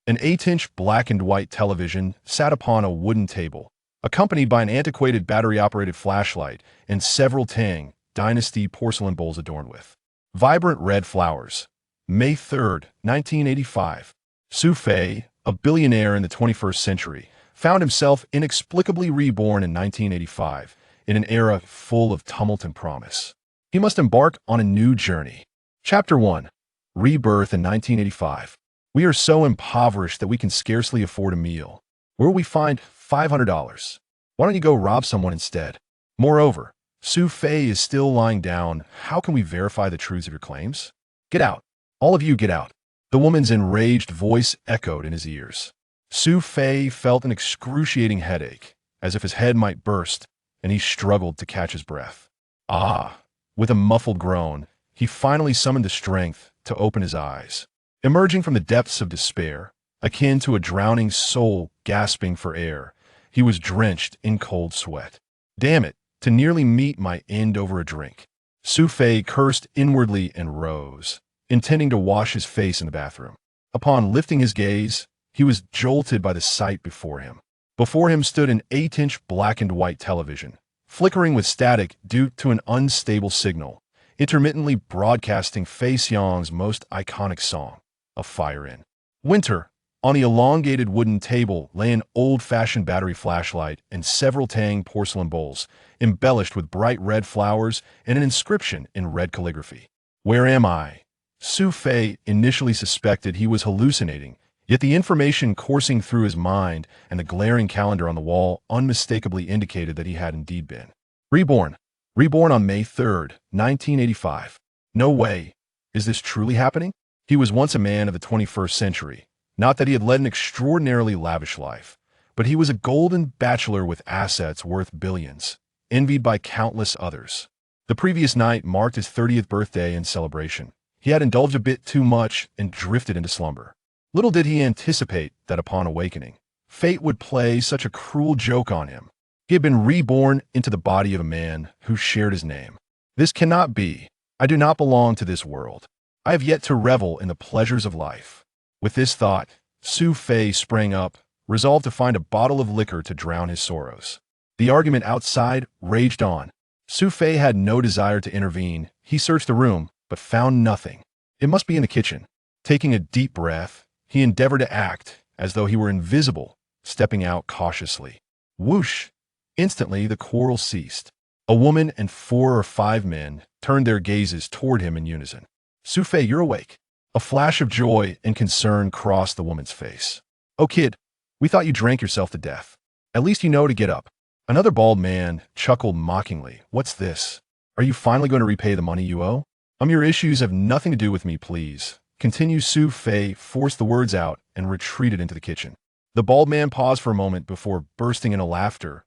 An 8-inch black and white television sat upon a wooden table, accompanied by an antiquated battery-operated flashlight and several Tang Dynasty porcelain bowls adorned with vibrant red flowers. May 3rd, 1985. Su Fei, a billionaire in the 21st century, found himself inexplicably reborn in 1985, in an era full of tumult and promise. He must embark on a new journey. Chapter 1. Rebirth in 1985. We are so impoverished that we can scarcely afford a meal. Where will we find $500? Why don't you go rob someone instead? Moreover, Su Fei is still lying down. How can we verify the truths of your claims? Get out. All of you get out. The woman's enraged voice echoed in his ears. Su Fei felt an excruciating headache, as if his head might burst, and he struggled to catch his breath. Ah! With a muffled groan, he finally summoned the strength to open his eyes. Emerging from the depths of despair, akin to a drowning soul gasping for air, he was drenched in cold sweat. Damn it, to nearly meet my end over a drink. Su Fei cursed inwardly and rose, intending to wash his face in the bathroom. Upon lifting his gaze, he was jolted by the sight before him. Before him stood an 8-inch black and white television, flickering with static due to an unstable signal, intermittently broadcasting Fei Xiang's most iconic song, A Fire in Winter. On the elongated wooden table lay an old-fashioned battery flashlight and several Tang porcelain bowls, embellished with bright red flowers and an inscription in red calligraphy. Where am I? Su Fei initially suspected he was hallucinating, yet the information coursing through his mind and the glaring calendar on the wall unmistakably indicated that he had indeed been reborn. Reborn on May 3rd, 1985. No way. Is this truly happening? He was once a man of the 21st century. Not that he had led an extraordinarily lavish life, but he was a golden bachelor with assets worth billions, envied by countless others. The previous night marked his 30th birthday and celebration. He had indulged a bit too much and drifted into slumber. Little did he anticipate that upon awakening, fate would play such a cruel joke on him. He had been reborn into the body of a man who shared his name. This cannot be. I do not belong to this world. I have yet to revel in the pleasures of life. With this thought, Su Fei sprang up, resolved to find a bottle of liquor to drown his sorrows. The argument outside raged on. Su Fei had no desire to intervene. He searched the room, but found nothing. It must be in the kitchen. Taking a deep breath, he endeavored to act as though he were invisible, stepping out cautiously. Whoosh! Instantly, the quarrel ceased. A woman and 4 or 5 men turned their gazes toward him in unison. Su Fei, you're awake. A flash of joy and concern crossed the woman's face. Oh, kid, we thought you drank yourself to death. At least you know to get up. Another bald man chuckled mockingly. What's this? Are you finally going to repay the money you owe? Your issues have nothing to do with me, please. Continue. Su Fei forced the words out and retreated into the kitchen. The bald man paused for a moment before bursting into laughter.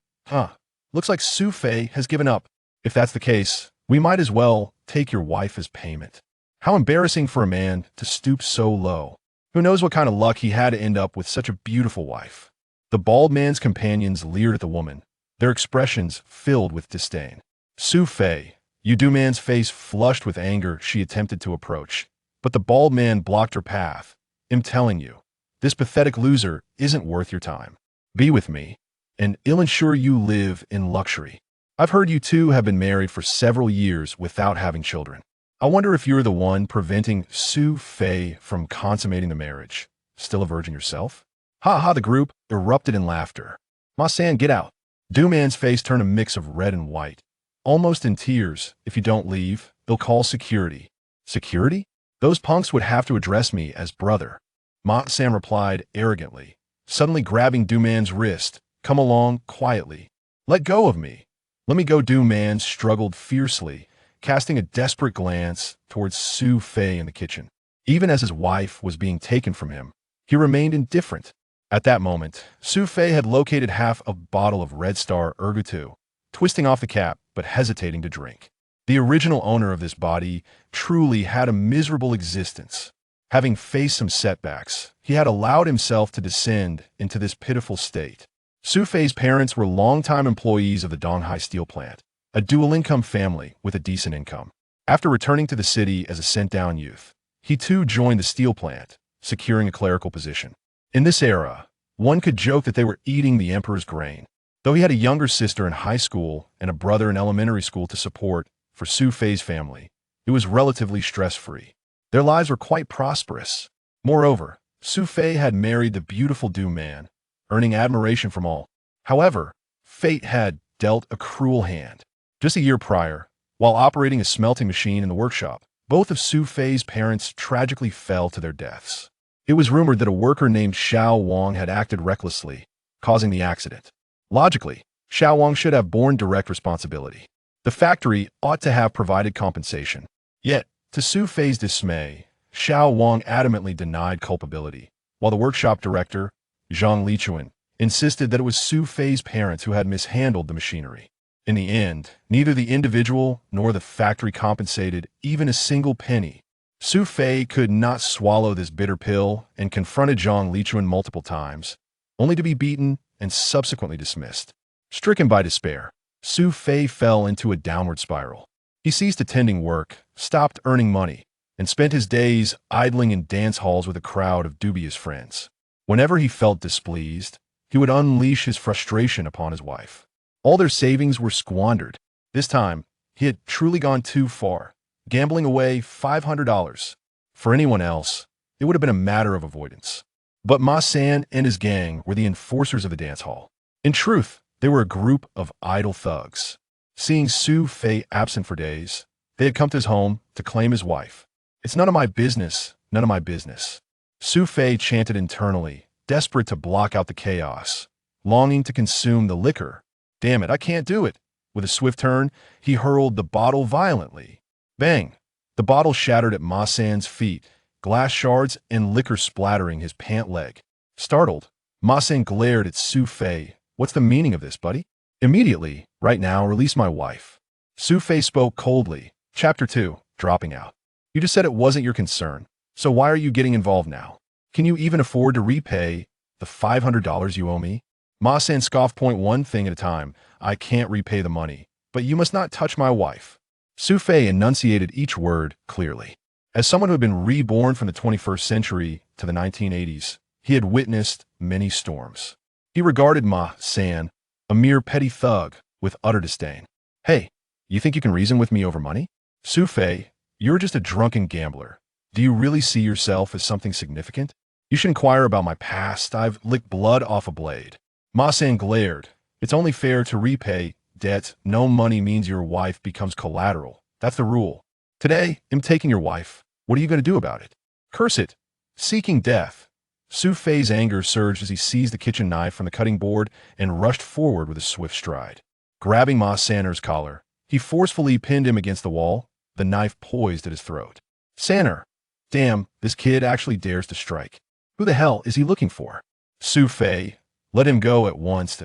Looks like Su Fei has given up. If that's the case, we might as well take your wife as payment. How embarrassing for a man to stoop so low. Who knows what kind of luck he had to end up with such a beautiful wife. The bald man's companions leered at the woman, their expressions filled with disdain. Su Fei, you do man's face flushed with anger. She attempted to approach, but the bald man blocked her path. I'm telling you, this pathetic loser isn't worth your time. Be with me, and I'll ensure you live in luxury. I've heard you two have been married for several years without having children. I wonder if you're the one preventing Su Fei from consummating the marriage. Still a virgin yourself? Ha ha, the group erupted in laughter. Ma-san, get out. Do-man's face turned a mix of red and white. Almost in tears. If you don't leave, they'll call security. Security? Those punks would have to address me as brother. Ma-san replied arrogantly, suddenly grabbing Do-man's wrist. Come along, quietly. Let go of me. Let me go. Do-man struggled fiercely, casting a desperate glance towards Su Fei in the kitchen. Even as his wife was being taken from him, he remained indifferent. At that moment, Su Fei had located half a bottle of Red Star Ergutu, twisting off the cap but hesitating to drink. The original owner of this body truly had a miserable existence. Having faced some setbacks, he had allowed himself to descend into this pitiful state. Su Fei's parents were longtime employees of the Donghai steel plant, a dual-income family with a decent income. After returning to the city as a sent-down youth, he too joined the steel plant, securing a clerical position. In this era, one could joke that they were eating the emperor's grain. Though he had a younger sister in high school and a brother in elementary school to support, for Su Fei's family, it was relatively stress-free. Their lives were quite prosperous. Moreover, Su Fei had married the beautiful Du Man, earning admiration from all. However, fate had dealt a cruel hand. Just a year prior, while operating a smelting machine in the workshop, both of Su Fei's parents tragically fell to their deaths. It was rumored that a worker named Xiao Wang had acted recklessly, causing the accident. Logically, Xiao Wang should have borne direct responsibility. The factory ought to have provided compensation. Yet, to Su Fei's dismay, Xiao Wang adamantly denied culpability, while the workshop director, Zhang Lichuan, insisted that it was Su Fei's parents who had mishandled the machinery. In the end, neither the individual nor the factory compensated even a single penny. Su Fei could not swallow this bitter pill and confronted Zhang Lichuan multiple times, only to be beaten and subsequently dismissed. Stricken by despair, Su Fei fell into a downward spiral. He ceased attending work, stopped earning money, and spent his days idling in dance halls with a crowd of dubious friends. Whenever he felt displeased, he would unleash his frustration upon his wife. All their savings were squandered. This time, he had truly gone too far, gambling away $500. For anyone else, it would have been a matter of avoidance. But Ma San and his gang were the enforcers of the dance hall. In truth, they were a group of idle thugs. Seeing Su Fei absent for days, they had come to his home to claim his wife. "It's none of my business, none of my business." Su Fei chanted internally, desperate to block out the chaos, longing to consume the liquor. "Damn it, I can't do it." With a swift turn, he hurled the bottle violently. Bang! The bottle shattered at Ma San's feet, glass shards and liquor splattering his pant leg. Startled, Ma San glared at Su Fei. "What's the meaning of this, buddy?" "Immediately, right now, release my wife." Su Fei spoke coldly. Chapter 2, Dropping Out. "You just said it wasn't your concern, so why are you getting involved now? Can you even afford to repay the $500 you owe me?" Ma San scoffed. "Point one thing at a time. I can't repay the money, but you must not touch my wife." Su Fei enunciated each word clearly. As someone who had been reborn from the 21st century to the 1980s, he had witnessed many storms. He regarded Ma San, a mere petty thug, with utter disdain. "Hey, you think you can reason with me over money? Su Fei, you're just a drunken gambler. Do you really see yourself as something significant? You should inquire about my past. I've licked blood off a blade." Ma San glared. "It's only fair to repay debt. No money means your wife becomes collateral. That's the rule. Today, I'm taking your wife. What are you going to do about it?" "Curse it." Seeking death. Su Fei's anger surged as he seized the kitchen knife from the cutting board and rushed forward with a swift stride. Grabbing Ma Sanner's collar, he forcefully pinned him against the wall, the knife poised at his throat. "Sanner! Damn, this kid actually dares to strike. Who the hell is he looking for?" Su Fei, "Let him go at once."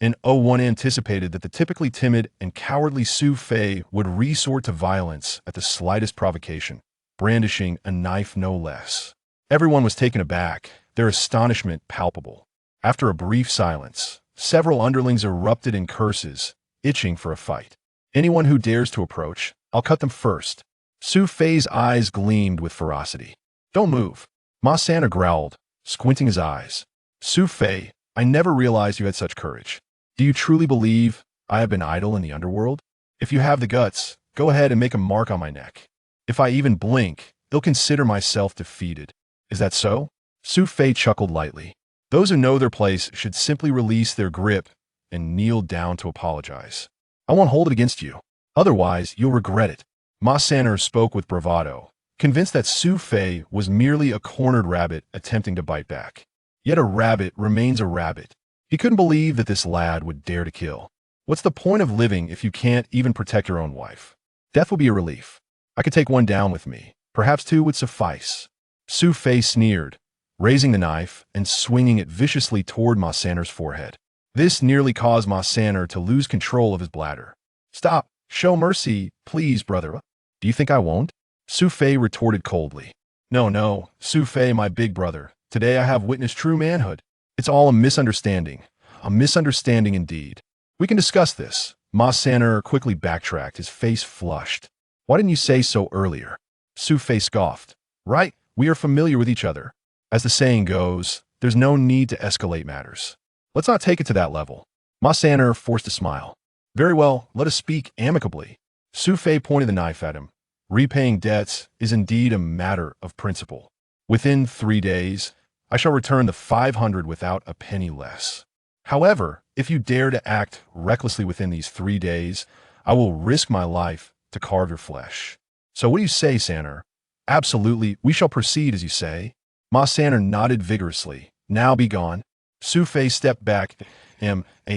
And one anticipated that the typically timid and cowardly Su Fei would resort to violence at the slightest provocation, brandishing a knife no less. Everyone was taken aback, their astonishment palpable. After a brief silence, several underlings erupted in curses, itching for a fight. "Anyone who dares to approach, I'll cut them first." Su Fei's eyes gleamed with ferocity. "Don't move." Ma Sanner growled, squinting his eyes. "Su Fei, I never realized you had such courage. Do you truly believe I have been idle in the underworld? If you have the guts, go ahead and make a mark on my neck. If I even blink, they'll consider myself defeated. Is that so?" Su Fei chuckled lightly. "Those who know their place should simply release their grip and kneel down to apologize. I won't hold it against you. Otherwise, you'll regret it." Ma Sanner spoke with bravado, convinced that Su Fei was merely a cornered rabbit attempting to bite back. Yet a rabbit remains a rabbit. He couldn't believe that this lad would dare to kill. What's the point of living if you can't even protect your own wife? Death will be a relief. I could take one down with me. Perhaps two would suffice. Su Fei sneered, raising the knife and swinging it viciously toward Ma Sanner's forehead. This nearly caused Ma Sanner to lose control of his bladder. "Stop. Show mercy, please, brother." "Do you think I won't?" Su Fei retorted coldly. No, Su Fei, my big brother. Today I have witnessed true manhood. It's all a misunderstanding. A misunderstanding indeed. We can discuss this." Ma Sanner quickly backtracked, his face flushed. "Why didn't you say so earlier?" Su Fei scoffed. "Right, we are familiar with each other. As the saying goes, there's no need to escalate matters. Let's not take it to that level. Ma Sanner forced a smile. Very well, let us speak amicably. Su Fei pointed the knife at him. Repaying debts is indeed a matter of principle. Within 3 days, I shall return the 500 without a penny less. However, if you dare to act recklessly within these 3 days, I will risk my life to carve your flesh. So what do you say, Sanner? Absolutely, we shall proceed as you say. Ma Sanner nodded vigorously. Now be gone. Su Fei stepped back.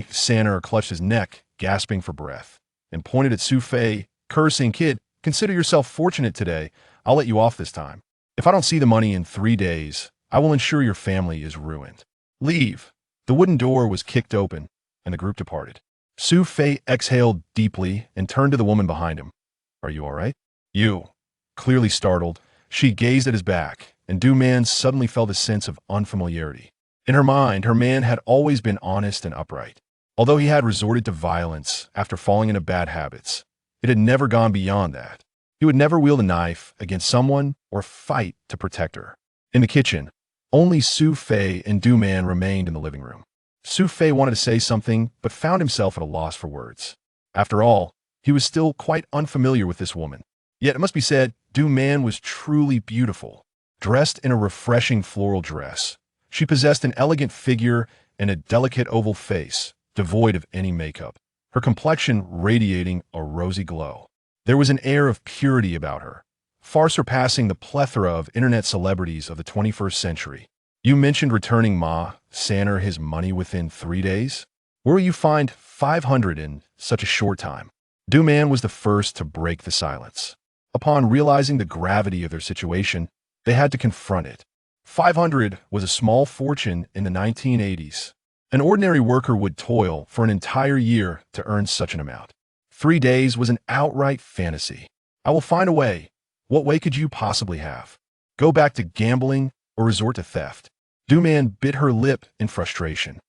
Sanner clutched his neck, gasping for breath, and pointed at Su Fei, cursing, "Kid, consider yourself fortunate today. I'll let you off this time. If I don't see the money in 3 days, I will ensure your family is ruined. Leave." The wooden door was kicked open, and the group departed. Su Fei exhaled deeply and turned to the woman behind him. "Are you all right?" "You." Clearly startled, she gazed at his back, and Du Man suddenly felt a sense of unfamiliarity. In her mind, her man had always been honest and upright. Although he had resorted to violence after falling into bad habits, it had never gone beyond that. He would never wield a knife against someone or fight to protect her. In the kitchen, only Su Fei and Du Man remained in the living room. Su Fei wanted to say something, but found himself at a loss for words. After all, he was still quite unfamiliar with this woman. Yet it must be said, Du Man was truly beautiful. Dressed in a refreshing floral dress, she possessed an elegant figure and a delicate oval face, devoid of any makeup, her complexion radiating a rosy glow. There was an air of purity about her, far surpassing the plethora of internet celebrities of the 21st century. You mentioned returning Ma Sanner his money within 3 days? Where will you find 500 in such a short time? Du Man was the first to break the silence. Upon realizing the gravity of their situation, they had to confront it. 500 was a small fortune in the 1980s. An ordinary worker would toil for an entire year to earn such an amount. 3 days was an outright fantasy. I will find a way. What way could you possibly have? Go back to gambling or resort to theft? Du Man bit her lip in frustration.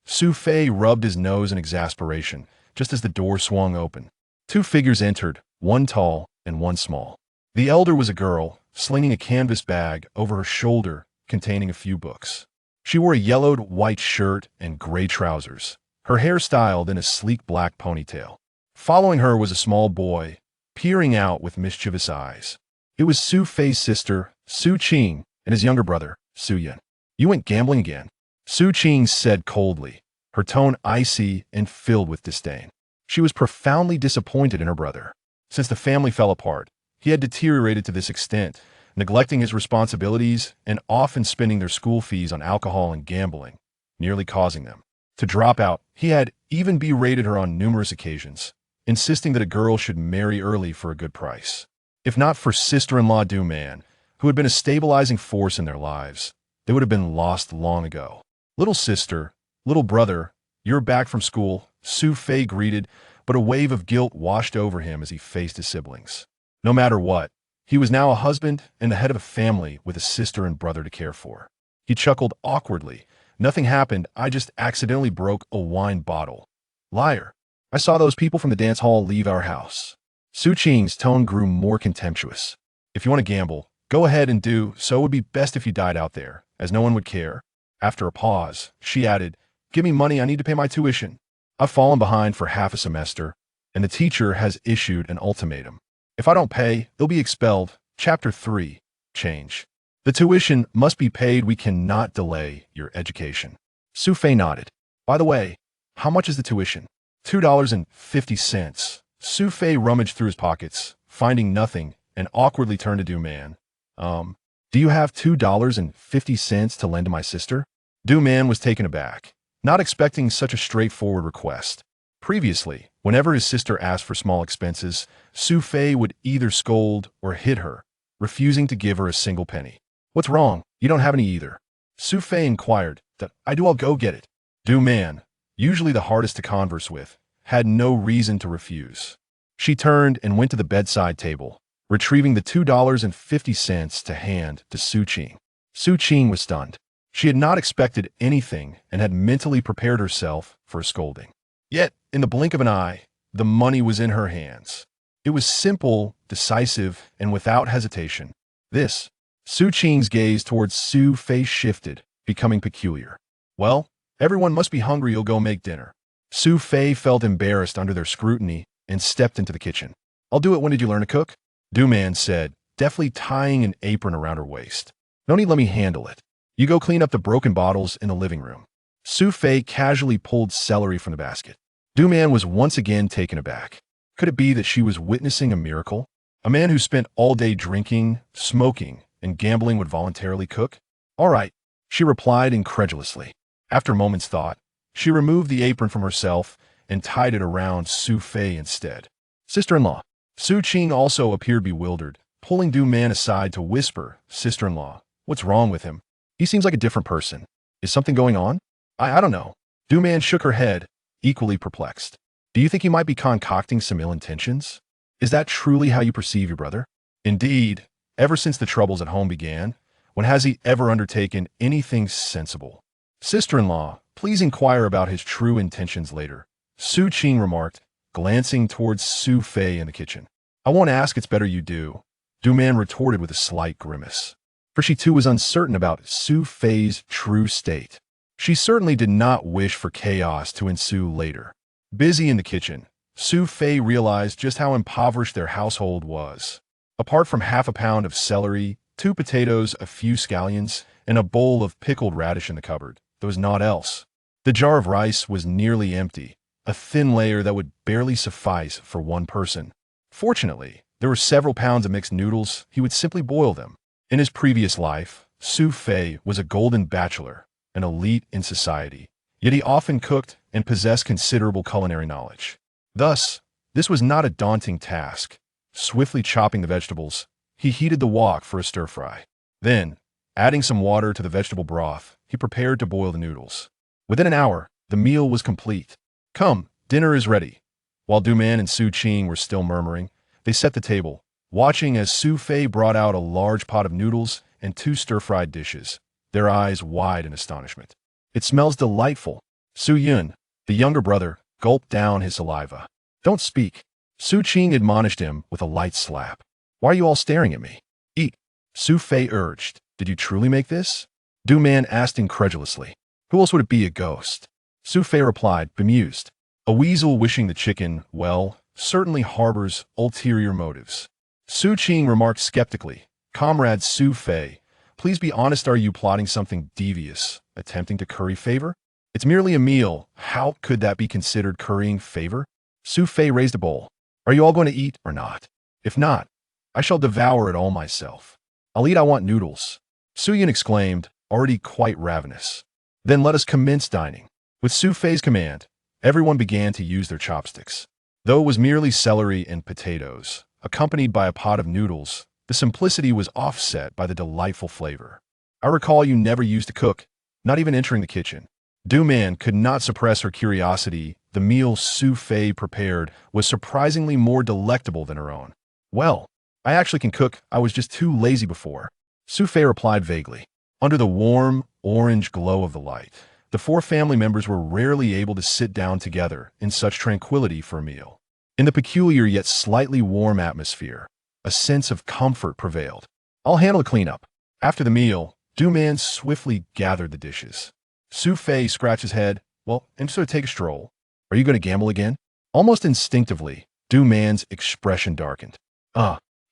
Su Fei rubbed his nose in exasperation, just as the door swung open. 2 figures entered, one tall and one small. The elder was a girl, slinging a canvas bag over her shoulder containing a few books. She wore a yellowed white shirt and gray trousers, her hair styled in a sleek black ponytail. Following her was a small boy, peering out with mischievous eyes. It was Su Fei's sister, Su Qing, and his younger brother, Su Yan. "You went gambling again?" Su Qing said coldly, her tone icy and filled with disdain. She was profoundly disappointed in her brother. Since the family fell apart, he had deteriorated to this extent, neglecting his responsibilities and often spending their school fees on alcohol and gambling, nearly causing them to drop out. He had even berated her on numerous occasions, insisting that a girl should marry early for a good price. If not for sister-in-law Du Man, who had been a stabilizing force in their lives, they would have been lost long ago. "Little sister, little brother, you're back from school," Su Fei greeted, but a wave of guilt washed over him as he faced his siblings. No matter what, he was now a husband and the head of a family with a sister and brother to care for. He chuckled awkwardly. "Nothing happened, I just accidentally broke a wine bottle." "Liar. I saw those people from the dance hall leave our house." Su Qing's tone grew more contemptuous. "If you want to gamble, go ahead and do so. It would be best if you died out there, as no one would care." After a pause, she added, "Give me money, I need to pay my tuition. I've fallen behind for half a semester, and the teacher has issued an ultimatum. If I don't pay, they'll be expelled." Chapter 3. Change. "The tuition must be paid. We cannot delay your education." Su Fei nodded. "By the way, how much is the tuition?" $2.50. Su Fei rummaged through his pockets, finding nothing, and awkwardly turned to Du Man. Do you have $2.50 to lend to my sister?" Du Man was taken aback, not expecting such a straightforward request. Previously, whenever his sister asked for small expenses, Su Fei would either scold or hit her, refusing to give her a single penny. "What's wrong? You don't have any either?" Su Fei inquired. "I do, I'll go get it." Du Man, usually the hardest to converse with, had no reason to refuse. She turned and went to the bedside table, retrieving the $2.50 to hand to Su Qing. Su Qing was stunned. She had not expected anything and had mentally prepared herself for a scolding. Yet, in the blink of an eye, the money was in her hands. It was simple, decisive, and without hesitation. Su Qing's gaze towards Su Fei shifted, becoming peculiar. Well, everyone must be hungry. You'll go make dinner. Su Fei felt embarrassed under their scrutiny and stepped into the kitchen. I'll do it. When did you learn to cook? Du Man said, deftly tying an apron around her waist. No need, let me handle it. You go clean up the broken bottles in the living room. Su Fei casually pulled celery from the basket. Du Man was once again taken aback. Could it be that she was witnessing a miracle? A man who spent all day drinking, smoking, and gambling would voluntarily cook? All right, she replied incredulously. After a moment's thought, she removed the apron from herself and tied it around Su Fei instead. Sister-in-law. Su Qing also appeared bewildered, pulling Du Man aside to whisper, Sister-in-law, what's wrong with him? He seems like a different person. Is something going on? I don't know. Du Man shook her head, equally perplexed. Do you think he might be concocting some ill intentions? Is that truly how you perceive your brother? Indeed, ever since the troubles at home began, when has he ever undertaken anything sensible? Sister-in-law, please inquire about his true intentions later, Su Qing remarked, glancing towards Su Fei in the kitchen. I won't ask, it's better you do, Du Man retorted with a slight grimace. For she too was uncertain about Su Fei's true state. She certainly did not wish for chaos to ensue later. Busy in the kitchen, Su Fei realized just how impoverished their household was. Apart from half a pound of celery, 2 potatoes, a few scallions, and a bowl of pickled radish in the cupboard, there was naught else. The jar of rice was nearly empty, a thin layer that would barely suffice for one person. Fortunately, there were several pounds of mixed noodles. He would simply boil them. In his previous life, Su Fei was a golden bachelor, an elite in society, yet he often cooked and possessed considerable culinary knowledge. Thus, this was not a daunting task. Swiftly chopping the vegetables, he heated the wok for a stir-fry. Then, adding some water to the vegetable broth, he prepared to boil the noodles. Within an hour, the meal was complete. Come, dinner is ready. While Du Man and Su Qing were still murmuring, they set the table, watching as Su Fei brought out a large pot of noodles and 2 stir-fried dishes, their eyes wide in astonishment. It smells delightful. Su Yun, the younger brother, gulped down his saliva. Don't speak. Su Qing admonished him with a light slap. Why are you all staring at me? Eat. Su Fei urged. Did you truly make this? Du Man asked incredulously. Who else would it be, a ghost? Su Fei replied, bemused. A weasel wishing the chicken, well, certainly harbors ulterior motives. Su Qing remarked skeptically. Comrade Su Fei, please be honest, are you plotting something devious, attempting to curry favor? It's merely a meal. How could that be considered currying favor? Su Fei raised a bowl. Are you all going to eat or not? If not, I shall devour it all myself. I'll eat, I want noodles. Su Yun exclaimed, already quite ravenous. Then let us commence dining. With Su Fei's command, everyone began to use their chopsticks. Though it was merely celery and potatoes, accompanied by a pot of noodles, the simplicity was offset by the delightful flavor. I recall you never used to cook, not even entering the kitchen. Du Man could not suppress her curiosity. The meal Su Fei prepared was surprisingly more delectable than her own. Well, I actually can cook, I was just too lazy before, Su Fei replied vaguely. Under the warm, orange glow of the light, the 4 family members were rarely able to sit down together in such tranquility for a meal. In the peculiar yet slightly warm atmosphere, a sense of comfort prevailed. I'll handle the cleanup. After the meal, Du Man swiftly gathered the dishes. Su Fei scratched his head. Well, and so take a stroll. Are you going to gamble again? Almost instinctively, Du Man's expression darkened.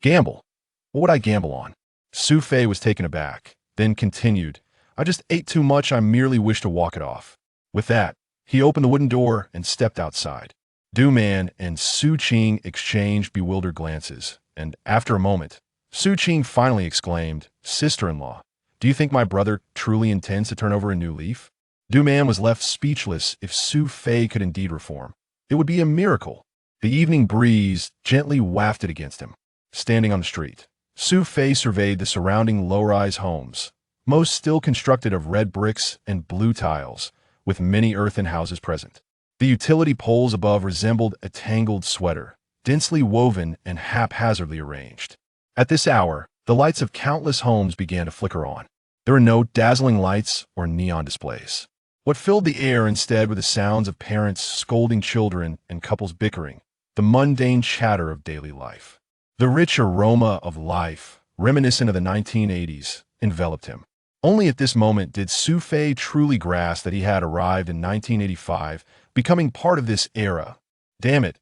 Gamble? What would I gamble on? Su Fei was taken aback, then continued. I just ate too much, I merely wish to walk it off. With that, he opened the wooden door and stepped outside. Du Man and Su Qing exchanged bewildered glances, and after a moment, Su Qing finally exclaimed, Sister-in-law, do you think my brother truly intends to turn over a new leaf? Du Man was left speechless. If Su Fei could indeed reform, it would be a miracle. The evening breeze gently wafted against him. Standing on the street, Su Fei surveyed the surrounding low-rise homes, most still constructed of red bricks and blue tiles, with many earthen houses present. The utility poles above resembled a tangled sweater, densely woven and haphazardly arranged. At this hour, the lights of countless homes began to flicker on. There were no dazzling lights or neon displays. What filled the air instead were the sounds of parents scolding children and couples bickering, the mundane chatter of daily life. The rich aroma of life, reminiscent of the 1980s, enveloped him. Only at this moment did Su Fei truly grasp that he had arrived in 1985, becoming part of this era. Damn it,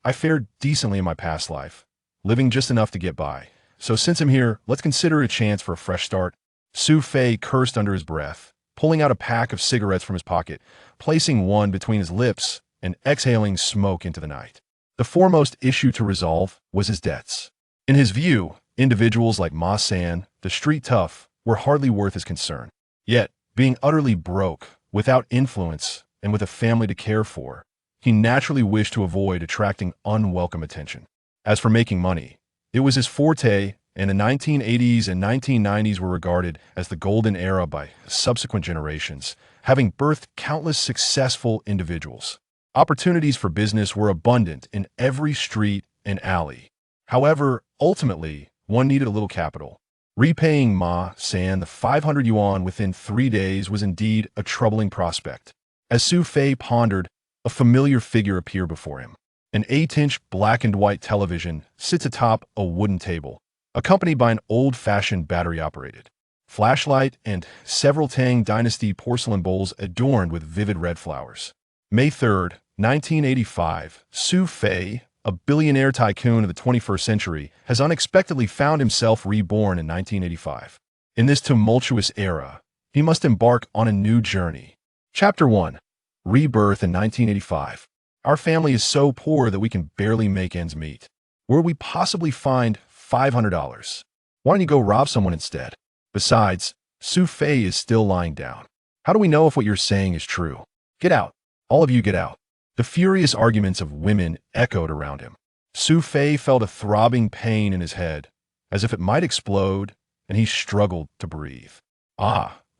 I fared decently in my past life, living just enough to get by. So since I'm here, let's consider it a chance for a fresh start. Su Fei cursed under his breath, pulling out a pack of cigarettes from his pocket, placing one between his lips, and exhaling smoke into the night. The foremost issue to resolve was his debts. In his view, individuals like Ma San, the street tough, were hardly worth his concern. Yet, being utterly broke, without influence, and with a family to care for, he naturally wished to avoid attracting unwelcome attention. As for making money, it was his forte, and the 1980s and 1990s were regarded as the golden era by subsequent generations, having birthed countless successful individuals. Opportunities for business were abundant in every street and alley. However, ultimately, one needed a little capital. Repaying Ma San the 500 yuan within 3 days was indeed a troubling prospect. As Su Fei pondered, a familiar figure appeared before him. An 8-inch black and white television sits atop a wooden table, accompanied by an old-fashioned battery-operated flashlight and several Tang Dynasty porcelain bowls adorned with vivid red flowers. May 3rd, 1985, Su Fei, a billionaire tycoon of the 21st century, has unexpectedly found himself reborn in 1985. In this tumultuous era, he must embark on a new journey. Chapter 1. Rebirth in 1985. Our family is so poor that we can barely make ends meet. Where would we possibly find $500? Why don't you go rob someone instead? Besides, Su Fei is still lying down. How do we know if what you're saying is true? Get out. All of you get out. The furious arguments of women echoed around him. Su Fei felt a throbbing pain in his head, as if it might explode, and he struggled to breathe.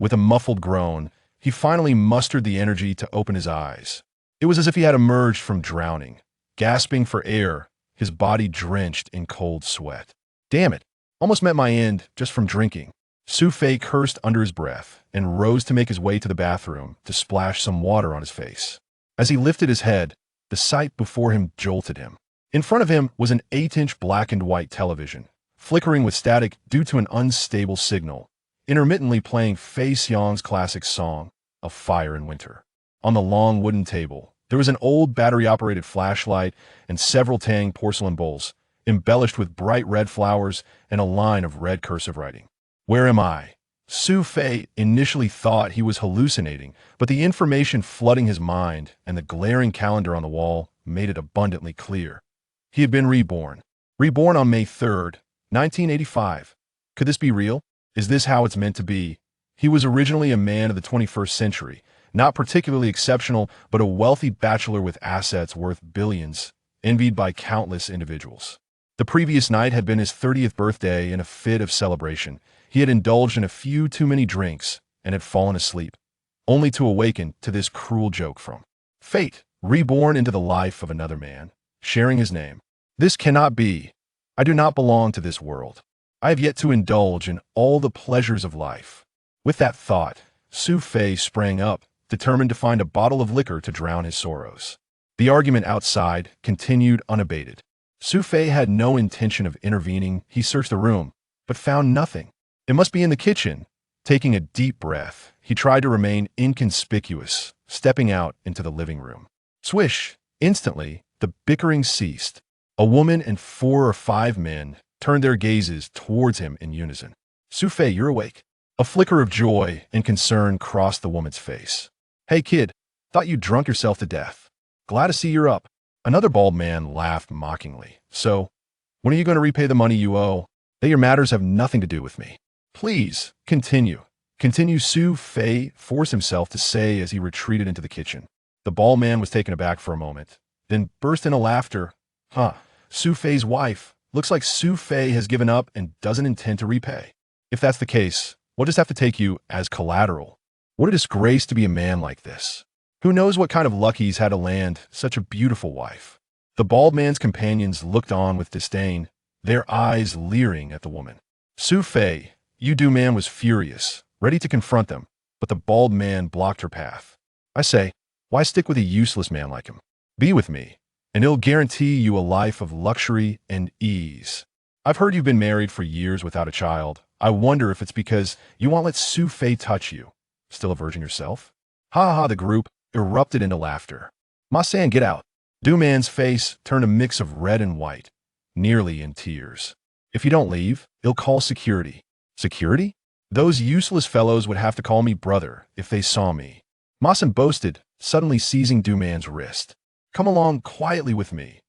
With a muffled groan, he finally mustered the energy to open his eyes. It was as if he had emerged from drowning, gasping for air, his body drenched in cold sweat. Damn it, almost met my end just from drinking. Su Fei cursed under his breath and rose to make his way to the bathroom to splash some water on his face. As he lifted his head, the sight before him jolted him. In front of him was an 8-inch black and white television, flickering with static due to an unstable signal, intermittently playing Fei Xiong's classic song, A Fire in Winter. On the long wooden table, there was an old battery-operated flashlight and several Tang porcelain bowls, embellished with bright red flowers and a line of red cursive writing. Where am I? Su Fei initially thought he was hallucinating, but the information flooding his mind and the glaring calendar on the wall made it abundantly clear. He had been reborn. Reborn on May 3rd, 1985. Could this be real? Is this how it's meant to be? He was originally a man of the 21st century, not particularly exceptional, but a wealthy bachelor with assets worth billions, envied by countless individuals. The previous night had been his 30th birthday. In a fit of celebration, he had indulged in a few too many drinks and had fallen asleep, only to awaken to this cruel joke from fate, reborn into the life of another man, sharing his name. This cannot be. I do not belong to this world. I have yet to indulge in all the pleasures of life. With that thought, Su Fei sprang up, determined to find a bottle of liquor to drown his sorrows. The argument outside continued unabated. Su Fei had no intention of intervening. He searched the room, but found nothing. It must be in the kitchen. Taking a deep breath, he tried to remain inconspicuous, stepping out into the living room. Swish! Instantly, the bickering ceased. A woman and 4 or 5 men turned their gazes towards him in unison. Su Fei, you're awake. A flicker of joy and concern crossed the woman's face. Hey kid, thought you drunk yourself to death. Glad to see you're up. Another bald man laughed mockingly. So, when are you going to repay the money you owe? That your matters have nothing to do with me. Please, continue. Continue, Su Fei forced himself to say as he retreated into the kitchen. The bald man was taken aback for a moment, then burst into laughter. Su Fei's wife. Looks like Su Fei has given up and doesn't intend to repay. If that's the case, we'll just have to take you as collateral. What a disgrace to be a man like this. Who knows what kind of luck he's had to land such a beautiful wife. The bald man's companions looked on with disdain, their eyes leering at the woman. Su Fei, you man was furious, ready to confront them, but the bald man blocked her path. I say, why stick with a useless man like him? Be with me, and it'll guarantee you a life of luxury and ease. I've heard you've been married for years without a child. I wonder if it's because you won't let Su Fei touch you. Still a virgin yourself? Ha ha, the group erupted into laughter. Ma-san, get out. Du-man's face turned a mix of red and white, nearly in tears. If you don't leave, he'll call security. Security? Those useless fellows would have to call me brother if they saw me. Ma-san boasted, suddenly seizing Du-man's wrist. Come along quietly with me.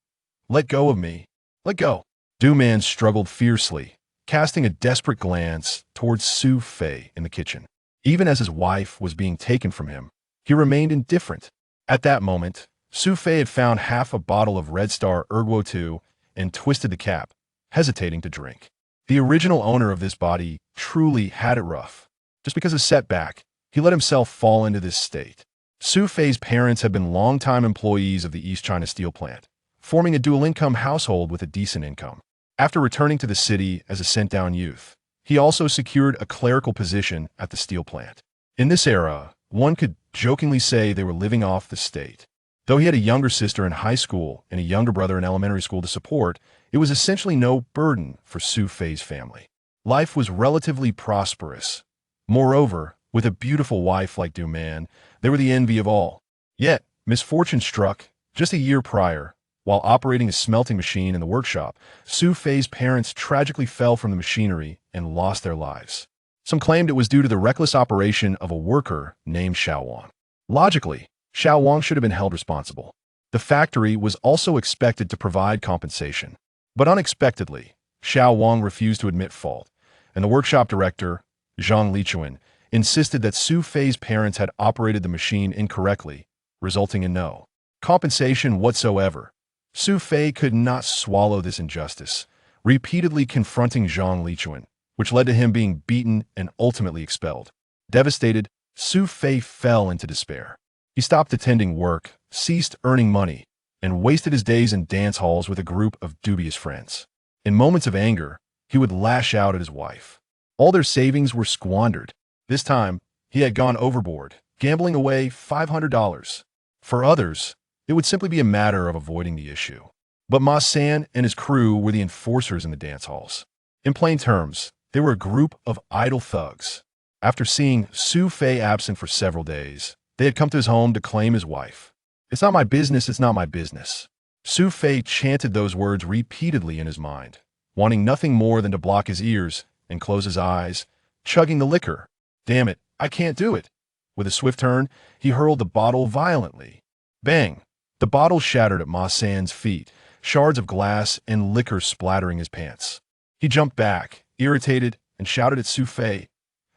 Let go of me. Let go. Du-man struggled fiercely, casting a desperate glance towards Su Fei in the kitchen. Even as his wife was being taken from him, he remained indifferent. At that moment, Su Fei had found half a bottle of Red Star Erguo 2 and twisted the cap, hesitating to drink. The original owner of this body truly had it rough. Just because of setback, he let himself fall into this state. Su Fei's parents had been longtime employees of the East China Steel Plant, forming a dual-income household with a decent income. After returning to the city as a sent-down youth, he also secured a clerical position at the steel plant. In this era, one could jokingly say they were living off the state. Though he had a younger sister in high school and a younger brother in elementary school to support, it was essentially no burden for Su Fei's family. Life was relatively prosperous. Moreover, with a beautiful wife like Du-man, they were the envy of all. Yet, misfortune struck just a year prior. While operating a smelting machine in the workshop, Su Fei's parents tragically fell from the machinery and lost their lives. Some claimed it was due to the reckless operation of a worker named Xiao Wang. Logically, Xiao Wang should have been held responsible. The factory was also expected to provide compensation. But unexpectedly, Xiao Wang refused to admit fault, and the workshop director, Zhang Lichuan, insisted that Su Fei's parents had operated the machine incorrectly, resulting in no compensation whatsoever. Su Fei could not swallow this injustice, repeatedly confronting Zhang Lichuan, which led to him being beaten and ultimately expelled. Devastated, Su Fei fell into despair. He stopped attending work, ceased earning money, and wasted his days in dance halls with a group of dubious friends. In moments of anger, he would lash out at his wife. All their savings were squandered. This time, he had gone overboard, gambling away $500. For others, it would simply be a matter of avoiding the issue. But Ma-san and his crew were the enforcers in the dance halls. In plain terms, they were a group of idle thugs. After seeing Su Fei absent for several days, they had come to his home to claim his wife. It's not my business, it's not my business. Su Fei chanted those words repeatedly in his mind, wanting nothing more than to block his ears and close his eyes, chugging the liquor. Damn it, I can't do it. With a swift turn, he hurled the bottle violently. Bang! The bottle shattered at Ma-san's feet, shards of glass and liquor splattering his pants. He jumped back, irritated, and shouted at Su Fei,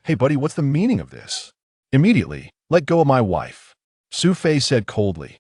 "Hey buddy, what's the meaning of this?" "Immediately, let go of my wife," Su Fei said coldly.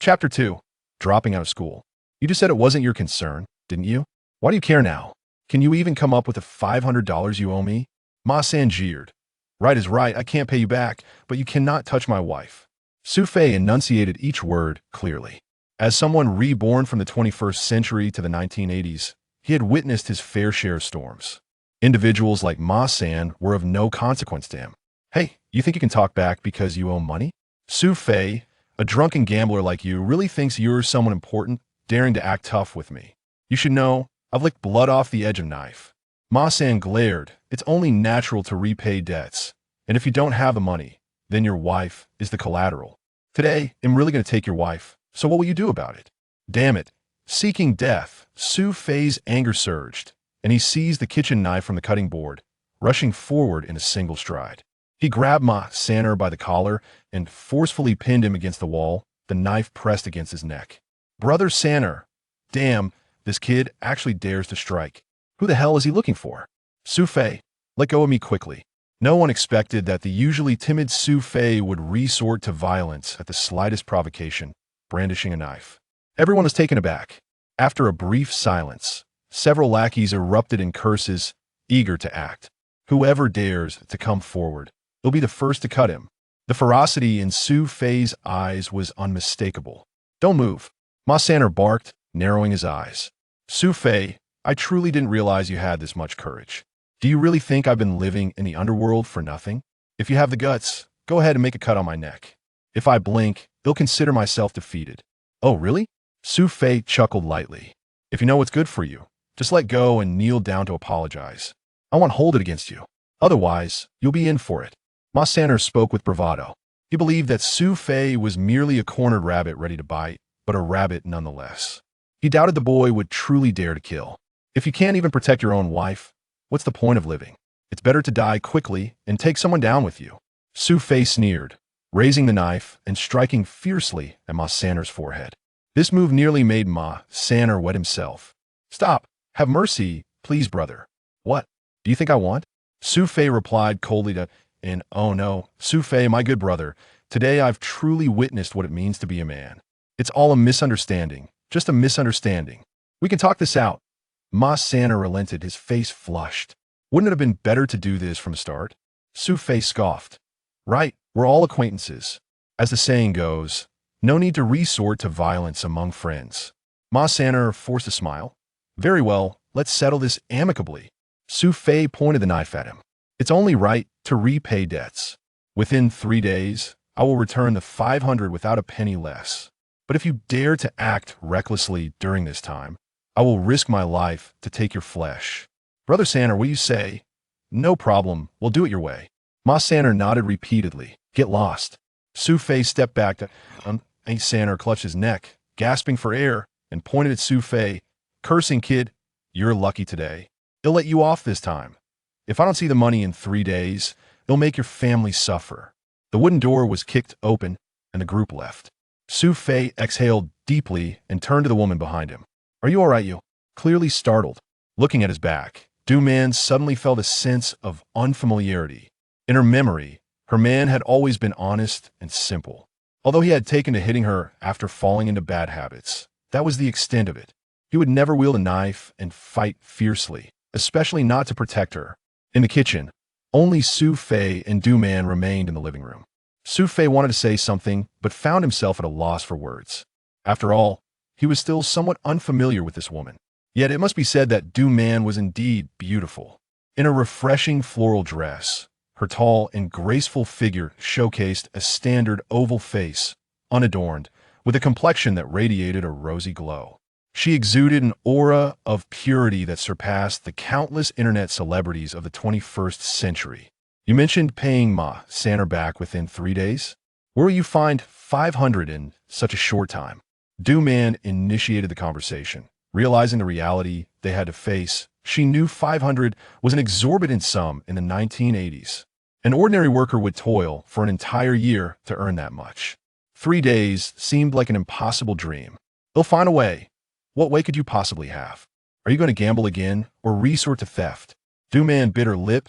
Chapter 2. Dropping out of school. You just said it wasn't your concern, didn't you? Why do you care now? Can you even come up with the $500 you owe me? Ma-san jeered. Right is right, I can't pay you back, but you cannot touch my wife. Su Fei enunciated each word clearly. As someone reborn from the 21st century to the 1980s, he had witnessed his fair share of storms. Individuals like Ma-san were of no consequence to him. Hey, you think you can talk back because you owe money? Su Fei, a drunken gambler like you, really thinks you're someone important, daring to act tough with me. You should know, I've licked blood off the edge of a knife. Ma-san glared. It's only natural to repay debts. And if you don't have the money, then your wife is the collateral. Today, I'm really going to take your wife, so what will you do about it? Damn it. Seeking death, Su Fei's anger surged, and he seized the kitchen knife from the cutting board, rushing forward in a single stride. He grabbed Ma-san by the collar and forcefully pinned him against the wall, the knife pressed against his neck. Brother Sanner, damn, this kid actually dares to strike. Who the hell is he looking for? Su Fei, let go of me quickly. No one expected that the usually timid Su Fei would resort to violence at the slightest provocation, brandishing a knife. Everyone was taken aback. After a brief silence, several lackeys erupted in curses, eager to act. Whoever dares to come forward, he'll be the first to cut him. The ferocity in Su Fei's eyes was unmistakable. Don't move, Ma-san barked, narrowing his eyes. Su Fei, I truly didn't realize you had this much courage. Do you really think I've been living in the underworld for nothing? If you have the guts, go ahead and make a cut on my neck. If I blink, they'll consider myself defeated. Oh, really? Su Fei chuckled lightly. If you know what's good for you, just let go and kneel down to apologize. I won't hold it against you. Otherwise, you'll be in for it. Ma Sanner spoke with bravado. He believed that Su Fei was merely a cornered rabbit ready to bite, but a rabbit nonetheless. He doubted the boy would truly dare to kill. If you can't even protect your own wife, what's the point of living? It's better to die quickly and take someone down with you. Su Fei sneered, raising the knife and striking fiercely at Ma Sanner's forehead. This move nearly made Ma Sanner wet himself. Stop! Have mercy, please, brother. What? Do you think I want? Su Fei replied coldly and oh no, Su Fei, my good brother, today I've truly witnessed what it means to be a man. It's all a misunderstanding, just a misunderstanding. We can talk this out. Ma Sanner relented, his face flushed. Wouldn't it have been better to do this from the start? Su Fei scoffed. Right, we're all acquaintances. As the saying goes, no need to resort to violence among friends. Ma Sanner forced a smile. Very well, let's settle this amicably. Su Fei pointed the knife at him. It's only right to repay debts. Within 3 days, I will return the 500 without a penny less. But if you dare to act recklessly during this time, I will risk my life to take your flesh. Brother Sanner, what do you say? No problem, we'll do it your way. Ma Sanner nodded repeatedly. Get lost. Su Fei stepped back. Sanner clutched his neck, gasping for air, and pointed at Su Fei, cursing, Kid, you're lucky today. They'll let you off this time. If I don't see the money in 3 days, they'll make your family suffer. The wooden door was kicked open, and the group left. Su Fei exhaled deeply and turned to the woman behind him. Are you all right, you? Clearly startled. Looking at his back, Du Man suddenly felt a sense of unfamiliarity. In her memory, her man had always been honest and simple. Although he had taken to hitting her after falling into bad habits, that was the extent of it. He would never wield a knife and fight fiercely, especially not to protect her. In the kitchen, only Su Fei and Du Man remained in the living room. Su Fei wanted to say something, but found himself at a loss for words. After all, he was still somewhat unfamiliar with this woman. Yet it must be said that Du Man was indeed beautiful. In a refreshing floral dress, her tall and graceful figure showcased a standard oval face, unadorned, with a complexion that radiated a rosy glow. She exuded an aura of purity that surpassed the countless internet celebrities of the 21st century. You mentioned paying Ma Sanner back within 3 days? Where will you find 500 in such a short time? Du Man initiated the conversation. Realizing the reality they had to face, she knew 500 was an exorbitant sum in the 1980s. An ordinary worker would toil for an entire year to earn that much. 3 days seemed like an impossible dream. They'll find a way. What way could you possibly have? Are you going to gamble again or resort to theft? Du Man bit her lip.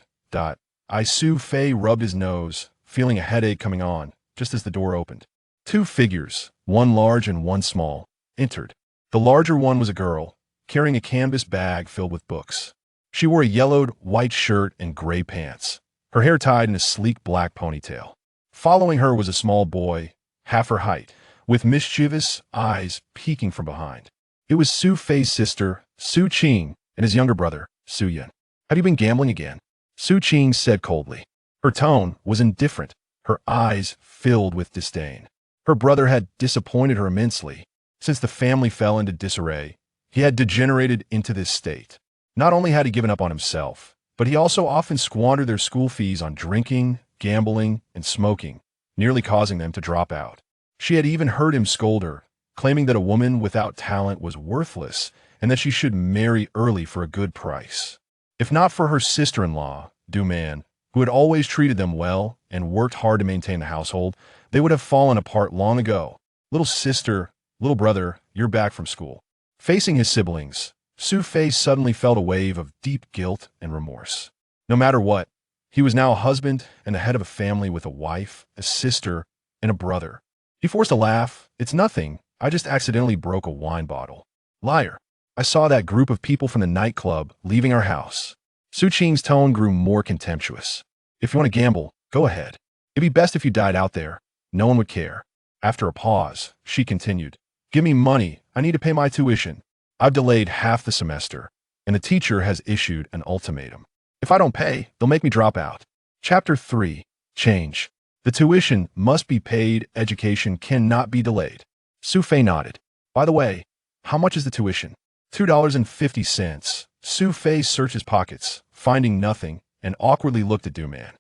Su Fei rubbed his nose, feeling a headache coming on, just as the door opened. 2 figures, one large and one small, entered. The larger one was a girl, carrying a canvas bag filled with books. She wore a yellowed white shirt and gray pants, her hair tied in a sleek black ponytail. Following her was a small boy, half her height, with mischievous eyes peeking from behind. It was Su Fei's sister, Su Qing, and his younger brother, Su Yan. Have you been gambling again? Su Qing said coldly. Her tone was indifferent, her eyes filled with disdain. Her brother had disappointed her immensely. Since the family fell into disarray, he had degenerated into this state. Not only had he given up on himself, but he also often squandered their school fees on drinking, gambling, and smoking, nearly causing them to drop out. She had even heard him scold her, claiming that a woman without talent was worthless and that she should marry early for a good price. If not for her sister-in-law, Du Man, who had always treated them well and worked hard to maintain the household, they would have fallen apart long ago. Little sister, little brother, you're back from school. Facing his siblings, Su Fei suddenly felt a wave of deep guilt and remorse. No matter what, he was now a husband and the head of a family with a wife, a sister, and a brother. He forced a laugh. It's nothing. I just accidentally broke a wine bottle. Liar. I saw that group of people from the nightclub leaving our house. Su Qing's tone grew more contemptuous. If you want to gamble, go ahead. It'd be best if you died out there. No one would care. After a pause, she continued. Give me money. I need to pay my tuition. I've delayed half the semester, and the teacher has issued an ultimatum. If I don't pay, they'll make me drop out. Chapter 3. Change. The tuition must be paid. Education cannot be delayed. Su Fei nodded. By the way, how much is the tuition? $2.50. Su Fei searched his pockets, finding nothing, and awkwardly looked at Du-Man.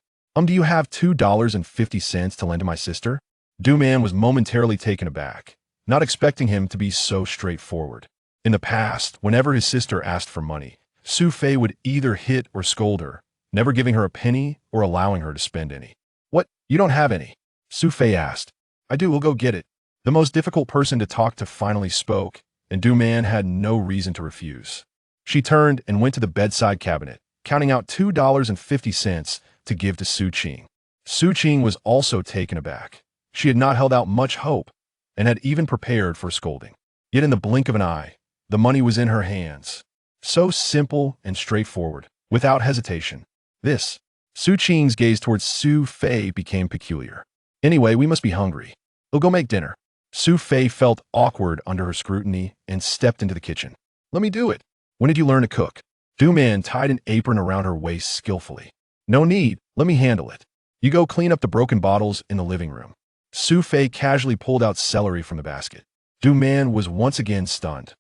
Do you have $2.50 to lend to my sister? Du-Man was momentarily taken aback, not expecting him to be so straightforward. In the past, whenever his sister asked for money, Su Fei would either hit or scold her, never giving her a penny or allowing her to spend any. What? You don't have any? Su Fei asked. I do, we'll go get it. The most difficult person to talk to finally spoke, and Du-Man had no reason to refuse. She turned and went to the bedside cabinet, counting out $2.50 to give to Su Qing. Su Qing was also taken aback. She had not held out much hope, and had even prepared for scolding. Yet in the blink of an eye, the money was in her hands. So simple and straightforward, without hesitation. Su Qing's gaze towards Su Fei became peculiar. Anyway, we must be hungry. We'll go make dinner. Su Fei felt awkward under her scrutiny and stepped into the kitchen. Let me do it. When did you learn to cook? Du-Man tied an apron around her waist skillfully. No need, let me handle it. You go clean up the broken bottles in the living room. Su Fei casually pulled out celery from the basket. Du-Man was once again stunned.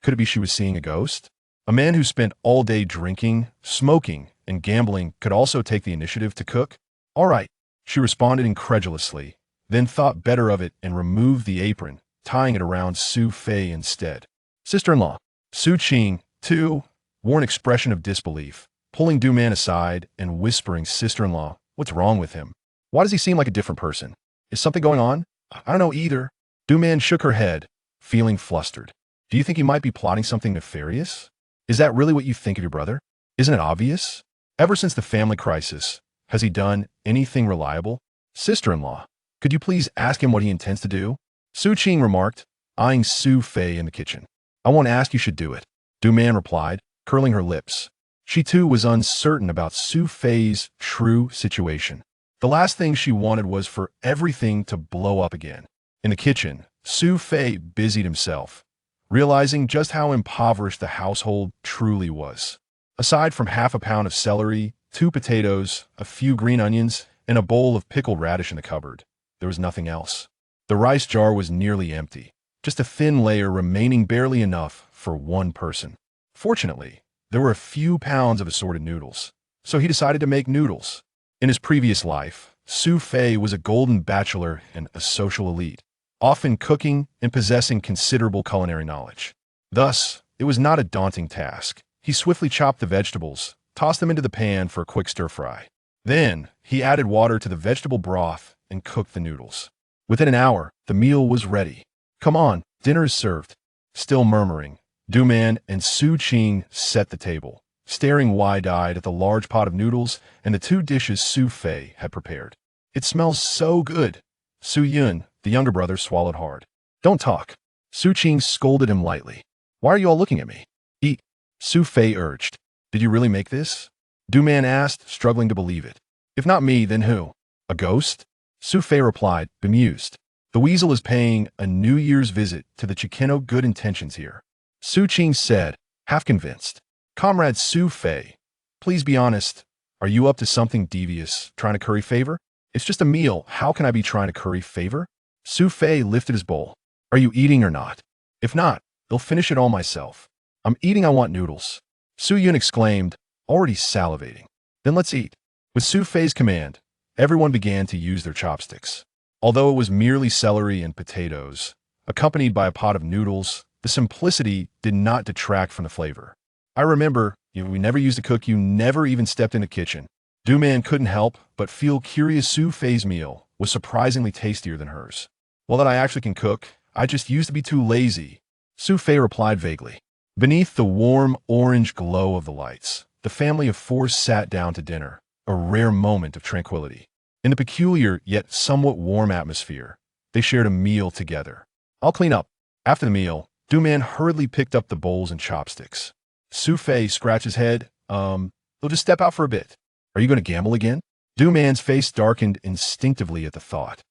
Could it be she was seeing a ghost? A man who spent all day drinking, smoking, and gambling could also take the initiative to cook? All right, she responded incredulously, then thought better of it and removed the apron, tying it around Su Fei instead. Sister-in-law. Su Qing, too, wore an expression of disbelief, pulling Du-Man aside and whispering, Sister-in-law, what's wrong with him? Why does he seem like a different person? Is something going on? I don't know either. Du-Man shook her head, feeling flustered. Do you think he might be plotting something nefarious? Is that really what you think of your brother? Isn't it obvious? Ever since the family crisis, has he done anything reliable? Sister-in-law, could you please ask him what he intends to do? Su Qing remarked, eyeing Su Fei in the kitchen. I won't ask, you should do it. Du-Man replied, curling her lips. She too was uncertain about Su Fei's true situation. The last thing she wanted was for everything to blow up again. In the kitchen, Su Fei busied himself, realizing just how impoverished the household truly was. Aside from half a pound of celery, 2 potatoes, a few green onions, and a bowl of pickled radish in the cupboard, there was nothing else. The rice jar was nearly empty, just a thin layer remaining barely enough for one person. Fortunately, there were a few pounds of assorted noodles, so he decided to make noodles. In his previous life, Su Fei was a golden bachelor and a social elite, often cooking and possessing considerable culinary knowledge. Thus, it was not a daunting task. He swiftly chopped the vegetables, tossed them into the pan for a quick stir-fry. Then, he added water to the vegetable broth and cooked the noodles. Within an hour, the meal was ready. Come on, dinner is served. Still murmuring, Du-Man and Su Qing set the table, staring wide-eyed at the large pot of noodles and the 2 dishes Su Fei had prepared. It smells so good. Su Yun, the younger brother, swallowed hard. Don't talk. Su Qing scolded him lightly. Why are you all looking at me? Eat. Su Fei urged. Did you really make this? Du-Man asked, struggling to believe it. If not me, then who? A ghost? Su Fei replied, bemused. The weasel is paying a New Year's visit to the Chikeno good intentions here. Su Qing said, half convinced. Comrade Su Fei, please be honest. Are you up to something devious, trying to curry favor? It's just a meal. How can I be trying to curry favor? Su Fei lifted his bowl. Are you eating or not? If not, I'll finish it all myself. I'm eating, I want noodles. Su Yun exclaimed, already salivating. Then let's eat. With Su Fei's command, everyone began to use their chopsticks. Although it was merely celery and potatoes, accompanied by a pot of noodles, the simplicity did not detract from the flavor. I remember, we never used to cook, you never even stepped in the kitchen. Du-Man couldn't help but feel curious. Su Fei's meal was surprisingly tastier than hers. Well, that I actually can cook, I just used to be too lazy. Su Fei replied vaguely. Beneath the warm orange glow of the lights, the family of 4 sat down to dinner, a rare moment of tranquility. In the peculiar yet somewhat warm atmosphere, they shared a meal together. I'll clean up. After the meal, Du-Man hurriedly picked up the bowls and chopsticks. Su Fei scratched his head. They'll just step out for a bit. Are you going to gamble again? Du-Man's face darkened instinctively at the thought.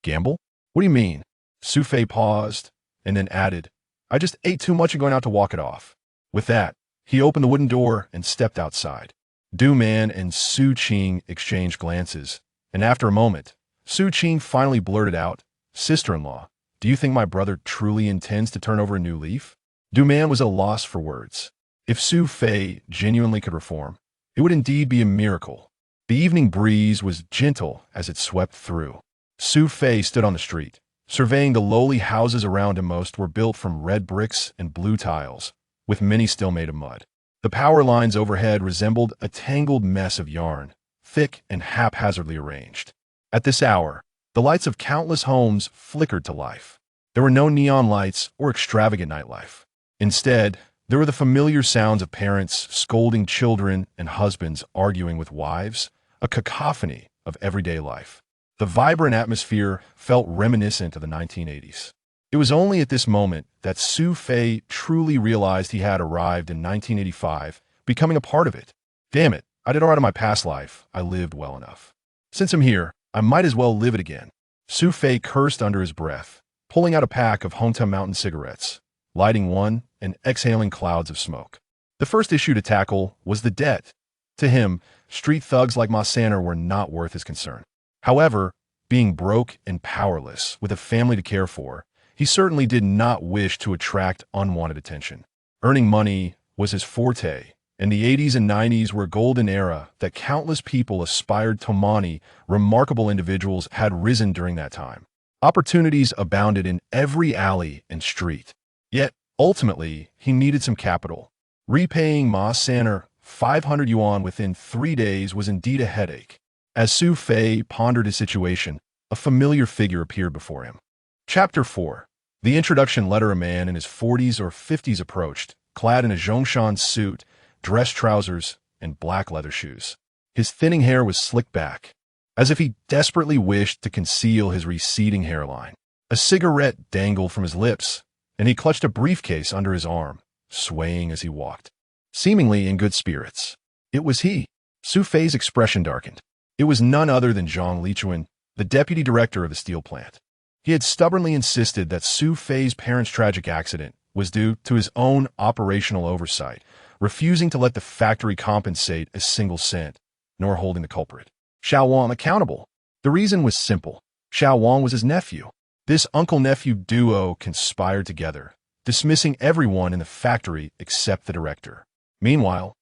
Gamble? What do you mean? Su Fei paused, and then added, I just ate too much and going out to walk it off. With that, he opened the wooden door and stepped outside. Du-Man and Su Qing exchanged glances, and after a moment, Su Qing finally blurted out, Sister-in-law, do you think my brother truly intends to turn over a new leaf? Du-Man was at a loss for words. If Su Fei genuinely could reform, It would indeed be a miracle. The evening breeze was gentle as it swept through. Su Fei stood on the street, surveying the lowly houses around him. Most were built from red bricks and blue tiles, with many still made of mud. The power lines overhead resembled a tangled mess of yarn, thick and haphazardly arranged. At this hour, the lights of countless homes flickered to life. There were no neon lights or extravagant nightlife. Instead, there were the familiar sounds of parents scolding children and husbands arguing with wives, a cacophony of everyday life. The vibrant atmosphere felt reminiscent of the 1980s. It was only at this moment that Su Fei truly realized he had arrived in 1985, becoming a part of it. Damn it, I did all right in my past life. I lived well enough. Since I'm here, I might as well live it again. Su Fei cursed under his breath, pulling out a pack of Hometown Mountain cigarettes, lighting one and exhaling clouds of smoke. The first issue to tackle was the debt. To him, street thugs like Ma Sanner were not worth his concern. However, being broke and powerless, with a family to care for, he certainly did not wish to attract unwanted attention. Earning money was his forte, and the 80s and 90s were a golden era that countless people aspired to. Many remarkable individuals had risen during that time. Opportunities abounded in every alley and street. Yet, ultimately, he needed some capital. Repaying Ma Sanner 500 yuan within 3 days was indeed a headache. As Su Fei pondered his situation, a familiar figure appeared before him. Chapter 4. The introduction letter. A man in his 40s or 50s approached, clad in a Zhongshan suit, dress trousers, and black leather shoes. His thinning hair was slicked back, as if he desperately wished to conceal his receding hairline. A cigarette dangled from his lips, and he clutched a briefcase under his arm, swaying as he walked, seemingly in good spirits. It was he. Su Fei's expression darkened. It was none other than Zhang Lichuan, the deputy director of the steel plant. He had stubbornly insisted that Su Fei's parents' tragic accident was due to his own operational oversight, refusing to let the factory compensate a single cent, nor holding the culprit, Xiao Wang, accountable. The reason was simple. Xiao Wang was his nephew. This uncle-nephew duo conspired together, dismissing everyone in the factory except the director. Meanwhile,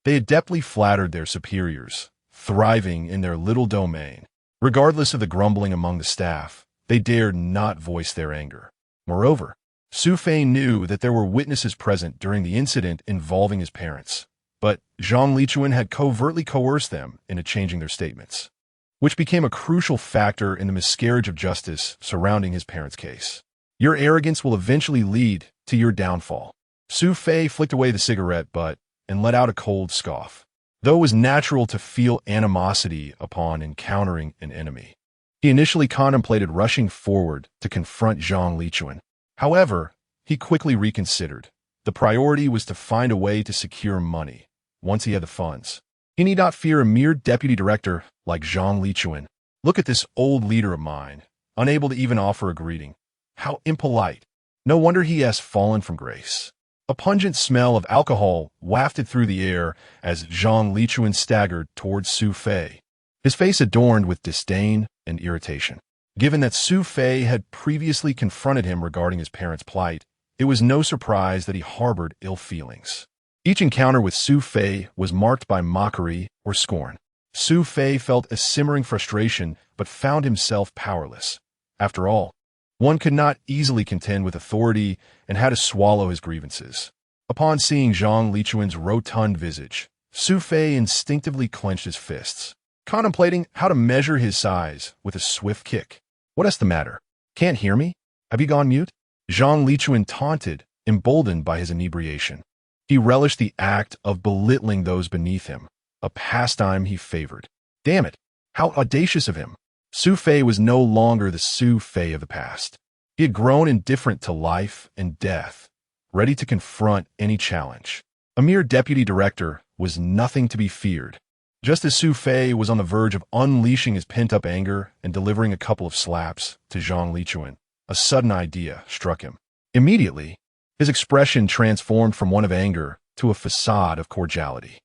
they adeptly flattered their superiors, thriving in their little domain. Regardless of the grumbling among the staff, they dared not voice their anger. Moreover, Su Fei knew that there were witnesses present during the incident involving his parents, but Zhang Lichuan had covertly coerced them into changing their statements, which became a crucial factor in the miscarriage of justice surrounding his parents' case. Your arrogance will eventually lead to your downfall. Su Fei flicked away the cigarette butt and let out a cold scoff. Though it was natural to feel animosity upon encountering an enemy, he initially contemplated rushing forward to confront Zhang Lichuan. However, he quickly reconsidered. The priority was to find a way to secure money. Once he had the funds, he need not fear a mere deputy director like Zhang Lichuan. Look at this old leader of mine, unable to even offer a greeting. How impolite. No wonder he has fallen from grace. A pungent smell of alcohol wafted through the air as Zhang Lichuan staggered towards Su Fei, his face adorned with disdain and irritation. Given that Su Fei had previously confronted him regarding his parents' plight, it was no surprise that he harbored ill feelings. Each encounter with Su Fei was marked by mockery or scorn. Su Fei felt a simmering frustration but found himself powerless. After all, one could not easily contend with authority and had to swallow his grievances. Upon seeing Zhang Lichuan's rotund visage, Su Fei instinctively clenched his fists, contemplating how to measure his size with a swift kick. What's the matter? Can't hear me? Have you gone mute? Zhang Lichuan taunted, emboldened by his inebriation. He relished the act of belittling those beneath him, a pastime he favored. Damn it! How audacious of him! Su Fei was no longer the Su Fei of the past. He had grown indifferent to life and death, ready to confront any challenge. A mere deputy director was nothing to be feared. Just as Su Fei was on the verge of unleashing his pent-up anger and delivering a couple of slaps to Zhang Lichuan, a sudden idea struck him. Immediately, his expression transformed from one of anger to a facade of cordiality.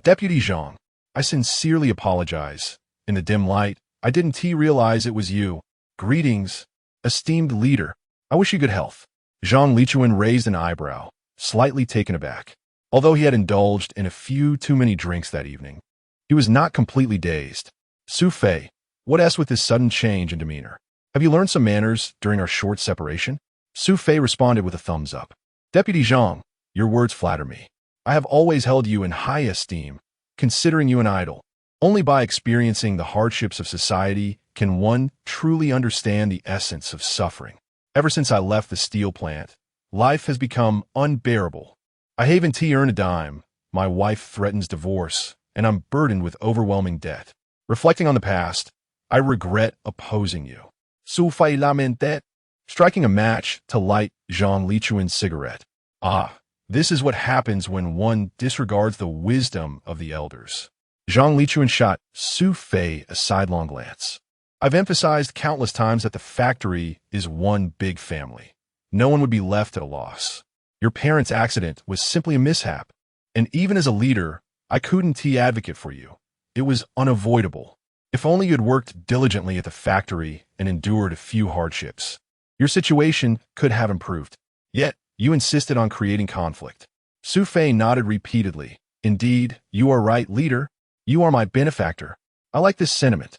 Deputy Zhang, I sincerely apologize. In the dim light, I didn't realize it was you. Greetings, esteemed leader. I wish you good health. Zhang Lichuan raised an eyebrow, slightly taken aback. Although he had indulged in a few too many drinks that evening, he was not completely dazed. Su Fei, what with this sudden change in demeanor? Have you learned some manners during our short separation? Su Fei responded with a thumbs up. Deputy Zhang, your words flatter me. I have always held you in high esteem, considering you an idol. Only by experiencing the hardships of society can one truly understand the essence of suffering. Ever since I left the steel plant, life has become unbearable. I haven't earned a dime, my wife threatens divorce, and I'm burdened with overwhelming debt. Reflecting on the past, I regret opposing you. Su Fei lamented, striking a match to light Zhang Lichuan's cigarette. Ah, this is what happens when one disregards the wisdom of the elders. Zhang Lichuan shot Su Fei a sidelong glance. I've emphasized countless times that the factory is one big family. No one would be left at a loss. Your parents' accident was simply a mishap, and even as a leader, I couldn't advocate for you. It was unavoidable. If only you had worked diligently at the factory and endured a few hardships, your situation could have improved. Yet, you insisted on creating conflict. Su Fei nodded repeatedly. Indeed, you are right, leader. You are my benefactor. I like this sentiment.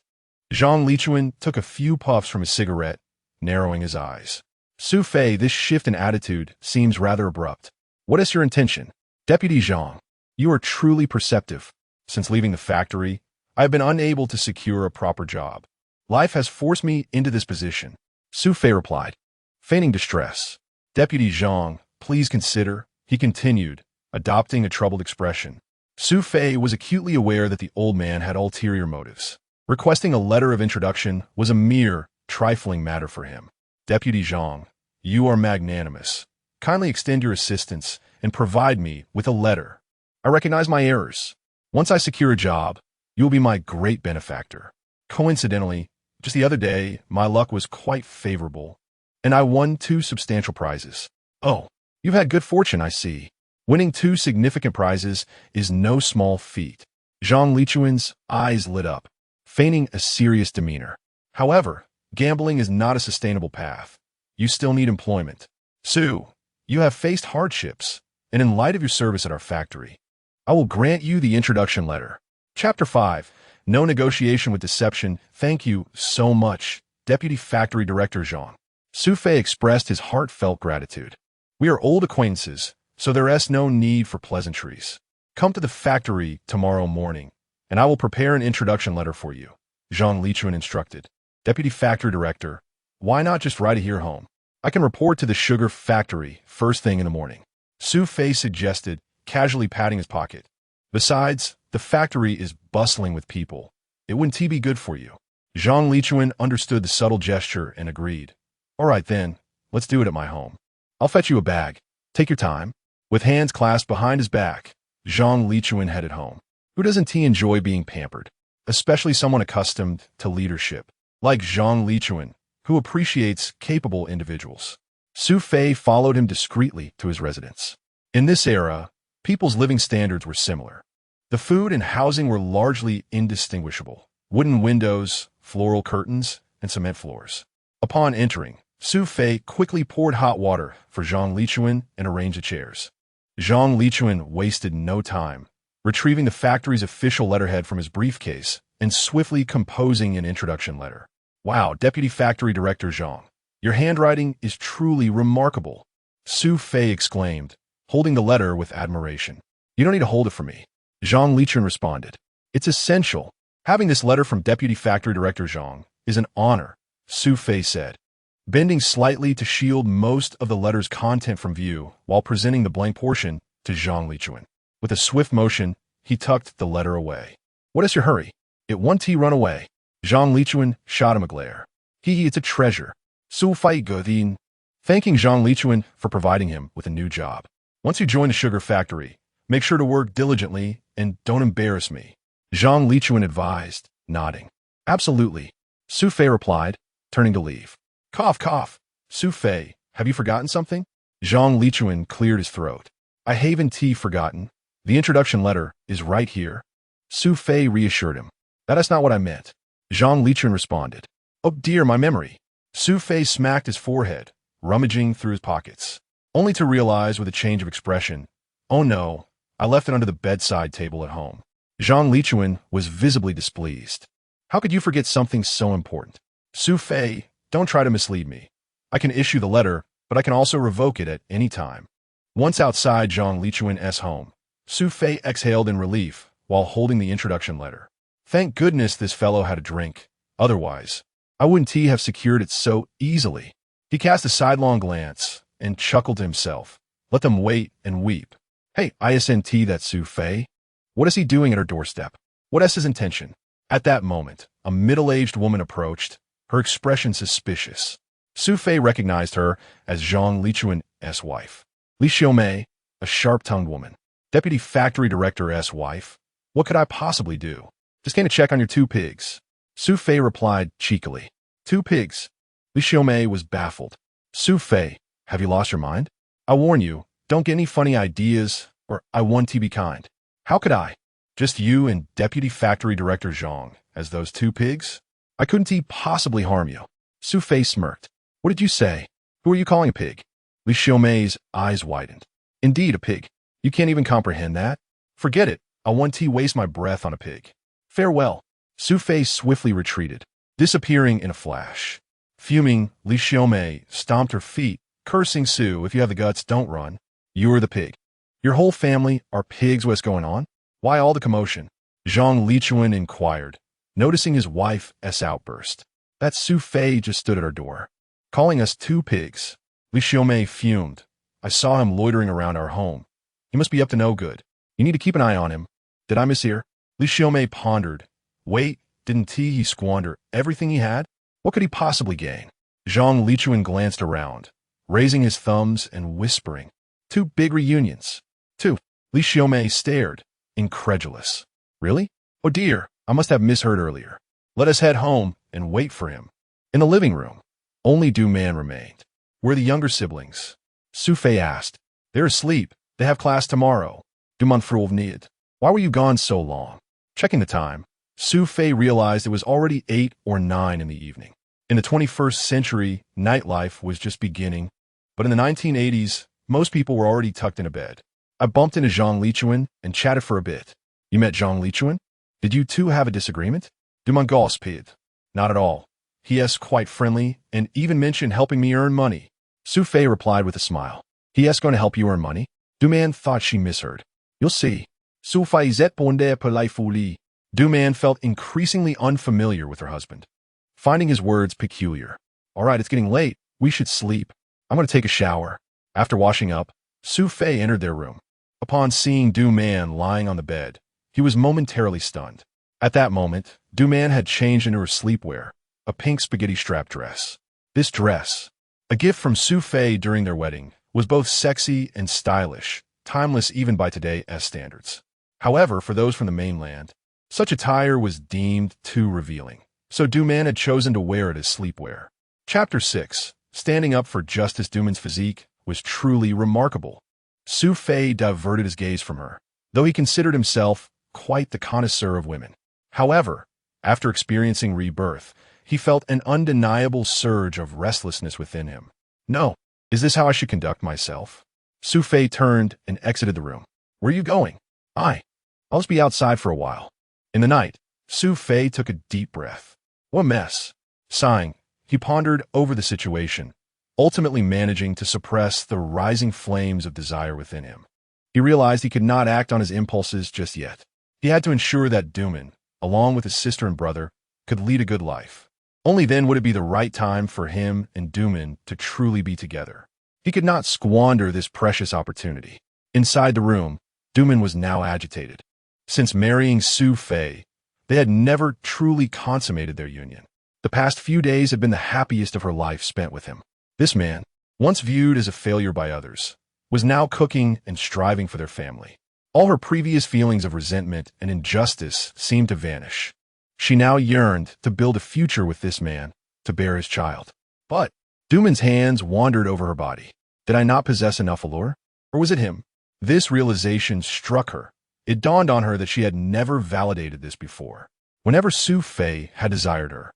Zhang Lichuan took a few puffs from his cigarette, narrowing his eyes. Su Fei, this shift in attitude seems rather abrupt. What is your intention? Deputy Zhang, you are truly perceptive. Since leaving the factory, I have been unable to secure a proper job. Life has forced me into this position. Su Fei replied, feigning distress. Deputy Zhang, please consider, he continued, adopting a troubled expression. Su Fei was acutely aware that the old man had ulterior motives. Requesting a letter of introduction was a mere, trifling matter for him. Deputy Zhang, you are magnanimous. Kindly extend your assistance and provide me with a letter. I recognize my errors. Once I secure a job, you will be my great benefactor. Coincidentally, just the other day, my luck was quite favorable, and I won 2 substantial prizes. Oh, you've had good fortune, I see. Winning 2 significant prizes is no small feat. Zhang Lichuan's eyes lit up, feigning a serious demeanor. However, gambling is not a sustainable path. You still need employment. Su, you have faced hardships, and in light of your service at our factory, I will grant you the introduction letter. Chapter 5. No negotiation with deception. Thank you so much, Deputy Factory Director Zhang. Su Fei expressed his heartfelt gratitude. We are old acquaintances, so there is no need for pleasantries. Come to the factory tomorrow morning, and I will prepare an introduction letter for you, Zhang Lichuan instructed. Deputy Factory Director, why not just ride here home? I can report to the sugar factory first thing in the morning. Su Fei suggested, casually patting his pocket. Besides, the factory is bustling with people. It wouldn't be good for you. Zhang Lichuan understood the subtle gesture and agreed. All right then, let's do it at my home. I'll fetch you a bag. Take your time. With hands clasped behind his back, Zhang Lichuan headed home. Who doesn't enjoy being pampered? Especially someone accustomed to leadership, like Zhang Lichuan, who appreciates capable individuals. Su Fei followed him discreetly to his residence. In this era, people's living standards were similar. The food and housing were largely indistinguishable. Wooden windows, floral curtains, and cement floors. Upon entering, Su Fei quickly poured hot water for Zhang Lichuan and arranged the chairs. Zhang Lichuan wasted no time, retrieving the factory's official letterhead from his briefcase and swiftly composing an introduction letter. Wow, Deputy Factory Director Zhang, your handwriting is truly remarkable, Su Fei exclaimed, holding the letter with admiration. You don't need to hold it for me, Zhang Lichuan responded. It's essential. Having this letter from Deputy Factory Director Zhang is an honor, Su Fei said, bending slightly to shield most of the letter's content from view while presenting the blank portion to Zhang Lichuan. With a swift motion, he tucked the letter away. What is your hurry? It won't run away. Zhang Lichuan shot him a glare. It's a treasure. Su Fei Godin, thanking Zhang Lichuan for providing him with a new job. Once you join the sugar factory, make sure to work diligently and don't embarrass me, Zhang Lichuan advised, nodding. Absolutely, Su Fei replied, turning to leave. Cough, cough. Su Fei, have you forgotten something? Zhang Lichuan cleared his throat. I haven't forgotten. The introduction letter is right here. Su Fei reassured him. That is not what I meant. Zhang Lichuan responded. Oh dear, my memory. Su Fei smacked his forehead, rummaging through his pockets, only to realize with a change of expression, oh no, I left it under the bedside table at home. Zhang Lichuan was visibly displeased. How could you forget something so important? Su Fei, don't try to mislead me. I can issue the letter, but I can also revoke it at any time. Once outside Zhang Lichuan's home, Su Fei exhaled in relief while holding the introduction letter. Thank goodness this fellow had a drink. Otherwise, I wouldn't have secured it so easily. He cast a sidelong glance and chuckled to himself. Let them wait and weep. Hey, isn't that Su Fei? What is he doing at her doorstep? What is his intention? At that moment, a middle-aged woman approached, her expression suspicious. Su Fei recognized her as Zhang Lichuan's wife. Li Xiaomei, a sharp-tongued woman. Deputy factory director's wife. What could I possibly do? Just came to check on your 2 pigs. Su Fei replied cheekily. 2 pigs. Li Xiaomei was baffled. Su Fei, have you lost your mind? I warn you, don't get any funny ideas, or I want to be kind. How could I? Just you and Deputy Factory Director Zhang as those 2 pigs? I couldn't possibly harm you. Su Fei smirked. What did you say? Who are you calling a pig? Li Xiaomei's eyes widened. Indeed, a pig. You can't even comprehend that? Forget it. I want to waste my breath on a pig. Farewell. Su Fei swiftly retreated, disappearing in a flash. Fuming, Li Xiaomei stomped her feet, cursing Su, if you have the guts, don't run. You're the pig. Your whole family are pigs. What's going on? Why all the commotion? Zhang Lichuan inquired, noticing his wife's outburst. That Su Fei just stood at our door, calling us 2 pigs. Li Xiaomei fumed. I saw him loitering around our home. He must be up to no good. You need to keep an eye on him. Did I mishear? Li Xiaomei pondered. Wait, didn't he squander everything he had? What could he possibly gain? Zhang Lichuan glanced around, raising his thumbs and whispering. 2 big reunions. 2. Li Xiaomei stared, incredulous. Really? Oh dear, I must have misheard earlier. Let us head home and wait for him. In the living room, only Du Man remained. Where are the younger siblings? Su Fei asked. They're asleep. They have class tomorrow. Du Man fruvnid. Why were you gone so long? Checking the time, Su Fei realized it was already 8 or 9 in the evening. In the 21st century, nightlife was just beginning, but in the 1980s, most people were already tucked into bed. I bumped into Zhang Lichuan and chatted for a bit. You met Zhang Lichuan? Did you 2 have a disagreement? Du Man gossiped. Not at all. He is quite friendly and even mentioned helping me earn money. Su Fei replied with a smile. He is going to help you earn money? Du Man thought she misheard. You'll see. Su Fei zet bonde per lai fuli. Du Man felt increasingly unfamiliar with her husband, finding his words peculiar. All right, it's getting late. We should sleep. I'm going to take a shower. After washing up, Su Fei entered their room. Upon seeing Du Man lying on the bed, he was momentarily stunned. At that moment, Du Man had changed into her sleepwear, a pink spaghetti strap dress. This dress, a gift from Su Fei during their wedding, was both sexy and stylish, timeless even by today's standards. However, for those from the mainland, such attire was deemed too revealing, so Du Man had chosen to wear it as sleepwear. Chapter 6. Standing up for Justice. Du Man's physique was truly remarkable. Su Fei diverted his gaze from her, though he considered himself quite the connoisseur of women. However, after experiencing rebirth, he felt an undeniable surge of restlessness within him. No, is this how I should conduct myself? Su Fei turned and exited the room. Where are you going? I'll just be outside for a while. In the night, Su Fei took a deep breath. What a mess. Sighing, he pondered over the situation, ultimately managing to suppress the rising flames of desire within him. He realized he could not act on his impulses just yet. He had to ensure that Du Man, along with his sister and brother, could lead a good life. Only then would it be the right time for him and Du Man to truly be together. He could not squander this precious opportunity. Inside the room, Du Man was now agitated. Since marrying Su Fei, they had never truly consummated their union. The past few days had been the happiest of her life spent with him. This man, once viewed as a failure by others, was now cooking and striving for their family. All her previous feelings of resentment and injustice seemed to vanish. She now yearned to build a future with this man, to bear his child. But Du Man's hands wandered over her body. Did I not possess enough allure? Or was it him? This realization struck her. It dawned on her that she had never validated this before. Whenever Su Fei had desired her,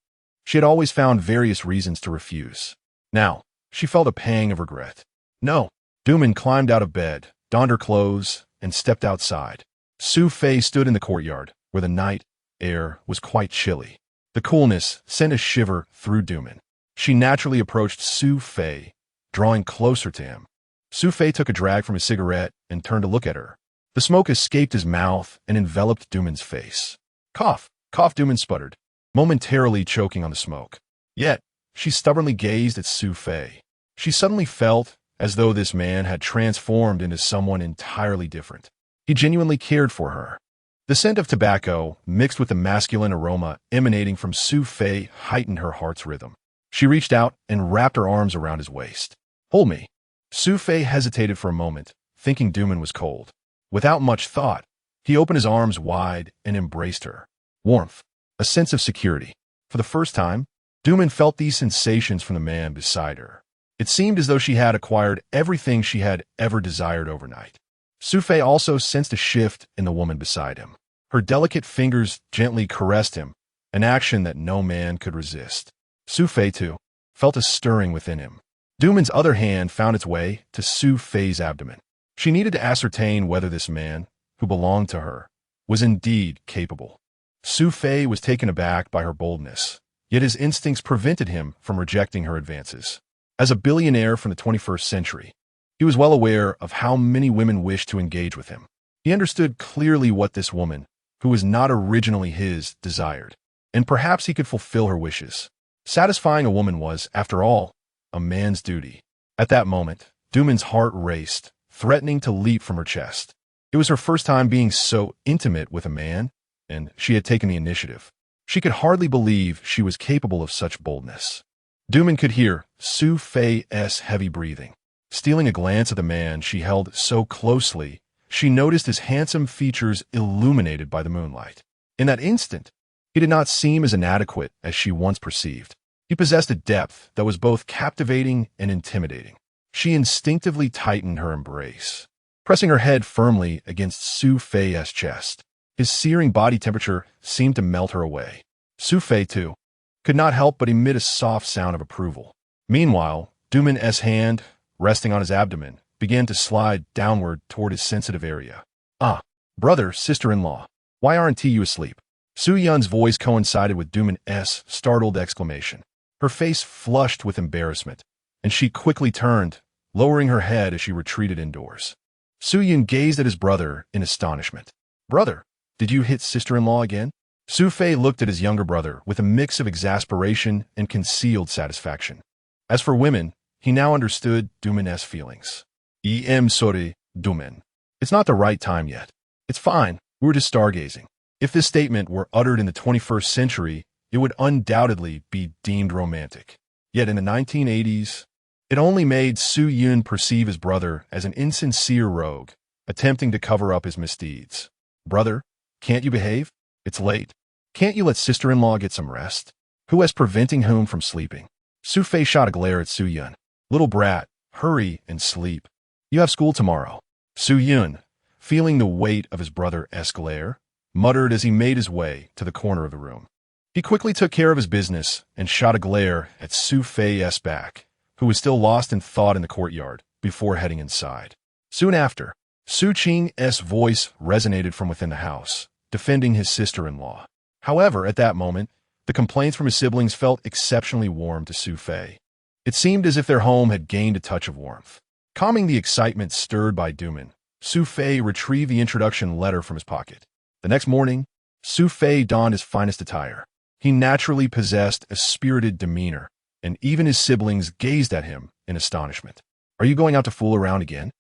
she had always found various reasons to refuse. Now, she felt a pang of regret. No. Du Man climbed out of bed, donned her clothes, and stepped outside. Su Fei stood in the courtyard, where the night air was quite chilly. The coolness sent a shiver through Duman. She naturally approached Su Fei, drawing closer to him. Su Fei took a drag from his cigarette and turned to look at her. The smoke escaped his mouth and enveloped Duman's face. Cough, cough, Duman sputtered, momentarily choking on the smoke. Yet, she stubbornly gazed at Su Fei. She suddenly felt as though this man had transformed into someone entirely different. He genuinely cared for her. The scent of tobacco, mixed with the masculine aroma emanating from Su Fei, heightened her heart's rhythm. She reached out and wrapped her arms around his waist. Hold me. Su Fei hesitated for a moment, thinking Duman was cold. Without much thought, he opened his arms wide and embraced her. Warmth, a sense of security. For the first time, Duman felt these sensations from the man beside her. It seemed as though she had acquired everything she had ever desired overnight. Su Fei also sensed a shift in the woman beside him. Her delicate fingers gently caressed him, an action that no man could resist. Su Fei, too, felt a stirring within him. Duman's other hand found its way to Su Fei's abdomen. She needed to ascertain whether this man, who belonged to her, was indeed capable. Su Fei was taken aback by her boldness, yet his instincts prevented him from rejecting her advances. As a billionaire from the 21st century, he was well aware of how many women wished to engage with him. He understood clearly what this woman, who was not originally his, desired, and perhaps he could fulfill her wishes. Satisfying a woman was, after all, a man's duty. At that moment, Duman's heart raced, threatening to leap from her chest. It was her first time being so intimate with a man, and she had taken the initiative. She could hardly believe she was capable of such boldness. Duman could hear Su Fei's heavy breathing. Stealing a glance at the man she held so closely, she noticed his handsome features illuminated by the moonlight. In that instant, he did not seem as inadequate as she once perceived. He possessed a depth that was both captivating and intimidating. She instinctively tightened her embrace, pressing her head firmly against Su Fei's chest. His searing body temperature seemed to melt her away. Su Fei, too, could not help but emit a soft sound of approval. Meanwhile, Duman's hand, resting on his abdomen, began to slide downward toward his sensitive area. Ah, brother, sister-in-law, why aren't you asleep? Su Yun's voice coincided with Duman's startled exclamation. Her face flushed with embarrassment, and she quickly turned, lowering her head as she retreated indoors. Su Yun gazed at his brother in astonishment. Brother, did you hit sister-in-law again? Su Fei looked at his younger brother with a mix of exasperation and concealed satisfaction. As for women, he now understood Duman's feelings. Sorry, Duman. It's not the right time yet. It's fine, we were just stargazing. If this statement were uttered in the 21st century, it would undoubtedly be deemed romantic. Yet in the 1980s, it only made Su Yun perceive his brother as an insincere rogue, attempting to cover up his misdeeds. Brother, can't you behave? It's late. Can't you let sister-in-law get some rest? Who is preventing whom from sleeping? Su Fei shot a glare at Su Yun. Little brat, hurry and sleep. You have school tomorrow. Su Yun, feeling the weight of his brother's glare, muttered as he made his way to the corner of the room. He quickly took care of his business and shot a glare at Su Fei's back, who was still lost in thought in the courtyard, before heading inside. Soon after, Su Qing's voice resonated from within the house, defending his sister-in-law. However, at that moment, the complaints from his siblings felt exceptionally warm to Su Fei. It seemed as if their home had gained a touch of warmth. Calming the excitement stirred by Duman, Su Fei retrieved the introduction letter from his pocket. The next morning, Su Fei donned his finest attire. He naturally possessed a spirited demeanor, and even his siblings gazed at him in astonishment. Are you going out to fool around again?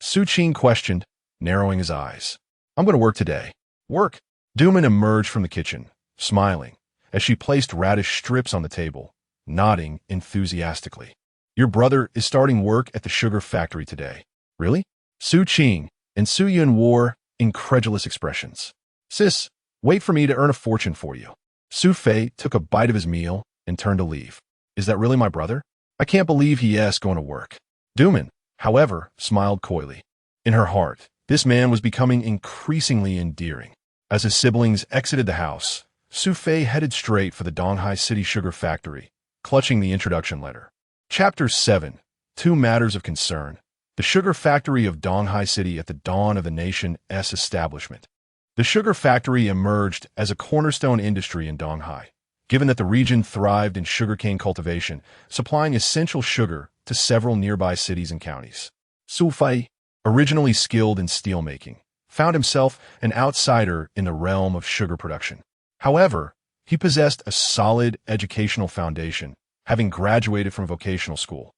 Su Qing questioned, narrowing his eyes. I'm going to work today. Work? Duman emerged from the kitchen, smiling, as she placed radish strips on the table, nodding enthusiastically. Your brother is starting work at the sugar factory today. Really? Su Qing and Su Yun wore incredulous expressions. Sis, wait for me to earn a fortune for you. Su Fei took a bite of his meal and turned to leave. Is that really my brother? I can't believe he is going to work. Duman, however, smiled coyly. In her heart, this man was becoming increasingly endearing. As his siblings exited the house, Su Fei headed straight for the Donghai City Sugar Factory, clutching the introduction letter. Chapter 7. Two Matters of Concern. the sugar factory of Donghai City at the dawn of the nation's establishment. The sugar factory emerged as a cornerstone industry in Donghai, given that the region thrived in sugarcane cultivation, supplying essential sugar to several nearby cities and counties. Su Fei, originally skilled in steelmaking, found himself an outsider in the realm of sugar production. However, he possessed a solid educational foundation, having graduated from vocational school.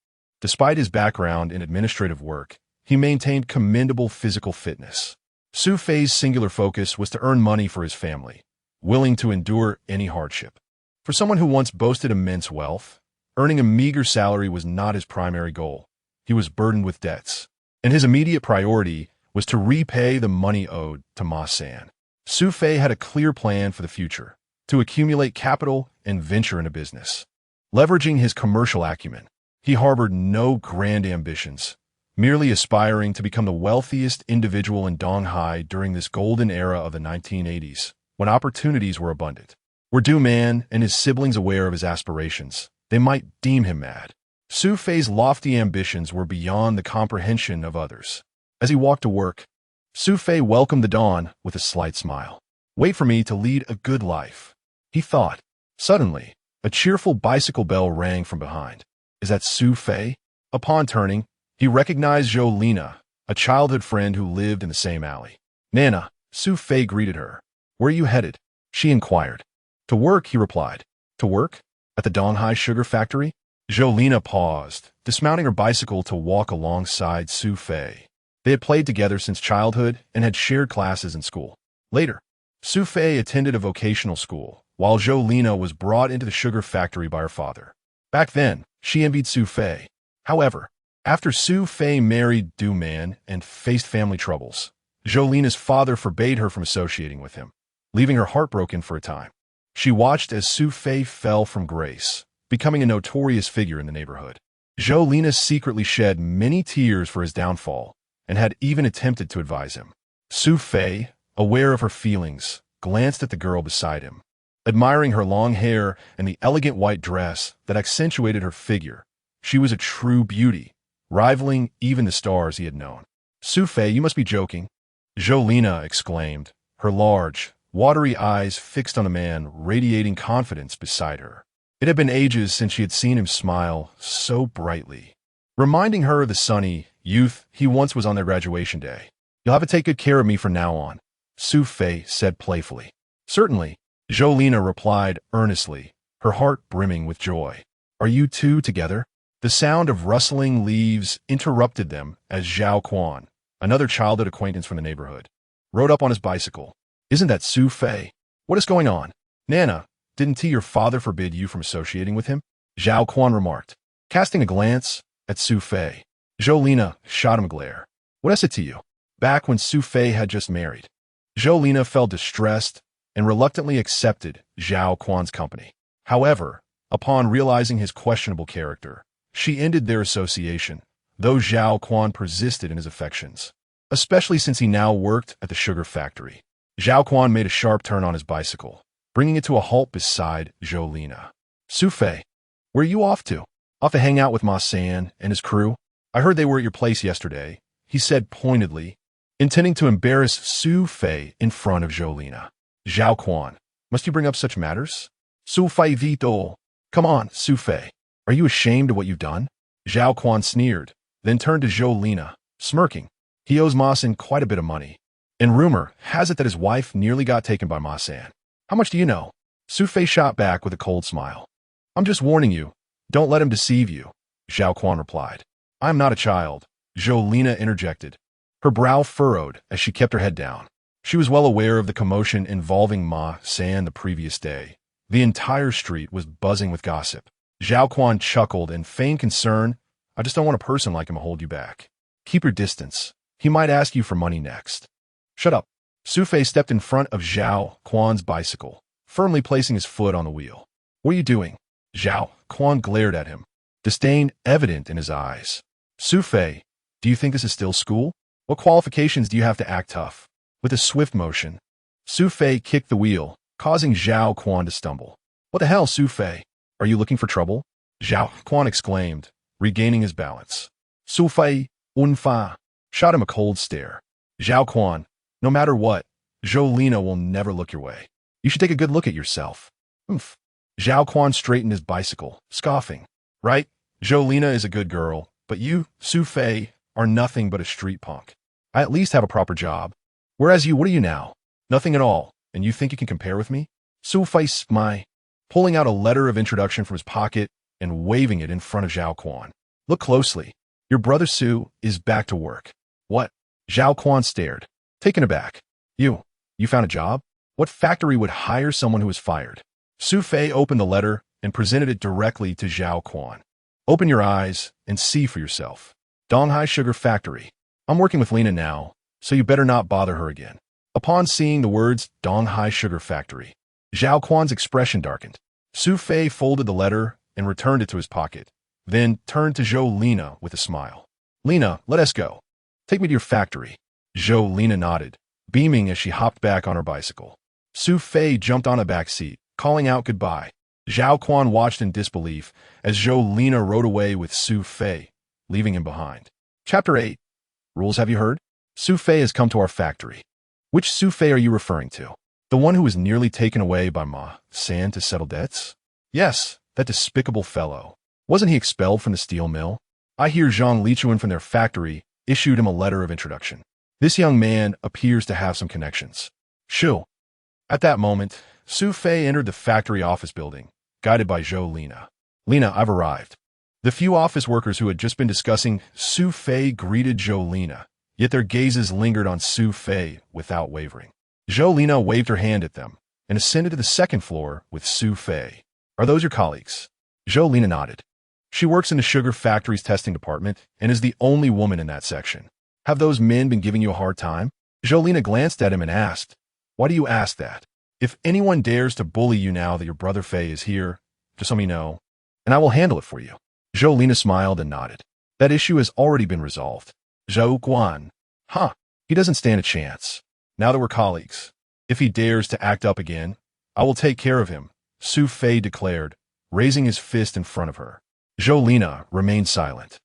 Despite his background in administrative work, he maintained commendable physical fitness. Su Fei's singular focus was to earn money for his family, willing to endure any hardship. For someone who once boasted immense wealth, earning a meager salary was not his primary goal. He was burdened with debts, and his immediate priority was to repay the money owed to Ma San. Su Fei had a clear plan for the future, to accumulate capital and venture into business. Leveraging his commercial acumen, he harbored no grand ambitions, merely aspiring to become the wealthiest individual in Donghai during this golden era of the 1980s, when opportunities were abundant. Were Du Man and his siblings aware of his aspirations, they might deem him mad. Su Fei's lofty ambitions were beyond the comprehension of others. As he walked to work, Su Fei welcomed the dawn with a slight smile. "Wait for me to lead a good life," he thought. Suddenly, a cheerful bicycle bell rang from behind. "Is that Su Fei?" Upon turning, he recognized Jolina, a childhood friend who lived in the same alley. "Nana," Su Fei greeted her. "Where are you headed?" she inquired. "To work," he replied. "To work? At the Donghai sugar factory?" Jolina paused, dismounting her bicycle to walk alongside Su Fei. They had played together since childhood and had shared classes in school. Later, Su Fei attended a vocational school, while Jolina was brought into the sugar factory by her father. Back then, she envied Su Fei. However, after Su Fei married Du Man and faced family troubles, Jolina's father forbade her from associating with him, leaving her heartbroken for a time. She watched as Su Fei fell from grace, becoming a notorious figure in the neighborhood. Jolina secretly shed many tears for his downfall and had even attempted to advise him. Su Fei, aware of her feelings, glanced at the girl beside him, admiring her long hair and the elegant white dress that accentuated her figure. She was a true beauty, rivaling even the stars he had known. "Su Fei, you must be joking," Jolina exclaimed, her large, watery eyes fixed on a man radiating confidence beside her. It had been ages since she had seen him smile so brightly, reminding her of the sunny youth he once was on their graduation day. "You'll have to take good care of me from now on," Su Fei said playfully. "Certainly," Jolina replied earnestly, her heart brimming with joy. "Are you two together?" The sound of rustling leaves interrupted them as Zhao Quan, another childhood acquaintance from the neighborhood, rode up on his bicycle. "Isn't that Su Fei? What is going on?" "Nana, didn't your father forbid you from associating with him?" Zhao Quan remarked, casting a glance at Su Fei. Jolina shot him a glare. "What is it to you?" Back when Su Fei had just married, Jolina felt distressed and reluctantly accepted Zhao Quan's company. However, upon realizing his questionable character, she ended their association, though Zhao Quan persisted in his affections, especially since he now worked at the sugar factory. Zhao Quan made a sharp turn on his bicycle, bringing it to a halt beside Jolina. "Su Fei, where are you off to?" "Off to hang out with Ma San and his crew. I heard they were at your place yesterday," he said pointedly, intending to embarrass Su Fei in front of Jolina. Zhao Quan, "Must you bring up such matters?" "Su Fei Vito. Come on, Su Fei. Are you ashamed of what you've done?" Zhao Quan sneered, then turned to Jolina, smirking. "He owes Ma San quite a bit of money, and rumor has it that his wife nearly got taken by Ma San. How much do you know?" Su Fei shot back with a cold smile. "I'm just warning you. Don't let him deceive you," Zhao Quan replied. "I'm not a child," Jolina interjected, her brow furrowed as she kept her head down. She was well aware of the commotion involving Ma San the previous day. The entire street was buzzing with gossip. Zhao Quan chuckled and feigned concern. "I just don't want a person like him to hold you back. Keep your distance. He might ask you for money next." "Shut up." Su Fei stepped in front of Zhao Quan's bicycle, firmly placing his foot on the wheel. "What are you doing?" Zhao Quan glared at him, disdain evident in his eyes. "Su Fei, do you think this is still school? What qualifications do you have to act tough?" With a swift motion, Su Fei kicked the wheel, causing Zhao Quan to stumble. "What the hell, Su Fei? Are you looking for trouble?" Zhao Quan exclaimed, regaining his balance. "Su Fei, Unfa shot him a cold stare. Zhao Quan, no matter what, Zhou will never look your way. You should take a good look at yourself. Oomph. Zhao Quan straightened his bicycle, scoffing. Right? Zhou is a good girl, but you, Su Fei, are nothing but a street punk. I at least have a proper job. Whereas you, what are you now? Nothing at all, and you think you can compare with me? Su Fei smiled, pulling out a letter of introduction from his pocket and waving it in front of Zhao Quan. Look closely. Your brother Su is back to work. What? Zhao Quan stared, taken aback. You found a job? What factory would hire someone who was fired? Su Fei opened the letter and presented it directly to Zhao Quan. Open your eyes and see for yourself. Donghai Sugar Factory. I'm working with Lena now, so you better not bother her again. Upon seeing the words Donghai Sugar Factory, Zhao Quan's expression darkened. Su Fei folded the letter and returned it to his pocket, then turned to Zhou with a smile. Lena, let us go. Take me to your factory. Zhou nodded, beaming as she hopped back on her bicycle. Su Fei jumped on a back seat, calling out goodbye. Zhao Quan watched in disbelief as Zhou rode away with Su Fei, leaving him behind. Chapter 8. Rules have you heard? Su Fei has come to our factory. Which Su Fei are you referring to? The one who was nearly taken away by Ma San to settle debts? Yes, that despicable fellow. Wasn't he expelled from the steel mill? I hear Zhang Lichuan from their factory issued him a letter of introduction. This young man appears to have some connections. Shoo. At that moment, Su Fei entered the factory office building, guided by Zhou Lena, I've arrived. The few office workers who had just been discussing Su Fei greeted Zhou yet their gazes lingered on Su Fei without wavering. Zhou waved her hand at them and ascended to the second floor with Su Fei. Are those your colleagues? Zhou nodded. She works in the sugar factory's testing department and is the only woman in that section. Have those men been giving you a hard time? Zhou glanced at him and asked, Why do you ask that? If anyone dares to bully you now that your brother Fei is here, just let me know, and I will handle it for you. Zhou smiled and nodded. That issue has already been resolved. Zhou Guan. Huh, he doesn't stand a chance. Now that we're colleagues, if he dares to act up again, I will take care of him, Su Fei declared, raising his fist in front of her. Zhou remained silent,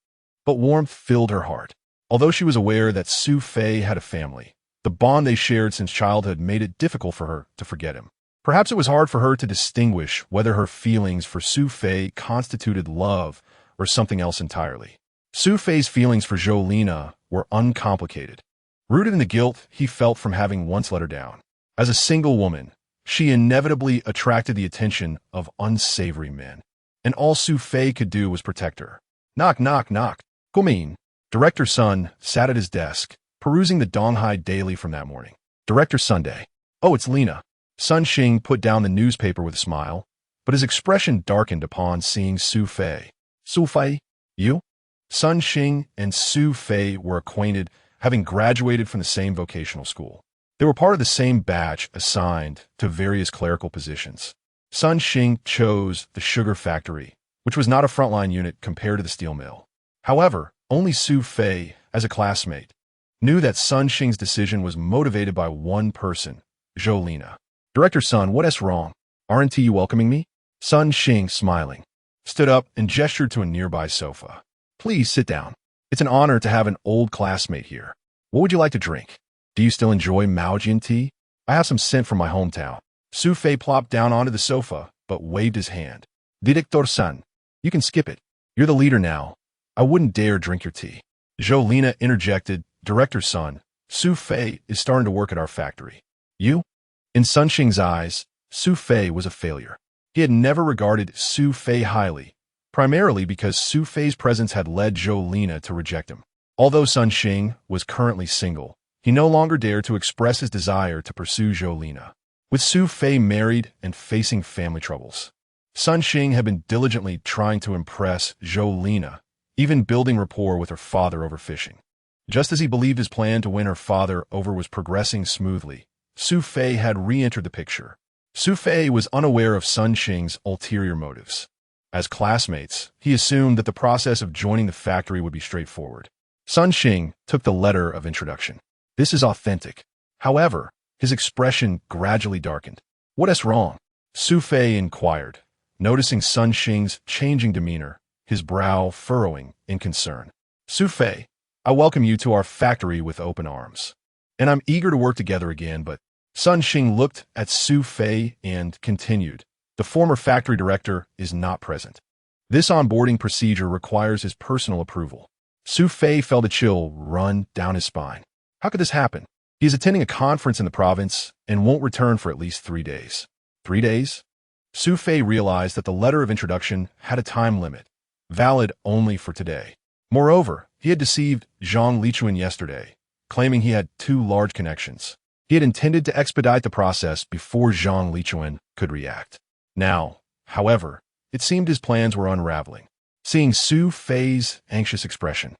but warmth filled her heart. Although she was aware that Su Fei had a family, the bond they shared since childhood made it difficult for her to forget him. Perhaps it was hard for her to distinguish whether her feelings for Su Fei constituted love or something else entirely. Su Fei's feelings for Zhou were uncomplicated, rooted in the guilt he felt from having once let her down. As a single woman, she inevitably attracted the attention of unsavory men, and all Su Fei could do was protect her. Knock, knock, knock. Gumin. Director Sun sat at his desk, perusing the Donghai Daily from that morning. Director Sunday. Oh, it's Lena. Sun Xing put down the newspaper with a smile, but his expression darkened upon seeing Su Fei. Su Fei? You? Sun Xing and Su Fei were acquainted, having graduated from the same vocational school. They were part of the same batch assigned to various clerical positions. Sun Xing chose the sugar factory, which was not a frontline unit compared to the steel mill. However, only Su Fei, as a classmate, knew that Sun Xing's decision was motivated by one person, Zhou Director Sun, what is wrong? Aren't you welcoming me? Sun Xing, smiling, stood up and gestured to a nearby sofa. Please sit down. It's an honor to have an old classmate here. What would you like to drink? Do you still enjoy Maojian tea? I have some sent from my hometown. Su Fei plopped down onto the sofa, but waved his hand. Director Sun, you can skip it. You're the leader now. I wouldn't dare drink your tea. Zhou interjected, Director Sun, Su Fei is starting to work at our factory. You? In Sun Xing's eyes, Su Fei was a failure. He had never regarded Su Fei highly, primarily because Su Fei's presence had led Zhou to reject him. Although Sun Xing was currently single, he no longer dared to express his desire to pursue Zhou. With Su Fei married and facing family troubles, Sun Xing had been diligently trying to impress Zhou, even building rapport with her father over fishing. Just as he believed his plan to win her father over was progressing smoothly, Su Fei had re-entered the picture. Su Fei was unaware of Sun Xing's ulterior motives. As classmates, he assumed that the process of joining the factory would be straightforward. Sun Xing took the letter of introduction. This is authentic. However, his expression gradually darkened. What is wrong? Su Fei inquired, noticing Sun Xing's changing demeanor, his brow furrowing in concern. Su Fei, I welcome you to our factory with open arms. And I'm eager to work together again, but Sun Xing looked at Su Fei and continued. The former factory director is not present. This onboarding procedure requires his personal approval. Su Fei felt a chill run down his spine. How could this happen? He is attending a conference in the province and won't return for at least 3 days. 3 days? Su Fei realized that the letter of introduction had a time limit, valid only for today. Moreover, he had deceived Zhang Lichuan yesterday, claiming he had 2 large connections. He had intended to expedite the process before Zhang Lichuan could react. Now, however, it seemed his plans were unraveling. Seeing Su Fei's anxious expression,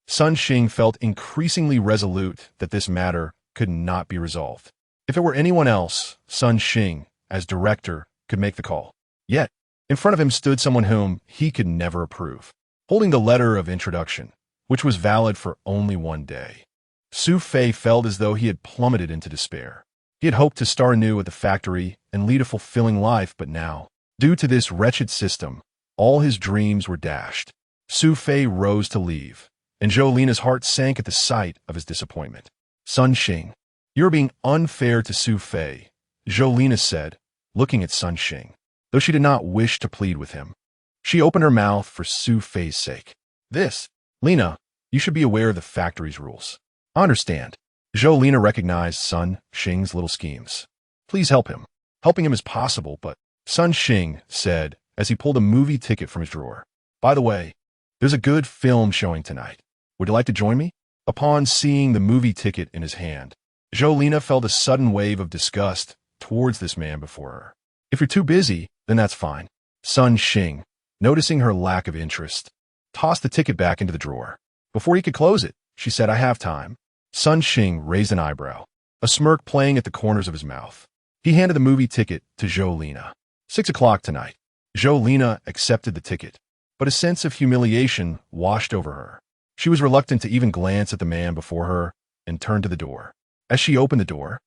Sun Xing felt increasingly resolute that this matter could not be resolved. If it were anyone else, Sun Xing, as director, could make the call. Yet, in front of him stood someone whom he could never approve, holding the letter of introduction, which was valid for only 1 day. Su Fei felt as though he had plummeted into despair. He had hoped to start anew at the factory and lead a fulfilling life, but now, due to this wretched system, all his dreams were dashed. Su Fei rose to leave, and Zhou-Lina's heart sank at the sight of his disappointment. Sun Xing, you're being unfair to Su Fei, Zhou-Lina said, looking at Sun Xing, though she did not wish to plead with him. She opened her mouth for Su Fei's sake. Lina, you should be aware of the factory's rules. I understand. Zhou-Lina recognized Sun Xing's little schemes. Please help him. Helping him is possible, but Sun Xing said as he pulled a movie ticket from his drawer. By the way, there's a good film showing tonight. Would you like to join me? Upon seeing the movie ticket in his hand, Zhou-Lina felt a sudden wave of disgust towards this man before her. If you're too busy, then that's fine. Sun Xing, noticing her lack of interest, tossed the ticket back into the drawer. Before he could close it, she said, I have time. Sun Xing raised an eyebrow, a smirk playing at the corners of his mouth. He handed the movie ticket to Zhou-Lina. 6 o'clock tonight. Zhou-Lina accepted the ticket, but a sense of humiliation washed over her. She was reluctant to even glance at the man before her and turned to the door. As she opened the door,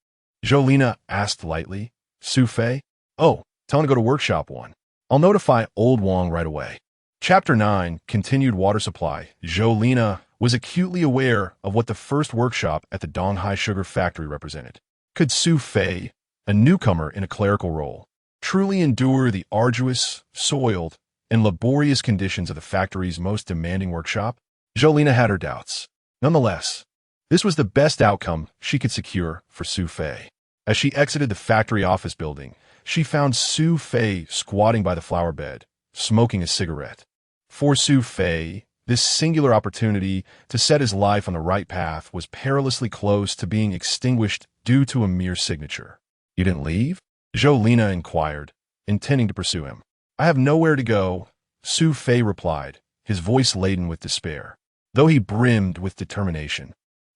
Zhou-Lina asked lightly, Su Fei? Oh, tell him to go to workshop 1. I'll notify Old Wang right away. Chapter 9, Continued Water Supply. Zhou-Lina was acutely aware of what the first workshop at the Donghai Sugar Factory represented. Could Su Fei, a newcomer in a clerical role, truly endure the arduous, soiled, and laborious conditions of the factory's most demanding workshop? Zhou-Lina had her doubts. Nonetheless, this was the best outcome she could secure for Su Fei. As she exited the factory office building, she found Su Fei squatting by the flower bed, smoking a cigarette. For Su Fei, this singular opportunity to set his life on the right path was perilously close to being extinguished due to a mere signature. You didn't leave? Zhou-Lina inquired, intending to pursue him. I have nowhere to go, Su Fei replied, his voice laden with despair, though he brimmed with determination.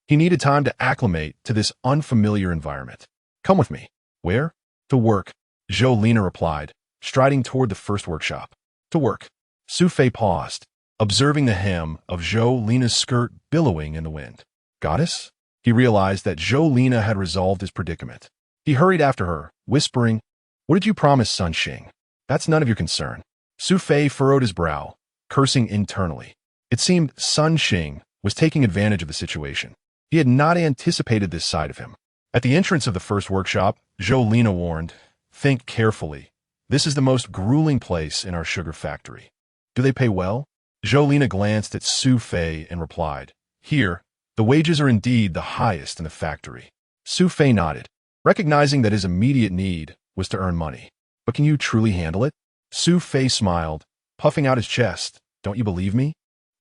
He needed time to acclimate to this unfamiliar environment. Come with me. Where? To work, Zhou-Lina replied, striding toward the first workshop. To work. Su Fei paused, observing the hem of Zhou-Lina's skirt billowing in the wind. Goddess? He realized that Zhou-Lina had resolved his predicament. He hurried after her, whispering, What did you promise, Sun Xing? That's none of your concern. Su Fei furrowed his brow, cursing internally. It seemed Sun Xing was taking advantage of the situation. He had not anticipated this side of him. At the entrance of the first workshop, Zhou-Lina warned, Think carefully. This is the most grueling place in our sugar factory. Do they pay well? Zhou-Lina glanced at Su Fei and replied, Here, the wages are indeed the highest in the factory. Su Fei nodded, recognizing that his immediate need was to earn money. But can you truly handle it? Su Fei smiled, puffing out his chest. Don't you believe me?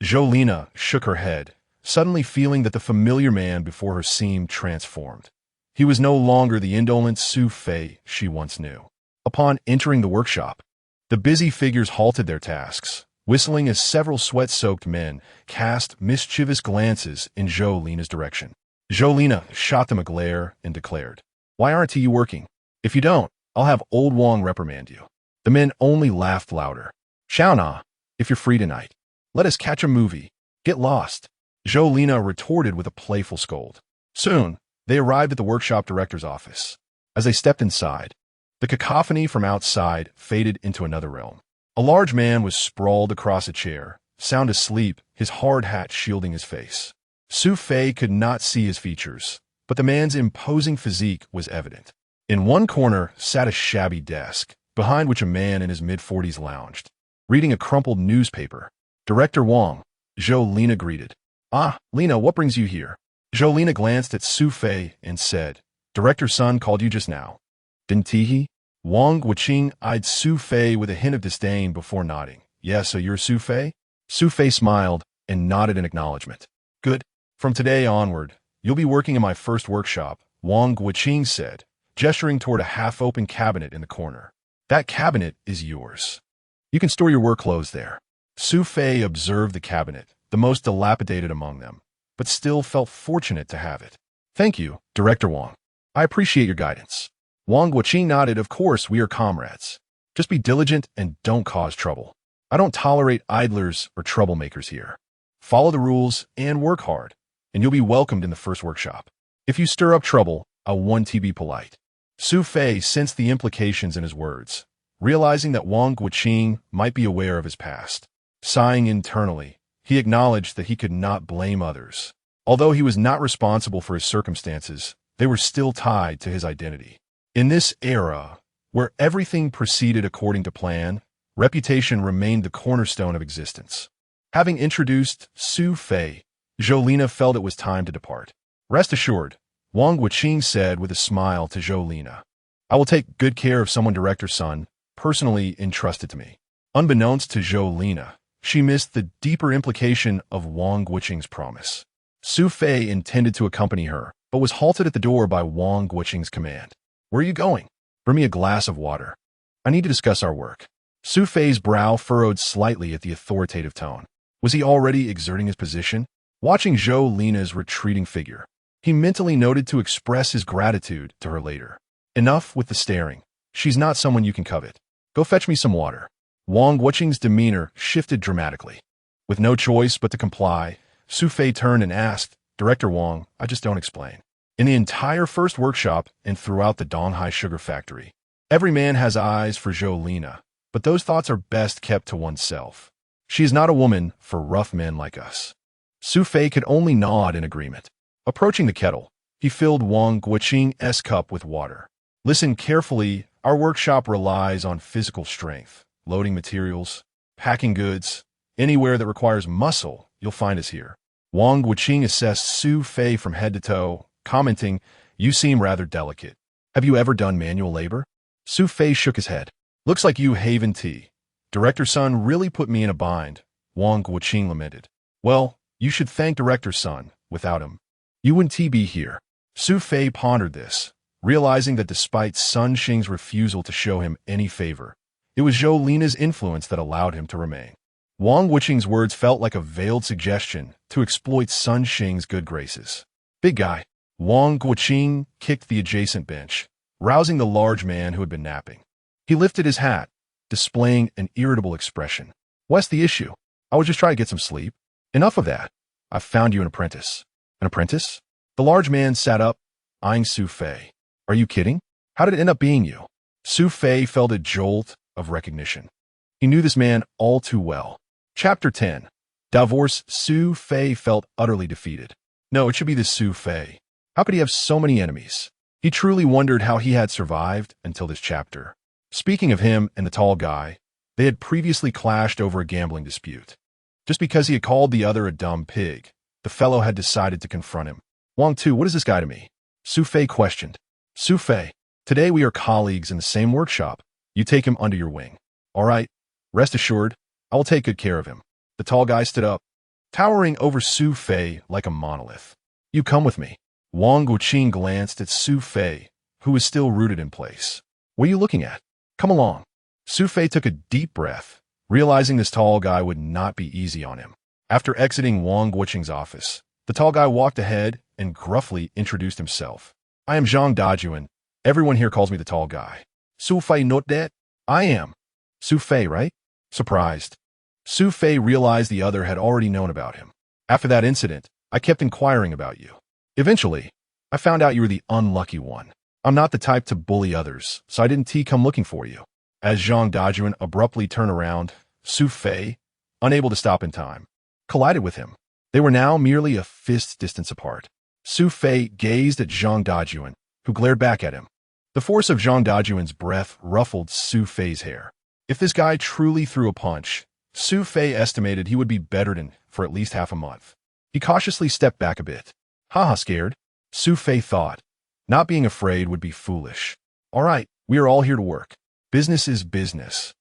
Zhou-Lina shook her head, suddenly feeling that the familiar man before her seemed transformed. He was no longer the indolent Su Fei she once knew. Upon entering the workshop, the busy figures halted their tasks, whistling as several sweat-soaked men cast mischievous glances in Zhou-Lina's direction. Zhou-Lina shot them a glare and declared, Why aren't you working? If you don't, I'll have Old Wang reprimand you. The men only laughed louder. Xiaona, if you're free tonight, let us catch a movie. Get lost. Zhou-Lina retorted with a playful scold. Soon, they arrived at the workshop director's office. As they stepped inside, the cacophony from outside faded into another realm. A large man was sprawled across a chair, sound asleep, his hard hat shielding his face. Su Fei could not see his features, but the man's imposing physique was evident. In one corner sat a shabby desk, behind which a man in his mid-40s lounged, reading a crumpled newspaper. Director Wang, Lina greeted. Ah, Lina, what brings you here? Lina glanced at Su Fei and said, Director Sun called you just now. Didn't he? Wang Guiqing eyed Su Fei with a hint of disdain before nodding. Yes, so you're Su Fei? Su Fei smiled and nodded in acknowledgement. Good. From today onward, you'll be working in my first workshop, Wang Guiqing said, gesturing toward a half-open cabinet in the corner. That cabinet is yours. You can store your work clothes there. Su Fei observed the cabinet, the most dilapidated among them, but still felt fortunate to have it. Thank you, Director Wang. I appreciate your guidance. Wang Guiqing nodded. Of course, we are comrades. Just be diligent and don't cause trouble. I don't tolerate idlers or troublemakers here. Follow the rules and work hard, and you'll be welcomed in the first workshop. If you stir up trouble, I want to be polite. Su Fei sensed the implications in his words, realizing that Wang Guiqing might be aware of his past. Sighing internally, he acknowledged that he could not blame others. Although he was not responsible for his circumstances, they were still tied to his identity. In this era, where everything proceeded according to plan, reputation remained the cornerstone of existence. Having introduced Su Fei, Lina felt it was time to depart. Rest assured, Wang Guiqing said with a smile to Lina. I will take good care of someone Director Sun personally entrusted to me. Unbeknownst to Lina, she missed the deeper implication of Wang Guiqing's promise. Su Fei intended to accompany her, but was halted at the door by Wang Guiqing's command. Where are you going? Bring me a glass of water. I need to discuss our work. Su Fei's brow furrowed slightly at the authoritative tone. Was he already exerting his position? Watching Lina's retreating figure, he mentally noted to express his gratitude to her later. Enough with the staring. She's not someone you can covet. Go fetch me some water. Wang Guiqing's demeanor shifted dramatically. With no choice but to comply, Su Fei turned and asked, Director Wang, I just don't explain. In the entire first workshop and throughout the Donghai sugar factory, every man has eyes for Lina, but those thoughts are best kept to oneself. She is not a woman for rough men like us. Su Fei could only nod in agreement. Approaching the kettle, he filled Wang Guiqing's cup with water. Listen carefully, our workshop relies on physical strength, loading materials, packing goods. Anywhere that requires muscle, you'll find us here. Wang Guiqing assessed Su Fei from head to toe, commenting, You seem rather delicate. Have you ever done manual labor? Su Fei shook his head. Looks like you haven tea. Director Sun really put me in a bind, Wang Guiqing lamented. Well, you should thank Director Sun. Without him, you wouldn't be here. Su Fei pondered this, realizing that despite Sun Xing's refusal to show him any favor, it was Lina's influence that allowed him to remain. Wang Guiqing's words felt like a veiled suggestion to exploit Sun Xing's good graces. Big guy. Wang Guiqing kicked the adjacent bench, rousing the large man who had been napping. He lifted his hat, displaying an irritable expression. What's the issue? I was just trying to get some sleep. Enough of that. I've found you an apprentice. An apprentice? The large man sat up, eyeing Su Fei. Are you kidding? How did it end up being you? Su Fei felt a jolt of recognition. He knew this man all too well. Chapter 10. Divorce. Su Fei felt utterly defeated. No, it should be this Su Fei. How could he have so many enemies? He truly wondered how he had survived until this chapter. Speaking of him and the tall guy, they had previously clashed over a gambling dispute. Just because he had called the other a dumb pig, the fellow had decided to confront him. Wang Tu, what is this guy to me? Su Fei questioned. Su Fei, today we are colleagues in the same workshop. You take him under your wing. All right, rest assured, I will take good care of him. The tall guy stood up, towering over Su Fei like a monolith. You come with me. Wang Guiqing glanced at Su Fei, who was still rooted in place. What are you looking at? Come along. Su Fei took a deep breath, realizing this tall guy would not be easy on him. After exiting Wang Guiqing's office, the tall guy walked ahead and gruffly introduced himself. I am Zhang Dajuan. Everyone here calls me the tall guy. Su Fei not that? I am. Su Fei, right? Surprised. Su Fei realized the other had already known about him. After that incident, I kept inquiring about you. Eventually, I found out you were the unlucky one. I'm not the type to bully others, so I didn't come looking for you. As Zhang Dajuan abruptly turned around, Su Fei, unable to stop in time, collided with him. They were now merely a fist's distance apart. Su Fei gazed at Zhang Dajuan, who glared back at him. The force of Zhang Dajuan's breath ruffled Su Fei's hair. If this guy truly threw a punch, Su Fei estimated he would be bedridden for at least half a month. He cautiously stepped back a bit. Haha, scared? Su Fei thought. Not being afraid would be foolish. All right, we are all here to work. Business is business.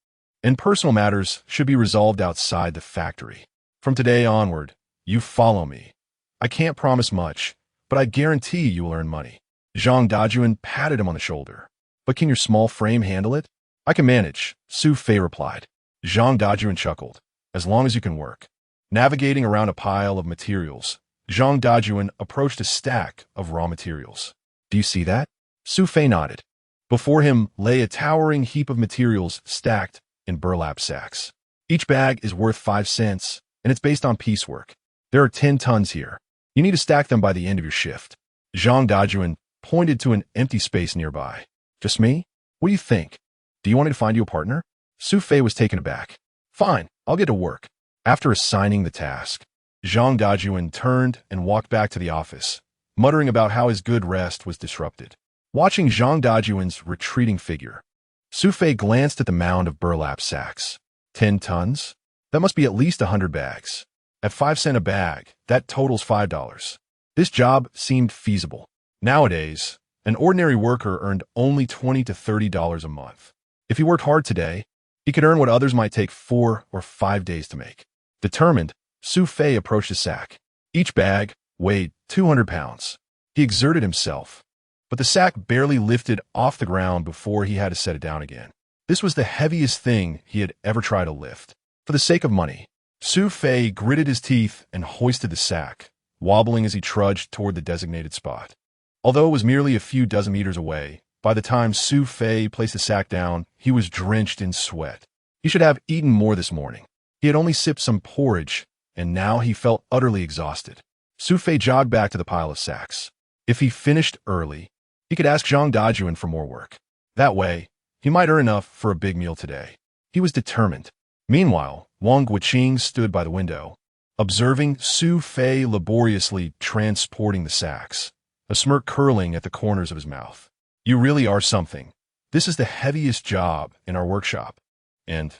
And personal matters should be resolved outside the factory. From today onward, you follow me. I can't promise much, but I guarantee you will earn money. Zhang Dajuan patted him on the shoulder. But can your small frame handle it? I can manage, Su Fei replied. Zhang Dajuan chuckled. As long as you can work. Navigating around a pile of materials, Zhang Dajuan approached a stack of raw materials. Do you see that? Su Fei nodded. Before him lay a towering heap of materials stacked in burlap sacks. Each bag is worth 5 cents, and it's based on piecework. There are 10 tons here. You need to stack them by the end of your shift. Zhang Dajuan pointed to an empty space nearby. Just me? What do you think? Do you want me to find you a partner? Su Fei was taken aback. Fine, I'll get to work. After assigning the task, Zhang Dajuan turned and walked back to the office, muttering about how his good rest was disrupted. Watching Zhang Dajuan's retreating figure, Su Fei glanced at the mound of burlap sacks. 10 tons? That must be at least 100 bags. At 5 cents a bag, that totals $5. This job seemed feasible. Nowadays, an ordinary worker earned only $20 to $30 a month. If he worked hard today, he could earn what others might take 4 or 5 days to make. Determined, Su Fei approached the sack. Each bag weighed 200 pounds. He exerted himself, but the sack barely lifted off the ground before he had to set it down again. This was the heaviest thing he had ever tried to lift. For the sake of money, Su Fei gritted his teeth and hoisted the sack, wobbling as he trudged toward the designated spot. Although it was merely a few dozen meters away, by the time Su Fei placed the sack down, he was drenched in sweat. He should have eaten more this morning. He had only sipped some porridge, and now he felt utterly exhausted. Su Fei jogged back to the pile of sacks. If he finished early, he could ask Zhang Dajuan for more work. That way, he might earn enough for a big meal today. He was determined. Meanwhile, Wang Guiqing stood by the window, observing Su Fei laboriously transporting the sacks, a smirk curling at the corners of his mouth. You really are something. This is the heaviest job in our workshop. And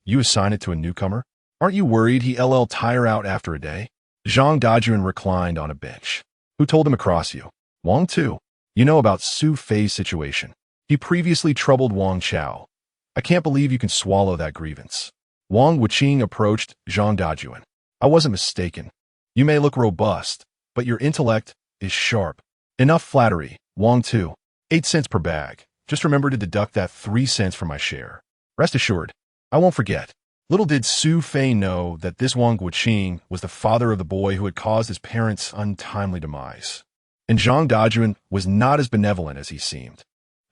you assign it to a newcomer? Aren't you worried he'll tire out after a day? Zhang Dajuan reclined on a bench. Who told him across you? Wang too. You know about Su Fei's situation. He previously troubled Wang Chao. I can't believe you can swallow that grievance. Wang Guiqing approached Zhang Dajuan. I wasn't mistaken. You may look robust, but your intellect is sharp. Enough flattery, Wang too. 8 cents per bag. Just remember to deduct that 3 cents from my share. Rest assured, I won't forget. Little did Su Fei know that this Wang Guiqing was the father of the boy who had caused his parents' untimely demise. And Zhang Dajuan was not as benevolent as he seemed.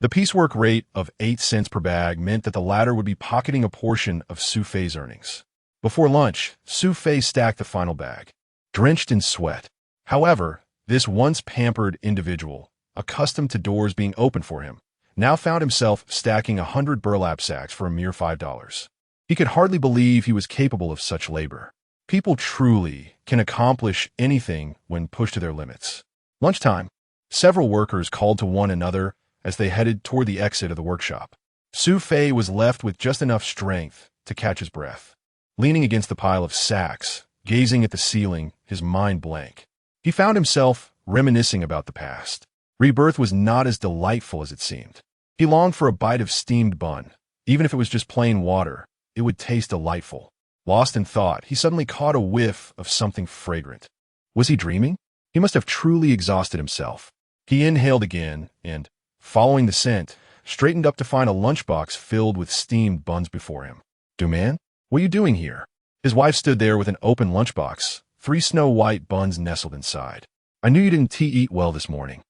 The piecework rate of 8 cents per bag meant that the latter would be pocketing a portion of Su Fei's earnings. Before lunch, Su Fei stacked the final bag, drenched in sweat. However, this once pampered individual, accustomed to doors being opened for him, now found himself stacking 100 burlap sacks for a mere $5. He could hardly believe he was capable of such labor. People truly can accomplish anything when pushed to their limits. Lunchtime, several workers called to one another as they headed toward the exit of the workshop. Su Fei was left with just enough strength to catch his breath. Leaning against the pile of sacks, gazing at the ceiling, his mind blank, he found himself reminiscing about the past. Rebirth was not as delightful as it seemed. He longed for a bite of steamed bun. Even if it was just plain water, it would taste delightful. Lost in thought, he suddenly caught a whiff of something fragrant. Was he dreaming? He must have truly exhausted himself. He inhaled again and, following the scent, straightened up to find a lunchbox filled with steamed buns before him. "Man, what are you doing here?" His wife stood there with an open lunchbox, 3 snow-white buns nestled inside. "I knew you didn't eat well this morning,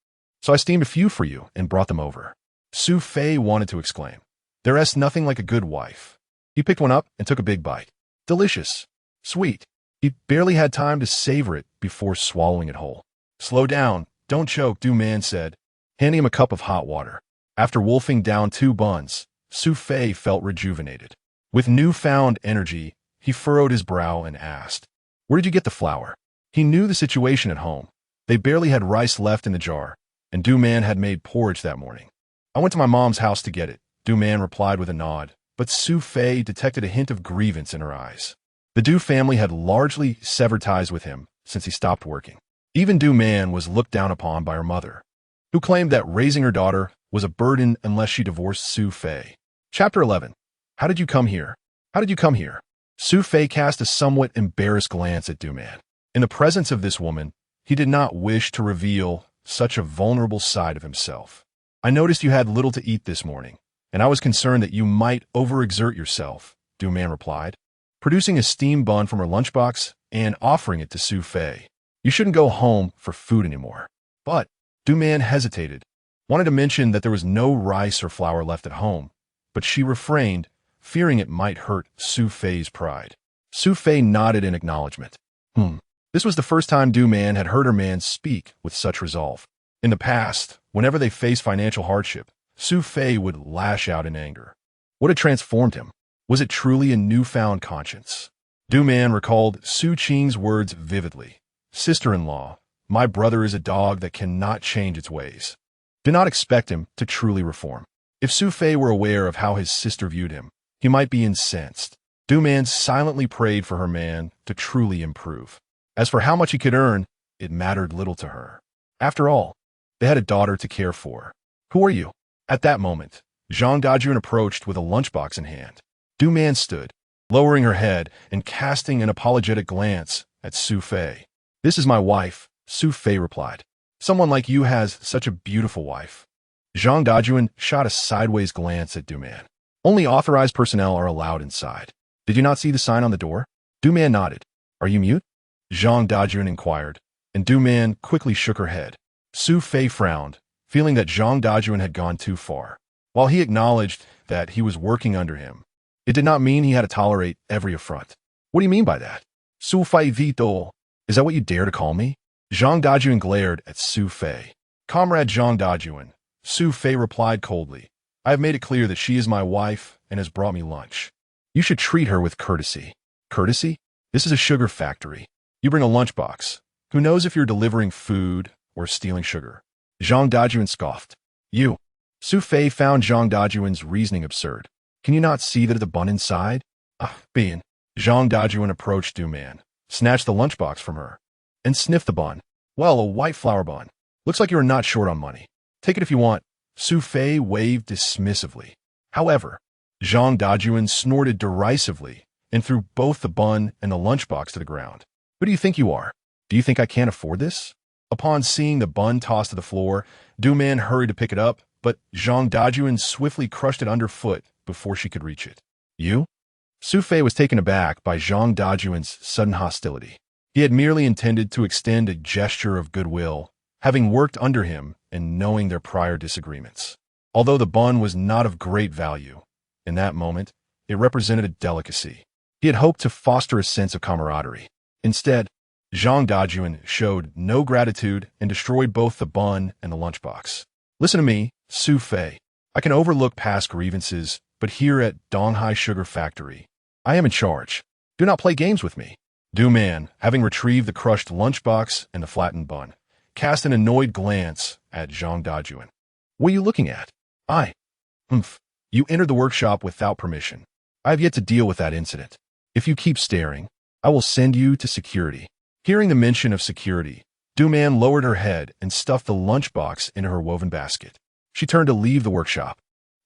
so I steamed a few for you and brought them over." Su Fei wanted to exclaim, "There's nothing like a good wife." He picked one up and took a big bite. Delicious. Sweet. He barely had time to savor it before swallowing it whole. "Slow down. Don't choke," Man said, handing him a cup of hot water. After wolfing down 2 buns, Su Fei felt rejuvenated. With newfound energy, he furrowed his brow and asked, "Where did you get the flour?" He knew the situation at home. They barely had rice left in the jar, and Du-Man had made porridge that morning. I went to my mom's house to get it, Du-Man replied with a nod, but Su Fei detected a hint of grievance in her eyes. The Du family had largely severed ties with him since he stopped working. Even Du-Man was looked down upon by her mother, who claimed that raising her daughter was a burden unless she divorced Su Fei. Chapter 11. How did you come here? How did you come here? Su Fei cast a somewhat embarrassed glance at Du-Man. In the presence of this woman, he did not wish to reveal such a vulnerable side of himself. I noticed you had little to eat this morning, and I was concerned that you might overexert yourself, Du-Man replied, producing a steamed bun from her lunchbox and offering it to Su Fei. You shouldn't go home for food anymore. But Du-Man hesitated, wanted to mention that there was no rice or flour left at home, but she refrained, fearing it might hurt Su Fei's pride. Su Fei nodded in acknowledgement. This was the first time Du-Man had heard her man speak with such resolve. In the past, whenever they faced financial hardship, Su Fei would lash out in anger. What had transformed him? Was it truly a newfound conscience? Du-Man recalled Su Qing's words vividly. Sister-in-law, my brother is a dog that cannot change its ways. Do not expect him to truly reform. If Su Fei were aware of how his sister viewed him, he might be incensed. Du-Man silently prayed for her man to truly improve. As for how much he could earn, it mattered little to her. After all, they had a daughter to care for. Who are you? At that moment, Zhang Dajun approached with a lunchbox in hand. Du-Man stood, lowering her head and casting an apologetic glance at Su Fei. This is my wife, Su Fei replied. Someone like you has such a beautiful wife. Zhang Dajun shot a sideways glance at Du-Man. Only authorized personnel are allowed inside. Did you not see the sign on the door? Du-Man nodded. Are you mute? Zhang Dajun inquired, and Du-Man quickly shook her head. Su Fei frowned, feeling that Zhang Dajun had gone too far. While he acknowledged that he was working under him, it did not mean he had to tolerate every affront. What do you mean by that? Su Fei Vito. Is that what you dare to call me? Zhang Dajun glared at Su Fei. Comrade Zhang Dajun, Su Fei replied coldly. I have made it clear that she is my wife and has brought me lunch. You should treat her with courtesy. Courtesy? This is a sugar factory. You bring a lunchbox. Who knows if you're delivering food or stealing sugar? Zhang Dajun scoffed. You. Su Fei found Zhang Dajun's reasoning absurd. Can you not see that it's a bun inside? Bean. Zhang Dajun approached Du-Man, snatched the lunchbox from her, and sniffed the bun. Well, a white flour bun. Looks like you are not short on money. Take it if you want. Su Fei waved dismissively. However, Zhang Dajun snorted derisively and threw both the bun and the lunchbox to the ground. Who do you think you are? Do you think I can't afford this? Upon seeing the bun tossed to the floor, Du-Man hurried to pick it up, but Zhang Dajun swiftly crushed it underfoot before she could reach it. You? Su Fei was taken aback by Zhang Dajun's sudden hostility. He had merely intended to extend a gesture of goodwill, having worked under him and knowing their prior disagreements. Although the bun was not of great value, in that moment, it represented a delicacy. He had hoped to foster a sense of camaraderie. Instead, Zhang Dajun showed no gratitude and destroyed both the bun and the lunchbox. Listen to me, Su Fei. I can overlook past grievances, but here at Donghai Sugar Factory, I am in charge. Do not play games with me. Du-Man, having retrieved the crushed lunchbox and the flattened bun, cast an annoyed glance at Zhang Dajun. What are you looking at? You entered the workshop without permission. I have yet to deal with that incident. If you keep staring, I will send you to security. Hearing the mention of security, Du-Man lowered her head and stuffed the lunchbox into her woven basket. She turned to leave the workshop.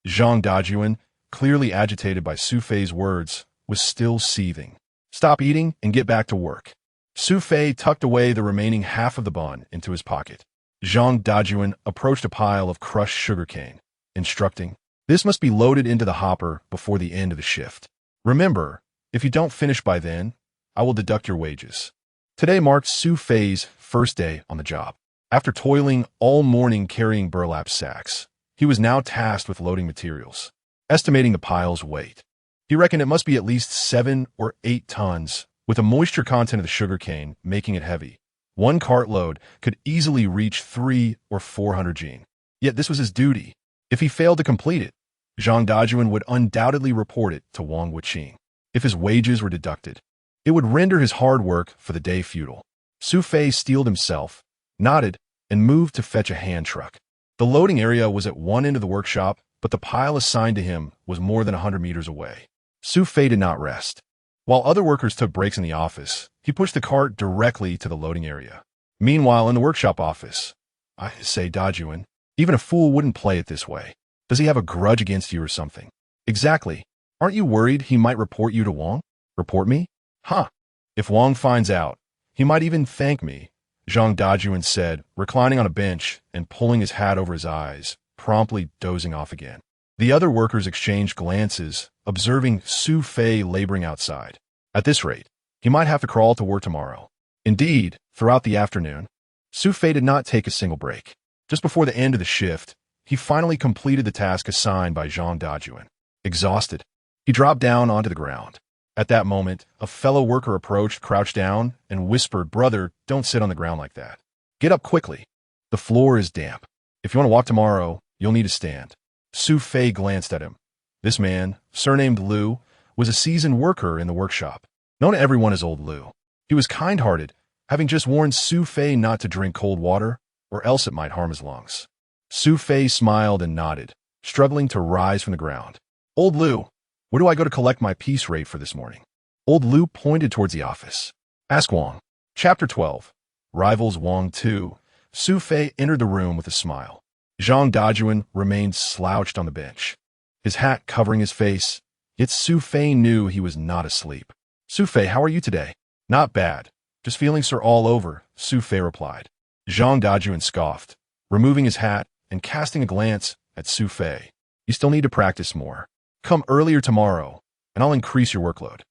Zhang Dajun, clearly agitated by Su Fei's words, was still seething. Stop eating and get back to work. Su Fei tucked away the remaining half of the bun into his pocket. Zhang Dajun approached a pile of crushed sugarcane, instructing, this must be loaded into the hopper before the end of the shift. Remember, if you don't finish by then, I will deduct your wages. Today marked Su Fei's first day on the job. After toiling all morning carrying burlap sacks, he was now tasked with loading materials, estimating the pile's weight. He reckoned it must be at least 7 or 8 tons, with the moisture content of the sugarcane making it heavy. One cartload could easily reach 300 or 400 jin. Yet this was his duty. If he failed to complete it, Zhang Dajun would undoubtedly report it to Wang Wuqing. If his wages were deducted, it would render his hard work for the day futile. Su Fei steeled himself, nodded, and moved to fetch a hand truck. The loading area was at one end of the workshop, but the pile assigned to him was more than 100 meters away. Su Fei did not rest. While other workers took breaks in the office, he pushed the cart directly to the loading area. Meanwhile, in the workshop office, I say, Dajuan, even a fool wouldn't play it this way. Does he have a grudge against you or something? Exactly. Aren't you worried he might report you to Wang? Report me? Huh. If Wang finds out, he might even thank me, Zhang Dajuan said, reclining on a bench and pulling his hat over his eyes, promptly dozing off again. The other workers exchanged glances, observing Su Fei laboring outside. At this rate, he might have to crawl to work tomorrow. Indeed, throughout the afternoon, Su Fei did not take a single break. Just before the end of the shift, he finally completed the task assigned by Zhang Dajuan. Exhausted, he dropped down onto the ground. At that moment, a fellow worker approached, crouched down, and whispered, "Brother, don't sit on the ground like that. Get up quickly. The floor is damp. If you want to walk tomorrow, you'll need to stand." Su Fei glanced at him. This man, surnamed Liu, was a seasoned worker in the workshop, known to everyone as Old Liu. He was kind-hearted, having just warned Su Fei not to drink cold water, or else it might harm his lungs. Su Fei smiled and nodded, struggling to rise from the ground. "Old Liu, where do I go to collect my piece rate for this morning?" Old Liu pointed towards the office. "Ask Wang." Chapter 12. Rivals Wang 2. Su Fei entered the room with a smile. Zhang Dajuan remained slouched on the bench, his hat covering his face, yet Su Fei knew he was not asleep. "Su Fei, how are you today?" "Not bad. Just feeling sore all over," Su Fei replied. Zhang Dajuan scoffed, removing his hat and casting a glance at Su Fei. "You still need to practice more. Come earlier tomorrow, and I'll increase your workload."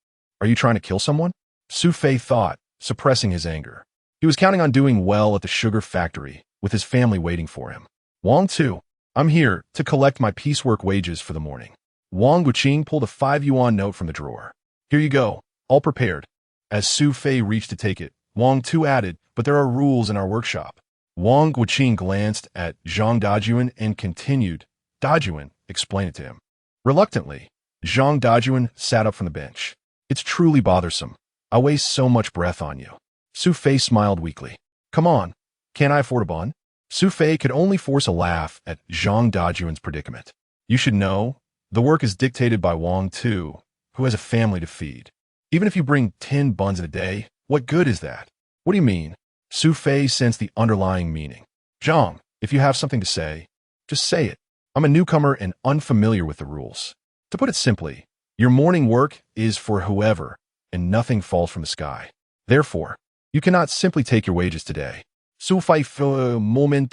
"Are you trying to kill someone?" Su Fei thought, suppressing his anger. He was counting on doing well at the sugar factory, with his family waiting for him. "Wang too. I'm here to collect my piecework wages for the morning." Wang Guqing pulled a 5 yuan note from the drawer. "Here you go, all prepared." As Su Fei reached to take it, Wang Tu added, "But there are rules in our workshop." Wang Guqing glanced at Zhang Dajuan and continued, "Dajuan, explain it to him." Reluctantly, Zhang Dajuan sat up from the bench. "It's truly bothersome. I waste so much breath on you." Su Fei smiled weakly. "Come on, can't I afford a bun?" Su Fei could only force a laugh at Zhang Dajuan's predicament. "You should know, the work is dictated by Wang Tu, who has a family to feed. Even if you bring 10 buns in a day, what good is that?" "What do you mean?" Su Fei sensed the underlying meaning. "Zhang, if you have something to say, just say it. I'm a newcomer and unfamiliar with the rules. To put it simply, your morning work is for whoever, and nothing falls from the sky. Therefore, you cannot simply take your wages today." Su Fei for a moment.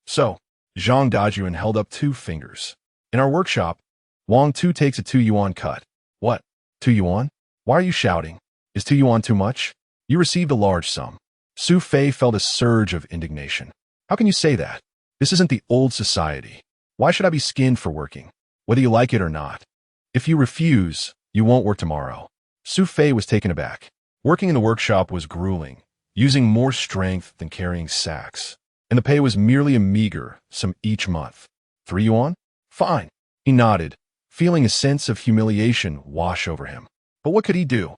So, Zhang Dajuan held up 2 fingers. "In our workshop, Wang Tu takes a 2 yuan cut." "What? 2 yuan? Why are you shouting? Is 2 yuan too much? You received a large sum." Su Fei felt a surge of indignation. "How can you say that? This isn't the old society. Why should I be skinned for working, whether you like it or not? If you refuse, you won't work tomorrow." Su Fei was taken aback. Working in the workshop was grueling, using more strength than carrying sacks, and the pay was merely a meager sum each month. 3 yuan? Fine. He nodded, feeling a sense of humiliation wash over him. But what could he do?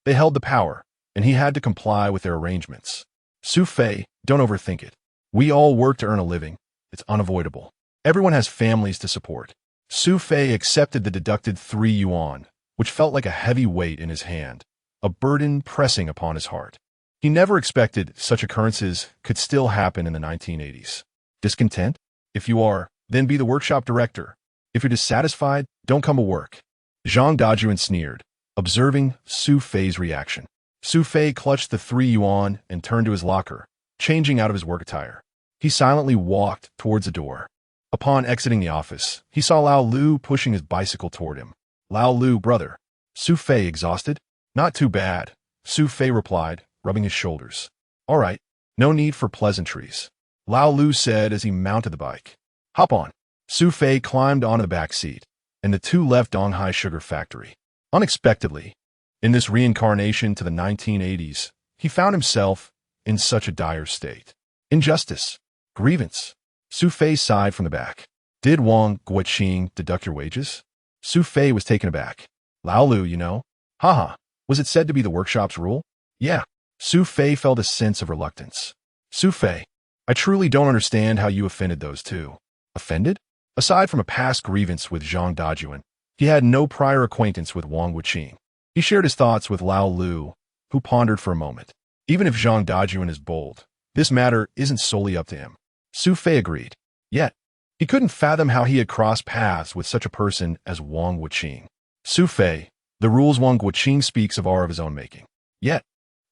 They held the power, and he had to comply with their arrangements. "Su Fei, don't overthink it. We all work to earn a living. It's unavoidable. Everyone has families to support." Su Fei accepted the deducted 3 yuan, which felt like a heavy weight in his hand, a burden pressing upon his heart. He never expected such occurrences could still happen in the 1980s. Discontent? If you are, then be the workshop director. If you're dissatisfied, don't come to work. Zhang Dajuan sneered, observing Su Fei's reaction. Su Fei clutched the 3 yuan and turned to his locker, changing out of his work attire. He silently walked towards the door. Upon exiting the office, he saw Lao Lu pushing his bicycle toward him. "Lao Lu, brother." Su Fei exhausted? "Not too bad," Su Fei replied, rubbing his shoulders. "All right, no need for pleasantries," Lao Lu said as he mounted the bike. "Hop on." Su Fei climbed onto the back seat, and the two left Donghai Sugar Factory. Unexpectedly, in this reincarnation to the 1980s, he found himself in such a dire state. Injustice. Grievance. Su Fei sighed from the back. "Did Wang Guqing deduct your wages?" Su Fei was taken aback. "Lao Lu, you know." "Haha, was it said to be the workshop's rule?" "Yeah." Su Fei felt a sense of reluctance. Su Fei, I truly don't understand how you offended those two. Offended? Aside from a past grievance with Zhang Dajuan, he had no prior acquaintance with Wang Wuqing. He shared his thoughts with Lao Lu, who pondered for a moment. Even if Zhang Dajuan is bold, this matter isn't solely up to him. Su Fei agreed. Yet, he couldn't fathom how he had crossed paths with such a person as Wang Wuqing. Su Fei, the rules Wang Wuqing speaks are of his own making. Yet,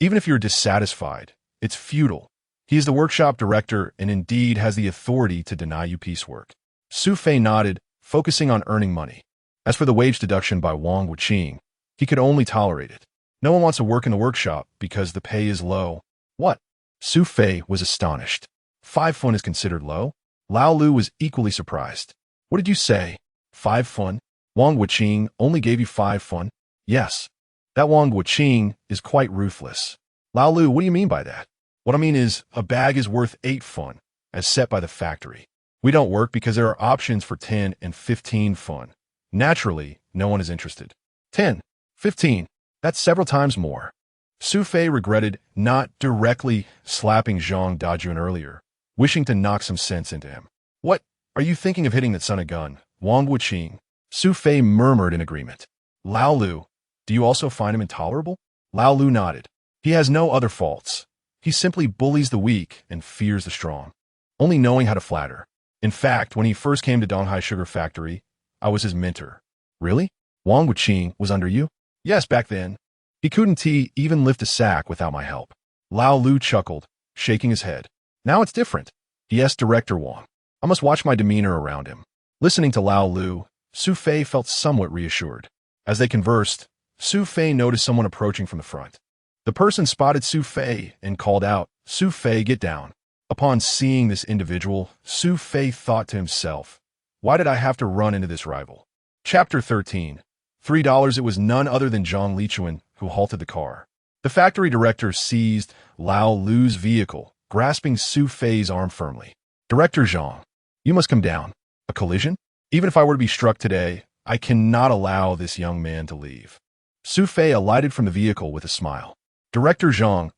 even if you're dissatisfied, it's futile. He is the workshop director and indeed has the authority to deny you piecework. Su Fei nodded, focusing on earning money. As for the wage deduction by Wang Wuqing, he could only tolerate it. No one wants to work in the workshop because the pay is low. What? Su Fei was astonished. 5 fun is considered low? Lao Lu was equally surprised. What did you say? 5 fun? Wang Wuqing only gave you 5 fun? Yes. That Wang Wuqing is quite ruthless. Lao Lu, what do you mean by that? What I mean is, a bag is worth 8 fun, as set by the factory. We don't work because there are options for 10 and 15 fun. Naturally, no one is interested. 10, 15, that's several times more. Su Fei regretted not directly slapping Zhang Dajuan earlier, wishing to knock some sense into him. What? Are you thinking of hitting that son a gun? Wang Wuqing. Su Fei murmured in agreement. Lao Lu, do you also find him intolerable? Lao Lu nodded. He has no other faults. He simply bullies the weak and fears the strong, only knowing how to flatter. In fact, when he first came to Donghai Sugar Factory, I was his mentor. Really? Wang Wuqing was under you? Yes, back then. He couldn't even lift a sack without my help. Lao Lu chuckled, shaking his head. Now it's different. Yes, Director Wang. I must watch my demeanor around him. Listening to Lao Lu, Su Fei felt somewhat reassured. As they conversed, Su Fei noticed someone approaching from the front. The person spotted Su Fei and called out, Su Fei, get down. Upon seeing this individual, Su Fei thought to himself, why did I have to run into this rival? Chapter 13. $3. It was none other than Zhang Lichuan who halted the car. The factory director seized Lao Lu's vehicle, grasping Su Fei's arm firmly. Director Zhang, you must come down. A collision? Even if I were to be struck today, I cannot allow this young man to leave. Su Fei alighted from the vehicle with a smile. Director Zhang,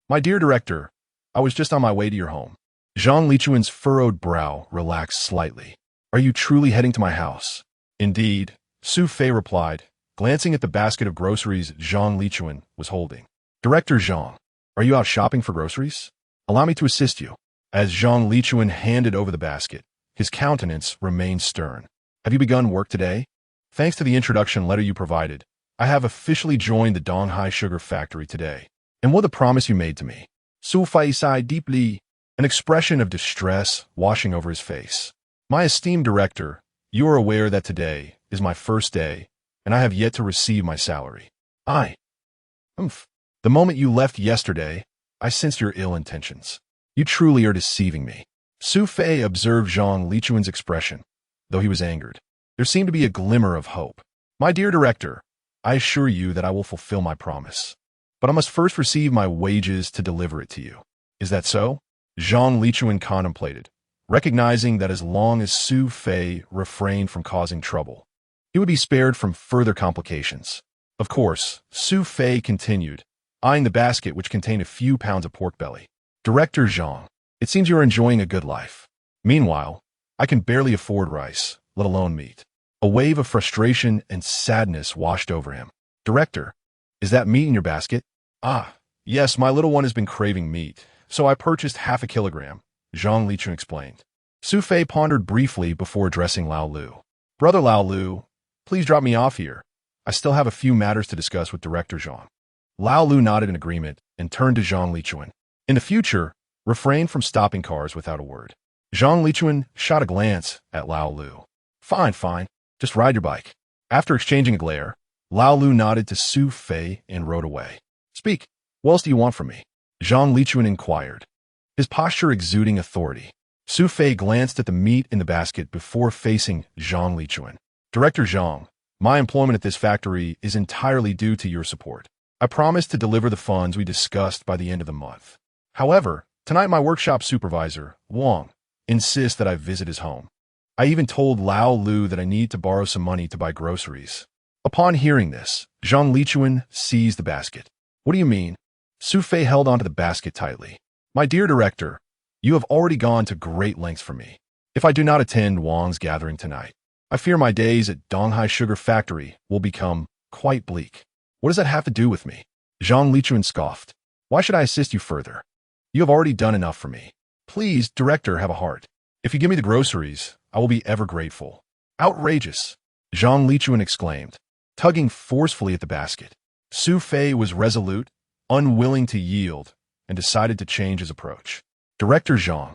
my dear director, I was just on my way to your home. Zhang Lichuan's furrowed brow relaxed slightly. Are you truly heading to my house? Indeed, Su Fei replied, glancing at the basket of groceries Zhang Lichuan was holding. Director Zhang, are you out shopping for groceries? Allow me to assist you. As Zhang Lichuan handed over the basket, his countenance remained stern. Have you begun work today? Thanks to the introduction letter you provided, I have officially joined the Donghai Sugar Factory today. And what the promise you made to me? Su Fei sighed deeply, an expression of distress washing over his face. My esteemed director, you are aware that today is my first day, and I have yet to receive my salary. The moment you left yesterday, I sensed your ill intentions. You truly are deceiving me. Su Fei observed Zhang Lichuan's expression, though he was angered. There seemed to be a glimmer of hope. My dear director, I assure you that I will fulfill my promise. But I must first receive my wages to deliver it to you. Is that so? Zhang Lichuan contemplated, recognizing that as long as Su Fei refrained from causing trouble, he would be spared from further complications. Of course, Su Fei continued, eyeing the basket which contained a few pounds of pork belly. Director Zhang, it seems you are enjoying a good life. Meanwhile, I can barely afford rice, let alone meat. A wave of frustration and sadness washed over him. Director, is that meat in your basket? Yes, my little one has been craving meat, so I purchased half a kilogram, Zhang Lichuan explained. Su Fei pondered briefly before addressing Lao Lu. Brother Lao Lu, please drop me off here. I still have a few matters to discuss with Director Zhang. Lao Lu nodded in agreement and turned to Zhang Lichuan. In the future, refrain from stopping cars without a word. Zhang Lichuan shot a glance at Lao Lu. Fine. Just ride your bike. After exchanging a glare, Lao Lu nodded to Su Fei and rode away. Speak. What else do you want from me? Zhang Lichuan inquired, his posture exuding authority. Su Fei glanced at the meat in the basket before facing Zhang Lichuan. Director Zhang, my employment at this factory is entirely due to your support. I promise to deliver the funds we discussed by the end of the month. However, tonight my workshop supervisor, Wang, insists that I visit his home. I even told Lao Lu that I need to borrow some money to buy groceries. Upon hearing this, Zhang Lichuan seized the basket. What do you mean? Su Fei held onto the basket tightly. My dear director, you have already gone to great lengths for me. If I do not attend Wang's gathering tonight, I fear my days at Donghai Sugar Factory will become quite bleak. What does that have to do with me? Zhang Lichuan scoffed. Why should I assist you further? You have already done enough for me. Please, director, have a heart. If you give me the groceries, I will be ever grateful. Outrageous, Zhang Lichuan exclaimed, tugging forcefully at the basket. Su Fei was resolute, unwilling to yield, and decided to change his approach. Director Zhang,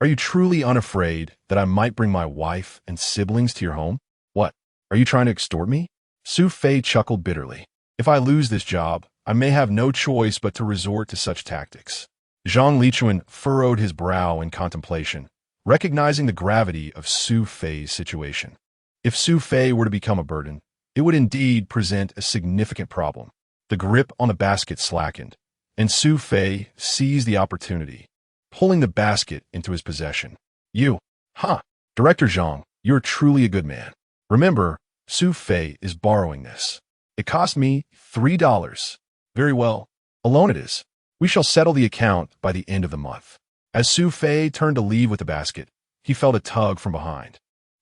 are you truly unafraid that I might bring my wife and siblings to your home? What? Are you trying to extort me? Su Fei chuckled bitterly. If I lose this job, I may have no choice but to resort to such tactics. Zhang Lichuan furrowed his brow in contemplation, recognizing the gravity of Su Fei's situation. If Su Fei were to become a burden, it would indeed present a significant problem. The grip on the basket slackened, and Su Fei seized the opportunity, pulling the basket into his possession. Director Zhang, you're truly a good man. Remember, Su Fei is borrowing this. It cost me $3. Very well. Alone it is. We shall settle the account by the end of the month. As Su Fei turned to leave with the basket, he felt a tug from behind.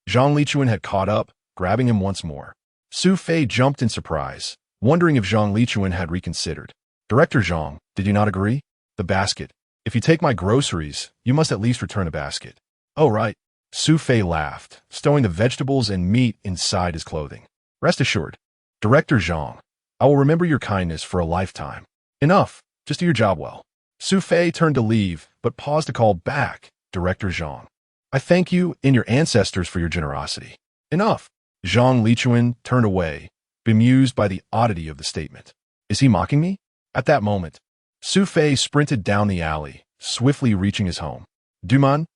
Zhang Lichuan had caught up, grabbing him once more. Su Fei jumped in surprise, wondering if Zhang Lichuan had reconsidered. Director Zhang, did you not agree? The basket. If you take my groceries, you must at least return a basket. Oh, right. Su Fei laughed, stowing the vegetables and meat inside his clothing. Rest assured, Director Zhang, I will remember your kindness for a lifetime. Enough. Just do your job well. Su Fei turned to leave, but paused to call back Director Zhang. I thank you and your ancestors for your generosity. Enough. Zhang Lichuan turned away, bemused by the oddity of the statement. Is he mocking me? At that moment, Su Fei sprinted down the alley, swiftly reaching his home. Duman.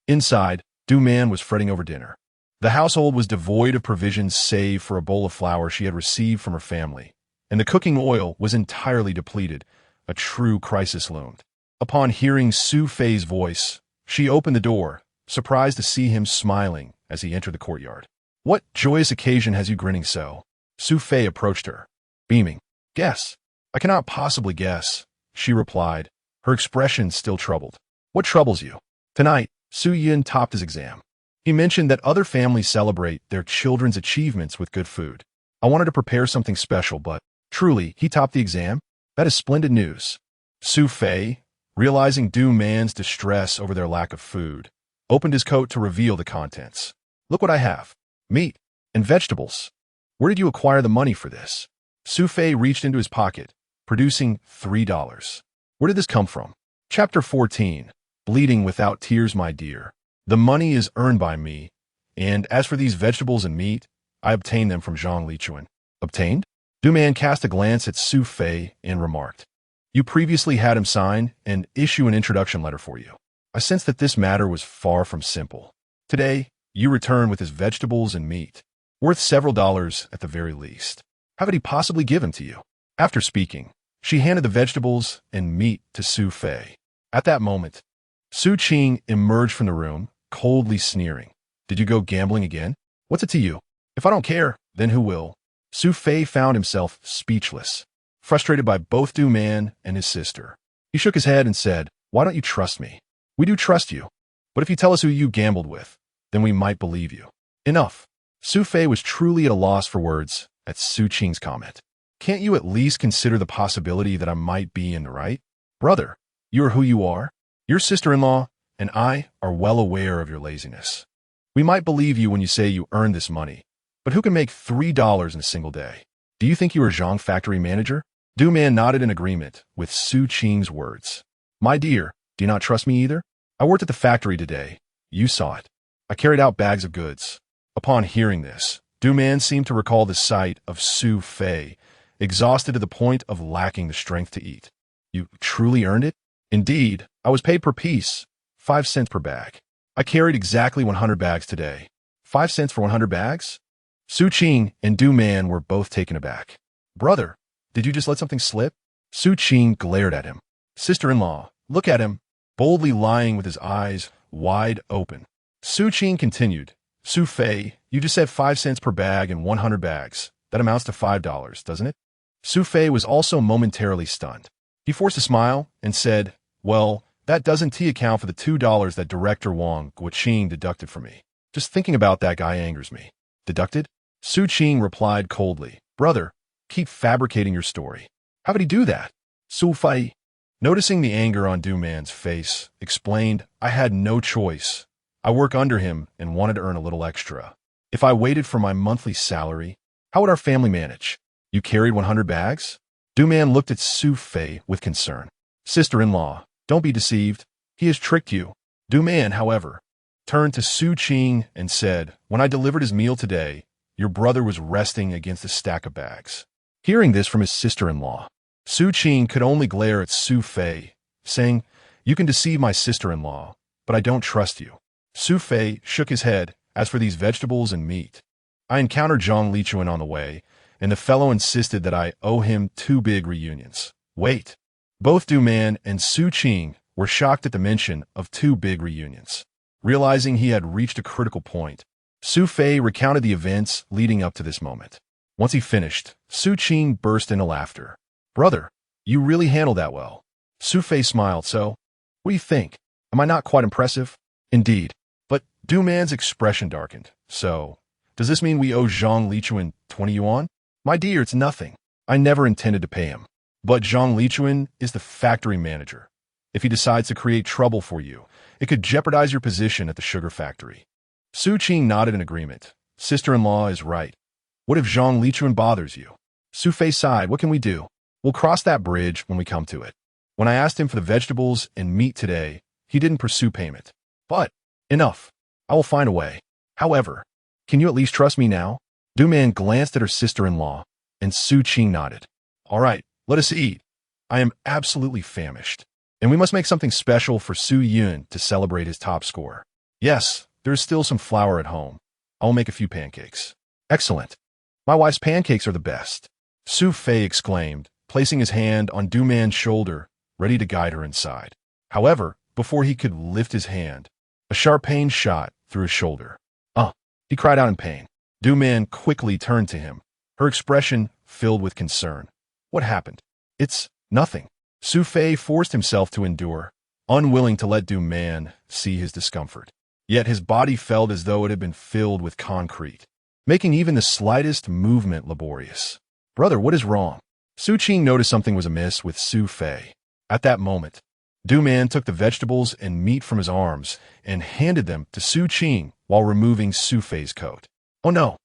Inside, Du Man was fretting over dinner. The household was devoid of provisions save for a bowl of flour she had received from her family, and the cooking oil was entirely depleted. A true crisis loomed. Upon hearing Su Fei's voice, she opened the door, surprised to see him smiling as he entered the courtyard. What joyous occasion has you grinning so? Su Fei approached her, beaming. Guess. I cannot possibly guess, she replied, her expression still troubled. What troubles you? Tonight, Su Yin topped his exam. He mentioned that other families celebrate their children's achievements with good food. I wanted to prepare something special, but truly, he topped the exam? That is splendid news. Su Fei, realizing Du Man's distress over their lack of food, opened his coat to reveal the contents. Look what I have. Meat and vegetables. Where did you acquire the money for this? Su Fei reached into his pocket, producing $3. Where did this come from? Chapter 14. Bleeding without tears, my dear. The money is earned by me, and as for these vegetables and meat, I obtained them from Zhang Lichuan. Obtained? Du Man cast a glance at Su Fei and remarked, You previously had him sign and issue an introduction letter for you. I sensed that this matter was far from simple. Today, you return with his vegetables and meat, worth several dollars at the very least. How could he possibly give them to you? After speaking, she handed the vegetables and meat to Su Fei. At that moment, Su Qing emerged from the room, coldly sneering. Did you go gambling again? What's it to you? If I don't care, then who will? Su Fei found himself speechless, frustrated by both Du Man and his sister. He shook his head and said, Why don't you trust me? We do trust you, but if you tell us who you gambled with, then we might believe you. Enough. Su Fei was truly at a loss for words at Su Qing's comment. Can't you at least consider the possibility that I might be in the right? Brother, you are who you are. Your sister-in-law and I are well aware of your laziness. We might believe you when you say you earned this money, but who can make $3 in a single day? Do you think you are Zhang factory manager? Du Man nodded in agreement with Su Qing's words. My dear, do you not trust me either? I worked at the factory today. You saw it. I carried out bags of goods. Upon hearing this, Du Man seemed to recall the sight of Su Fei, exhausted to the point of lacking the strength to eat. You truly earned it? Indeed, I was paid per piece, 5 cents per bag. I carried exactly 100 bags today. 5 cents for 100 bags? Su Qing and Du Man were both taken aback. Brother, did you just let something slip? Su Qing glared at him. Sister-in-law, look at him, boldly lying with his eyes wide open. Su Qing continued. Su Fei, you just said 5 cents per bag and 100 bags. That amounts to $5, doesn't it? Su Fei was also momentarily stunned. He forced a smile and said, "Well, that doesn't account for the $2 that Director Wang Guoqing deducted from me. Just thinking about that guy angers me." "Deducted?" Su Qing replied coldly. "Brother, keep fabricating your story. How could he do that?" Su Fei, noticing the anger on Du Man's face, explained, "I had no choice. I work under him and wanted to earn a little extra. If I waited for my monthly salary, how would our family manage? You carried 100 bags?" Du Man looked at Su Fei with concern. "Sister-in-law, don't be deceived. He has tricked you." Du Man, however, turned to Su Qing and said, "When I delivered his meal today, your brother was resting against a stack of bags." Hearing this from his sister-in-law, Su Qing could only glare at Su Fei, saying, "You can deceive my sister-in-law, but I don't trust you." Su Fei shook his head. "As for these vegetables and meat, I encountered Zhang Lichuan on the way, and the fellow insisted that I owe him 2 big reunions." Wait. Both Du Man and Su Qing were shocked at the mention of 2 big reunions. Realizing he had reached a critical point, Su Fei recounted the events leading up to this moment. Once he finished, Su Qing burst into laughter. "Brother, you really handled that well." Su Fei smiled. "So, what do you think? Am I not quite impressive?" "Indeed." But Du Man's expression darkened. "So, does this mean we owe Zhang Lichuan 20 yuan? My dear, it's nothing. I never intended to pay him. But Zhang Lichuan is the factory manager. If he decides to create trouble for you, it could jeopardize your position at the sugar factory." Su Qing nodded in agreement. "Sister-in-law is right. What if Zhang Lichuan bothers you?" Su Fei sighed. "What can we do? We'll cross that bridge when we come to it. When I asked him for the vegetables and meat today, he didn't pursue payment. But, enough. I will find a way. However, can you at least trust me now?" Du Man glanced at her sister-in-law, and Su Qing nodded. "All right, let us eat. I am absolutely famished. And we must make something special for Su Yun to celebrate his top score. Yes, there is still some flour at home. I will make a few pancakes." "Excellent. My wife's pancakes are the best," Su Fei exclaimed, placing his hand on Du Man's shoulder, ready to guide her inside. However, before he could lift his hand, a sharp pain shot through his shoulder. He cried out in pain. Du Man quickly turned to him, her expression filled with concern. "What happened?" "It's nothing." Su Fei forced himself to endure, unwilling to let Du Man see his discomfort. Yet his body felt as though it had been filled with concrete, making even the slightest movement laborious. "Brother, what is wrong?" Su Qing noticed something was amiss with Su Fei. At that moment, Du Man took the vegetables and meat from his arms and handed them to Su Qing while removing Su Fei's coat. "Oh no!"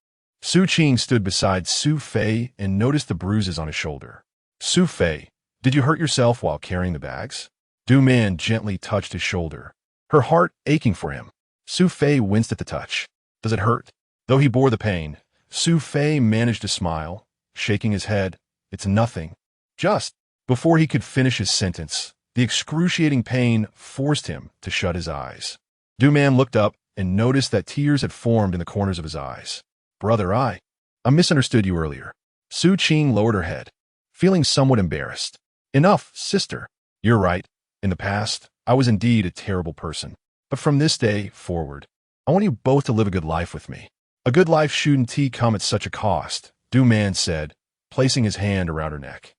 Su Qing stood beside Su Fei and noticed the bruises on his shoulder. "Su Fei, did you hurt yourself while carrying the bags?" Du Man gently touched his shoulder, her heart aching for him. Su Fei winced at the touch. "Does it hurt?" Though he bore the pain, Su Fei managed to smile, shaking his head. "It's nothing." Just before he could finish his sentence, the excruciating pain forced him to shut his eyes. Du Man looked up and noticed that tears had formed in the corners of his eyes. "Brother, I misunderstood you earlier." Su Qing lowered her head, feeling somewhat embarrassed. "Enough, sister. You're right. In the past, I was indeed a terrible person. But from this day forward, I want you both to live a good life with me." "A good life shouldn't come at such a cost," Du Man said, placing his hand around her neck.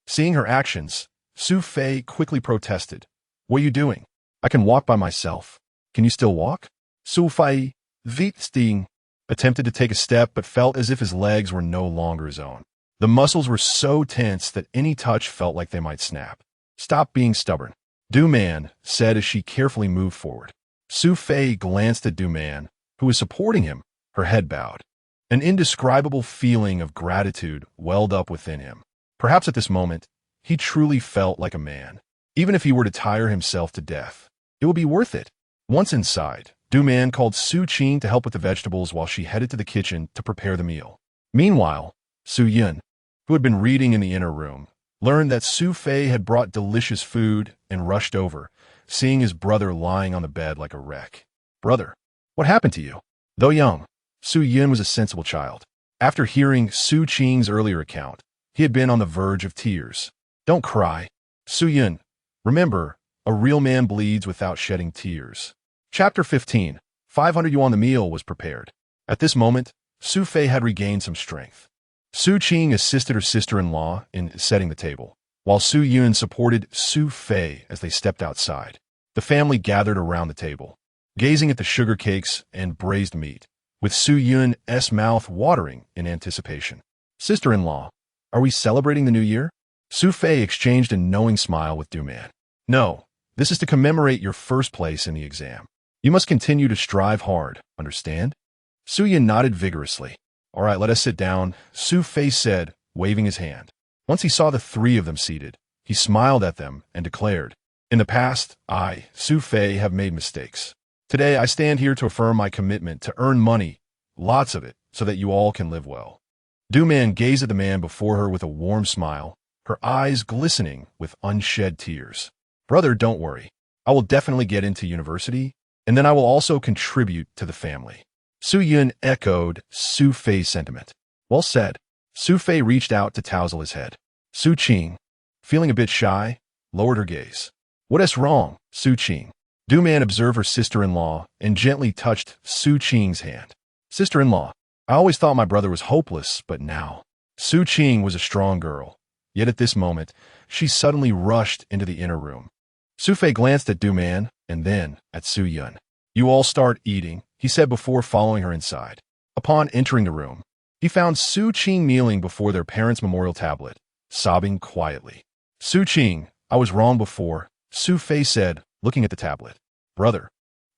Seeing her actions, Su Fei quickly protested. "What are you doing? I can walk by myself." "Can you still walk?" Su Fei, Sting, attempted to take a step but felt as if his legs were no longer his own. The muscles were so tense that any touch felt like they might snap. "Stop being stubborn," Du Man said as she carefully moved forward. Su Fei glanced at Du Man, who was supporting him, her head bowed. An indescribable feeling of gratitude welled up within him. Perhaps at this moment, he truly felt like a man. Even if he were to tire himself to death, it would be worth it. Once inside, Du Man called Su Qing to help with the vegetables while she headed to the kitchen to prepare the meal. Meanwhile, Su Yun, who had been reading in the inner room, learned that Su Fei had brought delicious food and rushed over, seeing his brother lying on the bed like a wreck. "Brother, what happened to you?" Though young, Su Yun was a sensible child. After hearing Su Qing's earlier account, he had been on the verge of tears. "Don't cry, Su Yun. Remember, a real man bleeds without shedding tears." Chapter 15. 500 yuan. The meal was prepared. At this moment, Su Fei had regained some strength. Su Qing assisted her sister-in-law in setting the table, while Su Yun supported Su Fei as they stepped outside. The family gathered around the table, gazing at the sugar cakes and braised meat, with Su Yun's mouth watering in anticipation. Sister-in-law, are we celebrating the new year? Su Fei exchanged a knowing smile with Du Man. No, this is to commemorate your first place in the exam. You must continue to strive hard, understand? Su Yun nodded vigorously. All right, let us sit down, Su Fei said, waving his hand. Once he saw the three of them seated, he smiled at them and declared, in the past, I, Su Fei, have made mistakes. Today, I stand here to affirm my commitment to earn money, lots of it, so that you all can live well. Du Man gazed at the man before her with a warm smile, her eyes glistening with unshed tears. Brother, don't worry. I will definitely get into university, and then I will also contribute to the family. Su Yun echoed Su Fei's sentiment. Well said. Su Fei reached out to touzle his head. Su Qing, feeling a bit shy, lowered her gaze. What is wrong, Su Qing? Du Man observed her sister-in-law and gently touched Su Qing's hand. Sister-in-law, I always thought my brother was hopeless, but now. Su Qing was a strong girl, yet at this moment, she suddenly rushed into the inner room. Su Fei glanced at Du Man and then at Su Yun. You all start eating, he said before following her inside. Upon entering the room, he found Su Qing kneeling before their parents' memorial tablet, sobbing quietly. Su Qing, I was wrong before, Su Fei said, looking at the tablet. Brother,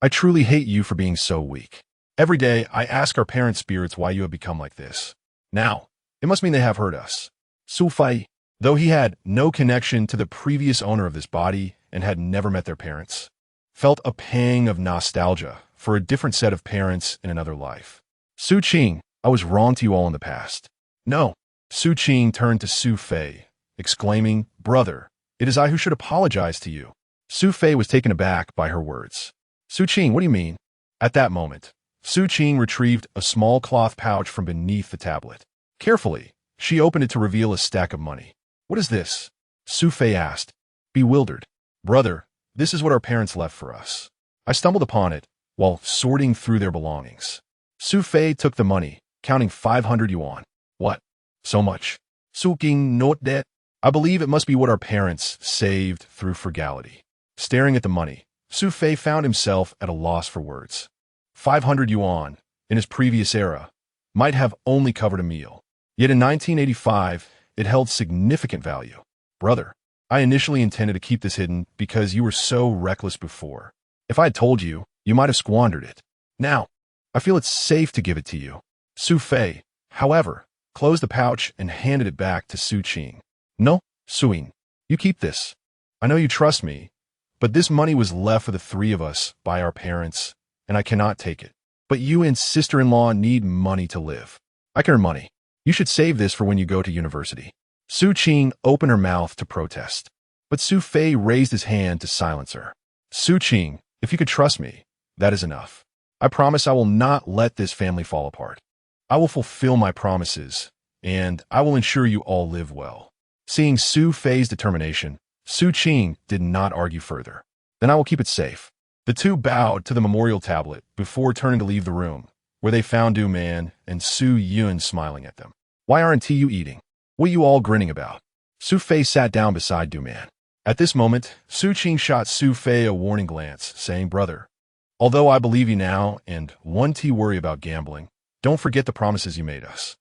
I truly hate you for being so weak. Every day, I ask our parent spirits why you have become like this. Now, it must mean they have hurt us. Su Fei, though he had no connection to the previous owner of this body and had never met their parents, felt a pang of nostalgia for a different set of parents in another life. Su Qing, I was wrong to you all in the past. No. Su Qing turned to Su Fei, exclaiming, Brother, it is I who should apologize to you. Su Fei was taken aback by her words. Su Qing, what do you mean? At that moment, Su Qing retrieved a small cloth pouch from beneath the tablet. Carefully, she opened it to reveal a stack of money. What is this? Su Fei asked, bewildered. Brother, this is what our parents left for us. I stumbled upon it while sorting through their belongings. Su Fei took the money, counting 500 yuan. What? So much? Su Qing note that. I believe it must be what our parents saved through frugality. Staring at the money, Su Fei found himself at a loss for words. 500 yuan, in his previous era, might have only covered a meal. Yet in 1985, it held significant value. Brother, I initially intended to keep this hidden because you were so reckless before. If I had told you, you might have squandered it. Now, I feel it's safe to give it to you. Su Fei, however, closed the pouch and handed it back to Su Qing. No, Suing, you keep this. I know you trust me, but this money was left for the three of us by our parents, and I cannot take it. But you and sister-in-law need money to live. I can earn money. You should save this for when you go to university. Su Qing opened her mouth to protest, but Su Fei raised his hand to silence her. Su Qing, if you could trust me, that is enough. I promise I will not let this family fall apart. I will fulfill my promises, and I will ensure you all live well. Seeing Su Fei's determination, Su Qing did not argue further. Then I will keep it safe. The two bowed to the memorial tablet before turning to leave the room, where they found Du Man and Su Yun smiling at them. Why aren't you eating? What are you all grinning about? Su Fei sat down beside Du Man. At this moment, Su Qing shot Su Fei a warning glance, saying, Brother, although I believe you now and want to worry about gambling, don't forget the promises you made us.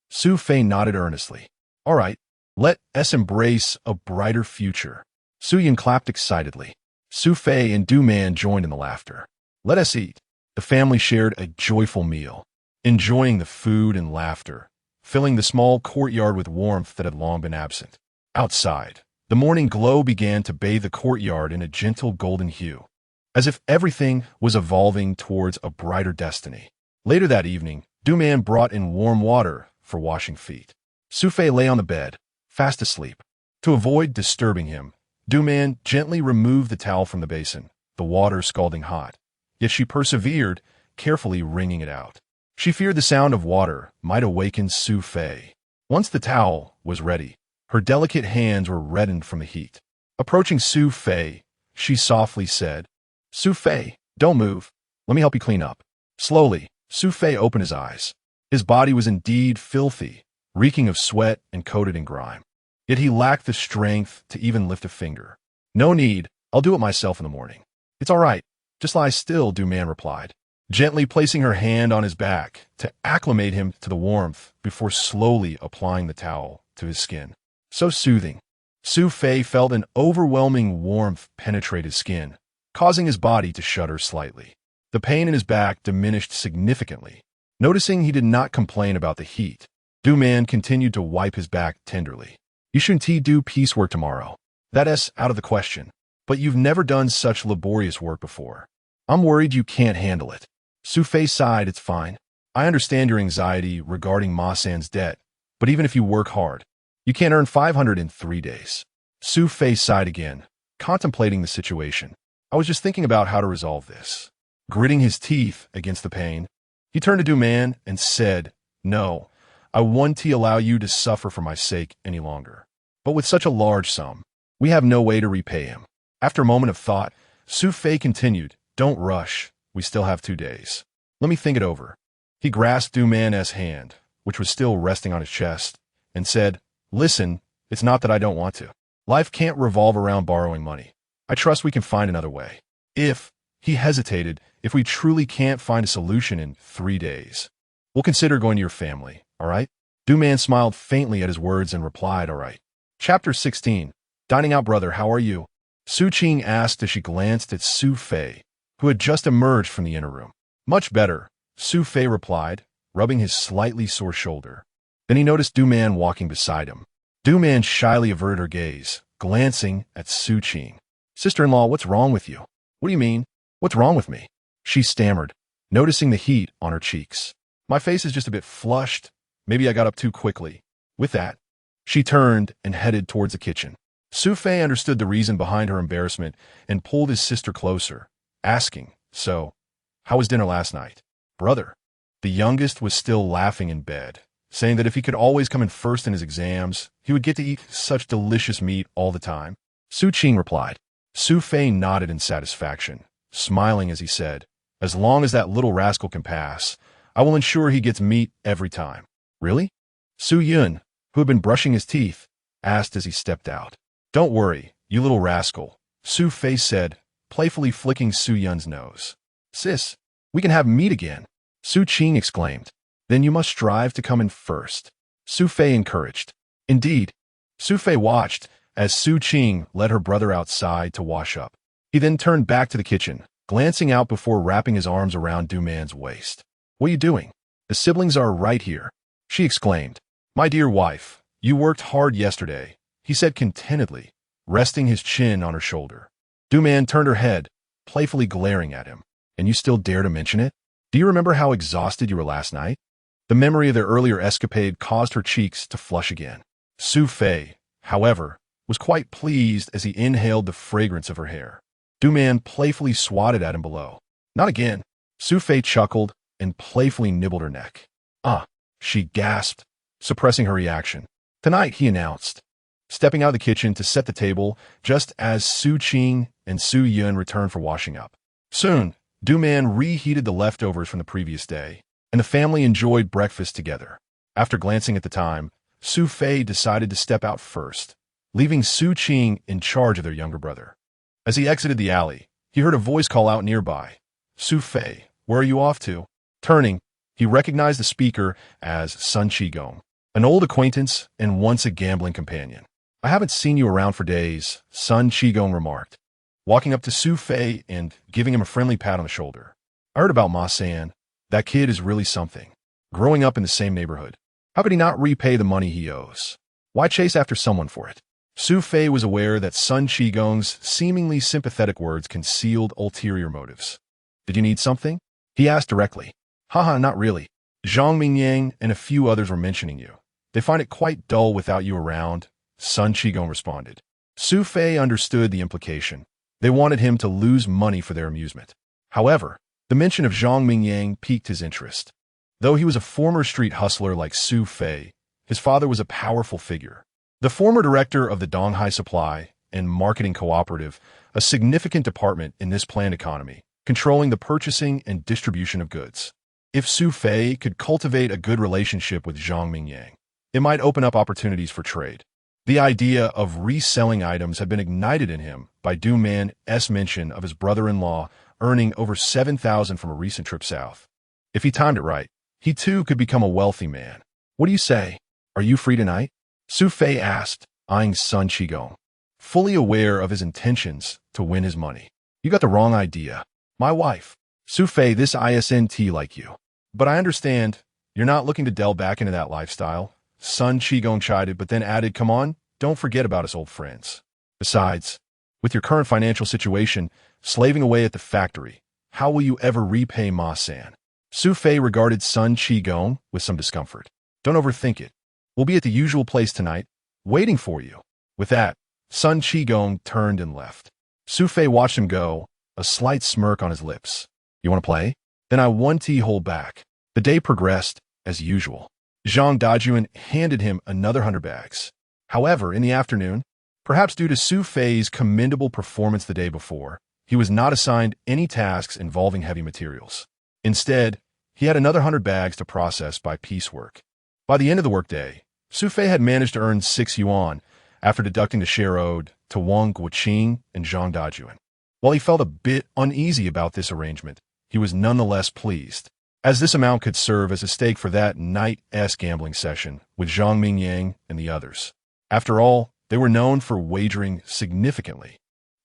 Su Fei nodded earnestly. All right, let us embrace a brighter future. Su Yun clapped excitedly. Su Fei and Du Man joined in the laughter. Let us eat. The family shared a joyful meal, enjoying the food and laughter, filling the small courtyard with warmth that had long been absent. Outside, the morning glow began to bathe the courtyard in a gentle golden hue, as if everything was evolving towards a brighter destiny. Later that evening, Du Man brought in warm water for washing feet. Su Fei lay on the bed, fast asleep. To avoid disturbing him, Du Man gently removed the towel from the basin, the water scalding hot. Yet she persevered, carefully wringing it out. She feared the sound of water might awaken Su Fei. Once the towel was ready, her delicate hands were reddened from the heat. Approaching Su Fei, she softly said, Su Fei, don't move. Let me help you clean up. Slowly, Su Fei opened his eyes. His body was indeed filthy, reeking of sweat and coated in grime. Yet he lacked the strength to even lift a finger. "No need, I'll do it myself in the morning." "It's all right, just lie still," Du-Man replied, gently placing her hand on his back to acclimate him to the warmth before slowly applying the towel to his skin. So soothing. Su Fei felt an overwhelming warmth penetrate his skin, causing his body to shudder slightly. The pain in his back diminished significantly. Noticing he did not complain about the heat, Du-Man continued to wipe his back tenderly. "You shouldn't do piecework tomorrow. That's out of the question. But you've never done such laborious work before. I'm worried you can't handle it." Su Fei sighed. "It's fine. I understand your anxiety regarding Ma San's debt, but even if you work hard, you can't earn 500 in 3 days. Su Fei sighed again, contemplating the situation. "I was just thinking about how to resolve this." Gritting his teeth against the pain, he turned to Du-Man and said, "No, I won't allow you to suffer for my sake any longer. But with such a large sum, we have no way to repay him." After a moment of thought, Su Fei continued, "Don't rush. We still have 2 days. Let me think it over." He grasped Du-Man's hand, which was still resting on his chest, and said, "Listen, it's not that I don't want to. Life can't revolve around borrowing money. I trust we can find another way. He hesitated, if we truly can't find a solution in 3 days, we'll consider going to your family, all right?" Du-Man smiled faintly at his words and replied, "All right." Chapter 16. Dining out, brother, how are you? Su Qing asked as she glanced at Su Fei, who had just emerged from the inner room. "Much better," Su Fei replied, rubbing his slightly sore shoulder. Then he noticed Du-Man walking beside him. Du-Man shyly averted her gaze, glancing at Su Qing. "Sister-in-law, what's wrong with you?" "What do you mean? What's wrong with me?" she stammered, noticing the heat on her cheeks. "My face is just a bit flushed. Maybe I got up too quickly." With that, she turned and headed towards the kitchen. Su Fei understood the reason behind her embarrassment and pulled his sister closer, asking, "So, how was dinner last night, brother?" The youngest was still laughing in bed, saying that if he could always come in first in his exams, he would get to eat such delicious meat all the time. Su Qing replied. Su Fei nodded in satisfaction, smiling as he said, "As long as that little rascal can pass, I will ensure he gets meat every time." "Really?" Su Yun, who had been brushing his teeth, asked as he stepped out. "Don't worry, you little rascal," Su Fei said, playfully flicking Su Yun's nose. "Sis, we can have meat again," Su Qing exclaimed. "Then you must strive to come in first," Su Fei encouraged. Indeed, Su Fei watched as Su Qing led her brother outside to wash up. He then turned back to the kitchen, glancing out before wrapping his arms around Du-Man's waist. "What are you doing? The siblings are right here," she exclaimed. "My dear wife, you worked hard yesterday," he said contentedly, resting his chin on her shoulder. Du-Man turned her head, playfully glaring at him. "And you still dare to mention it? Do you remember how exhausted you were last night?" The memory of their earlier escapade caused her cheeks to flush again. Su Fei, however, was quite pleased as he inhaled the fragrance of her hair. Du-Man playfully swatted at him below. "Not again." Su Fei chuckled and playfully nibbled her neck. She gasped, suppressing her reaction. "Tonight," he announced, stepping out of the kitchen to set the table just as Su Qing and Su Yun returned for washing up. Soon, Du-Man reheated the leftovers from the previous day, and the family enjoyed breakfast together. After glancing at the time, Su Fei decided to step out first, leaving Su Qing in charge of their younger brother. As he exited the alley, he heard a voice call out nearby. "Su Fei, where are you off to?" Turning, he recognized the speaker as Sun Qigong, an old acquaintance and once a gambling companion. "I haven't seen you around for days," Sun Qigong remarked, walking up to Su Fei and giving him a friendly pat on the shoulder. "I heard about Ma San. That kid is really something. Growing up in the same neighborhood, how could he not repay the money he owes? Why chase after someone for it?" Su Fei was aware that Sun Qigong's seemingly sympathetic words concealed ulterior motives. "Did you need something?" he asked directly. "Haha, not really. Zhang Mingyang and a few others were mentioning you. They find it quite dull without you around," Sun Qigong responded. Su Fei understood the implication. They wanted him to lose money for their amusement. However, the mention of Zhang Mingyang piqued his interest. Though he was a former street hustler like Su Fei, his father was a powerful figure. The former director of the Donghai Supply and Marketing Cooperative, a significant department in this planned economy, controlling the purchasing and distribution of goods. If Su Fei could cultivate a good relationship with Zhang Mingyang, it might open up opportunities for trade. The idea of reselling items had been ignited in him by Du Man's mention of his brother-in-law earning over 7,000 from a recent trip south. If he timed it right, he too could become a wealthy man. What do you say? Are you free tonight? Su Fei asked, eyeing Sun Qigong, fully aware of his intentions to win his money. You got the wrong idea. My wife. Su Fei, this isn't like you. But I understand you're not looking to delve back into that lifestyle. Sun Qigong chided, but then added, come on, don't forget about us old friends. Besides, with your current financial situation, slaving away at the factory, how will you ever repay Ma-san? Su Fei regarded Sun Qigong with some discomfort. Don't overthink it. We'll be at the usual place tonight, waiting for you. With that, Sun Qigong turned and left. Su Fei watched him go, a slight smirk on his lips. You want to play? Then I want to hold back. The day progressed, as usual. Zhang Dajuan handed him another 100 bags. However, in the afternoon, perhaps due to Su Fei's commendable performance the day before, he was not assigned any tasks involving heavy materials. Instead, he had another 100 bags to process by piecework. By the end of the workday, Su Fei had managed to earn 6 yuan after deducting the share owed to Wang Guoqing and Zhang Dajuan. While he felt a bit uneasy about this arrangement, he was nonetheless pleased, as this amount could serve as a stake for that night's gambling session with Zhang Mingyang and the others. After all, they were known for wagering significantly.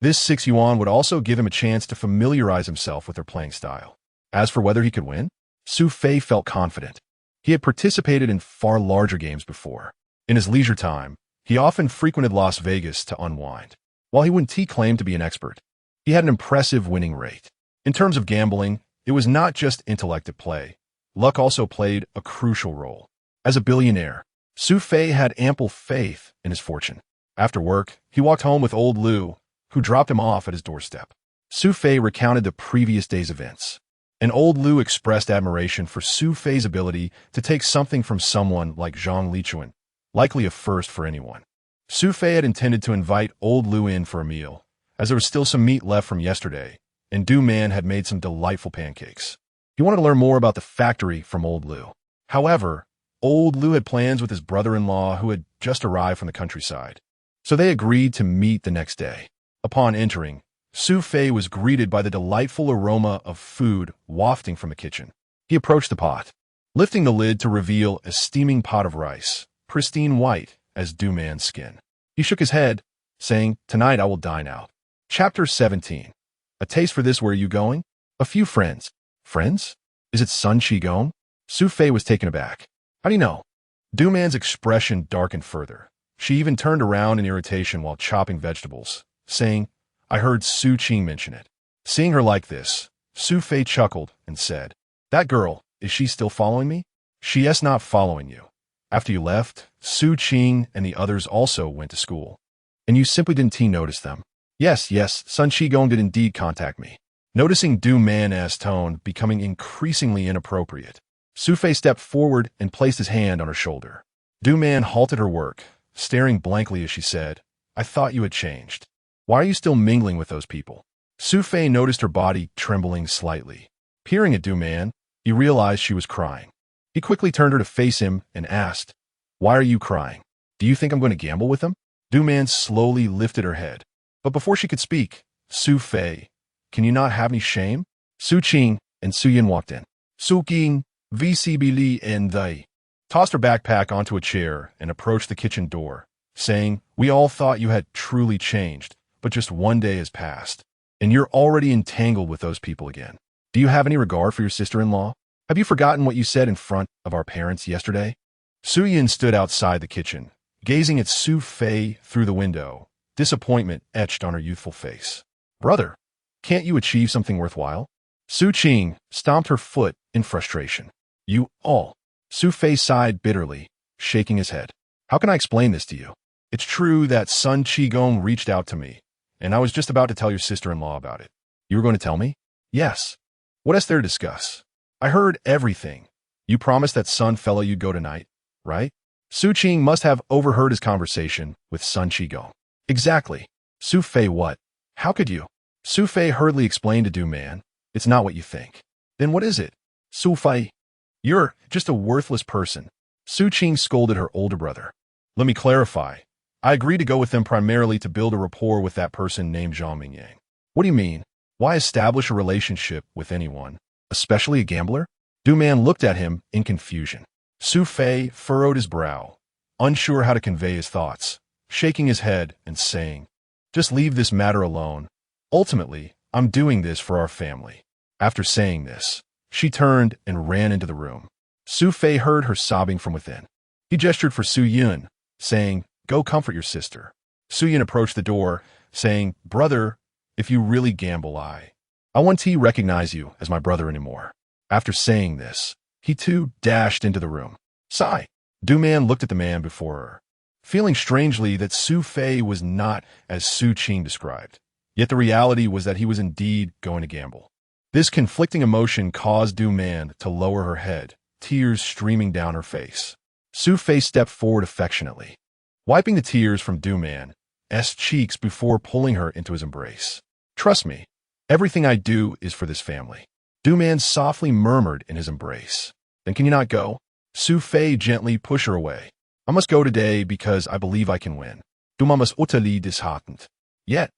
This 6 yuan would also give him a chance to familiarize himself with their playing style. As for whether he could win, Su Fei felt confident. He had participated in far larger games before. In his leisure time, he often frequented Las Vegas to unwind. While he wouldn't claim to be an expert, he had an impressive winning rate. In terms of gambling, it was not just intellect at play. Luck also played a crucial role. As a billionaire, Su Fei had ample faith in his fortune. After work, he walked home with old Lu, who dropped him off at his doorstep. Su Fei recounted the previous day's events, and old Lu expressed admiration for Su Fei's ability to take something from someone like Zhang Lichuan, likely a first for anyone. Su Fei had intended to invite old Lu in for a meal, as there was still some meat left from yesterday, and Du Man had made some delightful pancakes. He wanted to learn more about the factory from old Lu. However, old Lu had plans with his brother-in-law who had just arrived from the countryside, so they agreed to meet the next day. Upon entering, Su Fei was greeted by the delightful aroma of food wafting from the kitchen. He approached the pot, lifting the lid to reveal a steaming pot of rice, pristine white as Du Man's skin. He shook his head, saying, "Tonight I will dine out." Chapter 17. A taste for this. Where are you going? A few friends. Friends? Is it Sun Qigong? Su Fei was taken aback. How do you know? Du Man's expression darkened further. She even turned around in irritation while chopping vegetables, saying, I heard Su Qing mention it. Seeing her like this, Su Fei chuckled and said, That girl, is she still following me? She is not following you. After you left, Su Qing and the others also went to school. And you simply didn't notice them. Yes, Sun Qigong did indeed contact me. Noticing Du Man's tone becoming increasingly inappropriate, Su Fei stepped forward and placed his hand on her shoulder. Du Man halted her work, staring blankly as she said, I thought you had changed. Why are you still mingling with those people? Su Fei noticed her body trembling slightly. Peering at Du Man, he realized she was crying. He quickly turned her to face him and asked, Why are you crying? Do you think I'm going to gamble with them? Du Man slowly lifted her head. But before she could speak, Su Fei, can you not have any shame? Su Qing and Su Yin walked in. Su Qing, VCB Li and they tossed her backpack onto a chair and approached the kitchen door, saying, We all thought you had truly changed, but just one day has passed, and you're already entangled with those people again. Do you have any regard for your sister-in-law? Have you forgotten what you said in front of our parents yesterday? Su Yin stood outside the kitchen, gazing at Su Fei through the window, disappointment etched on her youthful face. Brother, can't you achieve something worthwhile? Su Qing stomped her foot in frustration. You all. Su Fei sighed bitterly, shaking his head. How can I explain this to you? It's true that Sun Qigong reached out to me, and I was just about to tell your sister-in-law about it. You were going to tell me? Yes. What is there to discuss? I heard everything. You promised that Sun fellow you'd go tonight, right? Su Qing must have overheard his conversation with Sun Qigong. Exactly. Su Fei, what? How could you? Su Fei hurriedly explained to Du Man, It's not what you think. Then what is it? Su Fei, You're just a worthless person. Su Qing scolded her older brother. Let me clarify. I agreed to go with them primarily to build a rapport with that person named Zhang Mingyang. What do you mean? Why establish a relationship with anyone, especially a gambler? Du Man looked at him in confusion. Su Fei furrowed his brow, unsure how to convey his thoughts, shaking his head and saying, just leave this matter alone. Ultimately, I'm doing this for our family. After saying this, she turned and ran into the room. Su Fei heard her sobbing from within. He gestured for Su Yun, saying, go comfort your sister. Su Yun approached the door, saying, brother, if you really gamble, I won't recognize you as my brother anymore. After saying this, he too dashed into the room. Sigh. Du Man looked at the man before her, feeling strangely that Su Fei was not as Su Qing described. Yet the reality was that he was indeed going to gamble. This conflicting emotion caused Du Man to lower her head, tears streaming down her face. Su Fei stepped forward affectionately, wiping the tears from Du Man's cheeks before pulling her into his embrace. Trust me, everything I do is for this family. Du Man softly murmured in his embrace. Then can you not go? Su Fei gently pushed her away. I must go today because I believe I can win. Du Man must utterly disheartened. Yet,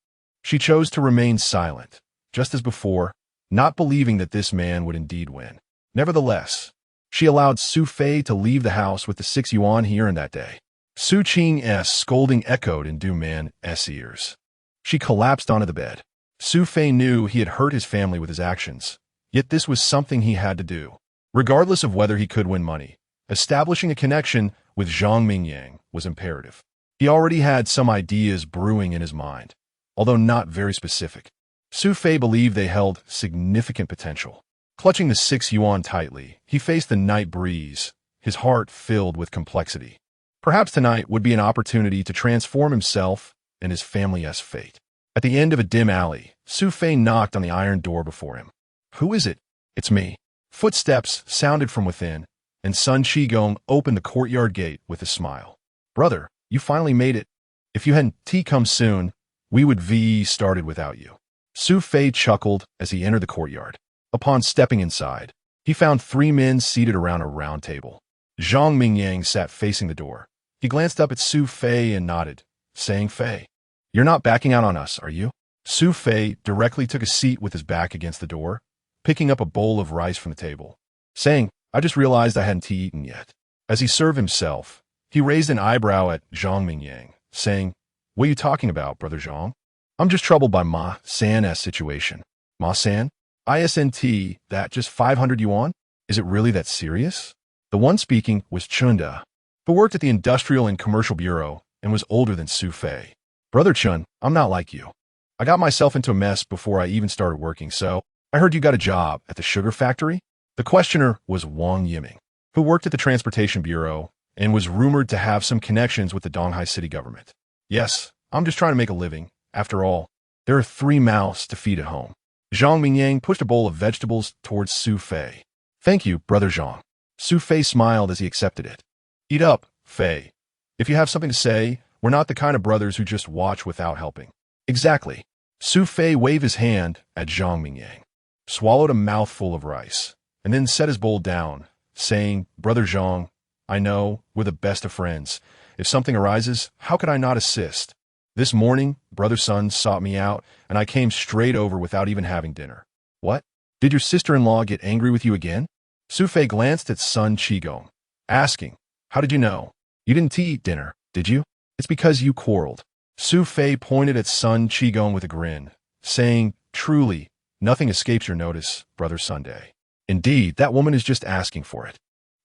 she chose to remain silent, just as before, not believing that this man would indeed win. Nevertheless, she allowed Su Fei to leave the house with the 6 yuan he earned that day. Su Qing's scolding echoed in Du Man's ears. She collapsed onto the bed. Su Fei knew he had hurt his family with his actions, yet this was something he had to do. Regardless of whether he could win money, establishing a connection with Zhang Mingyang was imperative. He already had some ideas brewing in his mind, although not very specific. Su Fei believed they held significant potential. Clutching the 6 yuan tightly, he faced the night breeze, his heart filled with complexity. Perhaps tonight would be an opportunity to transform himself and his family's fate. At the end of a dim alley, Su Fei knocked on the iron door before him. Who is it? It's me. Footsteps sounded from within, and Sun Qigong opened the courtyard gate with a smile. Brother, you finally made it. If you hadn't come soon, we would started without you. Su Fei chuckled as he entered the courtyard. Upon stepping inside, he found 3 men seated around a round table. Zhang Mingyang sat facing the door. He glanced up at Su Fei and nodded, saying, Fei, you're not backing out on us, are you? Su Fei directly took a seat with his back against the door, picking up a bowl of rice from the table, saying, I just realized I hadn't eaten yet. As he served himself, he raised an eyebrow at Zhang Mingyang, saying, what are you talking about, Brother Zhang? I'm just troubled by Ma San's situation. Ma San? ISNT, that just 500 yuan? Is it really that serious? The one speaking was Chunda, who worked at the Industrial and Commercial Bureau and was older than Su Fei. Brother Chun, I'm not like you. I got myself into a mess before I even started working, so I heard you got a job at the sugar factory? The questioner was Wang Yiming, who worked at the Transportation Bureau and was rumored to have some connections with the Donghai city government. Yes, I'm just trying to make a living. After all, there are 3 mouths to feed at home. Zhang Mingyang pushed a bowl of vegetables towards Su Fei. Thank you, Brother Zhang. Su Fei smiled as he accepted it. Eat up, Fei. If you have something to say, we're not the kind of brothers who just watch without helping. Exactly. Su Fei waved his hand at Zhang Mingyang, swallowed a mouthful of rice, and then set his bowl down, saying, Brother Zhang, I know we're the best of friends. If something arises, how could I not assist? This morning, Brother Sun sought me out, and I came straight over without even having dinner. What? Did your sister-in-law get angry with you again? Su Fei glanced at Sun Qigong, asking, how did you know? You didn't eat dinner, did you? It's because you quarreled. Su Fei pointed at Sun Qigong with a grin, saying, truly, nothing escapes your notice, Brother Sunday. Indeed, that woman is just asking for it.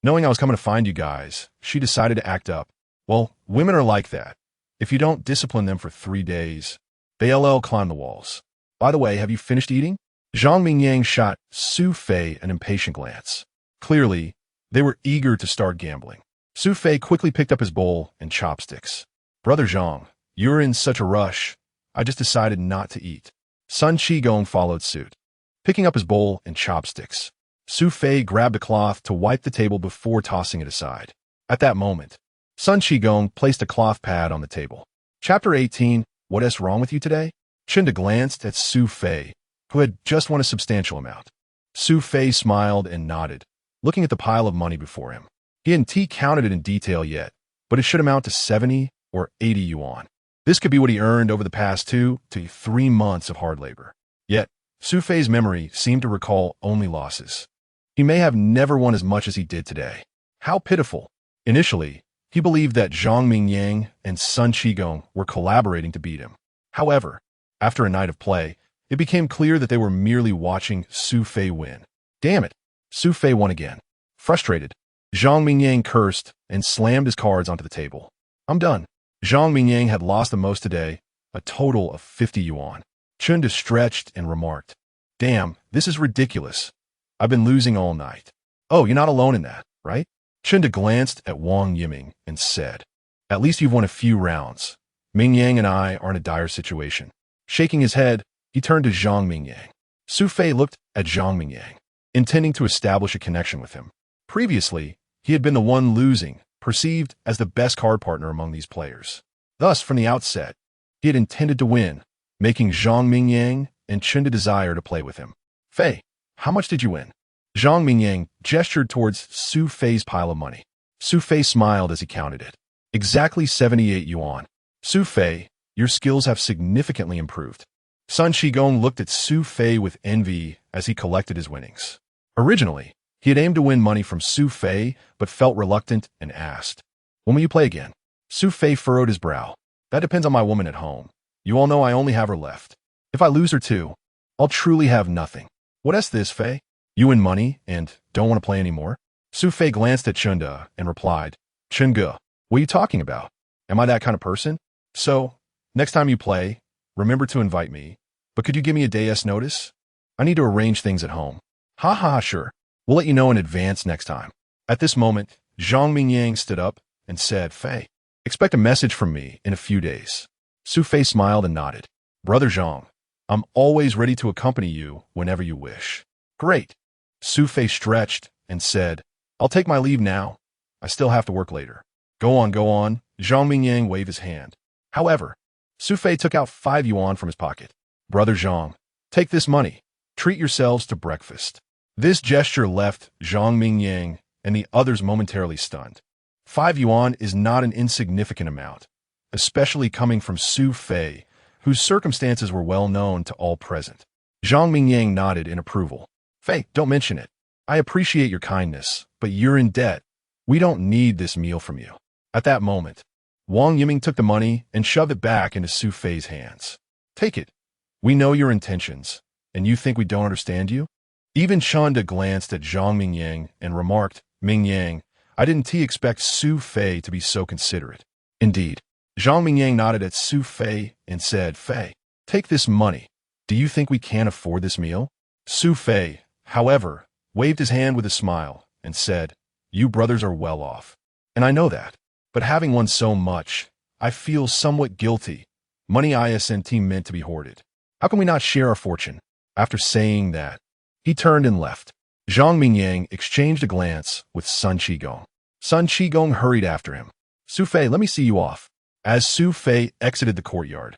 Knowing I was coming to find you guys, she decided to act up. Well, women are like that. If you don't discipline them for 3 days, they'll climb the walls. By the way, have you finished eating? Zhang Mingyang shot Su Fei an impatient glance. Clearly, they were eager to start gambling. Su Fei quickly picked up his bowl and chopsticks. Brother Zhang, you're in such a rush. I just decided not to eat. Sun Qigong followed suit. Picking up his bowl and chopsticks, Su Fei grabbed a cloth to wipe the table before tossing it aside. At that moment, Sun Qigong placed a cloth pad on the table. Chapter 18, What is wrong with you today? Chinda glanced at Su Fei, who had just won a substantial amount. Su Fei smiled and nodded, looking at the pile of money before him. He hadn't counted it in detail yet, but it should amount to 70 or 80 yuan. This could be what he earned over the past 2 to 3 months of hard labor. Yet, Su Fei's memory seemed to recall only losses. He may have never won as much as he did today. How pitiful. Initially, he believed that Zhang Mingyang and Sun Qigong were collaborating to beat him. However, after a night of play, it became clear that they were merely watching Su Fei win. Damn it, Su Fei won again. Frustrated, Zhang Mingyang cursed and slammed his cards onto the table. I'm done. Zhang Mingyang had lost the most today, a total of 50 yuan. Chunda stretched and remarked, "Damn, this is ridiculous. I've been losing all night." "Oh, you're not alone in that, right?" Chunda glanced at Wang Yiming and said, "At least you've won a few rounds. Mingyang and I are in a dire situation." Shaking his head, he turned to Zhang Mingyang. Su Fei looked at Zhang Mingyang, intending to establish a connection with him. Previously, he had been the one losing, perceived as the best card partner among these players. Thus, from the outset, he had intended to win, making Zhang Mingyang and Chunda desire to play with him. "Fei, how much did you win?" Zhang Mingyang gestured towards Su Fei's pile of money. Su Fei smiled as he counted it. "Exactly 78 yuan. Su Fei, your skills have significantly improved." Sun Qigong looked at Su Fei with envy as he collected his winnings. Originally, he had aimed to win money from Su Fei, but felt reluctant and asked, "When will you play again?" Su Fei furrowed his brow. "That depends on my woman at home. You all know I only have her left. If I lose her too, I'll truly have nothing." "What is this, Fei? You win money and don't want to play anymore?" Su Fei glanced at Chunda and replied, "Chunga, what are you talking about? Am I that kind of person? So, next time you play, remember to invite me. But could you give me a day's notice? I need to arrange things at home." "Ha ha, sure. We'll let you know in advance next time." At this moment, Zhang Mingyang stood up and said, "Fei, expect a message from me in a few days." Su Fei smiled and nodded. "Brother Zhang, I'm always ready to accompany you whenever you wish." "Great." Su Fei stretched and said, "I'll take my leave now. I still have to work later." Go on, Zhang Mingyang waved his hand. However, Su Fei took out 5 yuan from his pocket. "Brother Zhang, take this money. Treat yourselves to breakfast." This gesture left Zhang Mingyang and the others momentarily stunned. 5 yuan is not an insignificant amount, especially coming from Su Fei, whose circumstances were well known to all present. Zhang Mingyang nodded in approval. "Fei, don't mention it. I appreciate your kindness, but you're in debt. We don't need this meal from you." At that moment, Wang Yiming took the money and shoved it back into Su Fei's hands. "Take it. We know your intentions, and you think we don't understand you?" Even Chunda glanced at Zhang Mingyang and remarked, "Mingyang, I didn't expect Su Fei to be so considerate." Indeed, Zhang Mingyang nodded at Su Fei and said, "Fei, take this money. Do you think we can't afford this meal?" Su Fei, however, waved his hand with a smile and said, "You brothers are well off, and I know that. But having won so much, I feel somewhat guilty. Money isn't meant to be hoarded. How can we not share our fortune?" After saying that, he turned and left. Zhang Mingyang exchanged a glance with Sun Qigong. Sun Qigong hurried after him. "Su Fei, let me see you off." As Su Fei exited the courtyard,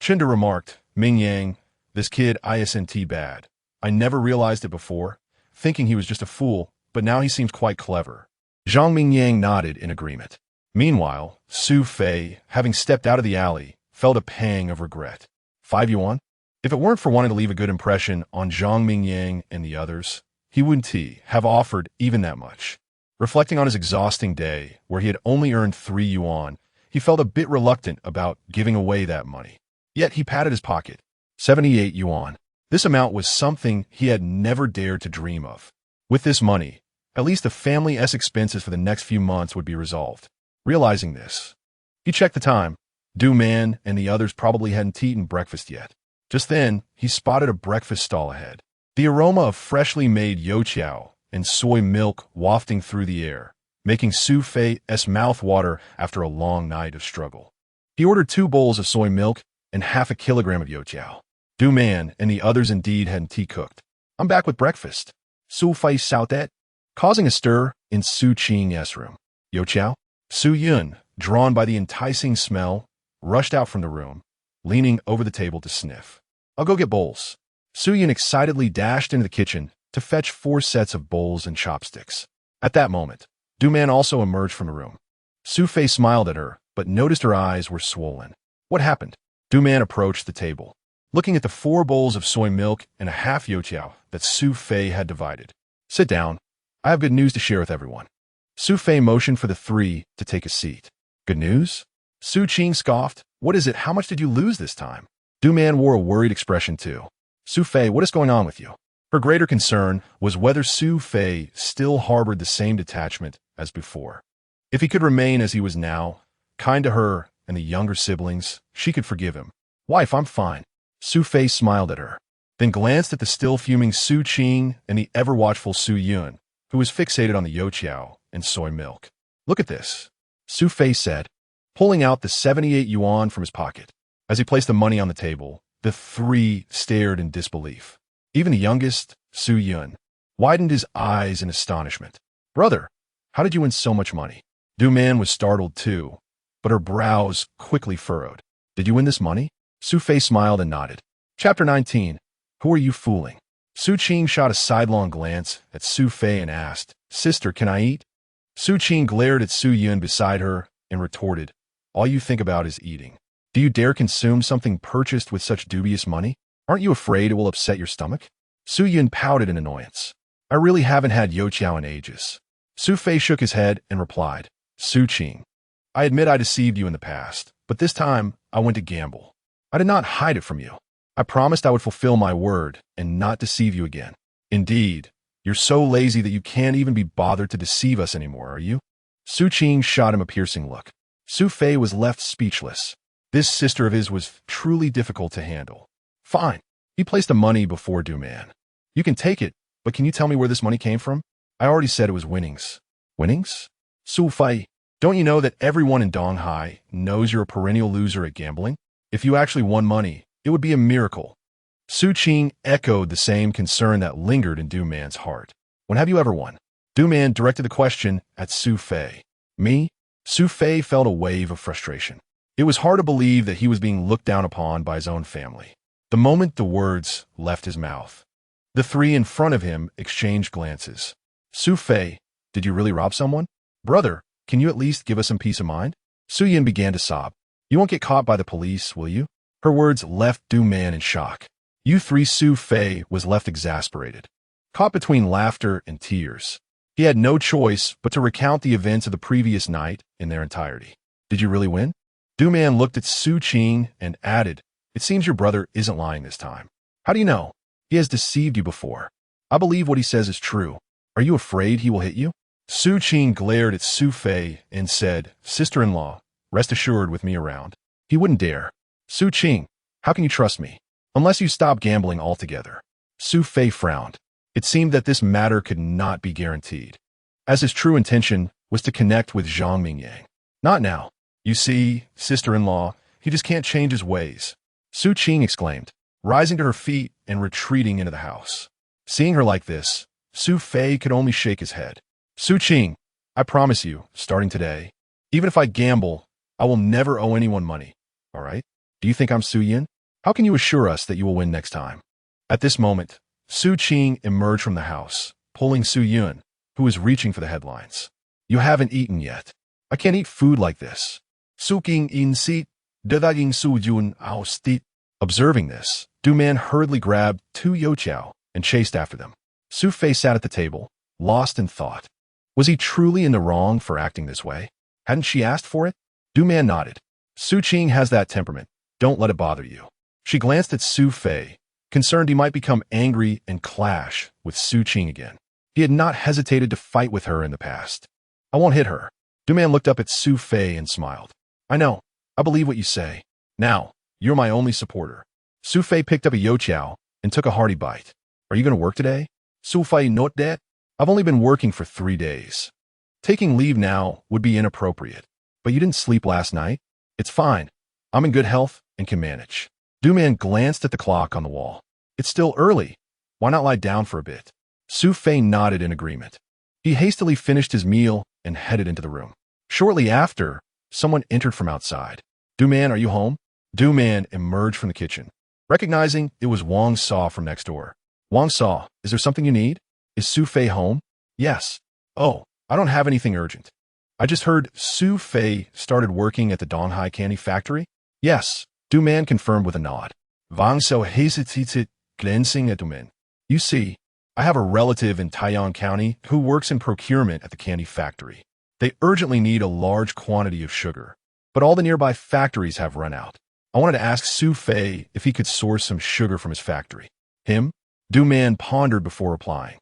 Chunda remarked, "Mingyang, this kid isn't bad. I never realized it before, thinking he was just a fool, but now he seems quite clever." Zhang Mingyang nodded in agreement. Meanwhile, Su Fei, having stepped out of the alley, felt a pang of regret. 5 yuan? If it weren't for wanting to leave a good impression on Zhang Mingyang and the others, he wouldn't have offered even that much. Reflecting on his exhausting day, where he had only earned 3 yuan, he felt a bit reluctant about giving away that money. Yet he patted his pocket. 78 yuan. This amount was something he had never dared to dream of. With this money, at least the family's expenses for the next few months would be resolved. Realizing this, he checked the time. Du Man and the others probably hadn't eaten breakfast yet. Just then, he spotted a breakfast stall ahead. The aroma of freshly made youtiao and soy milk wafting through the air, making Su Fei's mouth water after a long night of struggle. He ordered 2 bowls of soy milk and half a kilogram of youtiao. Du Man and the others indeed hadn't cooked. "I'm back with breakfast." Su Fei shouted, causing a stir in Su Qing's room. "Youtiao?" Su Yun, drawn by the enticing smell, rushed out from the room, leaning over the table to sniff. "I'll go get bowls." Su Yun excitedly dashed into the kitchen to fetch 4 sets of bowls and chopsticks. At that moment, Du-man also emerged from the room. Su-fei smiled at her, but noticed her eyes were swollen. What happened? Du-man approached the table, looking at the 4 bowls of soy milk and a half youtiao that Su-fei had divided. Sit down. I have good news to share with everyone. Su-fei motioned for the 3 to take a seat. Good news? Su-ching scoffed. What is it? How much did you lose this time? Du-man wore a worried expression too. Su-fei, what is going on with you? Her greater concern was whether Su-fei still harbored the same detachment as before. If he could remain as he was now, kind to her and the younger siblings, she could forgive him. Wife, I'm fine. Su-fei smiled at her, then glanced at the still fuming Su-ching and the ever-watchful Su-yun, who was fixated on the youtiao and soy milk. Look at this, Su-fei said, pulling out the 78 yuan from his pocket. As he placed the money on the table, the 3 stared in disbelief. Even the youngest, Su-yun, widened his eyes in astonishment. Brother, how did you win so much money? Du-man was startled too, but her brows quickly furrowed. Did you win this money? Su-fei smiled and nodded. Chapter 19. Who are you fooling? Su-ching shot a sidelong glance at Su-fei and asked, Sister, can I eat? Su-ching glared at Su-yun beside her and retorted, All you think about is eating. Do you dare consume something purchased with such dubious money? Aren't you afraid it will upset your stomach? Su-yun pouted in annoyance. I really haven't had youtiao in ages. Su-fei shook his head and replied, Su-ching, I admit I deceived you in the past, but this time I went to gamble. I did not hide it from you. I promised I would fulfill my word and not deceive you again. Indeed, you're so lazy that you can't even be bothered to deceive us anymore, are you? Su-ching shot him a piercing look. Su-fei was left speechless. This sister of his was truly difficult to handle. Fine. He placed the money before Du-man. You can take it, but can you tell me where this money came from? I already said it was winnings. Winnings? Su-fei, don't you know that everyone in Donghai knows you're a perennial loser at gambling? If you actually won money, it would be a miracle. Su-ching echoed the same concern that lingered in Du-man's heart. When have you ever won? Du-man directed the question at Su-fei. Me? Su-fei felt a wave of frustration. It was hard to believe that he was being looked down upon by his own family. The moment the words left his mouth, the 3 in front of him exchanged glances. Su-fei, did you really rob someone? Brother, can you at least give us some peace of mind? Su-yun began to sob. You won't get caught by the police, will you? Her words left Du-man in shock. You 3 Su-fei was left exasperated, caught between laughter and tears. He had no choice but to recount the events of the previous night in their entirety. Did you really win? Du-man looked at Su-ching and added, It seems your brother isn't lying this time. How do you know? He has deceived you before. I believe what he says is true. Are you afraid he will hit you? Su-ching glared at Su-fei and said, Sister-in-law, rest assured with me around. He wouldn't dare. Su-ching, how can you trust me? Unless you stop gambling altogether. Su-fei frowned. It seemed that this matter could not be guaranteed, as his true intention was to connect with Zhang Mingyang. Not now. You see, sister-in-law, he just can't change his ways. Su-ching exclaimed, rising to her feet and retreating into the house. Seeing her like this, Su-fei could only shake his head. Su-ching, I promise you, starting today, even if I gamble, I will never owe anyone money. All right? Do you think I'm Su-yin? How can you assure us that you will win next time? At this moment, Su-ching emerged from the house, pulling Su-yun, who was reaching for the headlines. You haven't eaten yet. I can't eat food like this. Su-king in seat, dedaging Su-yun aus dit. Observing this, Du-man hurriedly grabbed 2 youtiao and chased after them. Su-fei sat at the table, lost in thought. Was he truly in the wrong for acting this way? Hadn't she asked for it? Du-man nodded. Su-ching has that temperament. Don't let it bother you. She glanced at Su-fei, concerned he might become angry and clash with Su-ching again. He had not hesitated to fight with her in the past. I won't hit her. Du-man looked up at Su-fei and smiled. I know. I believe what you say. Now, you're my only supporter. Su-fei picked up a youtiao and took a hearty bite. Are you going to work today? Su-fei not that. I've only been working for 3 days. Taking leave now would be inappropriate. But you didn't sleep last night? It's fine. I'm in good health and can manage. Du-man glanced at the clock on the wall. It's still early. Why not lie down for a bit? Su-fei nodded in agreement. He hastily finished his meal and headed into the room. Shortly after, someone entered from outside. Du-man, are you home? Du-man emerged from the kitchen, recognizing it was Wang Saw from next door. Wang Saw, is there something you need? Is Su Fei home? Yes. Oh, I don't have anything urgent. I just heard Su Fei started working at the Donghai candy factory? Yes, Du Man confirmed with a nod. Wang Xiao hesitated, glancing at Du Man. You see, I have a relative in Taiyang County who works in procurement at the candy factory. They urgently need a large quantity of sugar, but all the nearby factories have run out. I wanted to ask Su Fei if he could source some sugar from his factory. Him? Du Man pondered before replying.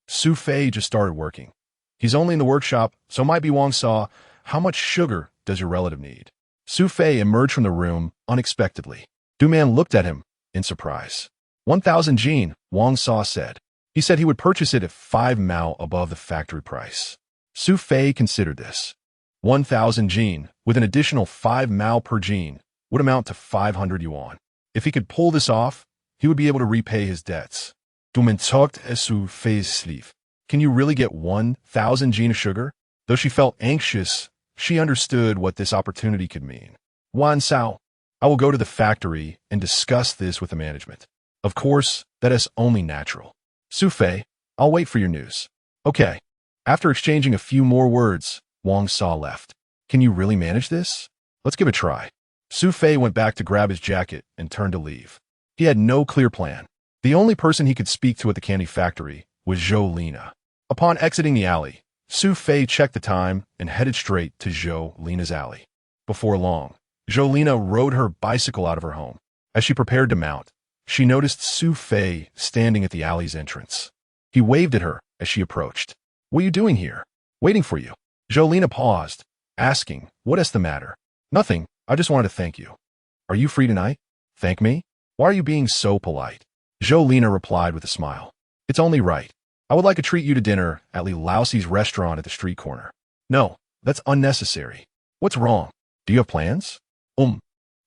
Su Fei just started working. He's only in the workshop, so might be Wang Sa. How much sugar does your relative need? Su Fei emerged from the room unexpectedly. Du Man looked at him in surprise. 1,000 Jin, Wang Sa said. He said he would purchase it at 5 mao above the factory price. Su Fei considered this. 1,000 Jin, with an additional 5 mao per Jin, would amount to 500 yuan. If he could pull this off, he would be able to repay his debts. Du Man tugged at Su Fei's sleeve. Can you really get 1,000 Jin of sugar? Though she felt anxious, she understood what this opportunity could mean. Wan Sao, I will go to the factory and discuss this with the management. Of course, that is only natural. Su Fei, I'll wait for your news. Okay. After exchanging a few more words, Wang Sa left. Can you really manage this? Let's give it a try. Su Fei went back to grab his jacket and turned to leave. He had no clear plan. The only person he could speak to at the candy factory was Zhou Lina. Upon exiting the alley, Su Fei checked the time and headed straight to Zhou Lina's alley. Before long, Zhou Lina rode her bicycle out of her home. As she prepared to mount, she noticed Su Fei standing at the alley's entrance. He waved at her as she approached. What are you doing here? Waiting for you. Zhou Lina paused, asking, what is the matter? Nothing, I just wanted to thank you. Are you free tonight? Thank me? Why are you being so polite? Zhou Lina replied with a smile. It's only right. I would like to treat you to dinner at Li Laoxi's restaurant at the street corner. No, that's unnecessary. What's wrong? Do you have plans?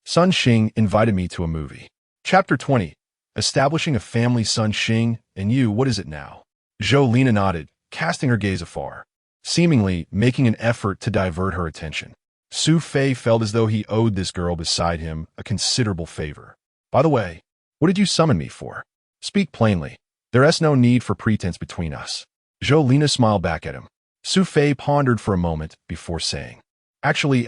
Sun Xing invited me to a movie. Chapter 20. Establishing a family. Sun Xing, and you, what is it now? Zhou Lina nodded, casting her gaze afar, seemingly making an effort to divert her attention. Su Fei felt as though he owed this girl beside him a considerable favor. By the way, what did you summon me for? Speak plainly. There is no need for pretense between us. Zhou Lina smiled back at him. Su Fei pondered for a moment before saying, Actually,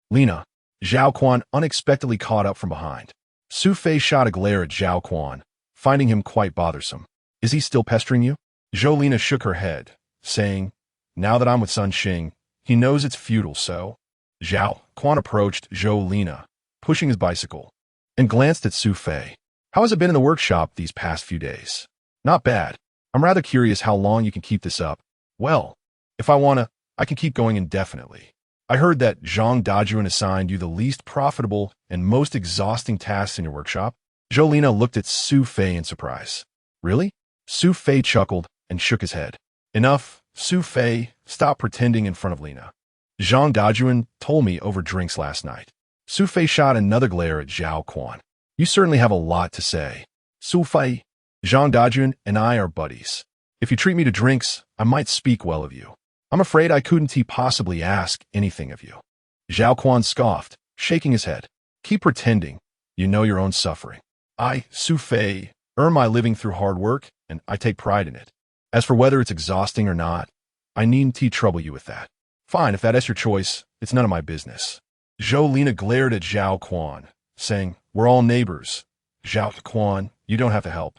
Lina. Zhao Quan unexpectedly caught up from behind. Su Fei shot a glare at Zhao Quan, finding him quite bothersome. Is he still pestering you? Zhou Lina shook her head, saying, Now that I'm with Sun Xing, he knows it's futile, so... Zhao Quan approached Zhou Lina, pushing his bicycle, and glanced at Su Fei. How has it been in the workshop these past few days? Not bad. I'm rather curious how long you can keep this up. Well, if I wanna, I can keep going indefinitely. I heard that Zhang Dajuan assigned you the least profitable and most exhausting tasks in your workshop. Zhou Lina looked at Su Fei in surprise. Really? Su Fei chuckled and shook his head. Enough, Su Fei, stop pretending in front of Lina. Zhang Dajuan told me over drinks last night. Su Fei shot another glare at Zhao Quan. You certainly have a lot to say. Su Fei, Zhang Dajuan and I are buddies. If you treat me to drinks, I might speak well of you. I'm afraid I couldn't possibly ask anything of you. Zhao Quan scoffed, shaking his head. Keep pretending. You know your own suffering. I, Su Fei, earn my living through hard work, and I take pride in it. As for whether it's exhausting or not, I needn't trouble you with that. Fine, if that is your choice, it's none of my business. Zhou Lina glared at Zhao Quan, saying, We're all neighbors. Zhao Quan, you don't have to help.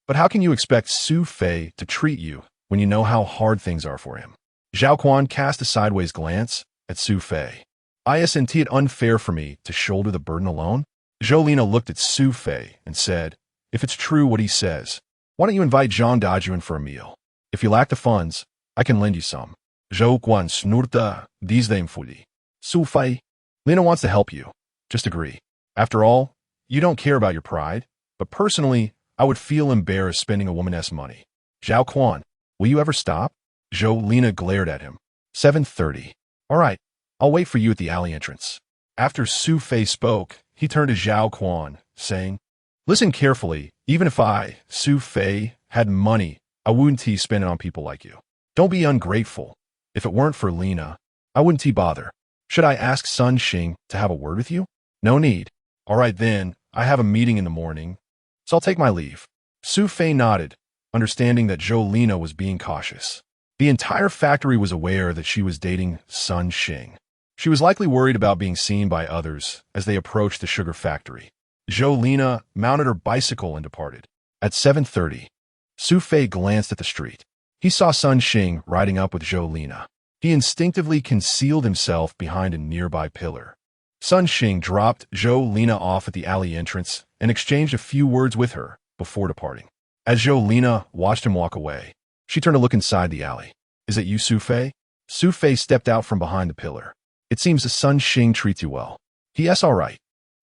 But how can you expect Su Fei to treat you when you know how hard things are for him? Zhao Quan cast a sideways glance at Su Fei. Isn't it unfair for me to shoulder the burden alone? Zhou Lina looked at Su Fei and said, If it's true what he says, why don't you invite Zhang Dajuan for a meal? If you lack the funds, I can lend you some. Zhou Quan snurta, these them fully. Su Fei, Lina wants to help you. Just agree. After all, you don't care about your pride, but personally, I would feel embarrassed spending a woman's money. Zhao Quan, will you ever stop? Zhou Lina glared at him. 7:30. All right, I'll wait for you at the alley entrance. After Su Fei spoke, he turned to Zhao Quan, saying, Listen carefully, even if I, Su Fei, had money, I wouldn't spend it on people like you. Don't be ungrateful. If it weren't for Lina, I wouldn't bother. Should I ask Sun Xing to have a word with you? No need. All right then, I have a meeting in the morning, so I'll take my leave. Su Fei nodded, understanding that Jolina was being cautious. The entire factory was aware that she was dating Sun Xing. She was likely worried about being seen by others as they approached the sugar factory. Jolina mounted her bicycle and departed. At 7:30, Su Fei glanced at the street. He saw Sun Xing riding up with Jolina. He instinctively concealed himself behind a nearby pillar. Sun Xing dropped Jolina off at the alley entrance and exchanged a few words with her before departing. As Jolina watched him walk away, she turned to look inside the alley. "Is it you, Su Fei?" Su Fei stepped out from behind the pillar. "It seems that Sun Xing treats you well." "Yes, all right."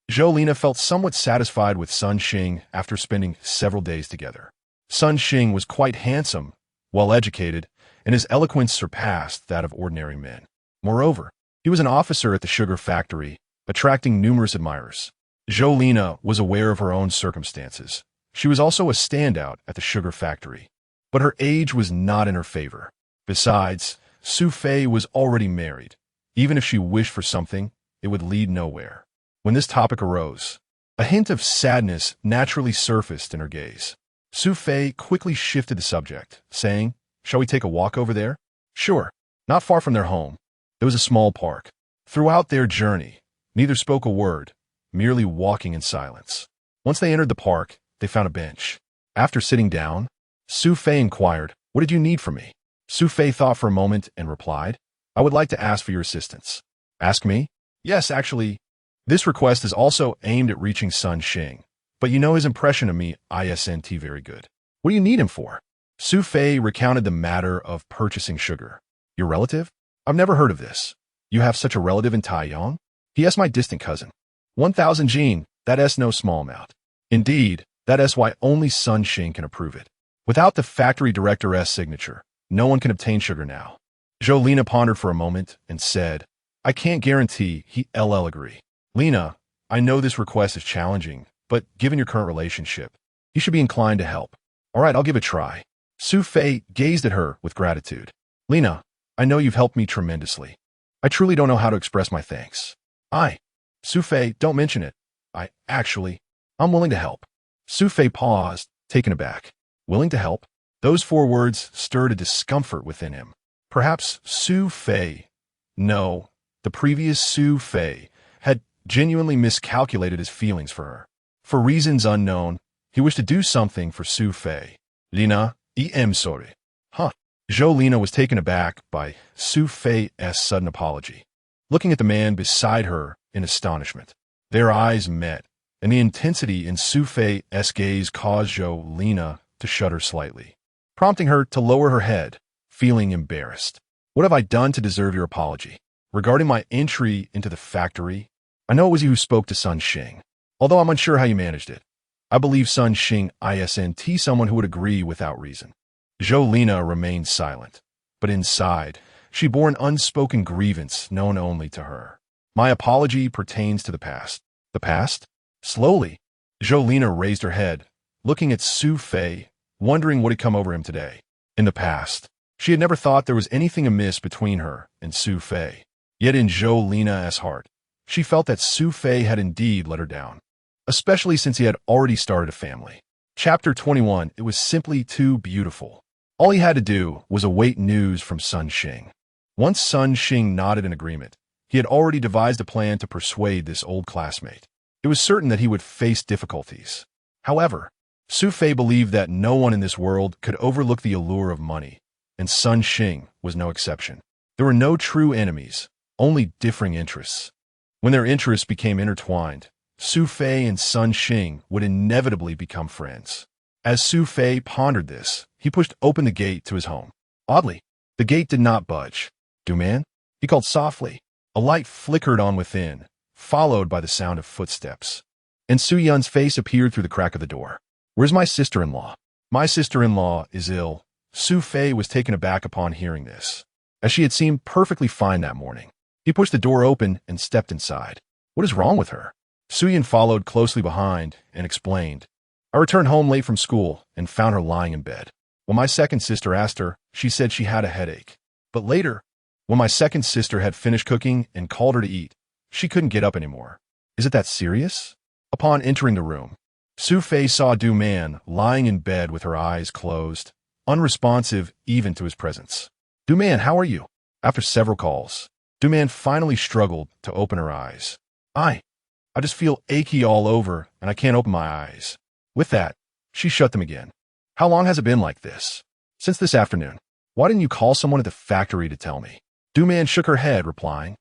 Jolina felt somewhat satisfied with Sun Xing after spending several days together. Sun Xing was quite handsome, well-educated, and his eloquence surpassed that of ordinary men. Moreover, he was an officer at the sugar factory, attracting numerous admirers. Jolina was aware of her own circumstances. She was also a standout at the sugar factory, but her age was not in her favor. Besides, Su Fei was already married. Even if she wished for something, it would lead nowhere. When this topic arose, a hint of sadness naturally surfaced in her gaze. Su Fei quickly shifted the subject, saying, "Shall we take a walk over there?" "Sure." Not far from their home, there was a small park. Throughout their journey, neither spoke a word, merely walking in silence. Once they entered the park, they found a bench. After sitting down, Su Fei inquired, "What did you need from me?" Su Fei thought for a moment and replied, "I would like to ask for your assistance." "Ask me?" "Yes, actually. This request is also aimed at reaching Sun Xing, but you know his impression of me isn't very good." "What do you need him for?" Su Fei recounted the matter of purchasing sugar. "Your relative? I've never heard of this. You have such a relative in Taiyang?" "He is my distant cousin." 1,000 Jin, that is no small amount. Indeed, that is why only Sun Xing can approve it. Without the factory director's signature, no one can obtain sugar now. Jolina pondered for a moment and said, "I can't guarantee he'll agree." "Lena, I know this request is challenging, but given your current relationship, you should be inclined to help." "All right, I'll give it a try." Su Fei gazed at her with gratitude. "Lena, I know you've helped me tremendously. I truly don't know how to express my thanks." Su Fei, don't mention it. I'm willing to help." Su Fei paused, taken aback. Willing to help? Those 4 words stirred a discomfort within him. Perhaps Su Fei, no, the previous Su Fei, had genuinely miscalculated his feelings for her. For reasons unknown, he wished to do something for Su Fei. "Lena, I'm sorry." "Huh." Jolina was taken aback by Su Fei's sudden apology, looking at the man beside her in astonishment. Their eyes met, and the intensity in Su Fei's gaze caused Jolina to shudder slightly, prompting her to lower her head, feeling embarrassed. "What have I done to deserve your apology?" "Regarding my entry into the factory, I know it was you who spoke to Sun Xing. Although I'm unsure how you managed it, I believe Sun Xing isn't someone who would agree without reason." Jolina remained silent, but inside, she bore an unspoken grievance known only to her. "My apology pertains to the past." "The past?" Slowly, Jolina raised her head, looking at Su Fei, wondering what had come over him today. In the past, she had never thought there was anything amiss between her and Su Fei. Yet in Jolina's heart, she felt that Su Fei had indeed let her down, especially since he had already started a family. Chapter 21. It was simply too beautiful. All he had to do was await news from Sun Xing. Once Sun Xing nodded in agreement, he had already devised a plan to persuade this old classmate. It was certain that he would face difficulties. However, Su Fei believed that no one in this world could overlook the allure of money, and Sun Xing was no exception. There were no true enemies, only differing interests. When their interests became intertwined, Su Fei and Sun Xing would inevitably become friends. As Su Fei pondered this, he pushed open the gate to his home. Oddly, the gate did not budge. "Du man?" he called softly. A light flickered on within, followed by the sound of footsteps, and Su Yun's face appeared through the crack of the door. "Where's my sister-in-law?" "My sister-in-law is ill." Su Fei was taken aback upon hearing this, as she had seemed perfectly fine that morning. He pushed the door open and stepped inside. "What is wrong with her?" Su Yun followed closely behind and explained. "I returned home late from school and found her lying in bed. When my second sister asked her, she said she had a headache. But later, when my second sister had finished cooking and called her to eat, she couldn't get up anymore." "Is it that serious?" Upon entering the room, Su Fei saw Du Man lying in bed with her eyes closed, unresponsive even to his presence. Du Man, how are you? After several calls, Du Man finally struggled to open her eyes. I just feel achy all over and I can't open my eyes. With that, she shut them again. How long has it been like this? Since this afternoon. Why didn't you call someone at the factory to tell me? Du Man shook her head, replying,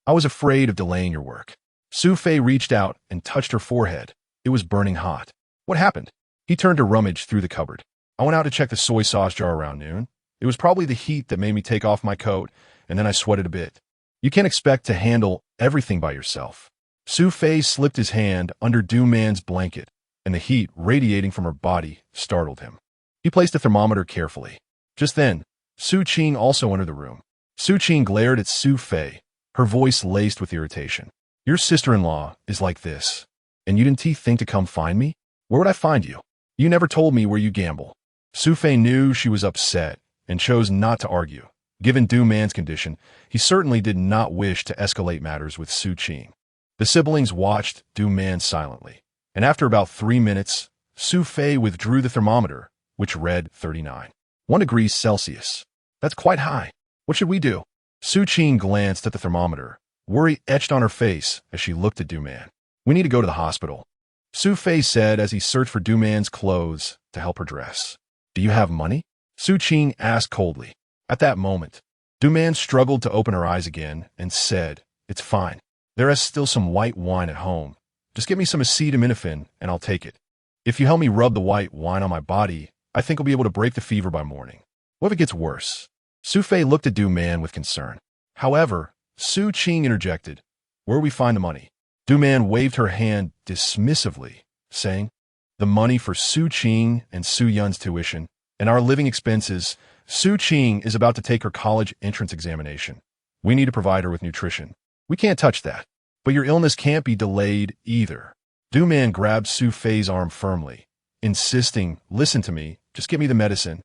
I was afraid of delaying your work. Su Fei reached out and touched her forehead. It was burning hot. What happened? He turned to rummage through the cupboard. I went out to check the soy sauce jar around noon. It was probably the heat that made me take off my coat, and then I sweated a bit. You can't expect to handle everything by yourself. Su Fei slipped his hand under Du Man's blanket, and the heat radiating from her body startled him. He placed the thermometer carefully. Just then, Su Qing also entered the room. Su Qing glared at Su Fei, her voice laced with irritation. Your sister-in-law is like this, and you didn't think to come find me? Where would I find you? You never told me where you gamble. Su Fei knew she was upset and chose not to argue. Given Du Man's condition, he certainly did not wish to escalate matters with Su Qing. The siblings watched Du Man silently, and after about 3 minutes, Su Fei withdrew the thermometer, which read 39. 1 degrees Celsius. That's quite high. What should we do? Su Qing glanced at the thermometer, worry etched on her face as she looked at Du Man. We need to go to the hospital, Su Fei said as he searched for Du Man's clothes to help her dress. Do you have money? Su Qing asked coldly. At that moment, Du Man struggled to open her eyes again and said, It's fine. There is still some white wine at home. Just get me some acetaminophen and I'll take it. If you help me rub the white wine on my body, I think I'll be able to break the fever by morning. What if it gets worse? Su Fei looked at Du Man with concern. However, Su Qing interjected, Where do we find the money? Du Man waved her hand dismissively, saying, The money for Su Qing and Su Yun's tuition and our living expenses. Su Qing is about to take her college entrance examination. We need to provide her with nutrition. We can't touch that. But your illness can't be delayed either. Du Man grabbed Su Fei's arm firmly, insisting, Listen to me, just give me the medicine,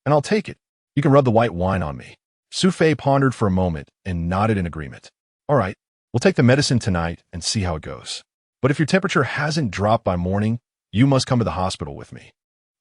and I'll take it. You can rub the white wine on me. Su Fei pondered for a moment and nodded in agreement. All right, we'll take the medicine tonight and see how it goes. But if your temperature hasn't dropped by morning, you must come to the hospital with me.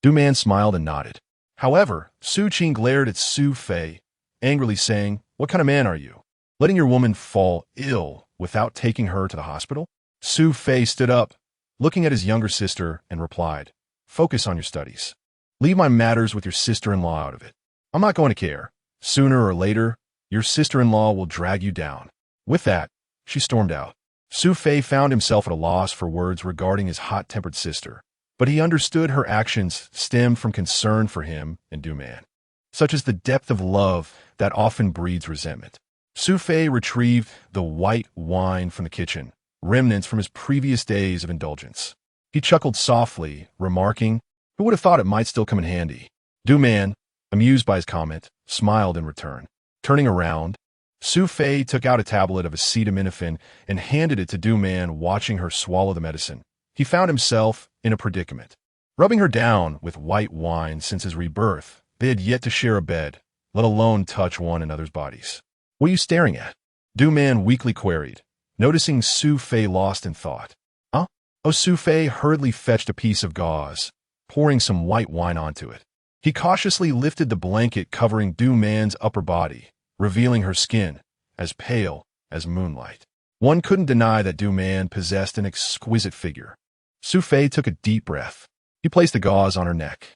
Du Man smiled and nodded. However, Su Qing glared at Su Fei, angrily saying, What kind of man are you? Letting your woman fall ill without taking her to the hospital? Su Fei stood up, looking at his younger sister, and replied, Focus on your studies. Leave my matters with your sister-in-law out of it. I'm not going to care. Sooner or later, your sister-in-law will drag you down. With that, she stormed out. Su Fei found himself at a loss for words regarding his hot-tempered sister, but he understood her actions stemmed from concern for him and Du Man, such as the depth of love that often breeds resentment. Su Fei retrieved the white wine from the kitchen, remnants from his previous days of indulgence. He chuckled softly, remarking, Who would have thought it might still come in handy? Du Man, amused by his comment, smiled in return. Turning around, Su Fei took out a tablet of acetaminophen and handed it to Du Man, watching her swallow the medicine. He found himself in a predicament. Rubbing her down with white wine since his rebirth, they had yet to share a bed, let alone touch one another's bodies. What are you staring at? Du Man weakly queried, noticing Su Fei lost in thought. Huh? Oh, Su Fei hurriedly fetched a piece of gauze, pouring some white wine onto it. He cautiously lifted the blanket covering Du Man's upper body, revealing her skin, as pale as moonlight. One couldn't deny that Du Man possessed an exquisite figure. Su Fei took a deep breath. He placed the gauze on her neck.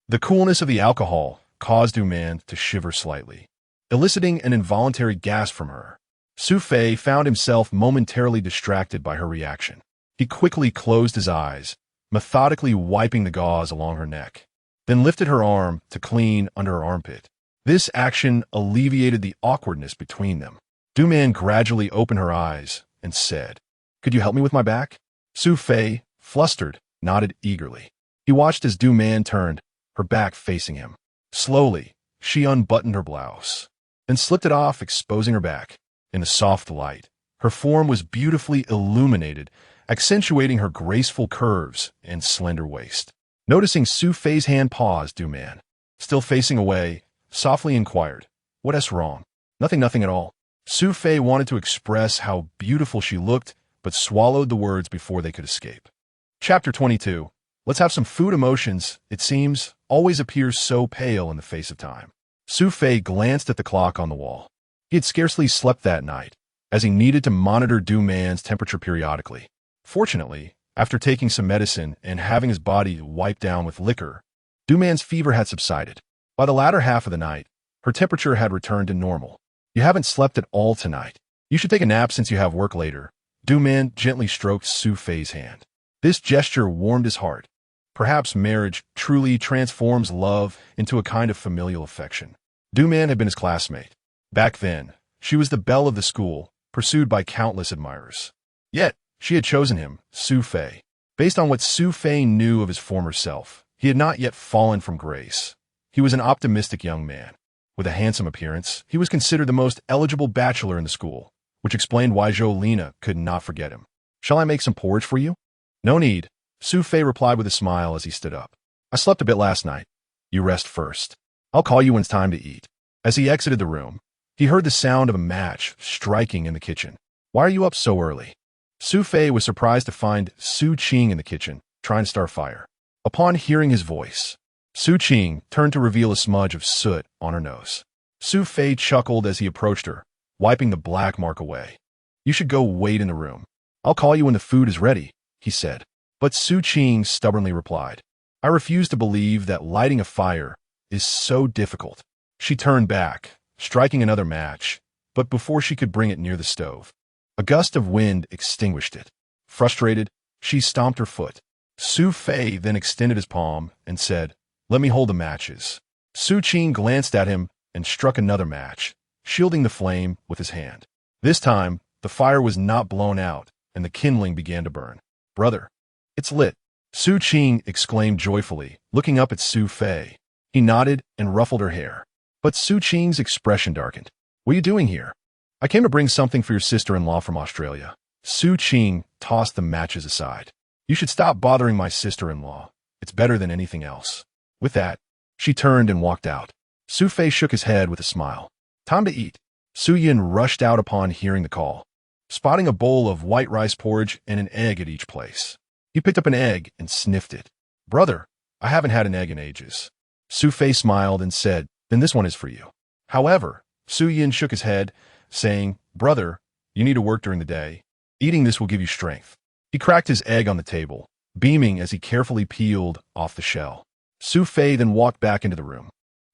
The coolness of the alcohol caused Du Man to shiver slightly, eliciting an involuntary gasp from her. Su Fei found himself momentarily distracted by her reaction. He quickly closed his eyes, methodically wiping the gauze along her neck, then lifted her arm to clean under her armpit. This action alleviated the awkwardness between them. Du Man gradually opened her eyes and said, Could you help me with my back? Su Fei, flustered, nodded eagerly. He watched as Du Man turned, her back facing him. Slowly, she unbuttoned her blouse, then slipped it off, exposing her back. In the soft light, her form was beautifully illuminated, accentuating her graceful curves and slender waist. Noticing Su Fei's hand paused, Du Man, still facing away, softly inquired, What's wrong? Nothing at all. Su Fei wanted to express how beautiful she looked, but swallowed the words before they could escape. Chapter 22. Let's have some food. Emotions, it seems, always appears so pale in the face of time. Su Fei glanced at the clock on the wall. He had scarcely slept that night, as he needed to monitor Du Man's temperature periodically. Fortunately, after taking some medicine and having his body wiped down with liquor, Du Man's fever had subsided. By the latter half of the night, her temperature had returned to normal. You haven't slept at all tonight. You should take a nap since you have work later. Du Man gently stroked Su Fei's hand. This gesture warmed his heart. Perhaps marriage truly transforms love into a kind of familial affection. Du Man had been his classmate. Back then, she was the belle of the school, pursued by countless admirers. Yet, she had chosen him, Su Fei. Based on what Su Fei knew of his former self, he had not yet fallen from grace. He was an optimistic young man. With a handsome appearance, he was considered the most eligible bachelor in the school, which explained why Jolina could not forget him. Shall I make some porridge for you? No need, Su Fei replied with a smile as he stood up. I slept a bit last night. You rest first. I'll call you when it's time to eat. As he exited the room, he heard the sound of a match striking in the kitchen. Why are you up so early? Su Fei was surprised to find Su Qing in the kitchen, trying to start a fire. Upon hearing his voice, Su Qing turned to reveal a smudge of soot on her nose. Su Fei chuckled as he approached her, wiping the black mark away. You should go wait in the room. I'll call you when the food is ready, he said. But Su Qing stubbornly replied, I refuse to believe that lighting a fire is so difficult. She turned back, striking another match, but before she could bring it near the stove, a gust of wind extinguished it. Frustrated, she stomped her foot. Su Fei then extended his palm and said, Let me hold the matches. Su Qing glanced at him and struck another match, shielding the flame with his hand. This time, the fire was not blown out, and the kindling began to burn. Brother, it's lit, Su Qing exclaimed joyfully, looking up at Su Fei. He nodded and ruffled her hair. But Su Qing's expression darkened. What are you doing here? I came to bring something for your sister-in-law from Australia. Su Qing tossed the matches aside. You should stop bothering my sister-in-law. It's better than anything else. With that, she turned and walked out. Su Fei shook his head with a smile. Time to eat. Su Yin rushed out upon hearing the call, spotting a bowl of white rice porridge and an egg at each place. He picked up an egg and sniffed it. Brother, I haven't had an egg in ages. Su Fei smiled and said, Then this one is for you. However, Su Yin shook his head, saying, Brother, you need to work during the day. Eating this will give you strength. He cracked his egg on the table, beaming as he carefully peeled off the shell. Su Fei then walked back into the room.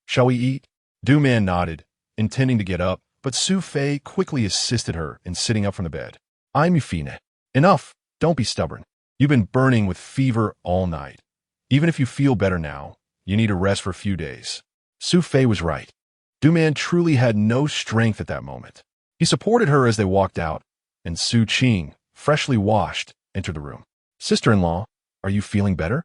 Shall we eat? Du Man nodded, intending to get up, but Su Fei quickly assisted her in sitting up from the bed. I'm Yufine. Enough. Don't be stubborn. You've been burning with fever all night. Even if you feel better now, you need to rest for a few days. Su Fei was right. Du Man truly had no strength at that moment. He supported her as they walked out, and Su Qing, freshly washed, entered the room. Sister-in-law, are you feeling better?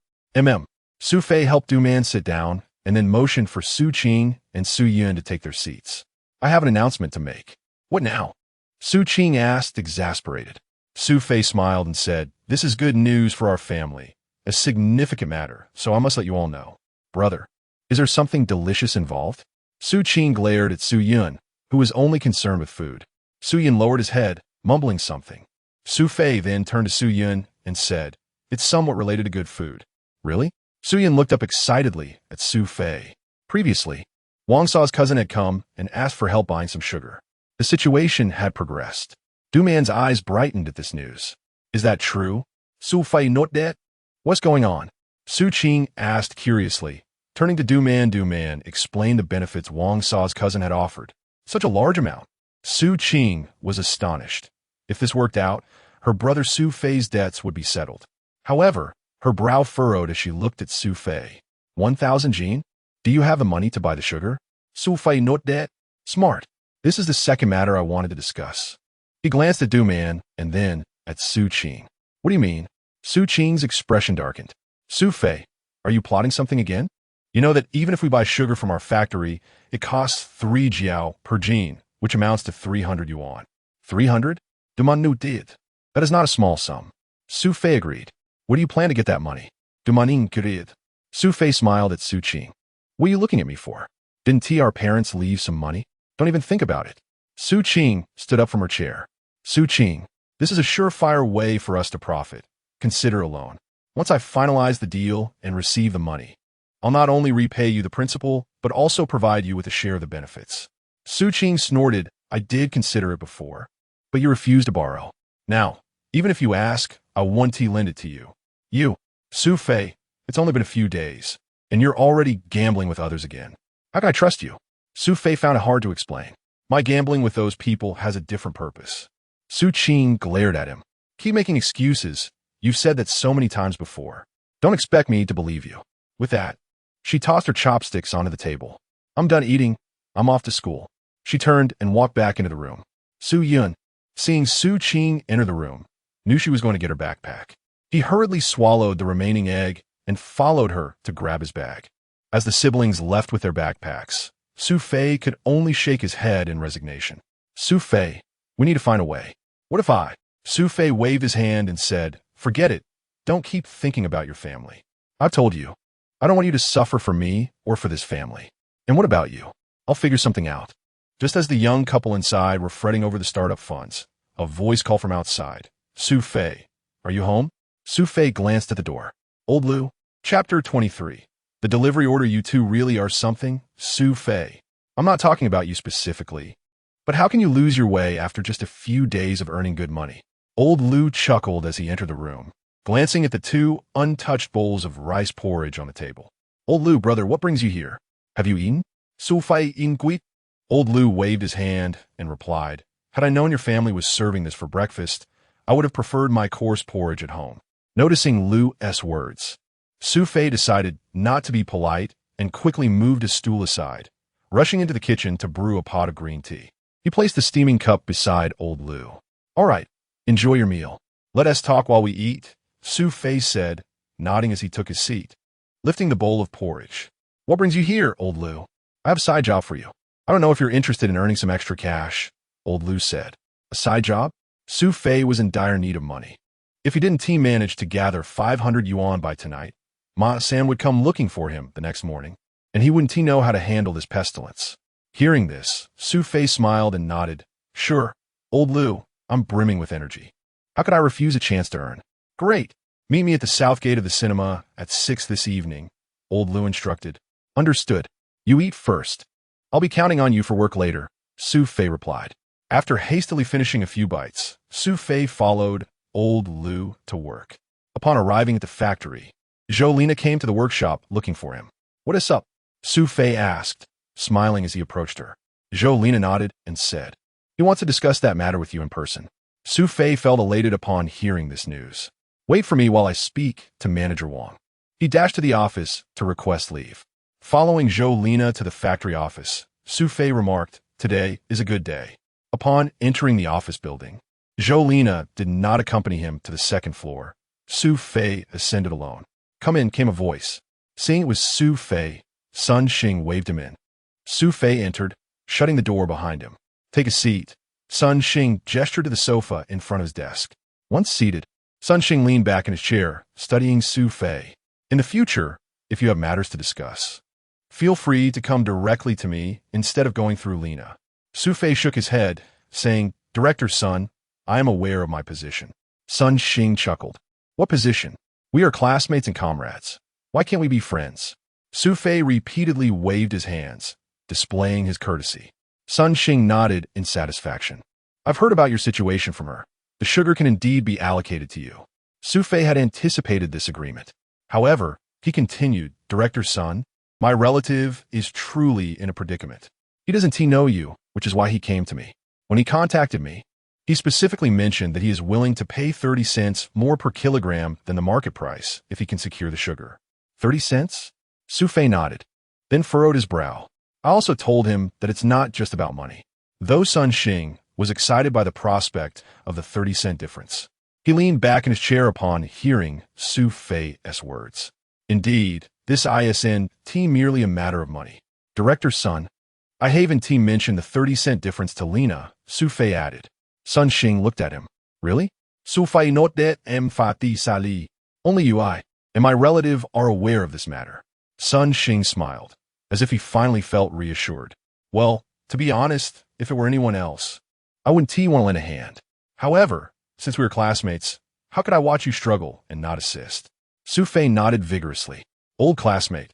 Su Fei helped Du Man sit down, and then motioned for Su Qing and Su Yun to take their seats. I have an announcement to make. What now? Su Qing asked, exasperated. Su Fei smiled and said, This is good news for our family. A significant matter, so I must let you all know. Brother, is there something delicious involved? Su Qing glared at Su Yun, who was only concerned with food. Su Yun lowered his head, mumbling something. Su Fei then turned to Su Yun and said, It's somewhat related to good food. Really? Su Yun looked up excitedly at Su Fei. Previously, Wang Sa's cousin had come and asked for help buying some sugar. The situation had progressed. Du Man's eyes brightened at this news. Is that true? Su Fei not that? What's going on? Su Qing asked curiously. Turning to Du Man explained the benefits Wang Sa's cousin had offered. Such a large amount. Su Qing was astonished. If this worked out, her brother Su Fei's debts would be settled. However, her brow furrowed as she looked at Su Fei. 1,000 Jin? Do you have the money to buy the sugar? Su Fei not that? Smart. This is the second matter I wanted to discuss. He glanced at Du Man and then at Su Qing. What do you mean? Su Qing's expression darkened. Su Fei, are you plotting something again? You know that even if we buy sugar from our factory, it costs 3 jiao per jin, which amounts to 300 yuan. 300? Du Man nu did. That is not a small sum. Su Fei agreed. Where do you plan to get that money? Du Man querid. Su Fei smiled at Su Qing. What are you looking at me for? Didn't our parents leave some money? Don't even think about it. Su Qing stood up from her chair. Su Qing, this is a surefire way for us to profit. Consider a loan. Once I finalize the deal and receive the money, I'll not only repay you the principal, but also provide you with a share of the benefits. Su Qing snorted. I did consider it before, but you refused to borrow. Now, even if you ask, I want to lend it to you. You, Su Fei, it's only been a few days, and you're already gambling with others again. How can I trust you? Su Fei found it hard to explain. My gambling with those people has a different purpose. Su Qing glared at him. Keep making excuses. You've said that so many times before. Don't expect me to believe you. With that, she tossed her chopsticks onto the table. I'm done eating. I'm off to school. She turned and walked back into the room. Su Yun, seeing Su Qing enter the room, knew she was going to get her backpack. He hurriedly swallowed the remaining egg and followed her to grab his bag. As the siblings left with their backpacks, Su Fei could only shake his head in resignation. Su Fei, we need to find a way. What if I? Su Fei waved his hand and said, forget it. Don't keep thinking about your family. I've told you, I don't want you to suffer for me or for this family. And what about you? I'll figure something out. Just as the young couple inside were fretting over the startup funds, a voice called from outside. Su Fei, are you home? Su Fei glanced at the door. Old Lu, Chapter 23. The delivery order, you two really are something? Su Fei, I'm not talking about you specifically, but how can you lose your way after just a few days of earning good money? Old Lu chuckled as he entered the room, glancing at the two untouched bowls of rice porridge on the table. Old Lu, brother, what brings you here? Have you eaten? Su Fei in guit? Old Lu waved his hand and replied, had I known your family was serving this for breakfast, I would have preferred my coarse porridge at home. Noticing Lu's words, Su Fei decided not to be polite and quickly moved his stool aside, rushing into the kitchen to brew a pot of green tea. He placed the steaming cup beside Old Lu. All right, enjoy your meal. Let us talk while we eat, Su Fei said, nodding as he took his seat, lifting the bowl of porridge. What brings you here, Old Lu? I have a side job for you. I don't know if you're interested in earning some extra cash, Old Lu said. A side job? Su Fei was in dire need of money. If he didn't manage to gather 500 yuan by tonight, Ma San would come looking for him the next morning, and he wouldn't know how to handle this pestilence. Hearing this, Su Fei smiled and nodded. Sure, Old Lu, I'm brimming with energy. How could I refuse a chance to earn? Great. Meet me at the south gate of the cinema at 6 this evening, Old Lu instructed. Understood. You eat first. I'll be counting on you for work later, Su Fei replied. After hastily finishing a few bites, Su Fei followed Old Lu to work. Upon arriving at the factory, Jolina came to the workshop looking for him. What is up? Su Fei asked, smiling as he approached her. Jolina nodded and said, he wants to discuss that matter with you in person. Su Fei felt elated upon hearing this news. Wait for me while I speak to Manager Wang. He dashed to the office to request leave. Following Jolina to the factory office, Su Fei remarked, today is a good day. Upon entering the office building, Jolina did not accompany him to the second floor. Su Fei ascended alone. Come in, came a voice. Seeing it was Su Fei, Sun Xing waved him in. Su Fei entered, shutting the door behind him. Take a seat. Sun Xing gestured to the sofa in front of his desk. Once seated, Sun Xing leaned back in his chair, studying Su Fei. In the future, if you have matters to discuss, feel free to come directly to me instead of going through Lena. Su Fei shook his head, saying, Director Sun, I am aware of my position. Sun Xing chuckled. What position? We are classmates and comrades. Why can't we be friends? Su Fei repeatedly waved his hands, displaying his courtesy. Sun Xing nodded in satisfaction. I've heard about your situation from her. The sugar can indeed be allocated to you. Su Fei had anticipated this agreement. However, he continued, Director Sun, my relative is truly in a predicament. He doesn't know you, which is why he came to me. When he contacted me, he specifically mentioned that he is willing to pay 30 cents more per kilogram than the market price if he can secure the sugar. 30 cents? Su Fei nodded, then furrowed his brow. I also told him that it's not just about money. Though Sun Xing was excited by the prospect of the 30-cent difference, he leaned back in his chair upon hearing Su Fei's words. Indeed, this isn't merely a matter of money. Director Sun, I haven't mentioned the 30-cent difference to Lena, Su Fei added. Sun Xing looked at him. Really? Su Fei not that fati sali. Only you and my relative are aware of this matter. Sun Xing smiled, as if he finally felt reassured. Well, to be honest, if it were anyone else, I wouldn't want to lend a hand. However, since we were classmates, how could I watch you struggle and not assist? Su Fei nodded vigorously. Old classmate.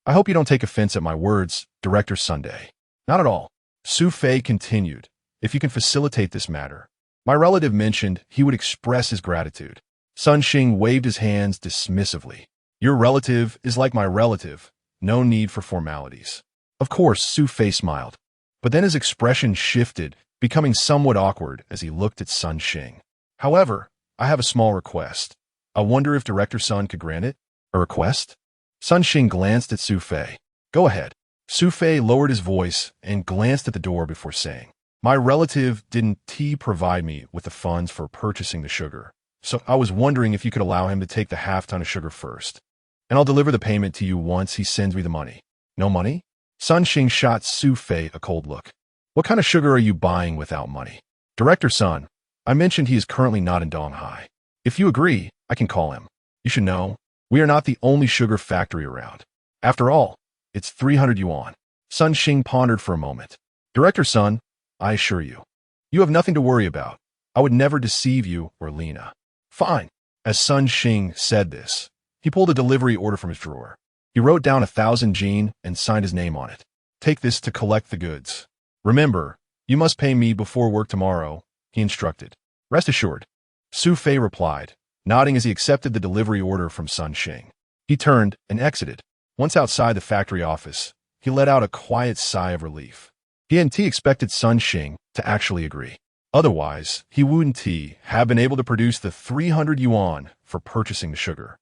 I hope you don't take offense at my words, Director Sunday. Not at all. Su Fei continued. If you can facilitate this matter. My relative mentioned he would express his gratitude. Sun Xing waved his hands dismissively. Your relative is like my relative. No need for formalities. Of course, Su Fei smiled. But then his expression shifted, becoming somewhat awkward as he looked at Sun Xing. However, I have a small request. I wonder if Director Sun could grant it? A request? Sun Xing glanced at Su Fei. Go ahead. Su Fei lowered his voice and glanced at the door before saying, my relative didn't provide me with the funds for purchasing the sugar, so I was wondering if you could allow him to take the half-ton of sugar first. And I'll deliver the payment to you once he sends me the money. No money? Sun Xing shot Su Fei a cold look. What kind of sugar are you buying without money? Director Sun, I mentioned he is currently not in Donghai. If you agree, I can call him. You should know, we are not the only sugar factory around. After all, it's 300 yuan. Sun Xing pondered for a moment. Director Sun, I assure you, you have nothing to worry about. I would never deceive you or Lena. Fine. As Sun Xing said this, he pulled a delivery order from his drawer. He wrote down 1,000 jin and signed his name on it. Take this to collect the goods. Remember, you must pay me before work tomorrow, he instructed. Rest assured. Su Fei replied, nodding as he accepted the delivery order from Sun Xing. He turned and exited. Once outside the factory office, he let out a quiet sigh of relief. He hadn't expected Sun Xing to actually agree. Otherwise, he wouldn't have been able to produce the 300 yuan for purchasing the sugar.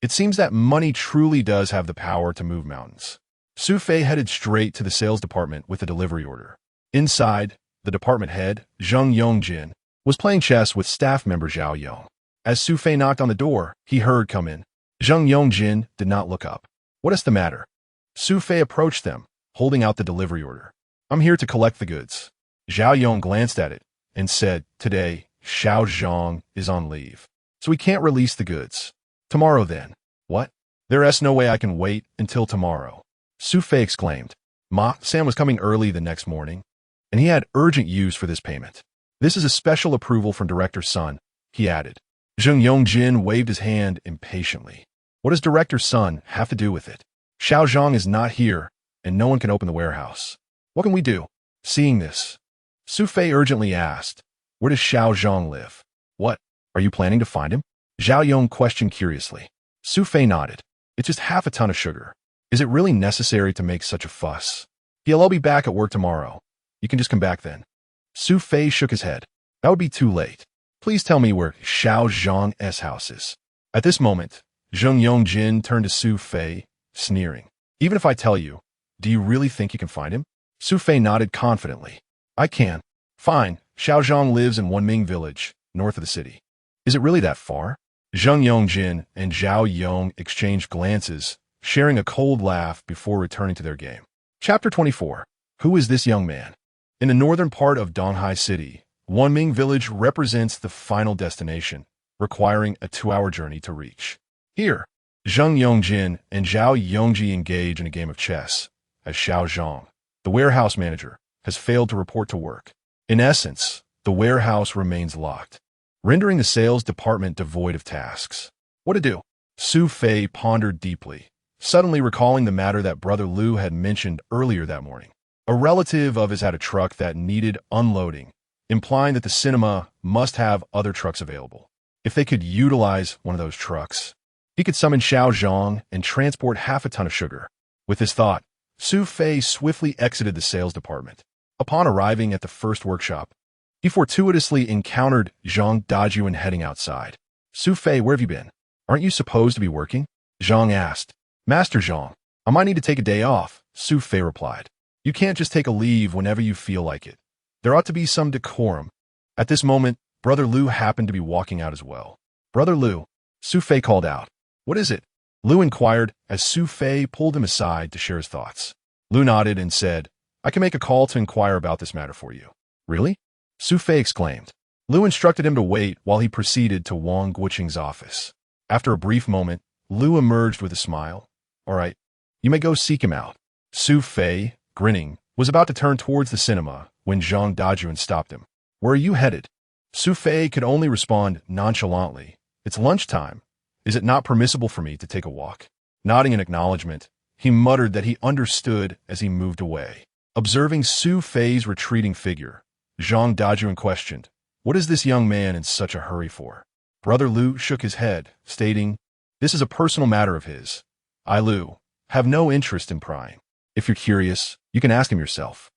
It seems that money truly does have the power to move mountains. Su Fei headed straight to the sales department with the delivery order. Inside, the department head, Zheng Yongjin, was playing chess with staff member Zhao Yong. As Su Fei knocked on the door, he heard come in. Zheng Yongjin did not look up. What is the matter? Su Fei approached them, holding out the delivery order. I'm here to collect the goods. Zhao Yong glanced at it and said, today, Xiao Zhang is on leave, so we can't release the goods. Tomorrow then. What? There's no way I can wait until tomorrow. Su Fei exclaimed. Sam was coming early the next morning, and he had urgent use for this payment. This is a special approval from Director Sun, he added. Zheng Yongjin waved his hand impatiently. What does Director Sun have to do with it? Xiao Zhang is not here, and no one can open the warehouse. What can we do? Seeing this, Su Fei urgently asked, where does Xiao Zhang live? What? Are you planning to find him? Zhao Yong questioned curiously. Su Fei nodded. It's just half a ton of sugar. Is it really necessary to make such a fuss? I'll be back at work tomorrow. You can just come back then. Su Fei shook his head. That would be too late. Please tell me where Xiao Zhang's house is. At this moment, Zheng Yongjin turned to Su Fei, sneering. Even if I tell you, do you really think you can find him? Su Fei nodded confidently. I can. Fine. Xiao Zhang lives in Wenming village, north of the city. Is it really that far? Zheng Yongjin and Zhao Yong exchanged glances, sharing a cold laugh before returning to their game. Chapter 24. Who is this young man? In the northern part of Donghai City, Wenming village represents the final destination, requiring a 2-hour journey to reach. Here, Zheng Yongjin and Zhao Yongji engage in a game of chess, as Xiao Zhang, the warehouse manager, has failed to report to work. In essence, the warehouse remains locked, rendering the sales department devoid of tasks. What to do? Su Fei pondered deeply, suddenly recalling the matter that Brother Liu had mentioned earlier that morning. A relative of his had a truck that needed unloading, implying that the cinema must have other trucks available. If they could utilize one of those trucks, he could summon Xiao Zhang and transport half a ton of sugar. With this thought, Su Fei swiftly exited the sales department. Upon arriving at the first workshop, he fortuitously encountered Zhang Dajun heading outside. Su Fei, where have you been? Aren't you supposed to be working? Zhang asked. Master Zhang, I might need to take a day off, Su Fei replied. You can't just take a leave whenever you feel like it. There ought to be some decorum. At this moment, Brother Liu happened to be walking out as well. Brother Liu, Su Fei called out. What is it? Liu inquired as Su Fei pulled him aside to share his thoughts. Liu nodded and said, I can make a call to inquire about this matter for you. Really? Su Fei exclaimed. Liu instructed him to wait while he proceeded to Wang Guoqing's office. After a brief moment, Liu emerged with a smile. All right, you may go seek him out. Su Fei, grinning, was about to turn towards the cinema when Zhang Dajun stopped him. Where are you headed? Su Fei could only respond nonchalantly. It's lunchtime. Is it not permissible for me to take a walk? Nodding in acknowledgement, he muttered that he understood as he moved away. Observing Su Fei's retreating figure, Zhang Dajuan questioned, "What is this young man in such a hurry for?" Brother Lu shook his head, stating, "This is a personal matter of his. I, Lu, have no interest in prying. If you're curious, you can ask him yourself."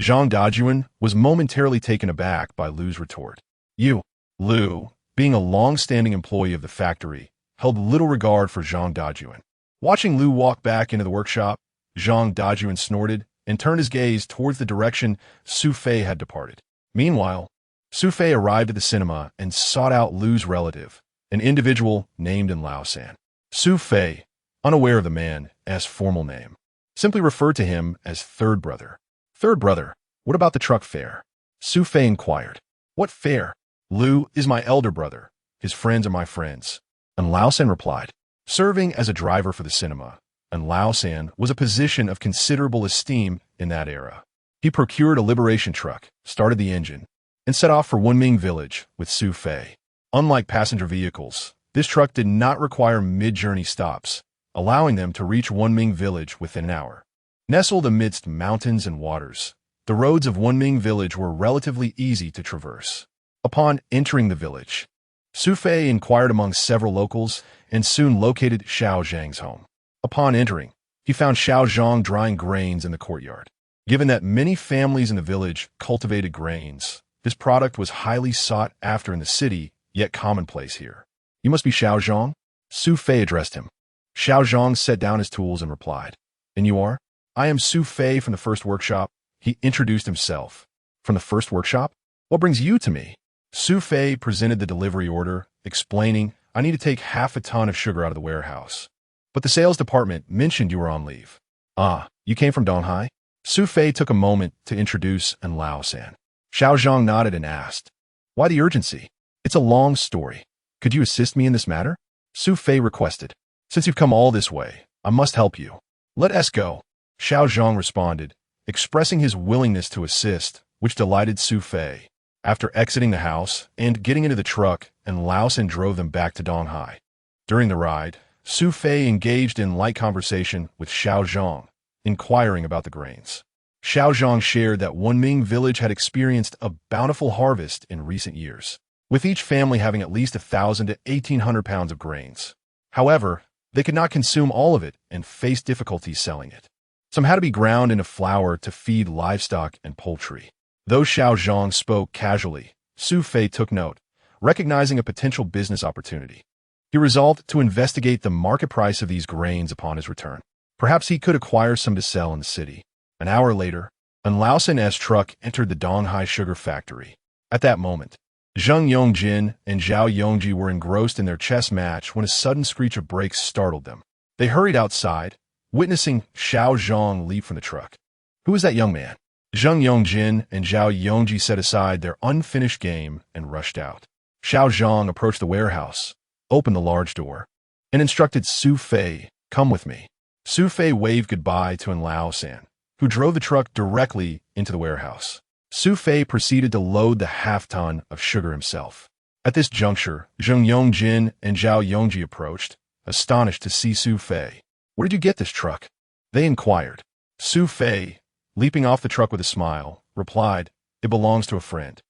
Zhang Dajuan was momentarily taken aback by Lu's retort. You, Lu, being a long-standing employee of the factory, held little regard for Zhang Dajuan. Watching Lu walk back into the workshop, Zhang Dajuan snorted and turned his gaze towards the direction Su Fei had departed. Meanwhile, Su Fei arrived at the cinema and sought out Lu's relative, an individual named Lao-san. Su Fei, unaware of the man's formal name, simply referred to him as Third Brother. "Third Brother, what about the truck fare?" Su Fei inquired. "What fare? Lu is my elder brother. His friends are my friends." And Lao-san replied. Serving as a driver for the cinema, and Lao-san was a position of considerable esteem in that era. He procured a liberation truck, started the engine, and set off for Wunming Village with Su Fei. Unlike passenger vehicles, this truck did not require mid-journey stops, allowing them to reach Wunming Village within an hour. Nestled amidst mountains and waters, the roads of Wunming Village were relatively easy to traverse. Upon entering the village, Su Fei inquired among several locals and soon located Xiao Zhang's home. Upon entering, he found Xiao Zhang drying grains in the courtyard. Given that many families in the village cultivated grains, this product was highly sought after in the city, yet commonplace here. "You must be Xiao Zhang?" Su Fei addressed him. Xiao Zhang set down his tools and replied, "And you are?" "I am Su Fei from the first workshop." He introduced himself. "From the first workshop? What brings you to me?" Su Fei presented the delivery order, explaining, "I need to take half a ton of sugar out of the warehouse. But the sales department mentioned you were on leave." "Ah, you came from Donghai?" Su Fei took a moment to introduce and Lao-san. Xiao Zhang nodded and asked, "Why the urgency?" "It's a long story. Could you assist me in this matter?" Su Fei requested. "Since you've come all this way, I must help you. Let us go." Xiao Zhang responded, expressing his willingness to assist, which delighted Su Fei. After exiting the house and getting into the truck, and Lao-san drove them back to Donghai. During the ride, Su Fei engaged in light conversation with Xiao Zhang, inquiring about the grains. Xiao Zhang shared that Wunming Village had experienced a bountiful harvest in recent years, with each family having at least 1,000 to 1,800 pounds of grains. However, they could not consume all of it and faced difficulties selling it. Some had to be ground into flour to feed livestock and poultry. Though Xiao Zhang spoke casually, Su Fei took note, recognizing a potential business opportunity. He resolved to investigate the market price of these grains upon his return. Perhaps he could acquire some to sell in the city. An hour later, an Lao-san's truck entered the Donghai sugar factory. At that moment, Zheng Yongjin and Zhao Yongji were engrossed in their chess match when a sudden screech of brakes startled them. They hurried outside, witnessing Xiao Zhang leap from the truck. "Who is that young man?" Zheng Yongjin and Zhao Yongji set aside their unfinished game and rushed out. Xiao Zhang approached the warehouse, opened the large door, and instructed Su Fei, "Come with me." Su Fei waved goodbye to An Lao-san, who drove the truck directly into the warehouse. Su Fei proceeded to load the half-ton of sugar himself. At this juncture, Zheng Yongjin and Zhao Yongji approached, astonished to see Su Fei. "Where did you get this truck?" they inquired. Su Fei, leaping off the truck with a smile, replied, "It belongs to a friend."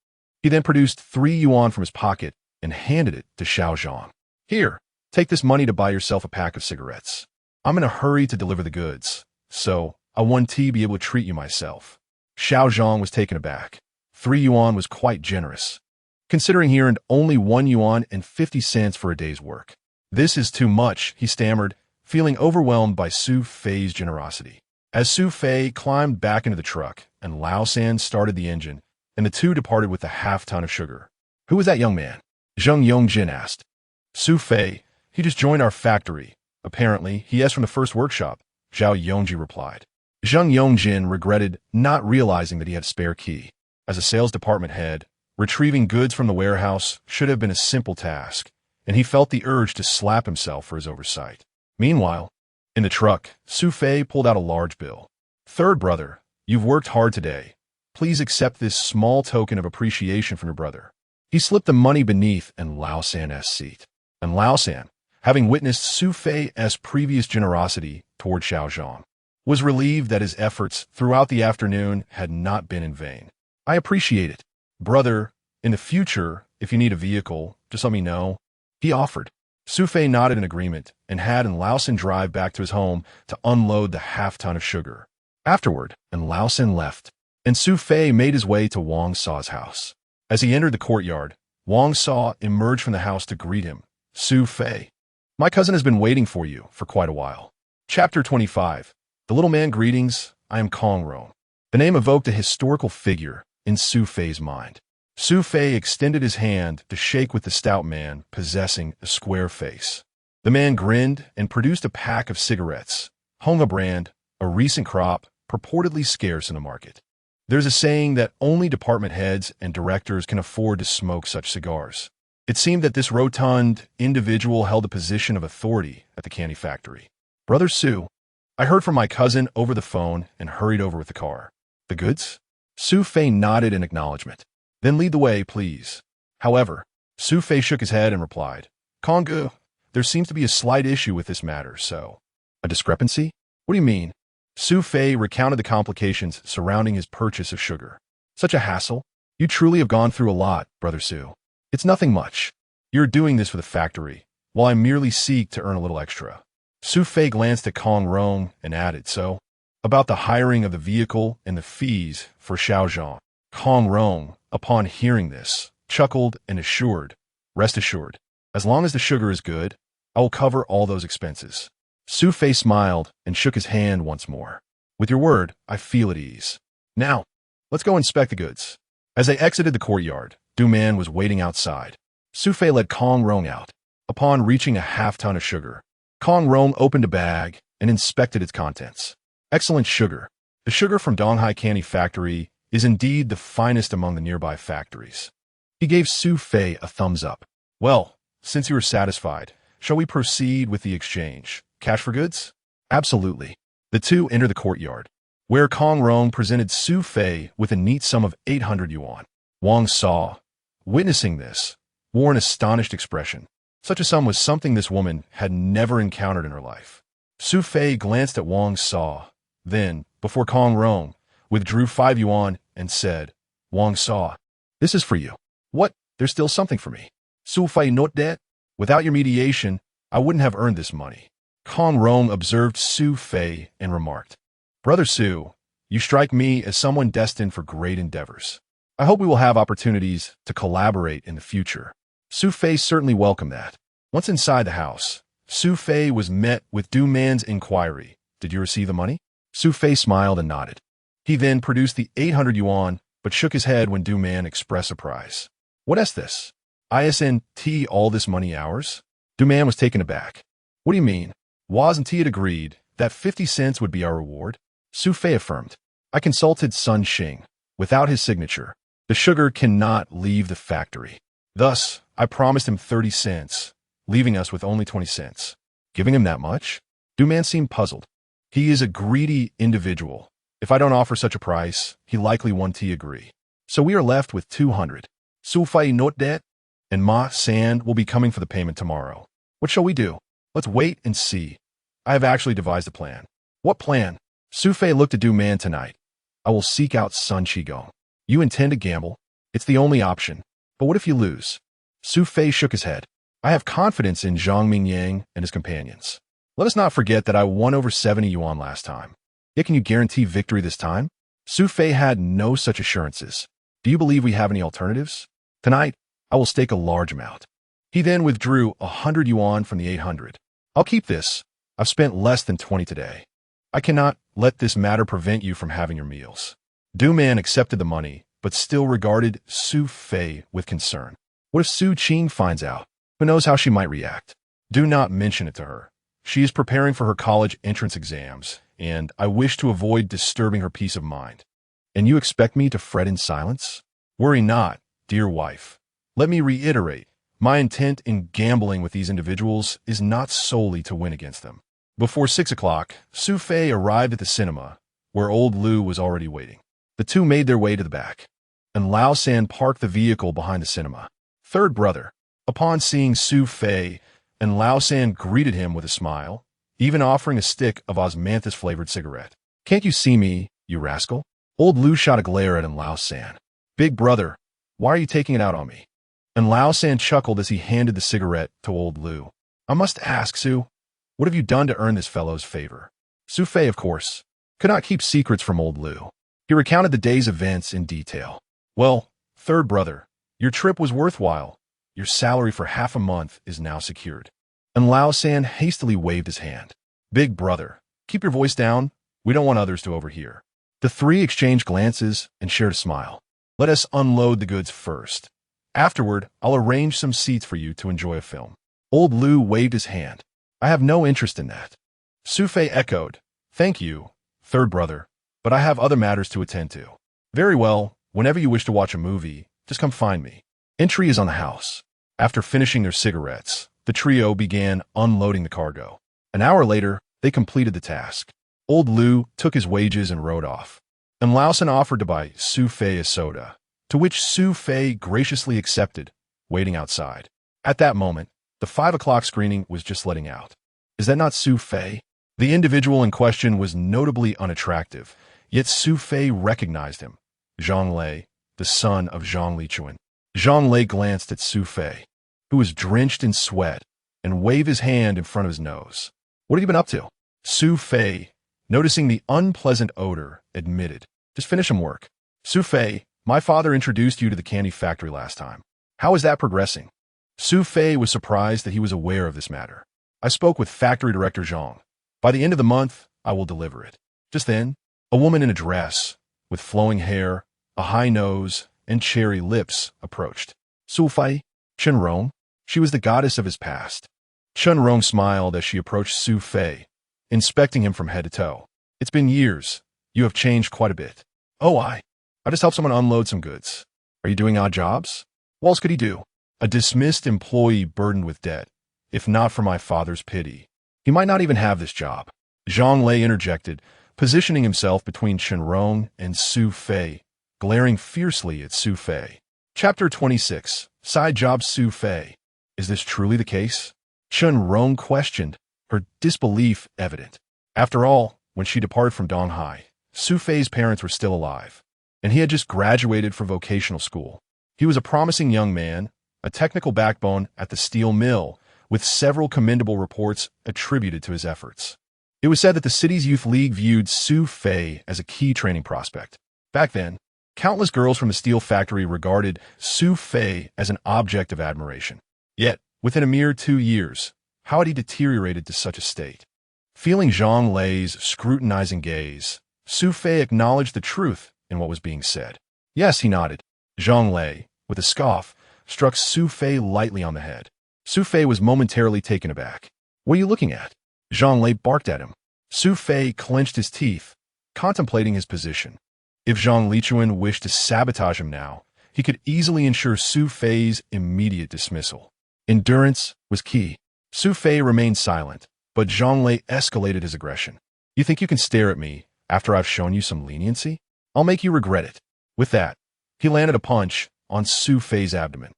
He then produced 3 yuan from his pocket and handed it to Xiao Zhang. "Here, take this money to buy yourself a pack of cigarettes. I'm in a hurry to deliver the goods, so I want to be able to treat you myself." Xiao Zhang was taken aback. 3 yuan was quite generous, considering he earned only 1 yuan and 50 cents for a day's work. "This is too much," he stammered, feeling overwhelmed by Su Fei's generosity. As Su Fei climbed back into the truck and Lao-san started the engine, and the two departed with a half-ton of sugar. "Who was that young man?" Zheng Yongjin asked. "Su Fei, he just joined our factory. Apparently, he is from the first workshop," Zhao Yongji replied. Zheng Yongjin regretted not realizing that he had a spare key. As a sales department head, retrieving goods from the warehouse should have been a simple task, and he felt the urge to slap himself for his oversight. Meanwhile, in the truck, Su Fei pulled out a large bill. "Third brother, you've worked hard today. Please accept this small token of appreciation from your brother." He slipped the money beneath An Lao-san's seat. And Lao-san, having witnessed Su Fei's previous generosity toward Xiao Zhang, was relieved that his efforts throughout the afternoon had not been in vain. I appreciate it. Brother, in the future, if you need a vehicle, just let me know, he offered. Su Fei nodded in agreement and had Lausen drive back to his home to unload the half-ton of sugar. Afterward, Lausen left, and Su Fei made his way to Wang Sa's house. As he entered the courtyard, Wang Sa emerged from the house to greet him. Su Fei, my cousin has been waiting for you for quite a while. Chapter 25. The little man greetings, I am Kong Rong. The name evoked a historical figure in Su Fei's mind. Su Fei extended his hand to shake with the stout man possessing a square face. The man grinned and produced a pack of cigarettes, Honga brand, a recent crop, purportedly scarce in the market. There's a saying that only department heads and directors can afford to smoke such cigars. It seemed that this rotund individual held a position of authority at the candy factory. Brother Su, I heard from my cousin over the phone and hurried over with the car. The goods? Su Fei nodded in acknowledgement. Then lead the way, please. However, Su Fei shook his head and replied, Kongu, there seems to be a slight issue with this matter, so. A discrepancy? What do you mean? Su Fei recounted the complications surrounding his purchase of sugar. Such a hassle? You truly have gone through a lot, Brother Su. It's nothing much. You're doing this for the factory, while I merely seek to earn a little extra. Su Fei glanced at Kong Rong and added, so, about the hiring of the vehicle and the fees for Xiaozhang. Kong Rong, upon hearing this, chuckled and assured, rest assured, as long as the sugar is good, I will cover all those expenses. Su Fei smiled and shook his hand once more. With your word, I feel at ease. Now, let's go inspect the goods. As they exited the courtyard, Du Man was waiting outside. Su Fei led Kong Rong out. Upon reaching a half-ton of sugar, Kong Rong opened a bag and inspected its contents. Excellent sugar. The sugar from Donghai Candy Factory is indeed the finest among the nearby factories. He gave Su Fei a thumbs up. Well, since you are satisfied, shall we proceed with the exchange? Cash for goods? Absolutely. The two entered the courtyard, where Kong Rong presented Su Fei with a neat sum of 800 yuan. Wang Sa, witnessing this, wore an astonished expression. Such a sum was something this woman had never encountered in her life. Su Fei glanced at Wang Sa, then, before Kong Rong, withdrew 5 yuan and said, Wang Sa, this is for you. What? There's still something for me. Su Fei not that? Without your mediation, I wouldn't have earned this money. Kong Rong observed Su Fei and remarked, Brother Su, you strike me as someone destined for great endeavors. I hope we will have opportunities to collaborate in the future. Su Fei certainly welcomed that. Once inside the house, Su Fei was met with Du Man's inquiry. Did you receive the money? Su Fei smiled and nodded. He then produced the 800 yuan, but shook his head when Du Man expressed surprise. What is this? Isn't all this money ours? Du Man was taken aback. What do you mean? Wasn't he had agreed that 50 cents would be our reward? Su Fei affirmed. I consulted Sun Xing. Without his signature, the sugar cannot leave the factory. Thus, I promised him 30 cents, leaving us with only 20 cents. Giving him that much? Du Man seemed puzzled. He is a greedy individual. If I don't offer such a price, he likely won't agree. So we are left with 200. Su Fei not that? And Ma San will be coming for the payment tomorrow. What shall we do? Let's wait and see. I have actually devised a plan. What plan? Su Fei looked at Du Man tonight. I will seek out Sun Qigong. You intend to gamble? It's the only option. But what if you lose? Su Fei shook his head. I have confidence in Zhang Mingyang and his companions. Let us not forget that I won over 70 yuan last time. Yet can you guarantee victory this time? Su Fei had no such assurances. Do you believe we have any alternatives? Tonight, I will stake a large amount. He then withdrew 100 yuan from the 800. I'll keep this. I've spent less than 20 today. I cannot let this matter prevent you from having your meals. Du Man accepted the money, but still regarded Su Fei with concern. What if Su Qing finds out? Who knows how she might react? Do not mention it to her. She is preparing for her college entrance exams, and I wish to avoid disturbing her peace of mind. And you expect me to fret in silence? Worry not, dear wife. Let me reiterate, my intent in gambling with these individuals is not solely to win against them. Before 6 o'clock, Su Fei arrived at the cinema, where old Lu was already waiting. The two made their way to the back, and Lao San parked the vehicle behind the cinema. Third brother, upon seeing Su Fei, and Lao San greeted him with a smile, even offering a stick of osmanthus-flavored cigarette. "Can't you see me, you rascal?" Old Lu shot a glare at Lao San. "Big brother, why are you taking it out on me?" And Lao San chuckled as he handed the cigarette to Old Lu. "I must ask, Su, what have you done to earn this fellow's favor?" Su Fei, of course, could not keep secrets from Old Lu. He recounted the day's events in detail. "Well, third brother, your trip was worthwhile. Your salary for half a month is now secured." And Lao San hastily waved his hand. "Big brother, keep your voice down. We don't want others to overhear." The three exchanged glances and shared a smile. "Let us unload the goods first. Afterward, I'll arrange some seats for you to enjoy a film." Old Lu waved his hand. "I have no interest in that." Su Fei echoed. "Thank you, third brother, but I have other matters to attend to." "Very well, whenever you wish to watch a movie, just come find me." Entry is on the house. After finishing their cigarettes, the trio began unloading the cargo. An hour later, they completed the task. Old Lu took his wages and rode off. And Lao San offered to buy Su Fei a soda, to which Su Fei graciously accepted, waiting outside. At that moment, the 5 o'clock screening was just letting out. Is that not Su Fei? The individual in question was notably unattractive, yet Su Fei recognized him. Zhang Lei, the son of Zhang Lichuan. Zhang Lei glanced at Su Fei, who was drenched in sweat, and waved his hand in front of his nose. "What have you been up to?" Su Fei, noticing the unpleasant odor, admitted. "Just finished some work." "Su Fei, my father introduced you to the candy factory last time. How is that progressing?" Su Fei was surprised that he was aware of this matter. "I spoke with factory director Zhang. By the end of the month, I will deliver it." Just then, a woman in a dress, with flowing hair, a high nose, and cherry lips approached. Su Fei, Chen Rong. She was the goddess of his past. Chen Rong smiled as she approached Su Fei, inspecting him from head to toe. "It's been years. You have changed quite a bit." "Oh, I just helped someone unload some goods." "Are you doing odd jobs?" "What else could he do? A dismissed employee burdened with debt. If not for my father's pity, he might not even have this job." Zhang Lei interjected, positioning himself between Chen Rong and Su Fei, glaring fiercely at Su Fei. Chapter 26. Side Job Su Fei. Is this truly the case? Chen Rong questioned, her disbelief evident. After all, when she departed from Donghai, Su Fei's parents were still alive, and he had just graduated from vocational school. He was a promising young man, a technical backbone at the steel mill, with several commendable reports attributed to his efforts. It was said that the city's youth league viewed Su Fei as a key training prospect. Back then, countless girls from the steel factory regarded Su Fei as an object of admiration. Yet, within a mere 2 years, how had he deteriorated to such a state? Feeling Zhang Lei's scrutinizing gaze, Su Fei acknowledged the truth in what was being said. "Yes," he nodded. Zhang Lei, with a scoff, struck Su Fei lightly on the head. Su Fei was momentarily taken aback. "What are you looking at?" Zhang Lei barked at him. Su Fei clenched his teeth, contemplating his position. If Zhang Lichuan wished to sabotage him now, he could easily ensure Su Fei's immediate dismissal. Endurance was key. Su Fei remained silent, but Zhang Lei escalated his aggression. "You think you can stare at me after I've shown you some leniency? I'll make you regret it." With that, he landed a punch on Su Fei's abdomen.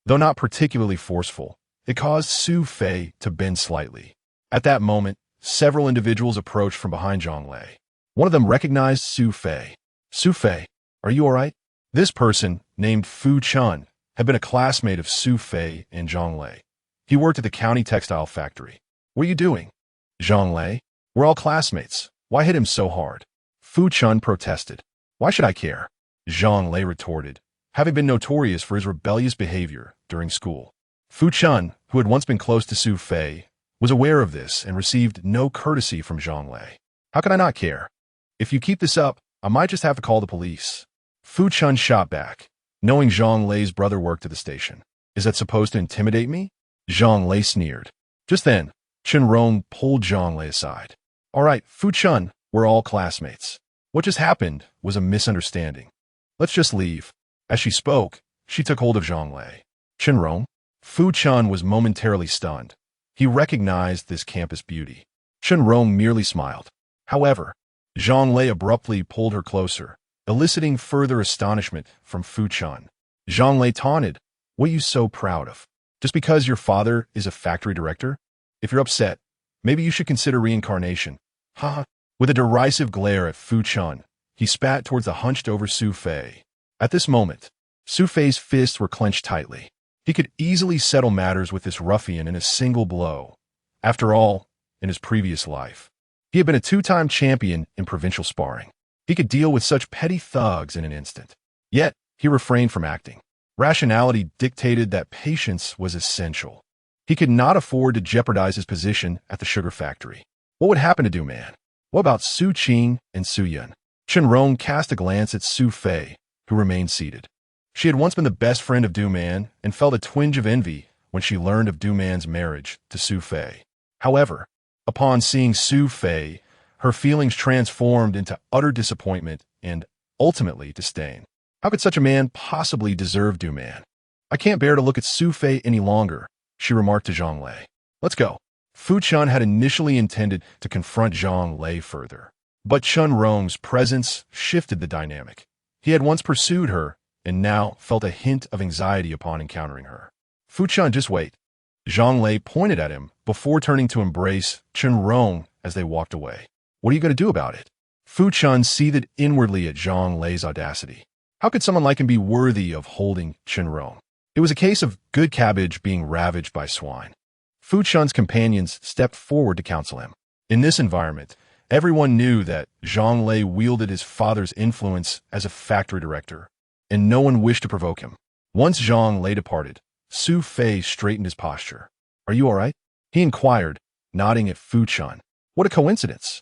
Though not particularly forceful, it caused Su Fei to bend slightly. At that moment, several individuals approached from behind Zhang Lei. One of them recognized Su Fei. "Su Fei, are you all right?" This person, named Fu Chun, had been a classmate of Su Fei and Zhang Lei. He worked at the county textile factory. "What are you doing?" "Zhang Lei, we're all classmates. Why hit him so hard?" Fu Chun protested. "Why should I care?" Zhang Lei retorted, having been notorious for his rebellious behavior during school. Fu Chun, who had once been close to Su Fei, was aware of this and received no courtesy from Zhang Lei. "How can I not care? If you keep this up, I might just have to call the police." Fu Chun shot back, knowing Zhang Lei's brother worked at the station. "Is that supposed to intimidate me?" Zhang Lei sneered. Just then, Chen Rong pulled Zhang Lei aside. "All right, Fu Chun, we're all classmates. What just happened was a misunderstanding. Let's just leave." As she spoke, she took hold of Zhang Lei. "Chen Rong?" Fu Chun was momentarily stunned. He recognized this campus beauty. Chen Rong merely smiled. However, Zhang Lei abruptly pulled her closer, eliciting further astonishment from Fu Chun. Zhang Lei taunted, "What are you so proud of?" Just because your father is a factory director? If you're upset, maybe you should consider reincarnation. Ha! With a derisive glare at Fu Chun, he spat towards the hunched-over Su Fei. At this moment, Su Fei's fists were clenched tightly. He could easily settle matters with this ruffian in a single blow. After all, in his previous life, he had been a two-time champion in provincial sparring. He could deal with such petty thugs in an instant. Yet, he refrained from acting. Rationality dictated that patience was essential. He could not afford to jeopardize his position at the sugar factory. What would happen to Du Man? What about Su Qing and Su Yun? Chen Rong cast a glance at Su Fei, who remained seated. She had once been the best friend of Du Man and felt a twinge of envy when she learned of Du Man's marriage to Su Fei. However, upon seeing Su Fei, her feelings transformed into utter disappointment and, ultimately, disdain. How could such a man possibly deserve Du Man? I can't bear to look at Su Fei any longer, she remarked to Zhang Lei. Let's go. Fu Chun had initially intended to confront Zhang Lei further, but Chen Rong's presence shifted the dynamic. He had once pursued her and now felt a hint of anxiety upon encountering her. Fu Chun, just wait. Zhang Lei pointed at him before turning to embrace Chen Rong as they walked away. What are you going to do about it? Fu Chun seethed inwardly at Zhang Lei's audacity. How could someone like him be worthy of holding Chen Rong? It was a case of good cabbage being ravaged by swine. Fu Chun's companions stepped forward to counsel him. In this environment, everyone knew that Zhang Lei wielded his father's influence as a factory director, and no one wished to provoke him. Once Zhang Lei departed, Su Fei straightened his posture. Are you all right? He inquired, nodding at Fu Chun. What a coincidence.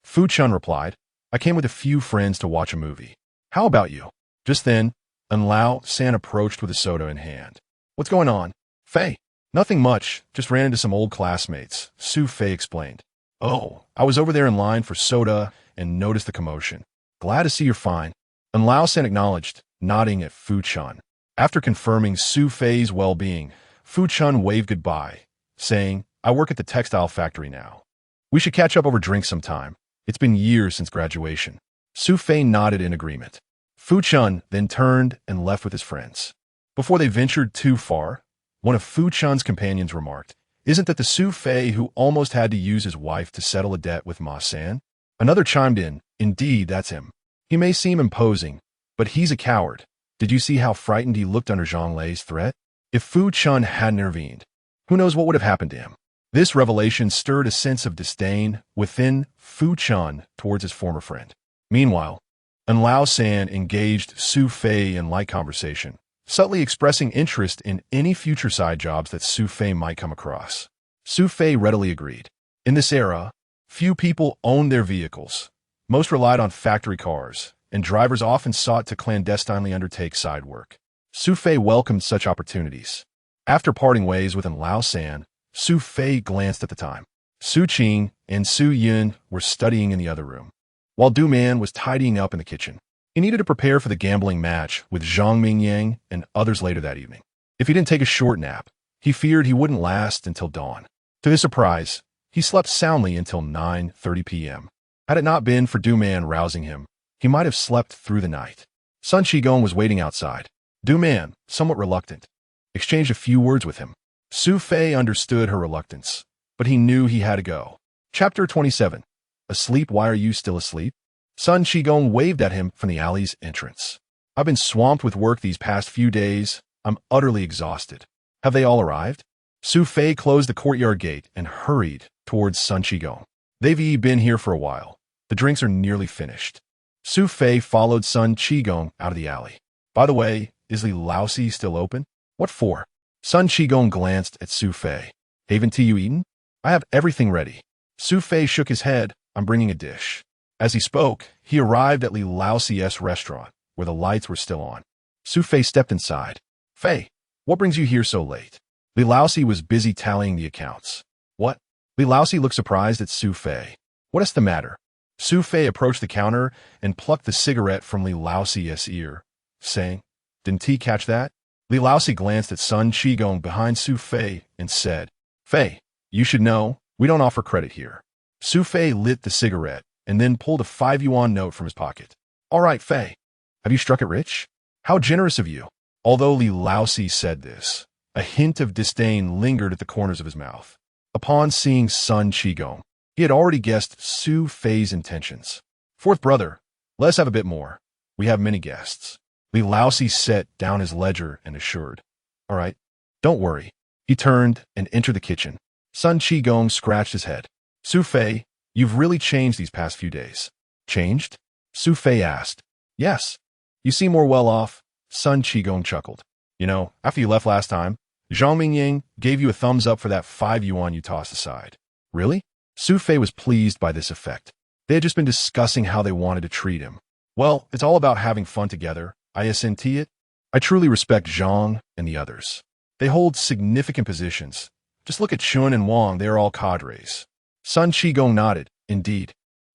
Fu Chun replied, I came with a few friends to watch a movie. How about you? Just then, Lao San approached with a soda in hand. What's going on? Fei? Nothing much, just ran into some old classmates, Su Fei explained. Oh, I was over there in line for soda and noticed the commotion. Glad to see you're fine. Lao San acknowledged, nodding at Fu Chun. After confirming Su Fei's well-being, Fu Chun waved goodbye, saying, I work at the textile factory now. We should catch up over drinks sometime. It's been years since graduation. Su Fei nodded in agreement. Fu Chun then turned and left with his friends. Before they ventured too far, one of Fu Chun's companions remarked, Isn't that the Su Fei who almost had to use his wife to settle a debt with Ma San? Another chimed in, Indeed, that's him. He may seem imposing, but he's a coward. Did you see how frightened he looked under Zhang Lei's threat? If Fu Chun hadn't intervened, who knows what would have happened to him? This revelation stirred a sense of disdain within Fu Chun towards his former friend. Meanwhile, Lao San engaged Su Fei in light conversation, subtly expressing interest in any future side jobs that Su Fei might come across. Su Fei readily agreed. In this era, few people owned their vehicles. Most relied on factory cars, and drivers often sought to clandestinely undertake side work. Su Fei welcomed such opportunities. After parting ways with Lao San, Su Fei glanced at the time. Su Qing and Su Yun were studying in the other room, while Du Man was tidying up in the kitchen. He needed to prepare for the gambling match with Zhang Mingyang and others later that evening. If he didn't take a short nap, he feared he wouldn't last until dawn. To his surprise, he slept soundly until 9:30 p.m. Had it not been for Du Man rousing him, he might have slept through the night. Sun Qigong was waiting outside. Du Man, somewhat reluctant, exchanged a few words with him. Su Fei understood her reluctance, but he knew he had to go. Chapter 27. Asleep? Why are you still asleep? Sun Qigong waved at him from the alley's entrance. I've been swamped with work these past few days. I'm utterly exhausted. Have they all arrived? Su Fei closed the courtyard gate and hurried towards Sun Qigong. They've been here for a while. The drinks are nearly finished. Su Fei followed Sun Qigong out of the alley. By the way, is Li Laosi still open? What for? Sun Qigong glanced at Su Fei. Haven't you eaten? I have everything ready. Su Fei shook his head. I'm bringing a dish. As he spoke, he arrived at Li Laosie's restaurant, where the lights were still on. Su Fei stepped inside. Fei, what brings you here so late? Li Laosie was busy tallying the accounts. What? Li Laosie looked surprised at Su Fei. What is the matter? Su Fei approached the counter and plucked the cigarette from Li Laosie's ear, saying, Didn't he catch that? Li Laosie glanced at Sun Qigong behind Su Fei and said, Fei, you should know, we don't offer credit here. Su Fei lit the cigarette and then pulled a 5 yuan note from his pocket. All right, Fei. Have you struck it rich? How generous of you. Although Li Laosie said this, A hint of disdain lingered at the corners of his mouth. Upon seeing Sun Qigong, he had already guessed Su Fei's intentions. Fourth brother, let us have a bit more. We have many guests. Li Laosi set down his ledger and assured. All right, don't worry. He turned and entered the kitchen. Sun Qigong scratched his head. Su Fei, you've really changed these past few days. Changed? Su Fei asked. Yes. You seem more well off. Sun Qigong chuckled. You know, after you left last time, Zhang Mingying gave you a thumbs up for that 5 yuan you tossed aside. Really? Su Fei was pleased by this effect. They had just been discussing how they wanted to treat him. Well, it's all about having fun together. Isn't it? I truly respect Zhang and the others. They hold significant positions. Just look at Chun and Wang, they are all cadres. Sun Qigong nodded. Indeed.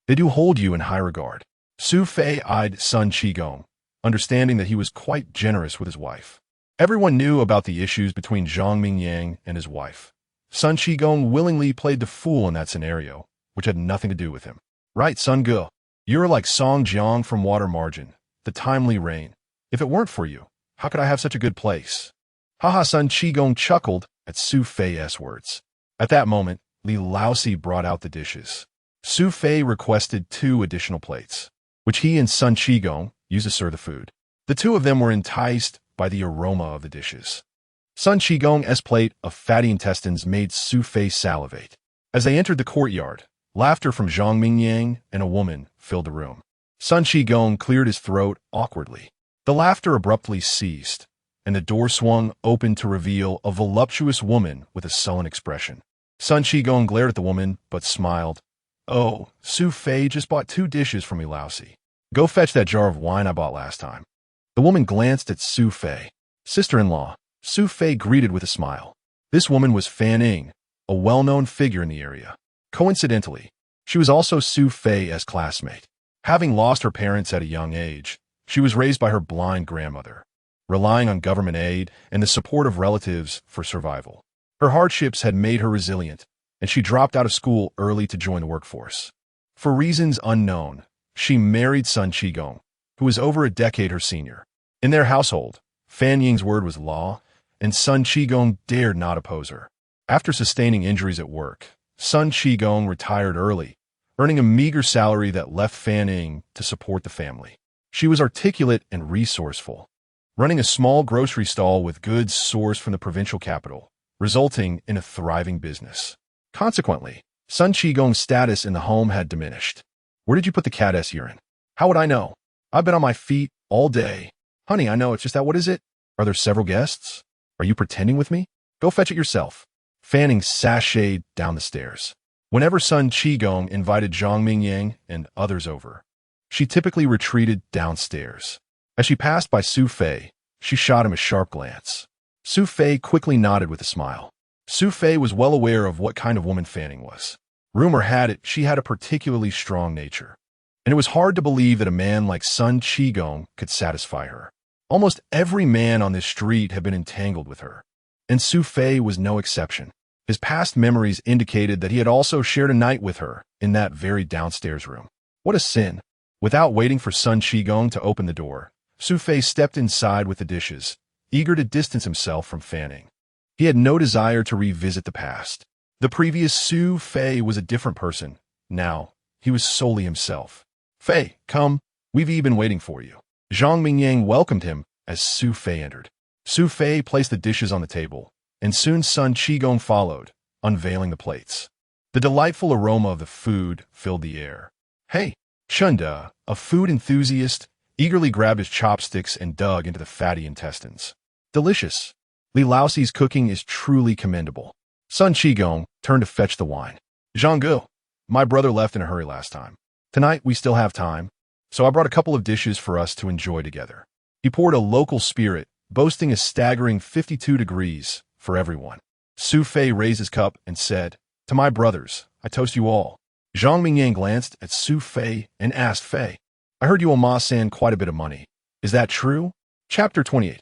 They do hold you in high regard. Su Fei eyed Sun Qigong, understanding that he was quite generous with his wife. Everyone knew about the issues between Zhang Mingyang and his wife. Sun Qigong willingly played the fool in that scenario, which had nothing to do with him. Right, Sun Ge, you're like Song Jiang from Water Margin, the timely rain. If it weren't for you, how could I have such a good place? Haha, Sun Qigong chuckled at Su Fei's words. At that moment, Li Laosi brought out the dishes. Su Fei requested 2 additional plates, which he and Sun Qigong used to serve the food. The two of them were enticed by the aroma of the dishes. Sun Qigong's plate of fatty intestines made Su Fei salivate. As they entered the courtyard, laughter from Zhang Mingyang and a woman filled the room. Sun Qigong cleared his throat awkwardly. The laughter abruptly ceased, and the door swung open to reveal a voluptuous woman with a sullen expression. Sun Qigong glared at the woman, but smiled. Oh, Su Fei just bought 2 dishes from Li Laosi. Go fetch that jar of wine I bought last time. The woman glanced at Su Fei. Sister-in-law, Su Fei greeted with a smile. This woman was Fan Ying, a well-known figure in the area. Coincidentally, she was also Su Fei's classmate. Having lost her parents at a young age, she was raised by her blind grandmother, relying on government aid and the support of relatives for survival. Her hardships had made her resilient, and she dropped out of school early to join the workforce. For reasons unknown, she married Sun Qigong, who was over a decade her senior. In their household, Fan Ying's word was law, and Sun Qigong dared not oppose her. After sustaining injuries at work, Sun Qigong retired early, earning a meager salary that left Fan Ying to support the family. She was articulate and resourceful, running a small grocery stall with goods sourced from the provincial capital, resulting in a thriving business. Consequently, Sun Qigong's status in the home had diminished. Where did you put the cat's urine? How would I know? I've been on my feet all day. Honey, I know, it's just that, what is it? Are there several guests? Are you pretending with me? Go fetch it yourself. Fan Ying sashayed down the stairs. Whenever Sun Qigong invited Zhang Mingyang and others over, she typically retreated downstairs. As she passed by Su Fei, she shot him a sharp glance. Su Fei quickly nodded with a smile. Su Fei was well aware of what kind of woman Fan Ying was. Rumor had it she had a particularly strong nature, and it was hard to believe that a man like Sun Qigong could satisfy her. Almost every man on this street had been entangled with her, and Su Fei was no exception. His past memories indicated that he had also shared a night with her in that very downstairs room. What a sin! Without waiting for Sun Qigong to open the door, Su Fei stepped inside with the dishes, eager to distance himself from Fan Ying. He had no desire to revisit the past. The previous Su Fei was a different person. Now, he was solely himself. Fei, come, we've been waiting for you. Zhang Mingyang welcomed him as Su Fei entered. Su Fei placed the dishes on the table, and soon Sun Qigong followed, unveiling the plates. The delightful aroma of the food filled the air. Hey, Chunda, a food enthusiast, eagerly grabbed his chopsticks and dug into the fatty intestines. Delicious. Li Laosi's cooking is truly commendable. Sun Qigong turned to fetch the wine. Zhang Ge, my brother left in a hurry last time. Tonight we still have time, so I brought a couple of dishes for us to enjoy together. He poured a local spirit, boasting a staggering 52 degrees for everyone. Su Fei raised his cup and said, To my brothers, I toast you all. Zhang Mingyang glanced at Su Fei and asked Fei, I heard you owe Ma San quite a bit of money. Is that true? Chapter 28.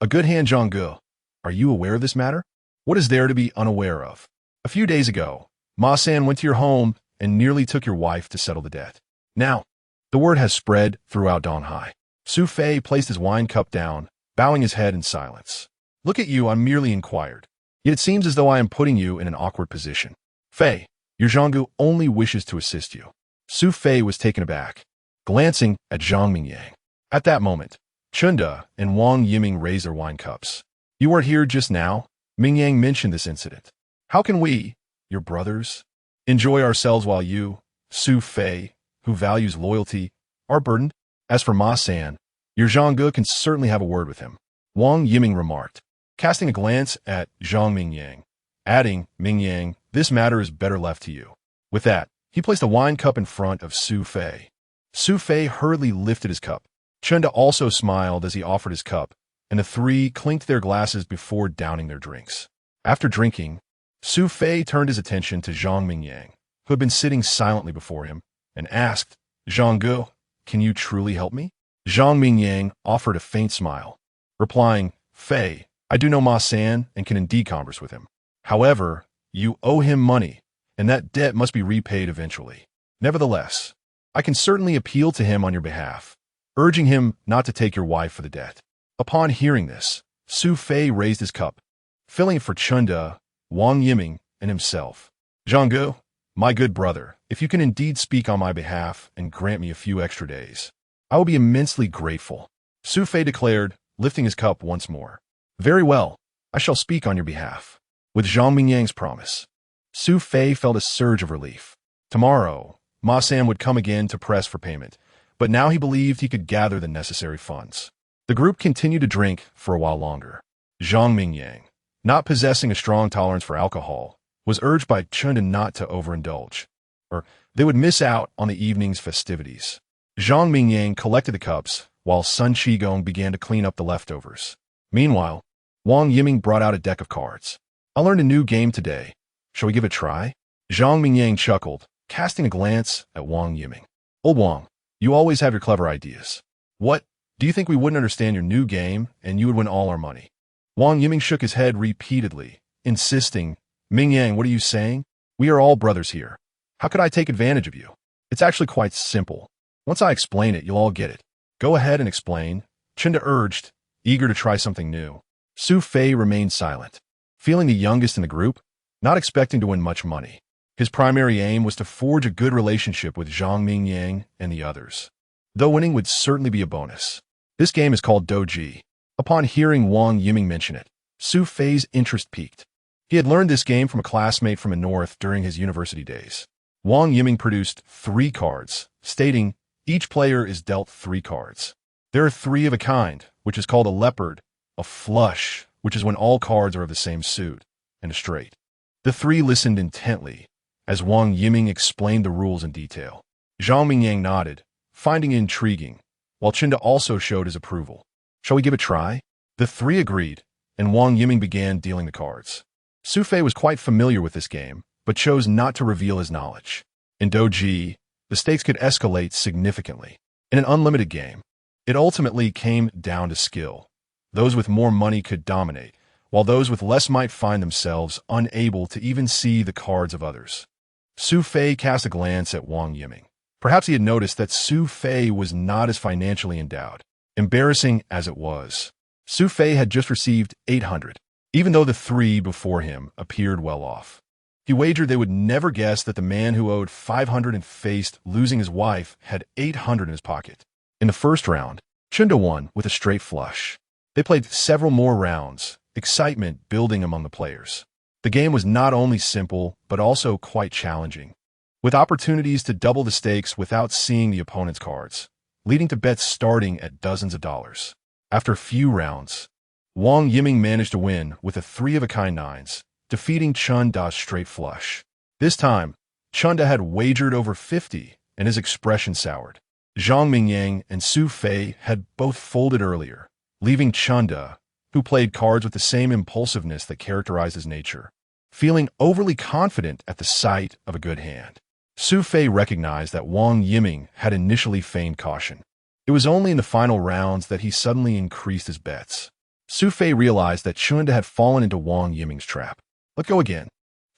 A good hand, Zhang Ge. Are you aware of this matter? What is there to be unaware of? A few days ago, Ma San went to your home and nearly took your wife to settle the debt. Now, the word has spread throughout Donghai. Su Fei placed his wine cup down, bowing his head in silence. Look at you, I merely inquired. Yet it seems as though I am putting you in an awkward position. Fei, your Zhanggu only wishes to assist you. Su Fei was taken aback, glancing at Zhang Mingyang. At that moment, Chunda and Wang Yiming raised their wine cups. You weren't here just now? Mingyang mentioned this incident. How can we, your brothers, enjoy ourselves while you, Su Fei, who values loyalty, are burdened? As for Ma San, your Zhanggu can certainly have a word with him, Wang Yiming remarked, casting a glance at Zhang Mingyang, adding, Mingyang, this matter is better left to you. With that, he placed a wine cup in front of Su Fei. Su Fei hurriedly lifted his cup. Chunda also smiled as he offered his cup, and the three clinked their glasses before downing their drinks. After drinking, Su Fei turned his attention to Zhang Mingyang, who had been sitting silently before him, and asked, Zhanggu, can you truly help me? Zhang Mingyang offered a faint smile, replying, Fei, I do know Ma San and can indeed converse with him. However, you owe him money, and that debt must be repaid eventually. Nevertheless, I can certainly appeal to him on your behalf, urging him not to take your wife for the debt. Upon hearing this, Su Fei raised his cup, filling it for Chunda, Wang Yiming, and himself. Zhanggu, my good brother, if you can indeed speak on my behalf and grant me a few extra days, I will be immensely grateful. Su Fei declared, lifting his cup once more. Very well, I shall speak on your behalf. With Zhang Mingyang's promise, Su Fei felt a surge of relief. Tomorrow, Ma San would come again to press for payment, but now he believed he could gather the necessary funds. The group continued to drink for a while longer. Zhang Mingyang, not possessing a strong tolerance for alcohol, was urged by Chunda not to overindulge, or they would miss out on the evening's festivities. Zhang Mingyang collected the cups, while Sun Qigong began to clean up the leftovers. Meanwhile, Wang Yiming brought out a deck of cards. I learned a new game today. Shall we give it a try? Zhang Mingyang chuckled, casting a glance at Wang Yiming. Old Wang, you always have your clever ideas. What? Do you think we wouldn't understand your new game and you would win all our money? Wang Yiming shook his head repeatedly, insisting, Mingyang, what are you saying? We are all brothers here. How could I take advantage of you? It's actually quite simple. Once I explain it, you'll all get it. Go ahead and explain, Chunda urged, eager to try something new. Su Fei remained silent, feeling the youngest in the group, not expecting to win much money. His primary aim was to forge a good relationship with Zhang Mingyang and the others, though winning would certainly be a bonus. This game is called Doji. Upon hearing Wang Yiming mention it, Su Fei's interest peaked. He had learned this game from a classmate from the north during his university days. Wang Yiming produced 3 cards, stating, each player is dealt 3 cards. There are 3 of a kind, which is called a leopard, a flush, which is when all cards are of the same suit, and a straight. The 3 listened intently as Wang Yiming explained the rules in detail. Zhang Mingyang nodded, finding it intriguing, while Chunda also showed his approval. Shall we give it a try? The 3 agreed, and Wang Yiming began dealing the cards. Su Fei was quite familiar with this game, but chose not to reveal his knowledge. In Doji, the stakes could escalate significantly. In an unlimited game, it ultimately came down to skill. Those with more money could dominate, while those with less might find themselves unable to even see the cards of others. Su Fei cast a glance at Wang Yiming. Perhaps he had noticed that Su Fei was not as financially endowed. Embarrassing as it was, Su Fei had just received 800, even though the 3 before him appeared well off. He wagered they would never guess that the man who owed 500 and faced losing his wife had 800 in his pocket. In the first round, Chunda won with a straight flush. They played several more rounds, excitement building among the players. The game was not only simple, but also quite challenging, with opportunities to double the stakes without seeing the opponent's cards, leading to bets starting at dozens of dollars. After a few rounds, Wang Yiming managed to win with a 3-of-a-kind 9s, defeating Chunda's straight flush. This time, Chunda had wagered over 50, and his expression soured. Zhang Mingyang and Su Fei had both folded earlier, leaving Chunda, who played cards with the same impulsiveness that characterized his nature, feeling overly confident at the sight of a good hand. Su Fei recognized that Wang Yiming had initially feigned caution. It was only in the final rounds that he suddenly increased his bets. Su Fei realized that Chunda had fallen into Wang Yiming's trap. Let go again,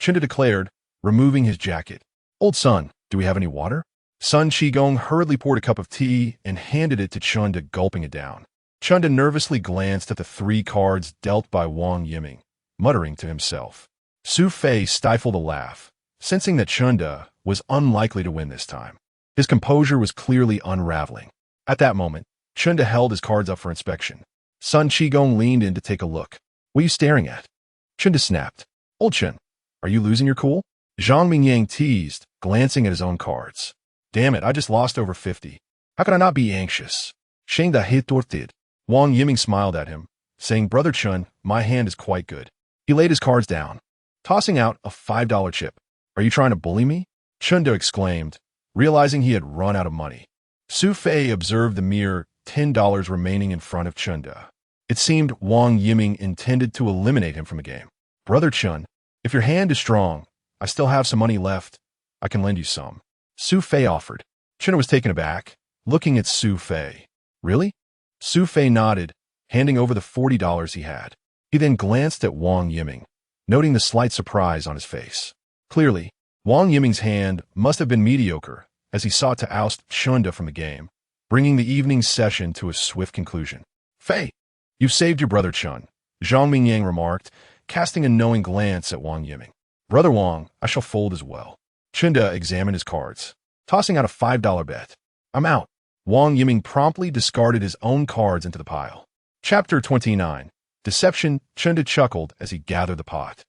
Chunda declared, removing his jacket. Old son, do we have any water? Sun Qigong hurriedly poured a cup of tea and handed it to Chunda, gulping it down. Chunda nervously glanced at the 3 cards dealt by Wang Yiming, muttering to himself. Su Fei stifled a laugh, sensing that Chunda was unlikely to win this time. His composure was clearly unraveling. At that moment, Chunda held his cards up for inspection. Sun Qigong leaned in to take a look. "What are you staring at?" Chunda snapped. "Old Chen, are you losing your cool?" Zhang Mingyang teased, glancing at his own cards. "Damn it, I just lost over 50. How could I not be anxious?" Sheng Da hit did. Wang Yiming smiled at him, saying, "Brother Chun, my hand is quite good." He laid his cards down, tossing out a $5 chip. "Are you trying to bully me?" Chunda exclaimed, realizing he had run out of money. Su Fei observed the mere $10 remaining in front of Chunda. It seemed Wang Yiming intended to eliminate him from the game. "Brother Chun, if your hand is strong, I still have some money left. I can lend you some." Su Fei offered. Chunda was taken aback, looking at Su Fei. "Really?" Su Fei nodded, handing over the $40 he had. He then glanced at Wang Yiming, noting the slight surprise on his face. Clearly, Wang Yiming's hand must have been mediocre as he sought to oust Chunda from the game, bringing the evening's session to a swift conclusion. "Fei, you've saved your brother Chun," Zhang Mingyang remarked, casting a knowing glance at Wang Yiming. "Brother Wang, I shall fold as well." Chunda examined his cards, tossing out a $5 bet. "I'm out." Wang Yiming promptly discarded his own cards into the pile. Chapter 29. Deception. Chunda chuckled as he gathered the pot.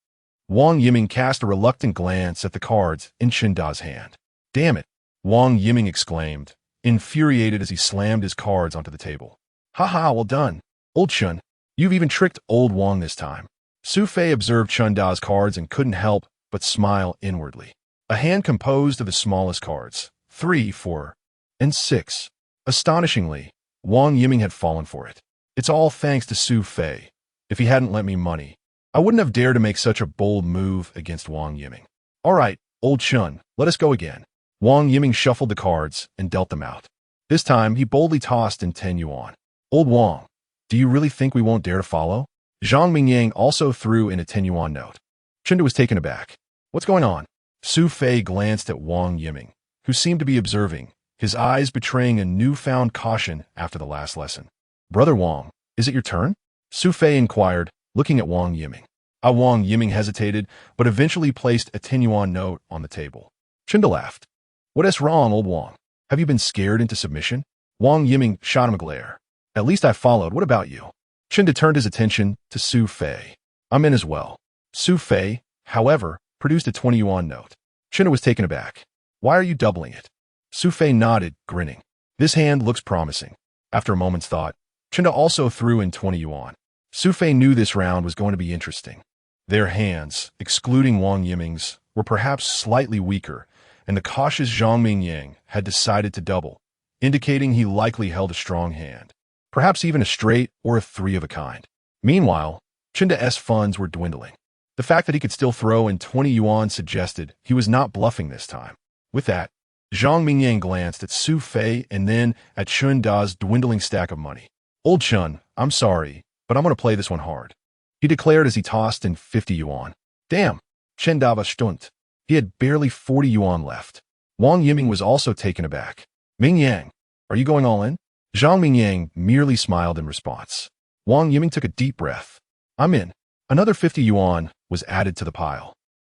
Wang Yiming cast a reluctant glance at the cards in Chunda's hand. "Damn it," Wang Yiming exclaimed, infuriated as he slammed his cards onto the table. "Ha, well done. Old Chun, you've even tricked old Wang this time." Su Fei observed Chunda's cards and couldn't help but smile inwardly. A hand composed of the smallest cards, 3, 4, and 6. Astonishingly, Wang Yiming had fallen for it. "It's all thanks to Su Fei. If he hadn't lent me money, I wouldn't have dared to make such a bold move against Wang Yiming." "All right, old Chun, let us go again." Wang Yiming shuffled the cards and dealt them out. This time, he boldly tossed in 10 yuan. "Old Wang, do you really think we won't dare to follow?" Zhang Mingyang also threw in a 10 yuan note. Chunda was taken aback. "What's going on?" Su Fei glanced at Wang Yiming, who seemed to be observing, his eyes betraying a newfound caution after the last lesson. "Brother Wang, is it your turn?" Su Fei inquired, looking at Wang Yiming. Wang Yiming hesitated, but eventually placed a 10 yuan note on the table. Chunda laughed. "What's wrong, old Wang? Have you been scared into submission?" Wang Yiming shot him a glare. "At least I followed. What about you?" Chunda turned his attention to Su Fei. "I'm in as well." Su Fei, however, produced a 20 yuan note. Chunda was taken aback. "Why are you doubling it?" Su Fei nodded, grinning. "This hand looks promising." After a moment's thought, Chunda also threw in 20 yuan. Su Fei knew this round was going to be interesting. Their hands, excluding Wang Yiming's, were perhaps slightly weaker, and the cautious Zhang Mingyang had decided to double, indicating he likely held a strong hand. Perhaps even a straight or a 3 of a kind. Meanwhile, Chunda's funds were dwindling. The fact that he could still throw in 20 yuan suggested he was not bluffing this time. With that, Zhang Mingyang glanced at Su Fei and then at Chunda's dwindling stack of money. "Old Chun, I'm sorry, but I'm going to play this one hard," he declared as he tossed in 50 yuan. "Damn, Chunda was stunt." He had barely 40 yuan left. Wang Yiming was also taken aback. "Mingyang, are you going all in?" Zhang Mingyang merely smiled in response. Wang Yiming took a deep breath. "I'm in." Another 50 yuan was added to the pile.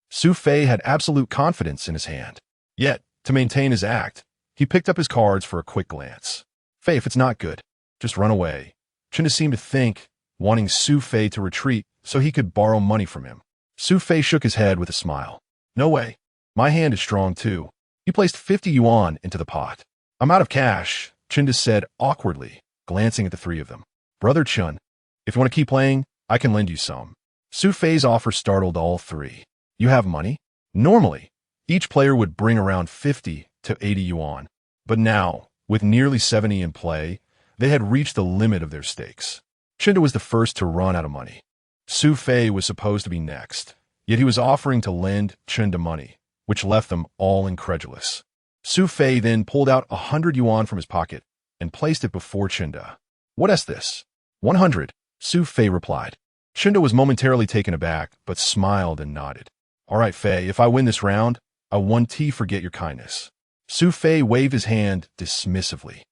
Su Fei had absolute confidence in his hand. Yet, to maintain his act, he picked up his cards for a quick glance. "Fei, if it's not good, just run away." Chunda seemed to think, wanting Su Fei to retreat so he could borrow money from him. Su Fei shook his head with a smile. "No way. My hand is strong too." He placed 50 yuan into the pot. "I'm out of cash," Chunda said awkwardly, glancing at the 3 of them. "Brother Chun, if you want to keep playing, I can lend you some." Su Fei's offer startled all 3. "You have money?" Normally, each player would bring around 50 to 80 yuan, but now, with nearly 70 in play, they had reached the limit of their stakes. Chunda was the first to run out of money. Su Fei was supposed to be next, yet he was offering to lend Chunda money, which left them all incredulous. Su Fei then pulled out 100 yuan from his pocket and placed it before Chunda. "What is this?" 100, Su Fei replied. Chunda was momentarily taken aback, but smiled and nodded. "All right, Fei, if I win this round, I won't forget your kindness." Su Fei waved his hand dismissively.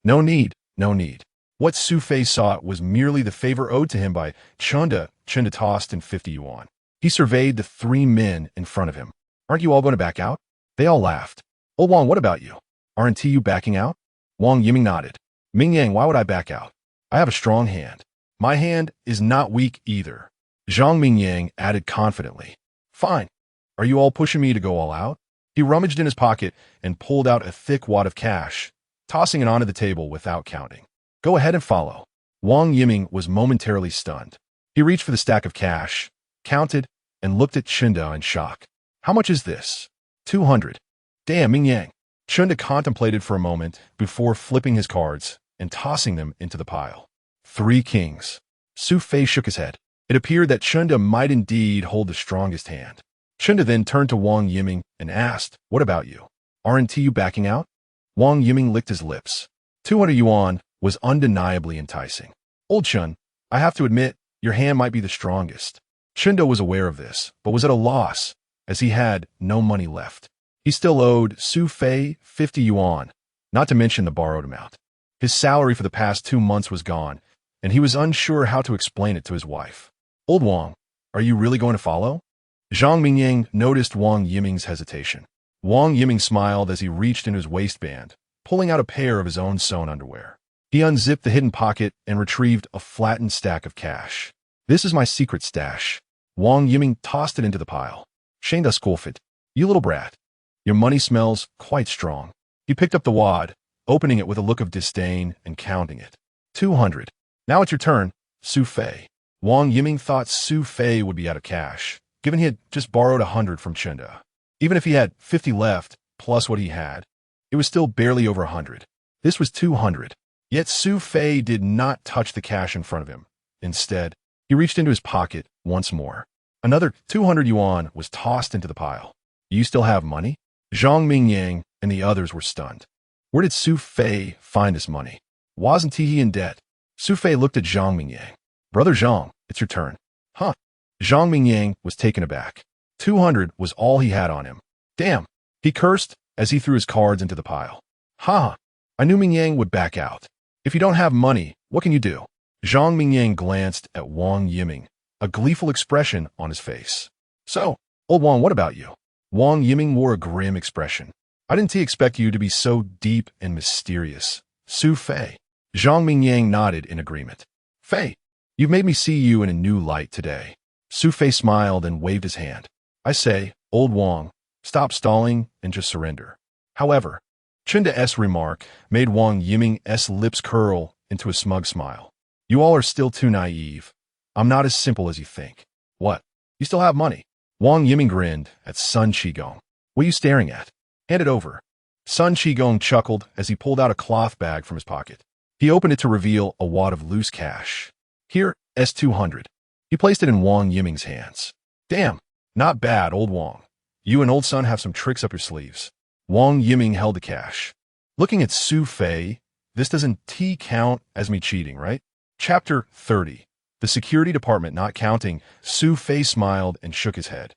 No need, no need." What Su Fei saw was merely the favor owed to him by Chunda. Chunda tossed in 50 yuan. He surveyed the three men in front of him. Aren't you all going to back out? They all laughed. Old Wang, what about you? Aren't you backing out? Wang Yiming nodded. Ming Yang, why would I back out? I have a strong hand. My hand is not weak either. Zhang Mingyang added confidently. Fine. Are you all pushing me to go all out? He rummaged in his pocket and pulled out a thick wad of cash, tossing it onto the table without counting. Go ahead and follow. Wang Yiming was momentarily stunned. He reached for the stack of cash, counted, and looked at Chunda in shock. How much is this? 200. Damn, Ming Yang. Chunda contemplated for a moment before flipping his cards and tossing them into the pile. 3 kings. Su Fei shook his head. It appeared that Chunda might indeed hold the strongest hand. Chunda then turned to Wang Yiming and asked, what about you? Aren't you backing out? Wang Yiming licked his lips. 200 yuan was undeniably enticing. Old Chun, I have to admit, your hand might be the strongest. Chunda was aware of this, but was at a loss, as he had no money left. He still owed Su Fei 50 yuan, not to mention the borrowed amount. His salary for the past 2 months was gone, and he was unsure how to explain it to his wife. Old Wang, are you really going to follow? Zhang Mingyang noticed Wang Yiming's hesitation. Wang Yiming smiled as he reached into his waistband, pulling out a pair of his own sewn underwear. He unzipped the hidden pocket and retrieved a flattened stack of cash. This is my secret stash. Wang Yiming tossed it into the pile. Shanda Skolfit, you little brat. Your money smells quite strong. He picked up the wad, opening it with a look of disdain and counting it. 200. Now it's your turn, Su Fei. Wang Yiming thought Su Fei would be out of cash, given he had just borrowed 100 from Chunda. Even if he had 50 left, plus what he had, it was still barely over 100. This was 200. Yet Su Fei did not touch the cash in front of him. Instead, he reached into his pocket once more. Another 200 yuan was tossed into the pile. You still have money? Zhang Mingyang and the others were stunned. Where did Su Fei find this money? Wasn't he in debt? Su Fei looked at Zhang Mingyang. Brother Zhang, it's your turn. Huh? Zhang Mingyang was taken aback. 200 was all he had on him. Damn, he cursed as he threw his cards into the pile. Ha! I knew Mingyang would back out. If you don't have money, what can you do? Zhang Mingyang glanced at Wang Yiming, a gleeful expression on his face. So, old Wang, what about you? Wang Yiming wore a grim expression. I didn't expect you to be so deep and mysterious. Su Fei. Zhang Mingyang nodded in agreement. Fei, you've made me see you in a new light today. Su Fei smiled and waved his hand. I say, old Wang, stop stalling and just surrender. However, Chunda's remark made Wang Yiming's lips curl into a smug smile. You all are still too naive. I'm not as simple as you think. What? You still have money? Wang Yiming grinned at Sun Qigong. What are you staring at? Hand it over. Sun Qigong chuckled as he pulled out a cloth bag from his pocket. He opened it to reveal a wad of loose cash. Here, S200. He placed it in Wang Yiming's hands. Damn, not bad, old Wang. You and old Sun have some tricks up your sleeves. Wang Yiming held the cash. Looking at Su Fei, this doesn't count as me cheating, right? Chapter 30. The security department not counting. Su Fei smiled and shook his head.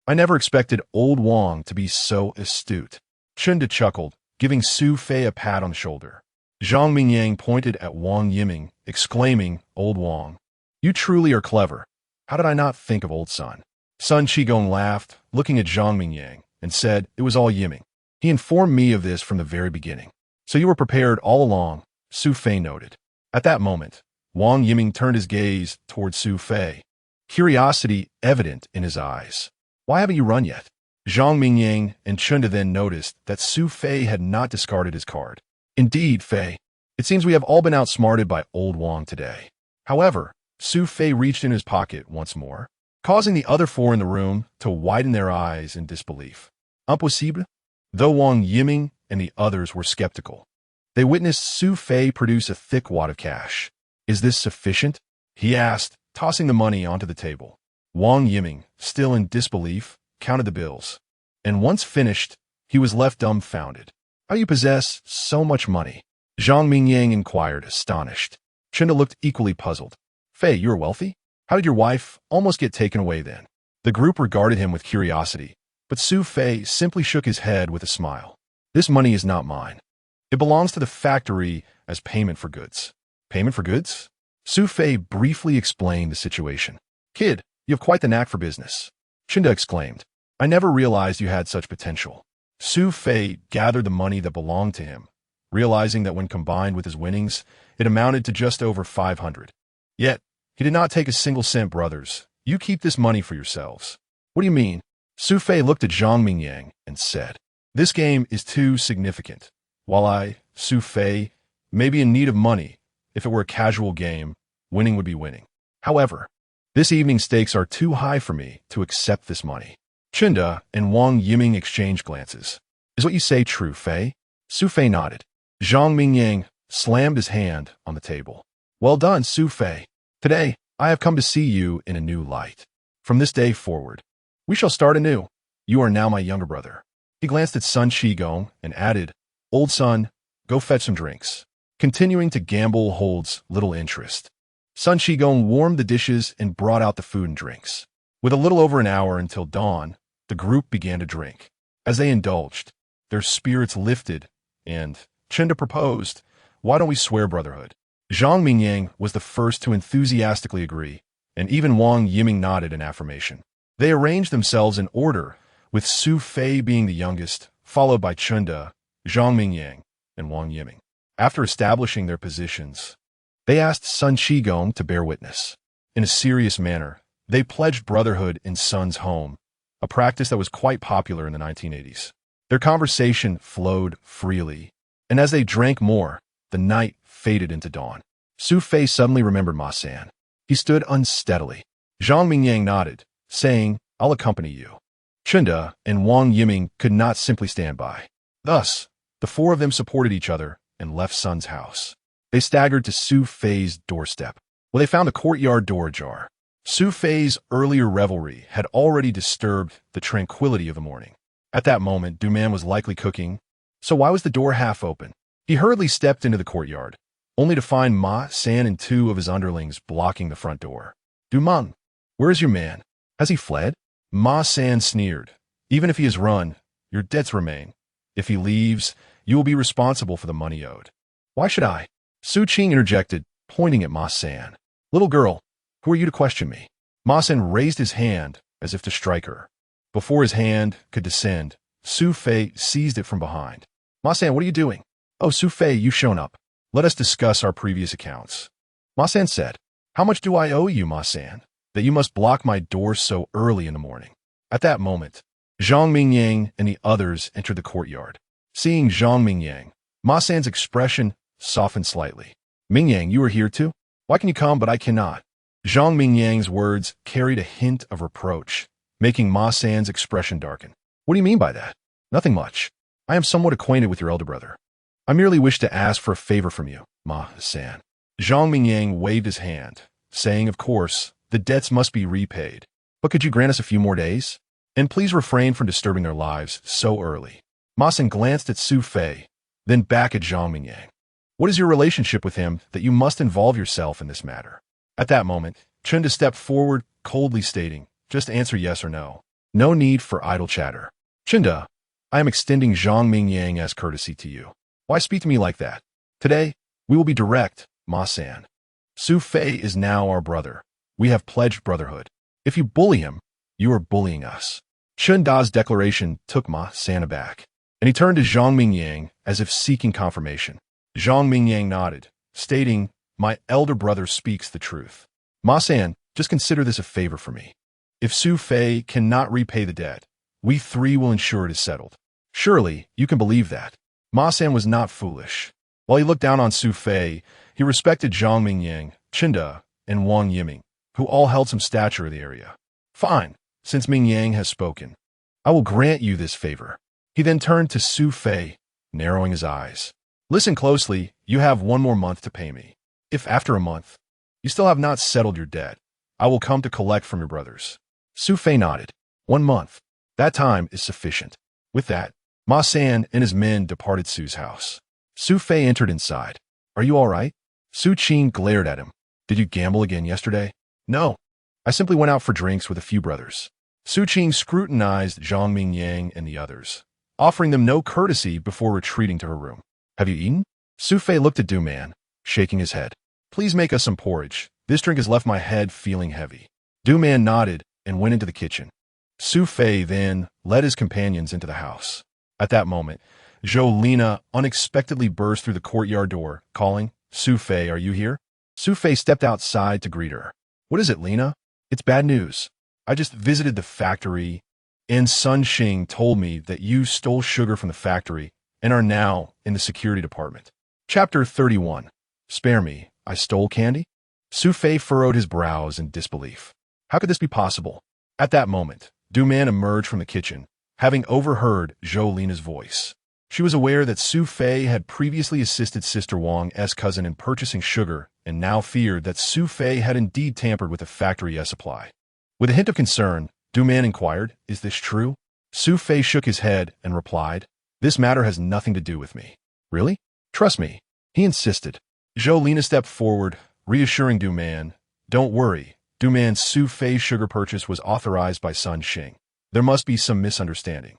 I never expected old Wang to be so astute. Chunda chuckled, giving Su Fei a pat on the shoulder. Zhang Mingyang pointed at Wang Yiming, exclaiming, Old Wang, you truly are clever. How did I not think of old Sun? Sun Qigong laughed, looking at Zhang Mingyang, and said it was all Yiming. He informed me of this from the very beginning. So you were prepared all along, Su Fei noted. At that moment, Wang Yiming turned his gaze toward Su Fei, curiosity evident in his eyes. Why haven't you run yet? Zhang Mingyang and Chunda then noticed that Su Fei had not discarded his card. Indeed, Fei, it seems we have all been outsmarted by old Wang today. However, Su Fei reached in his pocket once more, causing the other 4 in the room to widen their eyes in disbelief. Impossible? Though Wang Yiming and the others were skeptical, they witnessed Su Fei produce a thick wad of cash. Is this sufficient? He asked, tossing the money onto the table. Wang Yiming, still in disbelief, counted the bills. And once finished, he was left dumbfounded. How do you possess so much money? Zhang Mingyang inquired, astonished. Chunda looked equally puzzled. Fei, you're wealthy? How did your wife almost get taken away then? The group regarded him with curiosity, but Su Fei simply shook his head with a smile. This money is not mine. It belongs to the factory as payment for goods. Payment for goods? Su Fei briefly explained the situation. Kid, you have quite the knack for business. Chinda exclaimed. I never realized you had such potential. Su Fei gathered the money that belonged to him, realizing that when combined with his winnings, it amounted to just over 500. Yet, he did not take a single cent, brothers. You keep this money for yourselves. What do you mean? Su Fei looked at Zhang Mingyang and said, This game is too significant. While I, Su Fei, may be in need of money, if it were a casual game, winning would be winning. However, this evening's stakes are too high for me to accept this money. Chinda and Wang Yiming exchanged glances. Is what you say true, Fei? Su Fei nodded. Zhang Mingyang slammed his hand on the table. Well done, Su Fei. Today, I have come to see you in a new light. From this day forward, we shall start anew. You are now my younger brother. He glanced at Sun Qigong and added, Old son, go fetch some drinks. Continuing to gamble holds little interest. Sun Qigong warmed the dishes and brought out the food and drinks. With a little over an hour until dawn, the group began to drink. As they indulged, their spirits lifted, and Chinda proposed, Why don't we swear brotherhood? Zhang Mingyang was the first to enthusiastically agree, and even Wang Yiming nodded in affirmation. They arranged themselves in order, with Su Fei being the youngest, followed by Chinda, Zhang Mingyang, and Wang Yiming. After establishing their positions, they asked Sun Qigong to bear witness. In a serious manner, they pledged brotherhood in Sun's home, a practice that was quite popular in the 1980s. Their conversation flowed freely, and as they drank more, the night faded into dawn. Su Fei suddenly remembered Ma San. He stood unsteadily. Zhang Mingyang nodded, saying, I'll accompany you. Chinda and Wang Yiming could not simply stand by. Thus, the four of them supported each other and left Sun's house. They staggered to Su Fei's doorstep, where they found the courtyard door ajar. Su Fei's earlier revelry had already disturbed the tranquility of the morning. At that moment, Du Man was likely cooking, so why was the door half open? He hurriedly stepped into the courtyard, only to find Ma San and two of his underlings blocking the front door. Du Man, where is your man? Has he fled? Ma San sneered. Even if he has run, your debts remain. If he leaves, you will be responsible for the money owed. Why should I? Su Qing interjected, pointing at Ma San. Little girl, who are you to question me? Ma San raised his hand as if to strike her. Before his hand could descend, Su Fei seized it from behind. Ma San, what are you doing? Oh, Su Fei, you've shown up. Let us discuss our previous accounts. Ma San said, How much do I owe you, Ma San, that you must block my door so early in the morning? At that moment, Zhang Mingyang and the others entered the courtyard. Seeing Zhang Mingyang, Ma San's expression softened slightly. Mingyang, you are here too? Why can you come but I cannot? Zhang Mingyang's words carried a hint of reproach, making Ma San's expression darken. What do you mean by that? Nothing much. I am somewhat acquainted with your elder brother. I merely wish to ask for a favor from you, Ma San. Zhang Mingyang waved his hand, saying, Of course, the debts must be repaid. But could you grant us a few more days? And please refrain from disturbing their lives so early. Ma San glanced at Su Fei, then back at Zhang Mingyang. What is your relationship with him that you must involve yourself in this matter? At that moment, Chinda stepped forward, coldly stating, Just answer yes or no. No need for idle chatter. Chinda, I am extending Zhang Mingyang as courtesy to you. Why speak to me like that? Today, we will be direct, Ma San. Su Fei is now our brother. We have pledged brotherhood. If you bully him, you are bullying us. Chinda's declaration took Ma San aback, and he turned to Zhang Mingyang as if seeking confirmation. Zhang Mingyang nodded, stating, My elder brother speaks the truth. Ma San, just consider this a favor for me. If Su Fei cannot repay the debt, we three will ensure it is settled. Surely, you can believe that. Ma San was not foolish. While he looked down on Su Fei, he respected Zhang Mingyang, Chinda, and Wang Yiming, who all held some stature in the area. Fine, since Mingyang has spoken. I will grant you this favor. He then turned to Su Fei, narrowing his eyes. Listen closely, you have 1 more month to pay me. If after a month, you still have not settled your debt, I will come to collect from your brothers. Su Fei nodded. 1 month. That time is sufficient. With that, Ma San and his men departed Su's house. Su Fei entered inside. Are you all right? Su Qing glared at him. Did you gamble again yesterday? No. I simply went out for drinks with a few brothers. Su Qing scrutinized Zhang Mingyang and the others, offering them no courtesy before retreating to her room. Have you eaten? Su Fei looked at Du Man, shaking his head. Please make us some porridge. This drink has left my head feeling heavy. Du Man nodded and went into the kitchen. Su Fei then led his companions into the house. At that moment, Lina unexpectedly burst through the courtyard door, calling, "Su Fei, are you here?" Su Fei stepped outside to greet her. "What is it, Lina?" "It's bad news. I just visited the factory, and Sun Xing told me that you stole sugar from the factory and are now in the security department." Chapter 31. Spare me, I stole candy? Su Fei furrowed his brows in disbelief. How could this be possible? At that moment, Du Man emerged from the kitchen, having overheard Lina's voice. She was aware that Su Fei had previously assisted Sister Wang's cousin in purchasing sugar and now feared that Su Fei had indeed tampered with the factory supply. With a hint of concern, Du Man inquired, "Is this true?" Su Fei shook his head and replied, "This matter has nothing to do with me." "Really? Trust me," he insisted. Lina stepped forward, reassuring Du Man, "Don't worry, Du Man's Su Fei sugar purchase was authorized by Sun Xing. There must be some misunderstanding."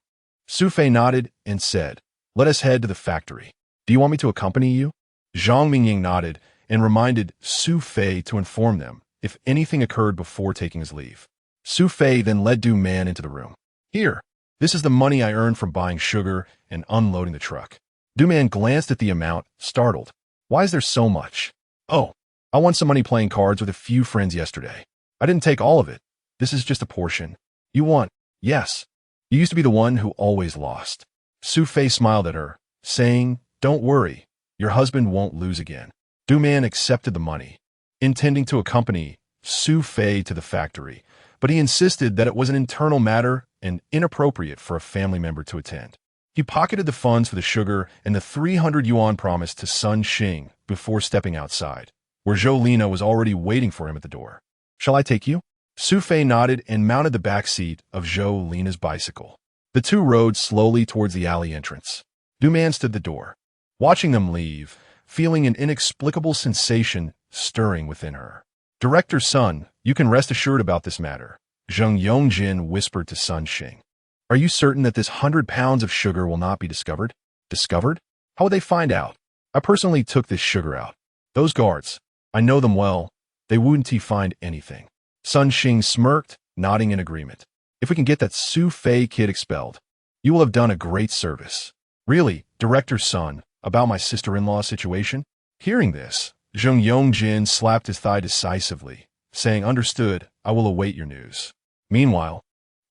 Su Fei nodded and said, "Let us head to the factory. Do you want me to accompany you?" Zhang Mingying nodded and reminded Su Fei to inform them if anything occurred before taking his leave. Su Fei then led Du Man into the room. "Here, this is the money I earned from buying sugar and unloading the truck." Du Man glanced at the amount, startled. "Why is there so much?" "Oh, I won some money playing cards with a few friends yesterday. I didn't take all of it. This is just a portion." "You won?" "Yes. You used to be the one who always lost." Su Fei smiled at her, saying, "Don't worry, your husband won't lose again." Du Man accepted the money, intending to accompany Su Fei to the factory, but he insisted that it was an internal matter and inappropriate for a family member to attend. He pocketed the funds for the sugar and the 300 yuan promised to Sun Xing before stepping outside, where Lina was already waiting for him at the door. "Shall I take you?" Su Fei nodded and mounted the back seat of Lina's bicycle. The two rode slowly towards the alley entrance. Du Man stood at the door, watching them leave, feeling an inexplicable sensation stirring within her. "Director Sun, you can rest assured about this matter," Zheng Yongjin whispered to Sun Xing. "Are you certain that this 100 pounds of sugar will not be discovered?" "Discovered? How would they find out? I personally took this sugar out. Those guards, I know them well. They wouldn't find anything." Sun Xing smirked, nodding in agreement. "If we can get that Su Fei kid expelled, you will have done a great service." "Really, Director Sun, about my sister-in-law's situation?" Hearing this, Zheng Yongjin slapped his thigh decisively, saying, "Understood, I will await your news." Meanwhile,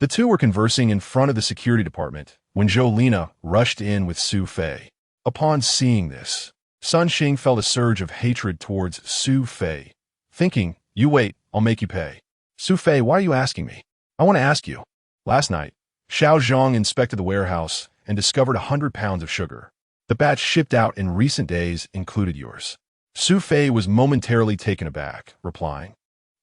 the two were conversing in front of the security department when Lina rushed in with Su Fei. Upon seeing this, Sun Xing felt a surge of hatred towards Su Fei, thinking, "You wait, I'll make you pay." "Su Fei, why are you asking me?" "I want to ask you. Last night, Xiao Zhang inspected the warehouse and discovered 100 pounds of sugar. The batch shipped out in recent days included yours." Su Fei was momentarily taken aback, replying,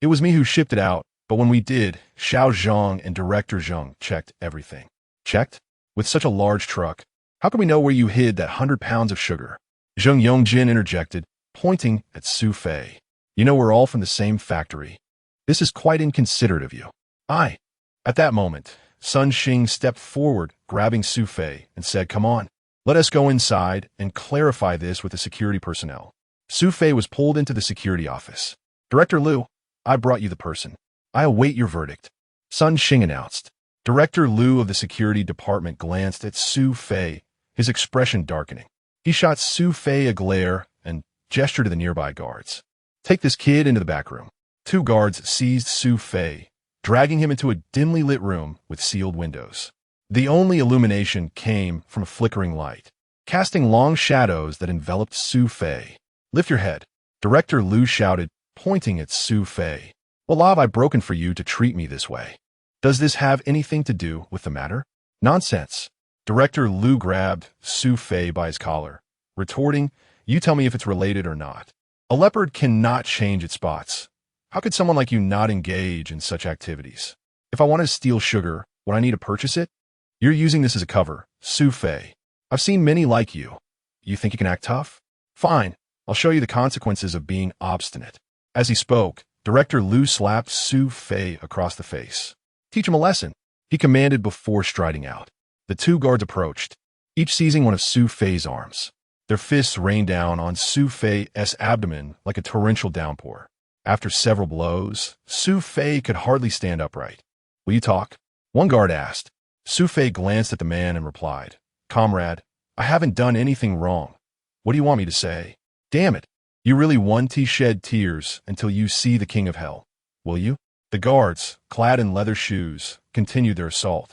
"It was me who shipped it out, but when we did, Xiao Zhang and Director Zhang checked everything." "Checked? With such a large truck? How can we know where you hid that 100 pounds of sugar?" Zheng Yongjin interjected, pointing at Su Fei. "You know we're all from the same factory. This is quite inconsiderate of you." At that moment, Sun Xing stepped forward, grabbing Su Fei, and said, "Come on, let us go inside and clarify this with the security personnel." Su Fei was pulled into the security office. "Director Liu, I brought you the person. I await your verdict," Sun Xing announced. Director Liu of the security department glanced at Su Fei, his expression darkening. He shot Su Fei a glare and gestured to the nearby guards. "Take this kid into the back room." Two guards seized Su Fei, dragging him into a dimly lit room with sealed windows. The only illumination came from a flickering light, casting long shadows that enveloped Su Fei. "Lift your head," Director Liu shouted, pointing at Su Fei. "What law have I broken for you to treat me this way? Does this have anything to do with the matter?" "Nonsense." Director Liu grabbed Su Fei by his collar, retorting, "You tell me if it's related or not. A leopard cannot change its spots. How could someone like you not engage in such activities? If I want to steal sugar, would I need to purchase it? You're using this as a cover, Su Fei. I've seen many like you. You think you can act tough? Fine, I'll show you the consequences of being obstinate." As he spoke, Director Liu slapped Su Fei across the face. "Teach him a lesson," he commanded before striding out. The two guards approached, each seizing one of Su Fei's arms. Their fists rained down on Su Fei's abdomen like a torrential downpour. After several blows, Su Fei could hardly stand upright. "Will you talk?" one guard asked. Su Fei glanced at the man and replied, "Comrade, I haven't done anything wrong. What do you want me to say?" "Damn it. You really want to shed tears until you see the king of hell, will you?" The guards, clad in leather shoes, continued their assault,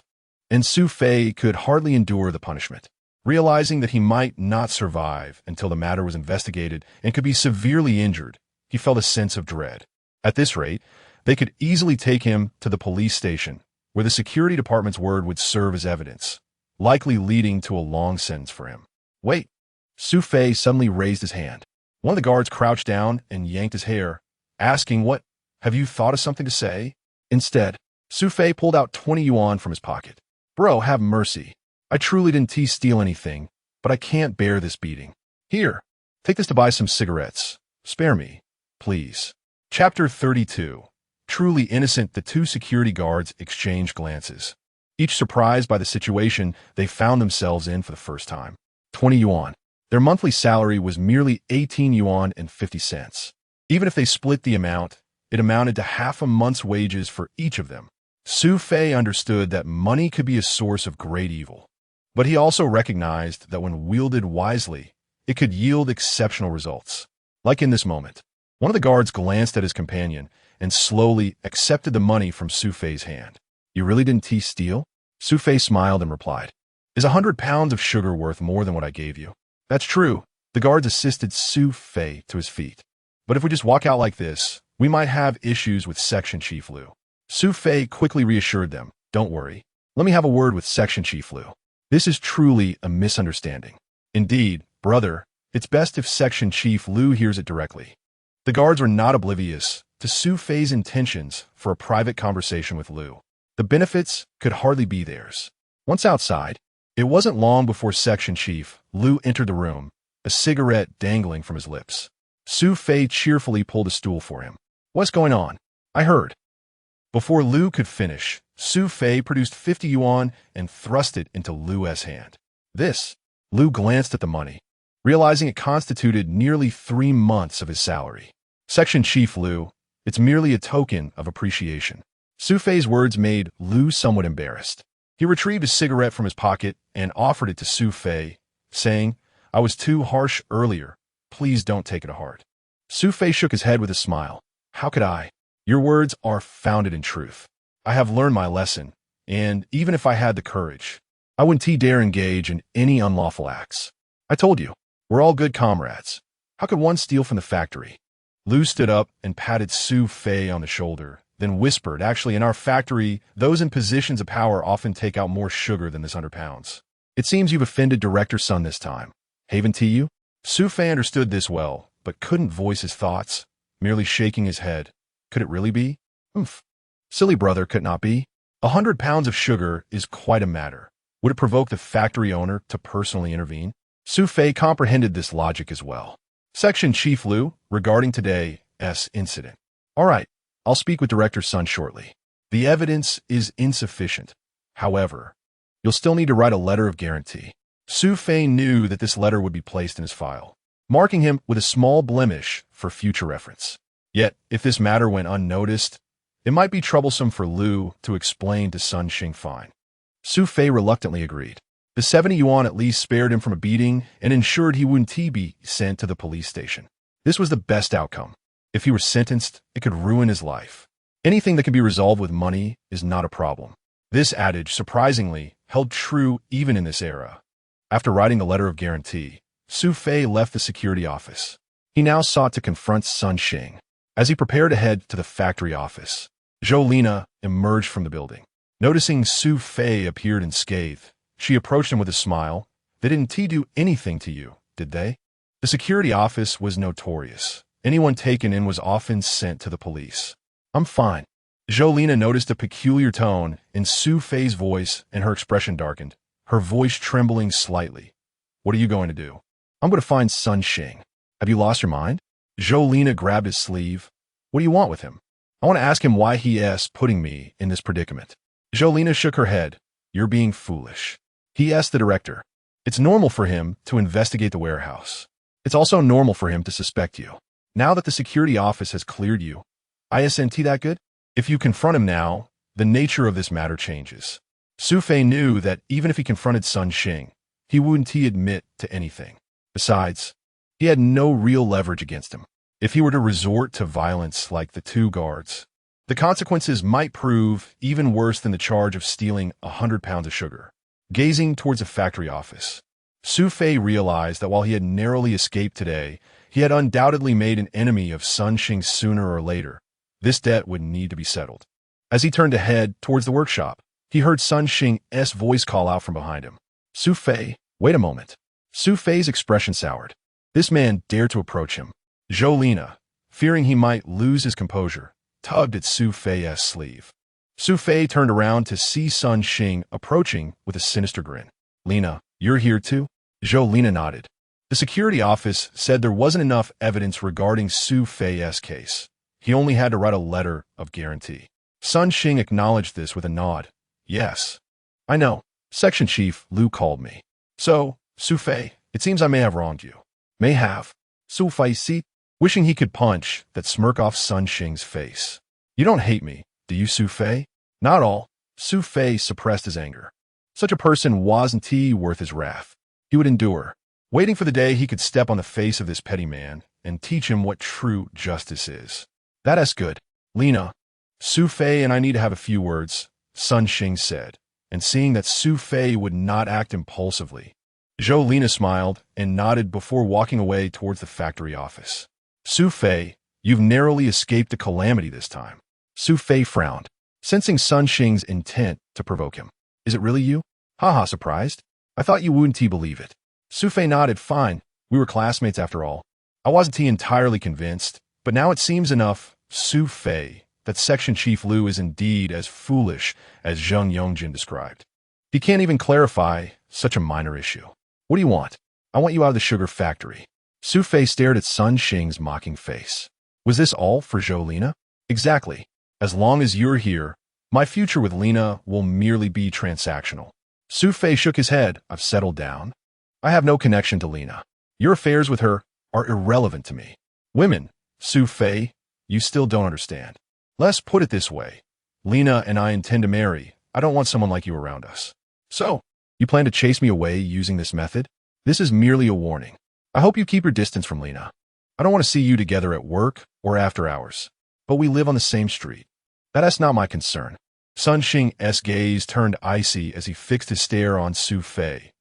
and Su Fei could hardly endure the punishment. Realizing that he might not survive until the matter was investigated and could be severely injured, he felt a sense of dread. At this rate, they could easily take him to the police station, where the security department's word would serve as evidence, likely leading to a long sentence for him. "Wait!" Su Fei suddenly raised his hand. One of the guards crouched down and yanked his hair, asking, "What? Have you thought of something to say?" Instead, Su Fei pulled out 20 yuan from his pocket. "Bro, have mercy. I truly didn't steal anything, but I can't bear this beating. Here, take this to buy some cigarettes. Spare me, please." Chapter 32. Truly innocent, the two security guards exchanged glances, each surprised by the situation they found themselves in for the first time. 20 yuan. Their monthly salary was merely 18 yuan and 50 cents. Even if they split the amount, it amounted to half a month's wages for each of them. Su Fei understood that money could be a source of great evil, but he also recognized that when wielded wisely, it could yield exceptional results. Like in this moment, one of the guards glanced at his companion and slowly accepted the money from Su Fei's hand. "You really didn't steal?" Su Fei smiled and replied, "Is 100 pounds of sugar worth more than what I gave you?" "That's true." The guards assisted Su Fei to his feet. "But if we just walk out like this, we might have issues with Section Chief Liu." Su Fei quickly reassured them, "Don't worry. Let me have a word with Section Chief Liu. This is truly a misunderstanding. Indeed, brother, it's best if Section Chief Liu hears it directly." The guards were not oblivious to Su Fei's intentions for a private conversation with Liu. The benefits could hardly be theirs. Once outside, it wasn't long before Section Chief Liu entered the room, a cigarette dangling from his lips. Su Fei cheerfully pulled a stool for him. "What's going on? I heard." Before Liu could finish, Su Fei produced 50 yuan and thrust it into Liu's hand. "This." Liu glanced at the money, realizing it constituted nearly 3 months of his salary. "Section Chief Liu, it's merely a token of appreciation." Su Fei's words made Liu somewhat embarrassed. He retrieved a cigarette from his pocket and offered it to Su Fei, saying, "I was too harsh earlier. Please don't take it to heart." Su Fei shook his head with a smile. "How could I? Your words are founded in truth. I have learned my lesson, and even if I had the courage, I wouldn't dare engage in any unlawful acts. I told you, we're all good comrades. How could one steal from the factory?" Liu stood up and patted Su Fei on the shoulder, then whispered, "Actually, in our factory, those in positions of power often take out more sugar than this 100 pounds. It seems you've offended Director Sun this time. Haven't you?" Su Fei understood this well, but couldn't voice his thoughts, merely shaking his head. Could it really be? Oomph. Silly brother, could not be. 100 pounds of sugar is quite a matter. Would it provoke the factory owner to personally intervene? Su Fei comprehended this logic as well. Section Chief Liu, regarding today's incident. "All right, I'll speak with Director Sun shortly. The evidence is insufficient. However, you'll still need to write a letter of guarantee." Su Fei knew that this letter would be placed in his file, marking him with a small blemish for future reference. Yet, if this matter went unnoticed, it might be troublesome for Liu to explain to Sun Xingfine. Su Fei reluctantly agreed. The 70 yuan at least spared him from a beating and ensured he wouldn't be sent to the police station. This was the best outcome. If he were sentenced, it could ruin his life. Anything that can be resolved with money is not a problem. This adage, surprisingly, held true even in this era. After writing the letter of guarantee, Su Fei left the security office. He now sought to confront Sun Xing. As he prepared to head to the factory office, Jolina emerged from the building. Noticing Su Fei appeared unscathed, she approached him with a smile. "They didn't do anything to you, did they?" The security office was notorious. Anyone taken in was often sent to the police. "I'm fine." Jolina noticed a peculiar tone in Su Fei's voice and her expression darkened, her voice trembling slightly. "What are you going to do?" "I'm going to find Sun Xing." "Have you lost your mind?" Jolina grabbed his sleeve. "What do you want with him?" "I want to ask him why he is putting me in this predicament." Jolina shook her head. "You're being foolish. He asked the director. It's normal for him to investigate the warehouse. It's also normal for him to suspect you. Now that the security office has cleared you, isn't that good? If you confront him now, the nature of this matter changes. Su Fei knew that even if he confronted Sun Xing, he wouldn't admit to anything. Besides, he had no real leverage against him. If he were to resort to violence like the two guards, the consequences might prove even worse than the charge of stealing 100 pounds of sugar. Gazing towards a factory office, Su Fei realized that while he had narrowly escaped today, he had undoubtedly made an enemy of Sun Xing sooner or later. This debt would need to be settled. As he turned to head towards the workshop, he heard Sun Xing's voice call out from behind him. Su Fei, wait a moment. Su Fei's expression soured. This man dared to approach him. Jolina, fearing he might lose his composure, tugged at Su Fei's sleeve. Su Fei turned around to see Sun Xing approaching with a sinister grin. Lina, you're here too? Jolina nodded. The security office said there wasn't enough evidence regarding Su Fei's case. He only had to write a letter of guarantee. Sun Xing acknowledged this with a nod. Yes. I know. Section Chief Liu called me. So, Su Fei, it seems I may have wronged you. May have. Su Fei see, wishing he could punch that smirk off Sun Xing's face. You don't hate me, do you, Su Fei? Not all. Su Fei suppressed his anger. Such a person wasn't worth his wrath. He would endure, waiting for the day he could step on the face of this petty man and teach him what true justice is. That's good. Lina, Su Fei and I need to have a few words, Sun Xing said, and seeing that Su Fei would not act impulsively, Jolina smiled and nodded before walking away towards the factory office. Su Fei, you've narrowly escaped a calamity this time. Su Fei frowned, sensing Sun Xing's intent to provoke him. Is it really you? Haha, surprised? I thought you wouldn't believe it. Su Fei nodded. Fine, we were classmates after all. I wasn't entirely convinced, but now it seems enough, Su Fei, that Section Chief Liu is indeed as foolish as Zheng Yongjin described. He can't even clarify such a minor issue. What do you want? I want you out of the sugar factory. Su Fei stared at Sun Xing's mocking face. Was this all for Jolina? Exactly. As long as you're here, my future with Lina will merely be transactional. Su Fei shook his head. I've settled down. I have no connection to Lina. Your affairs with her are irrelevant to me. Women, Su Fei, you still don't understand. Let's put it this way. Lina and I intend to marry. I don't want someone like you around us. So, you plan to chase me away using this method? This is merely a warning. I hope you keep your distance from Lina. I don't want to see you together at work or after hours. But we live on the same street. That's not my concern. Sun Xing's gaze turned icy as he fixed his stare on Su Fei.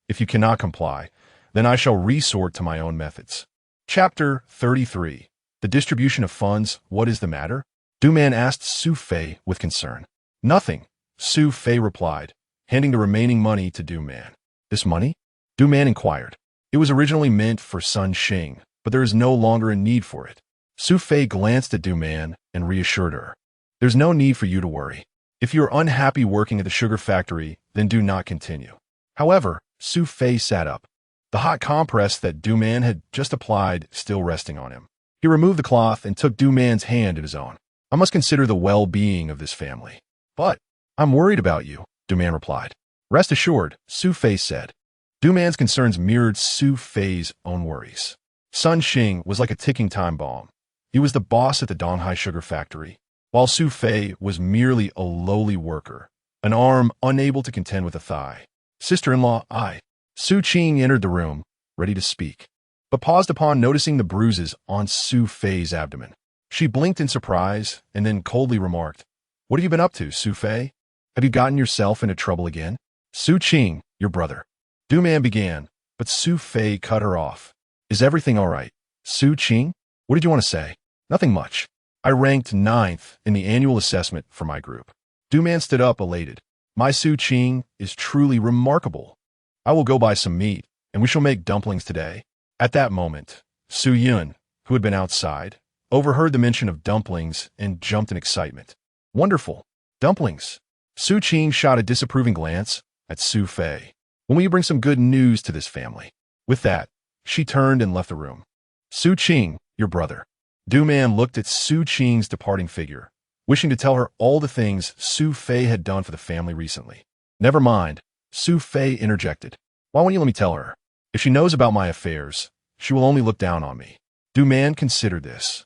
If you cannot comply, then I shall resort to my own methods. Chapter 33. The distribution of funds. What is the matter? Du Man asked Su Fei with concern. Nothing, Su Fei replied, handing the remaining money to Du Man. This money? Du Man inquired. It was originally meant for Sun Xing, but there is no longer a need for it. Su Fei glanced at Du Man and reassured her. There's no need for you to worry. If you're unhappy working at the sugar factory, then do not continue. However, Su Fei sat up, the hot compress that Du Man had just applied still resting on him. He removed the cloth and took Du Man's hand in his own. I must consider the well-being of this family. But I'm worried about you, Du Man replied. Rest assured, Su Fei said. Du Man's concerns mirrored Su Fei's own worries. Sun Xing was like a ticking time bomb. He was the boss at the Donghai sugar factory, while Su Fei was merely a lowly worker, an arm unable to contend with a thigh. Sister-in-law, Su Qing entered the room, ready to speak, but paused upon noticing the bruises on Su Fei's abdomen. She blinked in surprise and then coldly remarked, What have you been up to, Su Fei? Have you gotten yourself into trouble again? Su Qing, your brother. Du Man began, but Su Fei cut her off. Is everything all right? Su Qing? What did you want to say? Nothing much. I ranked 9th in the annual assessment for my group. Du Man stood up elated. My Su Qing is truly remarkable. I will go buy some meat, and we shall make dumplings today. At that moment, Su Yun, who had been outside, overheard the mention of dumplings and jumped in excitement. Wonderful. Dumplings. Su Qing shot a disapproving glance at Su Fei. When will you bring some good news to this family? With that, she turned and left the room. Su Qing, your brother. Du Man looked at Su Qing's departing figure, wishing to tell her all the things Su Fei had done for the family recently. Never mind, Su Fei interjected. Why won't you let me tell her? If she knows about my affairs, she will only look down on me. Du Man considered this.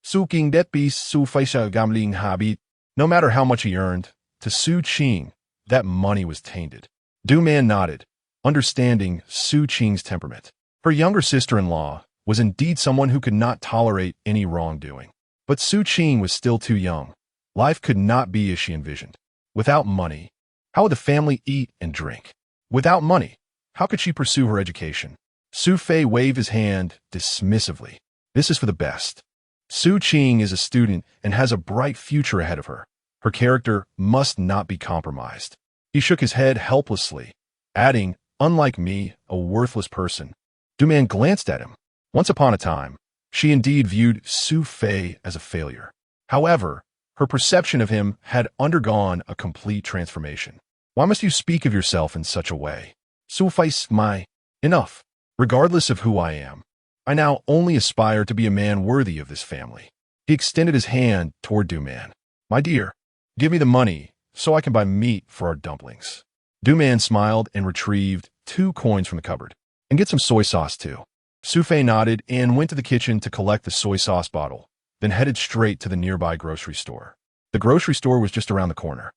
Suking det bis su faisha gamling habit. No matter how much he earned, to Su Qing, that money was tainted. Du Man nodded, understanding Su Qing's temperament. Her younger sister-in-law was indeed someone who could not tolerate any wrongdoing. But Su Qing was still too young. Life could not be as she envisioned. Without money, how would the family eat and drink? Without money, how could she pursue her education? Su Fei waved his hand dismissively. This is for the best. Su Qing is a student and has a bright future ahead of her. Her character must not be compromised. He shook his head helplessly, adding, unlike me, a worthless person. Du Man glanced at him. Once upon a time, she indeed viewed Su Fei as a failure. However, her perception of him had undergone a complete transformation. Why must you speak of yourself in such a way? Su Fei smiled. Enough. Regardless of who I am, I now only aspire to be a man worthy of this family. He extended his hand toward Du Man. My dear, give me the money so I can buy meat for our dumplings. Du Man smiled and retrieved 2 coins from the cupboard. And get some soy sauce too. Su Fei nodded and went to the kitchen to collect the soy sauce bottle, then headed straight to the nearby grocery store. The grocery store was just around the corner.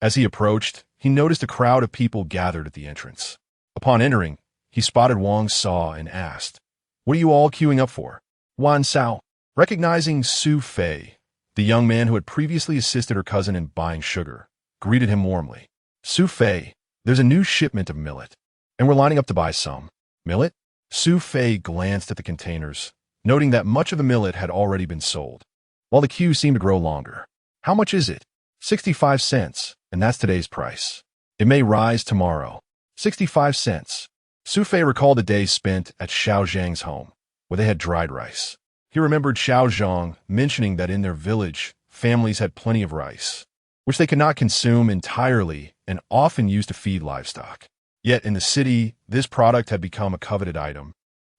As he approached, he noticed a crowd of people gathered at the entrance. Upon entering, he spotted Wang Sao and asked, What are you all queuing up for? Wan Sao. Recognizing Su Fei, the young man who had previously assisted her cousin in buying sugar, greeted him warmly. Su Fei, there's a new shipment of millet, and we're lining up to buy some. Millet? Su Fei glanced at the containers, noting that much of the millet had already been sold, while the queue seemed to grow longer. How much is it? 65 cents, and that's today's price. It may rise tomorrow. 65 cents. Su Fei recalled the days spent at Xiao Zhang's home, where they had dried rice. He remembered Xiao Zhang mentioning that in their village, families had plenty of rice, which they could not consume entirely and often used to feed livestock. Yet in the city, this product had become a coveted item.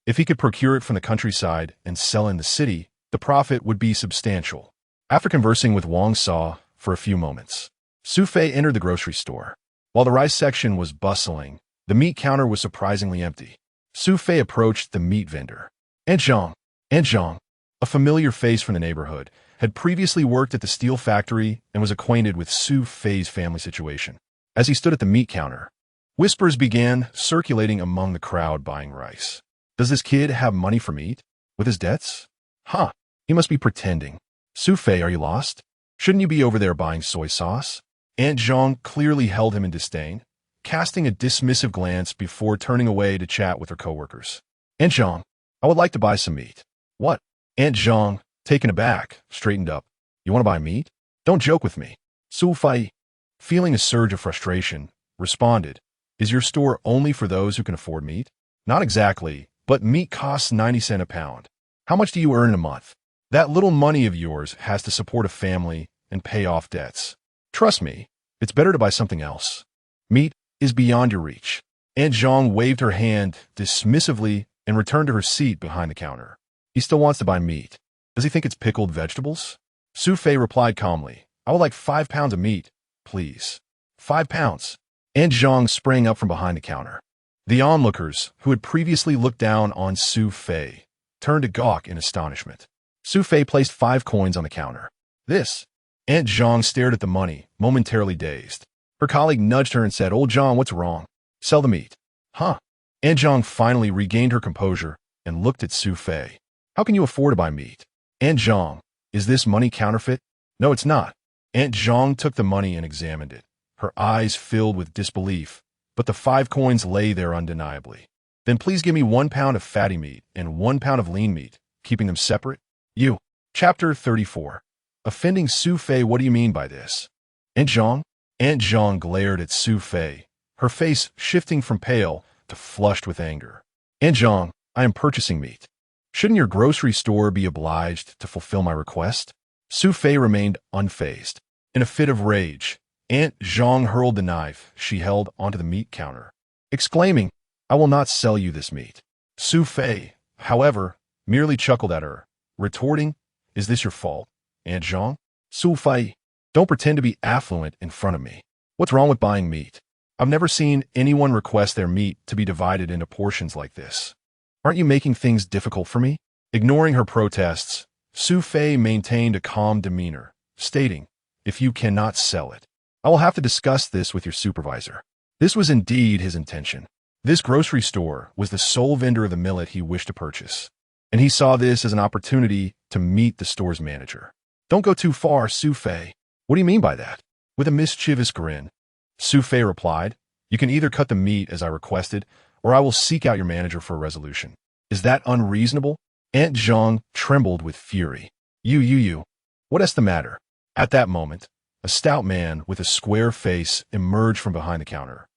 If he could procure it from the countryside and sell in the city, the profit would be substantial. After conversing with Wang Sao for a few moments, Su Fei entered the grocery store. While the rice section was bustling, the meat counter was surprisingly empty. Su Fei approached the meat vendor. Aunt Zhang, a familiar face from the neighborhood, had previously worked at the steel factory and was acquainted with Su Fei's family situation. As he stood at the meat counter, whispers began circulating among the crowd buying rice. Does this kid have money for meat? With his debts? Huh, he must be pretending. Su Fei, are you lost? Shouldn't you be over there buying soy sauce? Aunt Zhang clearly held him in disdain, casting a dismissive glance before turning away to chat with her coworkers. Aunt Zhang, I would like to buy some meat. What? Aunt Zhang, taken aback, straightened up. You want to buy meat? Don't joke with me. Su Fei, feeling a surge of frustration, responded, Is your store only for those who can afford meat? Not exactly, but meat costs 90 cents a pound. How much do you earn in a month? That little money of yours has to support a family and pay off debts. Trust me, it's better to buy something else. Meat is beyond your reach. Aunt Zhang waved her hand dismissively and returned to her seat behind the counter. He still wants to buy meat. Does he think it's pickled vegetables? Su Fei replied calmly, I would like 5 pounds of meat, please. 5 pounds. Aunt Zhang sprang up from behind the counter. The onlookers, who had previously looked down on Su Fei, turned to gawk in astonishment. Su Fei placed 5 coins on the counter. This. Aunt Zhang stared at the money, momentarily dazed. Her colleague nudged her and said, Old Zhang, what's wrong? Sell the meat. Huh? Aunt Zhang finally regained her composure and looked at Su Fei. How can you afford to buy meat? Aunt Zhang, is this money counterfeit? No, it's not. Aunt Zhang took the money and examined it. Her eyes filled with disbelief, but the 5 coins lay there undeniably. Then please give me 1 pound of fatty meat and 1 pound of lean meat, keeping them separate. You. Chapter 34. Offending Su Fei, what do you mean by this? Aunt Zhang? Aunt Zhang glared at Su Fei, her face shifting from pale to flushed with anger. Aunt Zhang, I am purchasing meat. Shouldn't your grocery store be obliged to fulfill my request? Su Fei remained unfazed. In a fit of rage, Aunt Zhang hurled the knife she held onto the meat counter, exclaiming, I will not sell you this meat. Su Fei, however, merely chuckled at her, retorting, Is this your fault, Aunt Zhang? Su Fei, don't pretend to be affluent in front of me. What's wrong with buying meat? I've never seen anyone request their meat to be divided into portions like this. Aren't you making things difficult for me? Ignoring her protests, Su Fei maintained a calm demeanor, stating, "If you cannot sell it, I will have to discuss this with your supervisor." This was indeed his intention. This grocery store was the sole vendor of the millet he wished to purchase, and he saw this as an opportunity to meet the store's manager. "Don't go too far, Su Fei." "What do you mean by that?" With a mischievous grin, Su Fei replied, "You can either cut the meat as I requested, or I will seek out your manager for a resolution." "Is that unreasonable?" Aunt Zhang trembled with fury. You. What's the matter?" At that moment, a stout man with a square face emerged from behind the counter,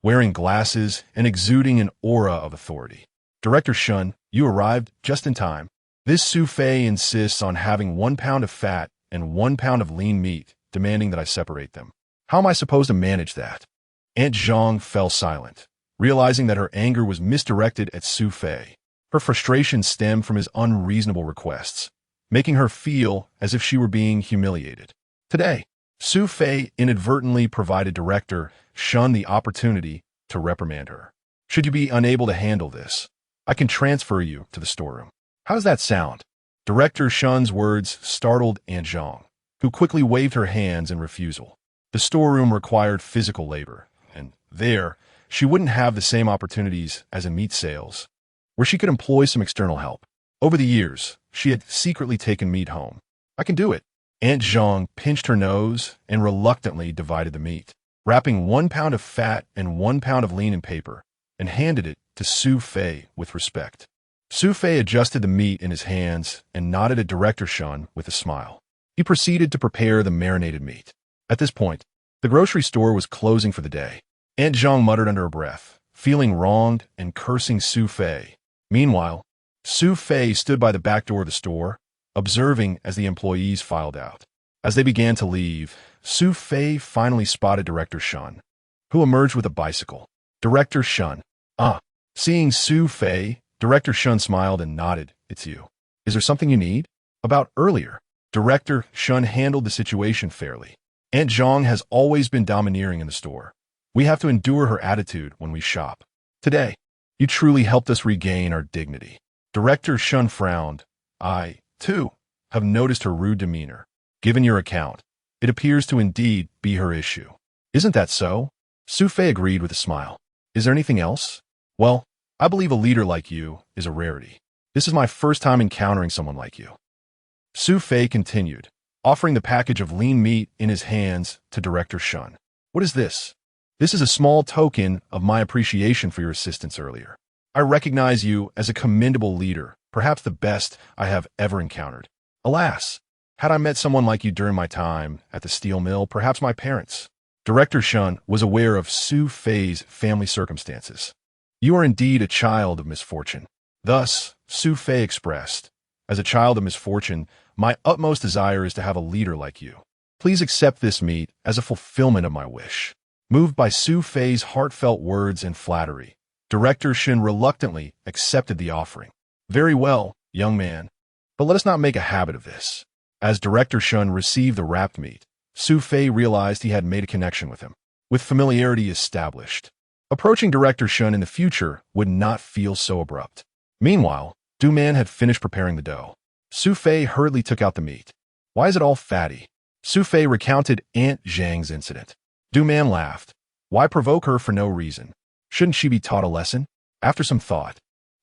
wearing glasses and exuding an aura of authority. "Director Shun, you arrived just in time. This Su Fei insists on having 1 pound of fat and 1 pound of lean meat, demanding that I separate them. How am I supposed to manage that?" Aunt Zhang fell silent, realizing that her anger was misdirected at Su Fei. Her frustration stemmed from his unreasonable requests, making her feel as if she were being humiliated. Today, Su Fei inadvertently provided Director Shun the opportunity to reprimand her. "Should you be unable to handle this, I can transfer you to the storeroom. How does that sound?" Director Shun's words startled Aunt Zhang, who quickly waved her hands in refusal. The storeroom required physical labor, and there, she wouldn't have the same opportunities as in meat sales, where she could employ some external help. Over the years, she had secretly taken meat home. "I can do it." Aunt Zhang pinched her nose and reluctantly divided the meat, wrapping 1 pound of fat and 1 pound of lean in paper, and handed it to Su Fei with respect. Su Fei adjusted the meat in his hands and nodded at Director Shun with a smile. He proceeded to prepare the marinated meat. At this point, the grocery store was closing for the day. Aunt Zhang muttered under her breath, feeling wronged and cursing Su Fei. Meanwhile, Su Fei stood by the back door of the store, observing as the employees filed out. As they began to leave, Su Fei finally spotted Director Shun, who emerged with a bicycle. "Director Shun." "Ah." Seeing Su Fei, Director Shun smiled and nodded. "It's you. Is there something you need?" "About earlier." Director Shun handled the situation fairly. "Aunt Zhang has always been domineering in the store. We have to endure her attitude when we shop. Today, you truly helped us regain our dignity." Director Shun frowned. "I, too, have noticed her rude demeanor. Given your account, it appears to indeed be her issue." "Isn't that so?" Su Fei agreed with a smile. "Is there anything else?" "Well, I believe a leader like you is a rarity. This is my first time encountering someone like you." Su Fei continued, offering the package of lean meat in his hands to Director Shun. "What is this?" "This is a small token of my appreciation for your assistance earlier. I recognize you as a commendable leader, perhaps the best I have ever encountered. Alas, had I met someone like you during my time at the steel mill, perhaps my parents." Director Shun was aware of Su Fei's family circumstances. "You are indeed a child of misfortune." Thus, Su Fei expressed, "As a child of misfortune, my utmost desire is to have a leader like you. Please accept this meat as a fulfillment of my wish." Moved by Su Fei's heartfelt words and flattery, Director Shun reluctantly accepted the offering. "Very well, young man, but let us not make a habit of this." As Director Shun received the wrapped meat, Su Fei realized he had made a connection with him, with familiarity established. Approaching Director Shun in the future would not feel so abrupt. Meanwhile, Du Man had finished preparing the dough. Su Fei hurriedly took out the meat. "Why is it all fatty?" Su Fei recounted Aunt Zhang's incident. Du Man laughed. "Why provoke her for no reason? Shouldn't she be taught a lesson?" After some thought,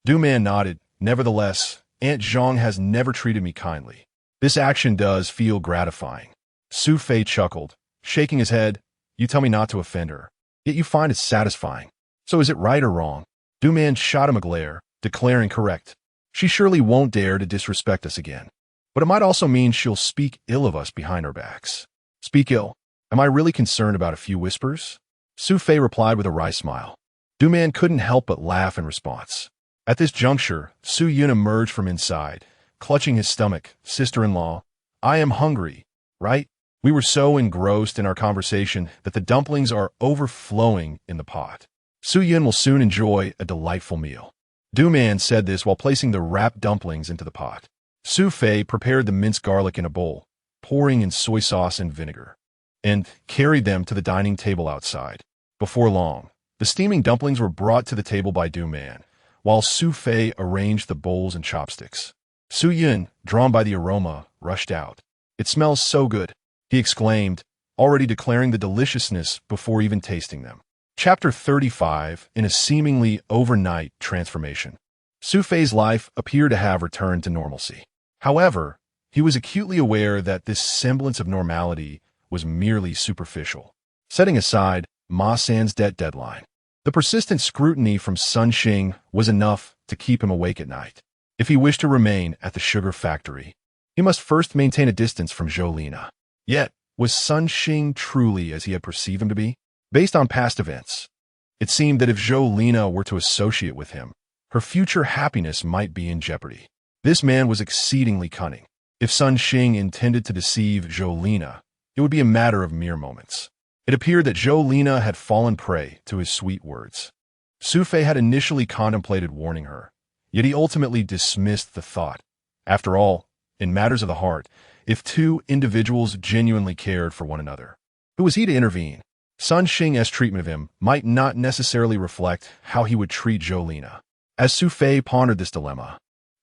Du Man nodded. "Nevertheless, Aunt Zhang has never treated me kindly. This action does feel gratifying." Su Fei chuckled, shaking his head. "You tell me not to offend her, yet you find it satisfying. So is it right or wrong?" Du Man shot him a glare, declaring correct. "She surely won't dare to disrespect us again. But it might also mean she'll speak ill of us behind our backs." "Speak ill? Am I really concerned about a few whispers?" Su Fei replied with a wry smile. Du Man couldn't help but laugh in response. At this juncture, Su Yun emerged from inside, clutching his stomach. "Sister-in-law, I am hungry, right?" We were so engrossed in our conversation that the dumplings are overflowing in the pot. Su Yun will soon enjoy a delightful meal. Du Man said this while placing the wrapped dumplings into the pot. Su Fei prepared the minced garlic in a bowl, pouring in soy sauce and vinegar, and carried them to the dining table outside. Before long, the steaming dumplings were brought to the table by Du Man, while Su Fei arranged the bowls and chopsticks. Su Yun, drawn by the aroma, rushed out. "It smells so good," he exclaimed, already declaring the deliciousness before even tasting them. Chapter 35. In a seemingly overnight transformation. Su Fei's life appeared to have returned to normalcy. However, he was acutely aware that this semblance of normality was merely superficial. Setting aside Ma San's debt deadline, the persistent scrutiny from Sun Xing was enough to keep him awake at night. If he wished to remain at the sugar factory, he must first maintain a distance from Zhou Lina. Yet, was Sun Xing truly as he had perceived him to be? Based on past events, it seemed that if Zhou Lina were to associate with him, her future happiness might be in jeopardy. This man was exceedingly cunning. If Sun Xing intended to deceive Zhou Lina, it would be a matter of mere moments. It appeared that Zhou Lina had fallen prey to his sweet words. Su Fei had initially contemplated warning her, yet he ultimately dismissed the thought. After all, in matters of the heart, if two individuals genuinely cared for one another, who was he to intervene? Sun Xing's treatment of him might not necessarily reflect how he would treat Zhou Lina. As Su Fei pondered this dilemma,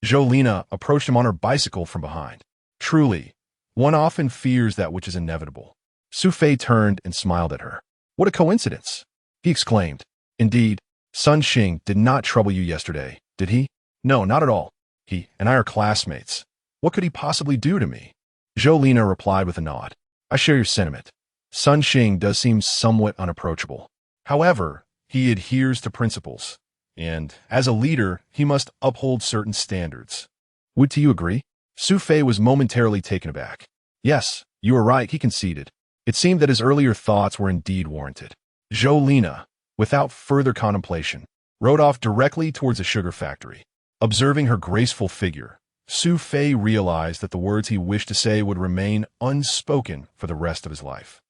Zhou Lina approached him on her bicycle from behind. Truly, one often fears that which is inevitable. Su Fei turned and smiled at her. "What a coincidence!" he exclaimed. "Indeed, Sun Xing did not trouble you yesterday, did he?" "No, not at all. He and I are classmates. What could he possibly do to me?" Zhou Lina replied with a nod. "I share your sentiment. Sun Xing does seem somewhat unapproachable. However, he adheres to principles, and as a leader, he must uphold certain standards. Would you agree?" Su Fei was momentarily taken aback. "Yes, you are right," he conceded. It seemed that his earlier thoughts were indeed warranted. Zhou Lina, without further contemplation, rode off directly towards the sugar factory. Observing her graceful figure, Su Fei realized that the words he wished to say would remain unspoken for the rest of his life.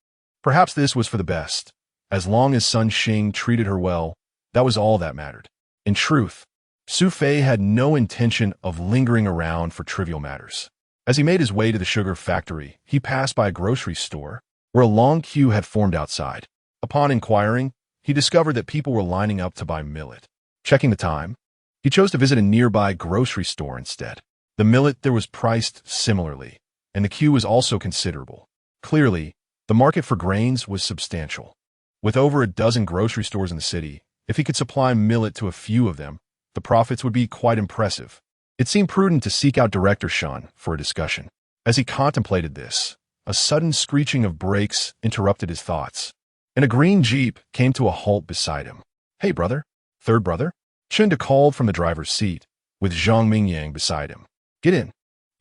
Perhaps this was for the best. As long as Sun Xing treated her well, that was all that mattered. In truth, Su Fei had no intention of lingering around for trivial matters. As he made his way to the sugar factory, he passed by a grocery store where a long queue had formed outside. Upon inquiring, he discovered that people were lining up to buy millet. Checking the time, he chose to visit a nearby grocery store instead. The millet there was priced similarly, and the queue was also considerable. Clearly, the market for grains was substantial. With over a dozen grocery stores in the city, if he could supply millet to a few of them, the profits would be quite impressive. It seemed prudent to seek out Director Shun for a discussion. As he contemplated this, a sudden screeching of brakes interrupted his thoughts, and a green Jeep came to a halt beside him. "Hey, brother. Third brother?" Chunda called from the driver's seat, with Zhang Mingyang beside him. "Get in."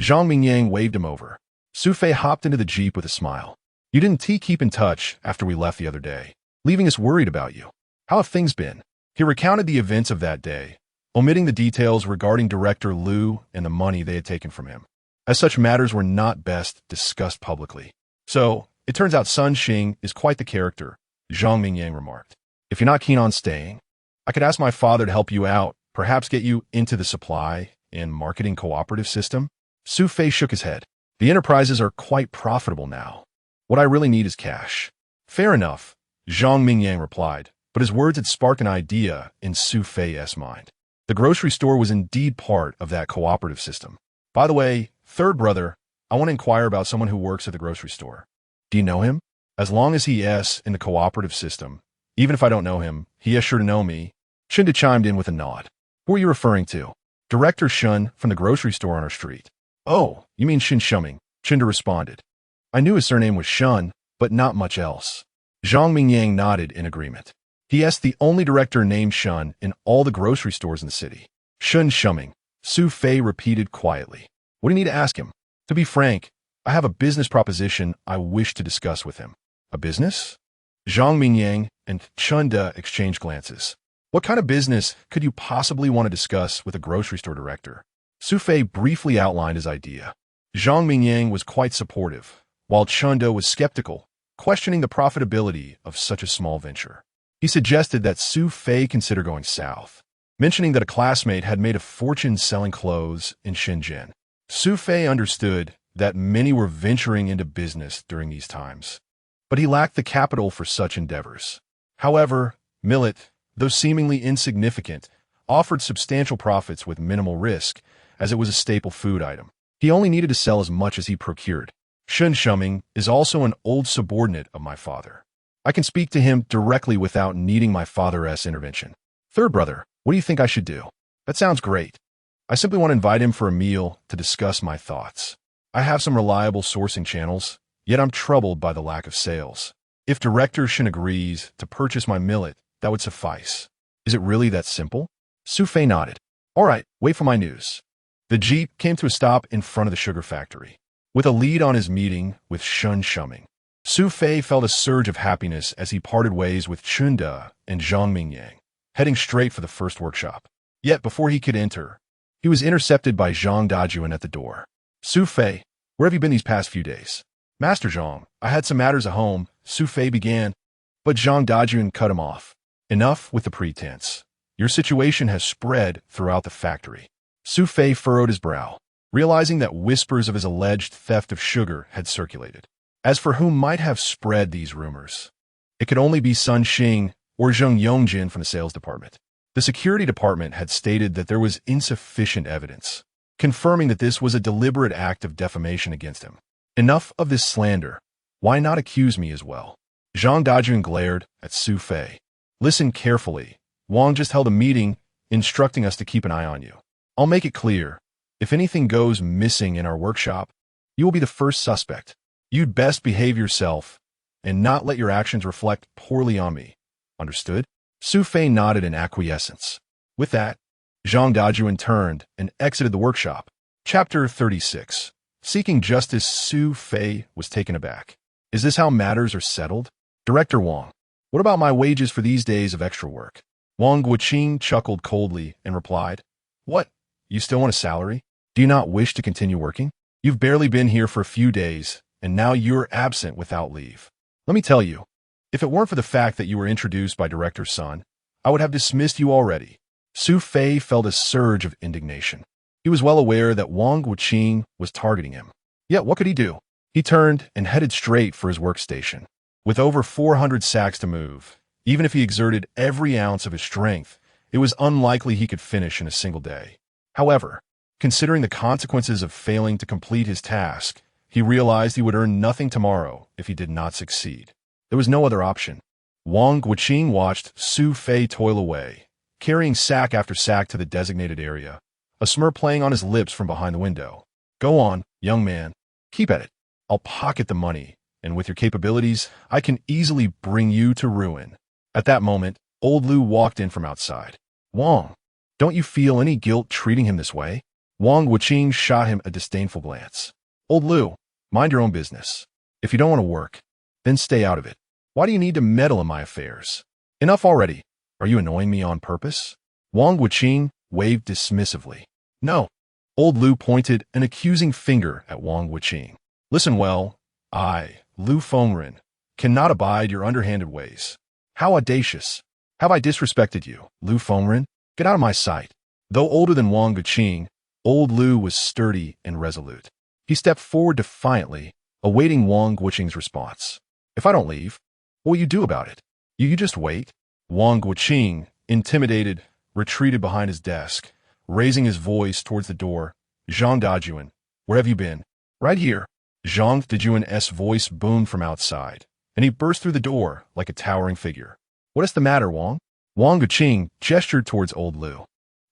Zhang Mingyang waved him over. Su Fei hopped into the Jeep with a smile. "You didn't keep in touch after we left the other day, leaving us worried about you. How have things been?" He recounted the events of that day, omitting the details regarding Director Liu and the money they had taken from him, as such matters were not best discussed publicly. "So, it turns out Sun Xing is quite the character," Zhang Mingyang remarked. "If you're not keen on staying, I could ask my father to help you out, perhaps get you into the supply and marketing cooperative system." Su Fei shook his head. "The enterprises are quite profitable now. What I really need is cash." "Fair enough," Zhang Mingyang replied, but his words had sparked an idea in Su Fei's mind. The grocery store was indeed part of that cooperative system. "By the way, third brother, I want to inquire about someone who works at the grocery store. Do you know him?" "As long as he is in the cooperative system, even if I don't know him, he is sure to know me." Chinda chimed in with a nod. "Who are you referring to?" "Director Shun from the grocery store on our street." "Oh, you mean Shin Shuming," Chinda responded. "I knew his surname was Shun, but not much else." Zhang Mingyang nodded in agreement. He is the only director named Shun in all the grocery stores in the city. "Shun Shuming," Su Fei repeated quietly. "What do you need to ask him?" "To be frank, I have a business proposition I wish to discuss with him." "A business?" Zhang Mingyang and Chunda exchanged glances. What kind of business could you possibly want to discuss with a grocery store director? Su Fei briefly outlined his idea. Zhang Mingyang was quite supportive, while Chunda was skeptical, questioning the profitability of such a small venture. He suggested that Su Fei consider going south, mentioning that a classmate had made a fortune selling clothes in Shenzhen. Su Fei understood that many were venturing into business during these times, but he lacked the capital for such endeavors. However, millet, though seemingly insignificant, offered substantial profits with minimal risk, as it was a staple food item. He only needed to sell as much as he procured. Shun Shuming is also an old subordinate of my father. I can speak to him directly without needing my father's intervention. Third brother, what do you think I should do? That sounds great. I simply want to invite him for a meal to discuss my thoughts. I have some reliable sourcing channels, yet I'm troubled by the lack of sales. If Director Shin agrees to purchase my millet, that would suffice. Is it really that simple? Su Fei nodded. All right, wait for my news. The jeep came to a stop in front of the sugar factory. With a lead on his meeting with Shun Shuming, Su Fei felt a surge of happiness as he parted ways with Chunda and Zhang Mingyang, heading straight for the first workshop. Yet before he could enter, he was intercepted by Zhang Dajuan at the door. Su Fei, where have you been these past few days? Master Zhang, I had some matters at home, Su Fei began, but Zhang Dajuan cut him off. Enough with the pretense. Your situation has spread throughout the factory. Su Fei furrowed his brow, realizing that whispers of his alleged theft of sugar had circulated. As for whom might have spread these rumors, it could only be Sun Xing or Zheng Yongjin from the sales department. The security department had stated that there was insufficient evidence, confirming that this was a deliberate act of defamation against him. Enough of this slander. Why not accuse me as well? Zhang Dajun glared at Su Fei. Listen carefully. Wang just held a meeting instructing us to keep an eye on you. I'll make it clear. If anything goes missing in our workshop, you will be the first suspect. You'd best behave yourself and not let your actions reflect poorly on me. Understood? Su Fei nodded in acquiescence. With that, Zhang Dajuan turned and exited the workshop. Chapter 36. Seeking justice, Su Fei was taken aback. Is this how matters are settled? Director Wang, what about my wages for these days of extra work? Wang Guoqing chuckled coldly and replied, What? You still want a salary? Do you not wish to continue working? You've barely been here for a few days, and now you're absent without leave. Let me tell you, if it weren't for the fact that you were introduced by Director Sun, I would have dismissed you already. Su Fei felt a surge of indignation. He was well aware that Wang Guoqing was targeting him. Yet what could he do? He turned and headed straight for his workstation. With over 400 sacks to move, even if he exerted every ounce of his strength, it was unlikely he could finish in a single day. However, considering the consequences of failing to complete his task, he realized he would earn nothing tomorrow if he did not succeed. There was no other option. Wang Guoqing watched Su Fei toil away, carrying sack after sack to the designated area, a smirk playing on his lips from behind the window. Go on, young man. Keep at it. I'll pocket the money, and with your capabilities, I can easily bring you to ruin. At that moment, old Lu walked in from outside. Wang, don't you feel any guilt treating him this way? Wang Guoqing shot him a disdainful glance. Old Lu, mind your own business. If you don't want to work, then stay out of it. Why do you need to meddle in my affairs? Enough already. Are you annoying me on purpose? Wang Guoqing waved dismissively. No. Old Lu pointed an accusing finger at Wang Guoqing. Listen well, I, Lu Fengren, cannot abide your underhanded ways. How audacious. Have I disrespected you, Lu Fengren? Get out of my sight. Though older than Wang Guoqing, old Lu was sturdy and resolute. He stepped forward defiantly, awaiting Wang Guoqing's response. If I don't leave, what will you do about it? You just wait? Wang Guoqing, intimidated, retreated behind his desk, raising his voice towards the door. Zhang Dajuan, where have you been? Right here. Zhang Dajuan's voice boomed from outside, and he burst through the door like a towering figure. What is the matter, Wang? Wang Guoqing gestured towards old Lu.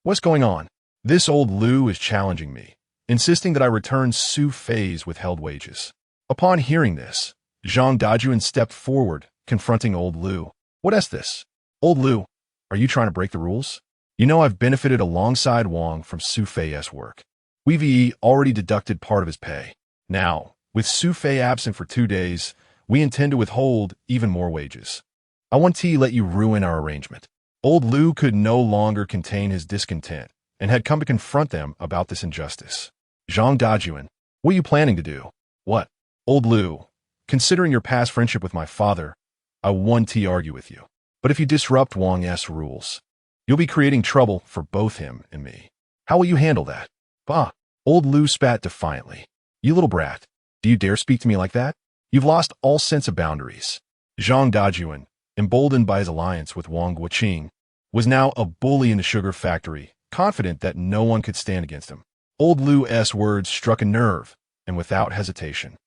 What's going on? This old Lu is challenging me, insisting that I return Su Fei's withheld wages. Upon hearing this, Zhang Dajuan stepped forward, confronting old Lu. What is this? Old Lu, are you trying to break the rules? You know I've benefited alongside Wang from Su Fei's work. We've already deducted part of his pay. Now, with Su Fei absent for 2 days, we intend to withhold even more wages. I want to let you ruin our arrangement. Old Lu could no longer contain his discontent and had come to confront them about this injustice. Zhang Dajuan, what are you planning to do? What? Old Lu, considering your past friendship with my father, I want to argue with you. But if you disrupt Wang's rules, you'll be creating trouble for both him and me. How will you handle that? Bah! Old Lu spat defiantly. You little brat, do you dare speak to me like that? You've lost all sense of boundaries. Zhang Dajuan, emboldened by his alliance with Wang Guoqing, was now a bully in the sugar factory, confident that no one could stand against him. Old Lu's words struck a nerve, and without hesitation,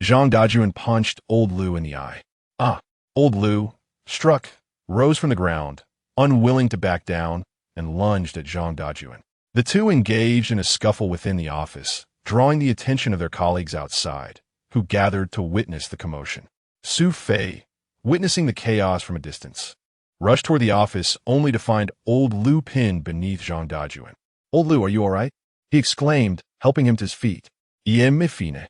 Zhang Dajuan punched Old Lu in the eye. Ah! Old Lu, struck, rose from the ground, unwilling to back down, and lunged at Zhang Dajuan. The two engaged in a scuffle within the office, drawing the attention of their colleagues outside, who gathered to witness the commotion. Su Fei, witnessing the chaos from a distance, rushed toward the office only to find Old Lu pinned beneath Zhang Dajuan. "Old Lu, are you all right?" he exclaimed, helping him to his feet. "Yen me fine.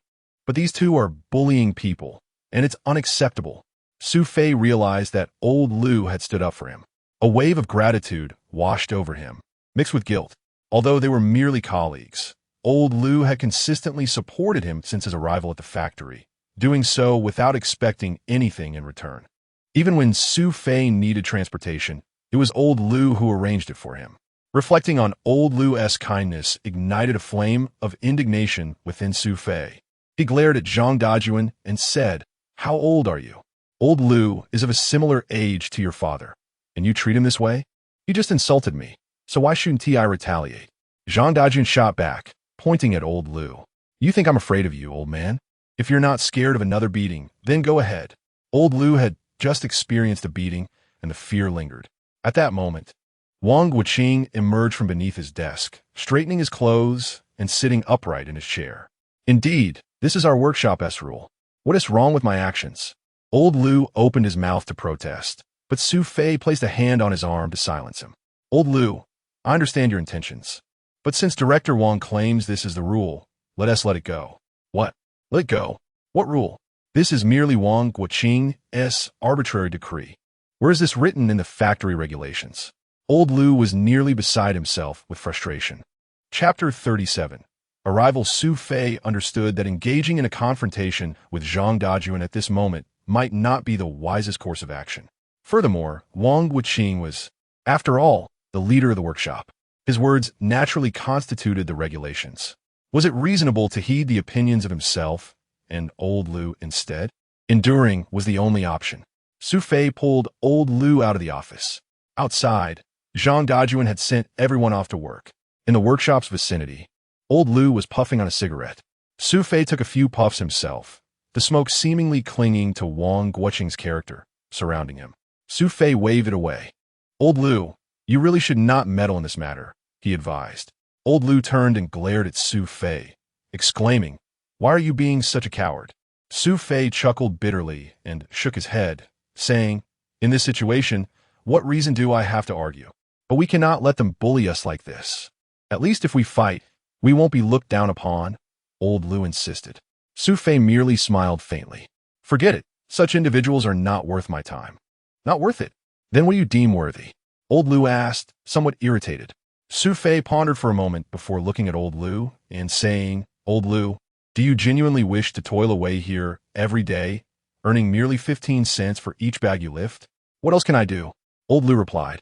But these two are bullying people, and it's unacceptable." Su Fei realized that Old Lu had stood up for him. A wave of gratitude washed over him, mixed with guilt. Although they were merely colleagues, Old Lu had consistently supported him since his arrival at the factory, doing so without expecting anything in return. Even when Su Fei needed transportation, it was Old Lu who arranged it for him. Reflecting on Old Lu's kindness ignited a flame of indignation within Su Fei. He glared at Zhang Dajuan and said, "How old are you? Old Lu is of a similar age to your father, and you treat him this way? He just insulted me, so why shouldn't I retaliate?" Zhang Dajuan shot back, pointing at Old Lu. "You think I'm afraid of you, old man? If you're not scared of another beating, then go ahead." Old Lu had just experienced a beating, and the fear lingered. At that moment, Wang Guoqing emerged from beneath his desk, straightening his clothes and sitting upright in his chair. "Indeed, this is our workshop's rule. What is wrong with my actions?" Old Lu opened his mouth to protest, but Su Fei placed a hand on his arm to silence him. "Old Lu, I understand your intentions, but since Director Wang claims this is the rule, let us let it go." "What? Let go? What rule?" "This is merely Wang Guoqing's arbitrary decree. Where is this written in the factory regulations?" Old Lu was nearly beside himself with frustration. Chapter 37. Arrival. Su Fei understood that engaging in a confrontation with Zhang Dajuan at this moment might not be the wisest course of action. Furthermore, Wang Guoqing was, after all, the leader of the workshop. His words naturally constituted the regulations. Was it reasonable to heed the opinions of himself and Old Lu instead? Enduring was the only option. Su Fei pulled Old Lu out of the office. Outside, Zhang Dajuan had sent everyone off to work. In the workshop's vicinity, Old Lu was puffing on a cigarette. Su Fei took a few puffs himself, the smoke seemingly clinging to Wang Guoqing's character surrounding him. Su Fei waved it away. "Old Lu, you really should not meddle in this matter," he advised. Old Lu turned and glared at Su Fei, exclaiming, "Why are you being such a coward?" Su Fei chuckled bitterly and shook his head, saying, "In this situation, what reason do I have to argue? But we cannot let them bully us like this. At least if we fight, we won't be looked down upon," Old Lu insisted. Su Fei merely smiled faintly. "Forget it. Such individuals are not worth my time." "Not worth it? Then what do you deem worthy?" Old Lu asked, somewhat irritated. Su Fei pondered for a moment before looking at Old Lu and saying, "Old Lu, do you genuinely wish to toil away here every day, earning merely 15 cents for each bag you lift?" "What else can I do?" Old Lu replied,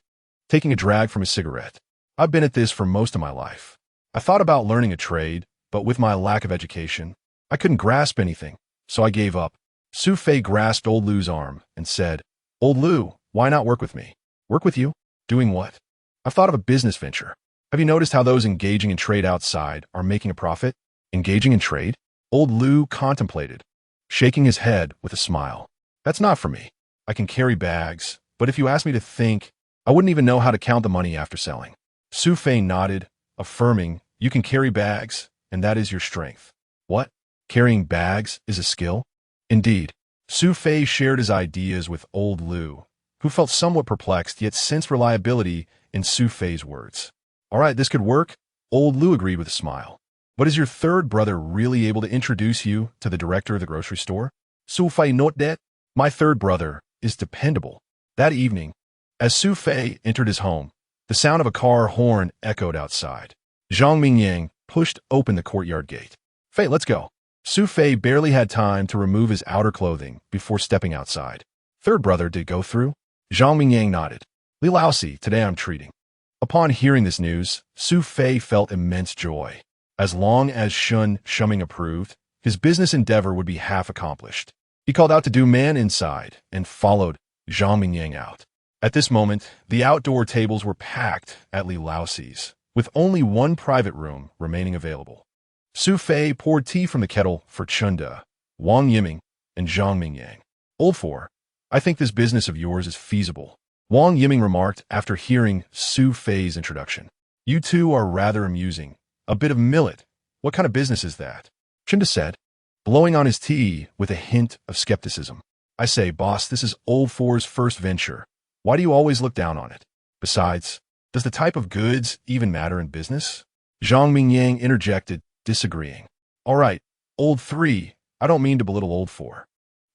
taking a drag from his cigarette. "I've been at this for most of my life. I thought about learning a trade, but with my lack of education, I couldn't grasp anything, so I gave up." Su Fei grasped Old Lu's arm and said, "Old Lu, why not work with me?" "Work with you? Doing what?" "I've thought of a business venture. Have you noticed how those engaging in trade outside are making a profit?" "Engaging in trade?" Old Lu contemplated, shaking his head with a smile. "That's not for me. I can carry bags, but if you ask me to think, I wouldn't even know how to count the money after selling." Su Fei nodded, affirming, "You can carry bags, and that is your strength." "What? Carrying bags is a skill?" "Indeed." Su Fei shared his ideas with Old Lu, who felt somewhat perplexed yet sensed reliability in Su Fei's words. "All right, this could work," Old Lu agreed with a smile. "But is your third brother really able to introduce you to the director of the grocery store?" "Su Fei not that. My third brother is dependable." That evening, as Su Fei entered his home, the sound of a car horn echoed outside. Zhang Mingyang pushed open the courtyard gate. "Fei, let's go." Su Fei barely had time to remove his outer clothing before stepping outside. "Third brother did go through?" Zhang Mingyang nodded. "Li Laosi, today I'm treating." Upon hearing this news, Su Fei felt immense joy. As long as Shun Shuming approved, his business endeavor would be half accomplished. He called out to Du Man inside and followed Zhang Mingyang out. At this moment, the outdoor tables were packed at Li Laoxi's, with only one private room remaining available. Su Fei poured tea from the kettle for Chunda, Wang Yiming, and Zhang Mingyang. Old Four, I think this business of yours is feasible, Wang Yiming remarked after hearing Su Fei's introduction. You two are rather amusing. A bit of millet. What kind of business is that? Chunda said, blowing on his tea with a hint of skepticism. I say, boss, this is Old Four's first venture. Why do you always look down on it? Besides, does the type of goods even matter in business? Zhang Mingyang interjected, disagreeing. All right, Old Three, I don't mean to belittle Old Four.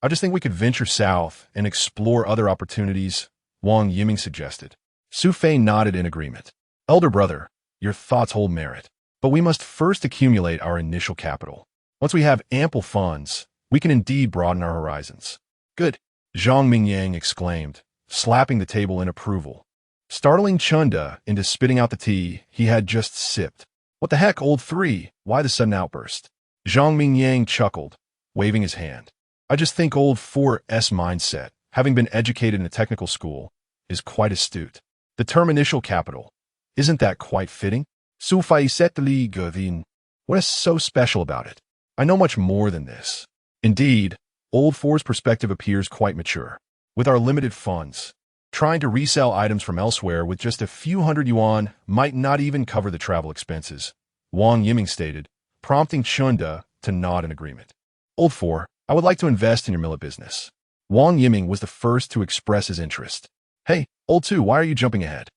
I just think we could venture south and explore other opportunities, Wang Yiming suggested. Su Fei nodded in agreement. Elder brother, your thoughts hold merit. But we must first accumulate our initial capital. Once we have ample funds, we can indeed broaden our horizons. Good, Zhang Mingyang exclaimed, slapping the table in approval, startling Chunda into spitting out the tea he had just sipped. What the heck, Old Three? Why the sudden outburst? Zhang Mingyang chuckled, waving his hand. I just think Old Four's mindset, having been educated in a technical school, is quite astute. The term initial capital, isn't that quite fitting? Su Fei setli govin. What is so special about it? I know much more than this. Indeed, Old Four's perspective appears quite mature. With our limited funds, trying to resell items from elsewhere with just a few hundred yuan might not even cover the travel expenses, Wang Yiming stated, prompting Chunda to nod in agreement. Old Four, I would like to invest in your millet business. Wang Yiming was the first to express his interest. Hey, Old Two, why are you jumping ahead?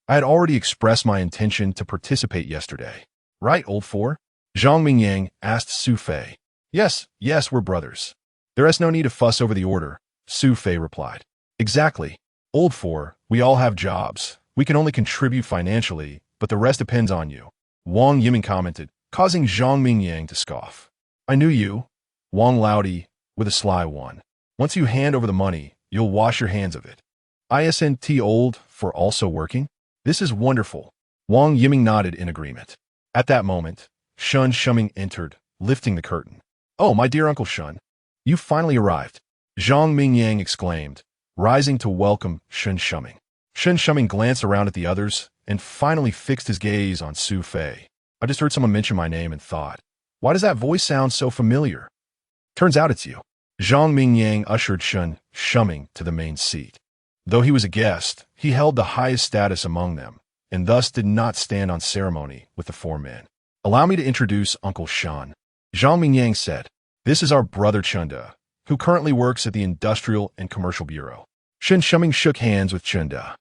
I had already expressed my intention to participate yesterday. Right, Old Four? Zhang Mingyang asked Su Fei. Yes, we're brothers. There is no need to fuss over the order, Su Fei replied. Exactly. Old Four, we all have jobs. We can only contribute financially, but the rest depends on you, Wang Yiming commented, causing Zhang Mingyang to scoff. I knew you, Wang Laodi, with a sly one. Once you hand over the money, you'll wash your hands of it. Isn't Old for also working? This is wonderful. Wang Yiming nodded in agreement. At that moment, Shun Shuming entered, lifting the curtain. Oh, my dear Uncle Shun, you finally arrived, Zhang Mingyang exclaimed, rising to welcome Shun Shuming. Shun Shuming glanced around at the others and finally fixed his gaze on Su Fei. I just heard someone mention my name and thought, why does that voice sound so familiar? Turns out it's you. Zhang Mingyang ushered Shun Shuming to the main seat. Though he was a guest, he held the highest status among them, and thus did not stand on ceremony with the four men. Allow me to introduce Uncle Shun, Zhang Mingyang said. This is our brother Chunda, who currently works at the Industrial and Commercial Bureau. Shun Shuming shook hands with Chunda.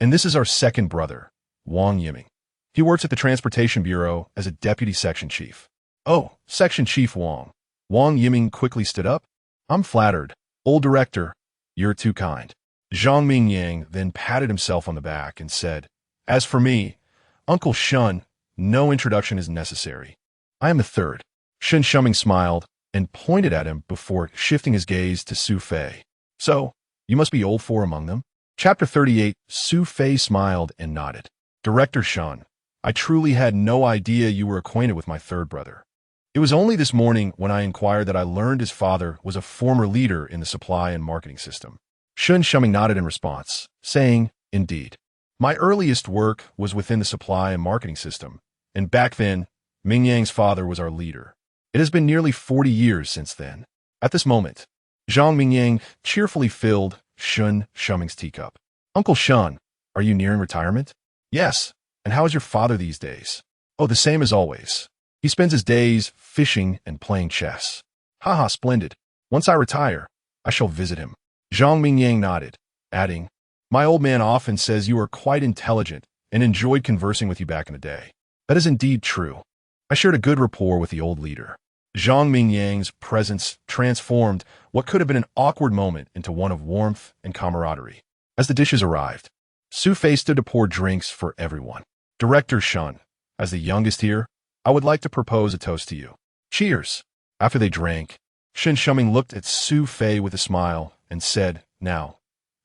And this is our second brother, Wang Yiming. He works at the Transportation Bureau as a deputy section chief. Oh, Section Chief Wang. Wang Yiming quickly stood up. I'm flattered. Old director, you're too kind. Zhang Mingyang then patted himself on the back and said, as for me, Uncle Shun, no introduction is necessary. I am the third. Shun Shuming smiled and pointed at him before shifting his gaze to Su Fei. So, you must be Old Four among them? Chapter 38, Su Fei smiled and nodded. Director Shun, I truly had no idea you were acquainted with my third brother. It was only this morning when I inquired that I learned his father was a former leader in the supply and marketing system. Shun Shuming nodded in response, saying, indeed. My earliest work was within the supply and marketing system, and back then, Mingyang's father was our leader. It has been nearly 40 years since then. At this moment, Zhang Mingyang cheerfully filled Shun Shuming's teacup. Uncle Shun, are you nearing retirement? Yes, and how is your father these days? Oh, the same as always. He spends his days fishing and playing chess. Haha, splendid. Once I retire, I shall visit him. Zhang Mingyang nodded, adding, my old man often says you are quite intelligent and enjoyed conversing with you back in the day. That is indeed true. I shared a good rapport with the old leader. Zhang Mingyang's presence transformed what could have been an awkward moment into one of warmth and camaraderie. As the dishes arrived, Su Fei stood to pour drinks for everyone. Director Shun, as the youngest here, I would like to propose a toast to you. Cheers! After they drank, Shun Shuming looked at Su Fei with a smile and said, now,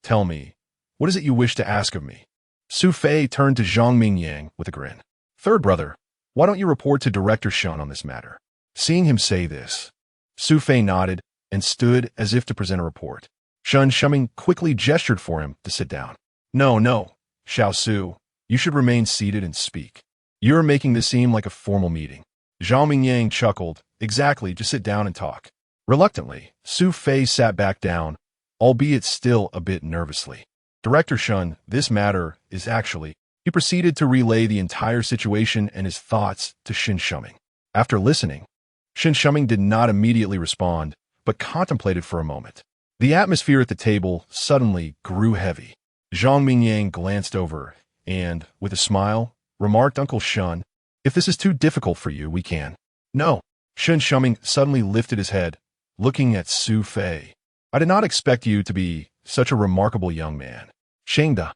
tell me, what is it you wish to ask of me? Su Fei turned to Zhang Mingyang with a grin. Third brother, why don't you report to Director Shun on this matter? Seeing him say this, Su Fei nodded and stood as if to present a report. Shun Shuming quickly gestured for him to sit down. No, no, Xiao Su. You should remain seated and speak. You're making this seem like a formal meeting. Zhang Mingyang chuckled. Exactly, just sit down and talk. Reluctantly, Su Fei sat back down, albeit still a bit nervously. Director Shun, this matter is actually... He proceeded to relay the entire situation and his thoughts to Shin Shuming. After listening, Shin Shuming did not immediately respond, but contemplated for a moment. The atmosphere at the table suddenly grew heavy. Zhang Mingyang glanced over and, with a smile, remarked, Uncle Shun, if this is too difficult for you, we can. No. Shin Shuming suddenly lifted his head, looking at Su Fei. I did not expect you to be such a remarkable young man. Shengda.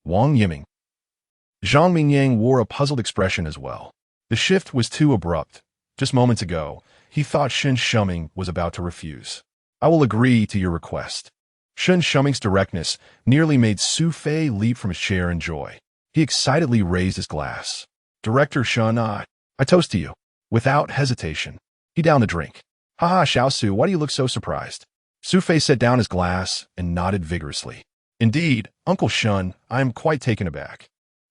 Wang Yiming. Zhang Mingyang wore a puzzled expression as well. The shift was too abrupt. Just moments ago, he thought Shin Shuming was about to refuse. I will agree to your request. Shin Shuming's directness nearly made Su Fei leap from his chair in joy. He excitedly raised his glass. Director Shun, I toast to you. Without hesitation, he downed the drink. Haha, Xiao Su, why do you look so surprised? Su Fei set down his glass and nodded vigorously. Indeed, Uncle Shun, I am quite taken aback.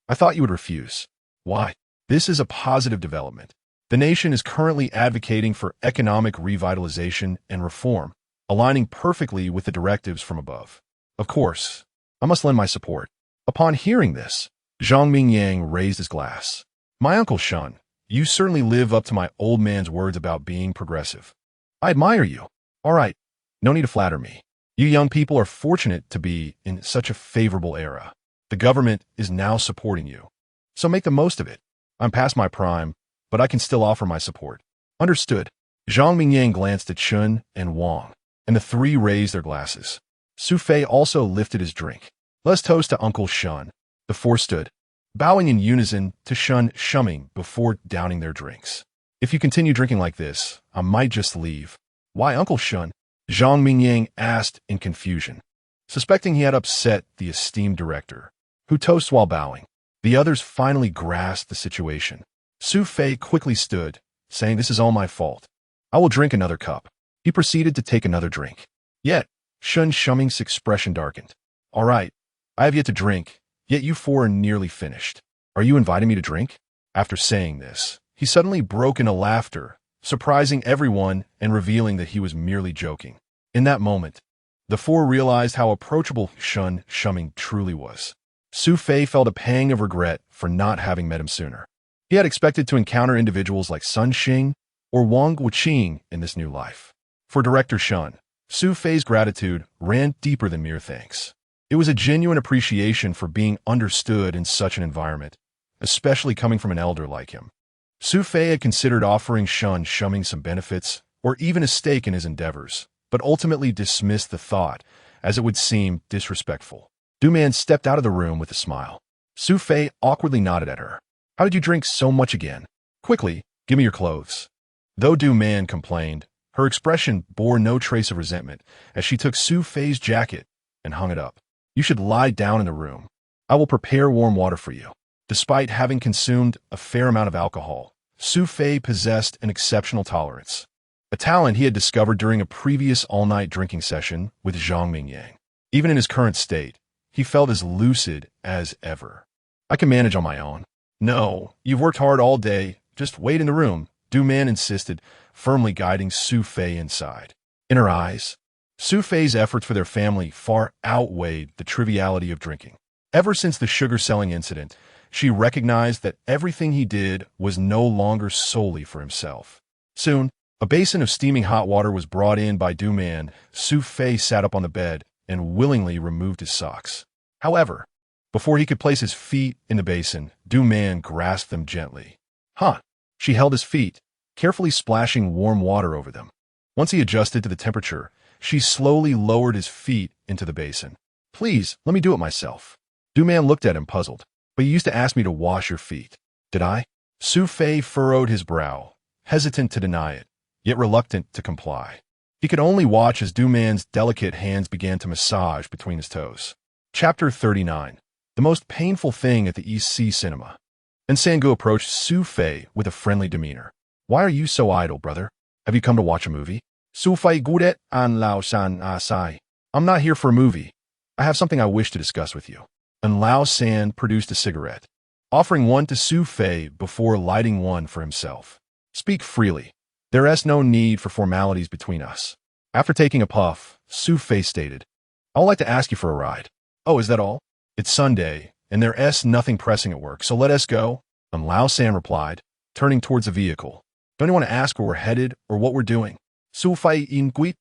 I thought you would refuse. Why? This is a positive development. The nation is currently advocating for economic revitalization and reform, aligning perfectly with the directives from above. Of course, I must lend my support. Upon hearing this, Zhang Mingyang raised his glass. My Uncle Shun, you certainly live up to my old man's words about being progressive. I admire you. All right, no need to flatter me. You young people are fortunate to be in such a favorable era. The government is now supporting you. So make the most of it. I'm past my prime, but I can still offer my support. Understood. Zhang Mingyang glanced at Shun and Wang, and the three raised their glasses. Su Fei also lifted his drink. Let's toast to Uncle Shun. The four stood, bowing in unison to Shun Shuming before downing their drinks. If you continue drinking like this, I might just leave. Why, Uncle Shun? Zhang Mingyang asked in confusion, suspecting he had upset the esteemed director, who toasts while bowing. The others finally grasped the situation. Su Fei quickly stood, saying, this is all my fault. I will drink another cup. He proceeded to take another drink. Yet, Shun Shuming's expression darkened. All right, I have yet to drink, yet you four are nearly finished. Are you inviting me to drink? After saying this, he suddenly broke into laughter, surprising everyone and revealing that he was merely joking. In that moment, the four realized how approachable Shun Shuming truly was. Su Fei felt a pang of regret for not having met him sooner. He had expected to encounter individuals like Sun Xing or Wang Wuqing in this new life. For Director Shun, Su Fei's gratitude ran deeper than mere thanks. It was a genuine appreciation for being understood in such an environment, especially coming from an elder like him. Su Fei had considered offering Shun Shuming some benefits or even a stake in his endeavors, but ultimately dismissed the thought as it would seem disrespectful. Du Man stepped out of the room with a smile. Su Fei awkwardly nodded at her. How did you drink so much again? Quickly, give me your clothes. Though Du Man complained, her expression bore no trace of resentment as she took Su Fei's jacket and hung it up. You should lie down in the room. I will prepare warm water for you. Despite having consumed a fair amount of alcohol, Su Fei possessed an exceptional tolerance, a talent he had discovered during a previous all-night drinking session with Zhang Mingyang. Even in his current state, he felt as lucid as ever. I can manage on my own. No, you've worked hard all day. Just wait in the room, Du Man insisted, firmly guiding Su Fei inside. In her eyes, Su Fei's efforts for their family far outweighed the triviality of drinking. Ever since the sugar-selling incident, she recognized that everything he did was no longer solely for himself. Soon, a basin of steaming hot water was brought in by Du Man. Su Fei sat up on the bed and willingly removed his socks. However, before he could place his feet in the basin, Du Man grasped them gently. She held his feet, carefully splashing warm water over them. Once he adjusted to the temperature, she slowly lowered his feet into the basin. Please, let me do it myself. Du Man looked at him puzzled. But you used to ask me to wash your feet. Did I? Su Fei furrowed his brow, hesitant to deny it, yet reluctant to comply. He could only watch as Du Man's delicate hands began to massage between his toes. Chapter 39. The most painful thing at the East Sea Cinema. And Sangu approached Su Fei with a friendly demeanor. Why are you so idle, brother? Have you come to watch a movie? Su Fei gudet an lao san asai. I'm not here for a movie. I have something I wish to discuss with you. And Lao San produced a cigarette, offering one to Su Fei before lighting one for himself. Speak freely. There is no need for formalities between us. After taking a puff, Su Fei stated, I would like to ask you for a ride. Oh, is that all? It's Sunday, and there is nothing pressing at work, so let us go. And Lao San replied, turning towards the vehicle. Don't you want to ask where we're headed or what we're doing? Su Fei in Guit?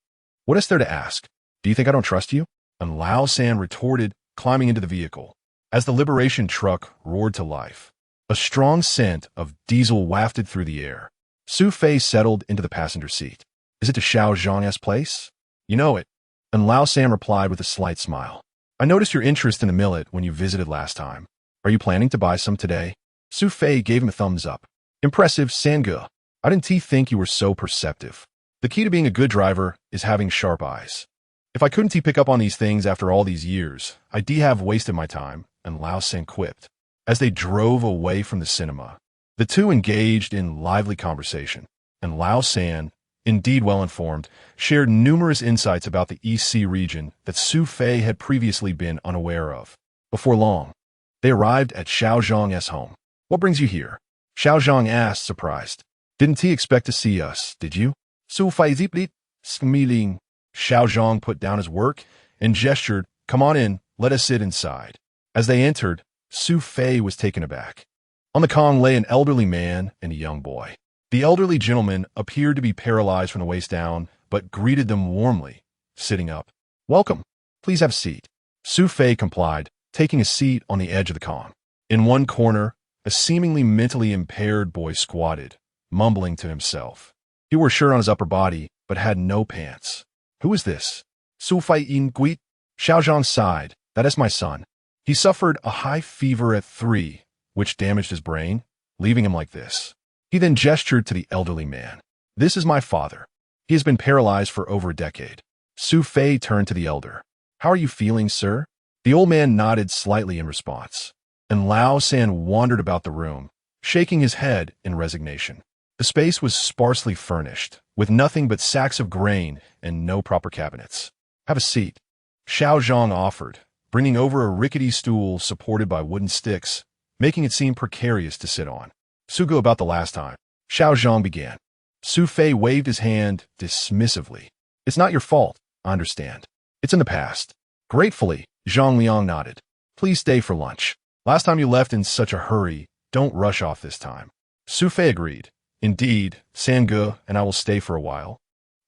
What is there to ask? Do you think I don't trust you? And Lao San retorted, climbing into the vehicle. As the liberation truck roared to life, a strong scent of diesel wafted through the air. Su Fei settled into the passenger seat. Is it to Xiao Zhang's place? You know it. And Lao San replied with a slight smile. I noticed your interest in the millet when you visited last time. Are you planning to buy some today? Su Fei gave him a thumbs up. Impressive, Sangge. I didn't think you were so perceptive. The key to being a good driver is having sharp eyes. If I couldn't pick up on these things after all these years, I'd have wasted my time, and Lao San quipped. As they drove away from the cinema, the two engaged in lively conversation, and Lao San, indeed well-informed, shared numerous insights about the East Sea region that Su Fei had previously been unaware of. Before long, they arrived at Xiao Zhang's home. What brings you here? Xiao Zhang asked, surprised. Didn't he expect to see us, did you? Su Fei ziplit, smiling. Xiao Zhang put down his work and gestured, come on in, let us sit inside. As they entered, Su Fei was taken aback. On the Kong lay an elderly man and a young boy. The elderly gentleman appeared to be paralyzed from the waist down, but greeted them warmly, sitting up. Welcome. Please have a seat. Su Fei complied, taking a seat on the edge of the Kong. In one corner, a seemingly mentally impaired boy squatted, mumbling to himself. He wore a shirt on his upper body, but had no pants. Who is this? Su Fei in Guit? Xiao Zhang sighed. That is my son. He suffered a high fever at 3, which damaged his brain, leaving him like this. He then gestured to the elderly man. This is my father. He has been paralyzed for over a decade. Su Fei turned to the elder. How are you feeling, sir? The old man nodded slightly in response, and Lao San wandered about the room, shaking his head in resignation. The space was sparsely furnished, with nothing but sacks of grain and no proper cabinets. Have a seat. Xiao Zhang offered, bringing over a rickety stool supported by wooden sticks, making it seem precarious to sit on. Sugo about the last time. Xiao Zhang began. Su Fei waved his hand dismissively. It's not your fault, I understand. It's in the past. Gratefully, Zhang Liang nodded. Please stay for lunch. Last time you left in such a hurry, don't rush off this time. Su Fei agreed. Indeed, Sangge and I will stay for a while.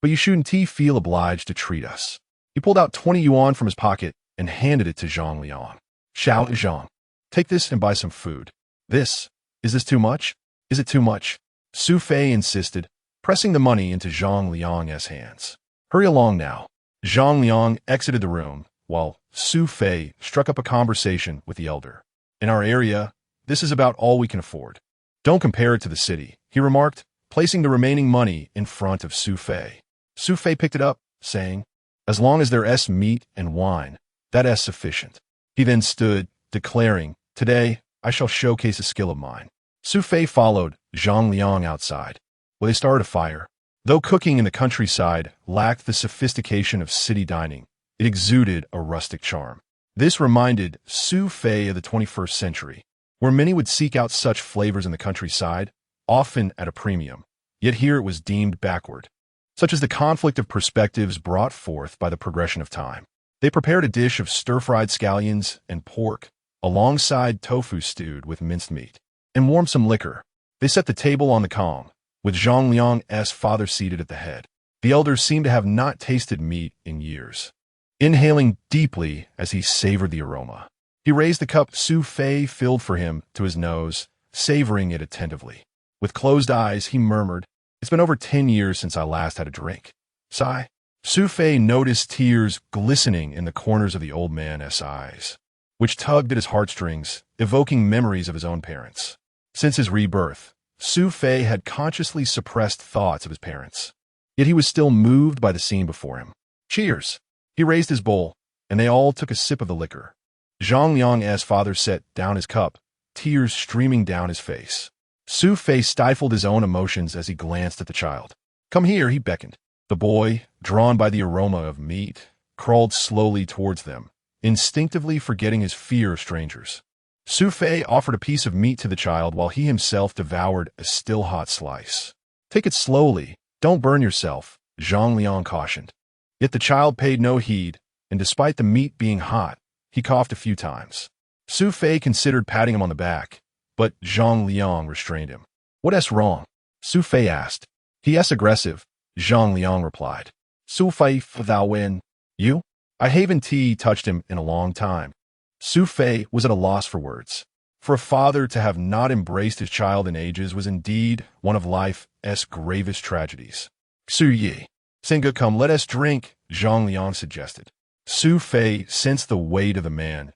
But you shouldn't feel obliged to treat us. He pulled out 20 yuan from his pocket and handed it to Zhang Liang. Xiao Zhang, take this and buy some food. Is this too much? Is it too much? Su Fei insisted, pressing the money into Zhang Liang's hands. Hurry along now. Zhang Liang exited the room, while Su Fei struck up a conversation with the elder. In our area, this is about all we can afford. Don't compare it to the city, he remarked, placing the remaining money in front of Su Fei. Su Fei picked it up, saying, as long as there is meat and wine, that is sufficient. He then stood, declaring, today, I shall showcase a skill of mine. Su Fei followed Zhang Liang outside, where they started a fire. Though cooking in the countryside lacked the sophistication of city dining, it exuded a rustic charm. This reminded Su Fei of the 21st century, where many would seek out such flavors in the countryside, often at a premium, yet here it was deemed backward, such as the conflict of perspectives brought forth by the progression of time. They prepared a dish of stir-fried scallions and pork, alongside tofu stewed with minced meat, and warmed some liquor. They set the table on the Kong, with Zhang Liang's father seated at the head. The elder seemed to have not tasted meat in years, inhaling deeply as he savored the aroma. He raised the cup Su Fei filled for him to his nose, savoring it attentively. With closed eyes, he murmured, it's been over 10 years since I last had a drink. Sigh. Su Fei noticed tears glistening in the corners of the old man's eyes, which tugged at his heartstrings, evoking memories of his own parents. Since his rebirth, Su Fei had consciously suppressed thoughts of his parents. Yet he was still moved by the scene before him. Cheers! He raised his bowl, and they all took a sip of the liquor. Zhang Liang's father set down his cup, tears streaming down his face. Su Fei stifled his own emotions as he glanced at the child. Come here, he beckoned. The boy, drawn by the aroma of meat, crawled slowly towards them, instinctively forgetting his fear of strangers. Su Fei offered a piece of meat to the child while he himself devoured a still-hot slice. "Take it slowly. Don't burn yourself," Zhang Liang cautioned. Yet the child paid no heed, and despite the meat being hot, he coughed a few times. Su Fei considered patting him on the back, but Zhang Liang restrained him. "What's wrong?" Su Fei asked. "He's aggressive," Zhang Liang replied. "Su Fei, thou win. You?" I haven't touched him in a long time. Su Fei was at a loss for words. For a father to have not embraced his child in ages was indeed one of life's gravest tragedies. "Su Yi, Singa, come, let us drink," Zhang Liang suggested. Su Fei sensed the weight of the man's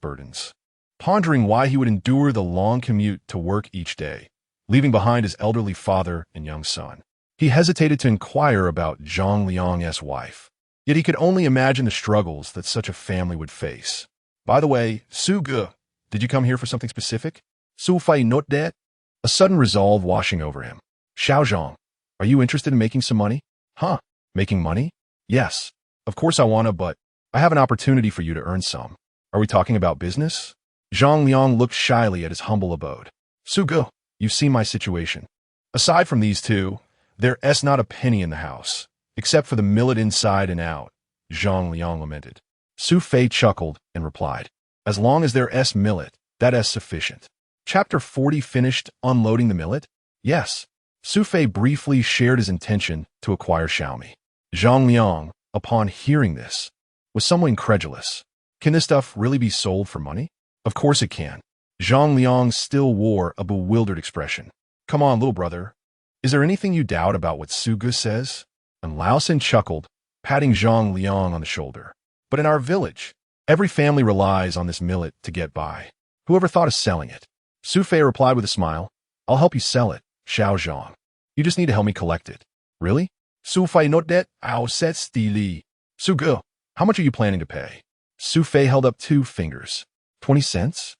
burdens. Pondering why he would endure the long commute to work each day, leaving behind his elderly father and young son, he hesitated to inquire about Zhang Liang's wife. Yet he could only imagine the struggles that such a family would face. "By the way, Su Ge, did you come here for something specific?" Su Fei not that? A sudden resolve washing over him. "Xiao Zhang, are you interested in making some money?" "Huh? Making money? Yes. Of course I wanna, but I have an opportunity for you to earn some. Are we talking about business?" Zhang Liang looked shyly at his humble abode. "Su Ge, you've seen my situation. Aside from these two, there's not a penny in the house, except for the millet inside and out," Zhang Liang lamented. Su Fei chuckled and replied, "As long as there's millet, that's sufficient." Chapter 40 finished unloading the millet? Yes. Su Fei briefly shared his intention to acquire Xiaomi. Zhang Liang, upon hearing this, was somewhat incredulous. Can this stuff really be sold for money? Of course it can. Zhang Liang still wore a bewildered expression. "Come on, little brother. Is there anything you doubt about what Su Ge says?" And Lao Sin chuckled, patting Zhang Liang on the shoulder. "But in our village, every family relies on this millet to get by. Whoever thought of selling it?" Su Fei replied with a smile. "I'll help you sell it, Xiao Zhang. You just need to help me collect it." "Really?" Su Fei not that, I'll set stili. "Su Ge, how much are you planning to pay?" Su Fei held up 2 fingers. 20 cents?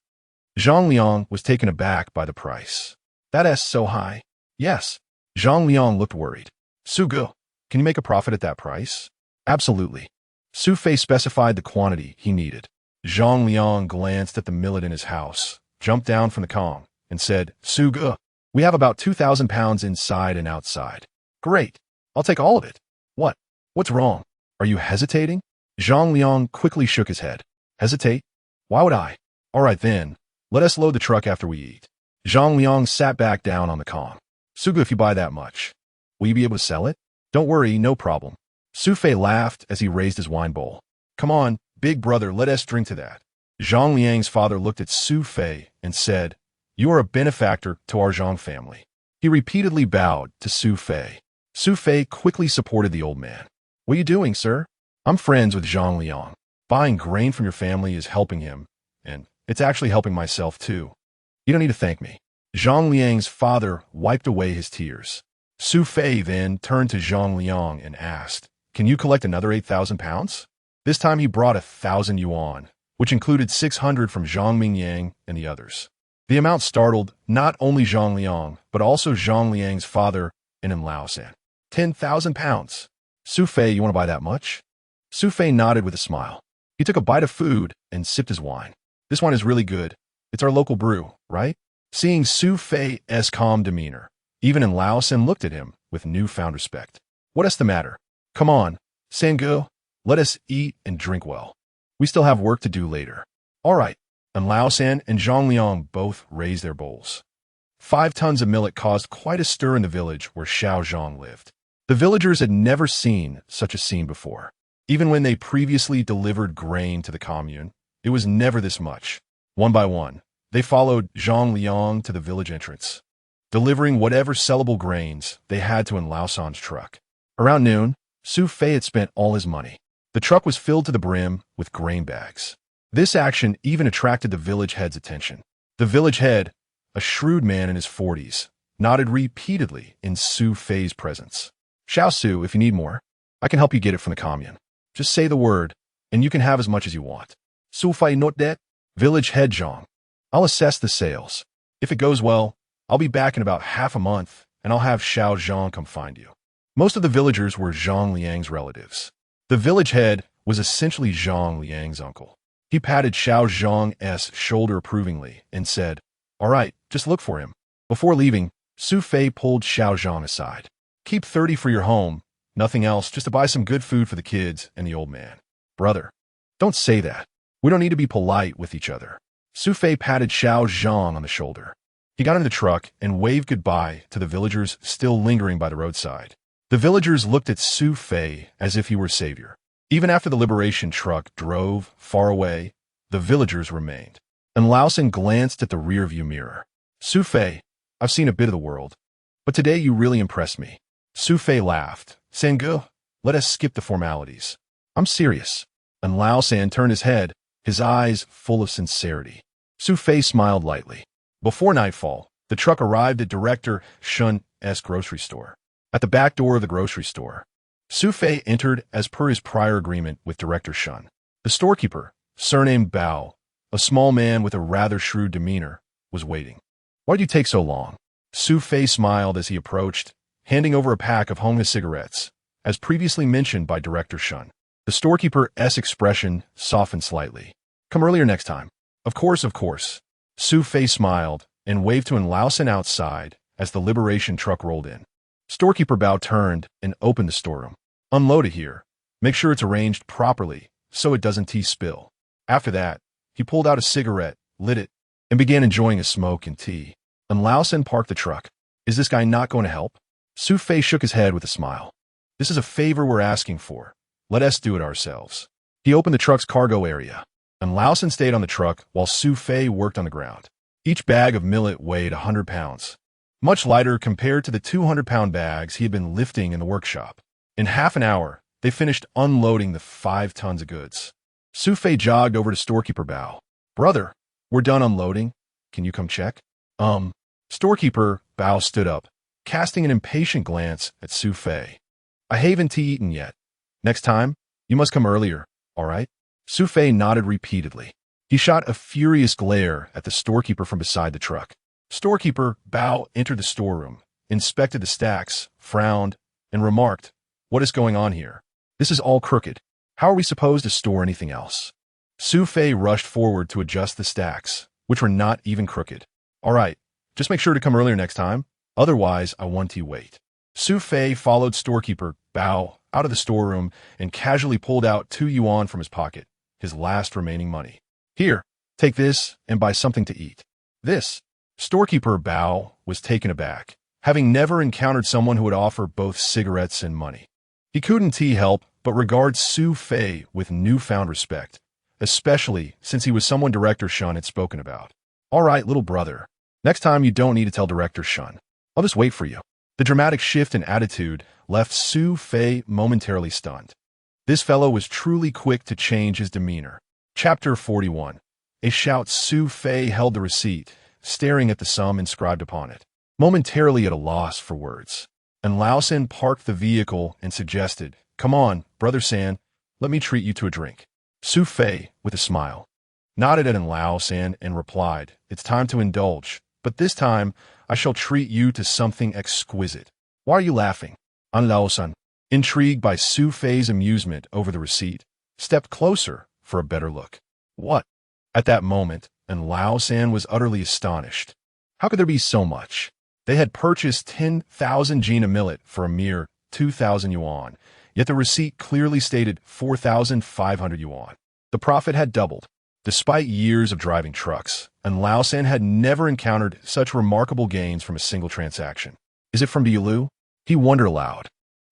Zhang Liang was taken aback by the price. "That's so high." "Yes." Zhang Liang looked worried. "Su Ge, can you make a profit at that price?" "Absolutely." Su Fei specified the quantity he needed. Zhang Liang glanced at the millet in his house, jumped down from the Kong, and said, "Su Ge, we have about 2,000 pounds inside and outside." "Great. I'll take all of it." What's wrong? Are you hesitating?" Zhang Liang quickly shook his head. "Hesitate? Why would I? All right then, let us load the truck after we eat." Zhang Liang sat back down on the Kong. "Su Ge, if you buy that much, will you be able to sell it?" "Don't worry, no problem." Su Fei laughed as he raised his wine bowl. "Come on, big brother, let us drink to that." Zhang Liang's father looked at Su Fei and said, "You are a benefactor to our Zhang family." He repeatedly bowed to Su Fei. Su Fei quickly supported the old man. "What are you doing, sir?" "I'm friends with Zhang Liang. Buying grain from your family is helping him, and it's actually helping myself too. You don't need to thank me." Zhang Liang's father wiped away his tears. Su Fei then turned to Zhang Liang and asked, "Can you collect another 8,000 pounds?" This time he brought 1,000 yuan, which included 600 from Zhang Mingyang and the others. The amount startled not only Zhang Liang, but also Zhang Liang's father and Lao San. 10,000 pounds. "Su Fei, you want to buy that much?" Su Fei nodded with a smile. He took a bite of food and sipped his wine. "This wine is really good. It's our local brew, right?" Seeing Su Fei's calm demeanor, even Lao San looked at him with newfound respect. "What's the matter? Come on, Sangu, let us eat and drink well. We still have work to do later." "All right." And Lao San and Zhang Liang both raised their bowls. 5 tons of millet caused quite a stir in the village where Xiao Zhang lived. The villagers had never seen such a scene before. Even when they previously delivered grain to the commune, it was never this much. One by one, they followed Zhang Liang to the village entrance, delivering whatever sellable grains they had to in Lao San's truck. Around noon, Su Fei had spent all his money. The truck was filled to the brim with grain bags. This action even attracted the village head's attention. The village head, a shrewd man in his 40s, nodded repeatedly in Su Fei's presence. "Xiao Su, if you need more, I can help you get it from the commune. Just say the word, and you can have as much as you want." "Su Fei not that?" Village head Zhang. "I'll assess the sales. If it goes well, I'll be back in about half a month, and I'll have Xiao Zhang come find you." Most of the villagers were Zhang Liang's relatives. The village head was essentially Zhang Liang's uncle. He patted Xiao Zhang's shoulder approvingly and said, "All right, just look for him." Before leaving, Su Fei pulled Xiao Zhang aside. "Keep 30 for your home. Nothing else, just to buy some good food for the kids and the old man." "Brother, don't say that. We don't need to be polite with each other." Su Fei patted Xiao Zhang on the shoulder. He got in the truck and waved goodbye to the villagers still lingering by the roadside. The villagers looked at Su Fei as if he were savior. Even after the liberation truck drove far away, the villagers remained. And Laosen glanced at the rearview mirror. "Su Fei, I've seen a bit of the world, but today you really impressed me." Su Fei laughed. "Sangu, let us skip the formalities. I'm serious." And Laosan turned his head, his eyes full of sincerity. Su Fei smiled lightly. Before nightfall, the truck arrived at Director Shun's grocery store. At the back door of the grocery store, Su Fei entered as per his prior agreement with Director Shun. The storekeeper, surnamed Bao, a small man with a rather shrewd demeanor, was waiting. "Why did you take so long?" Su Fei smiled as he approached, handing over a pack of Hongna cigarettes, as previously mentioned by Director Shun. The storekeeper's expression softened slightly. "Come earlier next time." Of course, of course." Su Fei smiled and waved to Laosen outside as the liberation truck rolled in. Storekeeper Bao turned and opened the storeroom. "Unload it here. Make sure it's arranged properly so it doesn't spill." After that, he pulled out a cigarette, lit it, and began enjoying a smoke and tea. And Laosen parked the truck. "Is this guy not going to help?" Su Fei shook his head with a smile. "This is a favor we're asking for. Let us do it ourselves." He opened the truck's cargo area, and Laosen stayed on the truck while Su Fei worked on the ground. Each bag of millet weighed 100 pounds, much lighter compared to the 200-pound bags he had been lifting in the workshop. In half an hour, they finished unloading the 5 tons of goods. Su Fei jogged over to storekeeper Bao. "Brother, we're done unloading. Can you come check?" Storekeeper Bao stood up, casting an impatient glance at Su Fei. "I haven't eaten yet. Next time, you must come earlier, all right?" Su Fei nodded repeatedly. He shot a furious glare at the storekeeper from beside the truck. Storekeeper Bao entered the storeroom, inspected the stacks, frowned, and remarked, "What is going on here? This is all crooked. How are we supposed to store anything else?" Su Fei rushed forward to adjust the stacks, which were not even crooked. "All right, just make sure to come earlier next time. Otherwise, I want you wait." Su Fei followed storekeeper Bao out of the storeroom and casually pulled out 2 yuan from his pocket, his last remaining money. "Here, take this and buy something to eat." "This?" Storekeeper Bao was taken aback, having never encountered someone who would offer both cigarettes and money. He couldn't help but regard Su Fei with newfound respect, especially since he was someone Director Shun had spoken about. "All right, little brother. Next time you don't need to tell Director Shun. I'll just wait for you." The dramatic shift in attitude left Su Fei momentarily stunned. This fellow was truly quick to change his demeanor. Chapter 41. A shout. Su Fei held the receipt, staring at the sum inscribed upon it, momentarily at a loss for words. And Laosen parked the vehicle and suggested, "Come on, Brother San, let me treat you to a drink." Su Fei, with a smile, nodded at Laosen and replied, "It's time to indulge, but this time I shall treat you to something exquisite." "Why are you laughing?" Laosen, intrigued by Su Fei's amusement over the receipt, stepped closer for a better look. "What?" At that moment, and Laosen was utterly astonished. How could there be so much? They had purchased 10,000 Gina millet for a mere 2,000 yuan, yet the receipt clearly stated 4,500 yuan. The profit had doubled. Despite years of driving trucks, and Laosen had never encountered such remarkable gains from a single transaction. "Is it from Diulu?" He wondered aloud.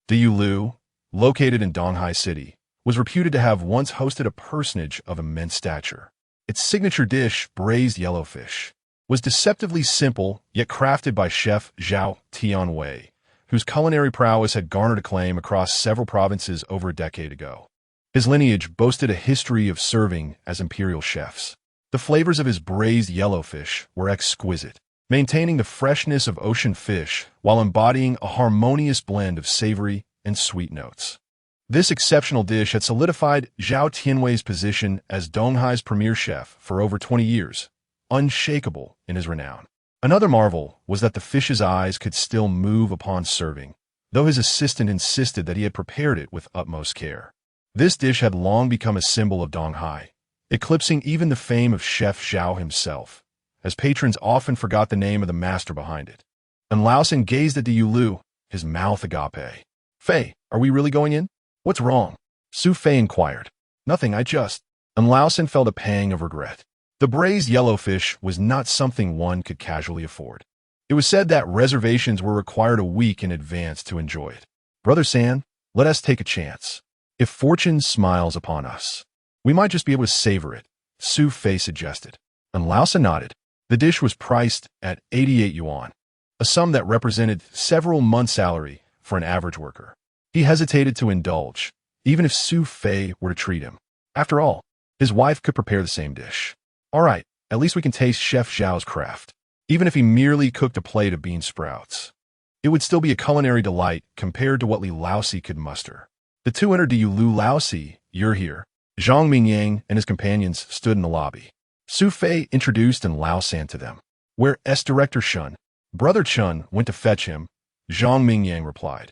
Diulu, located in Donghai City, was reputed to have once hosted a personage of immense stature. Its signature dish, braised yellowfish, was deceptively simple yet crafted by chef Zhao Tianwei, whose culinary prowess had garnered acclaim across several provinces over a decade ago. His lineage boasted a history of serving as imperial chefs. The flavors of his braised yellowfish were exquisite, maintaining the freshness of ocean fish while embodying a harmonious blend of savory and sweet notes. This exceptional dish had solidified Zhao Tianwei's position as Donghai's premier chef for over 20 years, unshakable in his renown. Another marvel was that the fish's eyes could still move upon serving, though his assistant insisted that he had prepared it with utmost care. This dish had long become a symbol of Donghai, eclipsing even the fame of Chef Zhao himself, as patrons often forgot the name of the master behind it. And Laosin gazed at the Yulu, his mouth agape. "Fei, are we really going in? What's wrong?" Su Fei inquired. "Nothing, I just—" And Laosin felt a pang of regret. The braised yellowfish was not something one could casually afford. It was said that reservations were required a week in advance to enjoy it. "Brother San, let us take a chance. If fortune smiles upon us, we might just be able to savor it," Su Fei suggested. And Laosin nodded. The dish was priced at 88 yuan, a sum that represented several months' salary for an average worker. He hesitated to indulge, even if Su Fei were to treat him. After all, his wife could prepare the same dish. All right, at least we can taste Chef Zhao's craft. Even if he merely cooked a plate of bean sprouts, it would still be a culinary delight compared to what Li Laosi could muster. The two entered the Lu Laosi, "You're here." Zhang Mingyang and his companions stood in the lobby. Su Fei introduced and Lao San to them. "Where's Director Shun?" "Brother Chun went to fetch him," Zhang Mingyang replied,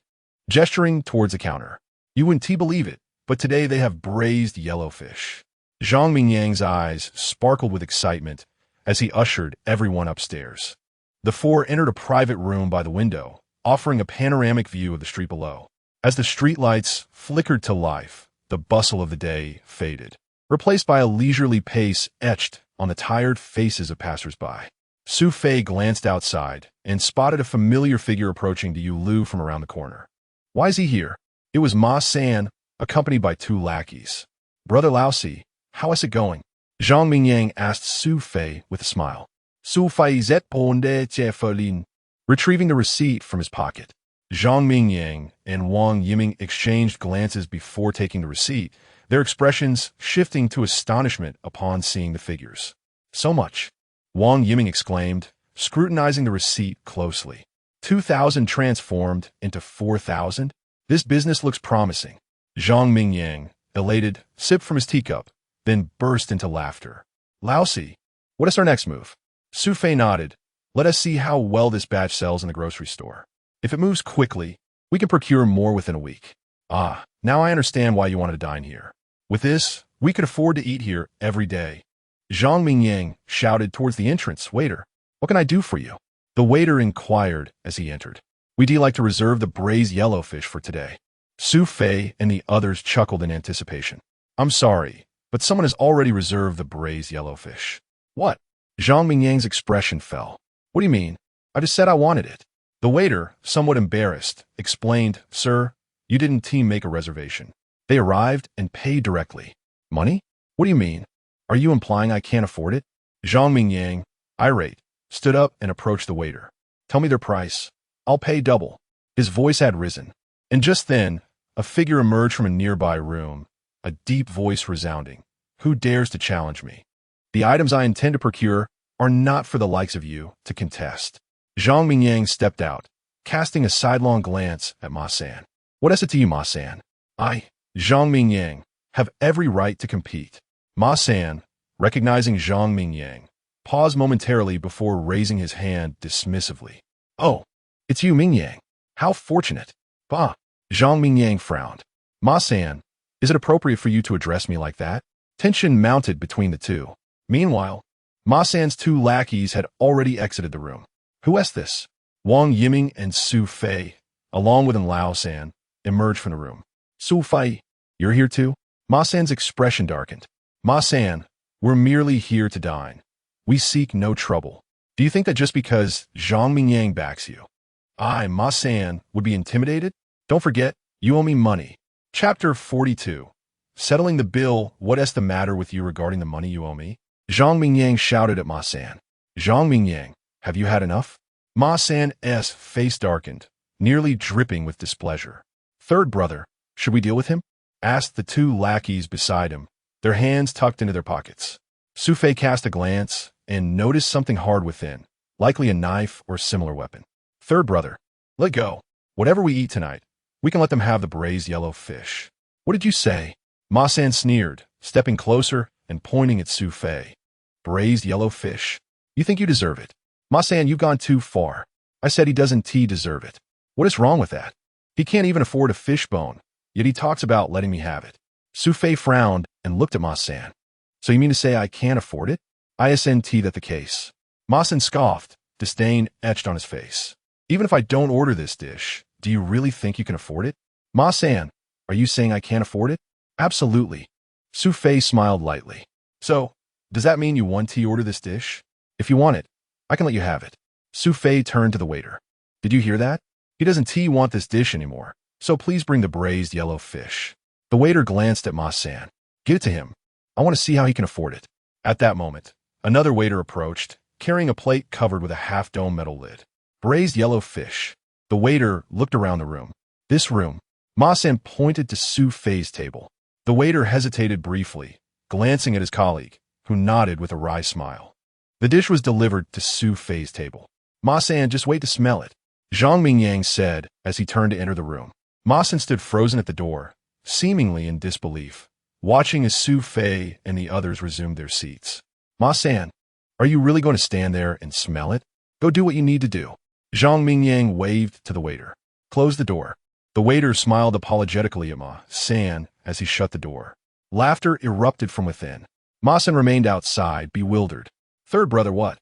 gesturing towards the counter. "You wouldn't believe it, but today they have braised yellowfish." Zhang Mingyang's eyes sparkled with excitement as he ushered everyone upstairs. The four entered a private room by the window, offering a panoramic view of the street below. As the streetlights flickered to life, the bustle of the day faded, replaced by a leisurely pace etched on the tired faces of passers-by. Su Fei glanced outside and spotted a familiar figure approaching the Yulu from around the corner. "Why is he here?" It was Ma San, accompanied by two lackeys. "Brother Laosi, how is it going?" Zhang Mingyang asked Su Fei with a smile. Su Fei zet ponde che felin, retrieving the receipt from his pocket. Zhang Mingyang and Wang Yiming exchanged glances before taking the receipt, their expressions shifting to astonishment upon seeing the figures. "So much," Wang Yiming exclaimed, scrutinizing the receipt closely. 2,000 transformed into 4,000? This business looks promising. Zhang Mingyang, elated, sipped from his teacup, then burst into laughter. "Laosi, what is our next move?" Su Fei nodded. "Let us see how well this batch sells in the grocery store. If it moves quickly, we can procure more within a week." "Ah, now I understand why you wanted to dine here. With this, we could afford to eat here every day." Zhang Mingyang shouted towards the entrance. "Waiter, what can I do for you?" The waiter inquired as he entered. "We'd like to reserve the braised yellowfish for today." Su Fei and the others chuckled in anticipation. "I'm sorry, but someone has already reserved the braised yellowfish." "What?" Zhang Mingyang's expression fell. "What do you mean? I just said I wanted it." The waiter, somewhat embarrassed, explained, "Sir, you didn't make a reservation. They arrived and paid directly." "Money? What do you mean? Are you implying I can't afford it?" Zhang Mingyang, irate, stood up and approached the waiter. "Tell me their price. I'll pay double." His voice had risen. And just then, a figure emerged from a nearby room, a deep voice resounding. "Who dares to challenge me? The items I intend to procure are not for the likes of you to contest." Zhang Mingyang stepped out, casting a sidelong glance at Ma San. "What is it to you, Ma San? I, Zhang Mingyang, have every right to compete." Ma San, recognizing Zhang Mingyang, paused momentarily before raising his hand dismissively. "Oh, it's you, Mingyang. How fortunate." "Bah." Zhang Mingyang frowned. "Ma San, is it appropriate for you to address me like that?" Tension mounted between the two. Meanwhile, Ma San's two lackeys had already exited the room. "Who is this?" Wang Yiming and Su Fei, along with Lao San, emerged from the room. "Su Fei, you're here too?" Ma San's expression darkened. "Ma San, we're merely here to dine. We seek no trouble. Do you think that just because Zhang Mingyang backs you, I, Ma San, would be intimidated? Don't forget, you owe me money." Chapter 42. Settling the bill. "What is the matter with you regarding the money you owe me?" Zhang Mingyang shouted at Ma San. "Zhang Mingyang, have you had enough?" Ma San's face darkened, nearly dripping with displeasure. "Third brother, should we deal with him?" asked the two lackeys beside him, their hands tucked into their pockets. Su Fei cast a glance and noticed something hard within, likely a knife or similar weapon. "Third brother, let go. Whatever we eat tonight, we can let them have the braised yellow fish." "What did you say?" Ma San sneered, stepping closer and pointing at Su Fei. "Braised yellow fish? You think you deserve it? Ma San, you've gone too far. I said he doesn't deserve it. What is wrong with that? He can't even afford a fish bone, yet he talks about letting me have it." Su Fei frowned and looked at Ma San. So you mean to say I can't afford it? Isn't that the case? Ma San scoffed, disdain etched on his face. Even if I don't order this dish, do you really think you can afford it? Ma San, are you saying I can't afford it? Absolutely. Su Fei smiled lightly. So, does that mean you want to order this dish? If you want it, I can let you have it. Su Fei turned to the waiter. Did you hear that? He doesn't want this dish anymore, so please bring the braised yellow fish. The waiter glanced at Ma San. Get it to him. I want to see how he can afford it. At that moment, another waiter approached, carrying a plate covered with a half-dome metal lid. Braised yellow fish. The waiter looked around the room. This room. Ma San pointed to Su Fei's table. The waiter hesitated briefly, glancing at his colleague, who nodded with a wry smile. The dish was delivered to Su Fei's table. Ma San, just wait to smell it, Zhang Mingyang said as he turned to enter the room. Ma San stood frozen at the door, seemingly in disbelief, watching as Su Fei and the others resumed their seats. Ma San, are you really going to stand there and smell it? Go do what you need to do. Zhang Mingyang waved to the waiter. Close the door. The waiter smiled apologetically at Ma San as he shut the door. Laughter erupted from within. Ma San remained outside, bewildered. Third brother, what?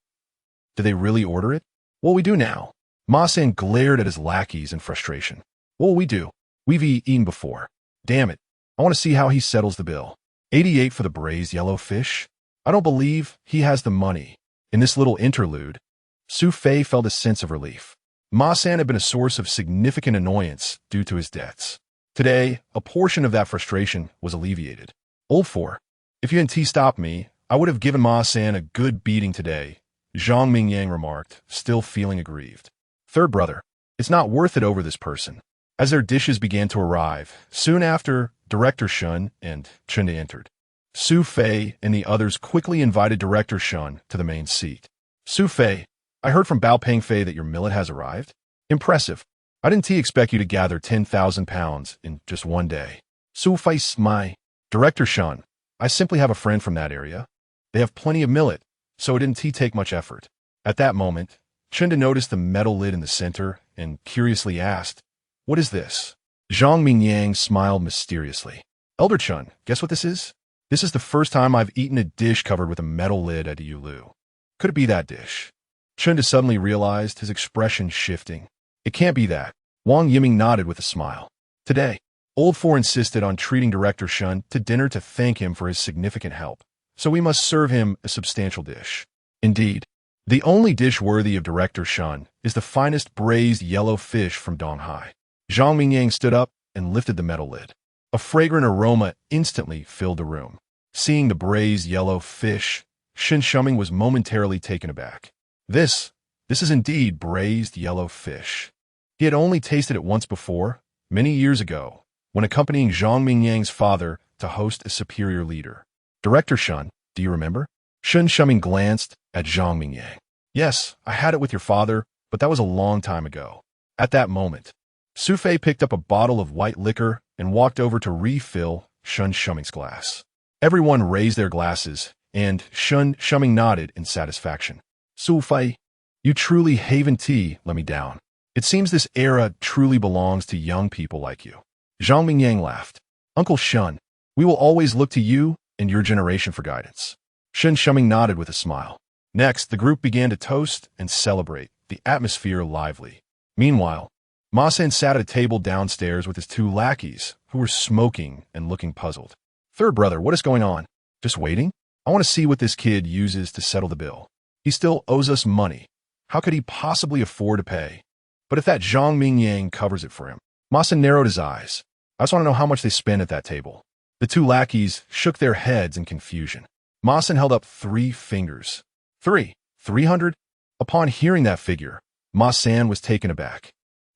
Did they really order it? What will we do now? Ma San glared at his lackeys in frustration. What will we do? We've eaten before. Damn it. I want to see how he settles the bill. 88 for the braised yellow fish? I don't believe he has the money. In this little interlude, Su Fei felt a sense of relief. Ma San had been a source of significant annoyance due to his debts. Today, a portion of that frustration was alleviated. Old four, if you hadn't stopped me, I would have given Ma San a good beating today, Zhang Mingyang remarked, still feeling aggrieved. Third brother, it's not worth it over this person. As their dishes began to arrive, soon after, Director Shun and Chun entered. Su Fei and the others quickly invited Director Shun to the main seat. Su Fei, I heard from Bao Pengfei that your millet has arrived. Impressive. I didn't expect you to gather 10,000 pounds in just one day. Su Fei smiled. Director Shun, I simply have a friend from that area. They have plenty of millet, so it didn't take much effort. At that moment, Chunda noticed the metal lid in the center and curiously asked, What is this? Zhang Mingyang smiled mysteriously. Elder Chun, guess what this is? This is the first time I've eaten a dish covered with a metal lid at a Yulu. Could it be that dish? Chunda suddenly realized, his expression shifting. It can't be that. Wang Yiming nodded with a smile. Today, Old Four insisted on treating Director Shun to dinner to thank him for his significant help, so we must serve him a substantial dish. Indeed, the only dish worthy of Director Shun is the finest braised yellow fish from Donghai. Zhang Mingyang stood up and lifted the metal lid. A fragrant aroma instantly filled the room. Seeing the braised yellow fish, Shin Shuming was momentarily taken aback. This is indeed braised yellow fish. He had only tasted it once before, many years ago, when accompanying Zhang Mingyang's father to host a superior leader. Director Shun, do you remember? Shin Shuming glanced at Zhang Mingyang. Yes, I had it with your father, but that was a long time ago. At that moment, Su Fei picked up a bottle of white liquor and walked over to refill Shin Shuming's glass. Everyone raised their glasses, and Shin Shuming nodded in satisfaction. Su Fei, you truly haven't let me down. It seems this era truly belongs to young people like you. Zhang Mingyang laughed. Uncle Shun, we will always look to you and your generation for guidance. Shin Shuming nodded with a smile. Next, the group began to toast and celebrate, the atmosphere lively. Meanwhile, Ma San sat at a table downstairs with his two lackeys, who were smoking and looking puzzled. Third brother, what is going on? Just waiting? I want to see what this kid uses to settle the bill. He still owes us money. How could he possibly afford to pay? But if that Zhang Mingyang covers it for him. Ma San narrowed his eyes. I just want to know how much they spend at that table. The two lackeys shook their heads in confusion. Ma San held up 3 fingers. 300? Upon hearing that figure, Ma San was taken aback.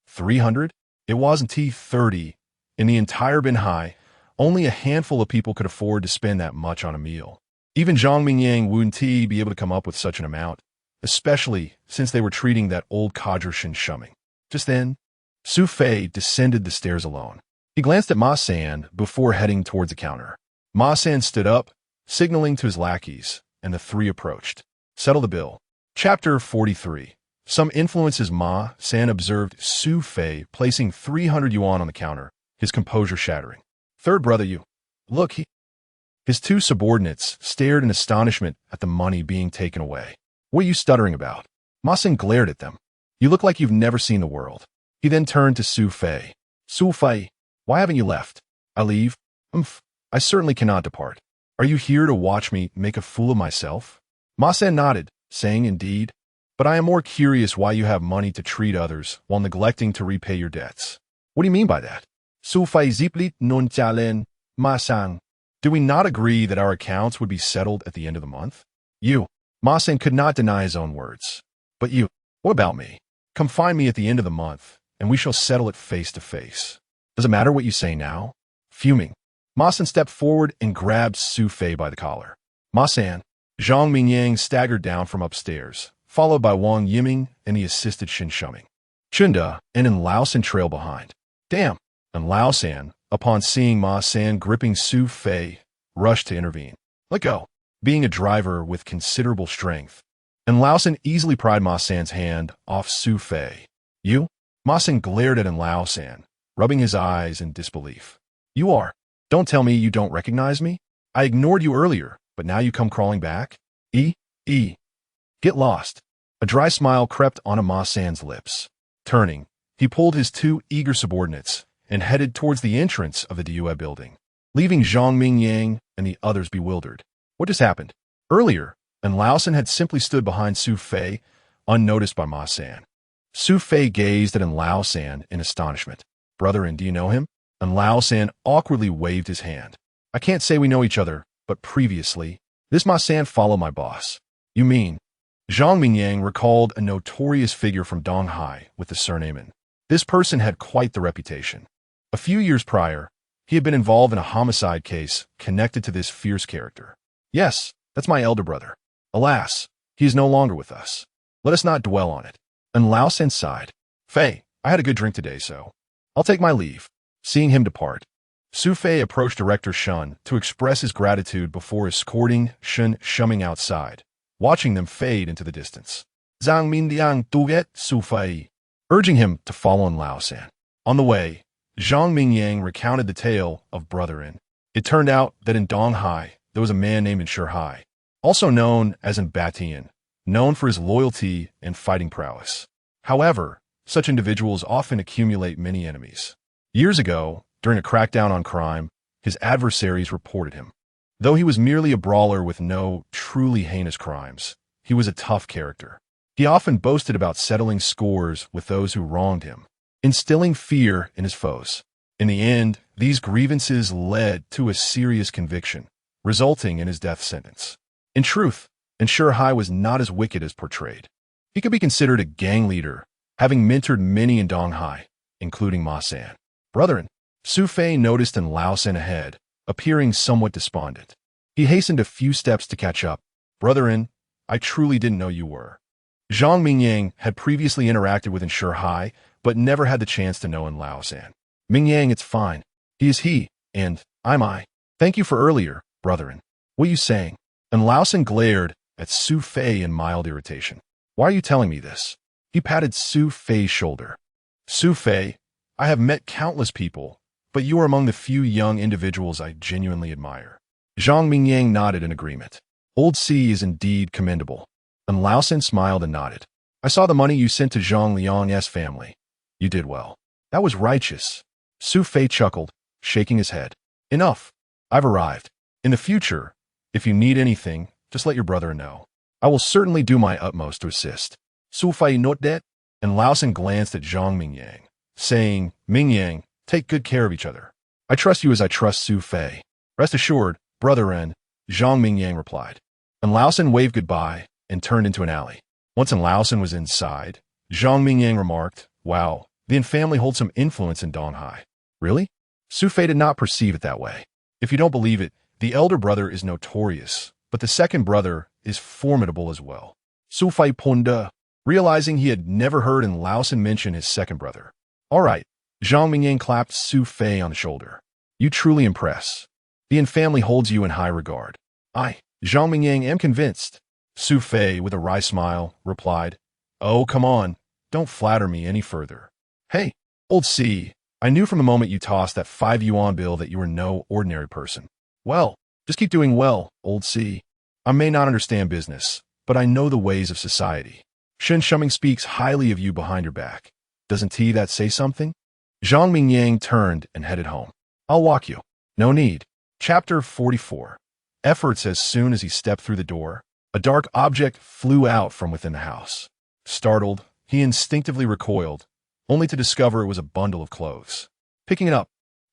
300? It wasn't 30. In the entire Binhai, only a handful of people could afford to spend that much on a meal. Even Zhang Mingyang wouldn't be able to come up with such an amount, especially since they were treating that old codger Shin Shuming. Just then, Su Fei descended the stairs alone. He glanced at Ma San before heading towards the counter. Ma San stood up, signaling to his lackeys, and the 3 approached. Settle the bill. Chapter 43. Some influences. Ma San observed Su Fei placing 300 yuan on the counter, his composure shattering. Third brother, you. Look, his two subordinates stared in astonishment at the money being taken away. What are you stuttering about? Ma Sen glared at them. You look like you've never seen the world. He then turned to Su Fei. Su Fei, why haven't you left? I leave? I certainly cannot depart. Are you here to watch me make a fool of myself? Ma Sen nodded, saying, Indeed. But I am more curious why you have money to treat others while neglecting to repay your debts. What do you mean by that? Su Fei ziplit non chalen, Ma Sang. Do we not agree that our accounts would be settled at the end of the month? Ma Sen could not deny his own words. But you, what about me? Come find me at the end of the month, and we shall settle it face to face. Does it matter what you say now? Fuming, Ma Sen stepped forward and grabbed Su Fei by the collar. Ma Sen, Zhang Mingyang staggered down from upstairs, followed by Wang Yiming and the assisted Shin Shuming. Chunda and Lao San trailed behind. Damn! And Lao San, upon seeing Ma San gripping Su Fei, rushed to intervene. Let go. Being a driver with considerable strength, and Lao San easily pried Ma San's hand off Su Fei. You? Ma San glared at Lao San, rubbing his eyes in disbelief. You are. Don't tell me you don't recognize me? I ignored you earlier, but now you come crawling back? Get lost. A dry smile crept onto Ma San's lips. Turning, he pulled his two eager subordinates and headed towards the entrance of the Due building, leaving Zhang Mingyang and the others bewildered. What just happened? Earlier, and Lao San had simply stood behind Su Fei, unnoticed by Ma San. Su Fei gazed at Lao San in astonishment. Brother, and do you know him? And Lao San awkwardly waved his hand. I can't say we know each other, but previously, this Ma San followed my boss. You mean? Zhang Mingyang recalled a notorious figure from Donghai with the surname In. This person had quite the reputation. A few years prior, he had been involved in a homicide case connected to this fierce character. Yes, that's my elder brother. Alas, he is no longer with us. Let us not dwell on it. And Lao San sighed. Fei, I had a good drink today, so I'll take my leave. Seeing him depart, Su Fei approached Director Shun to express his gratitude before escorting Shin Shuming outside, watching them fade into the distance. Zhang Mingyang duet Su Fei, urging him to follow in Lao San. On the way, Zhang Mingyang recounted the tale of Brother In. It turned out that in Donghai, there was a man named Shurhai, also known as in Batian, known for his loyalty and fighting prowess. However, such individuals often accumulate many enemies. Years ago, during a crackdown on crime, his adversaries reported him. Though he was merely a brawler with no truly heinous crimes, he was a tough character. He often boasted about settling scores with those who wronged him, instilling fear in his foes. In the end, these grievances led to a serious conviction, resulting in his death sentence. In truth, Shurhai was not as wicked as portrayed. He could be considered a gang leader, having mentored many in Donghai, including Ma San. Brethren, Su Fei noticed in Lao San ahead, appearing somewhat despondent. He hastened a few steps to catch up. Brethren, I truly didn't know you were. Zhang Mingyang had previously interacted with Shurhai, but never had the chance to know in Lao San. Mingyang, it's fine. He is he, and I'm I. Thank you for earlier, brethren. What are you saying? And Lao San glared at Su Fei in mild irritation. Why are you telling me this? He patted Su Fei's shoulder. Su Fei, I have met countless people, but you are among the few young individuals I genuinely admire. Zhang Mingyang nodded in agreement. Old C is indeed commendable. And Lao San smiled and nodded. I saw the money you sent to Zhang Liang's family. You did well. That was righteous. Su Fei chuckled, shaking his head. Enough. I've arrived. In the future, if you need anything, just let your brother know. I will certainly do my utmost to assist. Su Fei note that? And Lao San glanced at Zhang Mingyang, saying, Mingyang, take good care of each other. I trust you as I trust Su Fei. Rest assured, brother Ren, Zhang Mingyang replied. And Lao San waved goodbye and turned into an alley. Once Lao San was inside, Zhang Mingyang remarked, Wow, the In family holds some influence in Donghai. Really? Su Fei did not perceive it that way. If you don't believe it, the elder brother is notorious, but the second brother is formidable as well. Su Fei ponda, realizing he had never heard Lao San mention his second brother. All right, Zhang Mingyang clapped Su Fei on the shoulder. You truly impress. The In family holds you in high regard. I, Zhang Mingyang, am convinced. Su Fei, with a wry smile, replied, Oh, come on, don't flatter me any further. Hey, old C, I knew from the moment you tossed that 5 yuan bill that you were no ordinary person. Well, just keep doing well, old C. I may not understand business, but I know the ways of society. Shen Shuming speaks highly of you behind your back. Doesn't T that say something? Zhang Mingyang turned and headed home. I'll walk you. No need. Chapter 44. Efforts. As soon as he stepped through the door, a dark object flew out from within the house. Startled, he instinctively recoiled, only to discover it was a bundle of clothes. Picking it up,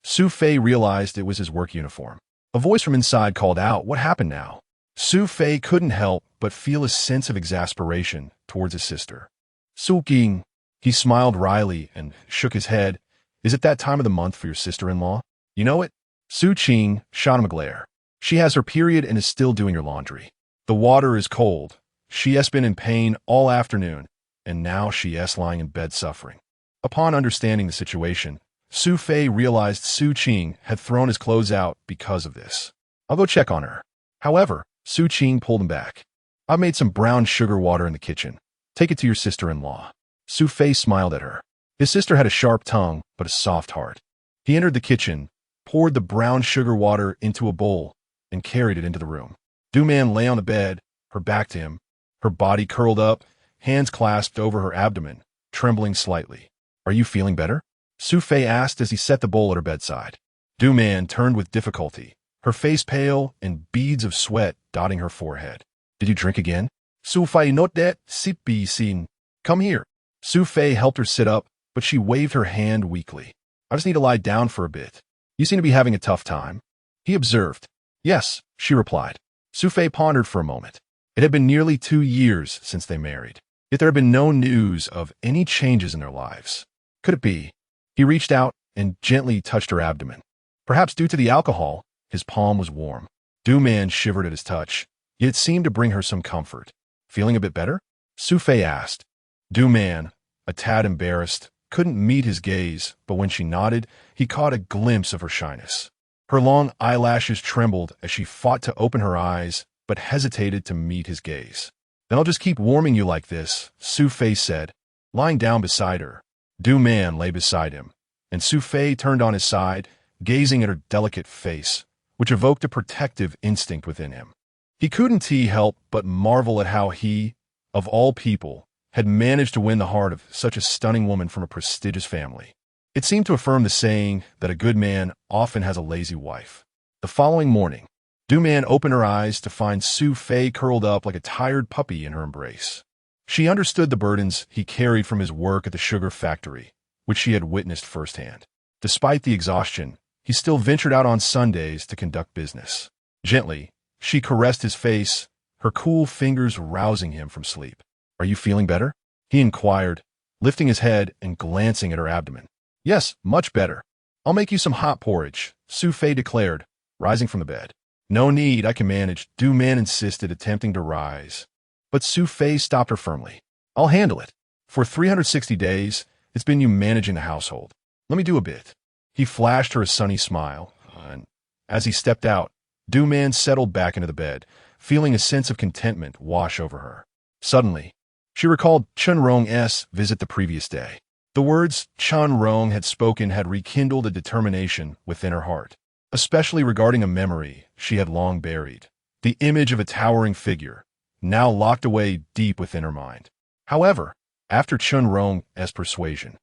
Su Fei realized it was his work uniform. A voice from inside called out, "What happened now?" Su Fei couldn't help but feel a sense of exasperation towards his sister. Su Qing. He smiled wryly and shook his head. Is it that time of the month for your sister-in-law? You know it? Su Qing shot him a glare. She has her period and is still doing your laundry. The water is cold. She has been in pain all afternoon, and now she is lying in bed suffering. Upon understanding the situation, Su Fei realized Su Qing had thrown his clothes out because of this. I'll go check on her. However, Su Qing pulled him back. I've made some brown sugar water in the kitchen. Take it to your sister-in-law. Su Fei smiled at her. His sister had a sharp tongue, but a soft heart. He entered the kitchen, poured the brown sugar water into a bowl, and carried it into the room. Du Man lay on the bed, her back to him, her body curled up, hands clasped over her abdomen, trembling slightly. Are you feeling better? Su Fei asked as he set the bowl at her bedside. Du Man turned with difficulty, her face pale and beads of sweat dotting her forehead. Did you drink again? Su Fei not that, sit be seen. Come here. Su Fei helped her sit up, but she waved her hand weakly. I just need to lie down for a bit. You seem to be having a tough time. He observed. Yes, she replied. Su Fei pondered for a moment. It had been nearly 2 years since they married, yet there had been no news of any changes in their lives. Could it be? He reached out and gently touched her abdomen. Perhaps due to the alcohol, his palm was warm. Du Man shivered at his touch, yet it seemed to bring her some comfort. Feeling a bit better? Su Fei asked. Du Man, a tad embarrassed, couldn't meet his gaze, but when she nodded, he caught a glimpse of her shyness. Her long eyelashes trembled as she fought to open her eyes, but hesitated to meet his gaze. Then I'll just keep warming you like this, Su Fei said, lying down beside her. Du Man lay beside him, and Su Fei turned on his side, gazing at her delicate face, which evoked a protective instinct within him. He couldn't help but marvel at how he, of all people, had managed to win the heart of such a stunning woman from a prestigious family. It seemed to affirm the saying that a good man often has a lazy wife. The following morning, Du Man opened her eyes to find Su Fei curled up like a tired puppy in her embrace. She understood the burdens he carried from his work at the sugar factory, which she had witnessed firsthand. Despite the exhaustion, he still ventured out on Sundays to conduct business. Gently, she caressed his face, her cool fingers rousing him from sleep. Are you feeling better? He inquired, lifting his head and glancing at her abdomen. Yes, much better. I'll make you some hot porridge, Su Fei declared, rising from the bed. No need, I can manage, Du Man insisted, attempting to rise. But Su Fei stopped her firmly. I'll handle it. For 360 days, it's been you managing the household. Let me do a bit. He flashed her a sunny smile, and as he stepped out, Du Man settled back into the bed, feeling a sense of contentment wash over her. Suddenly, she recalled Chun Rong's visit the previous day. The words Chun Rong had spoken had rekindled a determination within her heart, especially regarding a memory she had long buried, the image of a towering figure, now locked away deep within her mind. However, after Chun Rong's persuasion,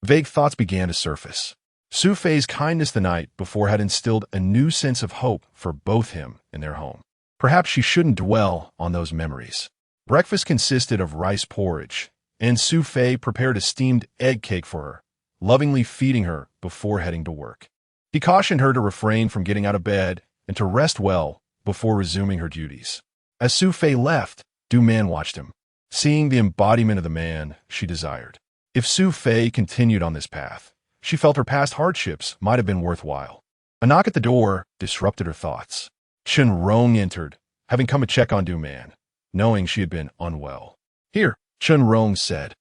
vague thoughts began to surface. Su Fei's kindness the night before had instilled a new sense of hope for both him and their home. Perhaps she shouldn't dwell on those memories. Breakfast consisted of rice porridge, and Su Fei prepared a steamed egg cake for her, lovingly feeding her before heading to work. He cautioned her to refrain from getting out of bed and to rest well before resuming her duties. As Su Fei left, Du Man watched him, seeing the embodiment of the man she desired. If Su Fei continued on this path, she felt her past hardships might have been worthwhile. A knock at the door disrupted her thoughts. Chen Rong entered, having come to check on Du Man, knowing she had been unwell. Here, Chen Rong said,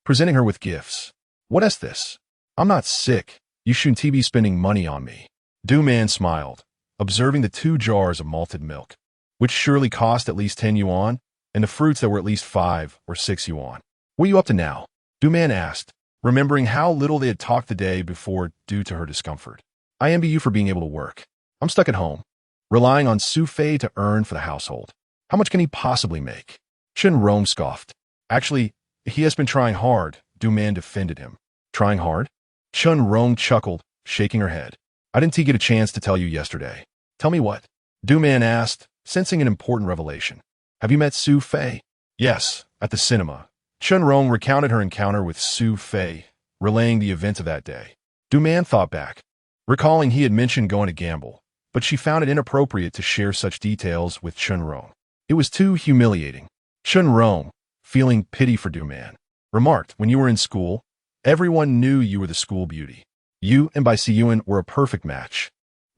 presenting her with gifts. What is this? I'm not sick. You shouldn't be spending money on me. Du Man smiled, observing the 2 jars of malted milk, which surely cost at least 10 yuan, and the fruits that were at least 5 or 6 yuan. What are you up to now? Du Man asked, remembering how little they had talked the day before due to her discomfort. I envy you for being able to work. I'm stuck at home. relying on Su Fei to earn for the household. How much can he possibly make? Chen Rong scoffed. Actually, he has been trying hard, Du Man defended him. Trying hard? Chen Rong chuckled, shaking her head. I didn't get a chance to tell you yesterday. Tell me what? Du Man asked, sensing an important revelation. Have you met Su Fei? Yes, at the cinema. Chen Rong recounted her encounter with Su Fei, relaying the events of that day. Du Man thought back, recalling he had mentioned going to gamble, but she found it inappropriate to share such details with Chen Rong. It was too humiliating. Chen Rong, feeling pity for Du Man, remarked, when you were in school, everyone knew you were the school beauty. You and Bai Siyuan were a perfect match.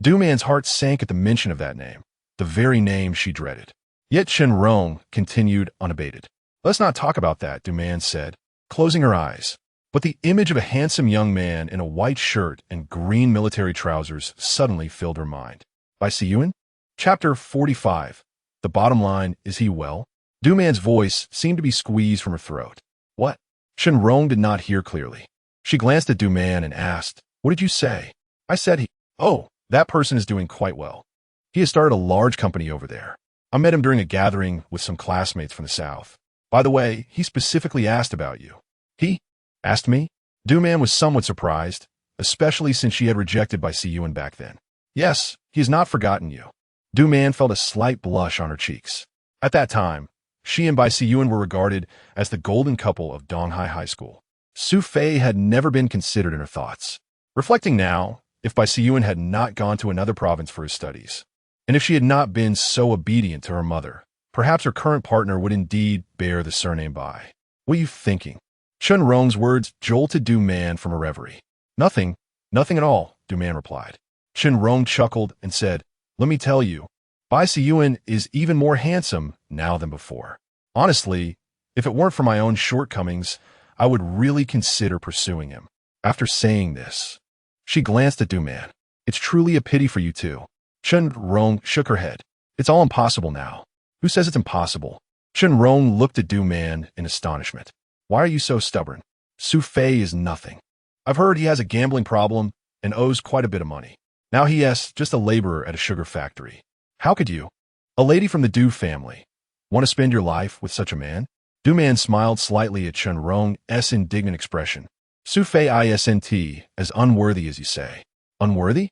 Du Man's heart sank at the mention of that name, the very name she dreaded. Yet Chen Rong continued unabated. Let's not talk about that, Du Man said, closing her eyes. But the image of a handsome young man in a white shirt and green military trousers suddenly filled her mind. Bai Siyuan? Chapter 45. The bottom line, is he well? Du Man's voice seemed to be squeezed from her throat. What? Chen Rong did not hear clearly. She glanced at Du Man and asked, what did you say? I said he... Oh, that person is doing quite well. He has started a large company over there. I met him during a gathering with some classmates from the South. By the way, he specifically asked about you. He asked me? Du Man was somewhat surprised, especially since she had rejected Bai Siyuan back then. Yes, he has not forgotten you. Du Man felt a slight blush on her cheeks. At that time, she and Bai Siyuan were regarded as the golden couple of Donghai High School. Su Fei had never been considered in her thoughts. Reflecting now, if Bai Siyuan had not gone to another province for his studies, and if she had not been so obedient to her mother, perhaps her current partner would indeed bear the surname Bai. What are you thinking? Chen Rong's words jolted Du Man from a reverie. Nothing at all, Du Man replied. Chen Rong chuckled and said, let me tell you, Bai Siyuan is even more handsome now than before. Honestly, if it weren't for my own shortcomings, I would really consider pursuing him. After saying this, she glanced at Du Man. It's truly a pity for you two. Chen Rong shook her head. It's all impossible now. Who says it's impossible? Chen Rong looked at Du Man in astonishment. Why are you so stubborn? Su Fei is nothing. I've heard he has a gambling problem and owes quite a bit of money. Now he is just a laborer at a sugar factory. How could you, a lady from the Du family, want to spend your life with such a man? Du Man smiled slightly at Chen Rong's indignant expression. Su Fei isn't as unworthy as you say. Unworthy?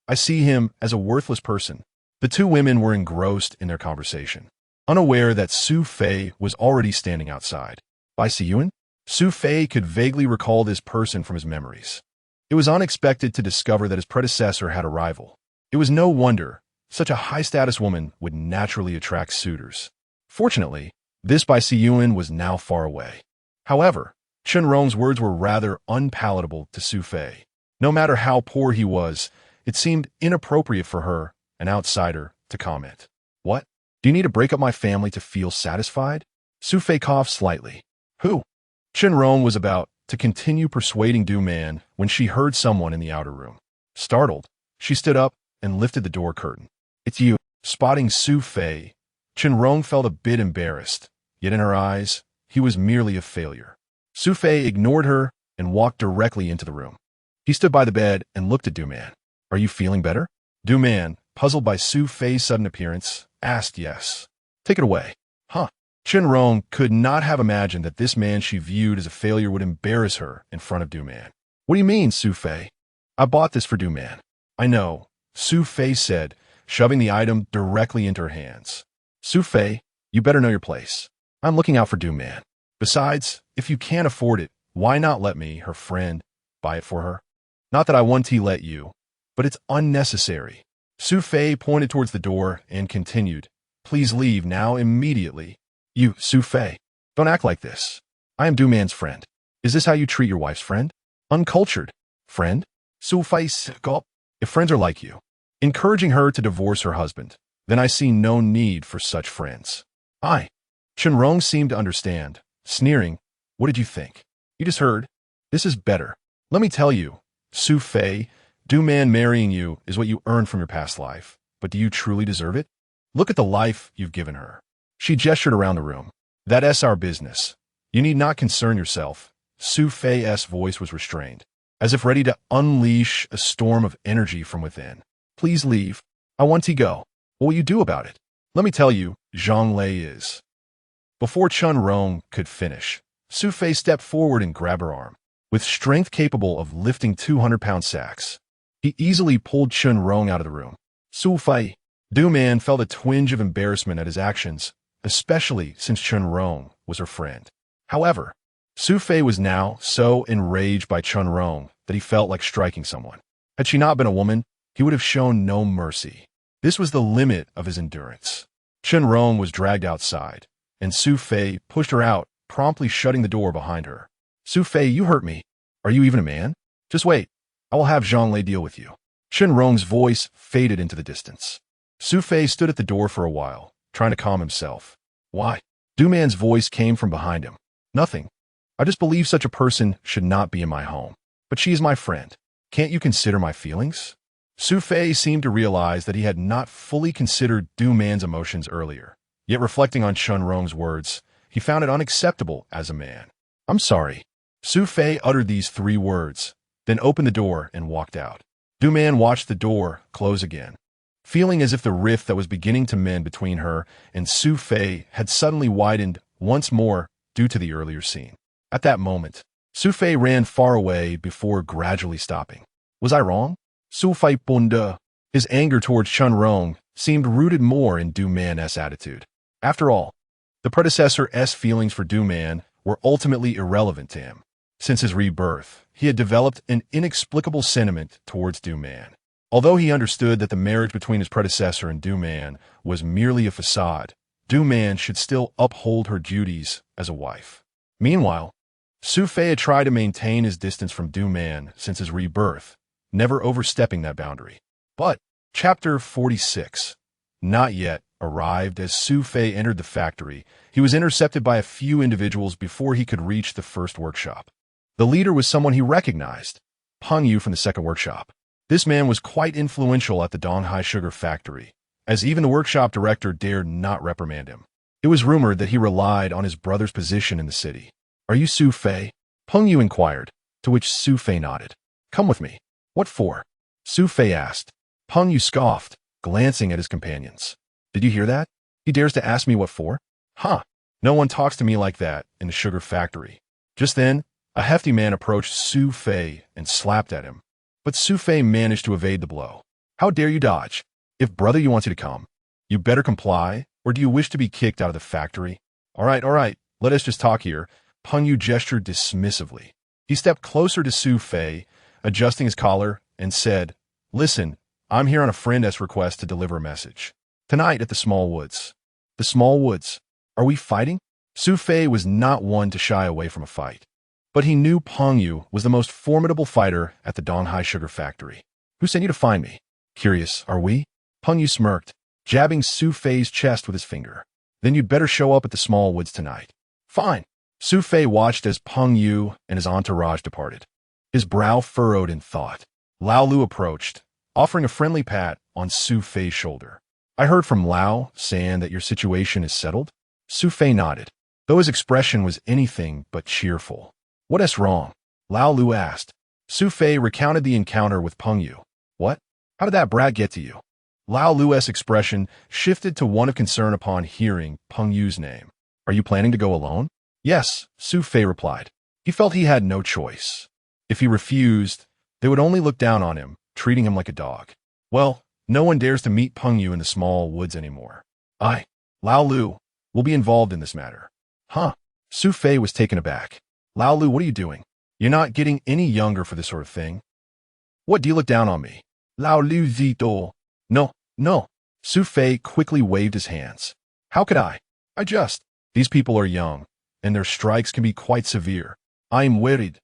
I see him as a worthless person. The two women were engrossed in their conversation, unaware that Su Fei was already standing outside. Bai Siyuan? Su Fei could vaguely recall this person from his memories. It was unexpected to discover that his predecessor had a rival. It was no wonder such a high-status woman would naturally attract suitors. Fortunately, this Bai Siyuan was now far away. However, Chen Rong's words were rather unpalatable to Su Fei. No matter how poor he was, it seemed inappropriate for her, an outsider, to comment. What? Do you need to break up my family to feel satisfied? Su Fei coughed slightly. Who? Chen Rong was about to continue persuading Du Man when she heard someone in the outer room. Startled, she stood up and lifted the door curtain. It's you. Spotting Su Fei, Chen Rong felt a bit embarrassed, yet in her eyes, he was merely a failure. Su Fei ignored her and walked directly into the room. He stood by the bed and looked at Du Man. Are you feeling better? Du Man, puzzled by Su Fei's sudden appearance, asked yes. Take it away. Huh. Chen Rong could not have imagined that this man she viewed as a failure would embarrass her in front of Du Man. What do you mean, Su Fei? I bought this for Du Man. I know, Su Fei said, shoving the item directly into her hands. Su Fei, you better know your place. I'm looking out for Du Man. Besides, if you can't afford it, why not let me, her friend, buy it for her? Not that I want to let you, but it's unnecessary. Su Fei pointed towards the door and continued, please leave now immediately. You, Su Fei, don't act like this. I am Du Man's friend. Is this how you treat your wife's friend? Uncultured. Friend? Su Fei gulp. If friends are like you, encouraging her to divorce her husband, then I see no need for such friends. Chen Rong seemed to understand, sneering, what did you think? You just heard. This is better. Let me tell you, Su Fei, Du Man marrying you is what you earned from your past life, but do you truly deserve it? Look at the life you've given her. She gestured around the room. That's our business. You need not concern yourself. Su Fei's voice was restrained, as if ready to unleash a storm of energy from within. Please leave. I want to go. What will you do about it? Let me tell you, Zhang Lei is. Before Chun Rong could finish, Su Fei stepped forward and grabbed her arm. With strength capable of lifting 200-pound sacks, he easily pulled Chun Rong out of the room. Su Fei. Du Man felt a twinge of embarrassment at his actions, especially since Chun Rong was her friend. However, Su Fei was now so enraged by Chun Rong that he felt like striking someone. Had she not been a woman, he would have shown no mercy. This was the limit of his endurance. Chun Rong was dragged outside, and Su Fei pushed her out, promptly shutting the door behind her. Su Fei, you hurt me. Are you even a man? Just wait. I will have Zhang Lei deal with you. Chun Rong's voice faded into the distance. Su Fei stood at the door for a while, trying to calm himself. Why? Du Man's voice came from behind him. Nothing. I just believe such a person should not be in my home. But she is my friend. Can't you consider my feelings? Su Fei seemed to realize that he had not fully considered Du Man's emotions earlier. Yet reflecting on Chun Rong's words, he found it unacceptable as a man. I'm sorry. Su Fei uttered these 3 words, then opened the door and walked out. Du Man watched the door close again, feeling as if the rift that was beginning to mend between her and Su Fei had suddenly widened once more due to the earlier scene. At that moment, Su Fei ran far away before gradually stopping. Was I wrong? Su Fei Bunda. His anger towards Chun Rong seemed rooted more in Du Man's attitude. After all, the predecessor's feelings for Du Man were ultimately irrelevant to him. Since his rebirth, he had developed an inexplicable sentiment towards Du Man. Although he understood that the marriage between his predecessor and Du Man was merely a facade, Du Man should still uphold her duties as a wife. Meanwhile, Su Fei had tried to maintain his distance from Du Man since his rebirth, never overstepping that boundary. But, Chapter 46, not yet, arrived as Su Fei entered the factory. He was intercepted by a few individuals before he could reach the first workshop. The leader was someone he recognized, Peng Yu from the second workshop. This man was quite influential at the Donghai sugar factory, as even the workshop director dared not reprimand him. It was rumored that he relied on his brother's position in the city. Are you Su Fei? Peng Yu inquired, to which Su Fei nodded. Come with me. What for? Su Fei asked. Peng Yu scoffed, glancing at his companions. Did you hear that? He dares to ask me what for? Huh. No one talks to me like that in the sugar factory. Just then, a hefty man approached Su Fei and slapped at him. But Su Fei managed to evade the blow. How dare you dodge? If brother you wants you to come, you better comply, or do you wish to be kicked out of the factory? All right, let us just talk here. Peng Yu gestured dismissively. He stepped closer to Su Fei, adjusting his collar, and said, Listen, I'm here on a friend's request to deliver a message. Tonight at the Small Woods. The Small Woods. Are we fighting? Su Fei was not one to shy away from a fight. But he knew Peng Yu was the most formidable fighter at the Donghai sugar factory. Who sent you to find me? Curious, are we? Peng Yu smirked, jabbing Su Fei's chest with his finger. Then you'd better show up at the Small Woods tonight. Fine. Su Fei watched as Peng Yu and his entourage departed. His brow furrowed in thought. Lao Lu approached, offering a friendly pat on Su Fei's shoulder. I heard from Lao saying that your situation is settled. Su Fei nodded, though his expression was anything but cheerful. What is wrong? Lao Lu asked. Su Fei recounted the encounter with Peng Yu. What? How did that brat get to you? Lao Lu's expression shifted to one of concern upon hearing Peng Yu's name. Are you planning to go alone? Yes, Su Fei replied. He felt he had no choice. If he refused, they would only look down on him, treating him like a dog. Well, no one dares to meet Peng Yu in the Small Woods anymore. Lao Lu, will be involved in this matter. Huh? Su Fei was taken aback. Lao Lu, what are you doing? You're not getting any younger for this sort of thing. What, do you look down on me? Lao Lu Zito. No. Su Fei quickly waved his hands. How could I? These people are young, and their strikes can be quite severe. I'm worried.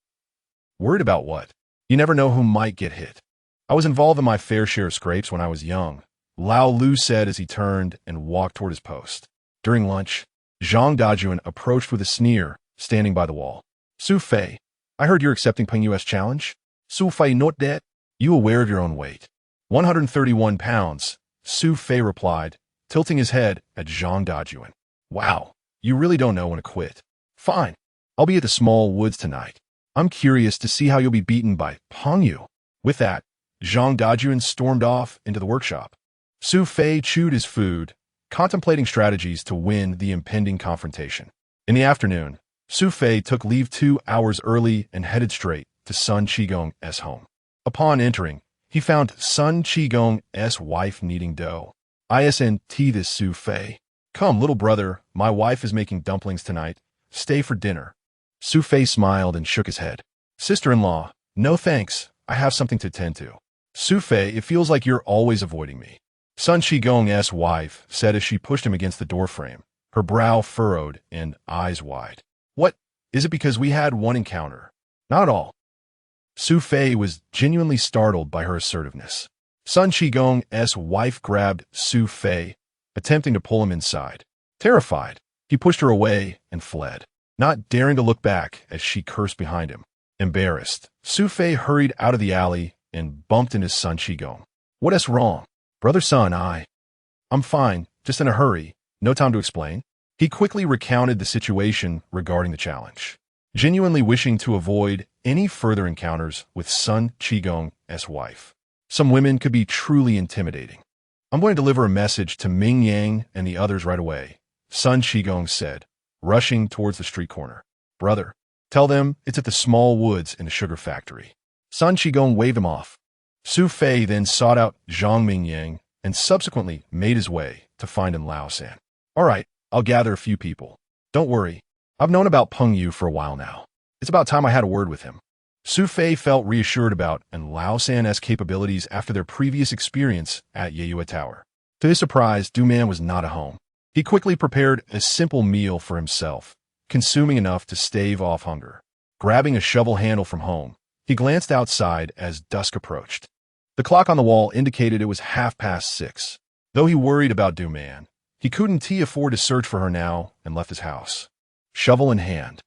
Worried about what? You never know who might get hit. I was involved in my fair share of scrapes when I was young, Lao Lu said as he turned and walked toward his post. During lunch, Zhang Dajuan approached with a sneer, standing by the wall. Su Fei, I heard you're accepting Peng Yu's challenge. Su Fei, not that. You aware of your own weight? 131 pounds, Su Fei replied, tilting his head at Zhang Dajuan. Wow, you really don't know when to quit. Fine, I'll be at the Small Woods tonight. I'm curious to see how you'll be beaten by Peng Yu. With that, Zhang Dajuan stormed off into the workshop. Su Fei chewed his food, contemplating strategies to win the impending confrontation. In the afternoon, Su Fei took leave 2 hours early and headed straight to Sun Qigong's home. Upon entering, he found Sun Qigong's wife kneading dough. "Isn't this Su Fei? Come, little brother, my wife is making dumplings tonight. Stay for dinner." Su Fei smiled and shook his head. "Sister-in-law, no thanks, I have something to tend to." "Su Fei, it feels like you're always avoiding me," Sun Qigong's wife said as she pushed him against the doorframe, her brow furrowed and eyes wide. "What? Is it because we had one encounter?" "Not at all." Su Fei was genuinely startled by her assertiveness. Sun Qigong's wife grabbed Su Fei, attempting to pull him inside. Terrified, he pushed her away and fled, not daring to look back as she cursed behind him. Embarrassed, Su Fei hurried out of the alley and bumped into Sun Qigong. "What's wrong?" "Brother Sun, I'm fine, just in a hurry. No time to explain." He quickly recounted the situation regarding the challenge, genuinely wishing to avoid any further encounters with Sun Qigong's wife. Some women could be truly intimidating. "I'm going to deliver a message to Ming Yang and the others right away," Sun Qigong said, rushing towards the street corner. "Brother, tell them it's at the small woods in the sugar factory." Sun Qigong waved him off. Su Fei then sought out Zhang Mingyang and subsequently made his way to find in Laosan. "All right, I'll gather a few people. Don't worry, I've known about Peng Yu for a while now. It's about time I had a word with him." Su Fei felt reassured about Laosan's capabilities after their previous experience at Yeyue Tower. To his surprise, Du Man was not at home. He quickly prepared a simple meal for himself, consuming enough to stave off hunger. Grabbing a shovel handle from home, he glanced outside as dusk approached. The clock on the wall indicated it was 6:30. Though he worried about Du Man, he couldn't afford to search for her now and left his house, shovel in hand.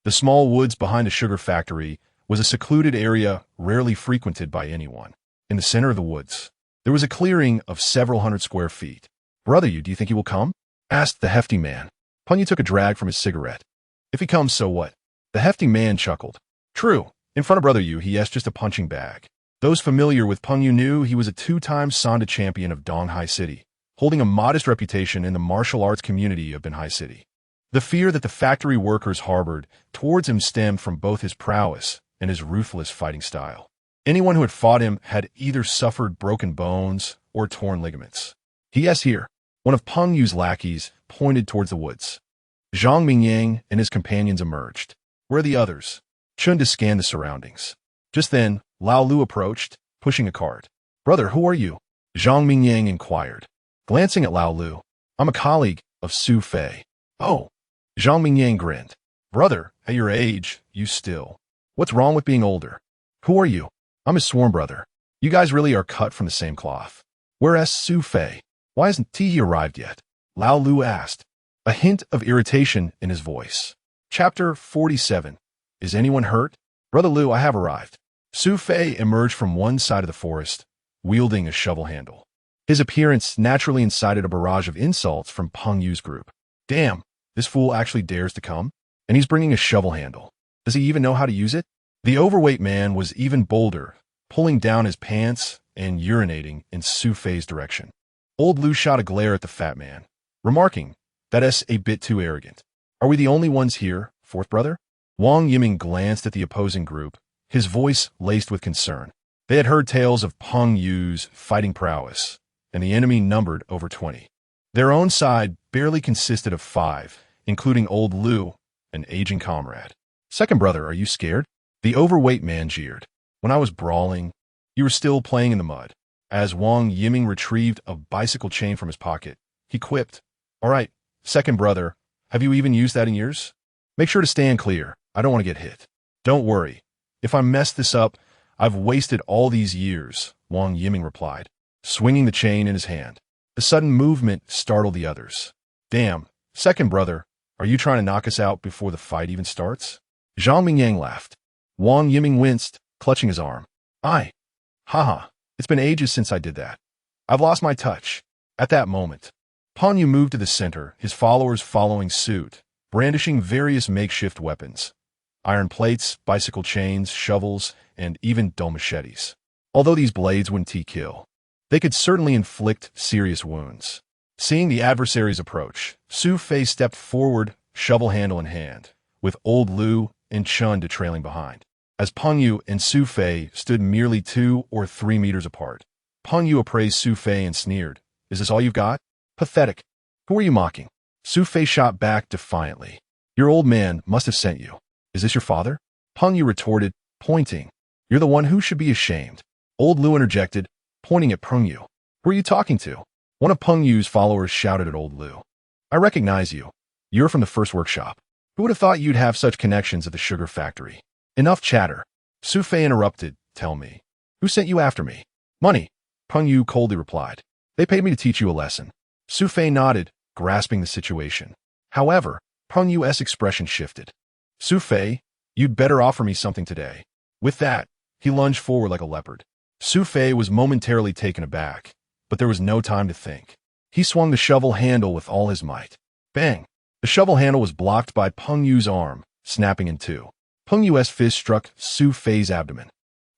The small woods behind the sugar factory was a secluded area rarely frequented by anyone. In the center of the woods, there was a clearing of several hundred square feet. "Brother Yu, do you think he will come?" asked the hefty man. Peng Yu took a drag from his cigarette. "If he comes, so what?" The hefty man chuckled. "True, in front of Brother Yu, he has just a punching bag." Those familiar with Peng Yu knew he was a 2-time Sanda champion of Donghai City, holding a modest reputation in the martial arts community of Binhai City. The fear that the factory workers harbored towards him stemmed from both his prowess and his ruthless fighting style. Anyone who had fought him had either suffered broken bones or torn ligaments. "He is here." One of Peng Yu's lackeys pointed towards the woods. Zhang Mingyang and his companions emerged. "Where are the others?" Chun scanned the surroundings. Just then, Lao Lu approached, pushing a cart. "Brother, who are you?" Zhang Mingyang inquired. Glancing at Lao Lu, "I'm a colleague of Su Fei." "Oh." Zhang Mingyang grinned. "Brother, at your age, you still. What's wrong with being older?" "Who are you?" "I'm his sworn brother. You guys really are cut from the same cloth." "Whereas Su Fei? Why hasn't he arrived yet?" Lao Lu asked, a hint of irritation in his voice. Chapter 47. Is anyone hurt? "Brother Lu, I have arrived." Su Fei emerged from one side of the forest, wielding a shovel handle. His appearance naturally incited a barrage of insults from Peng Yu's group. "Damn, this fool actually dares to come? And he's bringing a shovel handle. Does he even know how to use it?" The overweight man was even bolder, pulling down his pants and urinating in Su Fei's direction. Old Lu shot a glare at the fat man, remarking, "That's a bit too arrogant. Are we the only ones here, fourth brother?" Wang Yiming glanced at the opposing group, his voice laced with concern. They had heard tales of Peng Yu's fighting prowess, and the enemy numbered over 20. Their own side barely consisted of 5, including old Lu, an aging comrade. "Second brother, are you scared?" The overweight man jeered. "When I was brawling, you were still playing in the mud." As Wang Yiming retrieved a bicycle chain from his pocket, he quipped, "All right, second brother, have you even used that in years? Make sure to stand clear. I don't want to get hit." "Don't worry. If I mess this up, I've wasted all these years," Wang Yiming replied, swinging the chain in his hand. The sudden movement startled the others. "Damn, second brother, are you trying to knock us out before the fight even starts?" Zhang Mingyang laughed. Wang Yiming winced, clutching his arm. Haha, it's been ages since I did that. I've lost my touch." At that moment, Peng Yu moved to the center, his followers following suit, brandishing various makeshift weapons. Iron plates, bicycle chains, shovels, and even dull machetes. Although these blades wouldn't kill, They could certainly inflict serious wounds. Seeing the adversary's approach, Su Fei stepped forward, shovel handle in hand, with Old Liu and Chun trailing behind. As Peng Yu and Su Fei stood merely 2 or 3 meters apart, Peng Yu appraised Su Fei and sneered, "Is this all you've got? Pathetic. Who are you mocking?" Su Fei shot back defiantly. "Your old man must have sent you. Is this your father?" Peng Yu retorted, pointing. "You're the one who should be ashamed." Old Liu interjected, pointing at Peng Yu. "Who are you talking to?" One of Peng Yu's followers shouted at Old Liu. "I recognize you. You're from the first workshop. Who would have thought you'd have such connections at the sugar factory?" "Enough chatter." Su Fei interrupted. "Tell me, who sent you after me?" "Money," Peng Yu coldly replied. "They paid me to teach you a lesson." Su Fei nodded, grasping the situation. However, Peng Yu's expression shifted. "Su Fei, you'd better offer me something today." With that, he lunged forward like a leopard. Su Fei was momentarily taken aback, but there was no time to think. He swung the shovel handle with all his might. Bang! The shovel handle was blocked by Peng Yu's arm, snapping in two. Peng Yu's fist struck Su Fei's abdomen,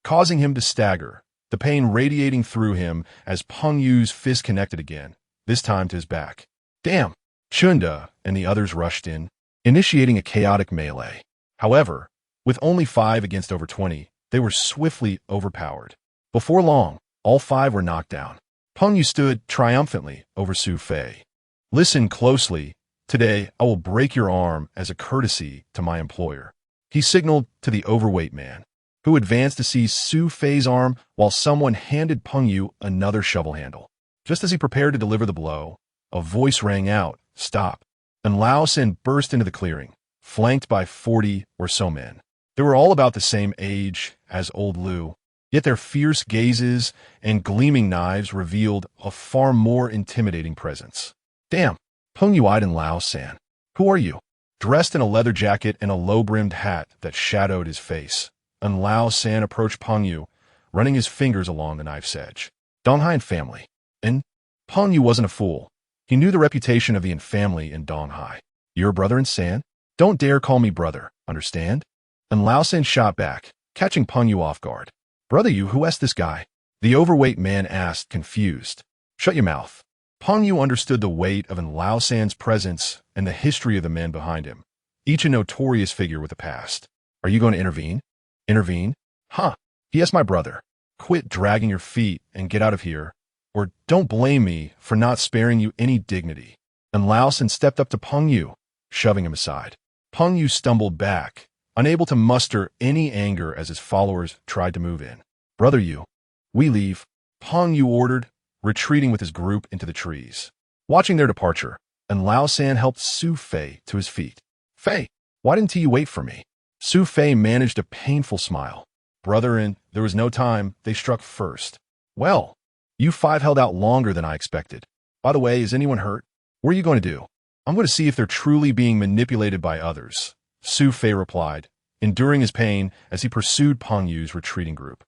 causing him to stagger, the pain radiating through him as Peng Yu's fist connected again, this time to his back. "Damn!" Chunda and the others rushed in, initiating a chaotic melee. However, with only 5 against over 20, they were swiftly overpowered. Before long, all 5 were knocked down. Peng Yu stood triumphantly over Su Fei. "Listen closely. Today, I will break your arm as a courtesy to my employer." He signaled to the overweight man, who advanced to seize Su Fei's arm while someone handed Peng Yu another shovel handle. Just as he prepared to deliver the blow, a voice rang out, "Stop!" And Lao Sin burst into the clearing, flanked by 40 or so men. They were all about the same age as Old Liu, yet their fierce gazes and gleaming knives revealed a far more intimidating presence. "Damn!" Peng Yu eyed Lao San. "Who are you?" Dressed in a leather jacket and a low-brimmed hat that shadowed his face, and Lao San approached Peng Yu, running his fingers along the knife's edge. "Donghai and family." And Peng Yu wasn't a fool. He knew the reputation of the family in Donghai. "You're a brother in San? Don't dare call me brother, understand?" And Lao San shot back, catching Peng Yu off guard. "Brother you, who asked this guy?" The overweight man asked, confused. "Shut your mouth." Peng Yu understood the weight of Lao San's presence and the history of the men behind him, each a notorious figure with a past. "Are you going to intervene?" "Intervene? Huh. Yes, my brother. Quit dragging your feet and get out of here, or don't blame me for not sparing you any dignity." And Lao San stepped up to Peng Yu, shoving him aside. Peng Yu stumbled back, unable to muster any anger as his followers tried to move in. "Brother Yu, we leave," Peng Yu ordered, retreating with his group into the trees. Watching their departure, and Lao San helped Su Fei to his feet. "Fei, why didn't you wait for me?" Su Fei managed a painful smile. "Brother, and there was no time. They struck first." "Well, you 5 held out longer than I expected. By the way, is anyone hurt?" "What are you going to do?" "I'm going to see if they're truly being manipulated by others," Su Fei replied, enduring his pain as he pursued Peng Yu's retreating group.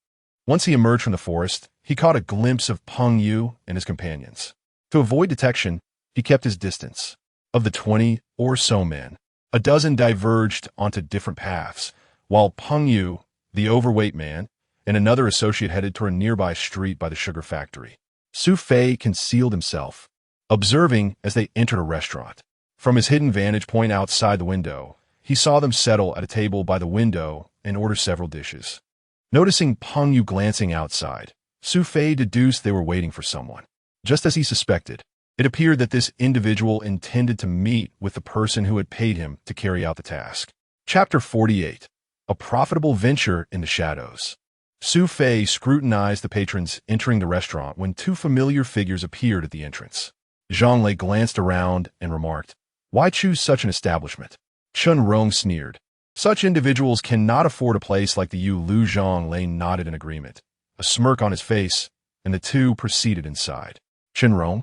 Once he emerged from the forest, he caught a glimpse of Peng Yu and his companions. To avoid detection, he kept his distance. Of the 20 or so men, a dozen diverged onto different paths, while Peng Yu, the overweight man, and another associate headed toward a nearby street by the sugar factory. Su Fei concealed himself, observing as they entered a restaurant. From his hidden vantage point outside the window, he saw them settle at a table by the window and order several dishes. Noticing Peng Yu glancing outside, Su Fei deduced they were waiting for someone. Just as he suspected, it appeared that this individual intended to meet with the person who had paid him to carry out the task. Chapter 48. A Profitable Venture in the Shadows. Su Fei scrutinized the patrons entering the restaurant when 2 familiar figures appeared at the entrance. Zhang Lei glanced around and remarked, "Why choose such an establishment?" Chun Rong sneered. "Such individuals cannot afford a place like the Yu." Lu Zhang Lei nodded in agreement, a smirk on his face, and the 2 proceeded inside. Chen Rong?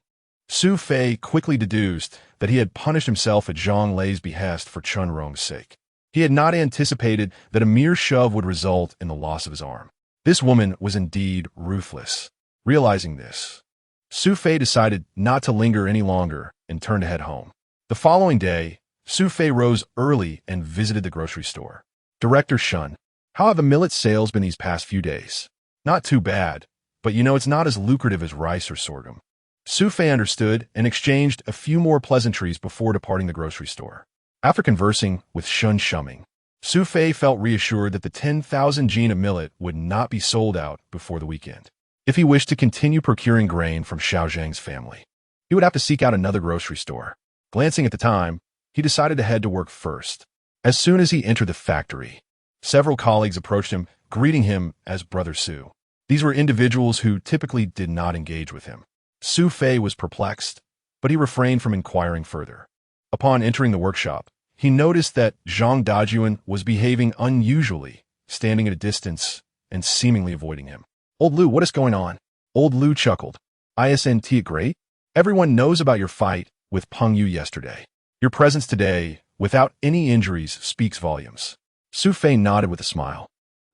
Su Fei quickly deduced that he had punished himself at Zhang Lei's behest for Chun Rong's sake. He had not anticipated that a mere shove would result in the loss of his arm. This woman was indeed ruthless. Realizing this, Su Fei decided not to linger any longer and turned to head home. The following day, Su Fei rose early and visited the grocery store. "Director Shun, how have the millet sales been these past few days?" "Not too bad, but it's not as lucrative as rice or sorghum. Su Fei understood and exchanged a few more pleasantries before departing the grocery store. After conversing with Shun Shuming, Su Fei felt reassured that the 10,000 gene of millet would not be sold out before the weekend. If he wished to continue procuring grain from Xiao Zhang's family, he would have to seek out another grocery store. Glancing at the time, he decided to head to work first. As soon as he entered the factory, several colleagues approached him, greeting him as Brother Su. These were individuals who typically did not engage with him. Su Fei was perplexed, but he refrained from inquiring further. Upon entering the workshop, he noticed that Zhang Dajuan was behaving unusually, standing at a distance and seemingly avoiding him. "Old Lu, what is going on?" Old Lu chuckled. "Isn't it great? Everyone knows about your fight with Peng Yu yesterday. Your presence today, without any injuries, speaks volumes." Su Fei nodded with a smile,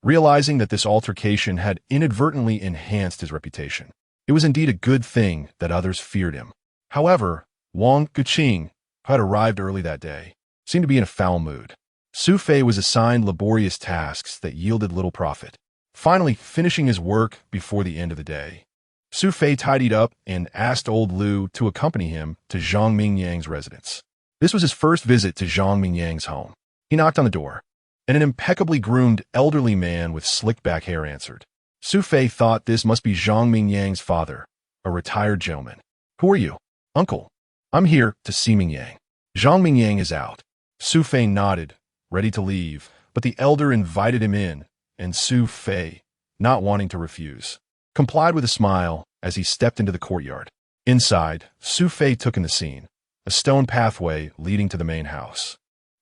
realizing that this altercation had inadvertently enhanced his reputation. It was indeed a good thing that others feared him. However, Wang Guqing, who had arrived early that day, seemed to be in a foul mood. Su Fei was assigned laborious tasks that yielded little profit. Finally, finishing his work before the end of the day, Su Fei tidied up and asked old Lu to accompany him to Zhang Mingyang's residence. This was his first visit to Zhang Mingyang's home. He knocked on the door, and an impeccably groomed elderly man with slicked-back hair answered. Su Fei thought this must be Zhang Mingyang's father, a retired gentleman. "Who are you?" "Uncle. I'm here to see Mingyang. Zhang Mingyang is out." Su Fei nodded, ready to leave, but the elder invited him in, and Su Fei, not wanting to refuse, complied with a smile as he stepped into the courtyard. Inside, Su Fei took in the scene, a stone pathway leading to the main house,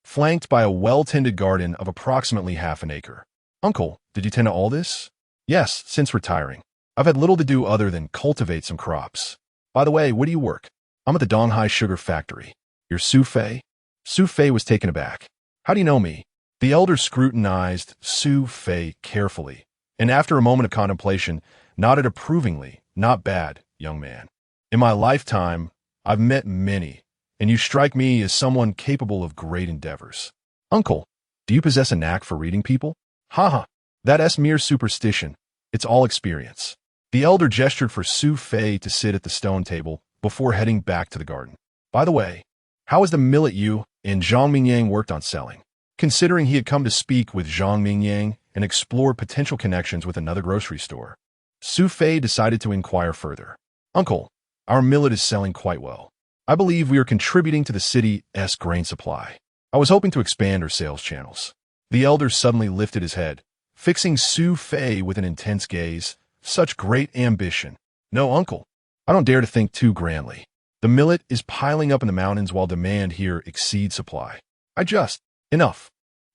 flanked by a well-tended garden of approximately half an acre. "Uncle, did you tend to all this?" "Yes, since retiring. I've had little to do other than cultivate some crops. By the way, where do you work?" "I'm at the Donghai Sugar Factory." "You're Su Fei?" Su Fei was taken aback. "How do you know me?" The elder scrutinized Su Fei carefully, and after a moment of contemplation, nodded approvingly. "Not bad, young man. In my lifetime, I've met many, and you strike me as someone capable of great endeavors." "Uncle, do you possess a knack for reading people?" "Haha, that's mere superstition. It's all experience." The elder gestured for Su Fei to sit at the stone table before heading back to the garden. "By the way, how is the millet you and Zhang Mingyang worked on selling?" Considering he had come to speak with Zhang Mingyang and explore potential connections with another grocery store, Su Fei decided to inquire further. "Uncle, our millet is selling quite well. I believe we are contributing to the city's grain supply. I was hoping to expand our sales channels." The elder suddenly lifted his head, fixing Su Fei with an intense gaze. "Such great ambition." "No, uncle. I don't dare to think too grandly. The millet is piling up in the mountains while demand here exceeds supply. Enough.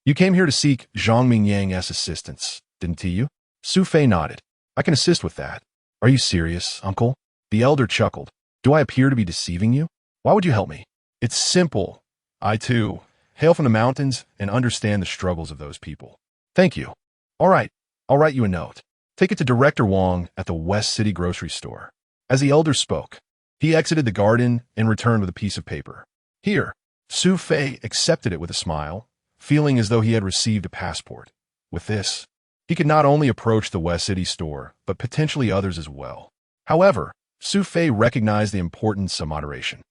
You came here to seek Zhang Mingyang's assistance, didn't you?" Su Fei nodded. "I can assist with that." "Are you serious, uncle?" The elder chuckled. "Do I appear to be deceiving you? Why would you help me?" "It's simple. I, too, hail from the mountains and understand the struggles of those people." "Thank you. All right, I'll write you a note. Take it to Director Wang at the West City grocery store." As the elder spoke, he exited the garden and returned with a piece of paper. "Here." Su Fei accepted it with a smile, feeling as though he had received a passport. With this, he could not only approach the West City store, but potentially others as well. However, Su Fei recognized the importance of moderation.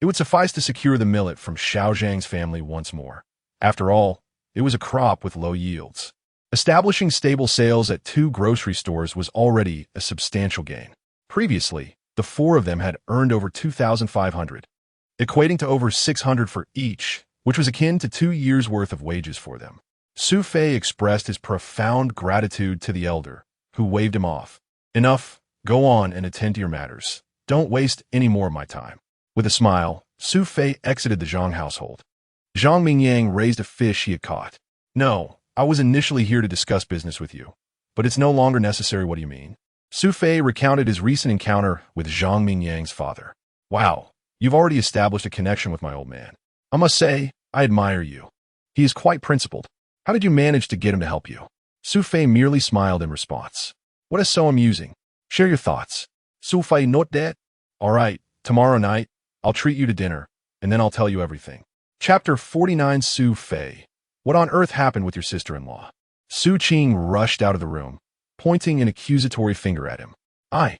It would suffice to secure the millet from Xiao Zhang's family once more. After all, it was a crop with low yields. Establishing stable sales at 2 grocery stores was already a substantial gain. Previously, the 4 of them had earned over 2,500, equating to over 600 for each, which was akin to 2 years' worth of wages for them. Su Fei expressed his profound gratitude to the elder, who waved him off. "Enough. Go on and attend to your matters. Don't waste any more of my time." With a smile, Su Fei exited the Zhang household. Zhang Mingyang raised a fish he had caught. "No, I was initially here to discuss business with you, but it's no longer necessary. What do you mean?" Su Fei recounted his recent encounter with Zhang Mingyang's father. "Wow, you've already established a connection with my old man. I must say, I admire you. He is quite principled. How did you manage to get him to help you?" Su Fei merely smiled in response. "What is so amusing? Share your thoughts." Su Fei note that. "All right, tomorrow night, I'll treat you to dinner, and then I'll tell you everything." Chapter 49. Su Fei. "What on earth happened with your sister-in-law?" Su Qing rushed out of the room, pointing an accusatory finger at him. I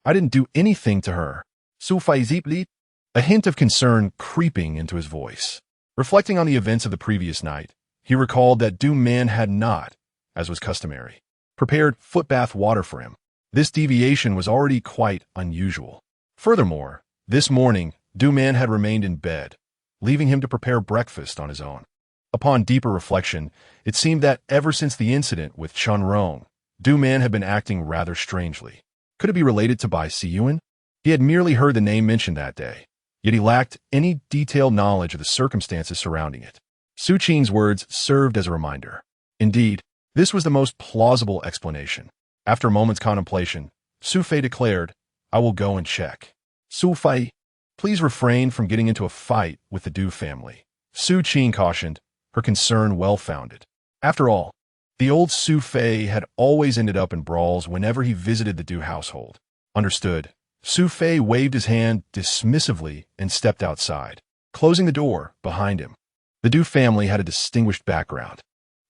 didn't do anything to her. Su Fei deeply, a hint of concern creeping into his voice. Reflecting on the events of the previous night, he recalled that Du Man had not, as was customary, prepared footbath water for him. This deviation was already quite unusual. Furthermore, this morning, Du Man had remained in bed, leaving him to prepare breakfast on his own. Upon deeper reflection, it seemed that ever since the incident with Chun Rong, Du Man had been acting rather strangely. Could it be related to Bai Siyuan? He had merely heard the name mentioned that day, yet he lacked any detailed knowledge of the circumstances surrounding it. Su Qing's words served as a reminder. Indeed, this was the most plausible explanation. After a moment's contemplation, Su Fei declared, "I will go and check." Su Fei, please refrain from getting into a fight with the Du family. Su Qing cautioned, her concern well-founded. After all, the old Su Fei had always ended up in brawls whenever he visited the Du household. Understood. Su Fei waved his hand dismissively and stepped outside, closing the door behind him. The Du family had a distinguished background.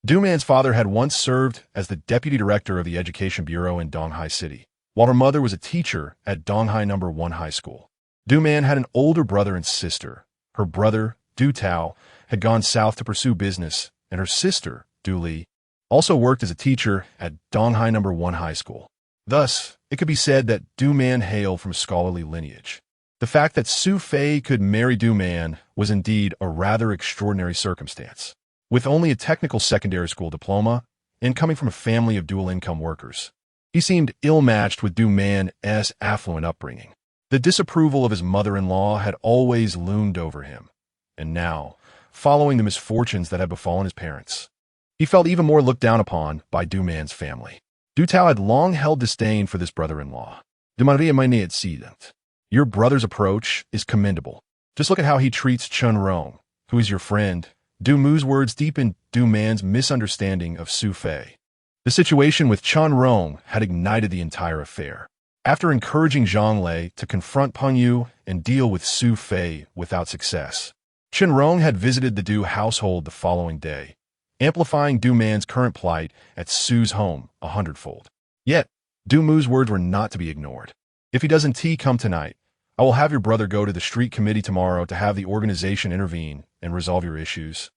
Du Man's father had once served as the deputy director of the Education Bureau in Donghai City, while her mother was a teacher at Donghai No. 1 High School. Du Man had an older brother and sister. Her brother, Du Tao, had gone south to pursue business, and her sister, Du Li, also worked as a teacher at Donghai No. 1 High School. Thus, it could be said that Du Man hailed from a scholarly lineage. The fact that Su Fei could marry Du Man was indeed a rather extraordinary circumstance. With only a technical secondary school diploma, and coming from a family of dual-income workers, he seemed ill-matched with Du Man's affluent upbringing. The disapproval of his mother-in-law had always loomed over him, and now, following the misfortunes that had befallen his parents, he felt even more looked down upon by Du Man's family. Du Tao had long held disdain for this brother-in-law. Your brother's approach is commendable. Just look at how he treats Chun Rong, who is your friend. Du Mu's words deepened Du Man's misunderstanding of Su Fei. The situation with Chun Rong had ignited the entire affair. After encouraging Zhang Lei to confront Peng Yu and deal with Su Fei without success, Chun Rong had visited the Du household the following day, amplifying Du Man's current plight at Su's home 100-fold. Yet, Du Mu's words were not to be ignored. If he doesn't come tonight, I will have your brother go to the street committee tomorrow to have the organization intervene and resolve your issues.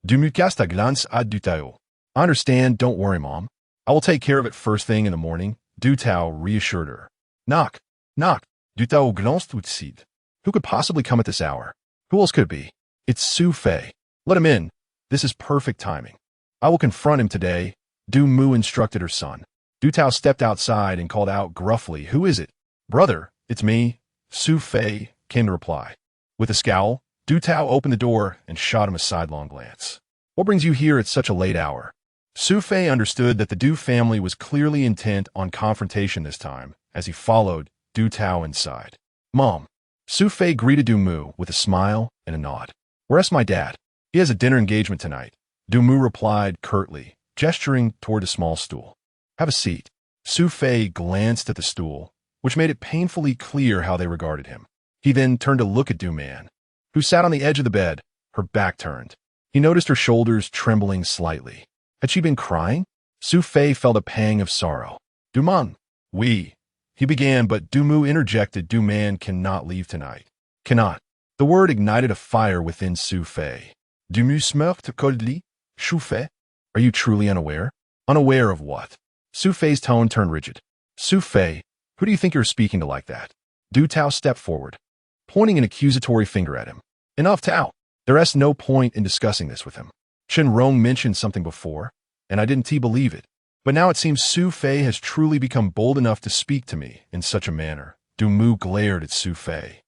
Du Mu casta glance à Du Tao. I understand, don't worry, Mom. I will take care of it first thing in the morning, Du Tao reassured her. Knock, knock. Du Tao glanced outside. Who could possibly come at this hour? Who else could it be? It's Su Fei. Let him in. This is perfect timing. I will confront him today, Du Mu instructed her son. Du Tao stepped outside and called out gruffly, "Who is it?" "Brother, it's me," Su Fei came to reply. With a scowl, Du Tao opened the door and shot him a sidelong glance. "What brings you here at such a late hour?" Su Fei understood that the Du family was clearly intent on confrontation this time, as he followed Du Tao inside. "Mom." Su Fei greeted Du Mu with a smile and a nod. "Where's my dad?" "He has a dinner engagement tonight," Du Mu replied curtly, gesturing toward a small stool. "Have a seat." Su Fei glanced at the stool, which made it painfully clear how they regarded him. He then turned to look at Du Man, who sat on the edge of the bed, her back turned. He noticed her shoulders trembling slightly. Had she been crying? Su Fei felt a pang of sorrow. "Du Man, oui," he began, but Du Mu interjected, "Du Man cannot leave tonight." "Cannot." The word ignited a fire within Su Fei. "Du Mu smirked coldly. Su Fei? Are you truly unaware?" "Unaware of what?" Su Fei's tone turned rigid. "Su Fei, who do you think you're speaking to like that?" Du Tao stepped forward, pointing an accusatory finger at him. "Enough, Tao. There's no point in discussing this with him. Chun Rong mentioned something before, and I didn't believe it. But now it seems Su Fei has truly become bold enough to speak to me in such a manner." Du Mu glared at Su Fei.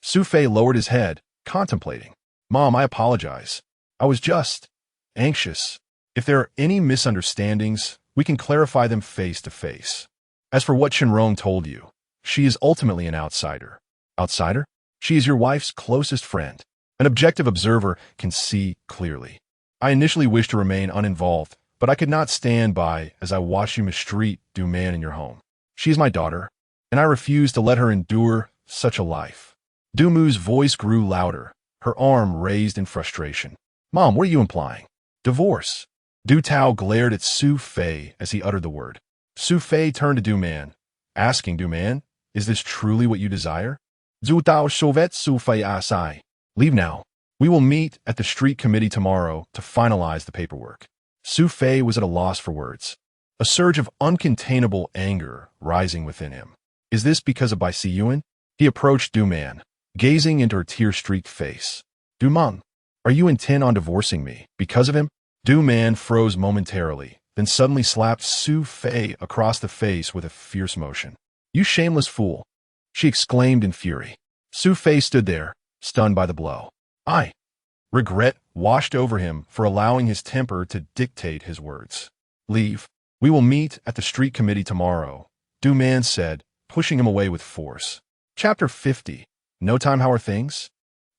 Su Fei lowered his head, contemplating. "Mom, I apologize. I was just anxious. If there are any misunderstandings, we can clarify them face to face. As for what Chun Rong told you, she is ultimately an outsider." "Outsider?" "She is your wife's closest friend. An objective observer can see clearly. I initially wished to remain uninvolved, but I could not stand by as I watched you mistreat Du Man in your home. She is my daughter, and I refuse to let her endure such a life." Du Mu's voice grew louder, her arm raised in frustration. "Mom, what are you implying?" "Divorce." Du Tao glared at Su Fei as he uttered the word. Su Fei turned to Du Man, asking Du Man, "Is this truly what you desire?" "Zu dao shouvet su fei asai." "Leave now. We will meet at the street committee tomorrow to finalize the paperwork." Su Fei was at a loss for words, a surge of uncontainable anger rising within him. "Is this because of Bai Si Yuan?" He approached Du Man, gazing into her tear-streaked face. "Du Man, are you intent on divorcing me because of him?" Du Man froze momentarily, then suddenly slapped Su Fei across the face with a fierce motion. "You shameless fool!" she exclaimed in fury. Su Fei stood there, stunned by the blow. Regret washed over him for allowing his temper to dictate his words. "Leave. We will meet at the street committee tomorrow," Du Man said, pushing him away with force. Chapter 50. No time. How are things?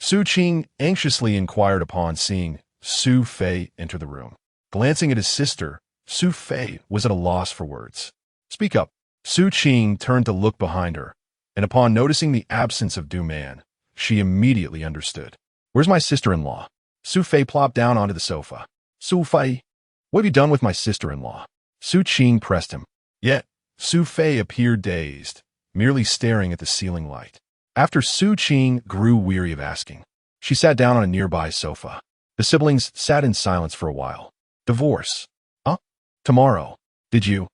Su Qing anxiously inquired upon seeing Su Fei enter the room. Glancing at his sister, Su Fei was at a loss for words. "Speak up." Su Qing turned to look behind her, and upon noticing the absence of Du Man, she immediately understood. "Where's my sister-in-law?" Su Fei plopped down onto the sofa. "Su Fei, what have you done with my sister-in-law?" Su Qing pressed him. Yet, Su Fei appeared dazed, merely staring at the ceiling light. After Su Qing grew weary of asking, she sat down on a nearby sofa. The siblings sat in silence for a while. "Divorce? Huh? Tomorrow. Did you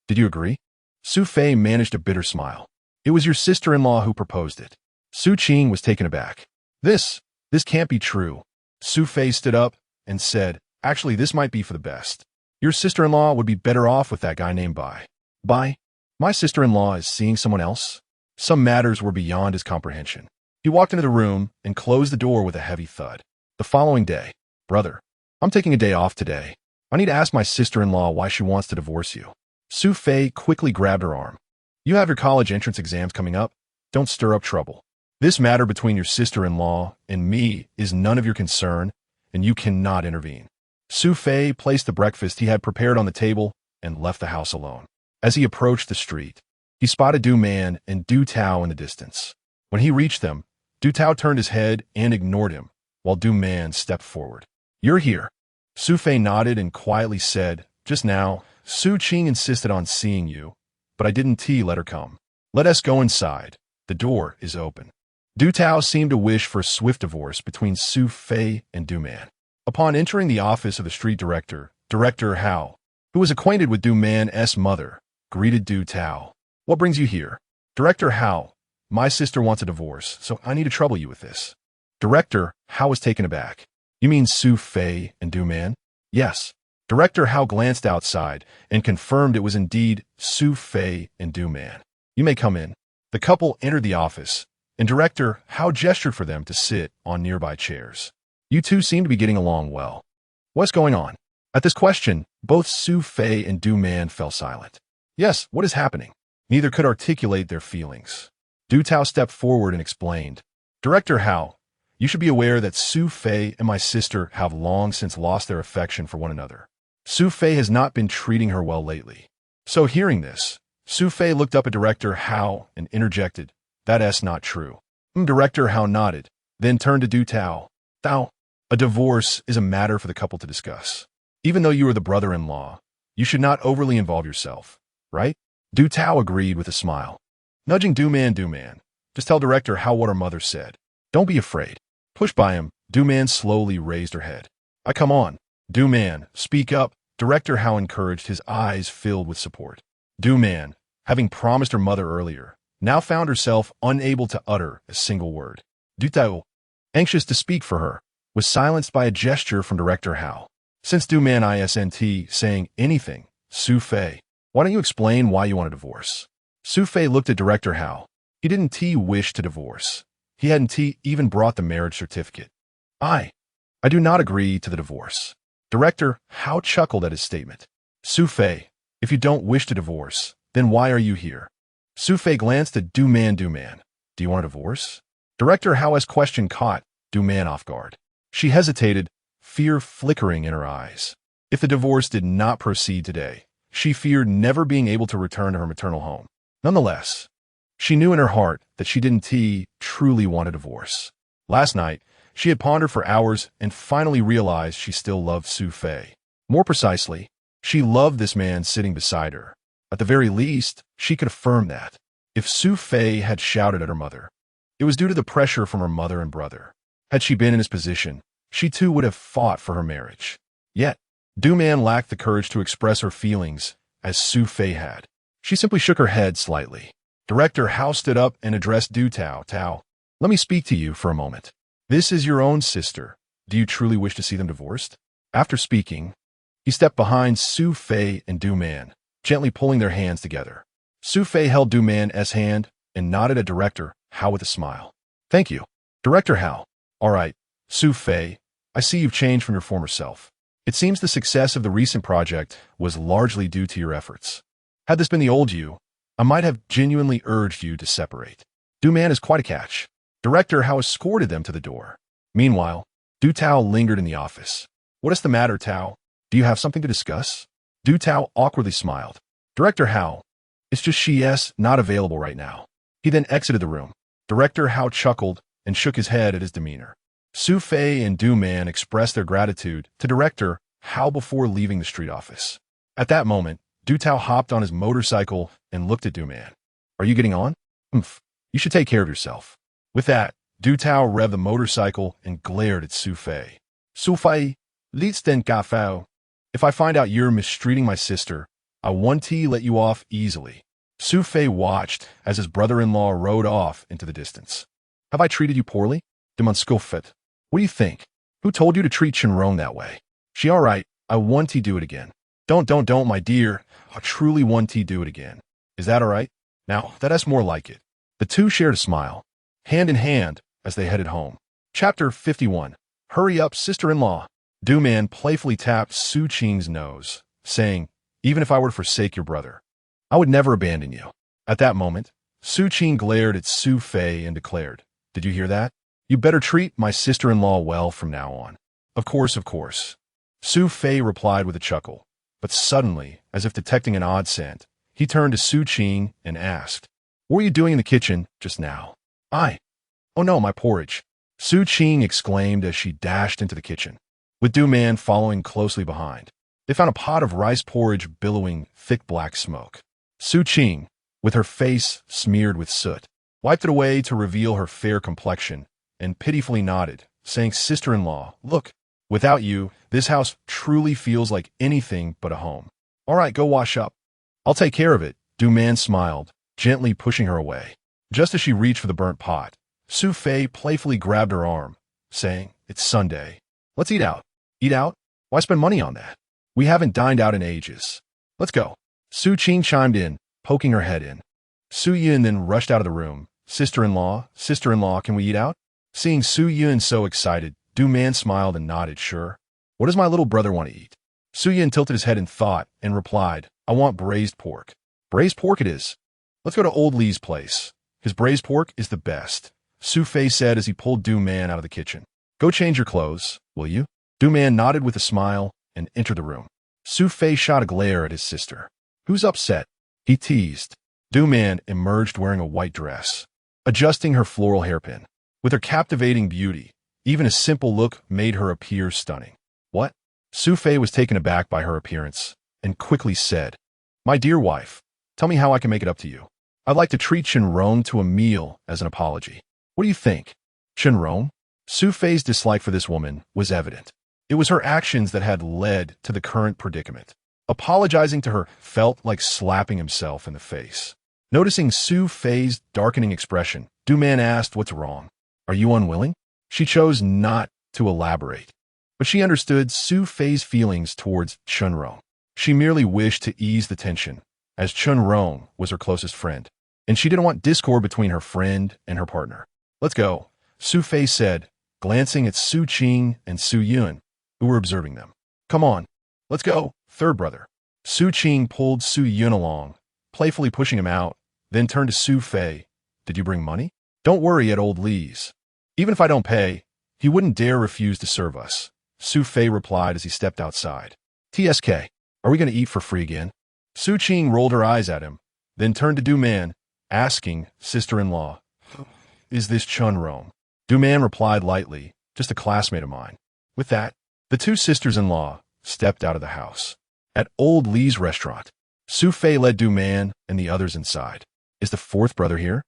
agree?" Su Fei managed a bitter smile. "It was your sister-in-law who proposed it." Su Qing was taken aback. This can't be true." Su Fei stood up and said, "Actually, this might be for the best. Your sister-in-law would be better off with that guy named Bai." "Bai? My sister-in-law is seeing someone else?" Some matters were beyond his comprehension. He walked into the room and closed the door with a heavy thud. The following day, "Brother, I'm taking a day off today. I need to ask my sister-in-law why she wants to divorce you." Su Fei quickly grabbed her arm. "You have your college entrance exams coming up. Don't stir up trouble. This matter between your sister-in-law and me is none of your concern, and you cannot intervene." Su Fei placed the breakfast he had prepared on the table and left the house alone. As he approached the street, he spotted Du Man and Du Tao in the distance. When he reached them, Du Tao turned his head and ignored him, while Du Man stepped forward. "You're here." Su Fei nodded and quietly said, "Just now, Su Qing insisted on seeing you, but I didn't let her come. Let us go inside. The door is open." Du Tao seemed to wish for a swift divorce between Su Fei and Du Man. Upon entering the office of the street director, Director Hao, who was acquainted with Du Man's mother, greeted Du Tao. "What brings you here?" "Director Hao, my sister wants a divorce, so I need to trouble you with this." Director Hao was taken aback. "You mean Su Fei and Du Man?" "Yes." Director Hao glanced outside and confirmed it was indeed Su Fei and Du Man. "You may come in." The couple entered the office, and Director Hao gestured for them to sit on nearby chairs. "You two seem to be getting along well. What's going on?" At this question, both Su Fei and Du Man fell silent. "Yes, what is happening?" Neither could articulate their feelings. Du Tao stepped forward and explained, "Director Hao, you should be aware that Su Fei and my sister have long since lost their affection for one another. Su Fei has not been treating her well lately." So hearing this, Su Fei looked up at Director Hao and interjected, "That's not true." Director Hao nodded, then turned to Du Tao. "Tao, a divorce is a matter for the couple to discuss. Even though you are the brother-in-law, you should not overly involve yourself, right?" Du Tao agreed with a smile. Nudging Du Man, "Just tell Director Hao what her mother said. Don't be afraid." Pushed by him, Du Man slowly raised her head. "I come on. Du Man, speak up." Director Hao encouraged, his eyes filled with support. Du Man, having promised her mother earlier, now found herself unable to utter a single word. Du Tao, anxious to speak for her, was silenced by a gesture from Director Hao. Since Du Man isn't saying anything, "Su Fei, why don't you explain why you want a divorce?" Su Fei looked at Director Hao. He didn't wish to divorce. He hadn't even brought the marriage certificate. I do not agree to the divorce." Director Hao chuckled at his statement. "Su Fei, if you don't wish to divorce, then why are you here?" Su Fei glanced at Du Man. "Do you want a divorce?" Director Hao's question caught Du Man off guard. She hesitated, fear flickering in her eyes. If the divorce did not proceed today, she feared never being able to return to her maternal home. Nonetheless, she knew in her heart that she didn't truly want a divorce. Last night, she had pondered for hours and finally realized she still loved Su Fei. More precisely, she loved this man sitting beside her. At the very least, she could affirm that. If Su Fei had shouted at her mother, it was due to the pressure from her mother and brother. Had she been in his position, she too would have fought for her marriage. Yet, Du Man lacked the courage to express her feelings as Su Fei had. She simply shook her head slightly. Director Hao stood up and addressed Du Tao. Tao, let me speak to you for a moment. This is your own sister. Do you truly wish to see them divorced? After speaking, he stepped behind Su Fei and Du Man, gently pulling their hands together. Su Fei held Du Man's hand and nodded at Director Hao with a smile. Thank you. Director Hao. All right, Su Fei, I see you've changed from your former self. It seems the success of the recent project was largely due to your efforts. Had this been the old you, I might have genuinely urged you to separate. Du Man is quite a catch. Director Hao escorted them to the door. Meanwhile, Du Tao lingered in the office. What is the matter, Tao? Do you have something to discuss? Du Tao awkwardly smiled. Director Hao, it's just she's not available right now. He then exited the room. Director Hao chuckled and shook his head at his demeanor. Su Fei and Du Man expressed their gratitude to Director Hao before leaving the street office. At that moment, Du Tao hopped on his motorcycle and looked at Du Man. Are you getting on? You should take care of yourself. With that, Du Tao revved the motorcycle and glared at Su Fei. Su Fei, let's then gafao. If I find out you're mistreating my sister, I won't let you off easily. Su Fei watched as his brother-in-law rode off into the distance. Have I treated you poorly? Demonskofet. What do you think? Who told you to treat Chenrong that way? She all right, I won't do it again. Don't, my dear. I truly won't do it again. Is that all right? Now, that's more like it. The two shared a smile, hand in hand, as they headed home. Chapter 51. Hurry up, sister-in-law. Du Man playfully tapped Su Qing's nose, saying, even if I were to forsake your brother, I would never abandon you. At that moment, Su Qing glared at Su Fei and declared, did you hear that? You better treat my sister-in-law well from now on. Of course. Su Fei replied with a chuckle, but suddenly, as if detecting an odd scent, he turned to Su Qing and asked, what were you doing in the kitchen just now? Oh no, my porridge. Su Qing exclaimed as she dashed into the kitchen, with Du Man following closely behind. They found a pot of rice porridge billowing thick black smoke. Su Qing, with her face smeared with soot, wiped it away to reveal her fair complexion, and pitifully nodded, saying, sister-in-law, look, without you, this house truly feels like anything but a home. All right, go wash up. I'll take care of it, Du Man smiled, gently pushing her away. Just as she reached for the burnt pot, Su Fei playfully grabbed her arm, saying, it's Sunday. Let's eat out. Eat out? Why spend money on that? We haven't dined out in ages. Let's go. Su Qing chimed in, poking her head in. Su Yun then rushed out of the room. Sister-in-law, can we eat out? Seeing Su Yun so excited, Du Man smiled and nodded, sure. What does my little brother want to eat? Su Yun tilted his head in thought and replied, I want braised pork. Braised pork it is. Let's go to Old Lee's place. His braised pork is the best, Su Fei said as he pulled Du Man out of the kitchen. Go change your clothes, will you? Du Man nodded with a smile and entered the room. Su Fei shot a glare at his sister. Who's upset? He teased. Du Man emerged wearing a white dress, adjusting her floral hairpin. With her captivating beauty, even a simple look made her appear stunning. What? Su Fei was taken aback by her appearance and quickly said, my dear wife, tell me how I can make it up to you. I'd like to treat Chenrong to a meal as an apology. What do you think? Chenrong? Su Fei's dislike for this woman was evident. It was her actions that had led to the current predicament. Apologizing to her felt like slapping himself in the face. Noticing Su Fei's darkening expression, Du Man asked, what's wrong? Are you unwilling? She chose not to elaborate, but she understood Su Fei's feelings towards Chenrong. She merely wished to ease the tension, as Chenrong was her closest friend, and she didn't want discord between her friend and her partner. Let's go, Su Fei said, glancing at Su Qing and Su Yun, who were observing them. Come on, let's go, third brother. Su Qing pulled Su Yun along, playfully pushing him out, then turned to Su Fei. Did you bring money? Don't worry at Old Lee's. Even if I don't pay, he wouldn't dare refuse to serve us, Su Fei replied as he stepped outside. TSK, are we going to eat for free again? Su Qing rolled her eyes at him, then turned to Du Man, asking, sister-in-law, is this Chenrong? Du Man replied lightly, just a classmate of mine. With that, the two sisters-in-law stepped out of the house. At Old Lee's restaurant, Su Fei led Du Man and the others inside. Is the fourth brother here?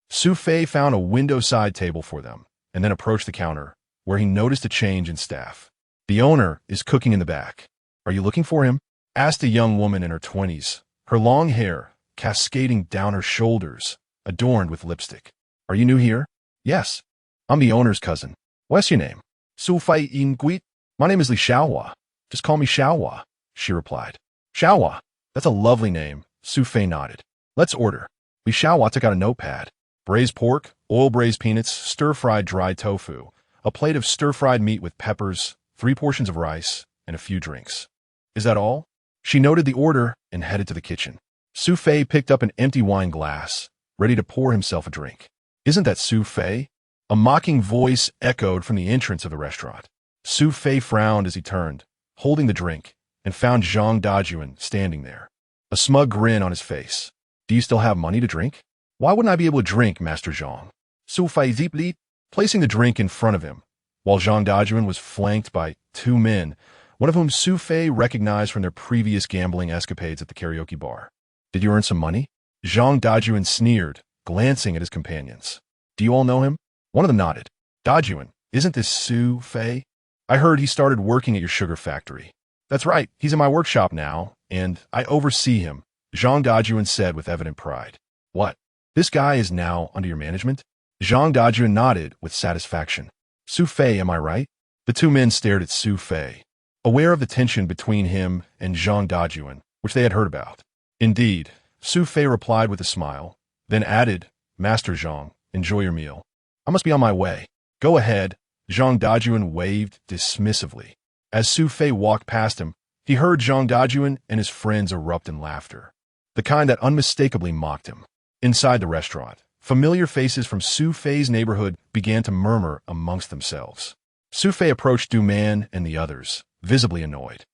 Su Fei found a window-side table for them, and then approached the counter, where he noticed a change in staff. The owner is cooking in the back. Are you looking for him? Asked a young woman in her 20s, her long hair cascading down her shoulders, adorned with lipstick. Are you new here? Yes. I'm the owner's cousin. What's your name? Su Fei Yin Guit. My name is Li Xiaohua. Just call me Xiaohua, she replied. Xiaohua. That's a lovely name. Su Fei nodded. Let's order. Li Xiaohua took out a notepad. Braised pork, oil-braised peanuts, stir-fried dried tofu, a plate of stir-fried meat with peppers, 3 portions of rice, and a few drinks. Is that all? She noted the order and headed to the kitchen. Su Fei picked up an empty wine glass, ready to pour himself a drink. Isn't that Su Fei? A mocking voice echoed from the entrance of the restaurant. Su Fei frowned as he turned, holding the drink, and found Zhang Dajuan standing there, a smug grin on his face. Do you still have money to drink? Why wouldn't I be able to drink, Master Zhang? Su Fei deeply, placing the drink in front of him, while Zhang Dajuan was flanked by 2 men, one of whom Su Fei recognized from their previous gambling escapades at the karaoke bar. Did you earn some money? Zhang Dajuan sneered, glancing at his companions. Do you all know him? One of them nodded. Dajuan, isn't this Su Fei? I heard he started working at your sugar factory. That's right, he's in my workshop now, and I oversee him, Zhang Dajuan said with evident pride. What? This guy is now under your management? Zhang Dajuan nodded with satisfaction. Su Fei, am I right? The 2 men stared at Su Fei, aware of the tension between him and Zhang Dajuan, which they had heard about. Indeed, Su Fei replied with a smile, then added, Master Zhang, enjoy your meal. I must be on my way. Go ahead, Zhang Dajuan waved dismissively. As Su Fei walked past him, he heard Zhang Dajuan and his friends erupt in laughter, the kind that unmistakably mocked him. Inside the restaurant, familiar faces from Su Fei's neighborhood began to murmur amongst themselves. Su Fei approached Du Man and the others, visibly annoyed.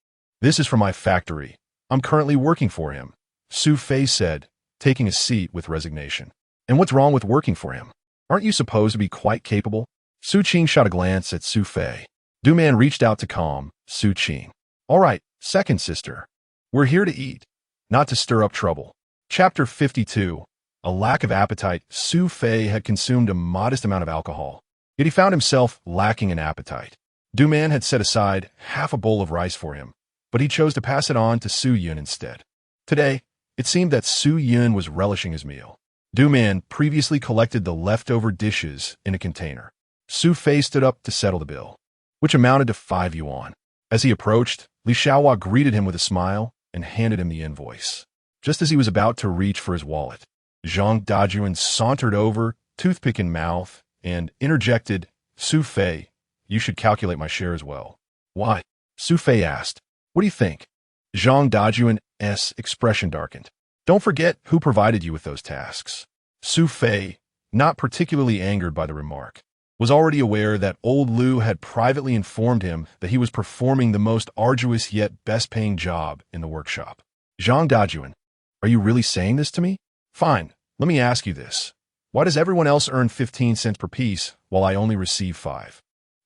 This is from my factory. I'm currently working for him, Su Fei said, taking a seat with resignation. And what's wrong with working for him? Aren't you supposed to be quite capable? Su Qing shot a glance at Su Fei. Du Man reached out to calm Su Qing. All right, second sister. We're here to eat, not to stir up trouble. Chapter 52. A lack of appetite. Su Fei had consumed a modest amount of alcohol, yet he found himself lacking in appetite. Du Man had set aside half a bowl of rice for him, but he chose to pass it on to Su Yun instead. Today, it seemed that Su Yun was relishing his meal. Du Man previously collected the leftover dishes in a container. Su Fei stood up to settle the bill, which amounted to 5 yuan. As he approached, Li Xiaohua greeted him with a smile and handed him the invoice. Just as he was about to reach for his wallet, Zhang Dajuan sauntered over, toothpick in mouth, and interjected, Su Fei, you should calculate my share as well. Why? Su Fei asked. What do you think? Zhang Dajuan's expression darkened. Don't forget who provided you with those tasks. Su Fei, not particularly angered by the remark, was already aware that old Lu had privately informed him that he was performing the most arduous yet best-paying job in the workshop. Zhang Dajuan, are you really saying this to me? Fine, let me ask you this. Why does everyone else earn 15 cents per piece while I only receive 5?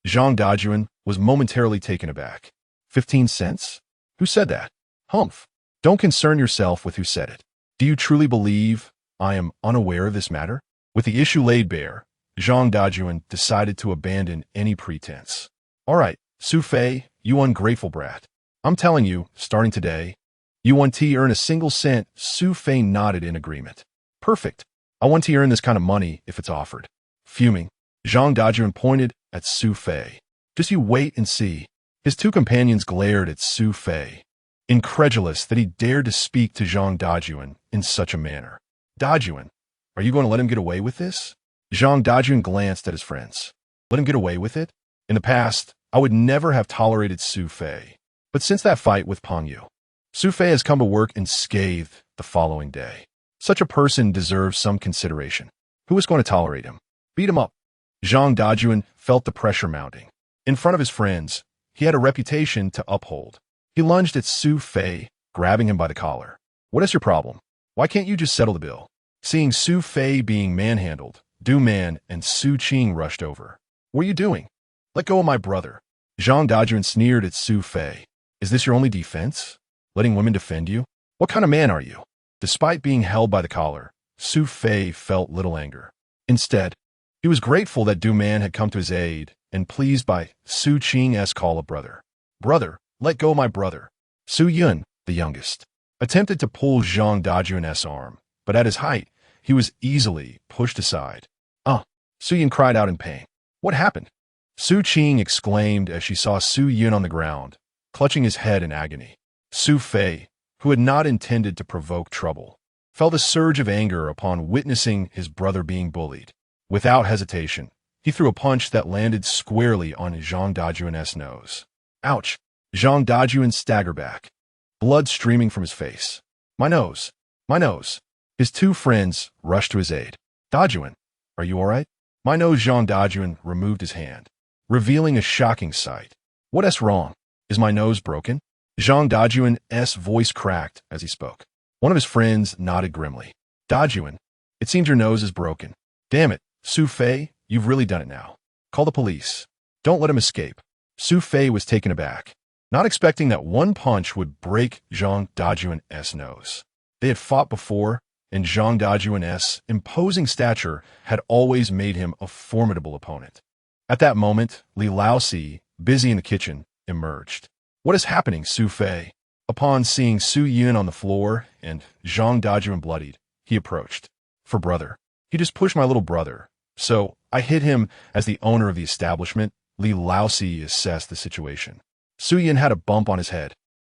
Zhang Dajuan was momentarily taken aback. 15 cents? Who said that? Humph. Don't concern yourself with who said it. Do you truly believe I am unaware of this matter? With the issue laid bare, Zhang Dajuan decided to abandon any pretense. All right, Su Fei, you ungrateful brat. I'm telling you, starting today, you want to earn a single cent. Su Fei nodded in agreement. Perfect. I want to earn this kind of money if it's offered. Fuming, Zhang Dajuan pointed at Su Fei. Just you wait and see. His 2 companions glared at Su Fei, incredulous that he dared to speak to Zhang Dajuan in such a manner. Dajuan, are you going to let him get away with this? Zhang Dajuan glanced at his friends. Let him get away with it? In the past, I would never have tolerated Su Fei. But since that fight with Peng Yu, Su Fei has come to work unscathed the following day. Such a person deserves some consideration. Who is going to tolerate him? Beat him up. Zhang Dajuan felt the pressure mounting. In front of his friends, he had a reputation to uphold. He lunged at Su Fei, grabbing him by the collar. What is your problem? Why can't you just settle the bill? Seeing Su Fei being manhandled, Du Man and Su Qing rushed over. What are you doing? Let go of my brother. Zhang Dajuan sneered at Su Fei. Is this your only defense? Letting women defend you? What kind of man are you? Despite being held by the collar, Su Fei felt little anger. Instead, he was grateful that Du Man had come to his aid and pleased by Su Qing's call of brother. Brother, let go my brother. Su Yun, the youngest, attempted to pull Zhang Dajuan's arm, but at his height, he was easily pushed aside. Su Yun cried out in pain. What happened? Su Qing exclaimed as she saw Su Yun on the ground, clutching his head in agony. Su Fei, who had not intended to provoke trouble, felt a surge of anger upon witnessing his brother being bullied. Without hesitation, he threw a punch that landed squarely on Zhang Dajuan's nose. Ouch! Zhang Dajuan staggered back, blood streaming from his face. My nose! My nose! His two friends rushed to his aid. Dajuan, are you all right? My nose. Zhang Dajuan removed his hand, revealing a shocking sight. What's wrong? Is my nose broken? Zhang Dajuan's voice cracked as he spoke. One of his friends nodded grimly. Dajuan, it seems your nose is broken. Damn it, Su Fei, you've really done it now. Call the police. Don't let him escape. Su Fei was taken aback, not expecting that one punch would break Zhang Dajuan's nose. They had fought before, and Zhang Dajuan's imposing stature had always made him a formidable opponent. At that moment, Li Laosi, busy in the kitchen, emerged. What is happening, Su Fei? Upon seeing Su Yun on the floor and Zhang Dajuan bloodied, he approached. For brother. He just pushed my little brother. So, I hit him as the owner of the establishment. Li Laosi assessed the situation. Su Yun had a bump on his head,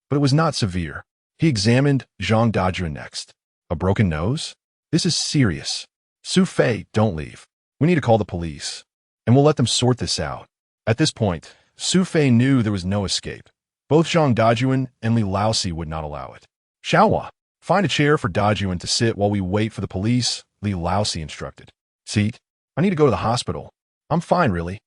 but it was not severe. He examined Zhang Dajuan next. A broken nose? This is serious. Su Fei, don't leave. We need to call the police, and we'll let them sort this out. At this point, Su Fei knew there was no escape. Both Zhang Dajuan and Li Laosi would not allow it. Xiaohua, find a chair for Dajuan to sit while we wait for the police, Li Laosi instructed. Seat? I need to go to the hospital. I'm fine, really.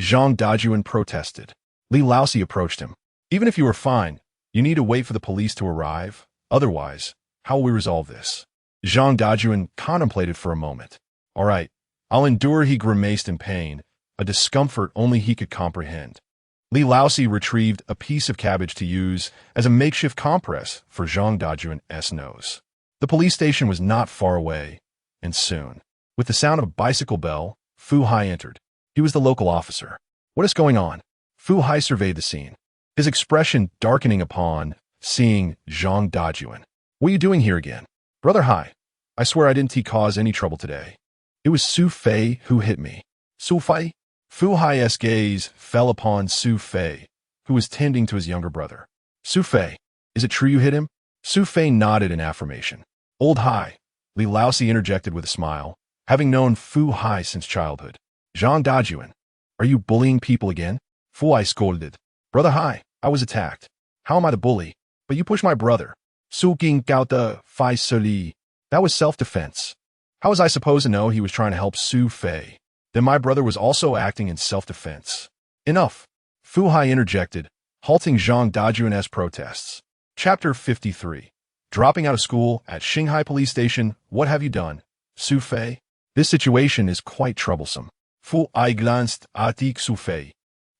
Zhang Dajuan protested. Li Laosi approached him. Even if you are fine, you need to wait for the police to arrive. Otherwise, how will we resolve this? Zhang Dajuan contemplated for a moment. All right, I'll endure. He grimaced in pain, a discomfort only he could comprehend. Li Laosi retrieved a piece of cabbage to use as a makeshift compress for Zhang Dajuan's nose. The police station was not far away, and soon, with the sound of a bicycle bell, Fu Hai entered. He was the local officer. What is going on? Fu Hai surveyed the scene, his expression darkening upon seeing Zhang Dajuan. What are you doing here again? Brother Hai, I swear I didn't cause any trouble today. It was Su Fei who hit me. Su Fei? Fu Hai's gaze fell upon Su Fei, who was tending to his younger brother. Su Fei, is it true you hit him? Su Fei nodded in affirmation. Old Hai, Li Laosi interjected with a smile, having known Fu Hai since childhood. Zhang Dajuan, are you bullying people again? Fu Hai scolded. Brother Hai, I was attacked. How am I the bully? But you pushed my brother. Su Ging Gao De Fai Suli. That was self-defense. How was I supposed to know he was trying to help Su Fei? Then my brother was also acting in self-defense. Enough. Fu Hai interjected, halting Zhang Dajuan's protests. Chapter 53. Dropping out of school at Xinghai Police Station. What have you done, Su Fei? This situation is quite troublesome. Fu Hai glanced at Su Fei,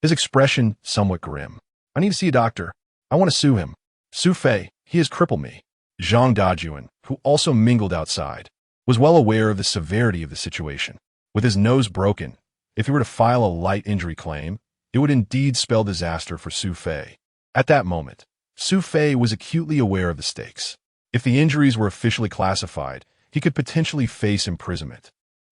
his expression somewhat grim. I need to see a doctor. I want to sue him. Su Fei, he has crippled me. Zhang Dajuan, who also mingled outside, was well aware of the severity of the situation. With his nose broken, if he were to file a light injury claim, it would indeed spell disaster for Su Fei. At that moment, Su Fei was acutely aware of the stakes. If the injuries were officially classified, he could potentially face imprisonment.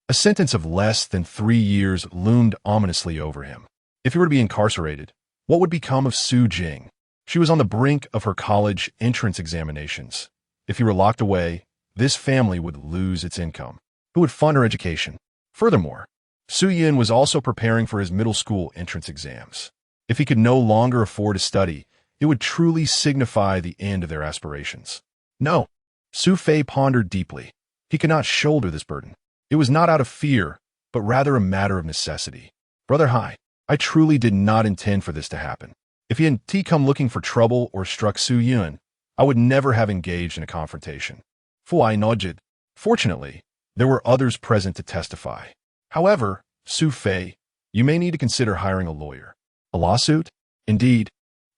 A sentence of less than 3 years loomed ominously over him. If he were to be incarcerated, what would become of Su Jing? She was on the brink of her college entrance examinations. If he were locked away, this family would lose its income. Who would fund her education? Furthermore, Su Yin was also preparing for his middle school entrance exams. If he could no longer afford to study, it would truly signify the end of their aspirations. No, Su Fei pondered deeply. He could not shoulder this burden. It was not out of fear, but rather a matter of necessity. Brother Hai, I truly did not intend for this to happen. If he had come looking for trouble or struck Su Yun, I would never have engaged in a confrontation. Fu Hai nodded. Fortunately, there were others present to testify. However, Su Fei, you may need to consider hiring a lawyer. A lawsuit? Indeed,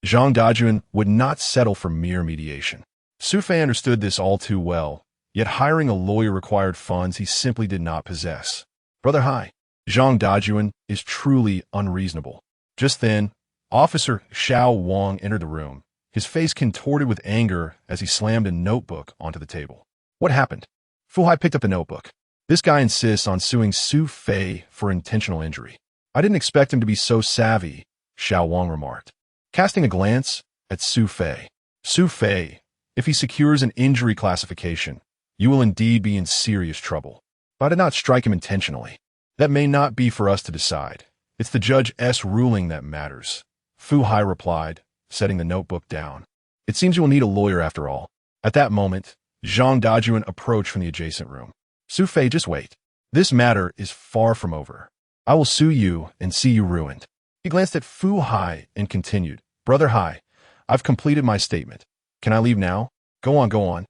Zhang Dajuan would not settle for mere mediation. Su Fei understood this all too well, yet hiring a lawyer required funds he simply did not possess. Brother Hai, Zhang Dajuan is truly unreasonable. Just then, Officer Xiao Wang entered the room, his face contorted with anger as he slammed a notebook onto the table. What happened? Fu Hai picked up the notebook. This guy insists on suing Su Fei for intentional injury. I didn't expect him to be so savvy, Xiao Wang remarked, casting a glance at Su Fei. Su Fei, if he secures an injury classification, you will indeed be in serious trouble. But I did not strike him intentionally. That may not be for us to decide. It's the judge's ruling that matters, Fu Hai replied, setting the notebook down. It seems you will need a lawyer after all. At that moment, Zhang Dajuan approached from the adjacent room. Su Fei, just wait. This matter is far from over. I will sue you and see you ruined. He glanced at Fu Hai and continued, Brother Hai, I've completed my statement. Can I leave now? Go on, go on.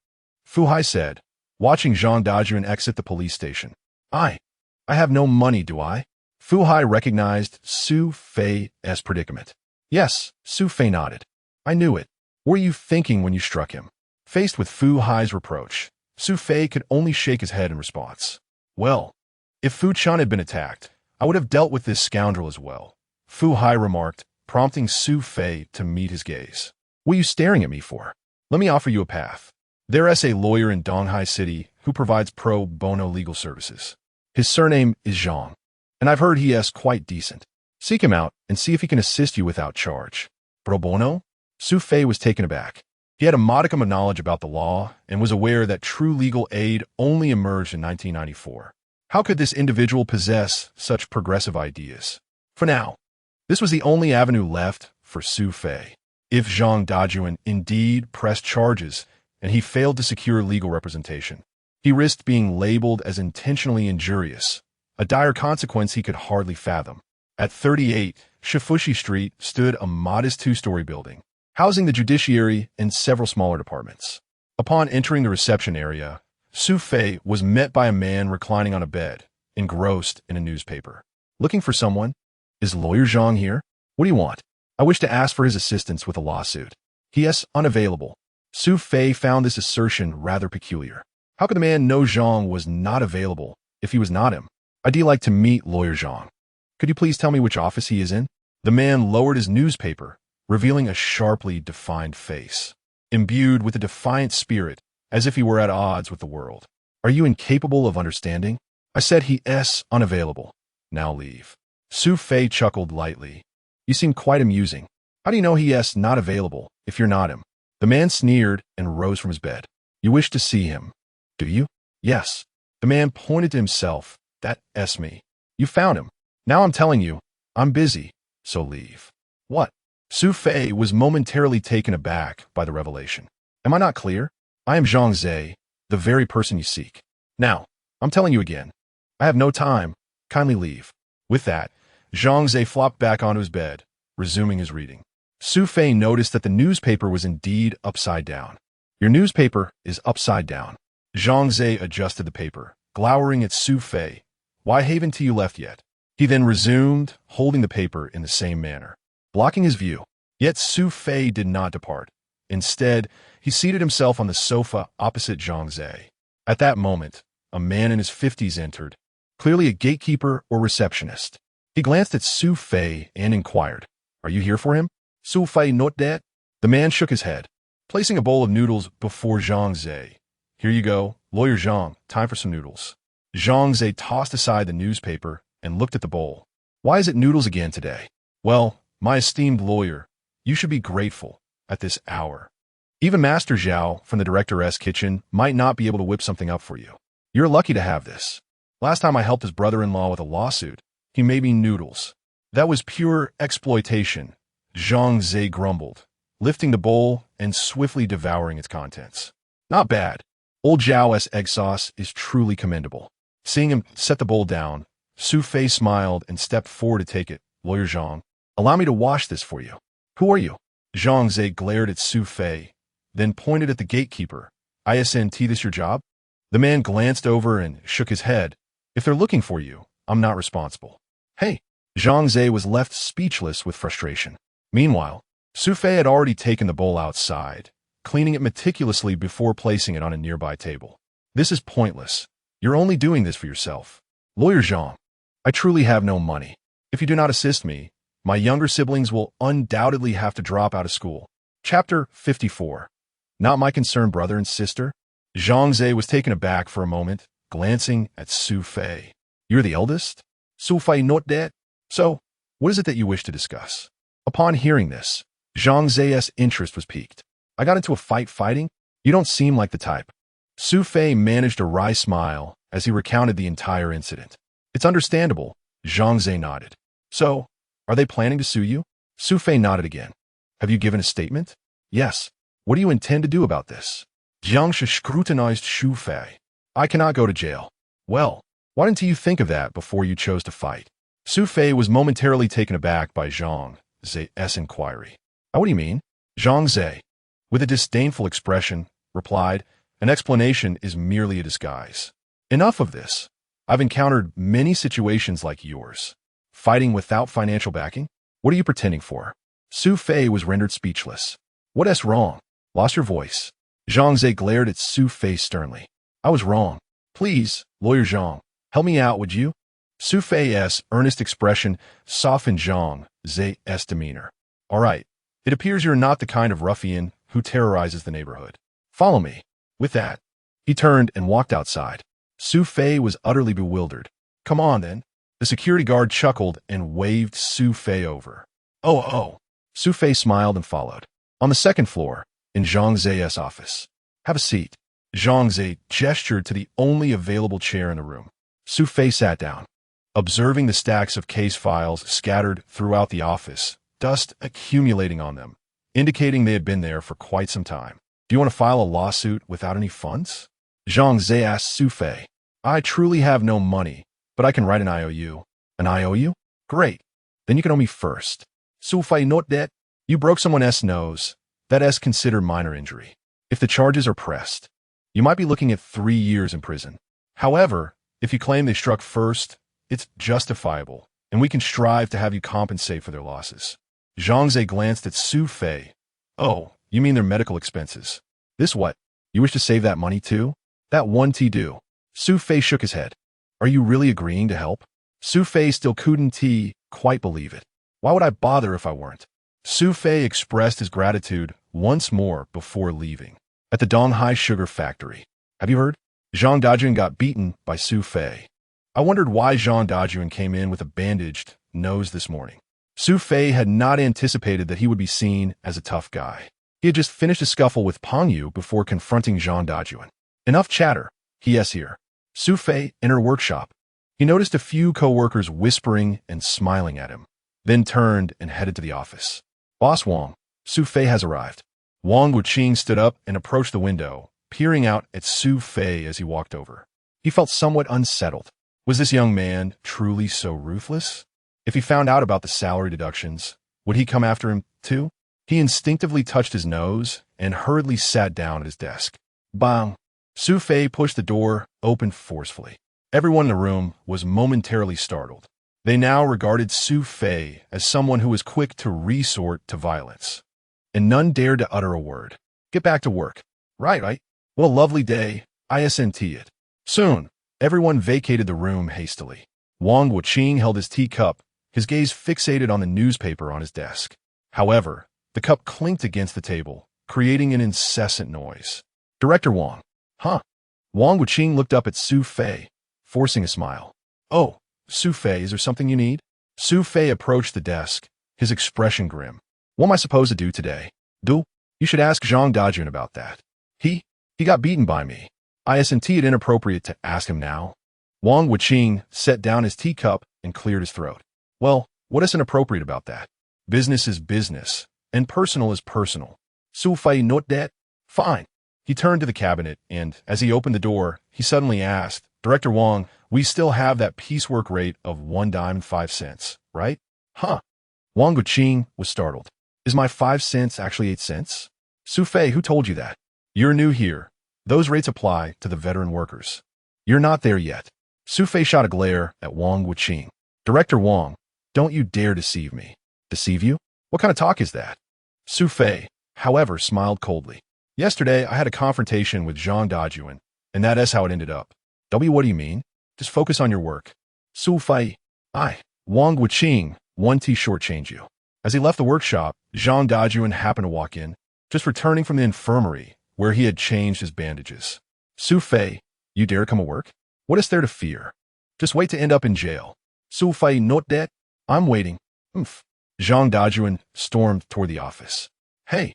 Fu Hai said, watching Zhang Dajuan exit the police station. I have no money, do I? Fu Hai recognized Su Fei's predicament. Yes, Su Fei nodded. I knew it. What were you thinking when you struck him? Faced with Fu Hai's reproach, Su Fei could only shake his head in response. Well, if Fu Chan had been attacked, I would have dealt with this scoundrel as well, Fu Hai remarked, prompting Su Fei to meet his gaze. What are you staring at me for? Let me offer you a path. There is a lawyer in Donghai City who provides pro bono legal services. His surname is Zhang, and I've heard he is quite decent. Seek him out and see if he can assist you without charge. Pro bono? Su Fei was taken aback. He had a modicum of knowledge about the law and was aware that true legal aid only emerged in 1994. How could this individual possess such progressive ideas? For now, this was the only avenue left for Su Fei. If Zhang Dajuan indeed pressed charges and he failed to secure legal representation, he risked being labeled as intentionally injurious, a dire consequence he could hardly fathom. At 38 Shifushi Street stood a modest two-story building, housing the judiciary and several smaller departments. Upon entering the reception area, Su Fei was met by a man reclining on a bed, engrossed in a newspaper. Looking for someone? Is Lawyer Zhang here? What do you want? I wish to ask for his assistance with a lawsuit. He is unavailable. Su Fei found this assertion rather peculiar. How could the man know Zhang was not available if he was not him? I'd like to meet Lawyer Zhang. Could you please tell me which office he is in? The man lowered his newspaper, revealing a sharply defined face, imbued with a defiant spirit, as if he were at odds with the world. Are you incapable of understanding? I said he is unavailable. Now leave. Su Fei chuckled lightly. You seem quite amusing. How do you know he is not available if you're not him? The man sneered and rose from his bed. You wish to see him, do you? Yes. The man pointed to himself. That is me. You found him. Now I'm telling you, I'm busy, so leave. What? Su Fei was momentarily taken aback by the revelation. Am I not clear? I am Zhang Zhe, the very person you seek. Now, I'm telling you again. I have no time. Kindly leave. With that, Zhang Zhe flopped back onto his bed, resuming his reading. Su Fei noticed that the newspaper was indeed upside down. Your newspaper is upside down. Zhang Zhe adjusted the paper, glowering at Su Fei. Why haven't you left yet? He then resumed, holding the paper in the same manner, blocking his view. Yet Su Fei did not depart. Instead, he seated himself on the sofa opposite Zhang Zhe. At that moment, a man in his 50s entered, clearly a gatekeeper or receptionist. He glanced at Su Fei and inquired, Are you here for him? Su Fei not that? The man shook his head, placing a bowl of noodles before Zhang Zhe. Here you go, Lawyer Zhang, time for some noodles. Zhang Zhe tossed aside the newspaper and looked at the bowl. Why is it noodles again today? Well, my esteemed lawyer, you should be grateful at this hour. Even Master Zhao from the director's kitchen might not be able to whip something up for you. You're lucky to have this. Last time I helped his brother-in-law with a lawsuit, he made me noodles. That was pure exploitation, Zhang Zhe grumbled, lifting the bowl and swiftly devouring its contents. Not bad. Old Zhao's egg sauce is truly commendable. Seeing him set the bowl down, Su Fei smiled and stepped forward to take it. Lawyer Zhang, allow me to wash this for you. Who are you? Zhang Zhe glared at Su Fei, then pointed at the gatekeeper. Isn't this your job? The man glanced over and shook his head. If they're looking for you, I'm not responsible. Hey! Zhang Zhe was left speechless with frustration. Meanwhile, Su Fei had already taken the bowl outside, cleaning it meticulously before placing it on a nearby table. This is pointless. You're only doing this for yourself. Lawyer Zhang, I truly have no money. If you do not assist me, my younger siblings will undoubtedly have to drop out of school. Chapter 54. Not my concern, brother and sister. Zhang Zhe was taken aback for a moment, glancing at Su Fei. You're the eldest? Su Fei not dead? So, what is it that you wish to discuss? Upon hearing this, Zhang Zhe's interest was piqued. I got into a fighting? You don't seem like the type. Su Fei managed a wry smile as he recounted the entire incident. It's understandable, Zhang Zhe nodded. So, are they planning to sue you? Su Fei nodded again. Have you given a statement? Yes. What do you intend to do about this? Jiang Shi scrutinized Su Fei. I cannot go to jail. Well, why didn't you think of that before you chose to fight? Su Fei was momentarily taken aback by Zhang Zhe's inquiry. What do you mean? Zhang Zhe, with a disdainful expression, replied, an explanation is merely a disguise. Enough of this. I've encountered many situations like yours. Fighting without financial backing? What are you pretending for? Su Fei was rendered speechless. What's wrong? Lost your voice. Zhang Zhe glared at Su Fei sternly. I was wrong. Please, Lawyer Zhang, help me out, would you? Su Fei's earnest expression softened Zhang Zhe's demeanor. All right, it appears you're not the kind of ruffian who terrorizes the neighborhood. Follow me. With that, he turned and walked outside. Su Fei was utterly bewildered. Come on, then. The security guard chuckled and waved Su Fei over. Oh. Su Fei smiled and followed. On the second floor, in Zhang Zhe's office. Have a seat. Zhang Zhe gestured to the only available chair in the room. Su Fei sat down. Observing the stacks of case files scattered throughout the office, dust accumulating on them, indicating they had been there for quite some time. Do you want to file a lawsuit without any funds? Zhang Zhe asked Su Fei. I truly have no money, but I can write an IOU. An IOU? Great. Then you can owe me first. Su Fei not dead? You broke someone's nose. That is considered minor injury. If the charges are pressed, you might be looking at 3 years in prison. However, if you claim they struck first, it's justifiable, and we can strive to have you compensate for their losses. Zhang Zhe glanced at Su Fei. Oh, you mean their medical expenses? This what? You wish to save that money too? That one do. Su Fei shook his head. Are you really agreeing to help? Su Fei still couldn't quite believe it. Why would I bother if I weren't? Su Fei expressed his gratitude once more before leaving. At the Donghai Sugar Factory. Have you heard? Zhang Dajuan got beaten by Su Fei. I wondered why Zhang Dajuan came in with a bandaged nose this morning. Su Fei had not anticipated that he would be seen as a tough guy. He had just finished a scuffle with Pang Yu before confronting Zhang Dajuan. Enough chatter. He.s. here. Su Fei entered a workshop. He noticed a few co-workers whispering and smiling at him, then turned and headed to the office. Boss Wang, Su Fei has arrived. Wang Wuqing stood up and approached the window, peering out at Su Fei as he walked over. He felt somewhat unsettled. Was this young man truly so ruthless? If he found out about the salary deductions, would he come after him too? He instinctively touched his nose and hurriedly sat down at his desk. Bang! Su Fei pushed the door open forcefully. Everyone in the room was momentarily startled. They now regarded Su Fei as someone who was quick to resort to violence. And none dared to utter a word. Get back to work. Right. What a lovely day. ISNT it. Soon, everyone vacated the room hastily. Wang Wuqing held his teacup, his gaze fixated on the newspaper on his desk. However, the cup clinked against the table, creating an incessant noise. Director Wang. Huh? Wang Wuqing looked up at Su Fei, forcing a smile. Oh, Su Fei, is there something you need? Su Fei approached the desk, his expression grim. What am I supposed to do today? You should ask Zhang Dajuan about that. He got beaten by me. Isn't it inappropriate to ask him now? Wang Wuqing set down his teacup and cleared his throat. Well, what is inappropriate about that? Business is business, and personal is personal. Su Fei not dead? Fine. He turned to the cabinet, and as he opened the door, he suddenly asked, Director Wang, we still have that piecework rate of 1 dime 5 cents, right? Huh. Wang Wuqing was startled. Is my 5 cents actually 8 cents? Su Fei, who told you that? You're new here. Those rates apply to the veteran workers. You're not there yet. Su Fei shot a glare at Wang Wuqing. Director Wang, don't you dare deceive me. Deceive you? What kind of talk is that? Su Fei, however, smiled coldly. Yesterday, I had a confrontation with Zhang Dajuan, and that is how it ended up. What do you mean? Just focus on your work. Su Fei. Wang Wuqing, 1T shortchange you. As he left the workshop, Zhang Dajuan happened to walk in, just returning from the infirmary, where he had changed his bandages. Su Fei, you dare come to work? What is there to fear? Just wait to end up in jail. Su Fei not dead? I'm waiting. Oomph. Zhang Dajuan stormed toward the office. Hey.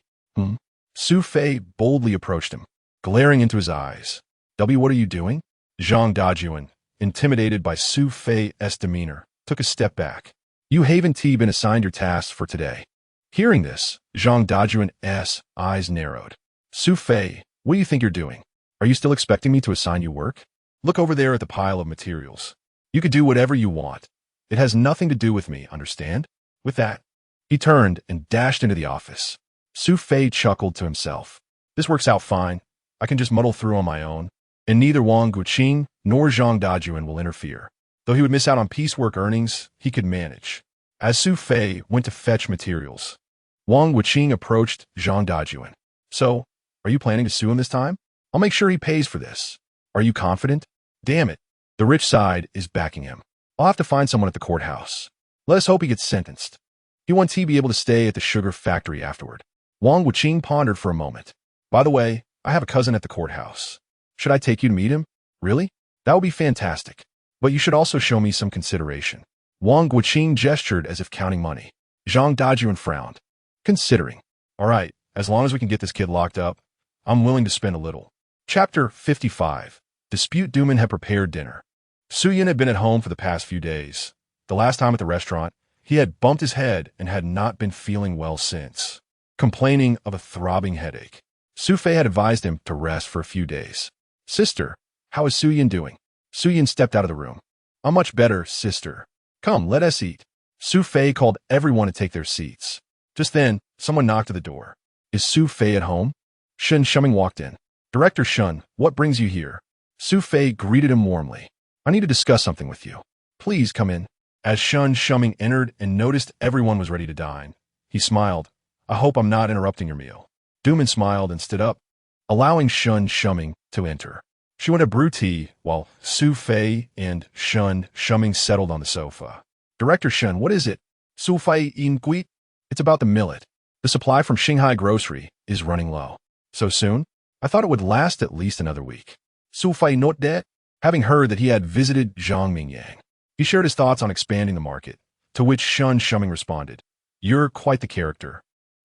Su Fei boldly approached him, glaring into his eyes. What are you doing? Zhang Dajuan, intimidated by Su Fei's demeanor, took a step back. You haven't been assigned your tasks for today. Hearing this, Zhang Dajuan's eyes narrowed. Su Fei, what do you think you're doing? Are you still expecting me to assign you work? Look over there at the pile of materials. You could do whatever you want. It has nothing to do with me, understand? With that, he turned and dashed into the office. Su Fei chuckled to himself. This works out fine. I can just muddle through on my own, and neither Wang Wuqing nor Zhang Dajuan will interfere. Though he would miss out on piecework earnings, he could manage. As Su Fei went to fetch materials, Wang Wuqing approached Zhang Dajuan. So, are you planning to sue him this time? I'll make sure he pays for this. Are you confident? Damn it. The rich side is backing him. I'll have to find someone at the courthouse. Let us hope he gets sentenced. He wants to be able to stay at the sugar factory afterward. Wang Wuqing pondered for a moment. By the way, I have a cousin at the courthouse. Should I take you to meet him? Really? That would be fantastic. But you should also show me some consideration. Wang Wuqing gestured as if counting money. Zhang Dajuan frowned. Considering. All right, as long as we can get this kid locked up, I'm willing to spend a little. Chapter 55. Dispute Duman had prepared dinner. Suyin had been at home for the past few days. The last time at the restaurant, he had bumped his head and had not been feeling well since, complaining of a throbbing headache. Su Fei had advised him to rest for a few days. Sister, how is Suyin doing? Suyin stepped out of the room. I'm much better, sister. Come, let us eat. Su Fei called everyone to take their seats. Just then, someone knocked at the door. Is Su Fei at home? Shen Shuming walked in. Director Shun, what brings you here? Su Fei greeted him warmly. I need to discuss something with you. Please come in. As Shun Shuming entered and noticed everyone was ready to dine, he smiled. I hope I'm not interrupting your meal. Duman smiled and stood up, allowing Shun Shuming to enter. She went to brew tea while Su Fei and Shun Shuming settled on the sofa. Director Shun, what is it? Su Fei in Guit? It's about the millet. The supply from Shanghai Grocery is running low. So soon? I thought it would last at least another week. Su Fei not dead? Having heard that he had visited Zhang Mingyang, he shared his thoughts on expanding the market, to which Shun Shuming responded. You're quite the character.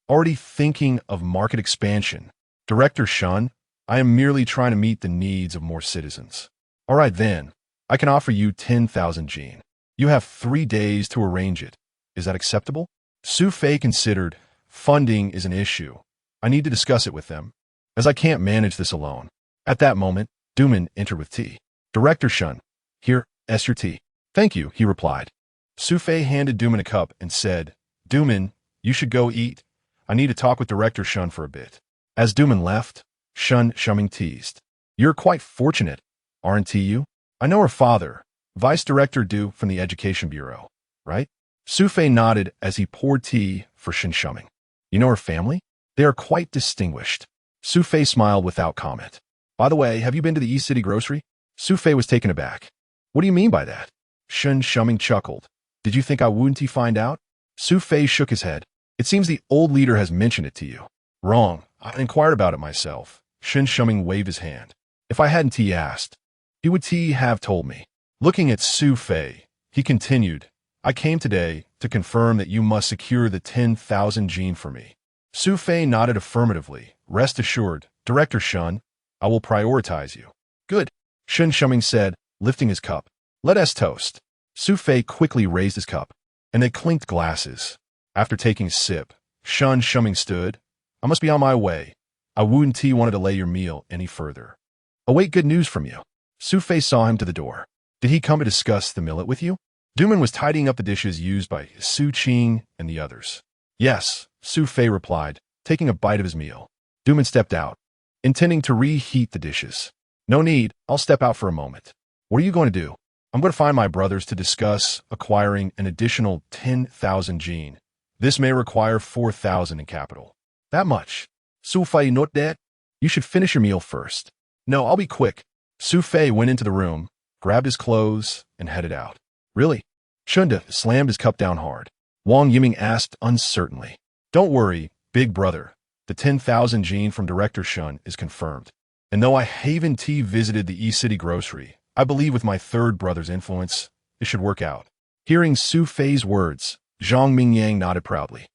Already thinking of market expansion. Director Shun, I am merely trying to meet the needs of more citizens. All right then, I can offer you 10,000 Jin. You have 3 days to arrange it. Is that acceptable? Su Fei considered. Funding is an issue. I need to discuss it with them, as I can't manage this alone. At that moment, Duman entered with tea. Director Shun, here, your tea. Thank you, he replied. Su Fei handed Duman a cup and said, Duman, you should go eat. I need to talk with Director Shun for a bit. As Duman left, Shun Shuming teased. You're quite fortunate, aren't you? I know her father, Vice Director Du from the Education Bureau, right? Su Fei nodded as he poured tea for Shun Shuming. You know her family? They are quite distinguished. Su Fei smiled without comment. By the way, have you been to the East City Grocery? Su Fei was taken aback. What do you mean by that? Shun Shuming chuckled. Did you think I wouldn't find out? Su Fei shook his head. It seems the old leader has mentioned it to you. Wrong. I inquired about it myself. Shun Shuming waved his hand. If I hadn't asked, he would have told me. Looking at Su Fei, he continued, I came today to confirm that you must secure the 10,000 Jin for me. Su Fei nodded affirmatively. Rest assured, Director Shun, I will prioritize you. Good. Shun Shuming said, lifting his cup. Let us toast. Su Fei quickly raised his cup, and they clinked glasses. After taking a sip, Shun Shuming stood. I must be on my way. I wouldn't want to delay your meal any further. Await good news from you. Su Fei saw him to the door. Did he come to discuss the millet with you? Duman was tidying up the dishes used by Su Qing and the others. Yes, Su Fei replied, taking a bite of his meal. Duman stepped out, intending to reheat the dishes. No need, I'll step out for a moment. What are you going to do? I'm going to find my brothers to discuss acquiring an additional 10,000 Jin. This may require 4,000 in capital. That much. Su Fei not dead? You should finish your meal first. No, I'll be quick. Su Fei went into the room, grabbed his clothes, and headed out. Really? Chunda slammed his cup down hard. Wang Yiming asked uncertainly. Don't worry, big brother. The 10,000 gene from Director Shun is confirmed. And though I haven't visited the E-City grocery, I believe with my third brother's influence, it should work out. Hearing Su Fei's words, Zhang Mingyang nodded proudly.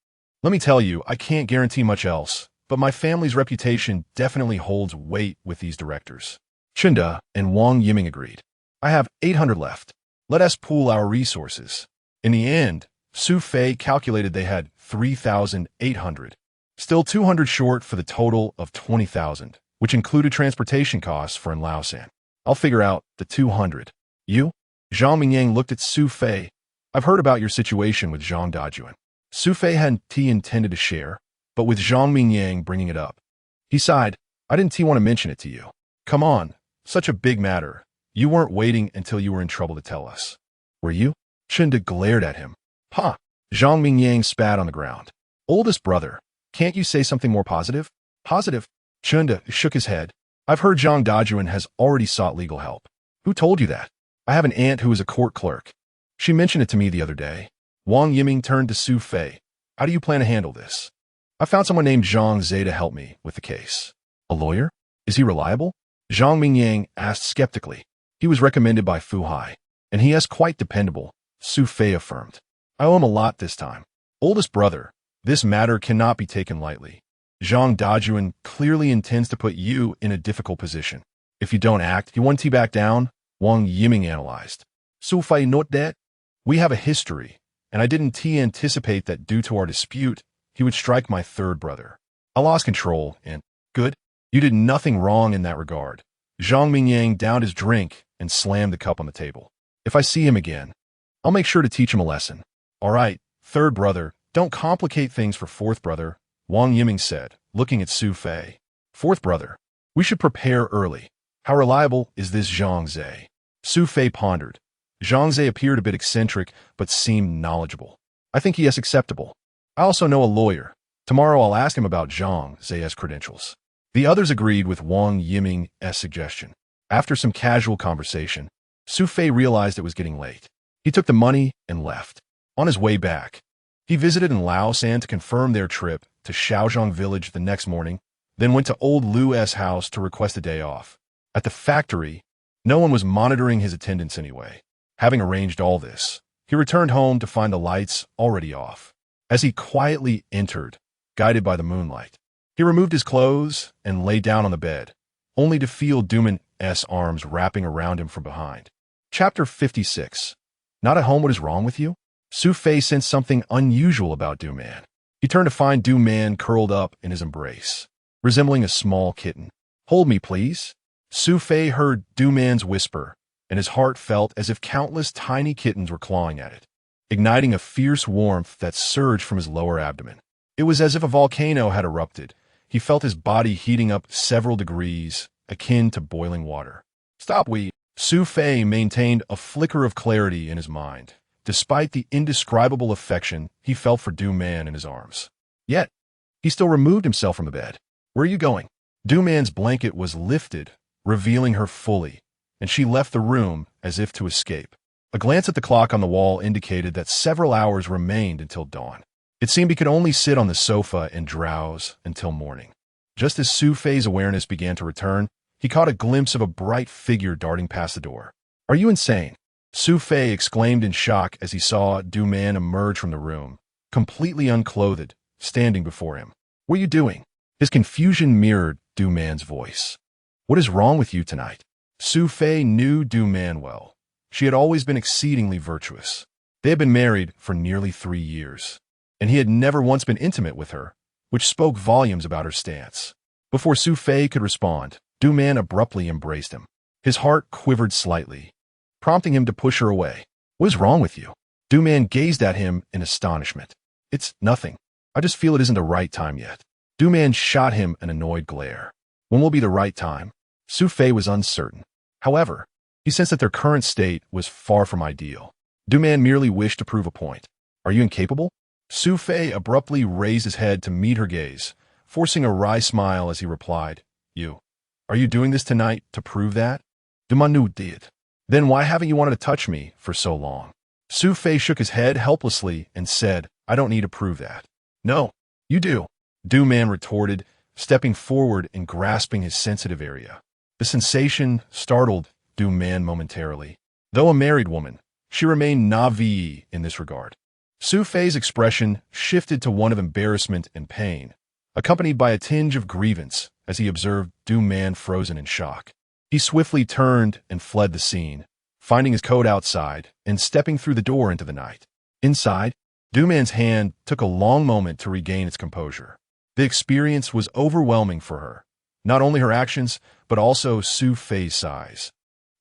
Let me tell you, I can't guarantee much else, but my family's reputation definitely holds weight with these directors. Chunda and Wang Yiming agreed. I have 800 left. Let us pool our resources. In the end, Su Fei calculated they had 3,800. Still 200 short for the total of 20,000, which included transportation costs for Laosan. I'll figure out the 200. You? Zhang Mingyang looked at Su Fei. I've heard about your situation with Zhang Dajuan. Su Fei hadn't intended to share, but with Zhang Mingyang bringing it up. He sighed. I didn't want to mention it to you. Come on, such a big matter. You weren't waiting until you were in trouble to tell us. Were you? Chunda glared at him. Ha! Zhang Mingyang spat on the ground. Oldest brother, can't you say something more positive? Positive? Chunda shook his head. I've heard Zhang Dajuan has already sought legal help. Who told you that? I have an aunt who is a court clerk. She mentioned it to me the other day. Wang Yiming turned to Su Fei. How do you plan to handle this? I found someone named Zhang Zhe to help me with the case. A lawyer? Is he reliable? Zhang Mingyang asked skeptically. He was recommended by Fu Hai, and he is quite dependable, Su Fei affirmed. I owe him a lot this time. Oldest brother, this matter cannot be taken lightly. Zhang Dajuan clearly intends to put you in a difficult position. If you don't act, you want back down, Wang Yiming analyzed. Su Fei note that? We have a history, and I didn't anticipate that due to our dispute, he would strike my third brother. I lost control, and, good, you did nothing wrong in that regard. Zhang Mingyang downed his drink and slammed the cup on the table. If I see him again, I'll make sure to teach him a lesson. All right, third brother, don't complicate things for fourth brother, Wang Yiming said, looking at Su Fei. Fourth brother, we should prepare early. How reliable is this Zhang Zhe? Su Fei pondered. Zhang Zhe appeared a bit eccentric, but seemed knowledgeable. I think he is acceptable. I also know a lawyer. Tomorrow I'll ask him about Zhang Zhe's credentials. The others agreed with Wang Yiming's suggestion. After some casual conversation, Su Fei realized it was getting late. He took the money and left. On his way back, he visited in Laosan to confirm their trip to Shaozhong village the next morning, then went to old Lu's house to request a day off. At the factory, no one was monitoring his attendance anyway. Having arranged all this, he returned home to find the lights already off. As he quietly entered, guided by the moonlight, he removed his clothes and lay down on the bed, only to feel Duman's arms wrapping around him from behind. Chapter 56. Not at home, what is wrong with you? Su Fei sensed something unusual about Duman. He turned to find Duman curled up in his embrace, resembling a small kitten. Hold me, please. Su Fei heard Duman's whisper, and his heart felt as if countless tiny kittens were clawing at it, igniting a fierce warmth that surged from his lower abdomen. It was as if a volcano had erupted. He felt his body heating up several degrees, akin to boiling water. Stop, Su Fei maintained a flicker of clarity in his mind, despite the indescribable affection he felt for Duman in his arms. Yet, he still removed himself from the bed. Where are you going? Duman's blanket was lifted, revealing her fully, and she left the room as if to escape. A glance at the clock on the wall indicated that several hours remained until dawn. It seemed he could only sit on the sofa and drowse until morning. Just as Su Fei's awareness began to return, he caught a glimpse of a bright figure darting past the door. Are you insane? Su Fei exclaimed in shock as he saw Duman emerge from the room, completely unclothed, standing before him. What are you doing? His confusion mirrored Duman's voice. What is wrong with you tonight? Su Fei knew Duman well. She had always been exceedingly virtuous. They had been married for nearly 3 years, and he had never once been intimate with her, which spoke volumes about her stance. Before Su Fei could respond, Duman abruptly embraced him. His heart quivered slightly, prompting him to push her away. What is wrong with you? Duman gazed at him in astonishment. It's nothing. I just feel it isn't the right time yet. Duman shot him an annoyed glare. When will be the right time? Su Fei was uncertain. However, he sensed that their current state was far from ideal. Duman merely wished to prove a point. Are you incapable? Su Fei abruptly raised his head to meet her gaze, forcing a wry smile as he replied, You. Are you doing this tonight to prove that? Du Manu did. Then why haven't you wanted to touch me for so long? Su Fei shook his head helplessly and said, I don't need to prove that. No, you do. Du Man retorted, stepping forward and grasping his sensitive area. The sensation startled Du Man momentarily. Though a married woman, she remained naive in this regard. Su Fei's expression shifted to one of embarrassment and pain, accompanied by a tinge of grievance as he observed Du Man frozen in shock. He swiftly turned and fled the scene, finding his coat outside and stepping through the door into the night. Inside, Du Man's hand took a long moment to regain its composure. The experience was overwhelming for her, not only her actions, but also Su Fei's size,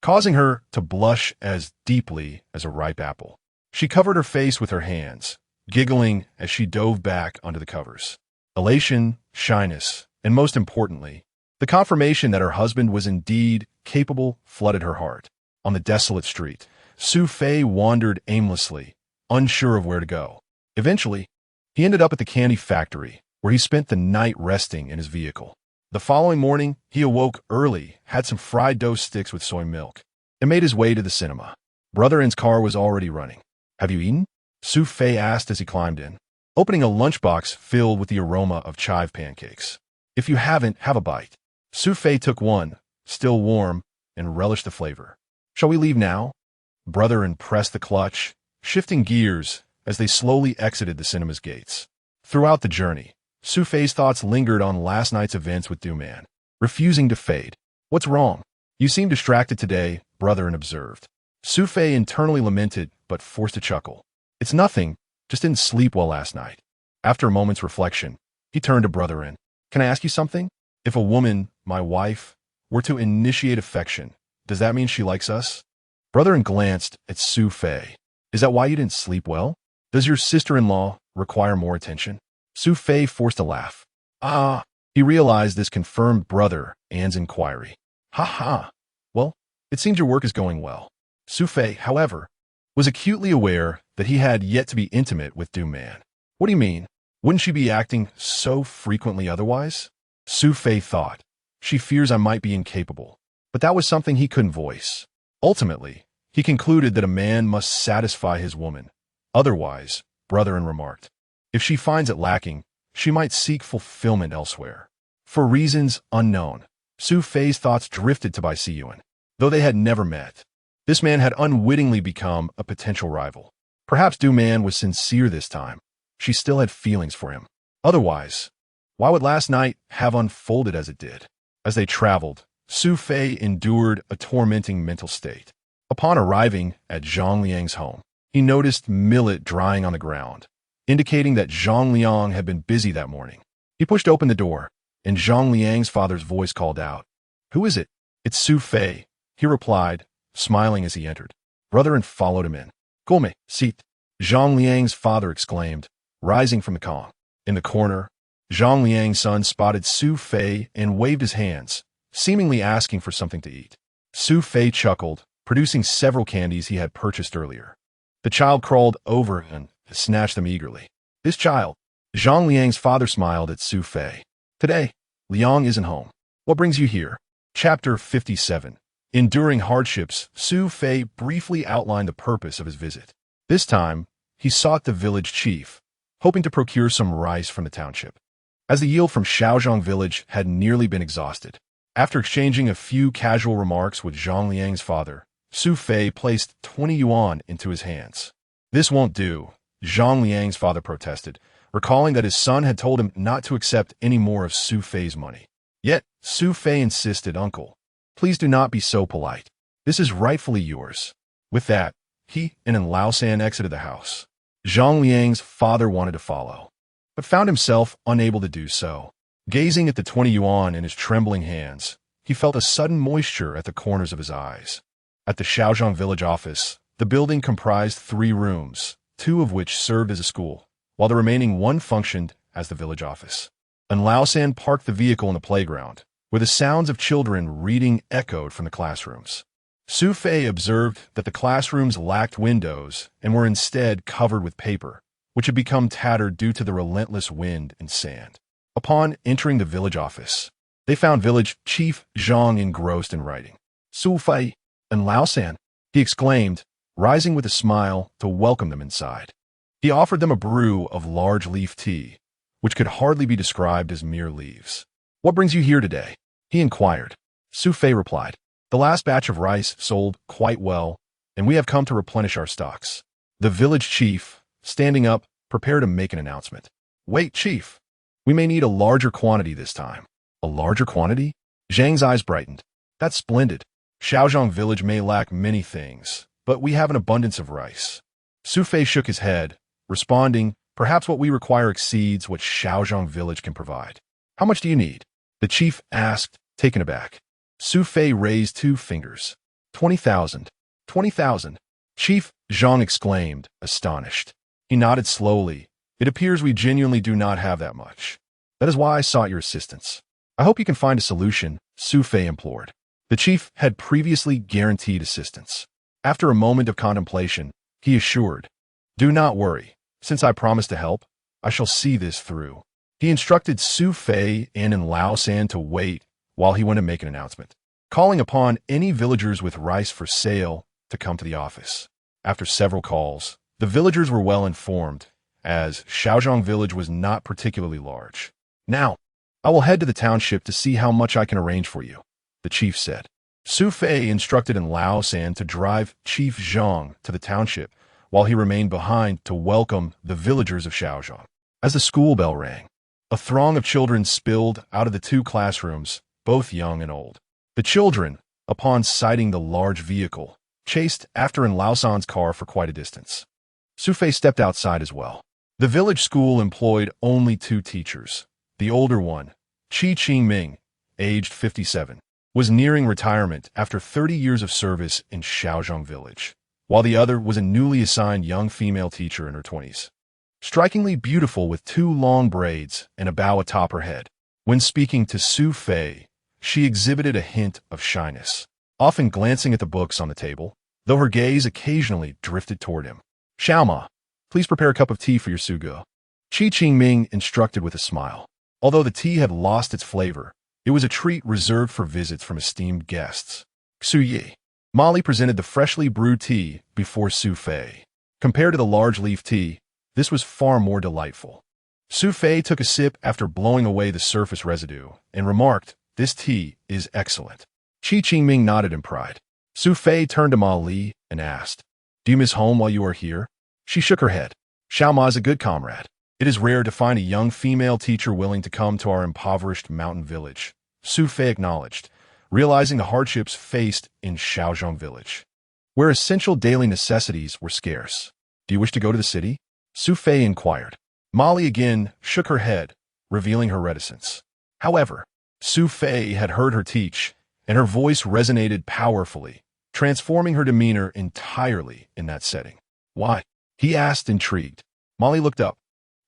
causing her to blush as deeply as a ripe apple. She covered her face with her hands, giggling as she dove back onto the covers. Elation, shyness, and most importantly, the confirmation that her husband was indeed capable flooded her heart. On the desolate street, Su Fei wandered aimlessly, unsure of where to go. Eventually, he ended up at the candy factory, where he spent the night resting in his vehicle. The following morning, he awoke early, had some fried dough sticks with soy milk, and made his way to the cinema. Brother N's car was already running. Have you eaten? Su Fei asked as he climbed in, opening a lunchbox filled with the aroma of chive pancakes. If you haven't, have a bite. Su Fei took one, still warm, and relished the flavor. Shall we leave now? Brother N pressed the clutch, shifting gears as they slowly exited the cinema's gates. Throughout the journey, Su Fei's thoughts lingered on last night's events with Du Man, refusing to fade. What's wrong? You seem distracted today, Brother N observed. Su Fei internally lamented, but forced a chuckle. It's nothing, just didn't sleep well last night. After a moment's reflection, he turned to Brother N. Can I ask you something? If a woman, my wife, were to initiate affection, does that mean she likes us? Brother N glanced at Su Fei. Is that why you didn't sleep well? Does your sister-in-law require more attention? Su Fei forced a laugh. He realized this confirmed Brother N's inquiry. Ha ha. Well, it seems your work is going well. Su Fei, however, was acutely aware that he had yet to be intimate with Du Man. What do you mean? Wouldn't she be acting so frequently otherwise? Su Fei thought. She fears I might be incapable. But that was something he couldn't voice. Ultimately, he concluded that a man must satisfy his woman. Otherwise, Brother N remarked, if she finds it lacking, she might seek fulfillment elsewhere. For reasons unknown, Su Fei's thoughts drifted to Bai Siyuan, though they had never met. This man had unwittingly become a potential rival. Perhaps Du Man was sincere this time. She still had feelings for him. Otherwise, why would last night have unfolded as it did? As they traveled, Su Fei endured a tormenting mental state. Upon arriving at Zhang Liang's home, he noticed millet drying on the ground, indicating that Zhang Liang had been busy that morning. He pushed open the door, and Zhang Liang's father's voice called out, Who is it? It's Su Fei, he replied, smiling as he entered. Brother N followed him in. Gome, sit. Zhang Liang's father exclaimed, rising from the kong. In the corner, Zhang Liang's son spotted Su Fei and waved his hands, seemingly asking for something to eat. Su Fei chuckled, producing several candies he had purchased earlier. The child crawled over and snatched them eagerly. This child. Zhang Liang's father smiled at Su Fei. Today, Liang isn't home. What brings you here? Chapter 57. Enduring hardships, Su Fei briefly outlined the purpose of his visit. This time, he sought the village chief, hoping to procure some rice from the township, as the yield from Shaozhong village had nearly been exhausted. After exchanging a few casual remarks with Zhang Liang's father, Su Fei placed 20 yuan into his hands. This won't do, Zhang Liang's father protested, recalling that his son had told him not to accept any more of Su Fei's money. Yet, Su Fei insisted, Uncle, please do not be so polite. This is rightfully yours. With that, he and Lao San exited the house. Zhang Liang's father wanted to follow, but found himself unable to do so. Gazing at the 20 yuan in his trembling hands, he felt a sudden moisture at the corners of his eyes. At the Shaozhong village office, the building comprised 3 rooms, 2 of which served as a school, while the remaining 1 functioned as the village office. And Lao San parked the vehicle in the playground, where the sounds of children reading echoed from the classrooms. Su Fei observed that the classrooms lacked windows and were instead covered with paper, which had become tattered due to the relentless wind and sand. Upon entering the village office, They found village chief Zhang engrossed in writing. Su Fei and Lao San, he exclaimed, rising with a smile to welcome them inside. He offered them a brew of large leaf tea, which could hardly be described as mere leaves. What brings you here today? He inquired. Su Fei replied. The last batch of rice sold quite well, and we have come to replenish our stocks. The village chief, standing up, prepared to make an announcement. Wait, chief. We may need a larger quantity this time. A larger quantity? Zhang's eyes brightened. That's splendid. Shaozhong village may lack many things, but we have an abundance of rice. Su Fei shook his head, responding, perhaps what we require exceeds what Shaozhong village can provide. How much do you need? The chief asked, taken aback. Su Fei raised 2 fingers. 20,000. 20,000. Chief Zhang exclaimed, astonished. He nodded slowly. It appears we genuinely do not have that much. That is why I sought your assistance. I hope you can find a solution, Su Fei implored. The chief had previously guaranteed assistance. After a moment of contemplation, he assured, do not worry. Since I promised to help, I shall see this through. He instructed Su Fei and Lao San to wait while he went to make an announcement, calling upon any villagers with rice for sale to come to the office. After several calls, the villagers were well informed, as Shaozhong village was not particularly large. Now, I will head to the township to see how much I can arrange for you, the chief said. Su Fei instructed Lao San to drive Chief Zhang to the township, while he remained behind to welcome the villagers of Shaozhong. As the school bell rang, a throng of children spilled out of the 2 classrooms, both young and old. The children, upon sighting the large vehicle, chased after Lao San's car for quite a distance. Su Fei stepped outside as well. The village school employed only 2 teachers. The older one, Qi Qingming, aged 57, was nearing retirement after 30 years of service in Shaozhong village, while the other was a newly assigned young female teacher in her 20s. Strikingly beautiful with 2 long braids and a bow atop her head. When speaking to Su Fei, she exhibited a hint of shyness, often glancing at the books on the table, though her gaze occasionally drifted toward him. Xiaoma, please prepare a cup of tea for your Sugo. Qi Qingming instructed with a smile. Although the tea had lost its flavor, it was a treat reserved for visits from esteemed guests. Xu Yi. Molly presented the freshly brewed tea before Su Fei. Compared to the large leaf tea, this was far more delightful. Su Fei took a sip after blowing away the surface residue and remarked, this tea is excellent. Qi Qingming nodded in pride. Su Fei turned to Ma Li and asked, do you miss home while you are here? She shook her head. Xiaoma is a good comrade. It is rare to find a young female teacher willing to come to our impoverished mountain village, Su Fei acknowledged, realizing the hardships faced in Shaozhong village, where essential daily necessities were scarce. Do you wish to go to the city? Su Fei inquired. Molly again shook her head, revealing her reticence. However, Su Fei had heard her teach, and her voice resonated powerfully, transforming her demeanor entirely in that setting. Why? He asked, intrigued. Molly looked up,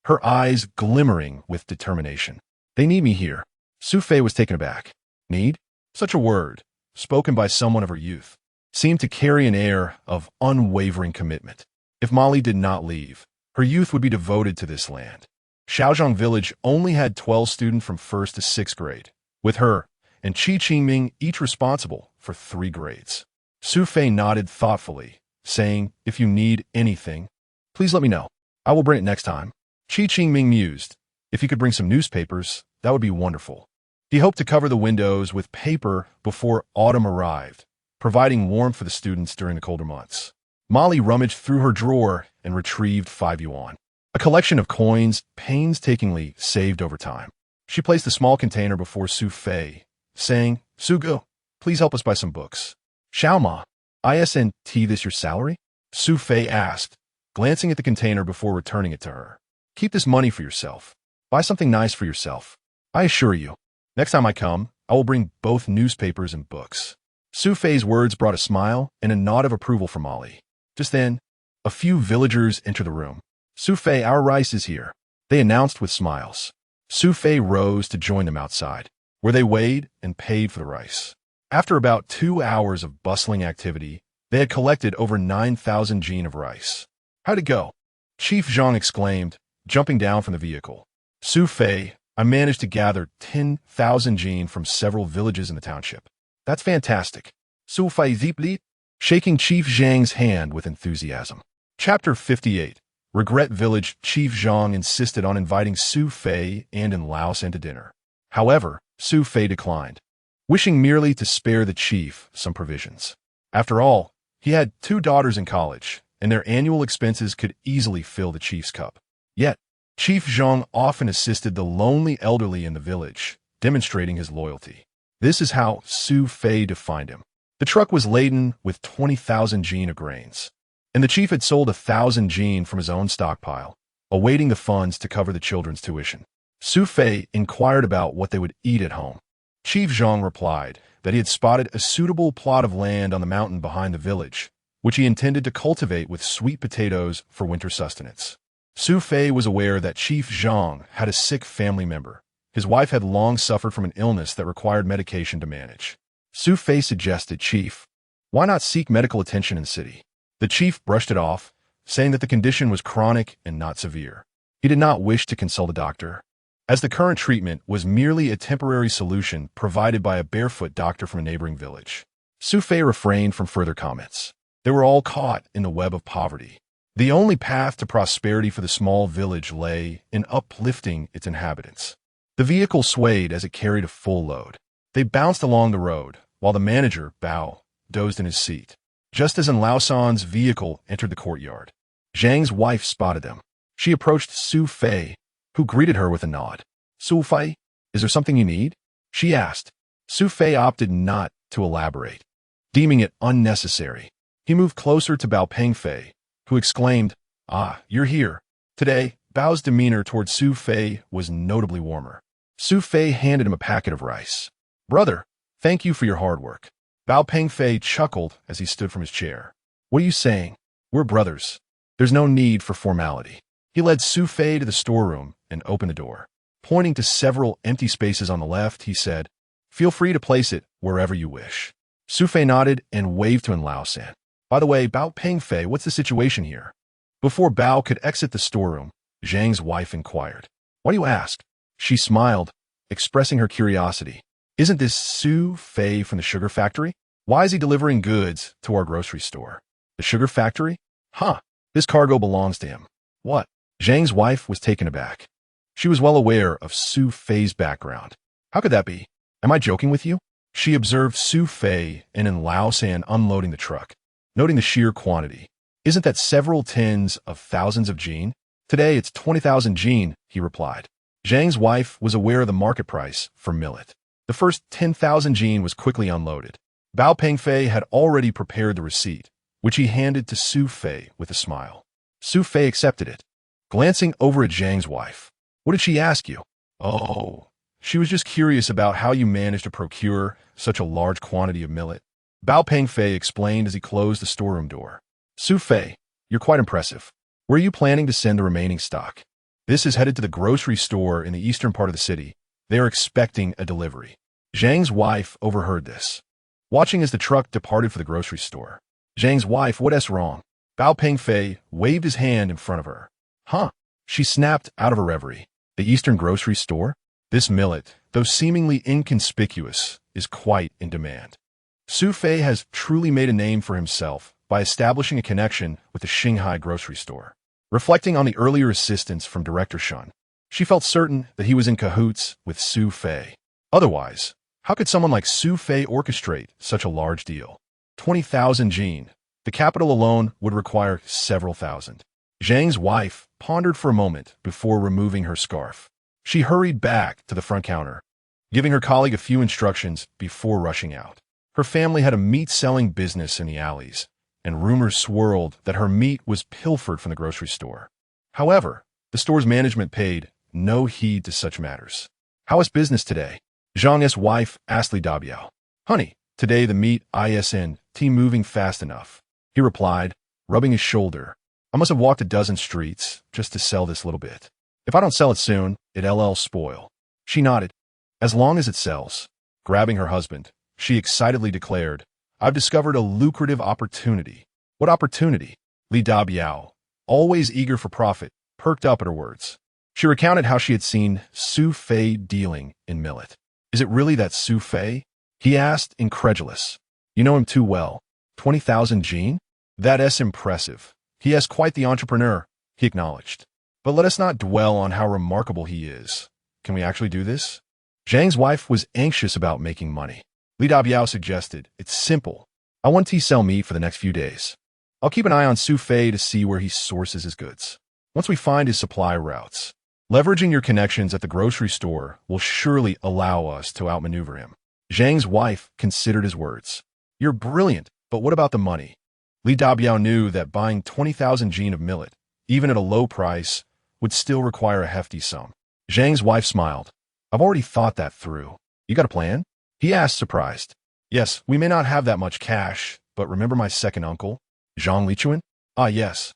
her eyes glimmering with determination. They need me here. Su Fei was taken aback. Need? Such a word, spoken by someone of her youth, seemed to carry an air of unwavering commitment. If Molly did not leave, her youth would be devoted to this land. Shaozhong village only had 12 students from 1st to 6th grade, with her and Qi Qingming each responsible for 3 grades. Su Fei nodded thoughtfully, saying, if you need anything, please let me know. I will bring it next time. Qi Qingming mused, if you could bring some newspapers, that would be wonderful. He hoped to cover the windows with paper before autumn arrived, providing warmth for the students during the colder months. Molly rummaged through her drawer and retrieved 5 yuan, a collection of coins painstakingly saved over time. She placed the small container before Su Fei, saying, Sugo, please help us buy some books. Xiaoma, isn't this your salary? Su Fei asked, glancing at the container before returning it to her. Keep this money for yourself. Buy something nice for yourself. I assure you, next time I come, I will bring both newspapers and books. Su Fei's words brought a smile and a nod of approval from Molly. Just then, a few villagers entered the room. Su Fei, our rice is here, they announced with smiles. Su Fei rose to join them outside, where they weighed and paid for the rice. After about 2 hours of bustling activity, they had collected over 9,000 jin of rice. How'd it go? Chief Zhang exclaimed, jumping down from the vehicle. Su Fei, I managed to gather 10,000 jin from several villages in the township. That's fantastic. Su Fei deeply, shaking Chief Zhang's hand with enthusiasm. Chapter 58. Regret Village. Chief Zhang insisted on inviting Su Fei and Lao San to dinner. However, Su Fei declined, wishing merely to spare the chief some provisions. After all, he had 2 daughters in college, and their annual expenses could easily fill the chief's cup. Yet, Chief Zhang often assisted the lonely elderly in the village, demonstrating his loyalty. This is how Su Fei defined him. The truck was laden with 20,000 jin of grains, and the chief had sold 1,000 jin from his own stockpile, awaiting the funds to cover the children's tuition. Su Fei inquired about what they would eat at home. Chief Zhang replied that he had spotted a suitable plot of land on the mountain behind the village, which he intended to cultivate with sweet potatoes for winter sustenance. Su Fei was aware that Chief Zhang had a sick family member. His wife had long suffered from an illness that required medication to manage. Su Fei suggested, "Chief, why not seek medical attention in the city?" The chief brushed it off, saying that the condition was chronic and not severe. He did not wish to consult a doctor, as the current treatment was merely a temporary solution provided by a barefoot doctor from a neighboring village. Su Fei refrained from further comments. They were all caught in the web of poverty. The only path to prosperity for the small village lay in uplifting its inhabitants. The vehicle swayed as it carried a full load. They bounced along the road, while the manager, Bao, dozed in his seat. Just as Lao San's vehicle entered the courtyard, Zhang's wife spotted them. She approached Su Fei, who greeted her with a nod. "Su Fei, is there something you need?" she asked. Su Fei opted not to elaborate, deeming it unnecessary. He moved closer to Bao Pengfei, who exclaimed, "Ah, you're here." Today, Bao's demeanor toward Su Fei was notably warmer. Su Fei handed him a packet of rice. "Brother, thank you for your hard work." Bao Pengfei chuckled as he stood from his chair. "What are you saying? We're brothers. There's no need for formality." He led Su Fei to the storeroom and opened the door. Pointing to several empty spaces on the left, he said, "Feel free to place it wherever you wish." Su Fei nodded and waved to Lao San. "By the way, Bao Pengfei, what's the situation here?" Before Bao could exit the storeroom, Zhang's wife inquired. "Why do you ask?" She smiled, expressing her curiosity. "Isn't this Su Fei from the sugar factory? Why is he delivering goods to our grocery store?" "The sugar factory? Huh, this cargo belongs to him." "What?" Zhang's wife was taken aback. She was well aware of Su Fei's background. "How could that be? Am I joking with you?" She observed Su Fei and Lao San unloading the truck, noting the sheer quantity. "Isn't that several tens of thousands of jin?" "Today it's 20,000 jin," he replied. Zhang's wife was aware of the market price for millet. The first 10,000 jin was quickly unloaded. Bao Pengfei had already prepared the receipt, which he handed to Su Fei with a smile. Su Fei accepted it, glancing over at Zhang's wife. "What did she ask you?" "Oh, she was just curious about how you managed to procure such a large quantity of millet." Bao Pengfei explained as he closed the storeroom door. "Su Fei, you're quite impressive. Where are you planning to send the remaining stock?" "This is headed to the grocery store in the eastern part of the city. They are expecting a delivery." Zhang's wife overheard this, watching as the truck departed for the grocery store. Zhang's wife, "What's wrong?" Bao Pengfei waved his hand in front of her. "Huh?" She snapped out of a reverie. "The eastern grocery store? This millet, though seemingly inconspicuous, is quite in demand." Su Fei has truly made a name for himself by establishing a connection with the Shanghai grocery store. Reflecting on the earlier assistance from Director Shun, she felt certain that he was in cahoots with Su Fei. Otherwise, how could someone like Su Fei orchestrate such a large deal? 20,000 jin. The capital alone would require several thousand. Zhang's wife pondered for a moment before removing her scarf. She hurried back to the front counter, giving her colleague a few instructions before rushing out. Her family had a meat-selling business in the alleys, and rumors swirled that her meat was pilfered from the grocery store. However, the store's management paid no heed to such matters. "How is business today?" Zhang's wife asked Li Dabiao. "Honey, today the meat isn't moving fast enough," he replied, rubbing his shoulder. "I must have walked a dozen streets just to sell this little bit. If I don't sell it soon, it'll spoil." She nodded. "As long as it sells." Grabbing her husband, she excitedly declared, "I've discovered a lucrative opportunity." "What opportunity?" Li Dabiao, always eager for profit, perked up at her words. She recounted how she had seen Su Fei dealing in millet. Is it really that Su Fei? He asked, incredulous. You know him too well. 20,000 Jean? That's impressive. He is quite the entrepreneur, he acknowledged. But let us not dwell on how remarkable he is. Can we actually do this? Zhang's wife was anxious about making money. Li Dabiao suggested, it's simple. I want to sell meat for the next few days. I'll keep an eye on Su Fei to see where he sources his goods. Once we find his supply routes, leveraging your connections at the grocery store will surely allow us to outmaneuver him. Zhang's wife considered his words. You're brilliant, but what about the money? Li Dabiao knew that buying 20,000 Jean of millet, even at a low price, would still require a hefty sum. Zhang's wife smiled. I've already thought that through. You got a plan? He asked, surprised. Yes, we may not have that much cash, but remember my second uncle, Zhang Lichuan? Ah, yes.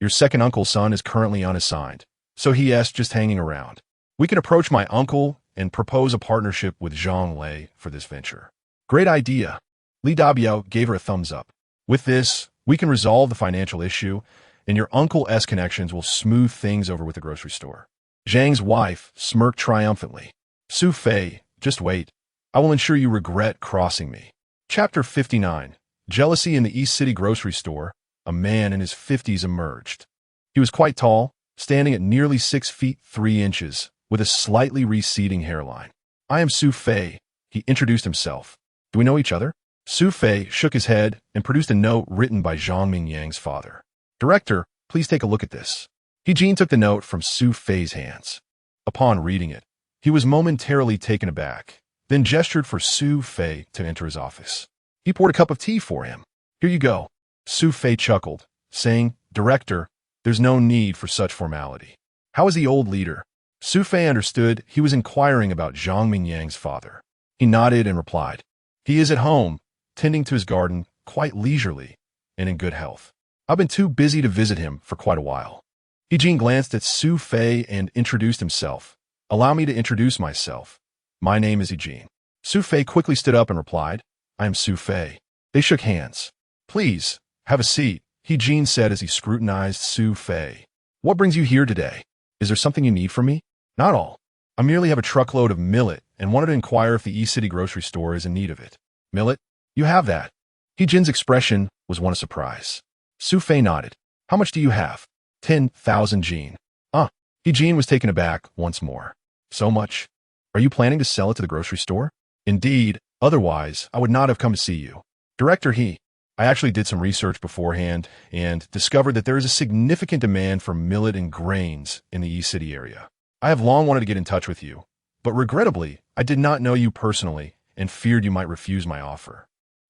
Your second uncle's son is currently unassigned, so he is just hanging around. We can approach my uncle and propose a partnership with Zhang Lei for this venture. Great idea. Li Dabiao gave her a thumbs up. With this, we can resolve the financial issue, and your uncle's connections will smooth things over with the grocery store. Zhang's wife smirked triumphantly. Su Fei, just wait. I will ensure you regret crossing me. Chapter 59. Jealousy in the East City grocery store. A man in his 50s emerged. He was quite tall, standing at nearly 6 feet 3 inches, with a slightly receding hairline. I am Su Fei, he introduced himself. Do we know each other? Su Fei shook his head and produced a note written by Zhang Mingyang's father. Director, please take a look at this. He took the note from Su Fei's hands. Upon reading it, he was momentarily taken aback, then gestured for Su Fei to enter his office. He poured a cup of tea for him. Here you go. Su Fei chuckled, saying, Director, there's no need for such formality. How is the old leader? Su Fei understood he was inquiring about Zhang Mingyang's father. He nodded and replied, He is at home, tending to his garden, quite leisurely, and in good health. I've been too busy to visit him for quite a while. He glanced at Su Fei and introduced himself. Allow me to introduce myself. My name is Eugene. Su Fei quickly stood up and replied, I am Su Fei. They shook hands. Please, have a seat, Eugene said as he scrutinized Su Fei. What brings you here today? Is there something you need from me? Not all. I merely have a truckload of millet and wanted to inquire if the East City grocery store is in need of it. Millet? You have that. Eugene expression was one of surprise. Su Fei nodded. How much do you have? 10,000 Jean. Eugene was taken aback once more. So much? Are you planning to sell it to the grocery store? Indeed, otherwise I would not have come to see you. Director, I actually did some research beforehand and discovered that there is a significant demand for millet and grains in the East City area. I have long wanted to get in touch with you, but regrettably, I did not know you personally and feared you might refuse my offer.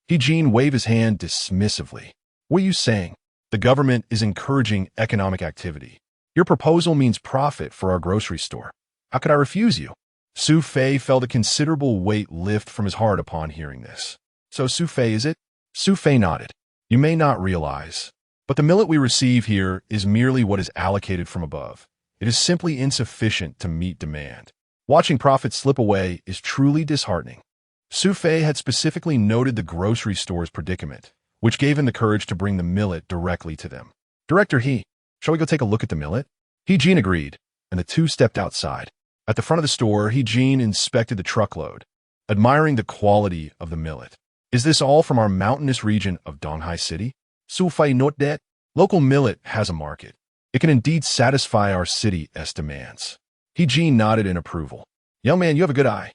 Eugene waved his hand dismissively. What are you saying? The government is encouraging economic activity. Your proposal means profit for our grocery store. How could I refuse you? Su Fei felt a considerable weight lift from his heart upon hearing this. So Su Fei, is it? Su Fei nodded. You may not realize, but the millet we receive here is merely what is allocated from above. It is simply insufficient to meet demand. Watching profits slip away is truly disheartening. Su Fei had specifically noted the grocery store's predicament, which gave him the courage to bring the millet directly to them. Director, shall we go take a look at the millet? Eugene agreed, and the two stepped outside. At the front of the store, Eugene inspected the truckload, admiring the quality of the millet. Is this all from our mountainous region of Donghai City? Su Fei note that local millet has a market. It can indeed satisfy our city's demands. Eugene nodded in approval. Young man, you have a good eye.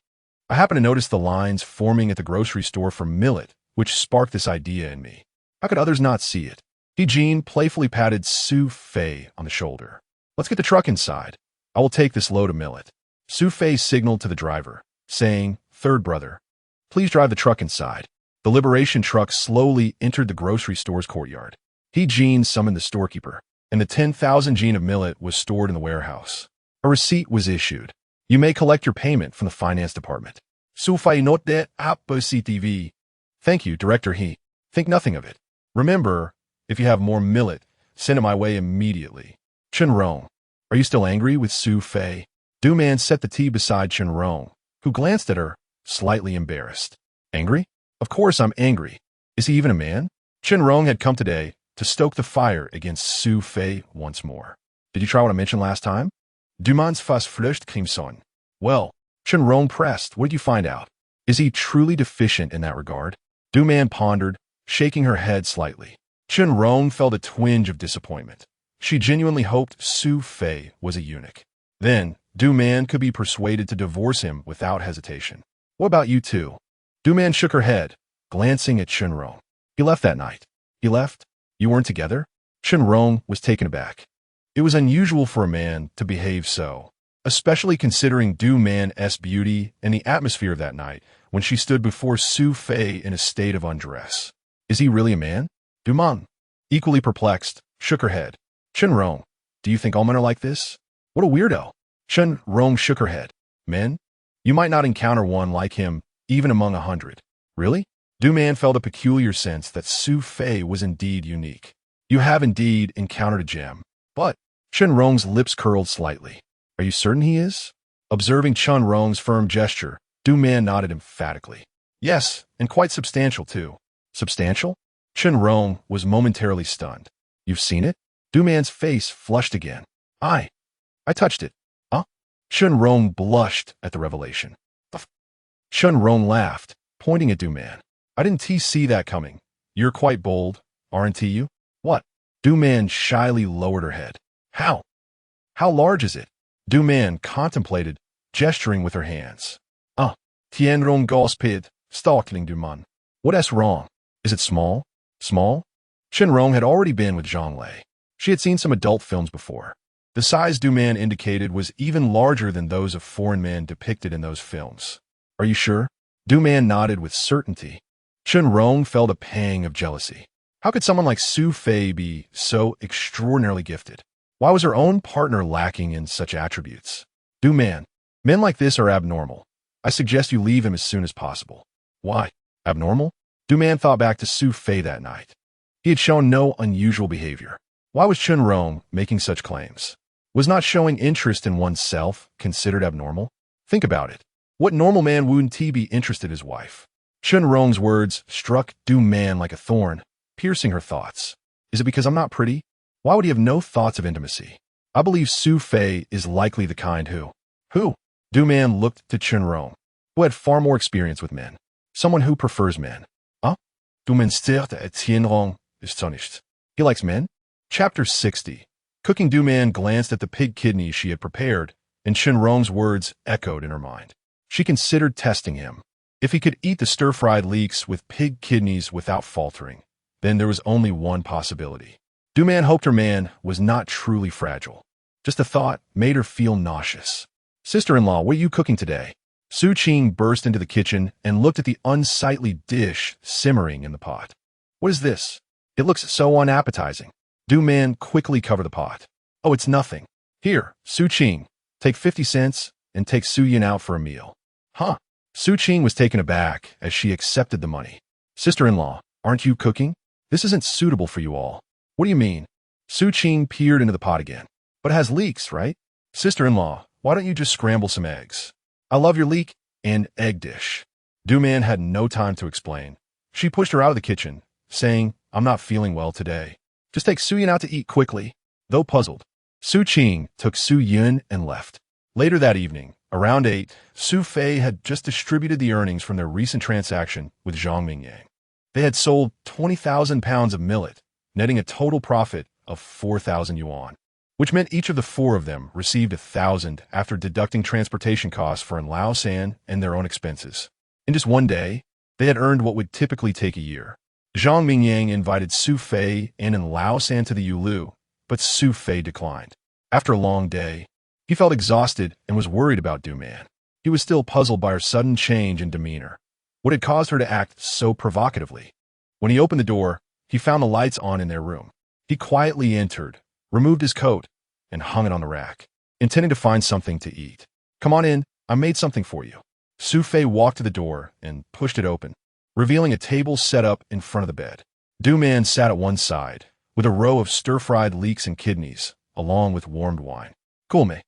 I happen to notice the lines forming at the grocery store for millet, which sparked this idea in me. How could others not see it? Eugene playfully patted Su Fei on the shoulder. Let's get the truck inside. I will take this load of millet. Su Fei signaled to the driver, saying, Third brother, please drive the truck inside. The Liberation truck slowly entered the grocery store's courtyard. Eugene summoned the storekeeper, and the 10,000 Jean of millet was stored in the warehouse. A receipt was issued. You may collect your payment from the finance department. Su Fei note that CTV. Thank you, Director Think nothing of it. Remember, if you have more millet, send it my way immediately. Chenrong, are you still angry with Su Fei? Du Man set the tea beside Chenrong, who glanced at her, slightly embarrassed. Angry? Of course I'm angry. Is he even a man? Chenrong had come today to stoke the fire against Su Fei once more. Did you try what I mentioned last time? Dumans fast flushed crimson. Well, Shenrong pressed. What did you find out? Is he truly deficient in that regard? Duman pondered, shaking her head slightly. Shenrong felt a twinge of disappointment. She genuinely hoped Su Fei was a eunuch. Then, Duman could be persuaded to divorce him without hesitation. What about you two? Duman shook her head, glancing at Shenrong. He left that night. He left? You weren't together? Shenrong was taken aback. It was unusual for a man to behave so, especially considering Duman's beauty and the atmosphere of that night when she stood before Su Fei in a state of undress. Is he really a man? Duman, equally perplexed, shook her head. Shenrong, do you think all men are like this? What a weirdo. Shenrong shook her head. Men? You might not encounter one like him, even among 100. Really? Duman felt a peculiar sense that Su Fei was indeed unique. You have indeed encountered a gem. But Shenrong's lips curled slightly. Are you certain he is? Observing Shenrong's firm gesture, Duman nodded emphatically. Yes, and quite substantial too. Substantial? Shenrong was momentarily stunned. You've seen it? Duman's face flushed again. I touched it. Huh? Shenrong blushed at the revelation. Shenrong laughed, pointing at Duman. I didn't see that coming. You're quite bold, aren't you? What? Duman shyly lowered her head. How? How large is it? Duman contemplated, gesturing with her hands. Tienrong gospid, stalking Duman. What's wrong? Is it small? Small? Shenrong had already been with Zhonglei. She had seen some adult films before. The size Duman indicated was even larger than those of foreign men depicted in those films. Are you sure? Duman nodded with certainty. Shenrong felt a pang of jealousy. How could someone like Su Fei be so extraordinarily gifted? Why was her own partner lacking in such attributes? Duman, men like this are abnormal. I suggest you leave him as soon as possible. Why? Abnormal? Duman thought back to Su Fei that night. He had shown no unusual behavior. Why was Shenrong making such claims? Was not showing interest in oneself considered abnormal? Think about it. What normal man wouldn't he be interested in his wife? Shenrong's words struck Duman like a thorn, piercing her thoughts. Is it because I'm not pretty? Why would he have no thoughts of intimacy? I believe Su Fei is likely the kind who? Who? Duman looked to Shenrong, who had far more experience with men. Someone who prefers men. Duman stared at Tienrong, astonished. He likes men? Chapter 60. Cooking Duman glanced at the pig kidneys she had prepared, and Shenrong's words echoed in her mind. She considered testing him. If he could eat the stir-fried leeks with pig kidneys without faltering, then there was only one possibility. Duman hoped her man was not truly fragile. Just a thought made her feel nauseous. Sister-in-law, what are you cooking today? Su Qing burst into the kitchen and looked at the unsightly dish simmering in the pot. What is this? It looks so unappetizing. Duman quickly covered the pot. Oh, it's nothing. Here, Su Qing, take 50 cents and take Su Yin out for a meal. Huh? Su Qing was taken aback as she accepted the money. Sister-in-law, aren't you cooking? This isn't suitable for you all. What do you mean? Su Qing peered into the pot again. But it has leeks, right? Sister-in-law, why don't you just scramble some eggs? I love your leek and egg dish. Duman had no time to explain. She pushed her out of the kitchen, saying, I'm not feeling well today. Just take Su Yin out to eat quickly. Though puzzled, Su Qing took Su Yin and left. Later that evening, around 8, Su Fei had just distributed the earnings from their recent transaction with Zhang Mingyang. They had sold 20,000 pounds of millet, netting a total profit of 4,000 yuan, which meant each of the four of them received 1,000 after deducting transportation costs for Laosan and their own expenses. In just one day, they had earned what would typically take a year. Zhang Mingyang invited Su Fei and Laosan to the Yulu, but Su Fei declined. After a long day, he felt exhausted and was worried about Duman. He was still puzzled by her sudden change in demeanor. What had caused her to act so provocatively? When he opened the door, he found the lights on in their room. He quietly entered, removed his coat, and hung it on the rack, intending to find something to eat. Come on in, I made something for you. Su Fei walked to the door and pushed it open, revealing a table set up in front of the bed. Duman sat at one side, with a row of stir-fried leeks and kidneys, along with warmed wine. Cool me.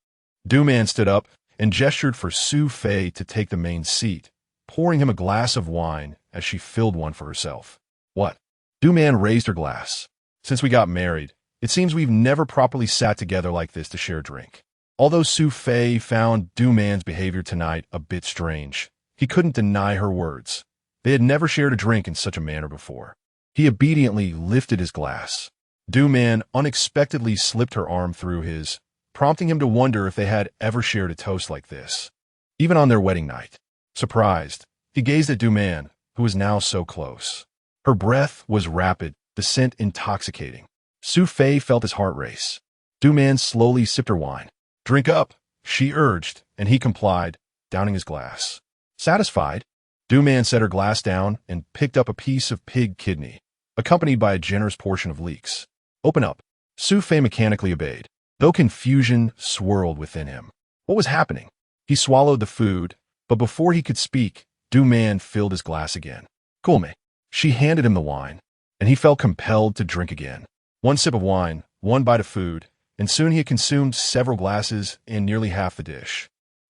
Duman stood up and gestured for Su Fei to take the main seat, pouring him a glass of wine as she filled one for herself. What? Duman raised her glass. Since we got married, it seems we've never properly sat together like this to share a drink. Although Su Fei found Du Man's behavior tonight a bit strange, he couldn't deny her words. They had never shared a drink in such a manner before. He obediently lifted his glass. Du Man unexpectedly slipped her arm through his, prompting him to wonder if they had ever shared a toast like this, even on their wedding night. Surprised, he gazed at Du Man, who was now so close. Her breath was rapid, the scent intoxicating. Su Fei felt his heart race. Du Man slowly sipped her wine. "Drink up," she urged, and he complied, downing his glass. Satisfied, Du Man set her glass down and picked up a piece of pig kidney, accompanied by a generous portion of leeks. "Open up." Su Fei mechanically obeyed, though confusion swirled within him. What was happening? He swallowed the food, but before he could speak, Du Man filled his glass again. "Cool me." She handed him the wine, and he felt compelled to drink again. One sip of wine, one bite of food, and soon he had consumed several glasses and nearly half the dish.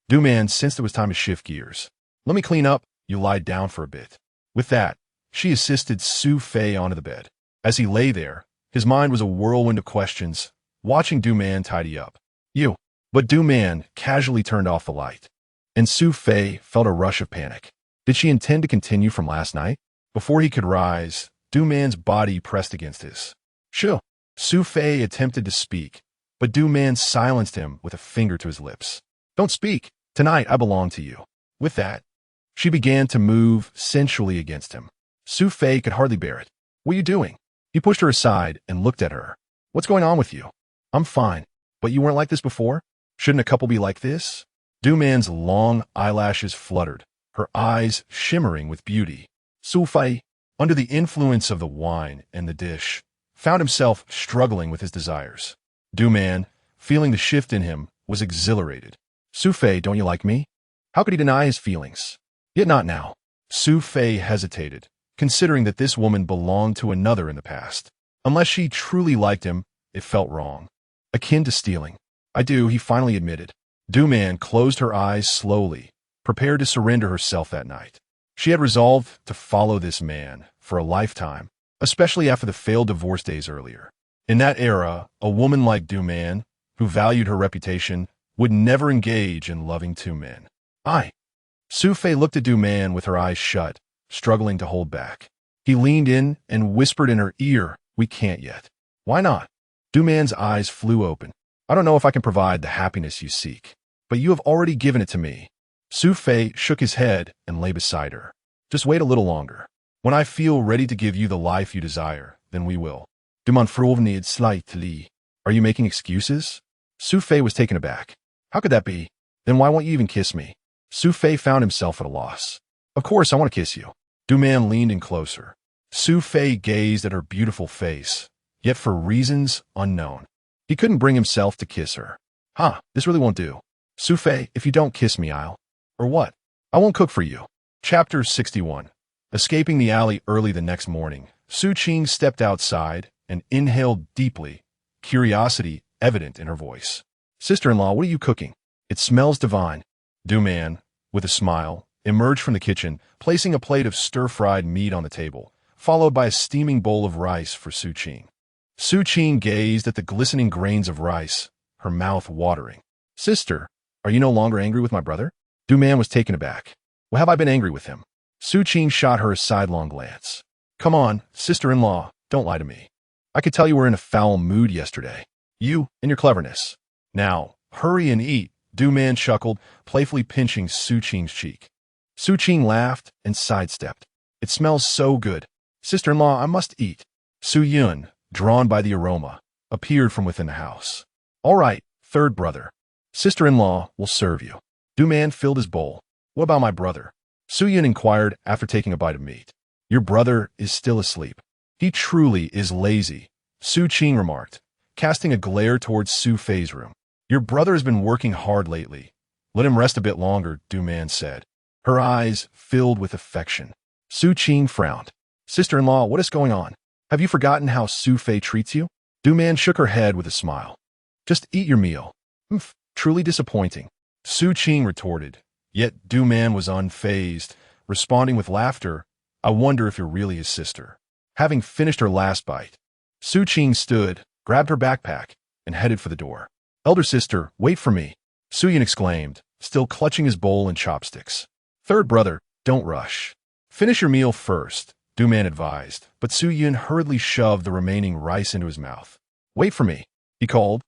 Du Man sensed it was time to shift gears. "Let me clean up, you lie down for a bit." With that, she assisted Su Fei onto the bed. As he lay there, his mind was a whirlwind of questions, watching Du Man tidy up. "You." But Du Man casually turned off the light, and Su Fei felt a rush of panic. Did she intend to continue from last night? Before he could rise, Du Man's body pressed against his. "Shoo." Su Fei attempted to speak, but Du Man silenced him with a finger to his lips. "Don't speak. Tonight I belong to you." With that, she began to move sensually against him. Su Fei could hardly bear it. "What are you doing?" He pushed her aside and looked at her. "What's going on with you?" "I'm fine. But you weren't like this before? Shouldn't a couple be like this?" Du Man's long eyelashes fluttered, her eyes shimmering with beauty. Su Fei, under the influence of the wine and the dish, found himself struggling with his desires. Du Man, feeling the shift in him, was exhilarated. "Su Fei, don't you like me?" How could he deny his feelings? Yet not now. Su Fei hesitated, considering that this woman belonged to another in the past. Unless she truly liked him, it felt wrong. Akin to stealing. "I do," he finally admitted. Du Man closed her eyes slowly, prepared to surrender herself that night. She had resolved to follow this man for a lifetime, especially after the failed divorce days earlier. In that era, a woman like Du Man, who valued her reputation, would never engage in loving two men. Su Fei looked at Du Man with her eyes shut, struggling to hold back. He leaned in and whispered in her ear, "We can't yet." "Why not?" Du Man's eyes flew open. "I don't know if I can provide the happiness you seek, but you have already given it to me." Su Fei shook his head and lay beside her. "Just wait a little longer. When I feel ready to give you the life you desire, then we will." "Du man fruvnid slightly." "Are you making excuses?" Su Fei was taken aback. "How could that be? Then why won't you even kiss me?" Su Fei found himself at a loss. "Of course I want to kiss you." Du Man leaned in closer. Su Fei gazed at her beautiful face, yet for reasons unknown, he couldn't bring himself to kiss her. This really won't do. "Su Fei, if you don't kiss me, I'll..." "Or what?" "I won't cook for you." Chapter 61. Escaping the alley early the next morning, Su Qing stepped outside and inhaled deeply, curiosity evident in her voice. "Sister-in-law, what are you cooking? It smells divine." Du Man, with a smile, emerged from the kitchen, placing a plate of stir-fried meat on the table, followed by a steaming bowl of rice for Su Qing. Su Qing gazed at the glistening grains of rice, her mouth watering. "Sister, are you no longer angry with my brother?" Du Man was taken aback. "Well, have I been angry with him?" Su Qing shot her a sidelong glance. "Come on, sister-in-law, don't lie to me. I could tell you were in a foul mood yesterday. You and your cleverness. Now, hurry and eat." Du Man chuckled, playfully pinching Su Qing's cheek. Su Qing laughed and sidestepped. "It smells so good. Sister-in-law, I must eat." Su Yun, drawn by the aroma, appeared from within the house. "All right, third brother. Sister-in-law will serve you." Du Man filled his bowl. "What about my brother?" Su Yun inquired after taking a bite of meat. "Your brother is still asleep. He truly is lazy," Su Qing remarked, casting a glare towards Su Fei's room. "Your brother has been working hard lately. Let him rest a bit longer," Du Man said. Her eyes filled with affection. Su Qing frowned. "Sister-in-law, what is going on? Have you forgotten how Su Fei treats you?" Du Man shook her head with a smile. "Just eat your meal." Truly disappointing," Su Qing retorted. Yet Du Man was unfazed, responding with laughter. "I wonder if you're really his sister." Having finished her last bite, Su Qing stood, grabbed her backpack, and headed for the door. Elder sister, wait for me, Suyin exclaimed, still clutching his bowl and chopsticks. Third brother, don't rush. Finish your meal first, Du-man advised, but Suyin hurriedly shoved the remaining rice into his mouth. Wait for me, he called,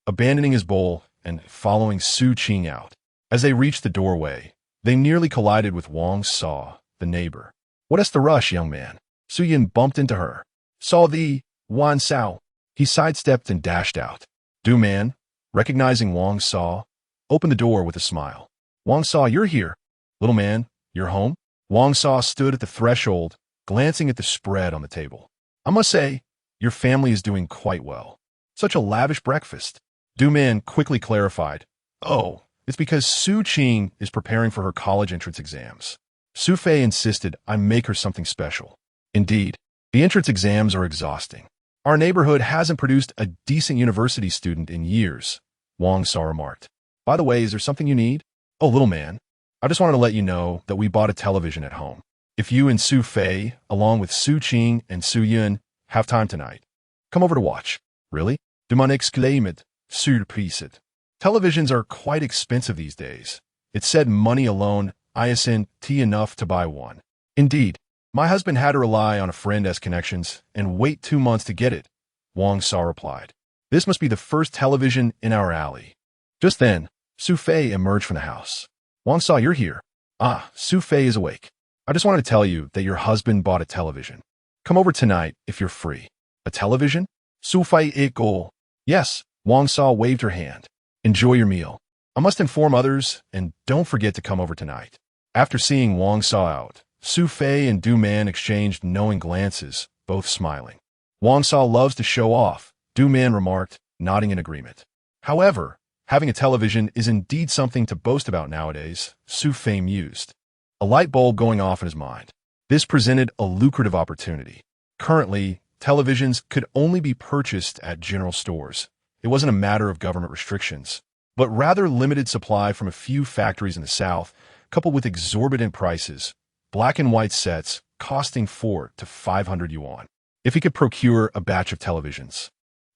abandoning his bowl and following Su Qing out. As they reached the doorway, they nearly collided with Wang Saw, the neighbor. What's the rush, young man? Suyin bumped into her. Saw thee, Wan Sao. He sidestepped and dashed out. Du-man, recognizing Wang Saw, opened the door with a smile. Wang Saw, you're here. Little man, you're home? Wang Saw stood at the threshold, glancing at the spread on the table. I must say, your family is doing quite well. Such a lavish breakfast. Du-man quickly clarified. Oh, it's because Su Qing is preparing for her college entrance exams. Su Fei insisted I make her something special. Indeed, the entrance exams are exhausting. Our neighborhood hasn't produced a decent university student in years, Wang Saw remarked. By the way, is there something you need? Oh, little man, I just wanted to let you know that we bought a television at home. If you and Su Fei, along with Su Qing and Su Yun, have time tonight, come over to watch. Really? Du-man exclaimed, surprised. Televisions are quite expensive these days. It said money alone isn't enough to buy one. Indeed, my husband had to rely on a friend as connections and wait 2 months to get it, Wang Saw replied. This must be the first television in our alley. Just then, Su Fei emerged from the house. Wang Saw, you're here. Ah, Su Fei is awake. I just wanted to tell you that your husband bought a television. Come over tonight if you're free. A television? Su Fei echo. Yes, Wang Saw waved her hand. Enjoy your meal. I must inform others, and don't forget to come over tonight. After seeing Wang Saw out, Su Fei and Du-man exchanged knowing glances, both smiling. Wang Saw loves to show off, Du-man remarked, nodding in agreement. However, having a television is indeed something to boast about nowadays, Su Fei mused. A light bulb going off in his mind. This presented a lucrative opportunity. Currently, televisions could only be purchased at general stores. It wasn't a matter of government restrictions, but rather limited supply from a few factories in the South, coupled with exorbitant prices, black and white sets costing 400 to 500 yuan. If he could procure a batch of televisions,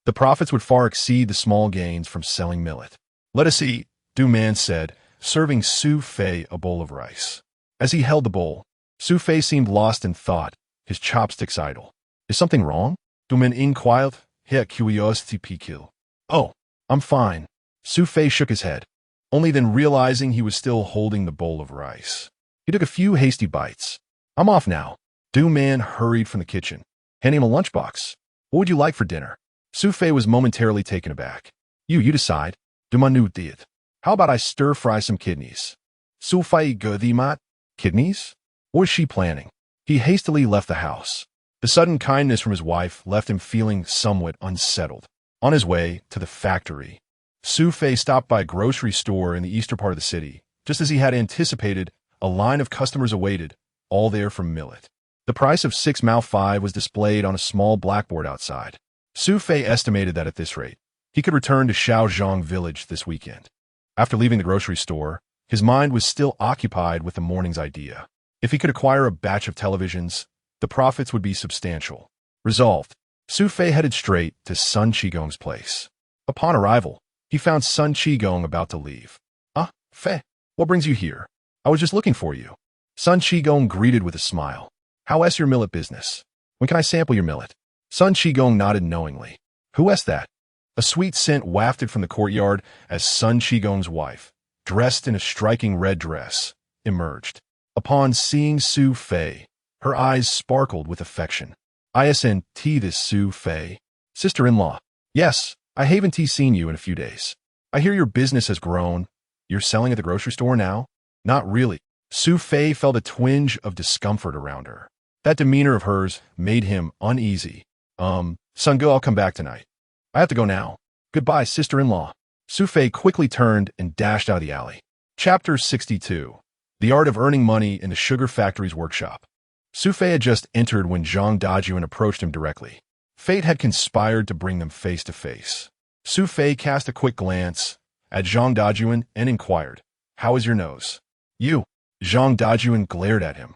the profits would far exceed the small gains from selling millet. Let us eat, Du-man said, serving Su Fei a bowl of rice. As he held the bowl, Su Fei seemed lost in thought, his chopsticks idle. Is something wrong? Du-man inquired, his curiosity piqued. Oh, I'm fine. Su Fei shook his head, only then realizing he was still holding the bowl of rice. He took a few hasty bites. I'm off now. Du-man hurried from the kitchen, handing him a lunchbox. What would you like for dinner? Su Fei was momentarily taken aback. You decide. Du-man did. How about I stir-fry some kidneys? Su Fei mat? Kidneys? What was she planning? He hastily left the house. The sudden kindness from his wife left him feeling somewhat unsettled. On his way to the factory, Su Fei stopped by a grocery store in the eastern part of the city. Just as he had anticipated, a line of customers awaited, all there for millet. The price of 6 Mao 5 was displayed on a small blackboard outside. Su Fei estimated that at this rate, he could return to Shaozhong village this weekend. After leaving the grocery store, his mind was still occupied with the morning's idea. If he could acquire a batch of televisions, the profits would be substantial. Resolved, Su Fei headed straight to Sun Qigong's place. Upon arrival, he found Sun Qigong about to leave. Ah, Fei, what brings you here? I was just looking for you. Sun Qigong greeted with a smile. How's your millet business? When can I sample your millet? Sun Qigong nodded knowingly. Who's that? A sweet scent wafted from the courtyard as Sun Qigong's wife, dressed in a striking red dress, emerged. Upon seeing Su Fei, her eyes sparkled with affection. Isn't this Su Fei? Sister-in-law. Yes, I haven't seen you in a few days. I hear your business has grown. You're selling at the grocery store now? Not really. Su Fei felt a twinge of discomfort around her. That demeanor of hers made him uneasy. Sun-go, I'll come back tonight. I have to go now. Goodbye, sister-in-law. Su Fei quickly turned and dashed out of the alley. Chapter 62. The Art of Earning Money in the Sugar Factory's Workshop. Su Fei had just entered when Zhang Dajuan approached him directly. Fate had conspired to bring them face to face. Su Fei cast a quick glance at Zhang Dajuan and inquired, "How is your nose?" "You." Zhang Dajuan glared at him.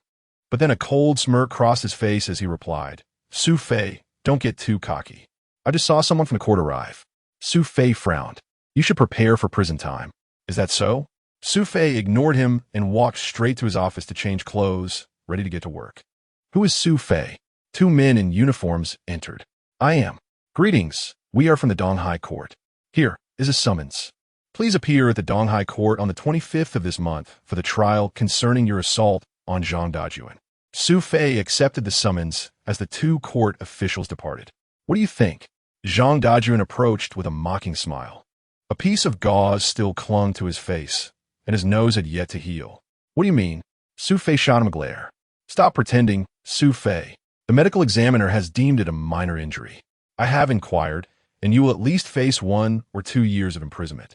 But then a cold smirk crossed his face as he replied, "Su Fei, don't get too cocky. I just saw someone from the court arrive." Su Fei frowned. You should prepare for prison time. Is that so? Su Fei ignored him and walked straight to his office to change clothes, ready to get to work. Who is Su Fei? Two men in uniforms entered. I am. Greetings. We are from the Donghai Court. Here is a summons. Please appear at the Donghai Court on the 25th of this month for the trial concerning your assault on Zhang Dajuan. Su Fei accepted the summons as the two court officials departed. What do you think? Zhang Dajuan approached with a mocking smile. A piece of gauze still clung to his face, and his nose had yet to heal. What do you mean? Su Fei shot him a glare. Stop pretending, Su Fei. The medical examiner has deemed it a minor injury. I have inquired, and you will at least face 1 or 2 years of imprisonment.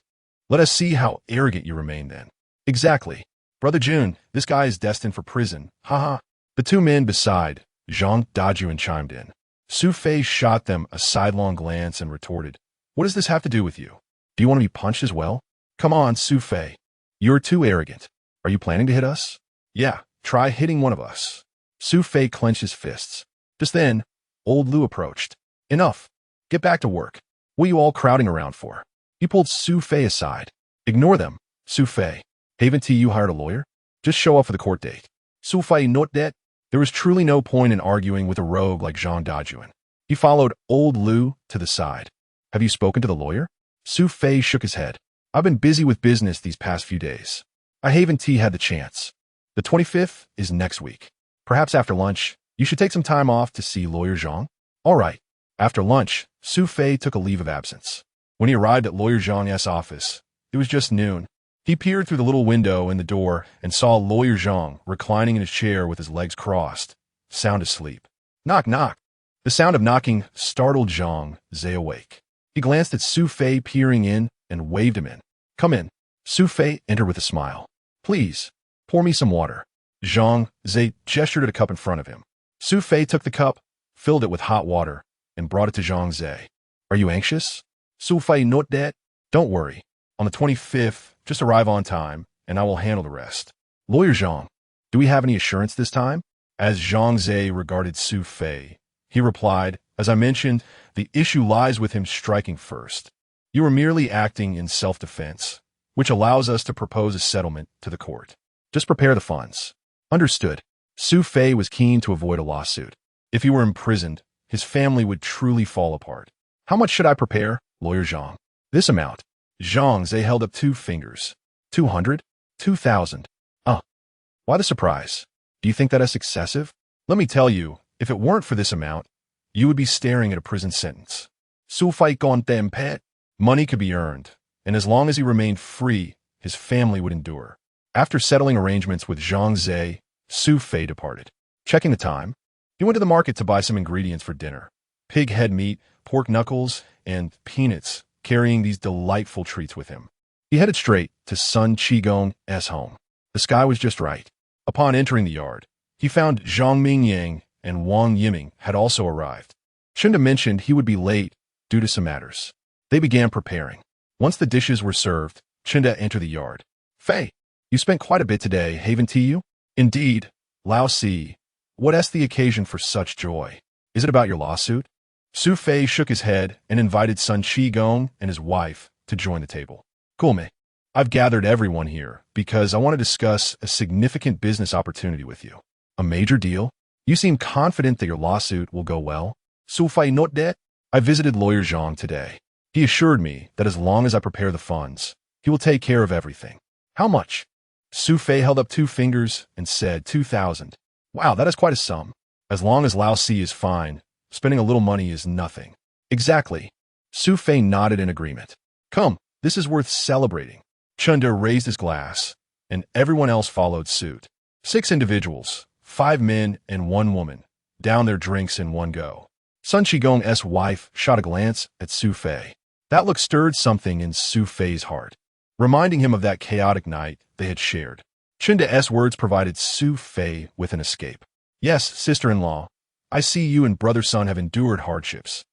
Let us see how arrogant you remain then. Exactly. Brother Jun, this guy is destined for prison. Haha. The two men beside Zhang Dajuan chimed in. Su Fei shot them a sidelong glance and retorted, what does this have to do with you? Do you want to be punched as well? Come on, Su Fei. You're too arrogant. Are you planning to hit us? Yeah, try hitting one of us. Su Fei clenched his fists. Just then, old Lu approached. Enough. Get back to work. What are you all crowding around for? He pulled Su Fei aside. Ignore them, Su Fei. Haven't you hired a lawyer? Just show up for the court date. Su Fei not that. There was truly no point in arguing with a rogue like Zhang Dajuan. He followed old Lu to the side. Have you spoken to the lawyer? Su Fei shook his head. I've been busy with business these past few days. I haven't had the chance. The 25th is next week. Perhaps after lunch, you should take some time off to see Lawyer Zhang. All right. After lunch, Su Fei took a leave of absence. When he arrived at Lawyer Zhang's office, it was just noon. He peered through the little window in the door and saw Lawyer Zhang reclining in his chair with his legs crossed, sound asleep. Knock, knock. The sound of knocking startled Zhang Zhe awake. He glanced at Su Fei peering in and waved him in. Come in. Su Fei entered with a smile. Please, pour me some water. Zhang Zhe gestured at a cup in front of him. Su Fei took the cup, filled it with hot water, and brought it to Zhang Zhe. Are you anxious? Su Fei not that. Don't worry. On the 25th, just arrive on time, and I will handle the rest. Lawyer Zhang, do we have any assurance this time? As Zhang Zhe regarded Su Fei, he replied, as I mentioned, the issue lies with him striking first. You are merely acting in self-defense, which allows us to propose a settlement to the court. Just prepare the funds. Understood. Su Fei was keen to avoid a lawsuit. If he were imprisoned, his family would truly fall apart. How much should I prepare, Lawyer Zhang? This amount. Zhang Zhe held up 2 fingers. 200? 2,000. Why the surprise? Do you think that is excessive? Let me tell you, if it weren't for this amount, you would be staring at a prison sentence. Su Fei gone them pet. Money could be earned, and as long as he remained free, his family would endure. After settling arrangements with Zhang Zhe, Su Fei departed. Checking the time, he went to the market to buy some ingredients for dinner. Pig head meat, pork knuckles, and peanuts, carrying these delightful treats with him. He headed straight to Sun Qigong's home. The sky was just right. Upon entering the yard, he found Zhang Mingyang and Wang Yiming had also arrived. Chunda mentioned he would be late due to some matters. They began preparing. Once the dishes were served, Chunda entered the yard. Fei, you spent quite a bit today, haven't you? Indeed. Lao Si, what is the occasion for such joy? Is it about your lawsuit? Su Fei shook his head and invited Sun Qigong and his wife to join the table. Cool, me. I've gathered everyone here because I want to discuss a significant business opportunity with you. A major deal? You seem confident that your lawsuit will go well. Su Fei not that? I visited Lawyer Zhang today. He assured me that as long as I prepare the funds, he will take care of everything. How much? Su Fei held up 2 fingers and said 2,000. Wow, that is quite a sum. As long as Lao Si is fine, spending a little money is nothing. Exactly. Su Fei nodded in agreement. Come, this is worth celebrating. Chunda raised his glass, and everyone else followed suit. 6 individuals, 5 men and 1 woman, downed their drinks in one go. Sun Qigong's wife shot a glance at Su Fei. That look stirred something in Su Fei's heart, reminding him of that chaotic night they had shared. Chunda's words provided Su Fei with an escape. Yes, sister-in-law, I see you and brother Sun have endured hardships.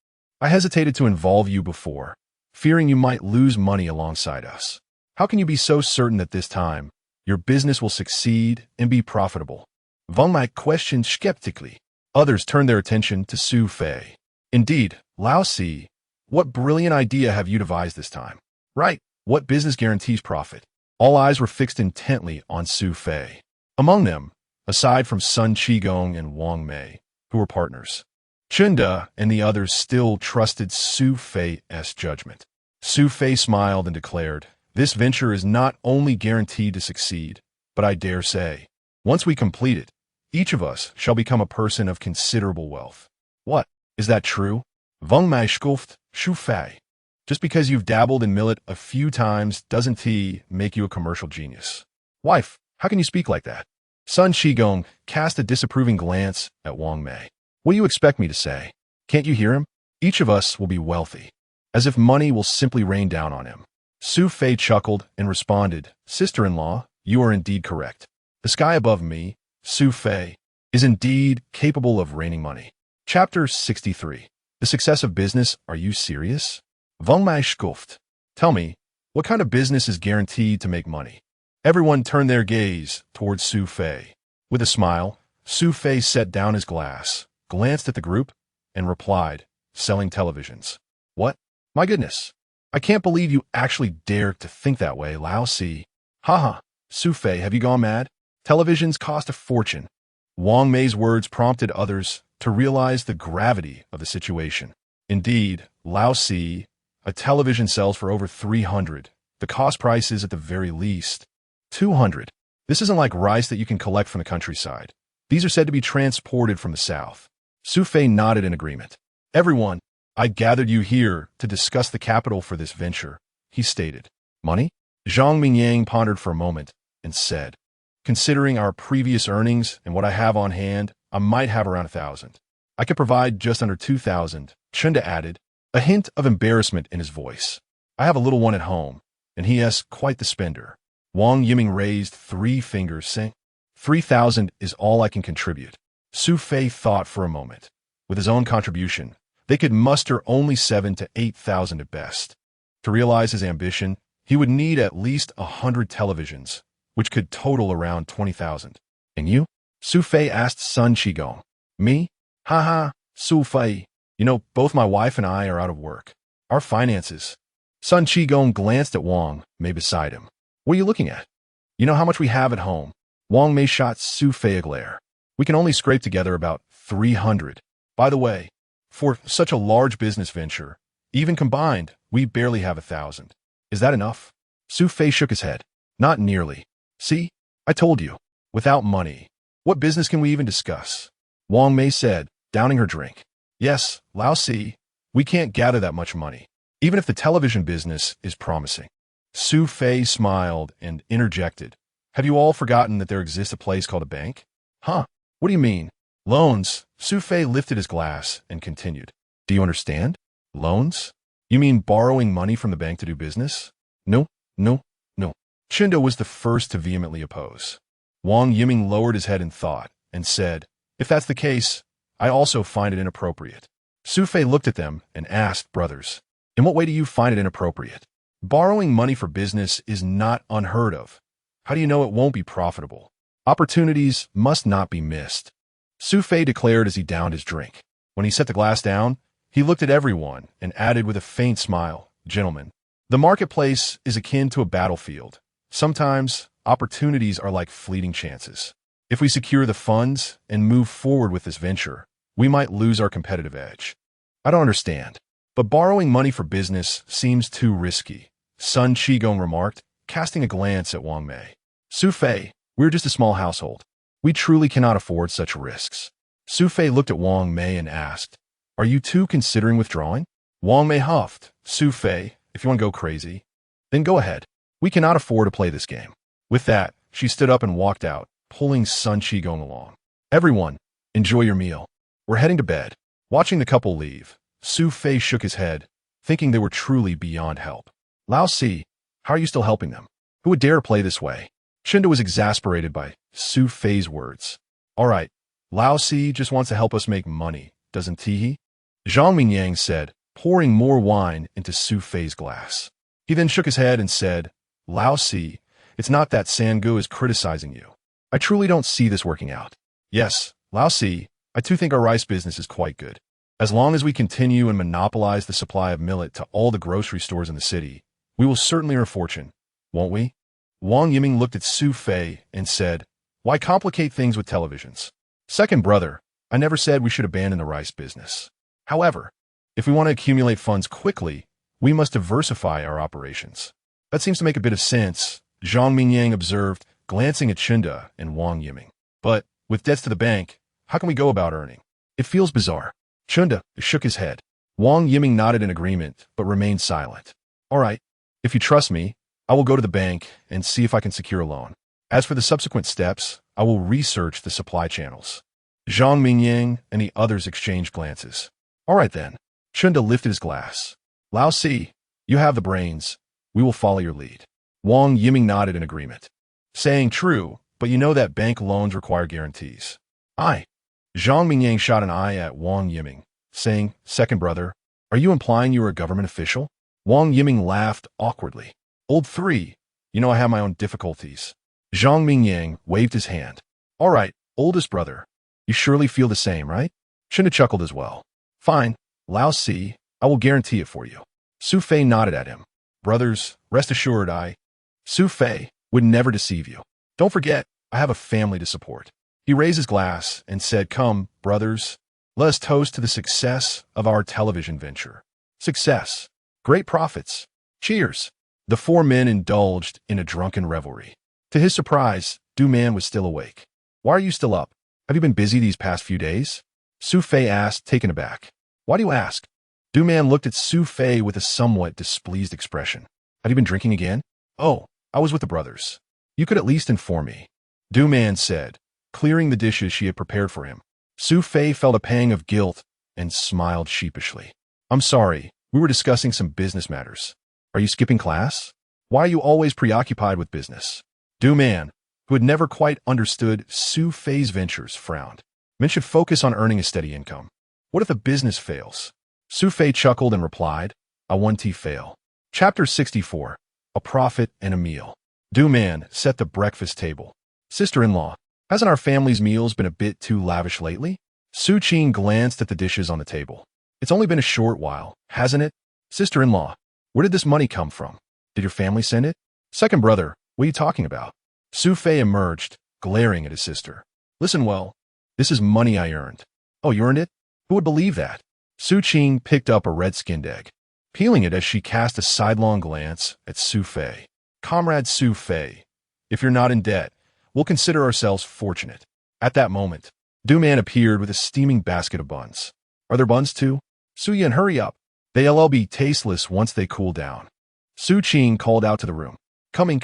I hesitated to involve you before, fearing you might lose money alongside us. How can you be so certain that this time, your business will succeed and be profitable? Wang Mai questioned skeptically. Others turned their attention to Su Fei. Indeed, Lao Si, what brilliant idea have you devised this time? Right. What business guarantees profit? All eyes were fixed intently on Su Fei. Among them, aside from Sun Qigong and Wang Mei, who were partners, Chunda and the others still trusted Su Fei's judgment. Su Fei smiled and declared, "This venture is not only guaranteed to succeed, but I dare say, once we complete it, each of us shall become a person of considerable wealth." What? Is that true? Wang Mei scoffed, Su Fei. Just because you've dabbled in millet a few times doesn't he make you a commercial genius. Wife, how can you speak like that? Sun Qigong cast a disapproving glance at Wang Mei. What do you expect me to say? Can't you hear him? Each of us will be wealthy, as if money will simply rain down on him. Su Fei chuckled and responded, "Sister-in-law, you are indeed correct. The sky above me, Su Fei, is indeed capable of raining money." Chapter 63. The Success of Business. Are you serious? Wang Mei scoffed. Tell me, what kind of business is guaranteed to make money? Everyone turned their gaze towards Su Fei. With a smile, Su Fei set down his glass, glanced at the group, and replied, "Selling televisions." What? My goodness. I can't believe you actually dared to think that way, Lao Si. Haha, Su Fei, have you gone mad? Televisions cost a fortune. Wang Mei's words prompted others to realize the gravity of the situation. Indeed, Lao Si, a television sells for over 300. The cost price is at the very least 200. This isn't like rice that you can collect from the countryside. These are said to be transported from the south. Su Fei nodded in agreement. Everyone, I gathered you here to discuss the capital for this venture, he stated. Money? Zhang Mingyang pondered for a moment and said, considering our previous earnings and what I have on hand, I might have around 1,000. I could provide just under 2,000, Chunda added, a hint of embarrassment in his voice. I have a little one at home, and he is quite the spender. Wang Yiming raised 3 fingers, saying, 3,000 is all I can contribute. Su Fei thought for a moment. With his own contribution, they could muster only 7,000 to 8,000 at best. To realize his ambition, he would need at least 100 televisions, which could total around 20,000. And you? Su Fei asked Sun Qigong. Me? Haha, Su Fei. You know, both my wife and I are out of work. Our finances. Sun Qigong glanced at Wang Mei beside him. What are you looking at? You know how much we have at home. Wang Mei shot Su Fei a glare. We can only scrape together about 300. By the way, for such a large business venture, even combined, we barely have 1,000. Is that enough? Su Fei shook his head. Not nearly. See? I told you. Without money, what business can we even discuss? Wang Mei said, downing her drink. Yes, Lao Si, we can't gather that much money, even if the television business is promising. Su Fei smiled and interjected. Have you all forgotten that there exists a place called a bank? Huh? What do you mean? Loans. Su Fei lifted his glass and continued. Do you understand? Loans? You mean borrowing money from the bank to do business? No. Chunda was the first to vehemently oppose. Wang Yiming lowered his head in thought and said, if that's the case, I also find it inappropriate. Su Fei looked at them and asked, brothers, in what way do you find it inappropriate? Borrowing money for business is not unheard of. How do you know it won't be profitable? Opportunities must not be missed. Su Fei declared as he downed his drink. When he set the glass down, he looked at everyone and added with a faint smile, gentlemen, the marketplace is akin to a battlefield. Sometimes, opportunities are like fleeting chances. If we secure the funds and move forward with this venture, we might lose our competitive edge. I don't understand, but borrowing money for business seems too risky, Sun Qigong remarked, casting a glance at Wang Mei. Su Fei, we're just a small household. We truly cannot afford such risks. Su Fei looked at Wang Mei and asked, are you two considering withdrawing? Wang Mei huffed, Su Fei, if you want to go crazy, then go ahead. We cannot afford to play this game. With that, she stood up and walked out, pulling Sun Qigong along. Everyone, enjoy your meal. We're heading to bed. Watching the couple leave, Su Fei shook his head, thinking they were truly beyond help. Lao Si, how are you still helping them? Who would dare play this way? Chunda was exasperated by Su Fei's words. All right, Lao Si just wants to help us make money, doesn't he? Zhang Mingyang said, pouring more wine into Su Fei's glass. He then shook his head and said, Lao Si, it's not that Sangu is criticizing you. I truly don't see this working out. Yes, Lao Si, I too think our rice business is quite good. As long as we continue and monopolize the supply of millet to all the grocery stores in the city, We will certainly earn a fortune, won't we? Wang Yiming looked at Su Fei and said, "Why complicate things with televisions? Second brother, I never said we should abandon the rice business. However, if we want to accumulate funds quickly, we must diversify our operations." "That seems to make a bit of sense," Zhang Mingyang observed, glancing at Chunda and Wang Yiming. "But with debts to the bank, how can we go about earning? It feels bizarre." Chunda shook his head. Wang Yiming nodded in agreement, but remained silent. "All right, if you trust me, I will go to the bank and see if I can secure a loan. As for the subsequent steps, I will research the supply channels." Zhang Mingyang and the others exchanged glances. "All right then." Chunda lifted his glass. "Lao Si, you have the brains. We will follow your lead." Wang Yiming nodded in agreement. "Saying true, but you know that bank loans require guarantees." "Aye." Zhang Mingyang shot an eye at Wang Yiming, saying, "Second brother, are you implying you are a government official?" Wang Yiming laughed awkwardly. "Old three, you know I have my own difficulties." Zhang Mingyang waved his hand. "All right, oldest brother. You surely feel the same, right?" Chunda chuckled as well. "Fine, Lao Si, I will guarantee it for you." Su Fei nodded at him. "Brothers, rest assured Su Fei would never deceive you. Don't forget, I have a family to support." He raised his glass and said, "Come, brothers, let us toast to the success of our television venture. Success. Great profits. Cheers." The four men indulged in a drunken revelry. To his surprise, Du Man was still awake. "Why are you still up? Have you been busy these past few days?" Su Fei asked, taken aback. "Why do you ask?" Du Man looked at Su Fei with a somewhat displeased expression. "Have you been drinking again?" "Oh, I was with the brothers. You could at least inform me," Du Man said, clearing the dishes she had prepared for him. Su Fei felt a pang of guilt and smiled sheepishly. "I'm sorry, we were discussing some business matters. Are you skipping class? Why are you always preoccupied with business?" Du Man, who had never quite understood Su Fei's ventures, frowned. "Men should focus on earning a steady income. What if the business fails?" Su Fei chuckled and replied, "I want to fail." Chapter 64. A Profit and a Meal. Du Man set the breakfast table. "Sister-in-law, hasn't our family's meals been a bit too lavish lately?" Su Qing glanced at the dishes on the table. "It's only been a short while, hasn't it?" "Sister-in-law, where did this money come from? Did your family send it?" "Second brother, what are you talking about?" Su Fei emerged, glaring at his sister. "Listen well, this is money I earned." "Oh, you earned it? Who would believe that?" Su Qing picked up a red-skinned egg, peeling it as she cast a sidelong glance at Su Fei. "Comrade Su Fei, if you're not in debt, we'll consider ourselves fortunate." At that moment, Du Man appeared with a steaming basket of buns. "Are there buns too?" "Su Yin, hurry up. They'll be tasteless once they cool down." Su Qing called out to the room. Coming.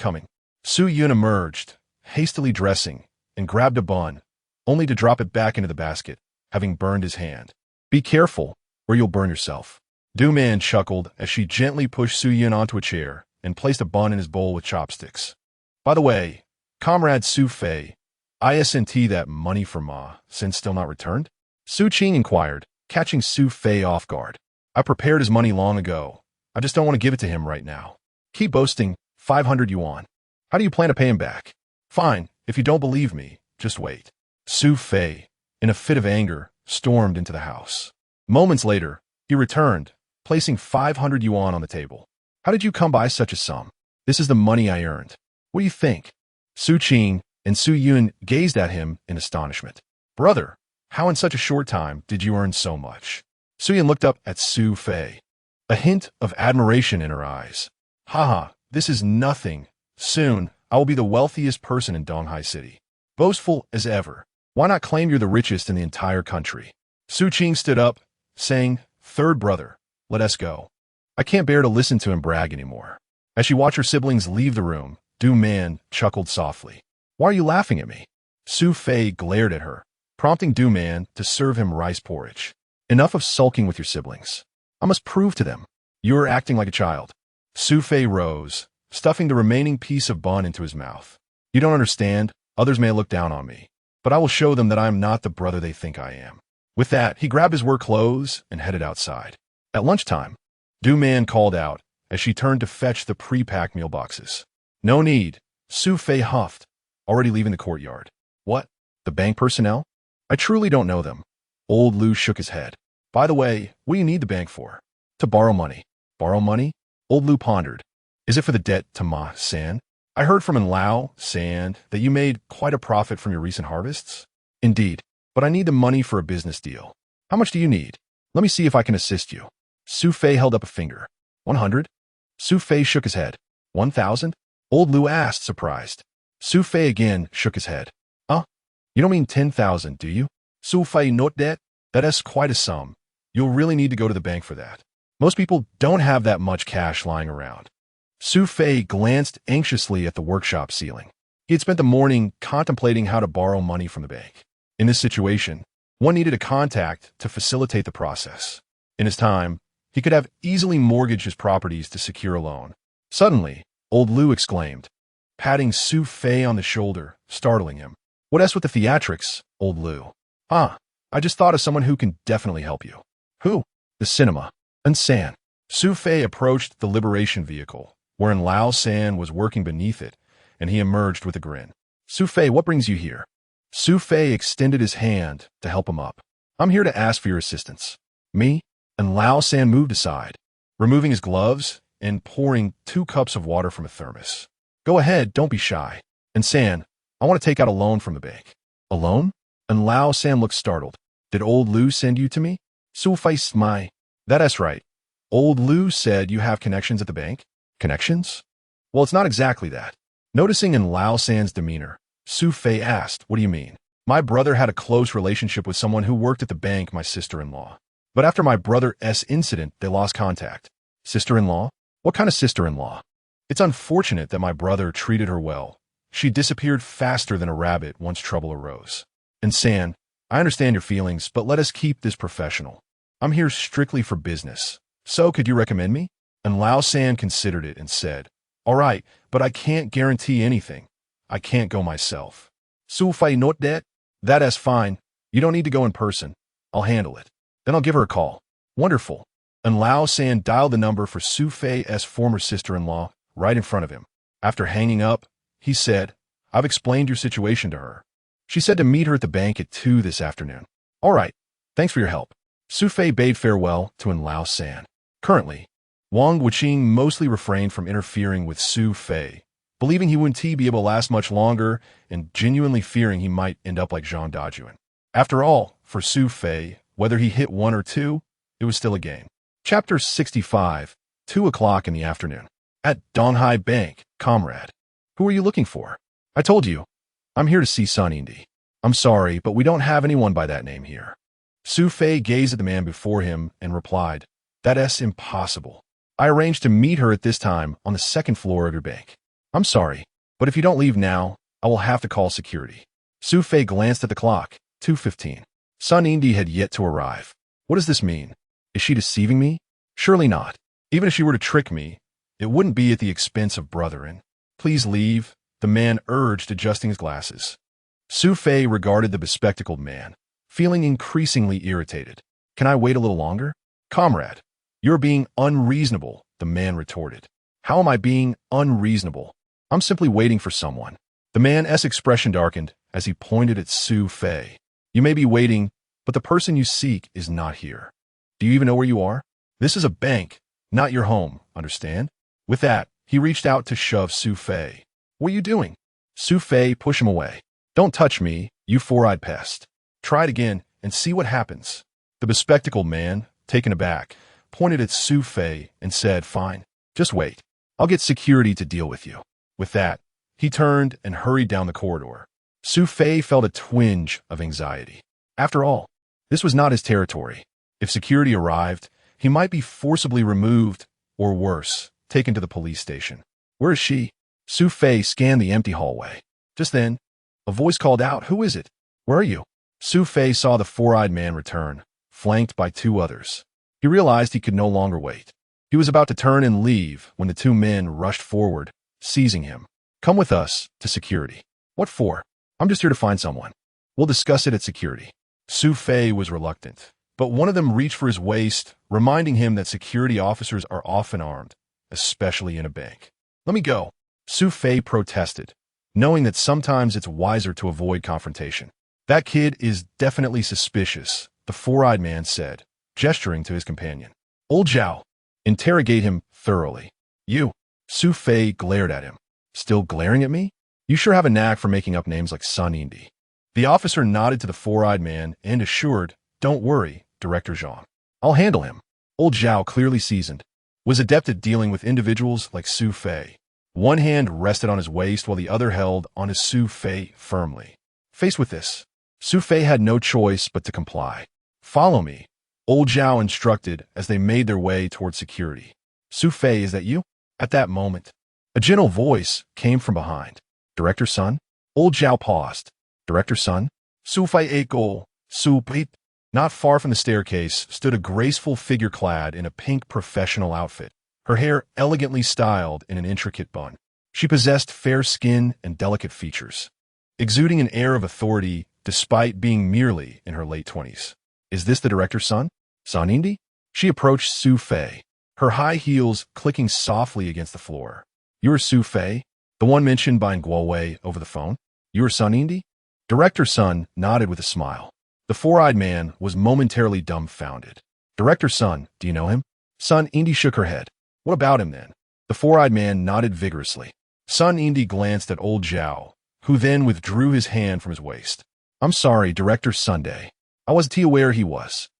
Su Yun emerged, hastily dressing, and grabbed a bun, only to drop it back into the basket, having burned his hand. "Be careful, or you'll burn yourself." Du Man chuckled as she gently pushed Su Yun onto a chair and placed a bun in his bowl with chopsticks. "By the way, Comrade Su Fei, isn't that money for Ma since still not returned?" Su Qing inquired, catching Su Fei off guard. "I prepared his money long ago. I just don't want to give it to him right now." "Keep boasting. 500 yuan. How do you plan to pay him back?" "Fine, if you don't believe me, just wait." Su Fei, in a fit of anger, stormed into the house. Moments later, he returned, placing 500 yuan on the table. "How did you come by such a sum?" "This is the money I earned. What do you think?" Su Qing and Su Yun gazed at him in astonishment. "Brother, how in such a short time did you earn so much?" Su Yun looked up at Su Fei, a hint of admiration in her eyes. "Haha, this is nothing. Soon, I will be the wealthiest person in Donghai City." "Boastful as ever. Why not claim you're the richest in the entire country?" Su Qing stood up, saying, "Third brother, let us go. I can't bear to listen to him brag anymore." As she watched her siblings leave the room, Du Man chuckled softly. "Why are you laughing at me?" Su Fei glared at her, prompting Du Man to serve him rice porridge. "Enough of sulking with your siblings. I must prove to them. You're acting like a child." Su Fei rose, stuffing the remaining piece of bun into his mouth. "You don't understand. Others may look down on me, but I will show them that I am not the brother they think I am." With that, he grabbed his work clothes and headed outside. At lunchtime, Du Man called out as she turned to fetch the pre-packed meal boxes. "No need," Su Fei huffed, already leaving the courtyard. "What? The bank personnel? I truly don't know them." Old Lu shook his head. "By the way, what do you need the bank for?" "To borrow money." "Borrow money?" Old Lu pondered. Is it for the debt to Ma San? I heard from Lao San that you made quite a profit from your recent harvests. Indeed, but I need the money for a business deal. How much do you need? Let me see if I can assist you. Su Fei held up a finger. 100? Su Fei shook his head. 1,000? Old Lu asked, surprised. Su Fei again shook his head. You don't mean 10,000, do you? Su Fei note that? That is quite a sum. You'll really need to go to the bank for that. Most people don't have that much cash lying around. Su Fei glanced anxiously at the workshop ceiling. He had spent the morning contemplating how to borrow money from the bank. In this situation, one needed a contact to facilitate the process. In his time, he could have easily mortgaged his properties to secure a loan. Suddenly, old Lu exclaimed, patting Su Fei on the shoulder, startling him. What else with the theatrics, old Lu? I just thought of someone who can definitely help you. Who? The cinema. And San. Su Fei approached the liberation vehicle, wherein Lao San was working beneath it, and he emerged with a grin. Su Fei, what brings you here? Su Fei extended his hand to help him up. I'm here to ask for your assistance. Me? And Lao San moved aside, removing his gloves and pouring 2 cups of water from a thermos. Go ahead, don't be shy. And San, I want to take out a loan from the bank. A loan? And Lao San looked startled. Did old Lu send you to me? Su Fei smiled. That's right. Old Lu said you have connections at the bank? Connections? Well, it's not exactly that. Noticing in Lao San's demeanor, Su Fei asked, what do you mean? My brother had a close relationship with someone who worked at the bank, my sister-in-law. But after my brother's incident, they lost contact. Sister-in-law? What kind of sister-in-law? It's unfortunate that my brother treated her well. She disappeared faster than a rabbit once trouble arose. And San, I understand your feelings, but let us keep this professional. I'm here strictly for business. So could you recommend me? And Lao San considered it and said, all right, but I can't guarantee anything. I can't go myself. Su Fei note that? That is fine. You don't need to go in person. I'll handle it. Then I'll give her a call. Wonderful. And Lao San dialed the number for Su Fei's former sister-in-law right in front of him. After hanging up, he said, I've explained your situation to her. She said to meet her at the bank at 2 this afternoon. All right. Thanks for your help. Su Fei bade farewell to Lao San. Currently, Wang Wuqing mostly refrained from interfering with Su Fei, believing he wouldn't be able to last much longer and genuinely fearing he might end up like Zhang Dajuan. After all, for Su Fei, whether he hit 1 or 2, it was still a game. Chapter 65, 2 o'clock in the afternoon. At Donghai Bank, comrade. Who are you looking for? I told you. I'm here to see Sun Indi. I'm sorry, but we don't have anyone by that name here. Su Fei gazed at the man before him and replied, That's impossible. I arranged to meet her at this time on the 2nd floor of your bank. I'm sorry, but if you don't leave now, I will have to call security. Su Fei glanced at the clock, 2:15. Sun Indi had yet to arrive. What does this mean? Is she deceiving me? Surely not. Even if she were to trick me, it wouldn't be at the expense of brethren. Please leave, the man urged, adjusting his glasses. Su Fei regarded the bespectacled man, feeling increasingly irritated. Can I wait a little longer? Comrade, you're being unreasonable, the man retorted. How am I being unreasonable? I'm simply waiting for someone. The man's expression darkened as he pointed at Su Fei. You may be waiting, but the person you seek is not here. Do you even know where you are? This is a bank, not your home, understand? With that, he reached out to shove Su Fei. What are you doing? Su Fei pushed him away. Don't touch me, you four-eyed pest. Try it again and see what happens. The bespectacled man, taken aback, pointed at Su Fei and said, Fine, just wait. I'll get security to deal with you. With that, he turned and hurried down the corridor. Su Fei felt a twinge of anxiety. After all, this was not his territory. If security arrived, he might be forcibly removed, or worse, taken to the police station. Where is she? Su Fei scanned the empty hallway. Just then, a voice called out, Who is it? Where are you? Su Fei saw the four-eyed man return, flanked by 2 others. He realized he could no longer wait. He was about to turn and leave when the 2 men rushed forward, seizing him. Come with us to security. What for? I'm just here to find someone. We'll discuss it at security. Su Fei was reluctant, but one of them reached for his waist, reminding him that security officers are often armed, especially in a bank. Let me go. Su Fei protested, knowing that sometimes it's wiser to avoid confrontation. That kid is definitely suspicious, the four-eyed man said, gesturing to his companion. Old Zhao, interrogate him thoroughly. You. Su Fei glared at him. Still glaring at me? You sure have a knack for making up names like Sun Indy. The officer nodded to the four-eyed man and assured, "Don't worry, Director Zhang. I'll handle him." Old Zhao, clearly seasoned, was adept at dealing with individuals like Su Fei. One hand rested on his waist while the other held on his Su Fei firmly. Faced with this, Su Fei had no choice but to comply. "Follow me," Old Zhao instructed as they made their way toward security. "Su Fei, is that you?" At that moment, a gentle voice came from behind. "Director Sun?" Old Zhao paused. "Director Sun?" "Su Fei Eiko, Su Pei." Not far from the staircase stood a graceful figure clad in a pink professional outfit, her hair elegantly styled in an intricate bun. She possessed fair skin and delicate features, exuding an air of authority despite being merely in her late 20s. "Is this the director's son? Sun Indy?" She approached Su Fei, her high heels clicking softly against the floor. "You are Su Fei, the one mentioned by Nguowei over the phone? You are Sun Indy?" Director Sun nodded with a smile. The four-eyed man was momentarily dumbfounded. "Director Sun, do you know him?" Sun Indy shook her head. "What about him, then?" The four-eyed man nodded vigorously. Sun Indy glanced at Old Zhao, who then withdrew his hand from his waist. "I'm sorry, Director Sunday. I wasn't aware he was."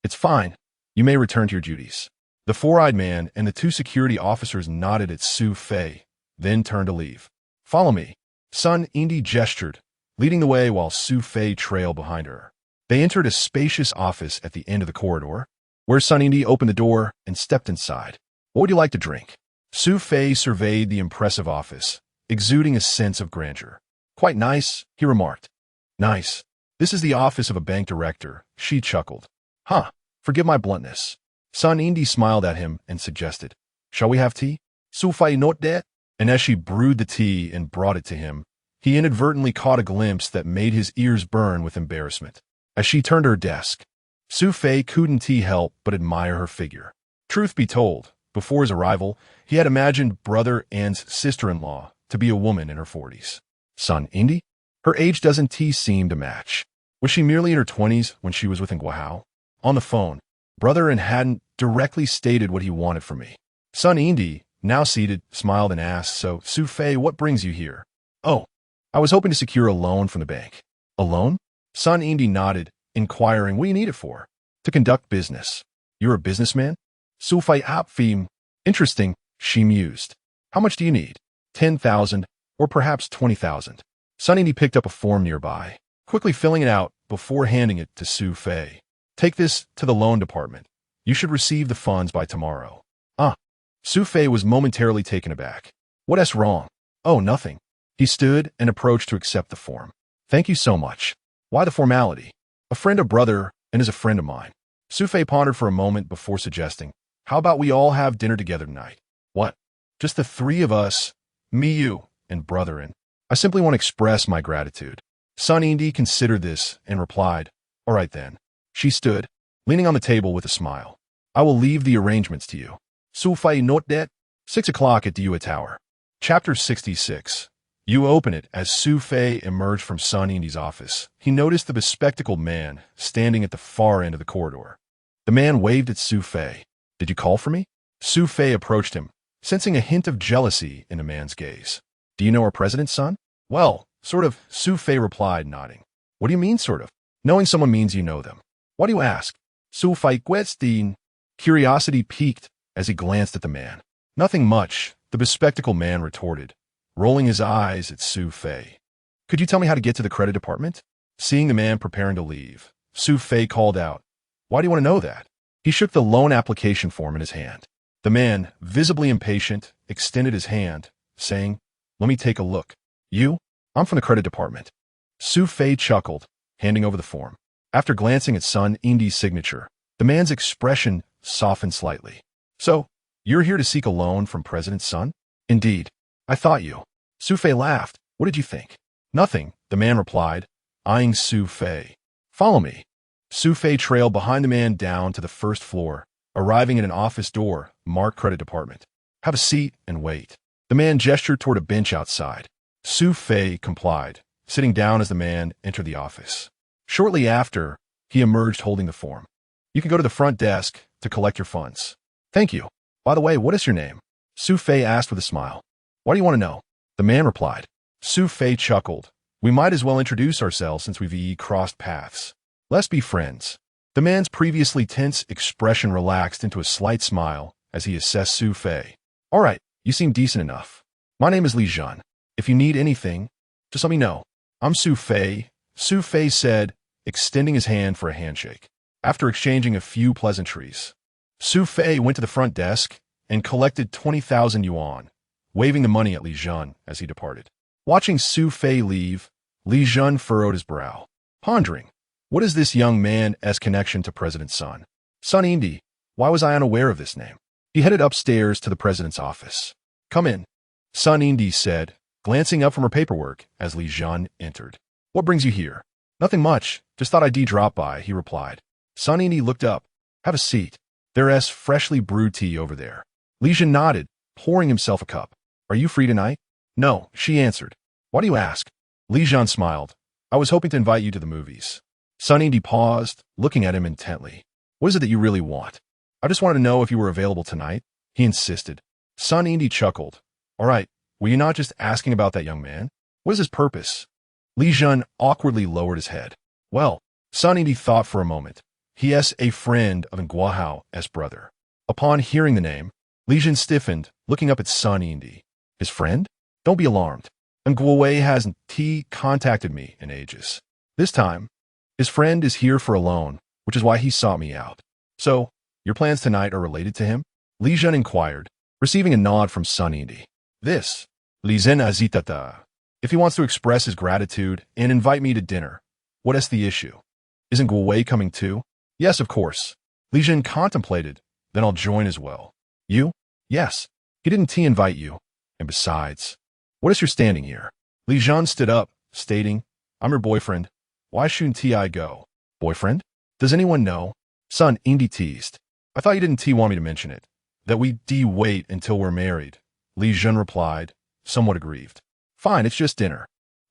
"It's fine. You may return to your duties." The four-eyed man and the two security officers nodded at Su Fei, then turned to leave. "Follow me." Sun Indy gestured, leading the way while Su Fei trailed behind her. They entered a spacious office at the end of the corridor, where Sun Indy opened the door and stepped inside. "What would you like to drink?" Su Fei surveyed the impressive office, exuding a sense of grandeur. "Quite nice," he remarked. "Nice. This is the office of a bank director," she chuckled. "Huh, forgive my bluntness." Sun Indy smiled at him and suggested, "Shall we have tea?" "Su Fei not that?" And as she brewed the tea and brought it to him, he inadvertently caught a glimpse that made his ears burn with embarrassment. As she turned to her desk, Su Fei couldn't help but admire her figure. Truth be told, before his arrival, he had imagined brother Anne's sister-in-law to be a woman in her 40s. Sun Indy? Her age doesn't seem to match. Was she merely in her 20s when she was with Nguahao? On the phone, brother Anne hadn't directly stated what he wanted from me. Sun Indy, now seated, smiled and asked, "So, Su Fei, what brings you here?" "Oh, I was hoping to secure a loan from the bank." "A loan?" Sun Indy nodded, inquiring, "What do you need it for?" "To conduct business." "You're a businessman?" Su Fei Apfim. "Interesting," she mused. "How much do you need?" 10,000, or perhaps 20,000. Sun Indy picked up a form nearby, quickly filling it out before handing it to Su Fei. "Take this to the loan department. You should receive the funds by tomorrow." "Ah." Su Fei was momentarily taken aback. "What's wrong?" "Oh, nothing." He stood and approached to accept the form. "Thank you so much." "Why the formality?" "A friend of brother and is a friend of mine." Su Fei pondered for a moment before suggesting, "How about we all have dinner together tonight?" "What? Just the three of us? Me, you, and brother and I simply want to express my gratitude." Sun Indy considered this and replied, "All right then." She stood, leaning on the table with a smile. "I will leave the arrangements to you." Su Fei note that 6 o'clock at the Yue Tower. Chapter 66. You open it. As Su Fei emerged from Sun Indy's office, he noticed the bespectacled man standing at the far end of the corridor. The man waved at Su Fei. "Did you call for me?" Su Fei approached him, sensing a hint of jealousy in the man's gaze. "Do you know our president's son?" "Well, sort of," Su Fei replied, nodding. "What do you mean, sort of?" "Knowing someone means you know them." "Why do you ask?" Su Fei Guetstein. Curiosity piqued as he glanced at the man. "Nothing much," the bespectacled man retorted, rolling his eyes at Su Fei. "Could you tell me how to get to the credit department?" Seeing the man preparing to leave, Su Fei called out, "Why do you want to know that?" He shook the loan application form in his hand. The man, visibly impatient, extended his hand, saying, "Let me take a look." "You?" "I'm from the credit department." Su Fei chuckled, handing over the form. After glancing at Sun Indy's signature, the man's expression softened slightly. "So, you're here to seek a loan from President's son?" "Indeed. I thought you." Su Fei laughed. "What did you think?" "Nothing," the man replied, eyeing Su Fei. "Follow me." Su Fei trailed behind the man down to the first floor, arriving at an office door marked Credit Department. "Have a seat and wait." The man gestured toward a bench outside. Su Fei complied, sitting down as the man entered the office. Shortly after, he emerged holding the form. "You can go to the front desk to collect your funds." "Thank you. By the way, what is your name?" Su Fei asked with a smile. What do you want to know? The man replied. Su Fei chuckled. We might as well introduce ourselves since we've crossed paths. Let's be friends. The man's previously tense expression relaxed into a slight smile as he assessed Su Fei. All right, you seem decent enough. My name is Li Zhan. If you need anything, just let me know. I'm Su Fei, Su Fei said, extending his hand for a handshake. After exchanging a few pleasantries, Su Fei went to the front desk and collected 20,000 yuan, waving the money at Li Zhan as he departed. Watching Su Fei leave, Li Zhan furrowed his brow, pondering, what is this young man's connection to President's son? Sun Indi, why was I unaware of this name? He headed upstairs to the president's office. Come in, Sun Indi said, glancing up from her paperwork as Li Zhan entered. What brings you here? Nothing much, just thought I'd drop by, he replied. Sun Indi looked up. Have a seat. There's freshly brewed tea over there. Li Zhan nodded, pouring himself a cup. Are you free tonight? No, she answered. Why do you ask? Li Zhan smiled. I was hoping to invite you to the movies. Sun Indi paused, looking at him intently. What is it that you really want? I just wanted to know if you were available tonight, he insisted. Sun Indi chuckled. All right, were you not just asking about that young man? What is his purpose? Li Zhan awkwardly lowered his head. Well, Sun Indi thought for a moment. He is a friend of Nguahao's brother. Upon hearing the name, Li Zhan stiffened, looking up at Sun Indi. His friend? Don't be alarmed. Nguahao hasn't contacted me in ages. This time, his friend is here for a loan, which is why he sought me out. So, your plans tonight are related to him? Li Zhan inquired, receiving a nod from Sun Indi. This, Li Zhen azitata. If he wants to express his gratitude and invite me to dinner, what is the issue? Isn't Nguahao coming too? Yes, of course. Li Zhen contemplated, then I'll join as well. You? Yes. He didn't invite you. And besides, what is your standing here? Li Zhan stood up, stating, I'm your boyfriend. Why shouldn't I go? Boyfriend? Does anyone know? Sun Indi teased. I thought you didn't want me to mention it. That we wait until we're married. Li Zhen replied, somewhat aggrieved. Fine, it's just dinner.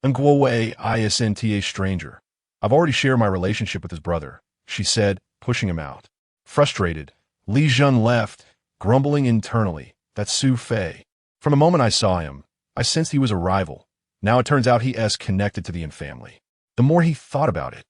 Nguahao isn't a stranger. I've already shared my relationship with his brother, she said, pushing him out. Frustrated, Li Zhen left, grumbling internally. That's Su Fei. From the moment I saw him, I sensed he was a rival. Now it turns out he is connected to the Yin family. The more he thought about it,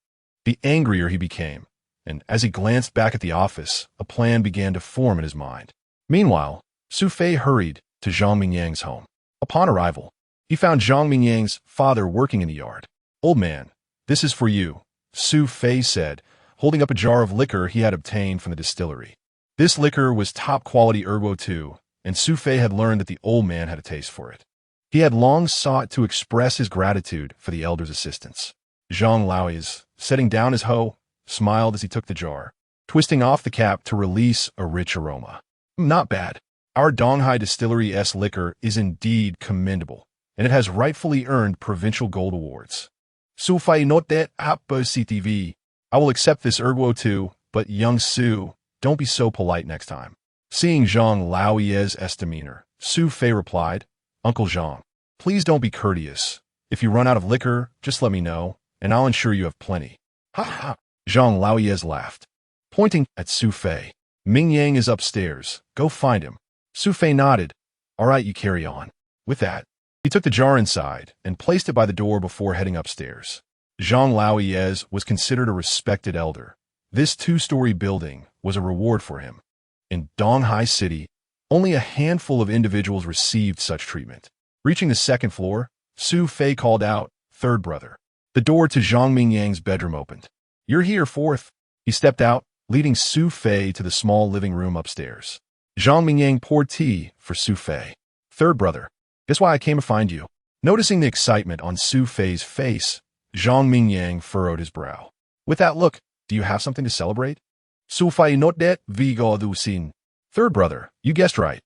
the angrier he became, and as he glanced back at the office, a plan began to form in his mind. Meanwhile, Su Fei hurried to Zhang Mingyang's home. Upon arrival, he found Zhang Mingyang's father working in the yard. Old man, this is for you, Su Fei said, holding up a jar of liquor he had obtained from the distillery. This liquor was top-quality Erguo too, and Su Fei had learned that the old man had a taste for it. He had long sought to express his gratitude for the elder's assistance. Zhang Laois, setting down his hoe, smiled as he took the jar, twisting off the cap to release a rich aroma. Not bad. Our Donghai Distillery's liquor is indeed commendable, and it has rightfully earned provincial gold awards. Su Fei note that CTV. I will accept this Erguo too, but young Su, don't be so polite next time. Seeing Zhang Laoi's demeanor, Su Fei replied, Uncle Zhang, please don't be courteous. If you run out of liquor, just let me know, and I'll ensure you have plenty. Ha ha! Zhang Laoi's laughed, pointing at Su Fei. Mingyang is upstairs. Go find him. Su Fei nodded. All right, you carry on. With that, he took the jar inside and placed it by the door before heading upstairs. Zhang Laoi's was considered a respected elder. This two-story building was a reward for him. In Donghai City, only a handful of individuals received such treatment. Reaching the second floor, Su Fei called out, third brother. The door to Zhang Mingyang's bedroom opened. You're here, fourth. He stepped out, leading Su Fei to the small living room upstairs. Zhang Mingyang poured tea for Su Fei. Third brother, guess why I came to find you? Noticing the excitement on Su Fei's face, Zhang Mingyang furrowed his brow. With that look, do you have something to celebrate? Su Fei not that vigo du sin. Third brother, you guessed right.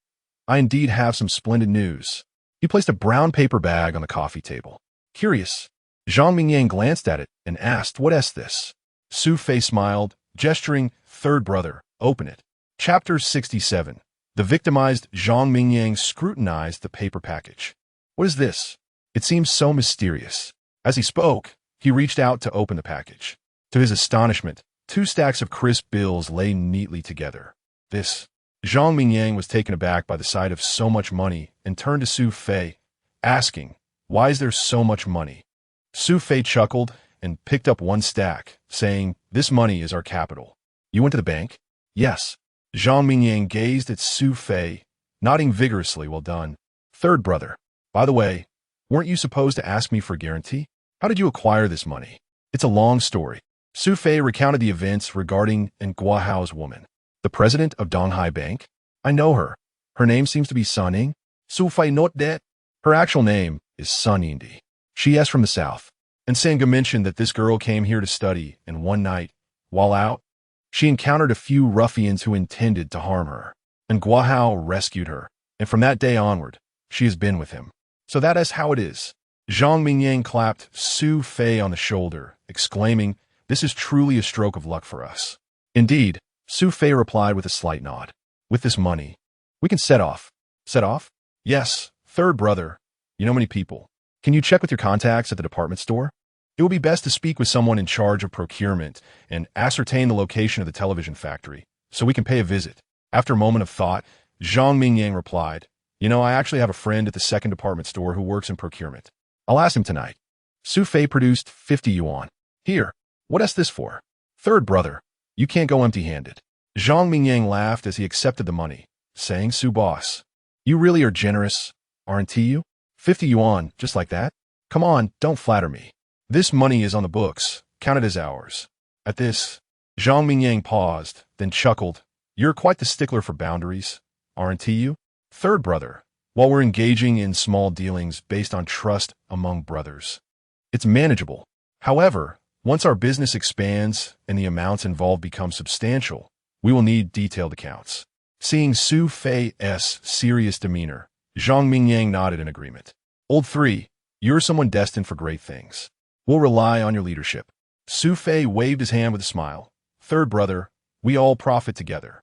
I indeed have some splendid news. He placed a brown paper bag on the coffee table. Curious, Zhang Mingyang glanced at it and asked, what is this? Su Fei smiled, gesturing, third brother, open it. Chapter 67. The victimized Zhang Mingyang scrutinized the paper package. What is this? It seems so mysterious. As he spoke, he reached out to open the package. To his astonishment, 2 stacks of crisp bills lay neatly together. This Zhang Mingyang was taken aback by the sight of so much money and turned to Su Fei, asking, "Why is there so much money?" Su Fei chuckled and picked up one stack, saying, "This money is our capital." "You went to the bank?" "Yes." Zhang Mingyang gazed at Su Fei, nodding vigorously. "Well done. Third brother. By the way, weren't you supposed to ask me for a guarantee? How did you acquire this money?" "It's a long story." Su Fei recounted the events regarding Guahao's woman. "The president of Donghai Bank? I know her. Her name seems to be Sun Ying." Su Fei noted that. "Her actual name is Sun Yingdi. She is from the south." And Sangha mentioned that this girl came here to study, and one night, while out, she encountered a few ruffians who intended to harm her. And Guahao rescued her, and from that day onward, she has been with him. "So that is how it is." Zhang Mingyang clapped Su Fei on the shoulder, exclaiming, "This is truly a stroke of luck for us." "Indeed," Su Fei replied with a slight nod. "With this money, we can set off." "Set off?" "Yes, third brother. You know many people. Can you check with your contacts at the department store? It will be best to speak with someone in charge of procurement and ascertain the location of the television factory, so we can pay a visit." After a moment of thought, Zhang Mingyang replied, I actually have a friend at the second department store who works in procurement. I'll ask him tonight." Su Fei produced 50 yuan. "Here, what is this for?" "Third brother, you can't go empty-handed." Zhang Mingyang laughed as he accepted the money, saying, "Su boss, you really are generous, aren't you? 50 yuan, just like that? Come on, don't flatter me. This money is on the books, counted as ours." At this, Zhang Mingyang paused, then chuckled. "You're quite the stickler for boundaries, aren't you? Third brother, while we're engaging in small dealings based on trust among brothers, it's manageable. However, once our business expands and the amounts involved become substantial, we will need detailed accounts." Seeing Su Fei's serious demeanor, Zhang Mingyang nodded in agreement. "Old three, you're someone destined for great things. We'll rely on your leadership." Su Fei waved his hand with a smile. "Third brother, we all profit together.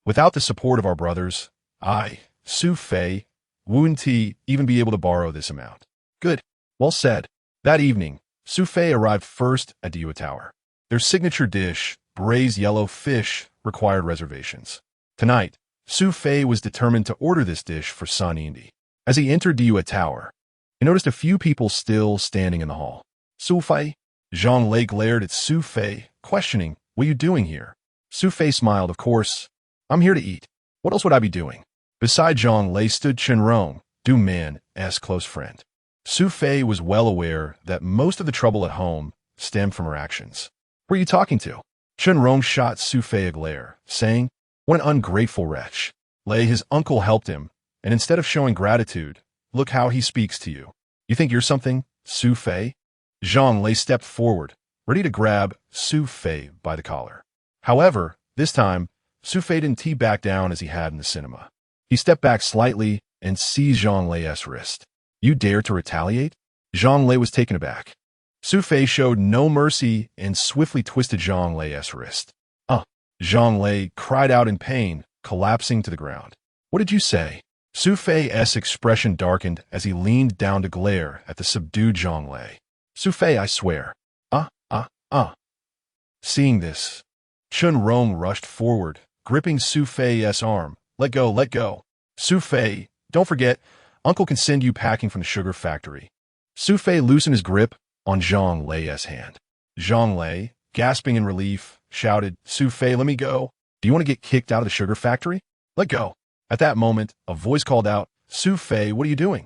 Without the support of our brothers, I, Su Fei, wouldn't even be able to borrow this amount." "Good. Well said." That evening, Su Fei arrived first at Dua Tower. Their signature dish, braised yellow fish, required reservations. Tonight, Su Fei was determined to order this dish for Sun Yingdi. As he entered Dua Tower, he noticed a few people still standing in the hall. "Su Fei?" Zhang Lei glared at Su Fei, questioning, "What are you doing here?" Su Fei smiled. "Of course, I'm here to eat. What else would I be doing?" Beside Zhang Lei stood Chen Rong, Du Man's close friend. Su Fei was well aware that most of the trouble at home stemmed from her actions. "Who are you talking to?" Chen Rong shot Su Fei a glare, saying, "What an ungrateful wretch." Lei, his uncle, helped him, and instead of showing gratitude, look how he speaks to you. "You think you're something, Su Fei?" Zhang Lei stepped forward, ready to grab Su Fei by the collar. However, this time, Su Fei didn't back down as he had in the cinema. He stepped back slightly and seized Zhang Lei's wrist. "You dare to retaliate?" Zhang Lei was taken aback. Su Fei showed no mercy and swiftly twisted Zhang Lei's wrist. Zhang Lei cried out in pain, collapsing to the ground. "What did you say?" Su Fei's expression darkened as he leaned down to glare at the subdued Zhang Lei. "Su Fei, I swear." Seeing this, Chen Rong rushed forward, gripping Su Fei's arm. Let go, let go. "Su Fei, don't forget, Uncle can send you packing from the sugar factory." Su Fei loosened his grip on Zhang Lei's hand. Zhang Lei, gasping in relief, shouted, "Su Fei, let me go. Do you want to get kicked out of the sugar factory? Let go." At that moment, a voice called out, "Su Fei, what are you doing?"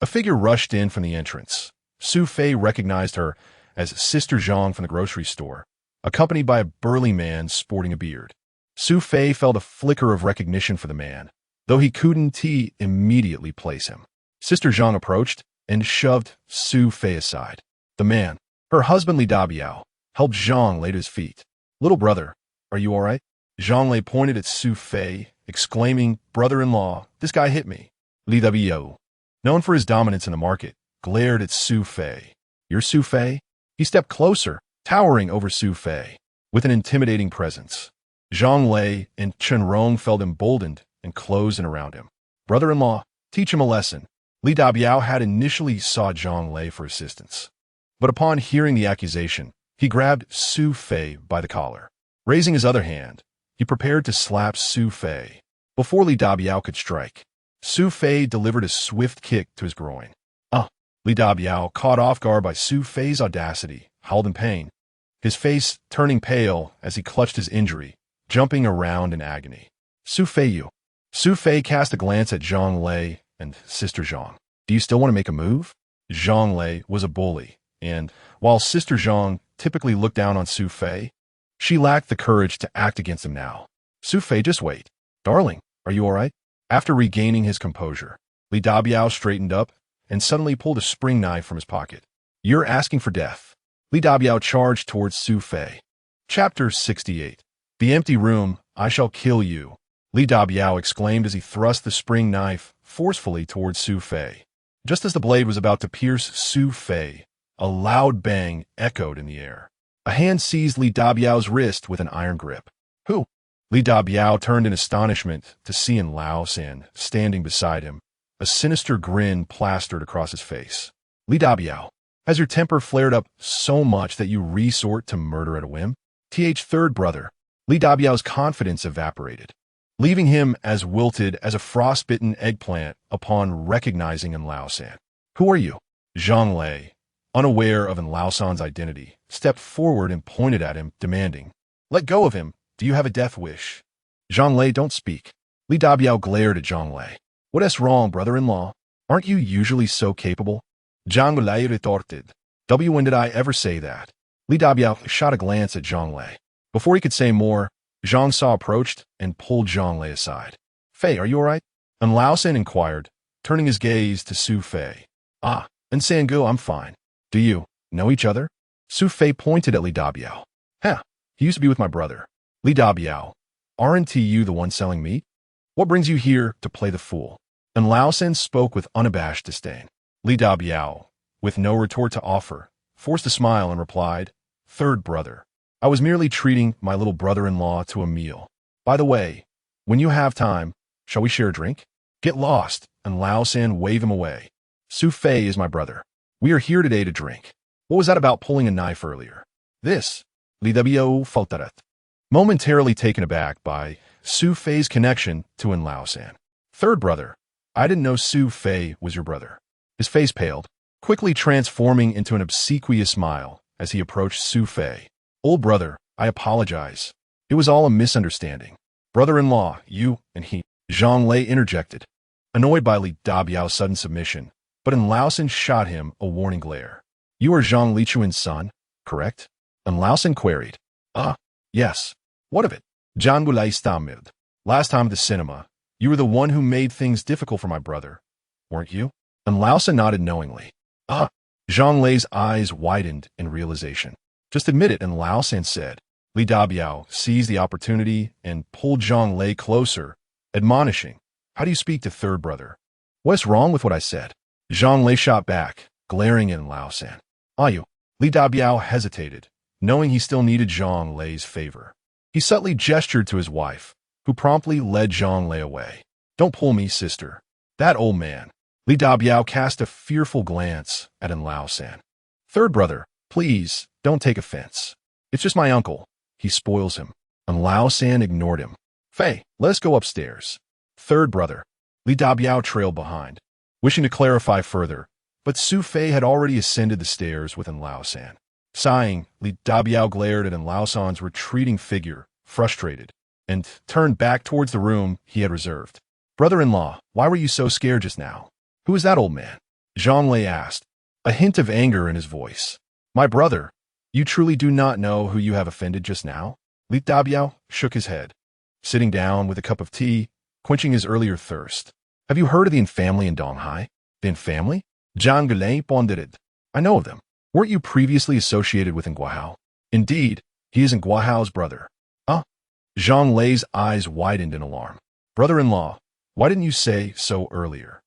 A figure rushed in from the entrance. Su Fei recognized her as Sister Zhang from the grocery store, accompanied by a burly man sporting a beard. Su Fei felt a flicker of recognition for the man, though he couldn't immediately place him. Sister Zhang approached and shoved Su Fei aside. The man, her husband Li Dabiao, helped Zhang Lei to his feet. "Little brother, are you all right?" Zhang Lei pointed at Su Fei, exclaiming, "Brother-in-law, this guy hit me." Li Dabiao, known for his dominance in the market, glared at Su Fei. "You're Su Fei?" He stepped closer, towering over Su Fei, with an intimidating presence. Zhang Lei and Chen Rong felt emboldened and closed in around him. "Brother-in-law, teach him a lesson." Li Dabiao had initially sought Zhang Lei for assistance, but upon hearing the accusation, he grabbed Su Fei by the collar. Raising his other hand, he prepared to slap Su Fei. before Li Dabiao could strike. Su Fei delivered a swift kick to his groin. Li Dabiao, caught off guard by Su Fei's audacity, howled in pain, his face turning pale as he clutched his injury, jumping around in agony. Su Fei cast a glance at Zhang Lei and Sister Zhang. Do you still want to make a move? Zhang Lei was a bully, and while Sister Zhang typically looked down on Su Fei, she lacked the courage to act against him now. Su Fei, just wait. Darling, are you all right? After regaining his composure, Li Dabiao straightened up and suddenly pulled a spring knife from his pocket. You're asking for death. Li Dabiao charged towards Su Fei. Chapter 68. The empty room, I shall kill you, Li Dabiao exclaimed as he thrust the spring knife forcefully towards Su Fei. Just as the blade was about to pierce Su Fei, a loud bang echoed in the air. A hand seized Li Dabiao's wrist with an iron grip. Who? Li Dabiao turned in astonishment to see Lao San standing beside him, a sinister grin plastered across his face. Li Dabiao, has your temper flared up so much that you resort to murder at a whim? Third brother. Li Dabiao's confidence evaporated, leaving him as wilted as a frostbitten eggplant upon recognizing Lao San. Who are you? Zhang Lei, unaware of Lao San's identity, stepped forward and pointed at him, demanding, Let go of him. Do you have a death wish? Zhang Lei, don't speak. Li Dabiao glared at Zhang Lei. What's wrong, brother-in-law? Aren't you usually so capable? Zhang Lei retorted. When did I ever say that? Li Dabiao shot a glance at Zhang Lei. Before he could say more, Zhang Sa approached and pulled Zhang Lei aside. Fei, are you all right? Lao San inquired, turning his gaze to Su Fei. And Sangu, I'm fine. Do you know each other? Su Fei pointed at Li Dabiao. He used to be with my brother. Li Dabiao, aren't you the one selling meat? What brings you here to play the fool? Lao San spoke with unabashed disdain. Li Dabiao, with no retort to offer, forced a smile and replied, Third brother, I was merely treating my little brother-in-law to a meal. By the way, when you have time, shall we share a drink? Get lost, and Lao San waved him away. Su Fei is my brother. We are here today to drink. What was that about pulling a knife earlier? This, Li Dabiao faltaret. Momentarily taken aback by Su Fei's connection to Lao San. Third brother, I didn't know Su Fei was your brother. His face paled, quickly transforming into an obsequious smile as he approached Su Fei. Old brother, I apologize. It was all a misunderstanding. Brother-in-law, you and he. Zhang Lei interjected, annoyed by Li Dabiao's sudden submission, but Lao San shot him a warning glare. You are Zhang Lichuan's son, correct? Lao San queried. Yes. What of it? Zhang Gulai stammered. Last time at the cinema, you were the one who made things difficult for my brother, weren't you? Lao San nodded knowingly. Zhang Lei's eyes widened in realization. Just admit it, and Lao San said. Li Dabiao seized the opportunity and pulled Zhang Lei closer, admonishing, How do you speak to third brother? What's wrong with what I said? Zhang Lei shot back, glaring at Lao San. Are you? Li Dabiao hesitated, knowing he still needed Zhang Lei's favor. He subtly gestured to his wife, who promptly led Zhang Lei away. Don't pull me, sister. That old man. Li Dabiao cast a fearful glance at Lao San. Third brother, please, don't take offense. It's just my uncle. He spoils him. Lao San ignored him. Fei, let us go upstairs. Third brother. Li Dabiao trailed behind, wishing to clarify further, but Su Fei had already ascended the stairs with Lao San. Sighing, Li Dabiao glared at Lao San's retreating figure, frustrated, and turned back towards the room he had reserved. Brother-in-law, why were you so scared just now? Who is that old man? Zhang Lei asked, a hint of anger in his voice. My brother, you truly do not know who you have offended just now? Li Dabiao shook his head, sitting down with a cup of tea, quenching his earlier thirst. Have you heard of the infamily in Donghai? The infamily? Zhang Gulai pondered. I know of them. Weren't you previously associated with Guahao? Indeed, he is Guahao's brother. Zhang Lei's eyes widened in alarm. Brother-in-law, why didn't you say so earlier?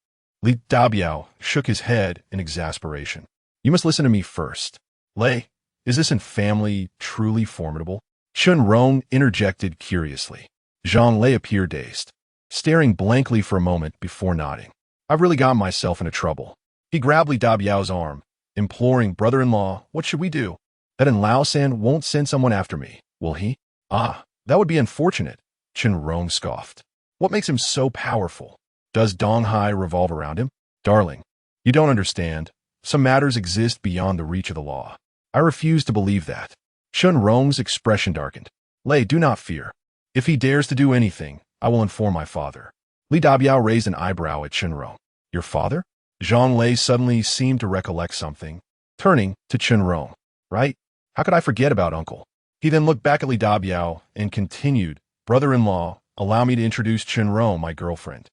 Li Dabiao shook his head in exasperation. You must listen to me first. Lei, is this infamily truly formidable? Chun Rong interjected curiously. Zhang Lei appeared dazed, staring blankly for a moment before nodding. I've really got myself into trouble. He grabbed Li Dabiao's arm, imploring, brother-in-law, what should we do? That Lao San won't send someone after me, will he? That would be unfortunate, Chun Rong scoffed. What makes him so powerful? Does Donghai revolve around him? Darling, you don't understand. Some matters exist beyond the reach of the law. I refuse to believe that. Chun Rong's expression darkened. Lei, do not fear. If he dares to do anything, I will inform my father. Li Dabiao raised an eyebrow at Chun Rong. Your father? Zhang Lei suddenly seemed to recollect something, turning to Chun Rong. Right? How could I forget about uncle? He then looked back at Li Dabiao and continued, Brother-in-law, allow me to introduce Chun Rong, my girlfriend.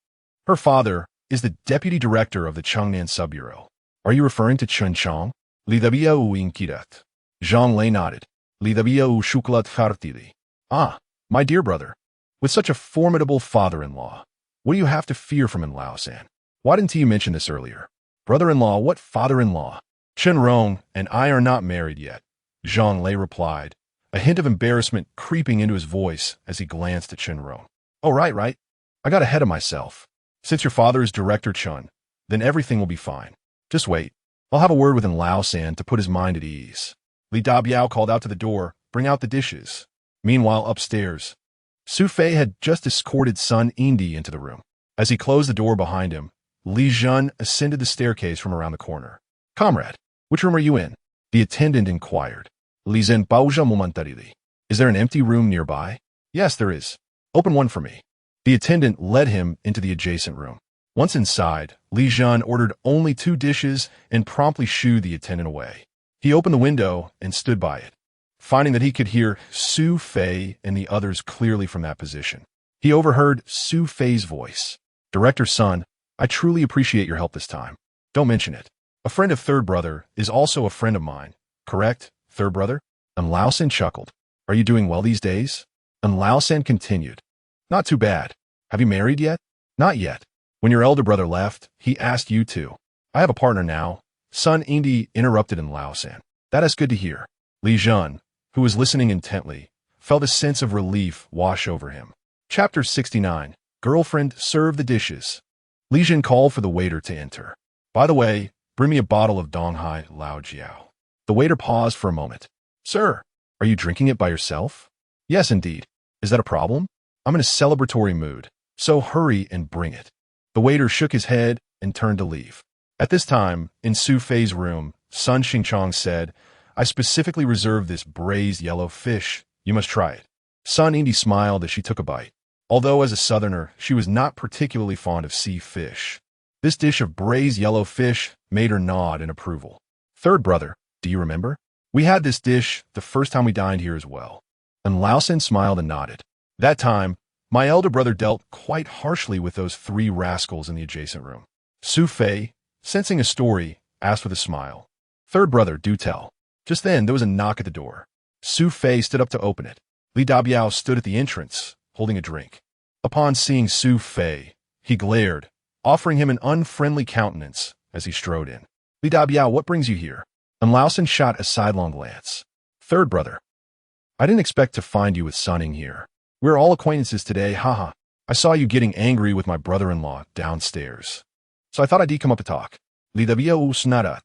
Her father is the deputy director of the Chengnan Sub-Bureau. Are you referring to Chun Chong? Li Dabiao inquirat. Zhang Lei nodded. Li Dabiao shuklat khartili. Ah, my dear brother. With such a formidable father-in-law, what do you have to fear from in Lao-san? Why didn't you mention this earlier? Brother-in-law, what father-in-law? Chun Rong and I are not married yet, Zhang Lei replied, a hint of embarrassment creeping into his voice as he glanced at Chun Rong. Oh, right. I got ahead of myself. Since your father is Director Chun, then everything will be fine. Just wait. I'll have a word with Lao-san to put his mind at ease. Li Dabiao called out to the door, bring out the dishes. Meanwhile, upstairs, Su Fei had just escorted Sun Indi into the room. As he closed the door behind him, Li Jun ascended the staircase from around the corner. Comrade, which room are you in? The attendant inquired. Li Zhen Baoja momentarily. Is there an empty room nearby? Yes, there is. Open one for me. The attendant led him into the adjacent room. Once inside, Li Jun ordered only 2 dishes and promptly shooed the attendant away. He opened the window and stood by it, finding that he could hear Su Fei and the others clearly from that position. He overheard Su Fei's voice. Director Sun, I truly appreciate your help this time. Don't mention it. A friend of third brother is also a friend of mine. Correct, third brother? And Lao-san chuckled. Are you doing well these days? And Lao-san continued. Not too bad. Have you married yet? Not yet. When your elder brother left, he asked you to. I have a partner now. Sun Indi interrupted in Lao-san. That is good to hear. Li Jun, who was listening intently, felt a sense of relief wash over him. Chapter 69. Girlfriend, serve the dishes. Li Jun called for the waiter to enter. By the way, bring me a bottle of Donghai Lao Jiao. The waiter paused for a moment. Sir, are you drinking it by yourself? Yes, indeed. Is that a problem? I'm in a celebratory mood, so hurry and bring it. The waiter shook his head and turned to leave. At this time, in Su Fei's room, Sun Xingchong said, I specifically reserved this braised yellow fish. You must try it. Sun Indi smiled as she took a bite. Although as a southerner, she was not particularly fond of sea fish. This dish of braised yellow fish made her nod in approval. Third brother, do you remember? We had this dish the first time we dined here as well. And Lao-san smiled and nodded. That time, my elder brother dealt quite harshly with those 3 rascals in the adjacent room. Su Fei, sensing a story, asked with a smile. Third brother, do tell. Just then, there was a knock at the door. Su Fei stood up to open it. Li Dabiao stood at the entrance, holding a drink. Upon seeing Su Fei, he glared, offering him an unfriendly countenance as he strode in. Li Dabiao, what brings you here? And Lao-san shot a sidelong glance. Third brother, I didn't expect to find you with Sunning here. We're all acquaintances today, haha. I saw you getting angry with my brother-in-law downstairs. So I thought I'd come up to talk. Li Dabiao snarat.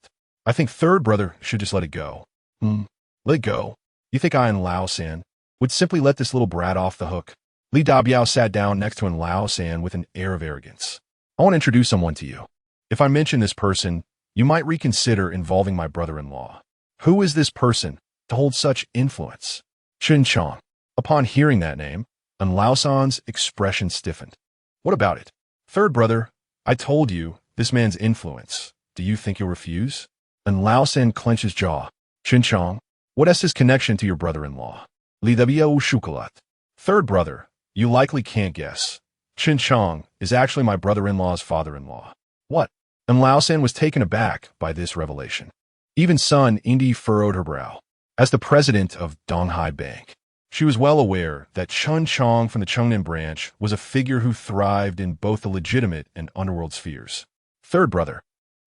I think third brother should just let it go. Let it go? You think I and Lao-san would simply let this little brat off the hook? Li Dabiao sat down next to Lao-san with an air of arrogance. I want to introduce someone to you. If I mention this person, you might reconsider involving my brother-in-law. Who is this person to hold such influence? Chun Chong. Upon hearing that name, Lao-san's expression stiffened. What about it? Third brother, I told you this man's influence. Do you think you'll refuse? Lao-san clenched his jaw. Chun Chong, what is his connection to your brother-in-law? Li Dabiao shukalat. Third brother, you likely can't guess. Chun Chong is actually my brother-in-law's father-in-law. What? Lao-san was taken aback by this revelation. Even Sun Indi furrowed her brow. As the president of Donghai Bank, she was well aware that Chun Chong from the Chengnan branch was a figure who thrived in both the legitimate and underworld spheres. Third brother,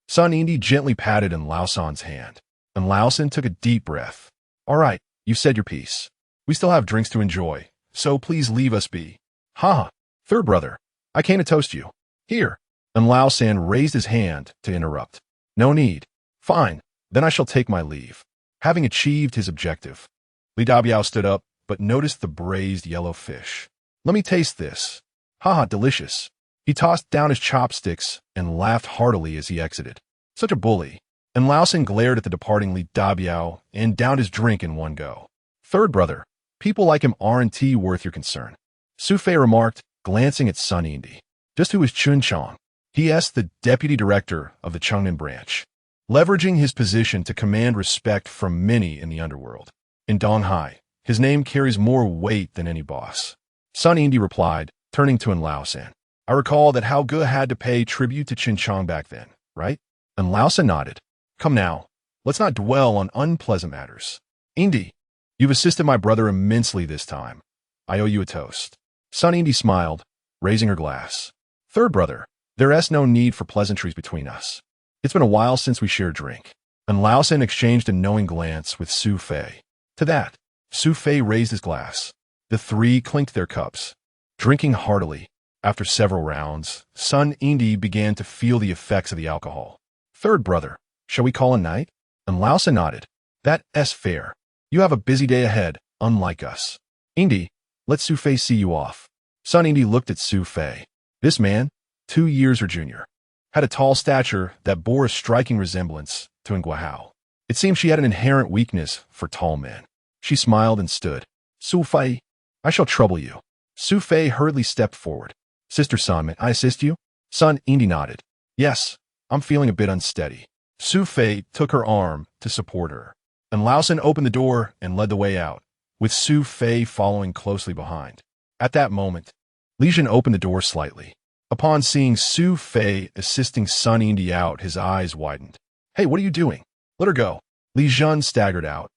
Sun Indi gently patted Lao-san's hand, and Lao-san took a deep breath. All right, you've said your piece. We still have drinks to enjoy, so please leave us be. Ha! Third brother, I came to toast you. Here. And Lao-san raised his hand to interrupt. No need. Fine, then I shall take my leave. Having achieved his objective, Li Dabiao stood up, but noticed the braised yellow fish. Let me taste this. Haha, delicious. He tossed down his chopsticks and laughed heartily as he exited. Such a bully. And Lausen glared at the departing Li Dabiao and downed his drink in one go. Third brother, people like him aren't worth your concern. Su Fei remarked, glancing at Sun Yindi. Just who is Chun Chong? He asked the deputy director of the Chengnan branch, leveraging his position to command respect from many in the underworld. In Donghai, his name carries more weight than any boss. Sun Yindi replied, turning to Lausen. I recall that Hao Ge had to pay tribute to Qin Chong back then, right? And Lausen nodded. Come now, let's not dwell on unpleasant matters. Yindi, you've assisted my brother immensely this time. I owe you a toast. Sun Yindi smiled, raising her glass. Third brother, there's no need for pleasantries between us. It's been a while since we shared a drink. And Lausen exchanged a knowing glance with Su Fei. To that, Su Fei raised his glass. The three clinked their cups. Drinking heartily, after several rounds, Sun Yindi began to feel the effects of the alcohol. Third brother, shall we call a night? And Lausen nodded. That's fair. You have a busy day ahead, unlike us. Yindi, let Su Fei see you off. Sun Yindi looked at Su Fei. This man, 2 years her junior, had a tall stature that bore a striking resemblance to Nguyen Hao. It seemed she had an inherent weakness for tall men. She smiled and stood. Su Fei, I shall trouble you. Su Fei hurriedly stepped forward. Sister Sun, may I assist you? Sun Yindi nodded. Yes, I'm feeling a bit unsteady. Su Fei took her arm to support her, and Lausen opened the door and led the way out, with Su Fei following closely behind. At that moment, Li Jun opened the door slightly. Upon seeing Su Fei assisting Sun Yindi out, his eyes widened. Hey, what are you doing? Let her go. Li Jun staggered out,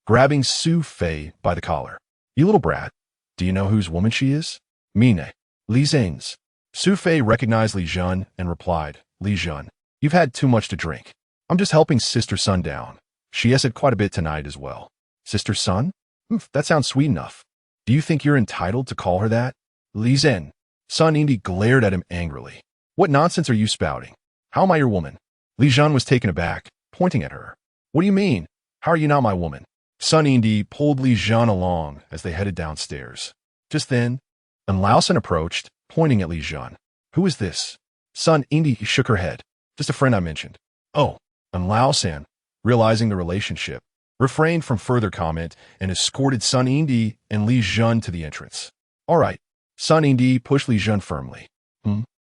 grabbing Su Fei by the collar. You little brat. Do you know whose woman she is? Mine. Li Zheng's. Su Fei recognized Li Jun and replied, Li Jun, you've had too much to drink. I'm just helping Sister Sun down. She has had quite a bit tonight as well. Sister Sun? That sounds sweet enough. Do you think you're entitled to call her that? Li Zhen. Sun Yindi glared at him angrily. What nonsense are you spouting? How am I your woman? Li Jun was taken aback, pointing at her. What do you mean? How are you not my woman? Sun Yindi pulled Li Jun along as they headed downstairs. Just then, Lausen approached, pointing at Li Jun. Who is this? Sun Yindi shook her head. Just a friend I mentioned. Oh, Lausen, realizing the relationship, refrained from further comment and escorted Sun Yindi and Li Jun to the entrance. All right. Sun Yindi pushed Li Jun firmly.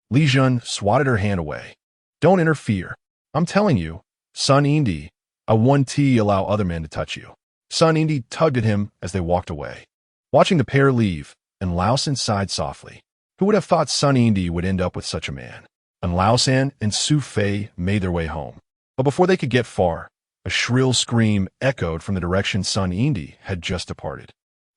Li Jun swatted her hand away. Don't interfere. I'm telling you, Sun Yindi, I won't allow other men to touch you. Sun Yindi tugged at him as they walked away. Watching the pair leave, and Lausen sighed softly. Who would have thought Sun Yindi would end up with such a man? And Lausen and Su Fei made their way home. But before they could get far, a shrill scream echoed from the direction Sun Yindi had just departed.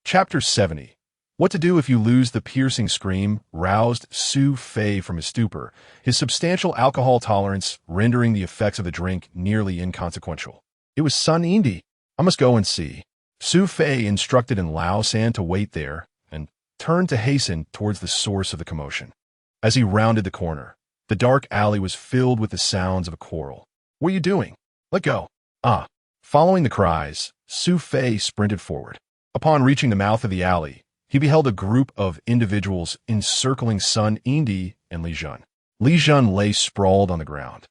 Chapter 70. What to do if you lose? The piercing scream roused Su Fei from his stupor, his substantial alcohol tolerance rendering the effects of the drink nearly inconsequential. It was Sun Yindi. I must go and see. Su Fei instructed Lausen to wait there and turned to hasten towards the source of the commotion. As he rounded the corner, the dark alley was filled with the sounds of a quarrel. What are you doing? Let go. Following the cries, Su Fei sprinted forward. Upon reaching the mouth of the alley, he beheld a group of individuals encircling Sun Yindi and Li Jun. Li Jun lay sprawled on the ground,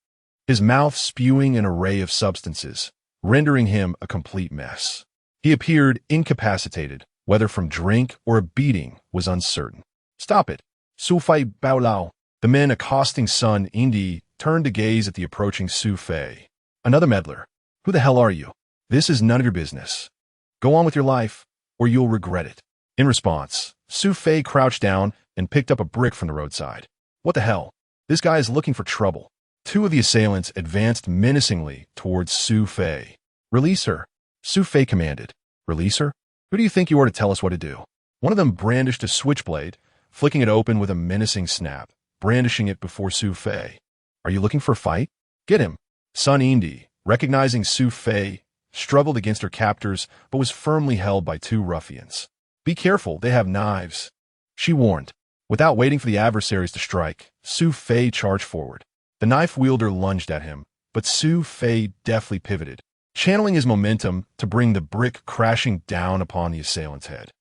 his mouth spewing an array of substances, rendering him a complete mess. He appeared incapacitated, whether from drink or a beating was uncertain. Stop it. Su Fei Bao Lao. The men accosting Sun Yindi turned to gaze at the approaching Su Fei. Another meddler. Who the hell are you? This is none of your business. Go on with your life, or you'll regret it. In response, Su Fei crouched down and picked up a brick from the roadside. What the hell? This guy is looking for trouble. Two of the assailants advanced menacingly towards Su Fei. Release her. Su Fei commanded. Release her? Who do you think you are to tell us what to do? One of them brandished a switchblade, flicking it open with a menacing snap, brandishing it before Su Fei. Are you looking for a fight? Get him. Sun Yindi, recognizing Su Fei, struggled against her captors but was firmly held by two ruffians. Be careful, they have knives, she warned. Without waiting for the adversaries to strike, Su Fei charged forward. The knife wielder lunged at him, but Su Fei deftly pivoted, channeling his momentum to bring the brick crashing down upon the assailant's head.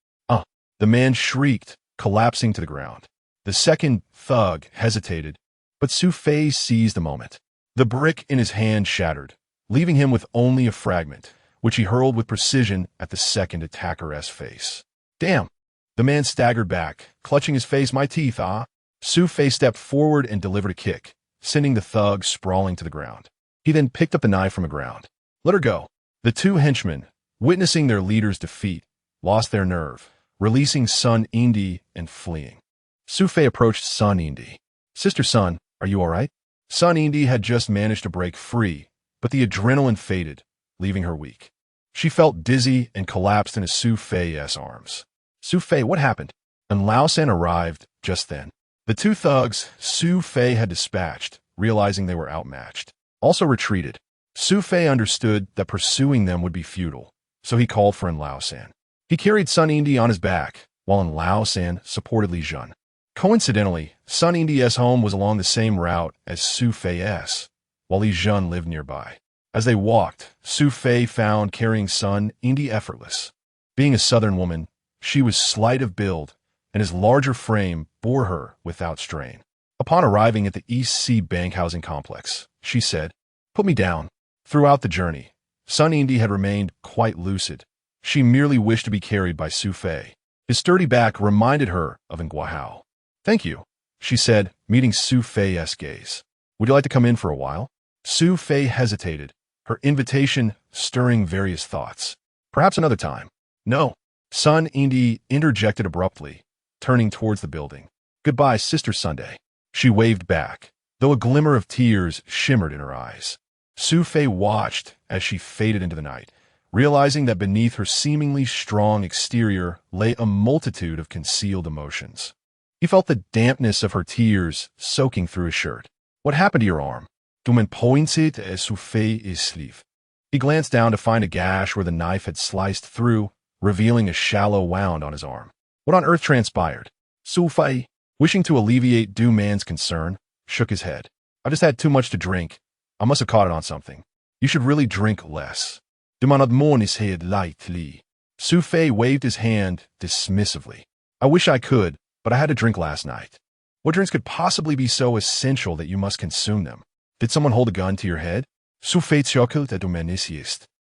The man shrieked, collapsing to the ground. The second thug hesitated, but Su Fei seized the moment. The brick in his hand shattered, leaving him with only a fragment, which he hurled with precision at the second attacker's face. Damn! The man staggered back, clutching his face. My teeth, ah? Su Fei stepped forward and delivered a kick, sending the thug sprawling to the ground. He then picked up the knife from the ground. Let her go. The two henchmen, witnessing their leader's defeat, lost their nerve, releasing Sun Indi and fleeing. Su Fei approached Sun Indi. Sister Sun, are you all right? Sun Indi had just managed to break free, but the adrenaline faded, leaving her weak. She felt dizzy and collapsed into Su Fei's arms. Su Fei, what happened? And Lao San arrived just then. The two thugs Su Fei had dispatched, realizing they were outmatched, also retreated. Su Fei understood that pursuing them would be futile, so he called for Lao San. He carried Sun Indi on his back, while Lao San supported Li Jun. Coincidentally, Sun Indi's home was along the same route as Su Fei's, while Li Jun lived nearby. As they walked, Su Fei found carrying Sun Indi effortless. Being a southern woman, she was slight of build, and his larger frame bore her without strain. Upon arriving at the East Sea Bank housing complex, she said, "Put me down." Throughout the journey, Sun Indi had remained quite lucid. She merely wished to be carried by Su Fei. His sturdy back reminded her of Nguahao. "Thank you," she said, meeting Su Fei's gaze. "Would you like to come in for a while?" Su Fei hesitated, her invitation stirring various thoughts. "Perhaps another time." "No." Sun Indi interjected abruptly, turning towards the building. "Goodbye, Sister Sunday." She waved back, though a glimmer of tears shimmered in her eyes. Su Fei watched as she faded into the night, realizing that beneath her seemingly strong exterior lay a multitude of concealed emotions. He felt the dampness of her tears soaking through his shirt. "What happened to your arm?" Duman pointed at Su Fei's sleeve. He glanced down to find a gash where the knife had sliced through, revealing a shallow wound on his arm. What on earth transpired? Su Fei, wishing to alleviate Du Man's concern, shook his head. "I just had too much to drink. I must have caught it on something. You should really drink less." Du Man admored his head lightly. Su Fei waved his hand dismissively. "I wish I could, but I had to drink last night." "What drinks could possibly be so essential that you must consume them? Did someone hold a gun to your head?" Su Fei chuckled at Du Man.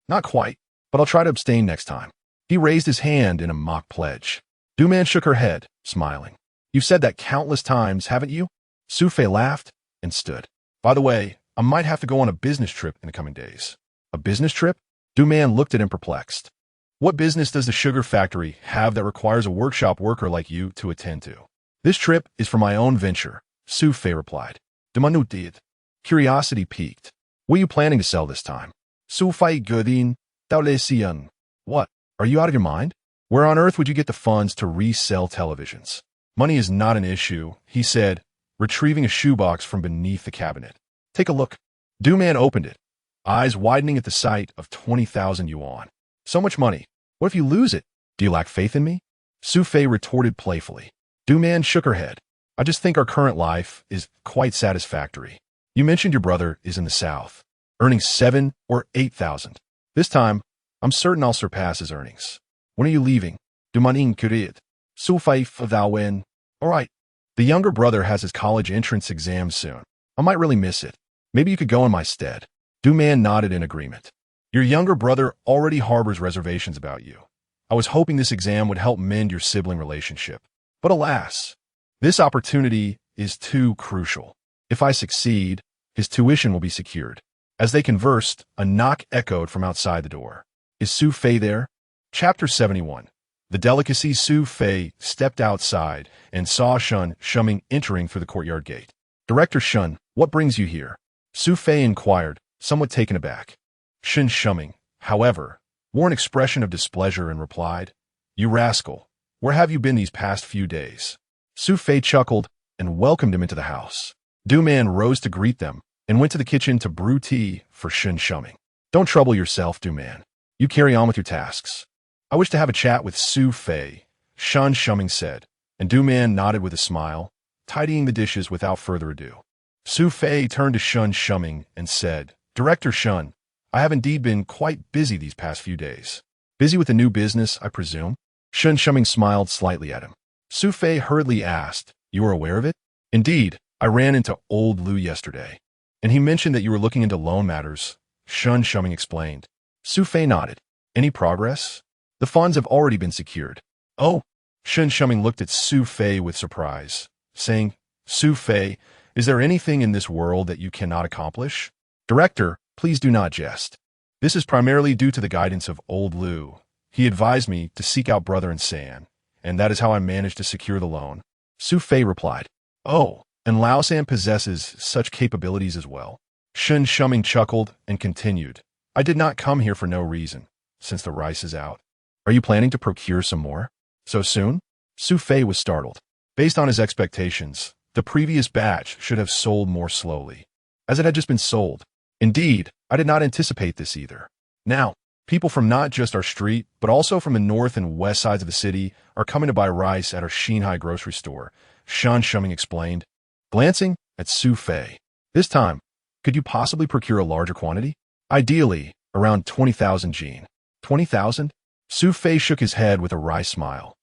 "Not quite, but I'll try to abstain next time." He raised his hand in a mock pledge. Du Man shook her head, smiling. "You've said that countless times, haven't you?" Su Fei laughed and stood. "By the way, I might have to go on a business trip in the coming days." "A business trip?" Du Man looked at him perplexed. "What business does the sugar factory have that requires a workshop worker like you to attend to?" "This trip is for my own venture," Su Fei replied. Du Man did. Curiosity piqued. "What are you planning to sell this time?" Su Fei Godin, Dao Le Xian. "What? Are you out of your mind? Where on earth would you get the funds to resell televisions?" "Money is not an issue," he said, retrieving a shoebox from beneath the cabinet. "Take a look." Du Man opened it, eyes widening at the sight of 20,000 yuan. "So much money. What if you lose it? Do you lack faith in me?" Su Fei retorted playfully. Du Man shook her head. "I just think our current life is quite satisfactory. You mentioned your brother is in the south, earning 7 or 8,000. This time, I'm certain I'll surpass his earnings. When are you leaving?" Du Man inquired. Su Fei Fadawen. "All right. The younger brother has his college entrance exam soon. I might really miss it. Maybe you could go in my stead." Du Man nodded in agreement. "Your younger brother already harbors reservations about you. I was hoping this exam would help mend your sibling relationship. But alas, this opportunity is too crucial. If I succeed, his tuition will be secured." As they conversed, a knock echoed from outside the door. "Is Su Fei there?" Chapter 71. The delicacy. Su Fei stepped outside and saw Shun Shuming entering through the courtyard gate. "Director Shun, what brings you here?" Su Fei inquired, somewhat taken aback. Shun Shuming, however, wore an expression of displeasure and replied, "You rascal, where have you been these past few days?" Su Fei chuckled and welcomed him into the house. Du Man rose to greet them and went to the kitchen to brew tea for Shun Shuming. "Don't trouble yourself, Du Man. You carry on with your tasks. I wish to have a chat with Su Fei," Shun Shuming said, and Du Man nodded with a smile, tidying the dishes without further ado. Su Fei turned to Shun Shuming and said, "Director Shun, I have indeed been quite busy these past few days." "Busy with the new business, I presume?" Shun Shuming smiled slightly at him. Su Fei hurriedly asked, You are aware of it? Indeed, I ran into old Lou yesterday, and he mentioned that you were looking into loan matters. Shun Shuming explained. Su Fei nodded. Any progress? The funds have already been secured. Oh, Shun Shuming looked at Su Fei with surprise, saying, Su Fei, is there anything in this world that you cannot accomplish? Director, please do not jest. This is primarily due to the guidance of old Lou. He advised me to seek out Brother and San, and that is how I managed to secure the loan. Su Fei replied, Oh, and Lao San possesses such capabilities as well. Shun Shuming chuckled and continued, I did not come here for no reason, since the rice is out. Are you planning to procure some more? So soon? Su Fei was startled. Based on his expectations, the previous batch should have sold more slowly, as it had just been sold. Indeed, I did not anticipate this either. Now, people from not just our street, but also from the north and west sides of the city are coming to buy rice at our Shanghai grocery store, Shun Shuming explained, glancing at Su Fei. This time, could you possibly procure a larger quantity? Ideally, around 20,000 jin. 20,000? Su Fei shook his head with a wry smile.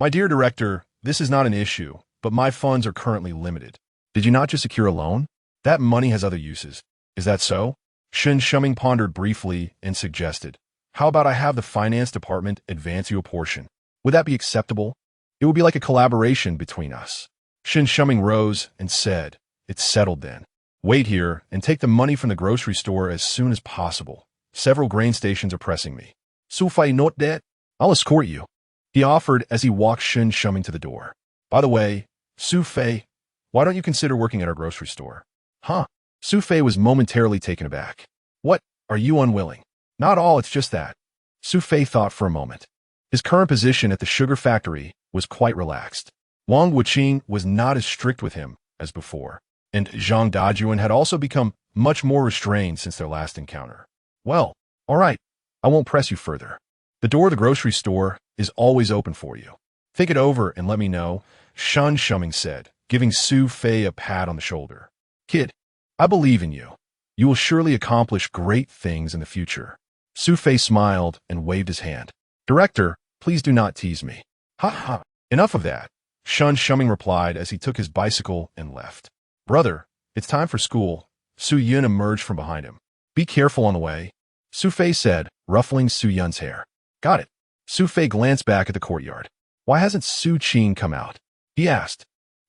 My dear director, this is not an issue, but my funds are currently limited. Did you not just secure a loan? That money has other uses. Is that so? Shun Shuming pondered briefly and suggested, how about I have the finance department advance you a portion? Would that be acceptable? It would be like a collaboration between us. Shun Shuming rose and said, It's settled then. Wait here and take the money from the grocery store as soon as possible. Several grain stations are pressing me. Su Fei not that? I'll escort you, he offered as he walked Shun Shuming to the door. By the way, Su Fei, why don't you consider working at our grocery store? Huh? Su Fei was momentarily taken aback. What, are you unwilling? Not all, it's just that. Su Fei thought for a moment. His current position at the sugar factory was quite relaxed. Wang Wuqing was not as strict with him as before, and Zhang Dajuan had also become much more restrained since their last encounter. Well, all right, I won't press you further. The door of the grocery store is always open for you. Think it over and let me know, Shun Shuming said, giving Su Fei a pat on the shoulder. Kid, I believe in you. You will surely accomplish great things in the future. Su Fei smiled and waved his hand. Director, please do not tease me. Ha ha, enough of that, Shun Shuming replied as he took his bicycle and left. Brother, it's time for school. Su Yun emerged from behind him. Be careful on the way, Su Fei said, ruffling Su Yun's hair. Got it. Su Fei glanced back at the courtyard. Why hasn't Su Qing come out? He asked.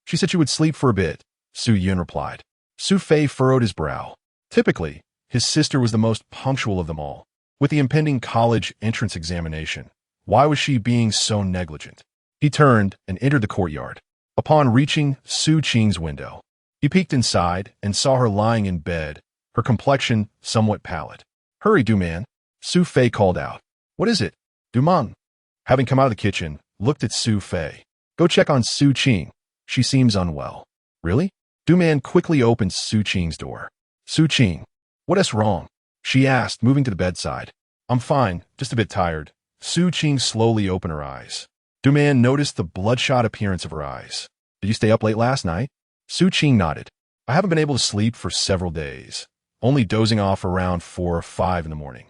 She said she would sleep for a bit, Su Yun replied. Su Fei furrowed his brow. Typically, his sister was the most punctual of them all. With the impending college entrance examination, why was she being so negligent? He turned and entered the courtyard. Upon reaching Su Qing's window, he peeked inside and saw her lying in bed, her complexion somewhat pallid. Hurry, Du-man, Su Fei called out. What is it? Du-man, having come out of the kitchen, looked at Su Fei. Go check on Su Qing. She seems unwell. Really? Du-man quickly opened Su Qing's door. Su Qing, what is wrong? She asked, moving to the bedside. I'm fine, just a bit tired. Su Qing slowly opened her eyes. Du-man noticed the bloodshot appearance of her eyes. Did you stay up late last night? Su Qing nodded. I haven't been able to sleep for several days, only dozing off around 4 or 5 in the morning.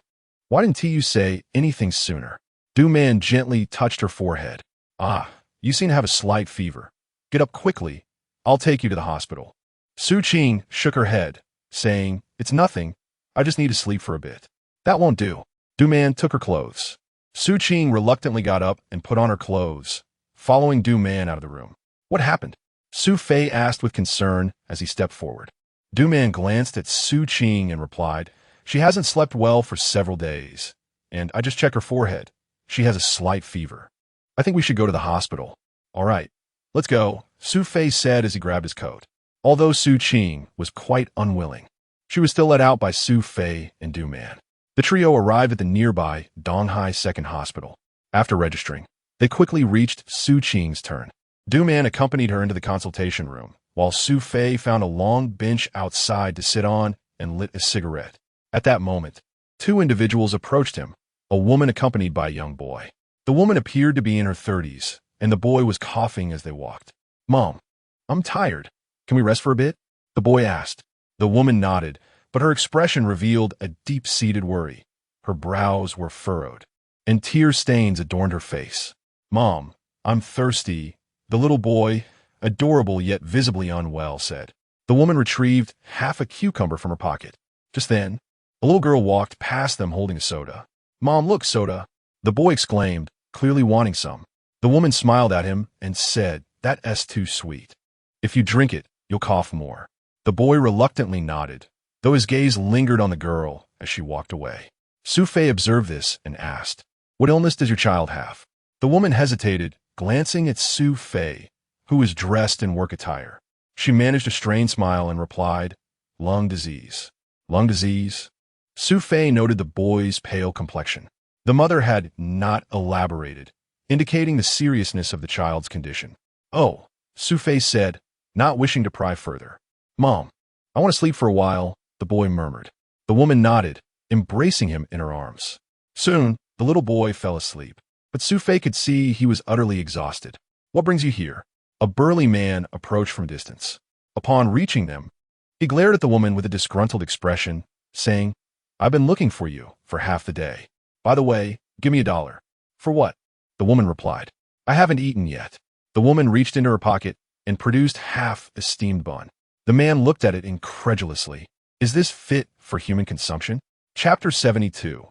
Why didn't you say anything sooner? Du-man gently touched her forehead. Ah, you seem to have a slight fever. Get up quickly. I'll take you to the hospital. Su Qing shook her head, saying, It's nothing. I just need to sleep for a bit. That won't do. Du-man took her clothes. Su Qing reluctantly got up and put on her clothes, following Du-man out of the room. What happened? Su Fei asked with concern as he stepped forward. Du-man glanced at Su Qing and replied, She hasn't slept well for several days, and I just checked her forehead. She has a slight fever. I think we should go to the hospital. All right, let's go, Su Fei said as he grabbed his coat. Although Su Qing was quite unwilling, she was still let out by Su Fei and Du-man. The trio arrived at the nearby Donghai Second Hospital. After registering, they quickly reached Su Qing's turn. Du-man accompanied her into the consultation room, while Su Fei found a long bench outside to sit on and lit a cigarette. At that moment, 2 individuals approached him, a woman accompanied by a young boy. The woman appeared to be in her 30s, and the boy was coughing as they walked. Mom, I'm tired. Can we rest for a bit? The boy asked. The woman nodded, but her expression revealed a deep-seated worry. Her brows were furrowed, and tear stains adorned her face. Mom, I'm thirsty. The little boy, adorable yet visibly unwell, said. The woman retrieved half a cucumber from her pocket. Just then, a little girl walked past them holding a soda. "Mom, look, soda!" the boy exclaimed, clearly wanting some. The woman smiled at him and said, "That's too sweet. If you drink it, you'll cough more." The boy reluctantly nodded, though his gaze lingered on the girl as she walked away. Su-fei observed this and asked, "What illness does your child have?" The woman hesitated, glancing at Su-fei, who was dressed in work attire. She managed a strained smile and replied, "Lung disease." "Lung disease?" Su-fei noted the boy's pale complexion. The mother had not elaborated, indicating the seriousness of the child's condition. "Oh," Su-fei said, not wishing to pry further. "Mom, I want to sleep for a while," the boy murmured. The woman nodded, embracing him in her arms. Soon, the little boy fell asleep, but Su-fei could see he was utterly exhausted. "What brings you here?" A burly man approached from a distance. Upon reaching them, he glared at the woman with a disgruntled expression, saying, "I've been looking for you for half the day. By the way, give me $1. "For what?" the woman replied. "I haven't eaten yet." The woman reached into her pocket and produced half a steamed bun. The man looked at it incredulously. Is this fit for human consumption? Chapter 72.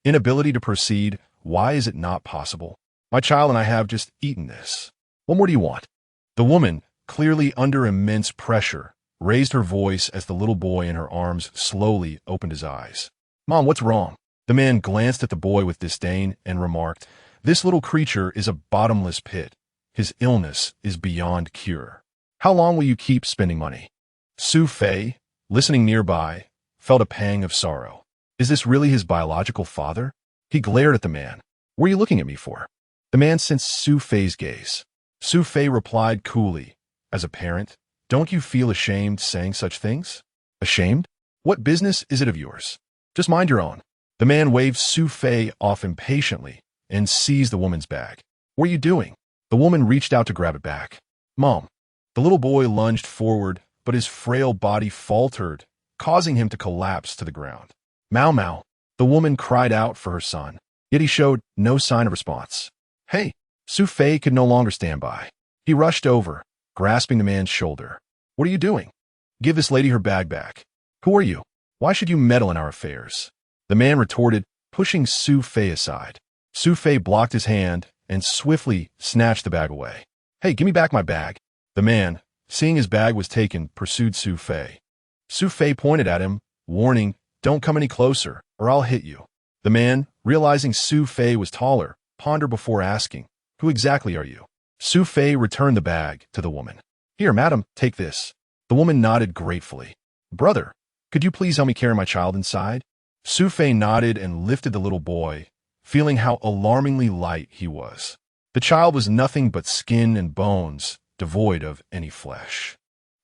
Inability to proceed. Why is it not possible? My child and I have just eaten this. What more do you want? The woman, clearly under immense pressure, raised her voice as the little boy in her arms slowly opened his eyes. "Mom, what's wrong?" The man glanced at the boy with disdain and remarked, "This little creature is a bottomless pit. His illness is beyond cure. How long will you keep spending money?" Su-fei, listening nearby, felt a pang of sorrow. Is this really his biological father? He glared at the man. "What are you looking at me for?" The man sensed Su-fei's gaze. Su-fei replied coolly, "As a parent, don't you feel ashamed saying such things?" "Ashamed? What business is it of yours? Just mind your own." The man waved Su-fei off impatiently and seized the woman's bag. "What are you doing?" The woman reached out to grab it back. "Mom." The little boy lunged forward, but his frail body faltered, causing him to collapse to the ground. "Mau Mau." The woman cried out for her son, yet he showed no sign of response. "Hey!" Su-fei could no longer stand by. He rushed over, grasping the man's shoulder. "What are you doing? Give this lady her bag back. Who are you? Why should you meddle in our affairs?" The man retorted, pushing Su-fei aside. Su-fei blocked his hand and swiftly snatched the bag away. "Hey, give me back my bag." The man, seeing his bag was taken, pursued Su-fei. Su-fei pointed at him, warning, "Don't come any closer, or I'll hit you." The man, realizing Su-fei was taller, pondered before asking, "Who exactly are you?" Su-fei returned the bag to the woman. "Here, madam, take this." The woman nodded gratefully. "Brother, could you please help me carry my child inside?" Su-fei nodded and lifted the little boy, feeling how alarmingly light he was. The child was nothing but skin and bones, devoid of any flesh.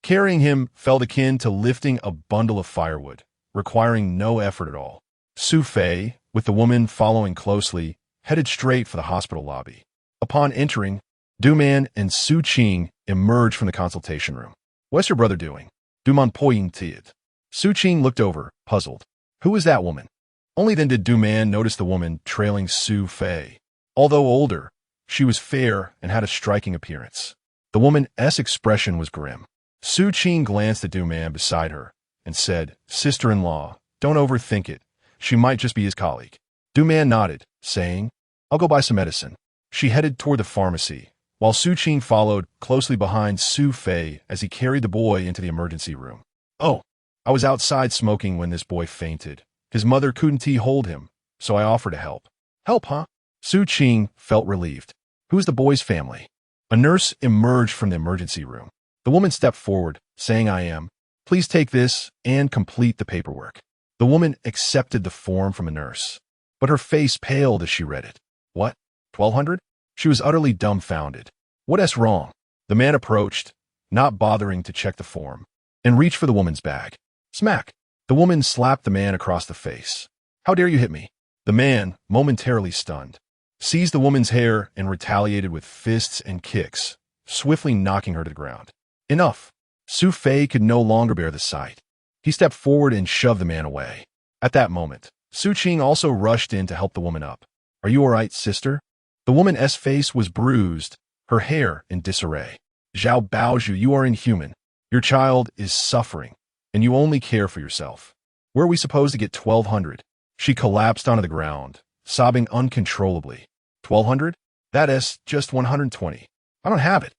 Carrying him felt akin to lifting a bundle of firewood, requiring no effort at all. Su-fei, with the woman following closely, headed straight for the hospital lobby. Upon entering, Du-man and Su-ching emerged from the consultation room. "What's your brother doing?" Du-man pointed to it. Su-ching looked over, puzzled. "Who is that woman?" Only then did Du-man notice the woman trailing Su-fei. Although older, she was fair and had a striking appearance. The woman's expression was grim. Su-ching glanced at Du-man beside her and said, "Sister-in-law, don't overthink it. She might just be his colleague." Du-man nodded, saying, "I'll go buy some medicine." She headed toward the pharmacy, while Su-ching followed closely behind Su-fei as he carried the boy into the emergency room. "Oh, I was outside smoking when this boy fainted. His mother couldn't hold him, so I offered to help." "Help, huh?" Su-ching felt relieved. "Who's the boy's family?" A nurse emerged from the emergency room. The woman stepped forward, saying, "I am. Please take this and complete the paperwork." The woman accepted the form from a nurse, but her face paled as she read it. "What? 1,200? She was utterly dumbfounded. "What's wrong?" The man approached, not bothering to check the form, and reached for the woman's bag. Smack! The woman slapped the man across the face. "How dare you hit me?" The man, momentarily stunned, seized the woman's hair and retaliated with fists and kicks, swiftly knocking her to the ground. Enough! Su-fei could no longer bear the sight. He stepped forward and shoved the man away. At that moment, Su-ching also rushed in to help the woman up. "Are you all right, sister?" The woman's face was bruised, her hair in disarray. Zhao Baozhu, you are inhuman. Your child is suffering, and you only care for yourself. Where are we supposed to get 1,200? She collapsed onto the ground, sobbing uncontrollably. 1,200? That is just 120. I don't have it.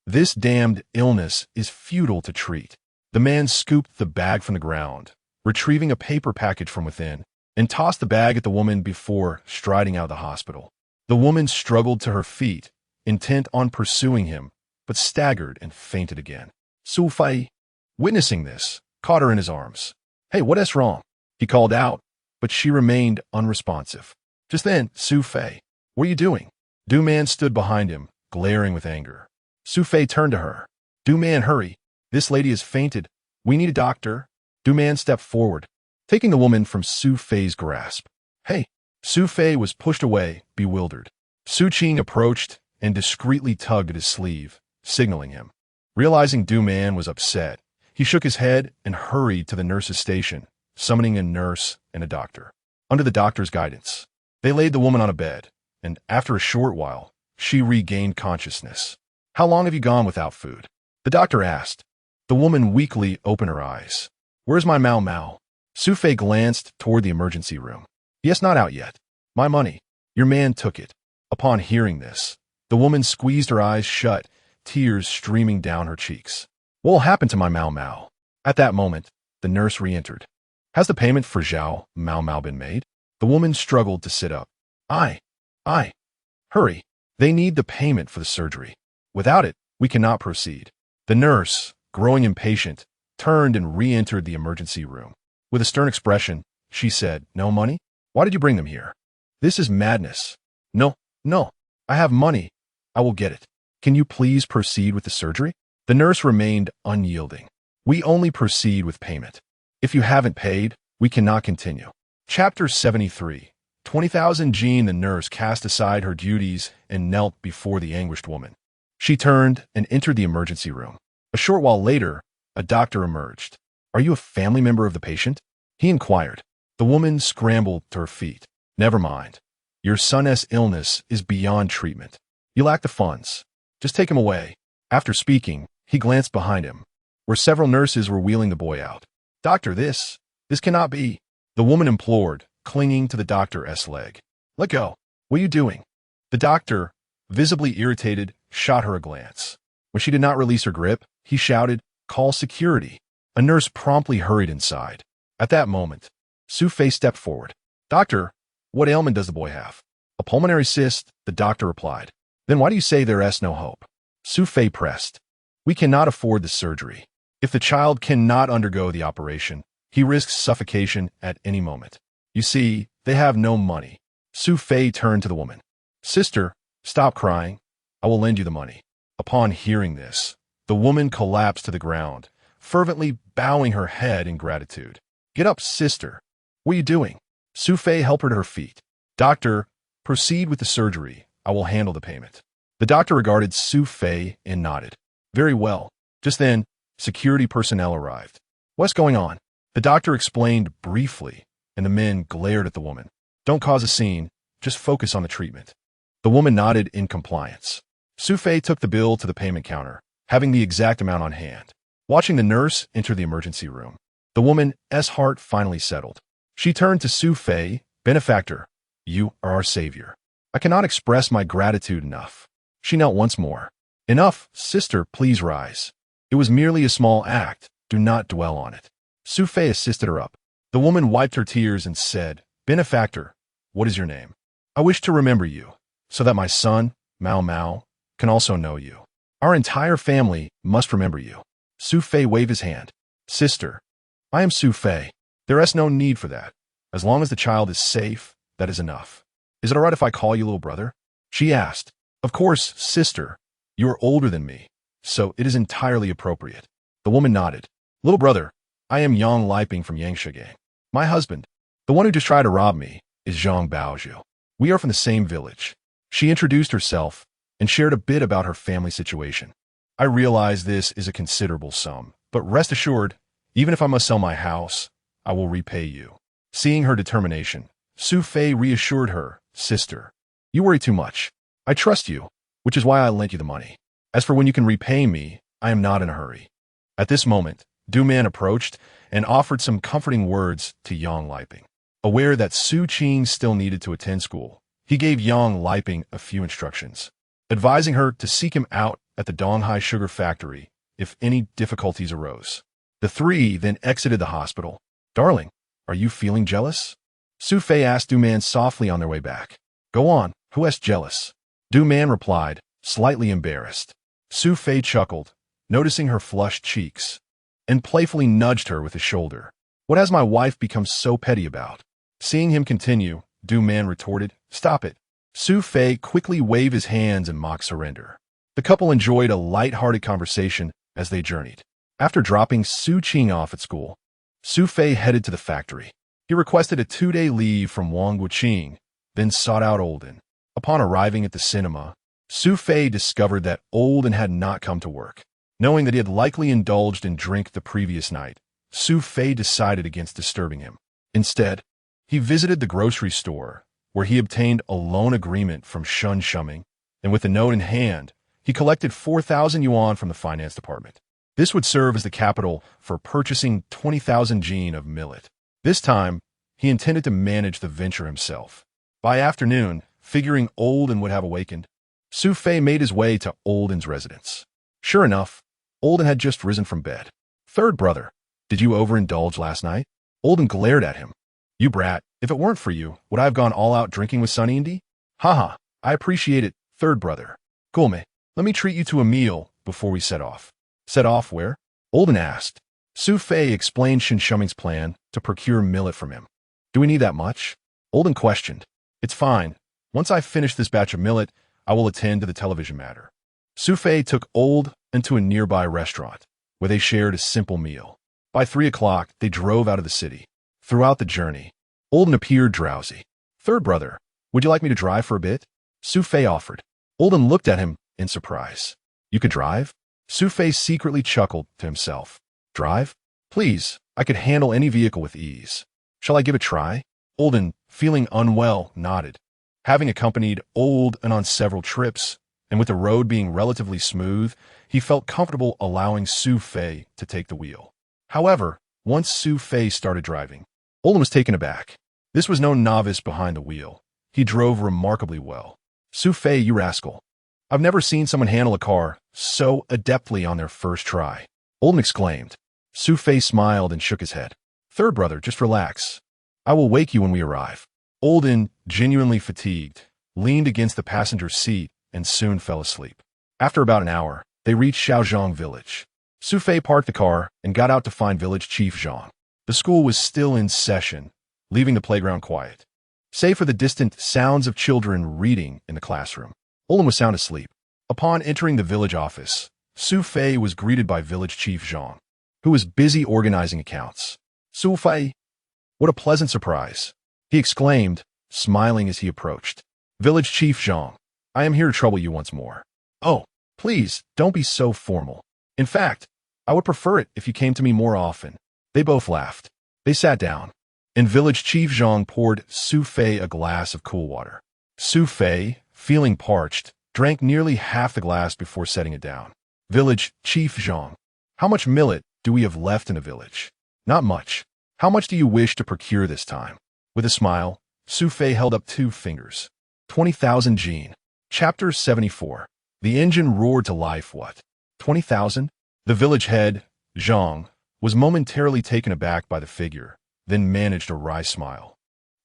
This damned illness is futile to treat. The man scooped the bag from the ground, retrieving a paper package from within, and tossed the bag at the woman before striding out of the hospital. The woman struggled to her feet, intent on pursuing him, but staggered and fainted again. Su Fei, witnessing this, caught her in his arms. Hey, what is wrong? He called out, but she remained unresponsive. Just then, Su Fei, what are you doing? Du Man stood behind him, glaring with anger. Su Fei turned to her. Du Man, hurry. This lady has fainted. We need a doctor. Du Man stepped forward, taking the woman from Su Fei's grasp. Hey! Su Fei was pushed away, bewildered. Su Qing approached and discreetly tugged at his sleeve, signaling him. Realizing Du Man was upset, he shook his head and hurried to the nurse's station, summoning a nurse and a doctor. Under the doctor's guidance, they laid the woman on a bed, and after a short while, she regained consciousness. How long have you gone without food? The doctor asked. The woman weakly opened her eyes. Where's my Mao Mao? Su Fei glanced toward the emergency room. Yes, not out yet. My money. Your man took it. Upon hearing this, the woman squeezed her eyes shut, tears streaming down her cheeks. What will happen to my Mao Mao? At that moment, the nurse re-entered. Has the payment for Zhao Mao Mao been made? The woman struggled to sit up. Hurry. They need the payment for the surgery. Without it, we cannot proceed. The nurse, growing impatient, turned and re-entered the emergency room. With a stern expression, she said, No money? Why did you bring them here? This is madness. No. I have money. I will get it. Can you please proceed with the surgery? The nurse remained unyielding. We only proceed with payment. If you haven't paid, we cannot continue. Chapter 73. 20,000 Jean. The nurse cast aside her duties and knelt before the anguished woman. She turned and entered the emergency room. A short while later, a doctor emerged. Are you a family member of the patient? He inquired. The woman scrambled to her feet. Never mind. Your son's illness is beyond treatment. You lack the funds. Just take him away. After speaking, he glanced behind him, where several nurses were wheeling the boy out. Doctor, this cannot be. The woman implored, clinging to the doctor's leg. Let go. What are you doing? The doctor, visibly irritated, shot her a glance. When she did not release her grip, he shouted, Call security. A nurse promptly hurried inside. At that moment, Su Fei stepped forward. Doctor, what ailment does the boy have? A pulmonary cyst, the doctor replied. Then why do you say there is no hope? Su Fei pressed. We cannot afford the surgery. If the child cannot undergo the operation, he risks suffocation at any moment. You see, they have no money. Su Fei turned to the woman. Sister, stop crying. I will lend you the money. Upon hearing this, the woman collapsed to the ground, fervently bowing her head in gratitude. Get up, sister. What are you doing? Su Fei helped her to her feet. Doctor, proceed with the surgery. I will handle the payment. The doctor regarded Su Fei and nodded. Very well. Just then, security personnel arrived. What's going on? The doctor explained briefly, and the men glared at the woman. Don't cause a scene. Just focus on the treatment. The woman nodded in compliance. Su Fei took the bill to the payment counter, having the exact amount on hand. Watching the nurse enter the emergency room, the woman's heart finally settled. She turned to Su Fei. Benefactor, you are our savior. I cannot express my gratitude enough. She knelt once more. Enough, sister, please rise. It was merely a small act. Do not dwell on it. Su Fei assisted her up. The woman wiped her tears and said, Benefactor, what is your name? I wish to remember you, so that my son, Mao Mao, can also know you. Our entire family must remember you. Su Fei waved his hand. Sister, I am Su Fei. There is no need for that. As long as the child is safe, that is enough. Is it all right if I call you little brother? She asked. Of course, sister. You are older than me, so it is entirely appropriate. The woman nodded. Little brother, I am Yang Liping from Yangsha Gang. My husband, the one who just tried to rob me, is Zhang Baozhu. We are from the same village. She introduced herself and shared a bit about her family situation. I realize this is a considerable sum, but rest assured, even if I must sell my house, I will repay you. Seeing her determination, Su Fei reassured her, Sister, you worry too much. I trust you, which is why I lent you the money. As for when you can repay me, I am not in a hurry. At this moment, Du Man approached and offered some comforting words to Yang Liping. Aware that Su Qing still needed to attend school, he gave Yang Liping a few instructions, advising her to seek him out at the Donghai sugar factory if any difficulties arose. The three then exited the hospital. Darling, are you feeling jealous? Su Fei asked Du Man softly on their way back. Go on, who is jealous? Du Man replied, slightly embarrassed. Su Fei chuckled, noticing her flushed cheeks, and playfully nudged her with his shoulder. What has my wife become so petty about? Seeing him continue, Du Man retorted, stop it. Su Fei quickly waved his hands in mock surrender. The couple enjoyed a light-hearted conversation as they journeyed. After dropping Su Qing off at school, Su Fei headed to the factory. He requested a 2-day leave from Wang Guqing, then sought out Olden. Upon arriving at the cinema, Su Fei discovered that Olden had not come to work. Knowing that he had likely indulged in drink the previous night, Su Fei decided against disturbing him. Instead, he visited the grocery store, where he obtained a loan agreement from Shun Shuming, and with the note in hand, he collected 4,000 yuan from the finance department. This would serve as the capital for purchasing 20,000 jin of millet. This time, he intended to manage the venture himself. By afternoon, figuring Olden would have awakened, Su Fei made his way to Olden's residence. Sure enough, Olden had just risen from bed. Third brother, did you overindulge last night? Olden glared at him. You brat, if it weren't for you, would I have gone all out drinking with Sunny Indy? Haha, I appreciate it, third brother. Gulme, let me treat you to a meal before we set off. Set off where? Olden asked. Su Fei explained Shin Shuming's plan to procure millet from him. Do we need that much? Olden questioned. It's fine. Once I finish this batch of millet, I will attend to the television matter. Su Fei took Olden into a nearby restaurant, where they shared a simple meal. By 3 o'clock, they drove out of the city. Throughout the journey, Olden appeared drowsy. Third brother, would you like me to drive for a bit? Su Fei offered. Olden looked at him in surprise. You could drive? Su Fei secretly chuckled to himself. Drive? Please, I could handle any vehicle with ease. Shall I give it a try? Olden, feeling unwell, nodded. Having accompanied Olden on several trips, and with the road being relatively smooth, he felt comfortable allowing Su Fei to take the wheel. However, once Su Fei started driving, Olden was taken aback. This was no novice behind the wheel. He drove remarkably well. Su Fei, you rascal. I've never seen someone handle a car so adeptly on their first try. Olden exclaimed. Su Fei smiled and shook his head. Third brother, just relax. I will wake you when we arrive. Olden, genuinely fatigued, leaned against the passenger seat and soon fell asleep. After about an hour, they reached Xiaozhong village. Su Fei parked the car and got out to find village chief Zhang. The school was still in session, leaving the playground quiet. Save for the distant sounds of children reading in the classroom, Olden was sound asleep. Upon entering the village office, Su Fei was greeted by village chief Zhang, who was busy organizing accounts. Su Fei, what a pleasant surprise, he exclaimed, smiling as he approached. Village chief Zhang, I am here to trouble you once more. Oh, please, don't be so formal. In fact, I would prefer it if you came to me more often. They both laughed. They sat down, and village chief Zhang poured Su Fei a glass of cool water. Su Fei, feeling parched, drank nearly half the glass before setting it down. Village chief Zhang, how much millet do we have left in the village? Not much. How much do you wish to procure this time? With a smile, Su Fei held up 2 fingers. 20,000 jin. Chapter 74. The engine roared to life. What? 20,000? The village head, Zhang, was momentarily taken aback by the figure, then managed a wry smile.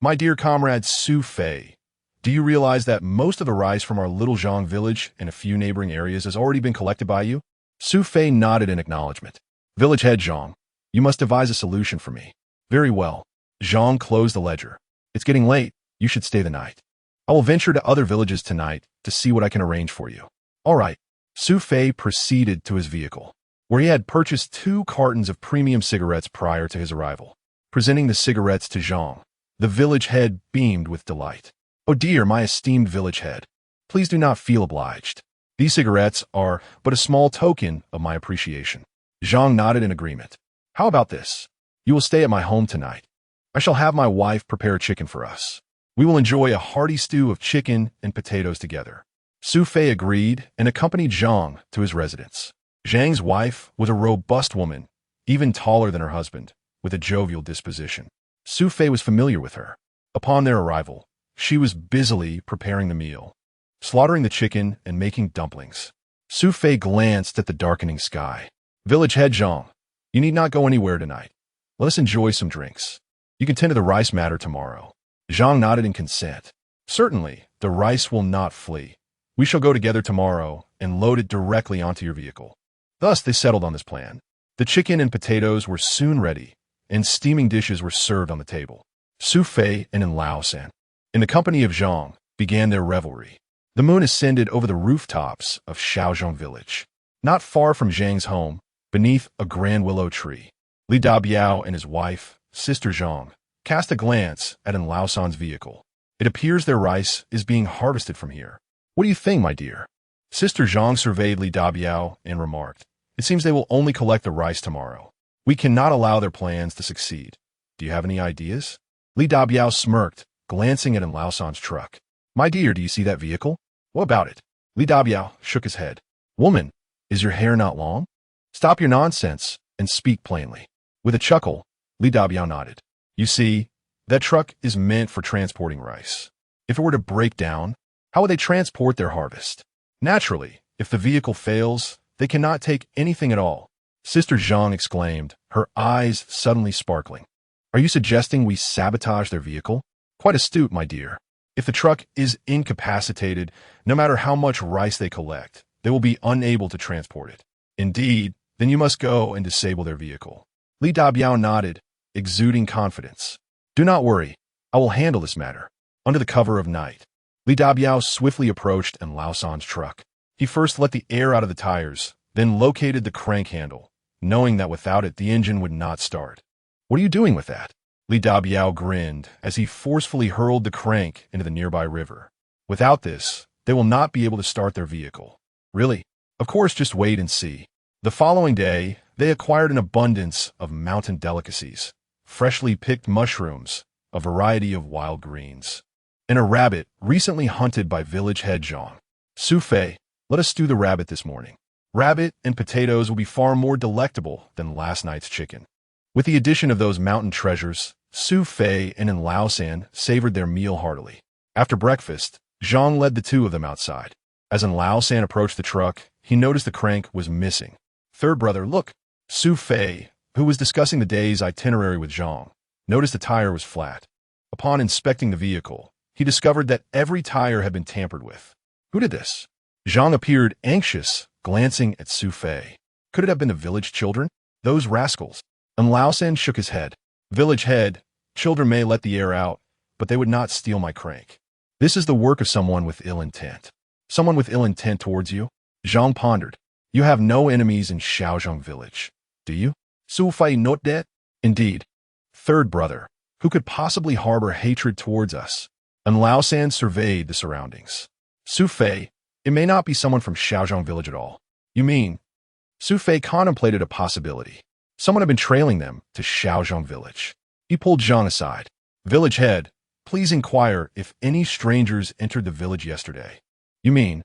My dear comrade Su Fei, do you realize that most of the rice from our little Zhang village and a few neighboring areas has already been collected by you? Su Fei nodded in acknowledgement. Village head Zhang, you must devise a solution for me. Very well. Zhang closed the ledger. It's getting late. You should stay the night. I will venture to other villages tonight to see what I can arrange for you. All right. Su Fei proceeded to his vehicle, where he had purchased 2 cartons of premium cigarettes prior to his arrival. Presenting the cigarettes to Zhang, the village head beamed with delight. Oh dear, my esteemed village head. Please do not feel obliged. These cigarettes are but a small token of my appreciation. Zhang nodded in agreement. How about this? You will stay at my home tonight. I shall have my wife prepare chicken for us. We will enjoy a hearty stew of chicken and potatoes together. Su Fei agreed and accompanied Zhang to his residence. Zhang's wife was a robust woman, even taller than her husband, with a jovial disposition. Su Fei was familiar with her. Upon their arrival, she was busily preparing the meal, slaughtering the chicken and making dumplings. Su Fei glanced at the darkening sky. Village head Zhang, you need not go anywhere tonight. Let us enjoy some drinks. You can tend to the rice matter tomorrow. Zhang nodded in consent. Certainly, the rice will not flee. We shall go together tomorrow and load it directly onto your vehicle. Thus, they settled on this plan. The chicken and potatoes were soon ready, and steaming dishes were served on the table. Su Fei and Lao San, in the company of Zhang, began their revelry. The moon ascended over the rooftops of Shaozhong village. Not far from Zhang's home, beneath a grand willow tree, Li Dabiao and his wife, sister Zhang, cast a glance at Lao San's vehicle. It appears their rice is being harvested from here. What do you think, my dear? Sister Zhang surveyed Li Dabiao and remarked, it seems they will only collect the rice tomorrow. We cannot allow their plans to succeed. Do you have any ideas? Li Dabiao smirked, glancing at Lao San's truck. My dear, do you see that vehicle? What about it? Li Dabiao shook his head. Woman, is your hair not long? Stop your nonsense and speak plainly. With a chuckle, Li Dabiao nodded. You see, that truck is meant for transporting rice. If it were to break down, how would they transport their harvest? Naturally, if the vehicle fails, they cannot take anything at all. Sister Zhang exclaimed, her eyes suddenly sparkling. Are you suggesting we sabotage their vehicle? Quite astute, my dear. If the truck is incapacitated, no matter how much rice they collect, they will be unable to transport it. Indeed, then you must go and disable their vehicle. Li Dabiao nodded, exuding confidence. Do not worry, I will handle this matter. Under the cover of night, Li Dabiao swiftly approached Lao San's truck. He first let the air out of the tires, then located the crank handle, knowing that without it the engine would not start. What are you doing with that? Li Dabiao grinned as he forcefully hurled the crank into the nearby river. Without this, they will not be able to start their vehicle. Really? Of course, just wait and see. The following day, they acquired an abundance of mountain delicacies, freshly picked mushrooms, a variety of wild greens, and a rabbit recently hunted by village head Zhang. Su Fei, let us stew the rabbit this morning. Rabbit and potatoes will be far more delectable than last night's chicken. With the addition of those mountain treasures, Su Fei and Lao San savored their meal heartily. After breakfast, Zhang led the two of them outside. As Lao San approached the truck, he noticed the crank was missing. Third brother, look. Su Fei, who was discussing the day's itinerary with Zhang, noticed the tire was flat. Upon inspecting the vehicle, he discovered that every tire had been tampered with. Who did this? Zhang appeared anxious, glancing at Su Fei. Could it have been the village children? Those rascals. Lao San shook his head. Village head, children may let the air out, but they would not steal my crank. This is the work of someone with ill intent. Someone with ill intent towards you? Zhang pondered. You have no enemies in Shaozhong village, do you? Su Fei not dead? Indeed. Third brother, who could possibly harbor hatred towards us? Lao San surveyed the surroundings. Su Fei, it may not be someone from Shaozhong village at all. You mean? Su Fei contemplated a possibility. Someone had been trailing them to Shaozhong village. He pulled Zhang aside. Village head, please inquire if any strangers entered the village yesterday. You mean?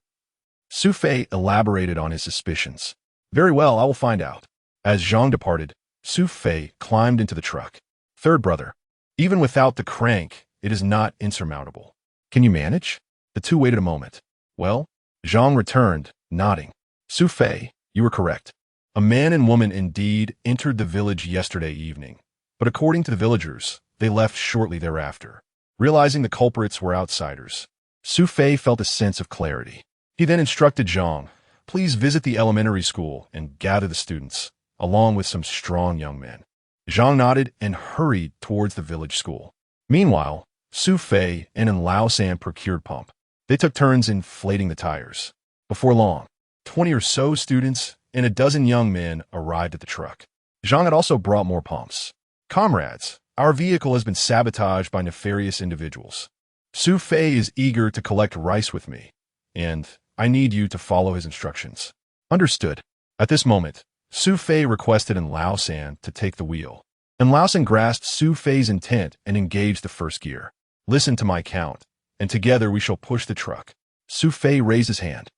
Su Fei elaborated on his suspicions. Very well, I will find out. As Zhang departed, Su Fei climbed into the truck. Third brother, even without the crank, it is not insurmountable. Can you manage? The two waited a moment. Well, Zhang returned, nodding. Su Fei, you were correct. A man and woman indeed entered the village yesterday evening, but according to the villagers, they left shortly thereafter. Realizing the culprits were outsiders, Su Fei felt a sense of clarity. He then instructed Zhang, please visit the elementary school and gather the students, along with some strong young men. Zhang nodded and hurried towards the village school. Meanwhile, Su Fei and Lao San procured pump. They took turns inflating the tires. Before long, 20 or so students and a dozen young men arrived at the truck. Zhang had also brought more pumps. Comrades, our vehicle has been sabotaged by nefarious individuals. Su Fei is eager to collect rice with me, and I need you to follow his instructions. Understood. At this moment, Su Fei requested Lao San to take the wheel. Lao San grasped Su Fei's intent and engaged the first gear. Listen to my count, and together we shall push the truck. Su Fei raised his hand.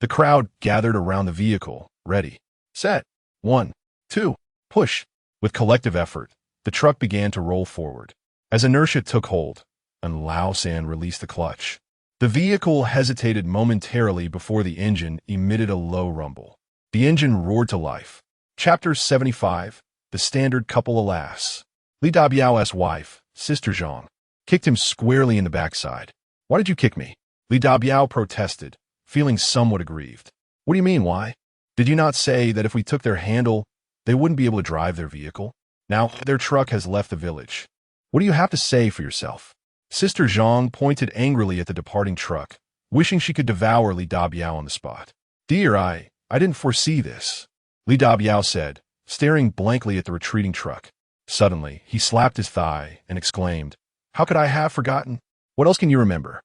The crowd gathered around the vehicle, ready. Set. 1, 2, push. With collective effort, the truck began to roll forward. As inertia took hold, and Lao San released the clutch, the vehicle hesitated momentarily before the engine emitted a low rumble. The engine roared to life. Chapter 75, The Standard Couple Alas. Li Dabiao's wife, Sister Zhang, kicked him squarely in the backside. Why did you kick me? Li Dabiao protested, feeling somewhat aggrieved. What do you mean, why? Did you not say that if we took their handle, they wouldn't be able to drive their vehicle? Now, their truck has left the village. What do you have to say for yourself? Sister Zhang pointed angrily at the departing truck, wishing she could devour Li Dabiao on the spot. Dear, I didn't foresee this, Li Dabiao said, staring blankly at the retreating truck. Suddenly, he slapped his thigh and exclaimed, How could I have forgotten? What else can you remember?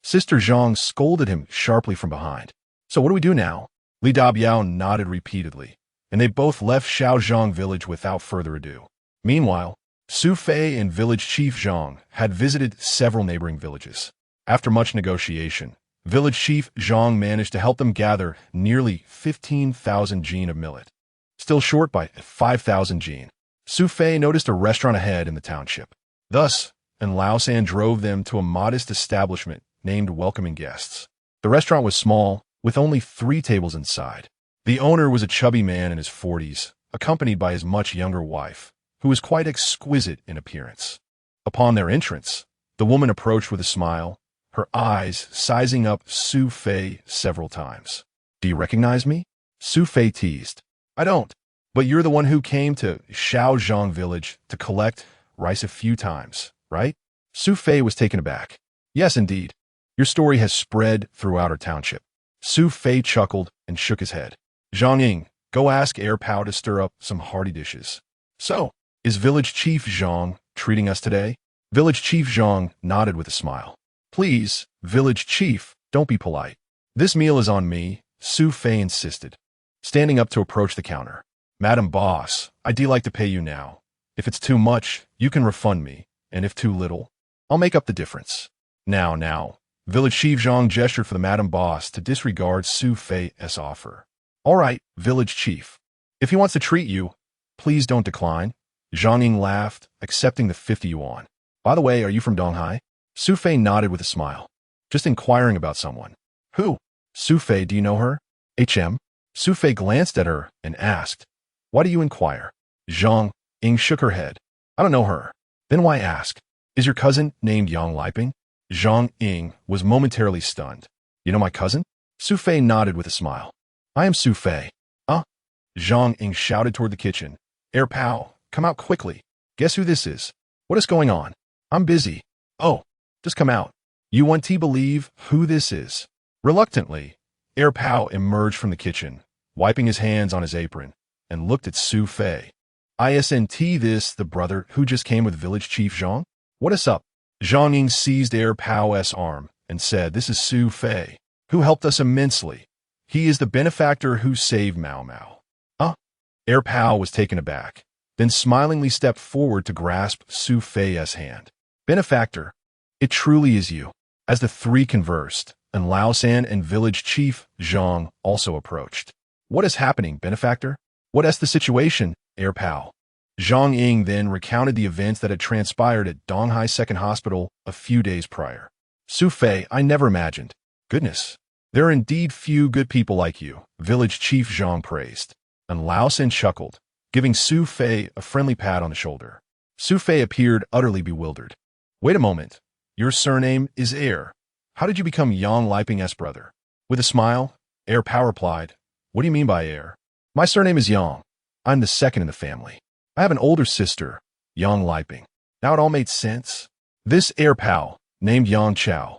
Sister Zhang scolded him sharply from behind. So what do we do now? Li Dabiao nodded repeatedly, and they both left Shaozhong village without further ado. Meanwhile, Su Fei and village chief Zhang had visited several neighboring villages. After much negotiation, village chief Zhang managed to help them gather nearly 15,000 jin of millet. Still short by 5,000 jin, Su Fei noticed a restaurant ahead in the township. Thus, and Lao San drove them to a modest establishment named Welcoming Guests. The restaurant was small, with only 3 tables inside. The owner was a chubby man in his 40s, accompanied by his much younger wife, who was quite exquisite in appearance. Upon their entrance, the woman approached with a smile, her eyes sizing up Su Fei several times. Do you recognize me? Su Fei teased. I don't, but you're the one who came to Shaozhong village to collect rice a few times, right? Su Fei was taken aback. Yes, indeed. Your story has spread throughout our township. Su Fei chuckled and shook his head. Zhang Ying, go ask Air Pao to stir up some hearty dishes. So, is Village Chief Zhang treating us today? Village Chief Zhang nodded with a smile. Please, Village Chief, don't be polite. This meal is on me, Su Fei insisted, standing up to approach the counter. Madam Boss, I'd like to pay you now. If it's too much, you can refund me, and if too little, I'll make up the difference. Now, Village Chief Zhang gestured for the Madam Boss to disregard Su Fei's offer. All right, Village Chief. If he wants to treat you, please don't decline. Zhang Ying laughed, accepting the 50 yuan. By the way, are you from Donghai? Su Fei nodded with a smile. Just inquiring about someone. Who? Su Fei, do you know her? HM? Su Fei glanced at her and asked, Why do you inquire? Zhang Ying shook her head. I don't know her. Then why ask? Is your cousin named Yang Liping? Zhang Ying was momentarily stunned. You know my cousin? Su Fei nodded with a smile. I am Su Fei. Zhang Ying shouted toward the kitchen. Air Pao, come out quickly. Guess who this is? What is going on? I'm busy. Oh, just come out. You want to believe who this is? Reluctantly, Air Pao emerged from the kitchen, wiping his hands on his apron, and looked at Su Fei. Isn't this the brother who just came with Village Chief Zhang? What is up? Zhang Ying seized Air Pao's arm and said, This is Su Fei, who helped us immensely. He is the benefactor who saved Mao Mao. Air Pao was taken aback, then smilingly stepped forward to grasp Su Fei's hand. Benefactor, it truly is you. As the 3 conversed, and Lao San and Village Chief Zhang also approached. What is happening, Benefactor? What is the situation, Air Pao? Zhang Ying then recounted the events that had transpired at Donghai Second Hospital a few days prior. Su Fei, I never imagined. Goodness, there are indeed few good people like you, Village Chief Zhang praised. And Lao San chuckled, giving Su Fei a friendly pat on the shoulder. Su Fei appeared utterly bewildered. Wait a moment. Your surname is Air. How did you become Yang Liping's brother? With a smile, Air Pao replied, What do you mean by Air? My surname is Yang. I'm the second in the family. I have an older sister, Yang Liping. Now it all made sense. This Air Pao, named Yang Chao,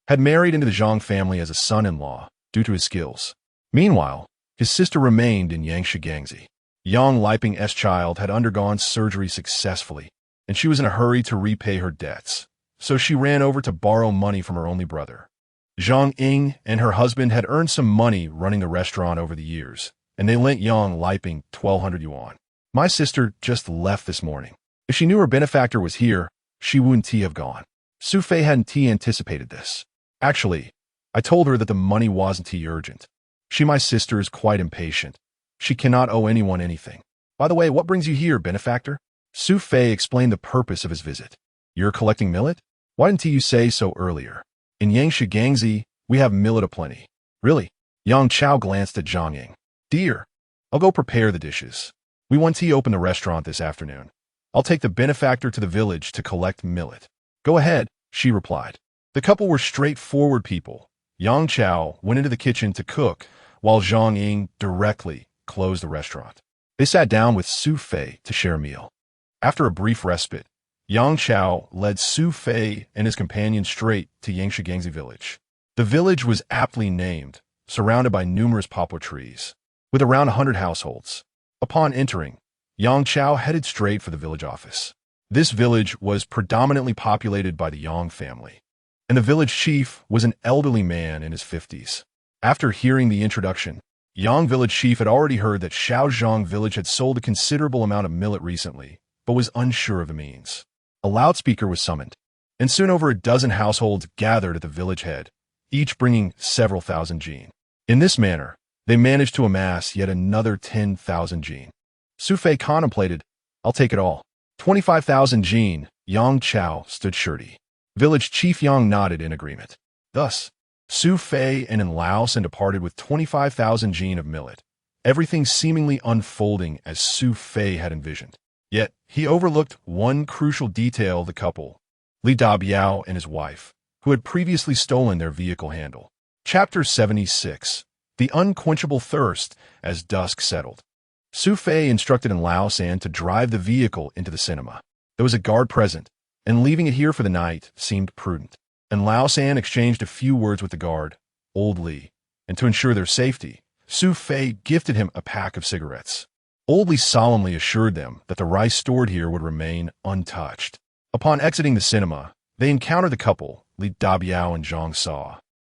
had married into the Zhang family as a son-in-law due to his skills. Meanwhile, his sister remained in Yangshi Gangzi. Yang Liping's child had undergone surgery successfully, and she was in a hurry to repay her debts, so she ran over to borrow money from her only brother. Zhang Ying and her husband had earned some money running the restaurant over the years, and they lent Yang Liping 1,200 yuan. My sister just left this morning. If she knew her benefactor was here, she wouldn't have gone. Su Fei hadn't anticipated this. Actually, I told her that the money wasn't too urgent. My sister, is quite impatient. She cannot owe anyone anything. By the way, what brings you here, benefactor? Su Fei explained the purpose of his visit. You're collecting millet? Why didn't you say so earlier? In Yangshi Gangzi, we have millet aplenty. Really? Yang Chao glanced at Zhang Ying. Dear, I'll go prepare the dishes. We want to open the restaurant this afternoon. I'll take the benefactor to the village to collect millet. Go ahead, she replied. The couple were straightforward people. Yang Chao went into the kitchen to cook, while Zhang Ying directly closed the restaurant. They sat down with Su Fei to share a meal. After a brief respite, Yang Chao led Su Fei and his companion straight to Yangshi Gangzi village. The village was aptly named, surrounded by numerous poplar trees, with around 100 households. Upon entering, Yang Chao headed straight for the village office. This village was predominantly populated by the Yang family, and the village chief was an elderly man in his 50s. After hearing the introduction, Yang village chief had already heard that Shaozhong village had sold a considerable amount of millet recently, but was unsure of the means. A loudspeaker was summoned, and soon over a dozen households gathered at the village head, each bringing several thousand jin. In this manner, they managed to amass yet another 10,000 jin. Su Fei contemplated, I'll take it all. 25,000 jin. Yang Chao stood surety. Village chief Yang nodded in agreement. Thus, Su Fei and Lao San departed with 25,000 jin of millet, everything seemingly unfolding as Su Fei had envisioned. Yet, he overlooked one crucial detail of the couple, Li Dabiao and his wife, who had previously stolen their vehicle handle. Chapter 76. The Unquenchable Thirst. As dusk settled, Su Fei instructed Lao San to drive the vehicle into the cinema. There was a guard present, and leaving it here for the night seemed prudent. And Lao San exchanged a few words with the guard, Old Li, and to ensure their safety, Su Fei gifted him a pack of cigarettes. Old Li solemnly assured them that the rice stored here would remain untouched. Upon exiting the cinema, they encountered the couple, Li Dabiao and Zhang Sa.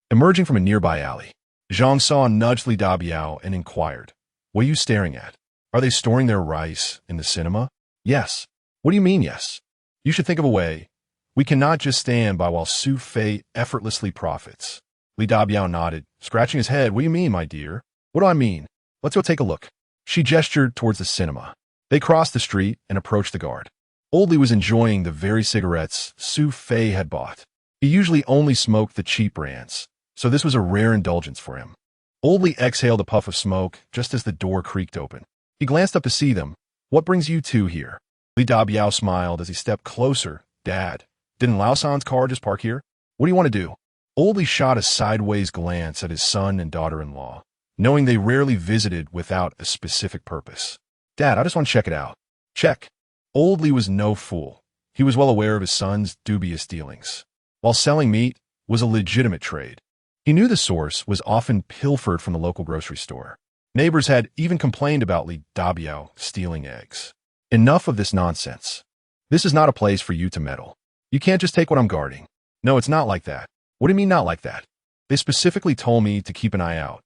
Emerging from a nearby alley, Zhang Sa nudged Li Dabiao and inquired, What are you staring at? Are they storing their rice in the cinema? Yes. What do you mean, yes? You should think of a way. We cannot just stand by while Su Fei effortlessly profits. Li Dabiao nodded, scratching his head. What do you mean, my dear? What do I mean? Let's go take a look. She gestured towards the cinema. They crossed the street and approached the guard. Old Li was enjoying the very cigarettes Su Fei had bought. He usually only smoked the cheap brands, so this was a rare indulgence for him. Old Li exhaled a puff of smoke just as the door creaked open. He glanced up to see them. What brings you two here? Li Dabiao smiled as he stepped closer. Dad, didn't Lao San's car just park here? What do you want to do? Old Li shot a sideways glance at his son and daughter-in-law, knowing they rarely visited without a specific purpose. Dad, I just want to check it out. Check. Old Li was no fool. He was well aware of his son's dubious dealings. While selling meat was a legitimate trade, he knew the source was often pilfered from the local grocery store. Neighbors had even complained about Li Dabiao stealing eggs. Enough of this nonsense. This is not a place for you to meddle. You can't just take what I'm guarding. No, it's not like that. What do you mean not like that? They specifically told me to keep an eye out.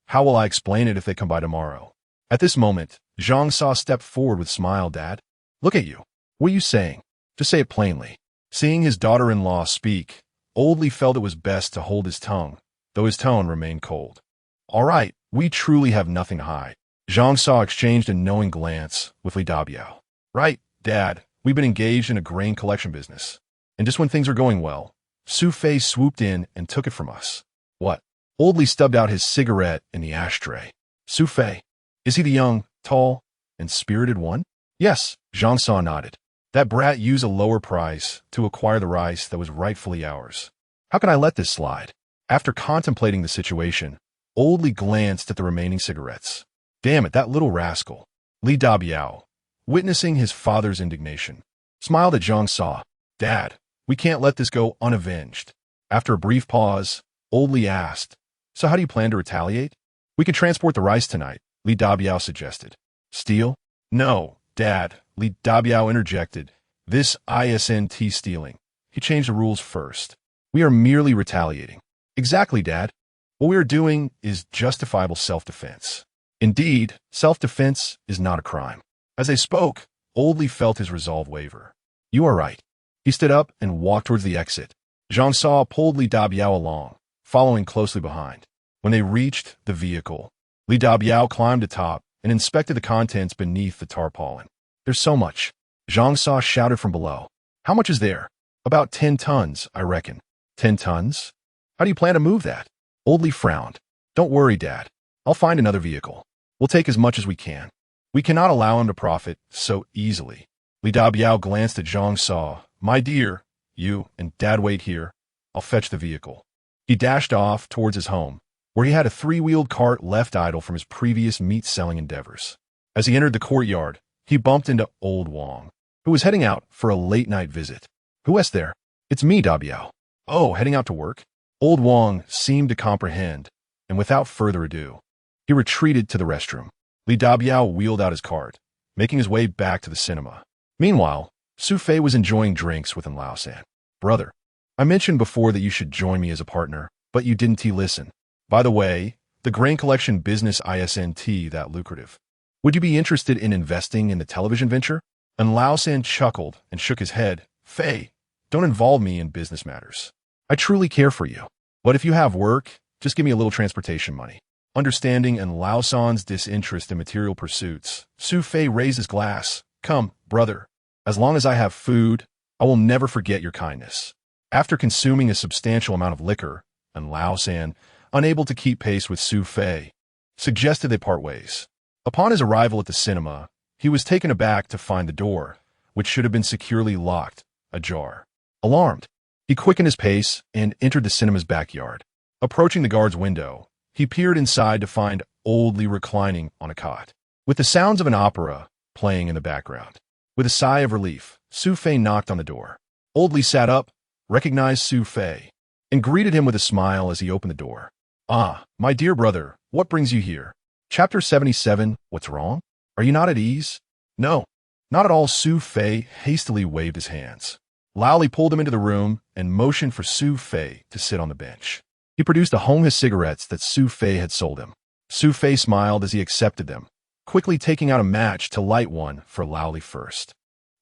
How will I explain it if they come by tomorrow? At this moment, Zhang Sa stepped forward with a smile. Dad, look at you. What are you saying? Just say it plainly. Seeing his daughter-in-law speak, Old Li felt it was best to hold his tongue, though his tone remained cold. All right, we truly have nothing to hide. Zhang Sa exchanged a knowing glance with Li Dabiao. Right, Dad, we've been engaged in a grain collection business. And just when things are going well, Su Fei swooped in and took it from us. What? Old Li stubbed out his cigarette in the ashtray. Su Fei. Is he the young, tall, and spirited one? Yes, Zhang Sa nodded. That brat used a lower price to acquire the rice that was rightfully ours. How can I let this slide? After contemplating the situation, Old Li glanced at the remaining cigarettes. Damn it, that little rascal. Li Dabiao, witnessing his father's indignation, smiled at Zhang Sa. Dad, we can't let this go unavenged. After a brief pause, Old Li asked, So how do you plan to retaliate? We can transport the rice tonight, Li Dabiao suggested. Steal? No, Dad, Li Dabiao interjected. This isn't stealing. He changed the rules first. We are merely retaliating. Exactly, Dad. What we are doing is justifiable self-defense. Indeed, self-defense is not a crime. As they spoke, Old Li felt his resolve waver. You are right. He stood up and walked towards the exit. Zhang Sa pulled Li Dabiao along, following closely behind. When they reached the vehicle, Li Dabiao climbed atop and inspected the contents beneath the tarpaulin. "There's so much," Zhang Sa shouted from below. "How much is there?" "About 10 tons, I reckon." 10 tons? How do you plan to move that? Old Li frowned. "Don't worry, Dad. I'll find another vehicle. We'll take as much as we can. We cannot allow him to profit so easily." Li Dabiao glanced at Zhang Sa. "My dear, you and Dad wait here. I'll fetch the vehicle." He dashed off towards his home, where he had a 3-wheeled cart left idle from his previous meat-selling endeavors. As he entered the courtyard, he bumped into Old Wang, who was heading out for a late-night visit. "Who is there?" "It's me, Dabiao." "Oh, heading out to work?" Old Wang seemed to comprehend, and without further ado, he retreated to the restroom. Li Dabiao wheeled out his cart, making his way back to the cinema. Meanwhile, Su Fei was enjoying drinks with Lao San. "Brother, I mentioned before that you should join me as a partner, but you didn't listen. By the way, the grain collection business isn't that lucrative. Would you be interested in investing in the television venture?" And Lao San chuckled and shook his head. "Fei, don't involve me in business matters. I truly care for you. But if you have work, just give me a little transportation money." Understanding and Lao San's disinterest in material pursuits, Su Fei raised his glass. "Come, brother. As long as I have food, I will never forget your kindness." After consuming a substantial amount of liquor, and Lao San, unable to keep pace with Su Fei, suggested they part ways. Upon his arrival at the cinema, he was taken aback to find the door, which should have been securely locked, ajar. Alarmed, he quickened his pace and entered the cinema's backyard. Approaching the guard's window, he peered inside to find Old Li reclining on a cot, with the sounds of an opera playing in the background. With a sigh of relief, Su Fei knocked on the door. Old Li sat up, recognized Su Fei, and greeted him with a smile as he opened the door. "Ah, my dear brother, what brings you here?" Chapter 77, What's wrong? Are you not at ease? "No, not at all." Su Fei hastily waved his hands. Lao Li pulled him into the room and motioned for Su Fei to sit on the bench. He produced a Honghe cigarettes that Su Fei had sold him. Su Fei smiled as he accepted them, quickly taking out a match to light one for Lao Li first.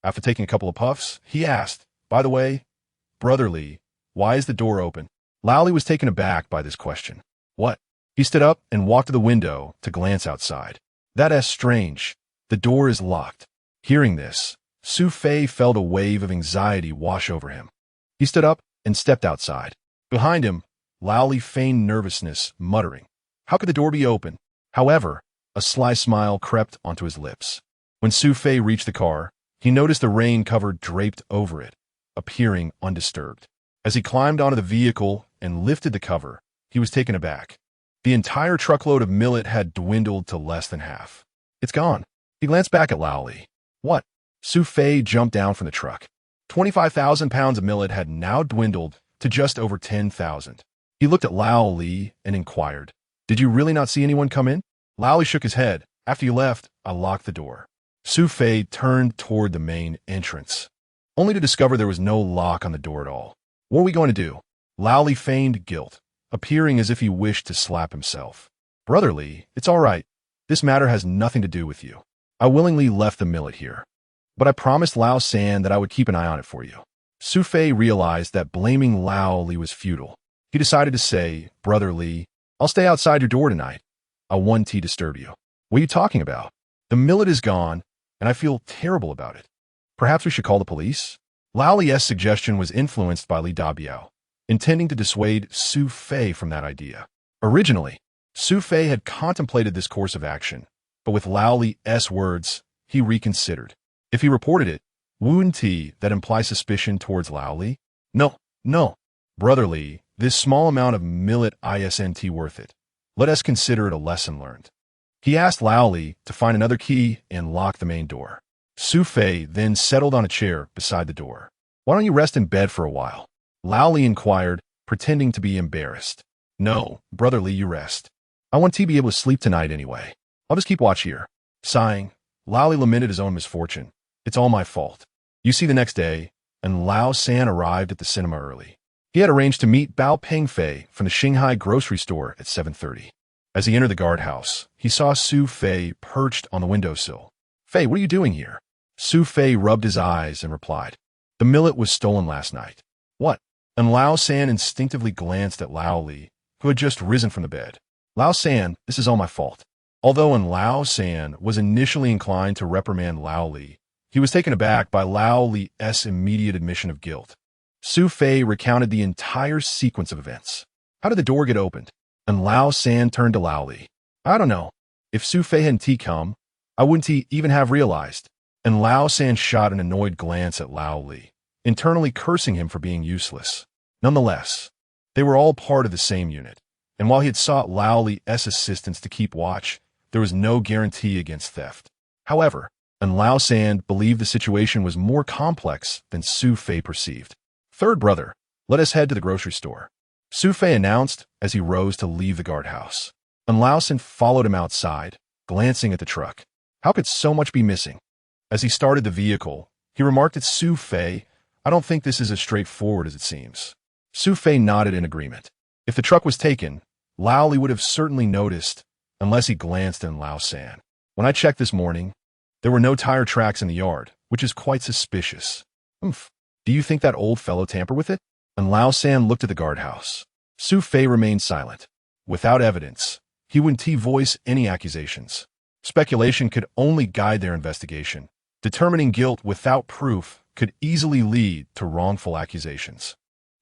After taking a couple of puffs, he asked, "By the way, Brother Li, why is the door open?" Lao Li was taken aback by this question. "What?" He stood up and walked to the window to glance outside. "That's strange. The door is locked." Hearing this, Su Fei felt a wave of anxiety wash over him. He stood up and stepped outside. Behind him, Lao Li feigned nervousness, muttering, "How could the door be open?" However, a sly smile crept onto his lips. When Su Fei reached the car, he noticed the rain cover draped over it, appearing undisturbed. As he climbed onto the vehicle and lifted the cover, he was taken aback. The entire truckload of millet had dwindled to less than half. "It's gone." He glanced back at Lao Li. "What?" Su Fei jumped down from the truck. 25,000 pounds of millet had now dwindled to just over 10,000. He looked at Lao Li and inquired, "Did you really not see anyone come in?" Lao Li shook his head. "After you left, I locked the door." Su Fei turned toward the main entrance, only to discover there was no lock on the door at all. "What are we going to do?" Lao Li feigned guilt, appearing as if he wished to slap himself. "Brother Li, it's all right. This matter has nothing to do with you. I willingly left the millet here, but I promised Lao San that I would keep an eye on it for you." Su Fei realized that blaming Lao Li was futile. He decided to say, "Brother Li, I'll stay outside your door tonight. I won't disturb you." "What are you talking about? The millet is gone, and I feel terrible about it. Perhaps we should call the police?" Lao Li's suggestion was influenced by Li Dabiao, intending to dissuade Su Fei from that idea. Originally, Su Fei had contemplated this course of action, but with Lao Li's words, he reconsidered. If he reported it, wouldn't that imply suspicion towards Lao Li? No. "Brother Li, this small amount of millet isn't worth it. Let us consider it a lesson learned." He asked Lao Li to find another key and lock the main door. Su Fei then settled on a chair beside the door. "Why don't you rest in bed for a while?" Lao Li inquired, pretending to be embarrassed. "No, Brother Li, you rest. I want to be able to sleep tonight anyway. I'll just keep watch here." Sighing, Lao Li lamented his own misfortune. "It's all my fault." You see, the next day, and Lao San arrived at the cinema early. He had arranged to meet Bao Pengfei from the Shanghai grocery store at 7:30. As he entered the guardhouse, he saw Su Fei perched on the windowsill. "Fei, what are you doing here?" Su Fei rubbed his eyes and replied, "The millet was stolen last night." "What?" And Lao San instinctively glanced at Lao Li who had just risen from the bed. Lao San, this is all my fault. Although Lao San was initially inclined to reprimand Lao Li, he was taken aback by Lao Li's immediate admission of guilt. Su Fei recounted the entire sequence of events. How did the door get opened? And Lao San turned to Lao Li. I don't know. If Su Fei hadn't come, I wouldn't even have realized. And Lao San shot an annoyed glance at Lao Li, internally cursing him for being useless. Nonetheless, they were all part of the same unit, and while he had sought Lao Li's assistance to keep watch, there was no guarantee against theft. However, Lao San believed the situation was more complex than Su Fei perceived. Third brother, let us head to the grocery store, Su Fei announced as he rose to leave the guardhouse. Lao San followed him outside, glancing at the truck. How could so much be missing? As he started the vehicle, he remarked at Su Fei, I don't think this is as straightforward as it seems. Su Fei nodded in agreement. If the truck was taken, Lao Li would have certainly noticed, unless he glanced at Lao San. When I checked this morning, there were no tire tracks in the yard, which is quite suspicious. Oomph. Do you think that old fellow tampered with it? And Lao San looked at the guardhouse. Su Fei remained silent. Without evidence, he wouldn't voice any accusations. Speculation could only guide their investigation. Determining guilt without proof could easily lead to wrongful accusations.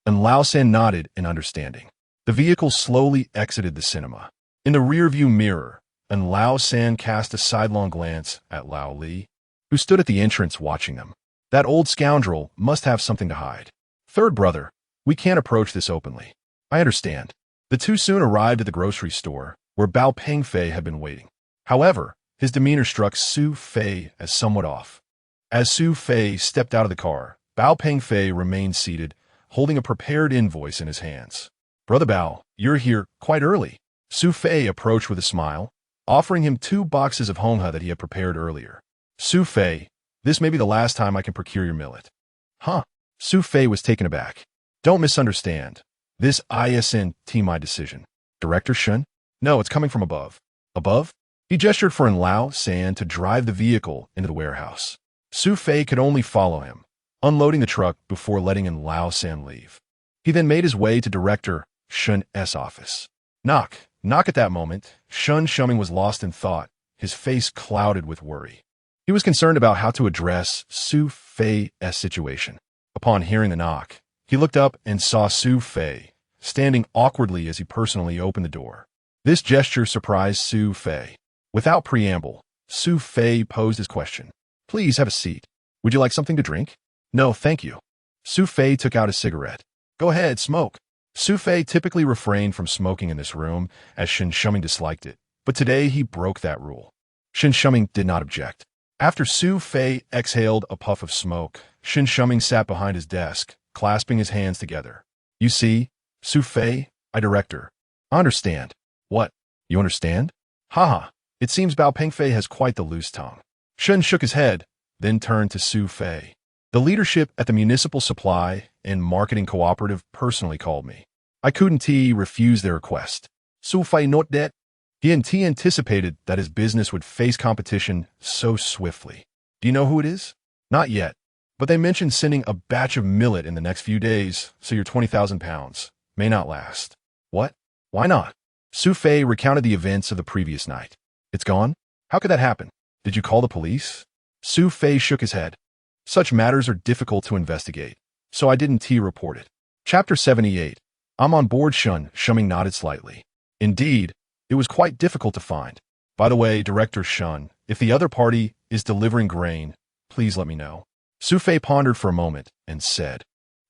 And Lao San nodded in understanding. The vehicle slowly exited the cinema. In the rearview mirror, and Lao San cast a sidelong glance at Lao Li, who stood at the entrance watching them. That old scoundrel must have something to hide. Third brother, we can't approach this openly. I understand. The two soon arrived at the grocery store, where Bao Pengfei had been waiting. However, his demeanor struck Su Fei as somewhat off. As Su Fei stepped out of the car, Bao Pengfei remained seated, holding a prepared invoice in his hands. Brother Bao, you're here quite early. Su Fei approached with a smile, offering him 2 boxes of honghe that he had prepared earlier. Su Fei, this may be the last time I can procure your millet. Huh? Su Fei was taken aback. Don't misunderstand. This isn't my decision. Director Shun? No, it's coming from above. Above? He gestured for Lao San to drive the vehicle into the warehouse. Su Fei could only follow him, unloading the truck before letting Lao San leave. He then made his way to Director Shun's office. Knock at that moment, Shun Shuming was lost in thought, his face clouded with worry. He was concerned about how to address Su Fei's situation. Upon hearing the knock, he looked up and saw Su Fei, standing awkwardly as he personally opened the door. This gesture surprised Su Fei. Without preamble, Su Fei posed his question. Please have a seat. Would you like something to drink? No, thank you. Su Fei took out a cigarette. Go ahead, smoke. Su Fei typically refrained from smoking in this room, as Shin Shuming disliked it, but today he broke that rule. Shin Shuming did not object. After Su Fei exhaled a puff of smoke, Shin Shuming sat behind his desk, clasping his hands together. You see, Su Fei, director. I understand. What? You understand? Haha. It seems Bao Pengfei has quite the loose tongue. Shen shook his head, then turned to Su Fei. The leadership at the Municipal Supply and Marketing Cooperative personally called me. I couldn't refuse their request. Su Fei not that. He anticipated that his business would face competition so swiftly. Do you know who it is? Not yet. But they mentioned sending a batch of millet in the next few days, so your 20,000 pounds may not last. What? Why not? Su Fei recounted the events of the previous night. It's gone? How could that happen? Did you call the police? Su Fei shook his head. Such matters are difficult to investigate, so I didn't report it. Chapter 78. I'm on board, Shun. Shuming nodded slightly. Indeed, it was quite difficult to find. By the way, Director Shun, if the other party is delivering grain, please let me know. Su Fei pondered for a moment and said,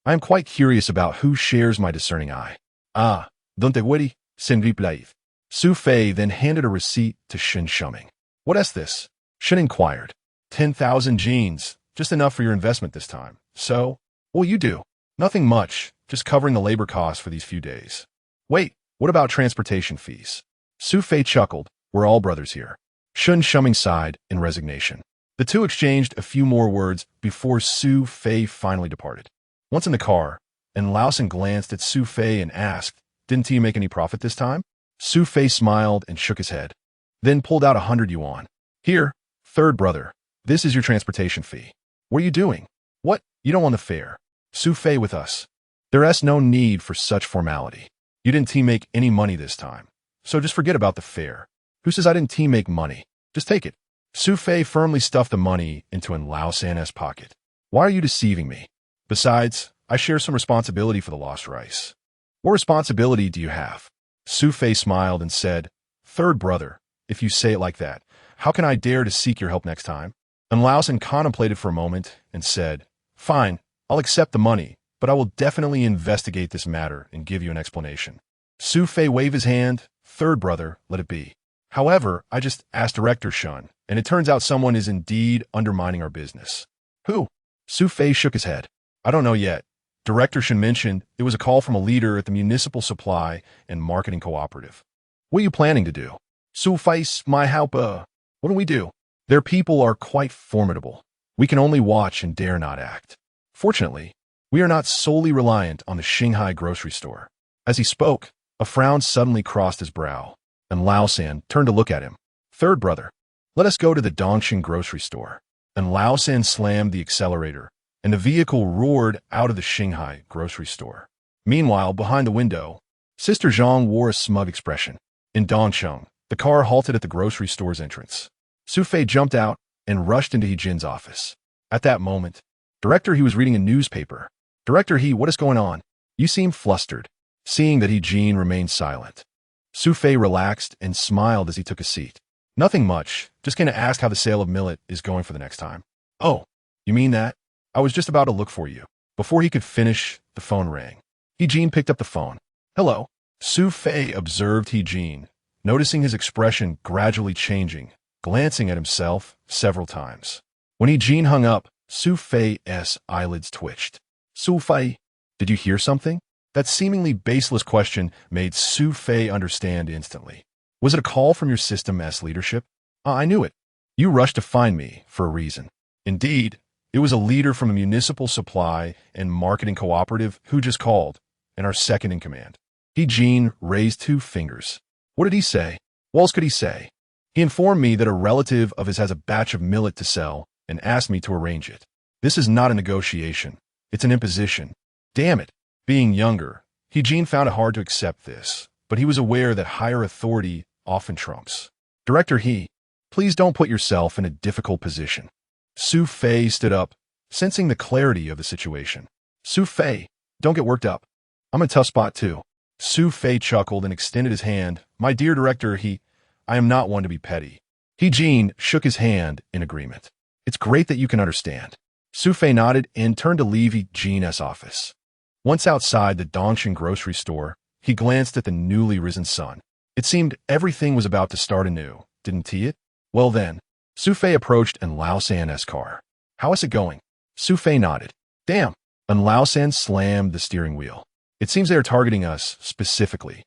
I am quite curious about who shares my discerning eye. Ah, don't worry, sen replied. Su Fei then handed a receipt to Shin Shuming. What is this? Shin inquired. 10,000 jeans, just enough for your investment this time. So, what will you do? Nothing much, just covering the labor costs for these few days. Wait, what about transportation fees? Su Fei chuckled. We're all brothers here. Shin Shuming sighed in resignation. The two exchanged a few more words before Su Fei finally departed. Once in the car, and Lao San glanced at Su Fei and asked, Didn't he make any profit this time? Su Fei smiled and shook his head, then pulled out 100 yuan. Here, third brother, this is your transportation fee. What are you doing? What? You don't want the fare. Su Fei with us. There is no need for such formality. You didn't team make any money this time, so just forget about the fare. Who says I didn't team make money? Just take it. Su Fei firmly stuffed the money into Lao San's pocket. Why are you deceiving me? Besides, I share some responsibility for the lost rice. What responsibility do you have? Su Fei smiled and said, Third brother, if you say it like that, how can I dare to seek your help next time? And Lao San contemplated for a moment and said, Fine, I'll accept the money, but I will definitely investigate this matter and give you an explanation. Su Fei waved his hand. Third brother, let it be. However, I just asked Director Shun, and it turns out someone is indeed undermining our business. Who? Su Fei shook his head. I don't know yet. Director Shun mentioned it was a call from a leader at the Municipal Supply and Marketing Cooperative. What are you planning to do? Su Fei, my help, what do we do? Their people are quite formidable. We can only watch and dare not act. Fortunately, we are not solely reliant on the Shanghai grocery store. As he spoke, a frown suddenly crossed his brow, and Lao San turned to look at him. Third brother, let us go to the Dongxing grocery store. And Lao San slammed the accelerator, and the vehicle roared out of the Shanghai grocery store. Meanwhile, behind the window, Sister Zhang wore a smug expression. In Dongcheng, the car halted at the grocery store's entrance. Su Fei jumped out and rushed into He Jin's office. At that moment, Director He was reading a newspaper. Director He, what is going on? You seem flustered. Seeing that He Jin remained silent, Su Fei relaxed and smiled as he took a seat. Nothing much, just going to ask how the sale of millet is going for the next time. Oh, you mean that? I was just about to look for you. Before he could finish, the phone rang. He Jin picked up the phone. Hello. Su Fei observed He Jin, noticing his expression gradually changing, glancing at himself several times. When He Jin hung up, Su Fei's eyelids twitched. Su Fei, did you hear something? That seemingly baseless question made Su Fei understand instantly. Was it a call from your system's leadership? I knew it. You rushed to find me for a reason. Indeed, it was a leader from a municipal supply and marketing cooperative who just called, and our second in command. He Jin raised 2 fingers. What did he say? What else could he say? He informed me that a relative of his has a batch of millet to sell and asked me to arrange it. This is not a negotiation. It's an imposition. Damn it. Being younger, He Jin found it hard to accept this, but he was aware that higher authority often trumps. Director He, please don't put yourself in a difficult position. Su Fei stood up, sensing the clarity of the situation. Su Fei, don't get worked up. I'm in a tough spot too. Su Fei chuckled and extended his hand. My dear Director He, I am not one to be petty. He Jin shook his hand in agreement. It's great that you can understand. Su Fei nodded and turned to leave He Jin's office. Once outside the Dongxing grocery store, he glanced at the newly risen sun. It seemed everything was about to start anew, didn't he it? Well then, Su Fei approached and Lao San's car. How is it going? Su Fei nodded. Damn. And Lao San slammed the steering wheel. It seems they are targeting us specifically.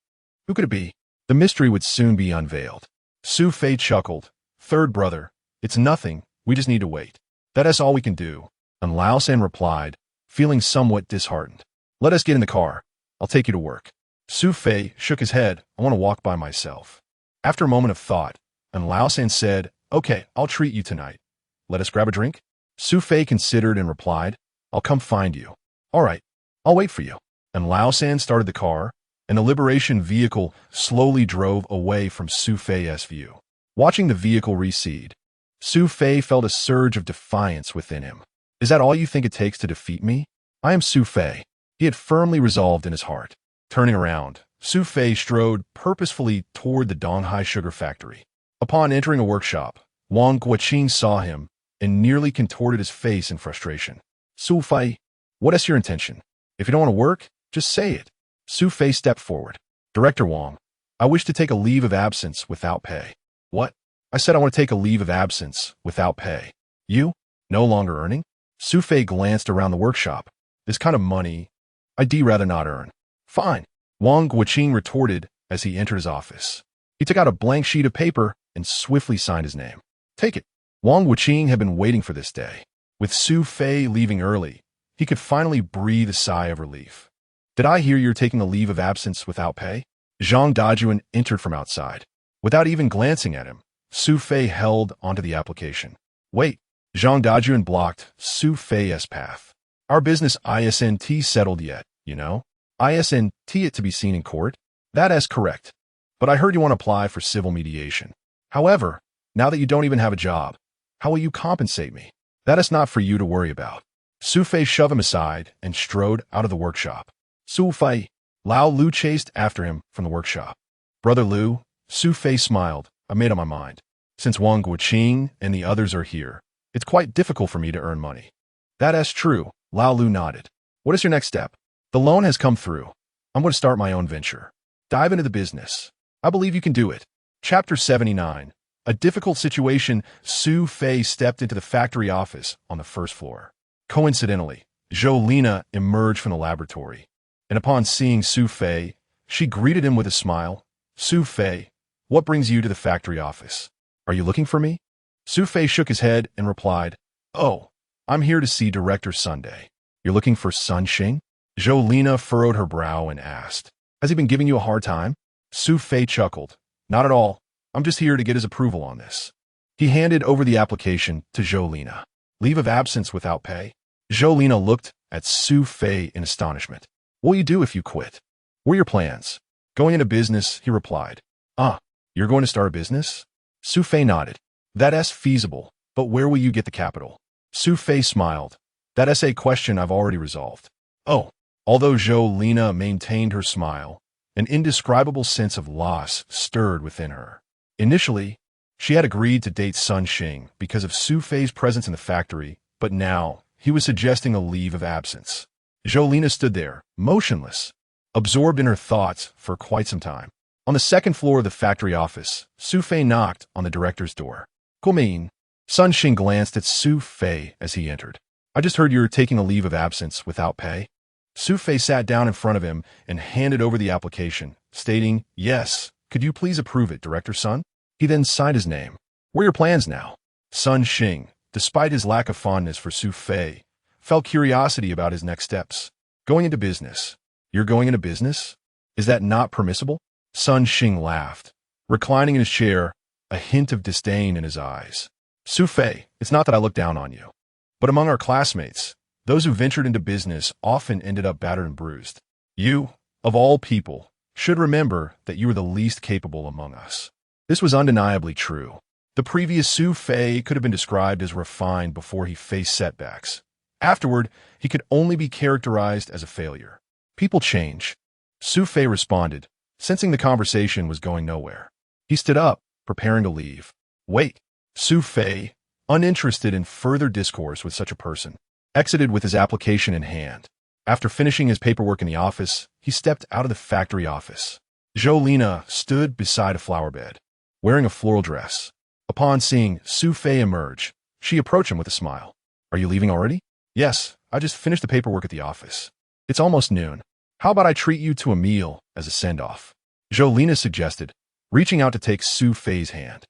Who could it be? The mystery would soon be unveiled. Su Fei chuckled. Third brother, it's nothing, we just need to wait. That is all we can do. And Lao San replied, feeling somewhat disheartened. Let us get in the car. I'll take you to work. Su Fei shook his head. I want to walk by myself. After a moment of thought, and Lao San said, Okay, I'll treat you tonight. Let us grab a drink? Su Fei considered and replied, I'll come find you. All right, I'll wait for you. And Lao San started the car, and the liberation vehicle slowly drove away from Su Fei's view. Watching the vehicle recede, Su Fei felt a surge of defiance within him. Is that all you think it takes to defeat me? I am Su Fei. He had firmly resolved in his heart. Turning around, Su Fei strode purposefully toward the Donghai sugar factory. Upon entering a workshop, Wang Guoqing saw him and nearly contorted his face in frustration. Su Fei, what is your intention? If you don't want to work, just say it. Su Fei stepped forward. Director Wang, I wish to take a leave of absence without pay. What? I said I want to take a leave of absence without pay. You? No longer earning? Su Fei glanced around the workshop. This kind of money, I'd rather not earn. Fine, Wang Guoqing retorted as he entered his office. He took out a blank sheet of paper and swiftly signed his name. Take it. Wang Guoqing had been waiting for this day. With Su Fei leaving early, he could finally breathe a sigh of relief. Did I hear you're taking a leave of absence without pay? Zhang Dajuan entered from outside. Without even glancing at him, Su Fei held onto the application. Wait, Zhang Dajuan blocked Su Fei's path. Our business isn't settled yet, you know? Isn't it to be seen in court? That is correct. But I heard you want to apply for civil mediation. However, now that you don't even have a job, how will you compensate me? That is not for you to worry about. Su Fei shoved him aside and strode out of the workshop. Su Fei, Lao Lu chased after him from the workshop. Brother Lu, Su Fei smiled. I made up my mind. Since Wang Guoqing and the others are here, it's quite difficult for me to earn money. That is true, Lao Lu nodded. What is your next step? The loan has come through. I'm going to start my own venture. Dive into the business. I believe you can do it. Chapter 79. A difficult situation. Su Fei stepped into the factory office on the first floor. Coincidentally, Jolina emerged from the laboratory, and upon seeing Su Fei, she greeted him with a smile. Su Fei, what brings you to the factory office? Are you looking for me? Su Fei shook his head and replied, Oh, I'm here to see Director Sunday. You're looking for Sun Xing? Jolina furrowed her brow and asked, Has he been giving you a hard time? Su Fei chuckled. Not at all. I'm just here to get his approval on this. He handed over the application to Jolina. Leave of absence without pay? Jolina looked at Su Fei in astonishment. What will you do if you quit? What are your plans? Going into business, he replied. You're going to start a business? Su Fei nodded. That is feasible, but where will you get the capital? Su Fei smiled. That is a question I've already resolved. Oh. Although Jolina maintained her smile, an indescribable sense of loss stirred within her. Initially, she had agreed to date Sun Xing because of Su Fei's presence in the factory, but now he was suggesting a leave of absence. Jolina stood there, motionless, absorbed in her thoughts for quite some time. On the second floor of the factory office, Su Fei knocked on the director's door. Come in. Sun Xing glanced at Su Fei as he entered. I just heard you're taking a leave of absence without pay. Su Fei sat down in front of him and handed over the application, stating, Yes, could you please approve it, Director Sun? He then signed his name. What are your plans now? Sun Xing, despite his lack of fondness for Su Fei, felt curiosity about his next steps. Going into business. You're going into business? Is that not permissible? Sun Xing laughed, reclining in his chair, a hint of disdain in his eyes. Su Fei, it's not that I look down on you. But among our classmates, those who ventured into business often ended up battered and bruised. You, of all people, should remember that you were the least capable among us. This was undeniably true. The previous Su Fei could have been described as refined before he faced setbacks. Afterward, he could only be characterized as a failure. People change. Su Fei responded, sensing the conversation was going nowhere. He stood up, preparing to leave. Wait. Su Fei, uninterested in further discourse with such a person, exited with his application in hand. After finishing his paperwork in the office, he stepped out of the factory office. Jolina stood beside a flower bed, wearing a floral dress. Upon seeing Su Fei emerge, she approached him with a smile. Are you leaving already? Yes, I just finished the paperwork at the office. It's almost noon. How about I treat you to a meal as a send-off? Jolina suggested, reaching out to take Su Fei's hand.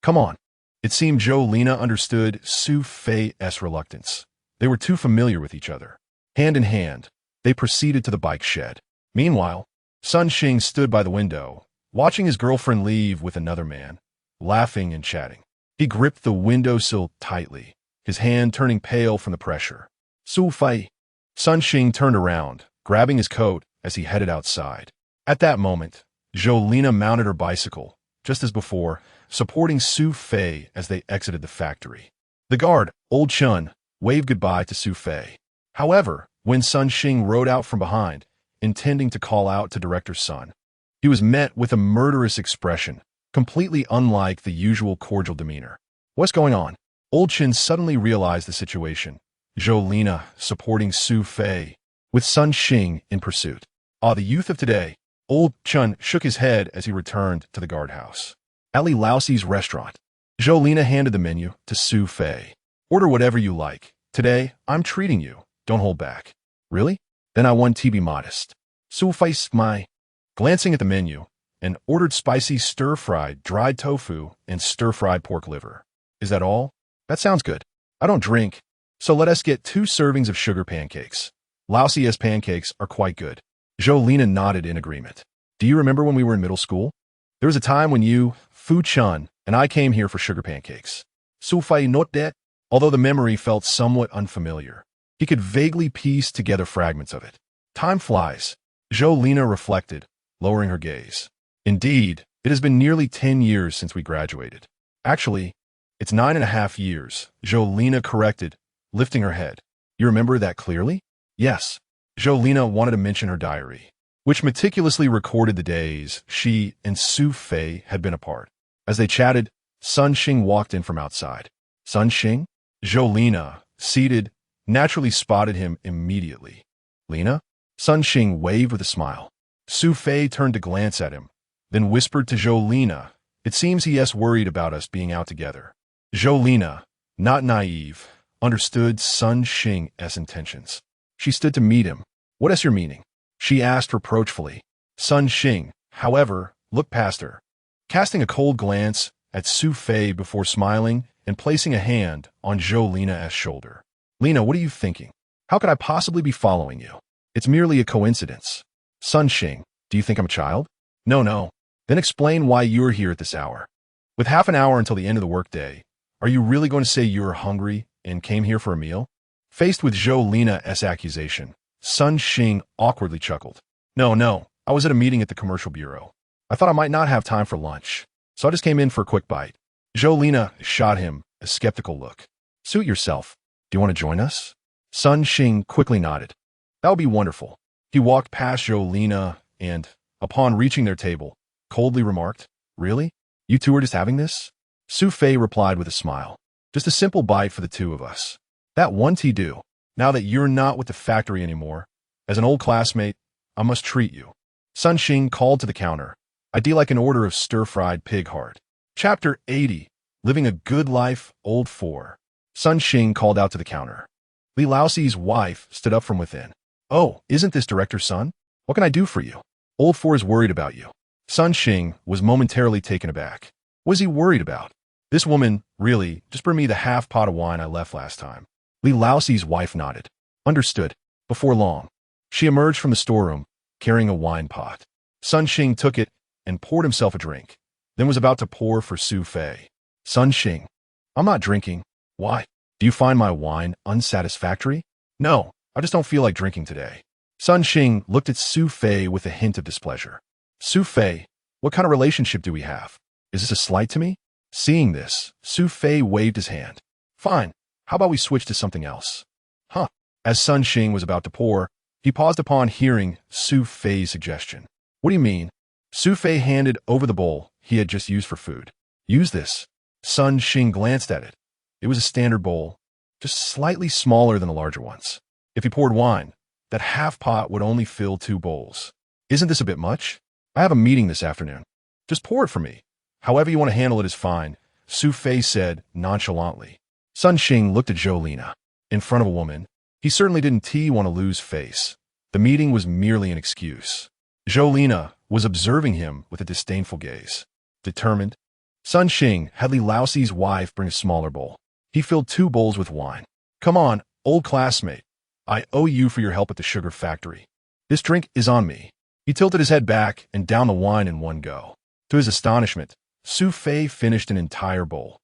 Come on. It seemed Jolina understood Su Fei's reluctance. They were too familiar with each other. Hand in hand, they proceeded to the bike shed. Meanwhile, Sun Xing stood by the window, watching his girlfriend leave with another man, laughing and chatting. He gripped the windowsill tightly, his hand turning pale from the pressure. Su Fei. Sun Xing turned around, grabbing his coat as he headed outside. At that moment, Jolina mounted her bicycle, just as before, supporting Su Fei as they exited the factory. The guard, Old Chun, waved goodbye to Su Fei. However, when Sun Xing rode out from behind, intending to call out to Director Sun, he was met with a murderous expression, completely unlike the usual cordial demeanor. What's going on? Old Chun suddenly realized the situation. Jolina supporting Su Fei, with Sun Xing in pursuit. The youth of today. Old Chun shook his head as he returned to the guardhouse. Ali Laosie's restaurant. Jolina handed the menu to Su Fei. Order whatever you like. Today, I'm treating you. Don't hold back. Really? Then I want to be modest. Su Fei smiled, glancing at the menu, and ordered spicy stir-fried dried tofu and stir-fried pork liver. Is that all? That sounds good. I don't drink, so let us get 2 servings of sugar pancakes. Laosie's pancakes are quite good. Jolina nodded in agreement. Do you remember when we were in middle school? There was a time when you, Fu Chun, and I came here for sugar pancakes. Su Fei noted that, although the memory felt somewhat unfamiliar. He could vaguely piece together fragments of it. Time flies. Jolina reflected, lowering her gaze. Indeed, it has been nearly 10 years since we graduated. Actually, it's 9.5 years, Jolina corrected, lifting her head. You remember that clearly? Yes. Jolina wanted to mention her diary, which meticulously recorded the days she and Su Fei had been apart. As they chatted, Sun Xing walked in from outside. Sun Xing? Jolina, seated, naturally spotted him immediately. Lena? Sun Xing waved with a smile. Su Fei turned to glance at him, then whispered to Jolina, "It seems he is worried about us being out together." Jolina, not naive, understood Sun Xing's intentions. She stood to meet him. "What is your meaning?" she asked reproachfully. Sun Xing, however, looked past her, casting a cold glance at Su Fei before smiling and placing a hand on Jolina's shoulder. "Lena, what are you thinking? How could I possibly be following you? It's merely a coincidence." Sun Xing, do you think I'm a child? No. Then explain why you're here at this hour. With half an hour until the end of the workday, are you really going to say you're hungry and came here for a meal? Faced with Jolina's accusation, Sun Xing awkwardly chuckled. No, I was at a meeting at the commercial bureau. I thought I might not have time for lunch, so I just came in for a quick bite. Jolina shot him a skeptical look. Suit yourself. Do you want to join us? Sun Xing quickly nodded. That would be wonderful. He walked past Jolina and, upon reaching their table, coldly remarked, Really? You two are just having this? Su Fei replied with a smile. Just a simple bite for the two of us. That won't do. Now that you're not with the factory anymore, as an old classmate, I must treat you. Sun Xing called to the counter. I'd like an order of stir-fried pig heart. Chapter 80. Living a Good Life, Old 4. Sun Xing called out to the counter. Li Laoxi's wife stood up from within. Oh, isn't this Director Sun? What can I do for you? Old 4 is worried about you. Sun Xing was momentarily taken aback. What was he worried about? This woman, really, just bring me the half pot of wine I left last time. Li Laoxi's wife nodded. Understood. Before long, she emerged from the storeroom, carrying a wine pot. Sun Xing took it and poured himself a drink, then was about to pour for Su Fei. Sun Xing, I'm not drinking. Why? Do you find my wine unsatisfactory? No, I just don't feel like drinking today. Sun Xing looked at Su Fei with a hint of displeasure. Su Fei, what kind of relationship do we have? Is this a slight to me? Seeing this, Su Fei waved his hand. Fine, how about we switch to something else? Huh. As Sun Xing was about to pour, he paused upon hearing Su Fei's suggestion. What do you mean? Su Fei handed over the bowl he had just used for food. Use this. Sun Xing glanced at it. It was a standard bowl, just slightly smaller than the larger ones. If he poured wine, that half pot would only fill 2 bowls. Isn't this a bit much? I have a meeting this afternoon. Just pour it for me. However you want to handle it is fine, Su Fei said nonchalantly. Sun Xing looked at Jolina. In front of a woman, he certainly didn't want to lose face. The meeting was merely an excuse. Jolina was observing him with a disdainful gaze. Determined, Sun Xing had Li Laoxi's wife bring a smaller bowl. He filled 2 bowls with wine. Come on, old classmate. I owe you for your help at the sugar factory. This drink is on me. He tilted his head back and downed the wine in one go. To his astonishment, Su Fei finished an entire bowl.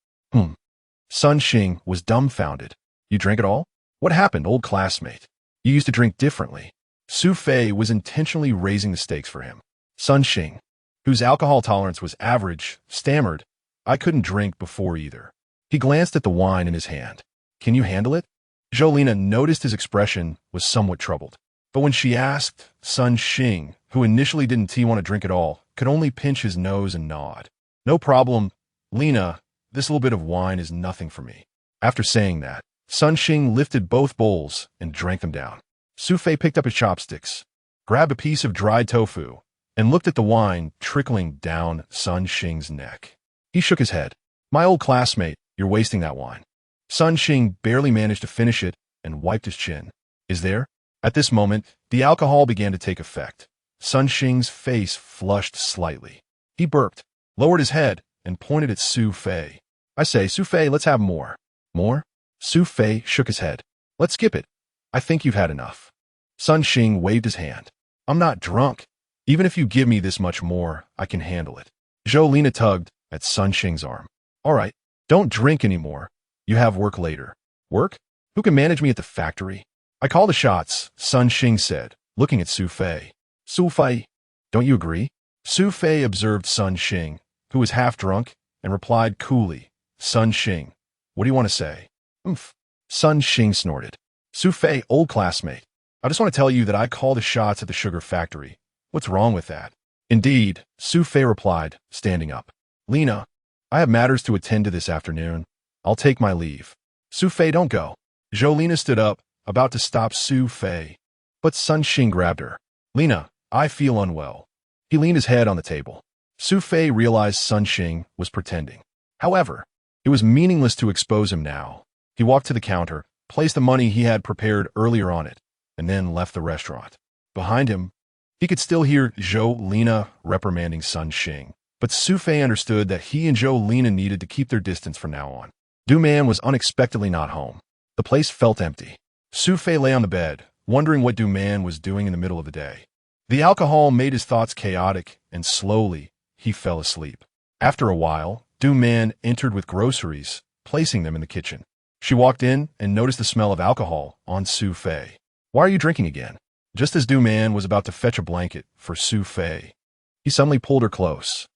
Sun Xing was dumbfounded. You drank it all? What happened, old classmate? You used to drink differently. Su Fei was intentionally raising the stakes for him. Sun Xing, whose alcohol tolerance was average, stammered, I couldn't drink before either. He glanced at the wine in his hand. Can you handle it? Jolina noticed his expression was somewhat troubled. But when she asked, Sun Xing, who initially didn't want to drink at all, could only pinch his nose and nod. No problem, Lena, this little bit of wine is nothing for me. After saying that, Sun Xing lifted both bowls and drank them down. Su Fei picked up his chopsticks, grabbed a piece of dried tofu, and looked at the wine trickling down Sun Xing's neck. He shook his head. My old classmate, you're wasting that wine. Sun Xing barely managed to finish it and wiped his chin. Is there? At this moment, the alcohol began to take effect. Sun Xing's face flushed slightly. He burped, lowered his head, and pointed at Su Fei. I say, Su Fei, let's have more. More? Su Fei shook his head. Let's skip it. I think you've had enough. Sun Xing waved his hand. I'm not drunk. Even if you give me this much more, I can handle it. Jolina tugged at Sun Xing's arm. All right, don't drink anymore. You have work later. Work? Who can manage me at the factory? I call the shots, Sun Xing said, looking at Su Fei. Su Fei. Don't you agree? Su Fei observed Sun Xing, who was half drunk, and replied coolly, Sun Xing, what do you want to say? Oomph. Sun Xing snorted. Su Fei, old classmate. I just want to tell you that I call the shots at the sugar factory. What's wrong with that? Indeed, Su Fei replied, standing up. Lena, I have matters to attend to this afternoon. I'll take my leave. Su Fei, don't go. Jolena stood up, about to stop Su Fei. But Sun Xing grabbed her. Lena, I feel unwell. He leaned his head on the table. Su Fei realized Sun Xing was pretending. However, it was meaningless to expose him now. He walked to the counter, placed the money he had prepared earlier on it, and then left the restaurant. Behind him, he could still hear Jolena reprimanding Sun Xing. But Su Fei understood that he and Jolena needed to keep their distance from now on. Du-Man was unexpectedly not home. The place felt empty. Su Fei lay on the bed, wondering what Du-Man was doing in the middle of the day. The alcohol made his thoughts chaotic, and slowly, he fell asleep. After a while, Du-Man entered with groceries, placing them in the kitchen. She walked in and noticed the smell of alcohol on Su Fei. Why are you drinking again? Just as Du-Man was about to fetch a blanket for Su Fei, he suddenly pulled her close.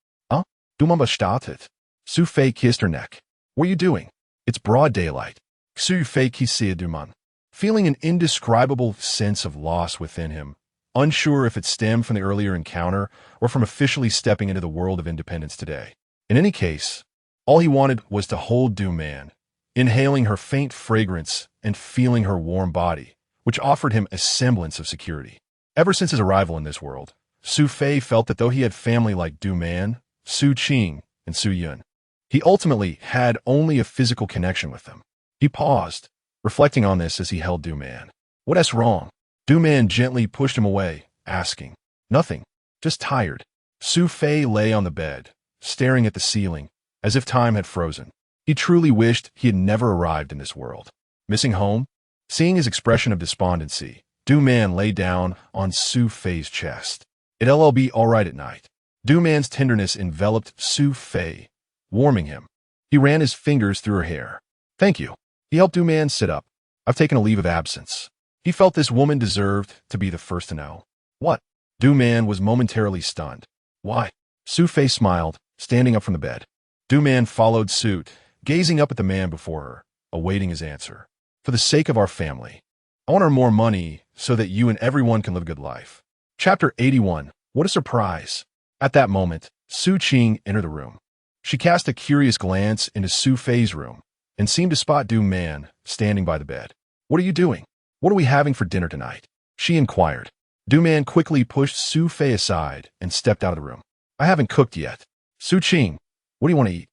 Du-Man started. Su Fei kissed her neck. What are you doing? It's broad daylight. Su Fei kissed Du-Man. Feeling an indescribable sense of loss within him, unsure if it stemmed from the earlier encounter or from officially stepping into the world of independence today. In any case, all he wanted was to hold Du-Man, inhaling her faint fragrance and feeling her warm body, which offered him a semblance of security. Ever since his arrival in this world, Su Fei felt that though he had family like Du-Man, Su Qing, and Su Yun, he ultimately had only a physical connection with them. He paused, reflecting on this as he held Du-Man. What's wrong? Du-Man gently pushed him away, asking, Nothing, just tired. Su Fei lay on the bed, staring at the ceiling, as if time had frozen. He truly wished he had never arrived in this world. Missing home? Seeing his expression of despondency, Du-Man lay down on Su Fei's chest. It'll be all right at night. Du-Man's tenderness enveloped Su Fei, warming him. He ran his fingers through her hair. Thank you. He helped Du-Man sit up. I've taken a leave of absence. He felt this woman deserved to be the first to know. What? Du-Man was momentarily stunned. Why? Su Fei smiled, standing up from the bed. Du-Man followed suit, gazing up at the man before her, awaiting his answer. For the sake of our family, I want to earn more money so that you and everyone can live a good life. Chapter 81. What a surprise. At that moment, Su Qing entered the room. She cast a curious glance into Su Fei's room and seemed to spot Du-Man standing by the bed. What are you doing? What are we having for dinner tonight? She inquired. Du-Man quickly pushed Su Fei aside and stepped out of the room. I haven't cooked yet. Su Qing, what do you want to eat?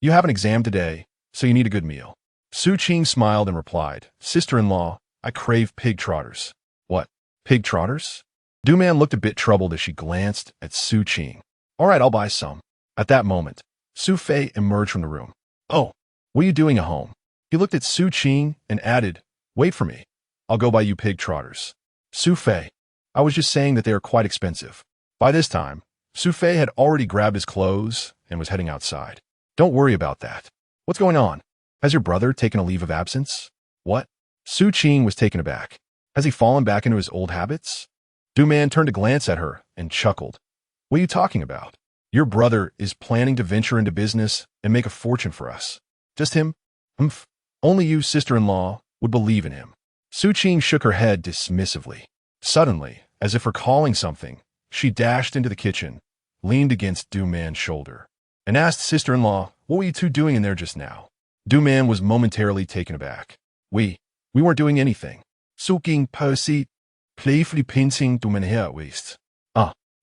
You have an exam today, so you need a good meal. Su Qing smiled and replied, Sister-in-law, I crave pig trotters. What? Pig trotters? Du-Man looked a bit troubled as she glanced at Su Qing. All right, I'll buy some. At that moment, Su Fei emerged from the room. Oh, what are you doing at home? He looked at Su Qing and added, Wait for me. I'll go buy you pig trotters. Su Fei, I was just saying that they are quite expensive. By this time, Su Fei had already grabbed his clothes and was heading outside. Don't worry about that. What's going on? Has your brother taken a leave of absence? What? Su Qing was taken aback. Has he fallen back into his old habits? Du-Man turned to glance at her and chuckled. What are you talking about? Your brother is planning to venture into business and make a fortune for us. Just him? Humph. Only you, sister-in-law, would believe in him. Su Qing shook her head dismissively. Suddenly, as if recalling something, she dashed into the kitchen, leaned against Du-Man's shoulder, and asked sister-in-law, what were you two doing in there just now? Du-Man was momentarily taken aback. We weren't doing anything. Su Qing Percy, playfully pinching Du-Man hair at waist.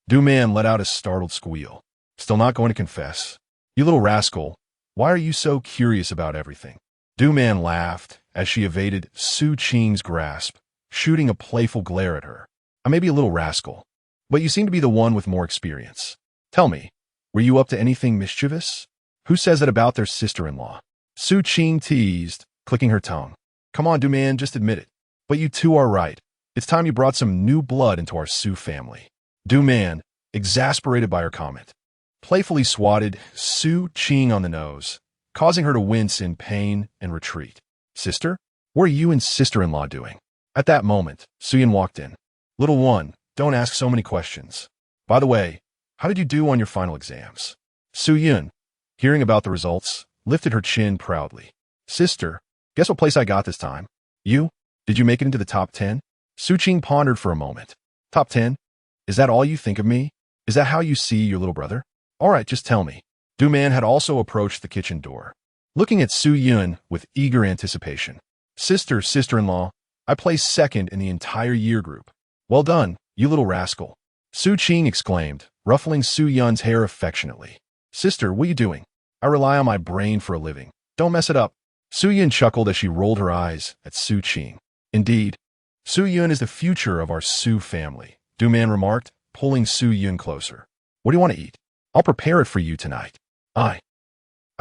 Du-Man let out a startled squeal. Still not going to confess? You little rascal, why are you so curious about everything? Du-Man laughed as she evaded Su Qing's grasp, shooting a playful glare at her. I may be a little rascal, but you seem to be the one with more experience. Tell me, were you up to anything mischievous? Who says that about their sister-in-law? Su Qing teased, clicking her tongue. Come on, Du-Man, just admit it. But you two are right. It's time you brought some new blood into our Su family. Du-Man, exasperated by her comment, playfully swatted Su Qing on the nose, causing her to wince in pain and retreat. Sister, what are you and sister-in-law doing? At that moment, Su Yun walked in. Little one, don't ask so many questions. By the way, how did you do on your final exams? Su Yun, hearing about the results, lifted her chin proudly. Sister, guess what place I got this time? You? Did you make it into the top 10? Su Qing pondered for a moment. Top 10? Is that all you think of me? Is that how you see your little brother? All right, just tell me. Du Man had also approached the kitchen door, looking at Su Yun with eager anticipation. Sister-in-law, I placed second in the entire year group. Well done, you little rascal. Su Qing exclaimed, ruffling Su Yun's hair affectionately. Sister, what are you doing? I rely on my brain for a living. Don't mess it up. Su Yun chuckled as she rolled her eyes at Su Qing. Indeed, Su Yun is the future of our Su family, Du Man remarked, pulling Su Yun closer. What do you want to eat? I'll prepare it for you tonight. I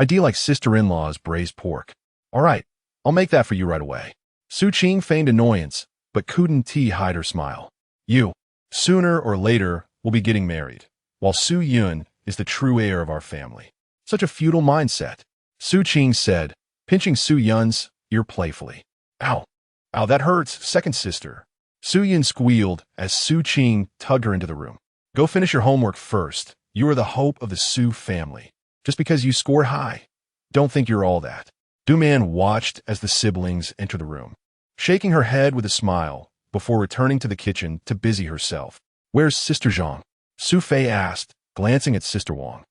do like sister-in-law's braised pork. All right, I'll make that for you right away. Su Qing feigned annoyance, but couldn't hide her smile. You, sooner or later, will be getting married, while Su Yun is the true heir of our family. Such a feudal mindset, Su Qing said, pinching Su Yun's ear playfully. Ow, that hurts, second sister. Su Yun squealed as Su Qing tugged her into the room. Go finish your homework first. You are the hope of the Su family. Just because you scored high, don't think you're all that. Du Man watched as the siblings entered the room, shaking her head with a smile before returning to the kitchen to busy herself. Where's Sister Zhang? Su Fei asked, glancing at Sister Wang,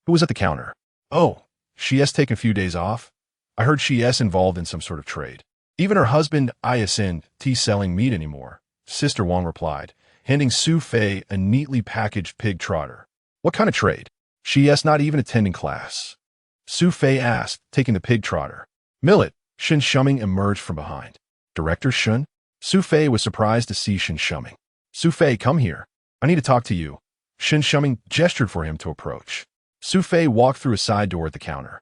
who was at the counter. Oh, she has taken a few days off. I heard she is involved in some sort of trade. Even her husband isn't selling meat anymore, Sister Wang replied, handing Su Fei a neatly packaged pig trotter. What kind of trade? She is not even attending class. Su Fei asked, taking the pig trotter. Millet, Shen Shuming emerged from behind. Director Shun? Su Fei was surprised to see Shen Shuming. Su Fei, come here. I need to talk to you. Shen Shuming gestured for him to approach. Su Fei walked through a side door at the counter,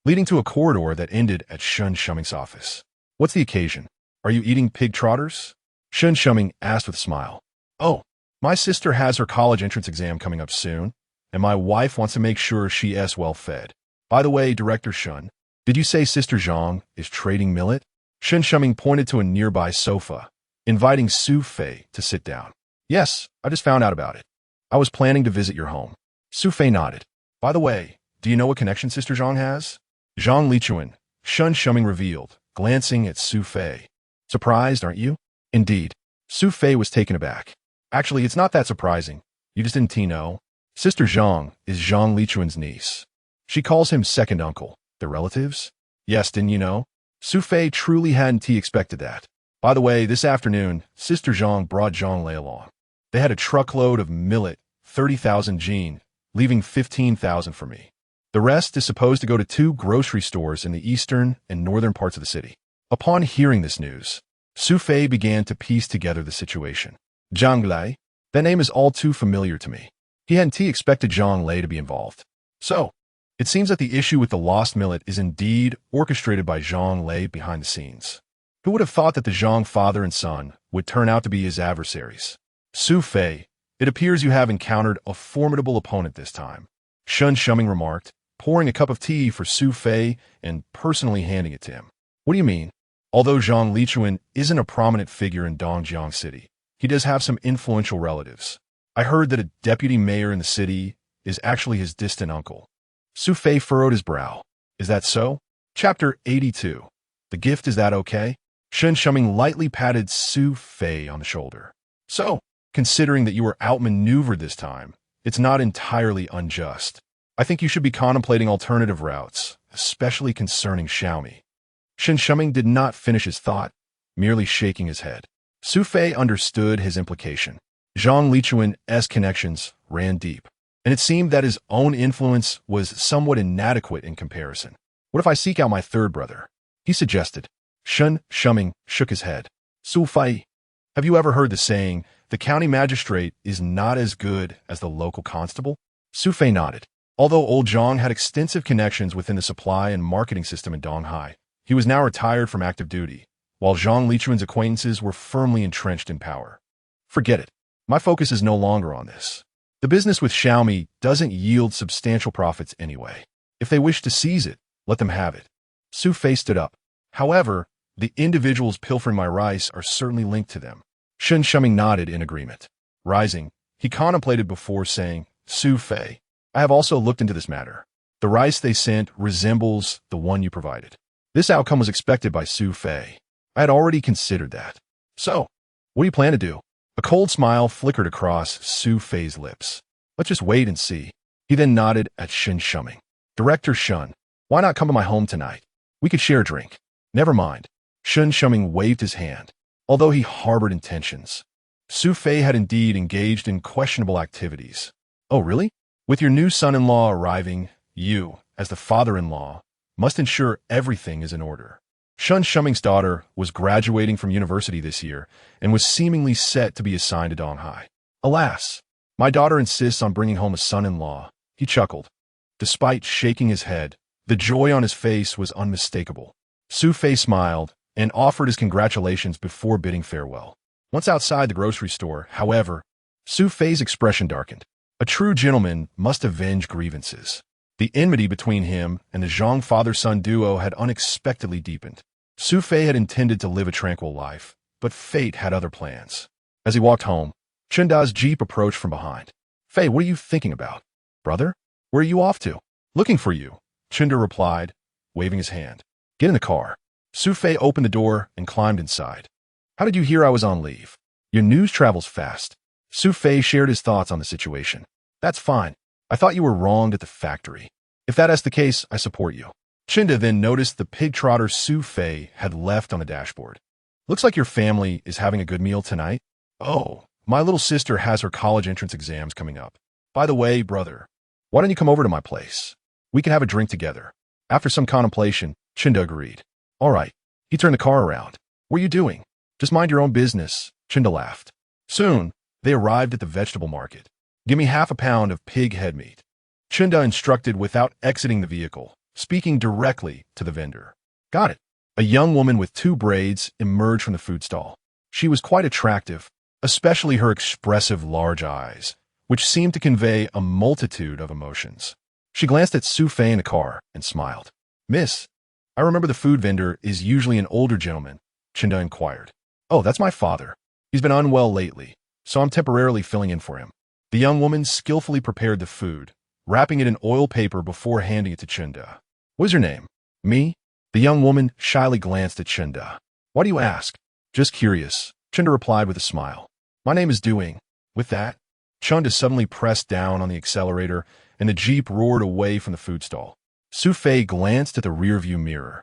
leading to a corridor that ended at Shen Shuming's office. What's the occasion? Are you eating pig trotters? Shen Shuming asked with a smile. Oh, my sister has her college entrance exam coming up soon, and my wife wants to make sure she is well fed. By the way, Director Shun, did you say Sister Zhang is trading millet? Shen Shuming pointed to a nearby sofa, inviting Su Fei to sit down. Yes, I just found out about it. I was planning to visit your home. Su Fei nodded. By the way, do you know what connection Sister Zhang has? Zhang Lichuan, Shen Shuming revealed, glancing at Su Fei. Surprised, aren't you? Indeed. Su Fei was taken aback. Actually, it's not that surprising. You just didn't know. Sister Zhang is Zhang Lichuan's niece. She calls him second uncle. They're relatives? Yes, didn't you know? Su Fei truly hadn't expected that. By the way, this afternoon, Sister Zhang brought Zhang Lei along. They had a truckload of millet, 30,000 Jin, leaving 15,000 for me. The rest is supposed to go to 2 grocery stores in the eastern and northern parts of the city. Upon hearing this news, Su Fei began to piece together the situation. Zhang Lei? That name is all too familiar to me. He hadn't expected Zhang Lei to be involved. So, it seems that the issue with the lost millet is indeed orchestrated by Zhang Lei behind the scenes. Who would have thought that the Zhang father and son would turn out to be his adversaries? Su Fei, it appears you have encountered a formidable opponent this time, Shen Shuming remarked, pouring a cup of tea for Su Fei and personally handing it to him. What do you mean? Although Zhang Lichuan isn't a prominent figure in Dongjiang City, he does have some influential relatives. I heard that a deputy mayor in the city is actually his distant uncle. Su Fei furrowed his brow. Is that so? Chapter 82. The gift, is that okay? Shen Shuming lightly patted Su Fei on the shoulder. So, considering that you were outmaneuvered this time, it's not entirely unjust. I think you should be contemplating alternative routes, especially concerning Xiaomi. Shen Shuming did not finish his thought, merely shaking his head. Su Fei understood his implication. Zhang Lichuan's connections ran deep, and it seemed that his own influence was somewhat inadequate in comparison. What if I seek out my third brother? He suggested. Shen Shuming shook his head. Su Fei, have you ever heard the saying, the county magistrate is not as good as the local constable? Su Fei nodded. Although old Zhang had extensive connections within the supply and marketing system in Donghai, he was now retired from active duty, while Zhang Lichuan's acquaintances were firmly entrenched in power. Forget it. My focus is no longer on this. The business with Xiaomi doesn't yield substantial profits anyway. If they wish to seize it, let them have it. Su Fei stood up. However, the individuals pilfering my rice are certainly linked to them. Shen Shuming nodded in agreement. Rising, He contemplated before saying, Su Fei, I have also looked into this matter. The rice they sent resembles the one you provided. This outcome was expected by Su Fei. I had already considered that. So, what do you plan to do? A cold smile flickered across Su Fei's lips. Let's just wait and see. He then nodded at Shen Shuming. Director Shun, why not come to my home tonight? We could share a drink. Never mind. Shen Shuming waved his hand, although he harbored intentions. Su Fei had indeed engaged in questionable activities. Oh, really? With your new son-in-law arriving, you, as the father-in-law, must ensure everything is in order. Shen Shuming's daughter was graduating from university this year and was seemingly set to be assigned to Donghai. Alas, my daughter insists on bringing home a son-in-law. He chuckled. Despite shaking his head, the joy on his face was unmistakable. Su Fei smiled and offered his congratulations before bidding farewell. Once outside the grocery store, however, Su Fei's expression darkened. A true gentleman must avenge grievances. The enmity between him and the Zhang father-son duo had unexpectedly deepened. Su Fei had intended to live a tranquil life, but fate had other plans. As he walked home, Chenda's jeep approached from behind. Fei, what are you thinking about? Brother? Where are you off to? Looking for you, Chenda replied, waving his hand. Get in the car. Su Fei opened the door and climbed inside. How did you hear I was on leave? Your news travels fast. Su Fei shared his thoughts on the situation. That's fine. I thought you were wronged at the factory. If that is the case, I support you. Chinda then noticed the pig trotter Su Fei had left on the dashboard. Looks like your family is having a good meal tonight. Oh, my little sister has her college entrance exams coming up. By the way, brother, why don't you come over to my place? We can have a drink together. After some contemplation, Chinda agreed. All right. He turned the car around. What are you doing? Just mind your own business, Chinda laughed. Soon, they arrived at the vegetable market. Give me half a pound of pig head meat. Chinda instructed without exiting the vehicle, speaking directly to the vendor. Got it. A young woman with 2 braids emerged from the food stall. She was quite attractive, especially her expressive large eyes, which seemed to convey a multitude of emotions. She glanced at Su Fei in the car and smiled. Miss, I remember the food vendor is usually an older gentleman, Chinda inquired. Oh, that's my father. He's been unwell lately, so I'm temporarily filling in for him. The young woman skillfully prepared the food, wrapping it in oil paper before handing it to Chinda. What is your name? Me? The young woman shyly glanced at Chinda. Why do you ask? Just curious, Chinda replied with a smile. My name is Doing. With that, Chinda suddenly pressed down on the accelerator and the jeep roared away from the food stall. Su Fei glanced at the rearview mirror,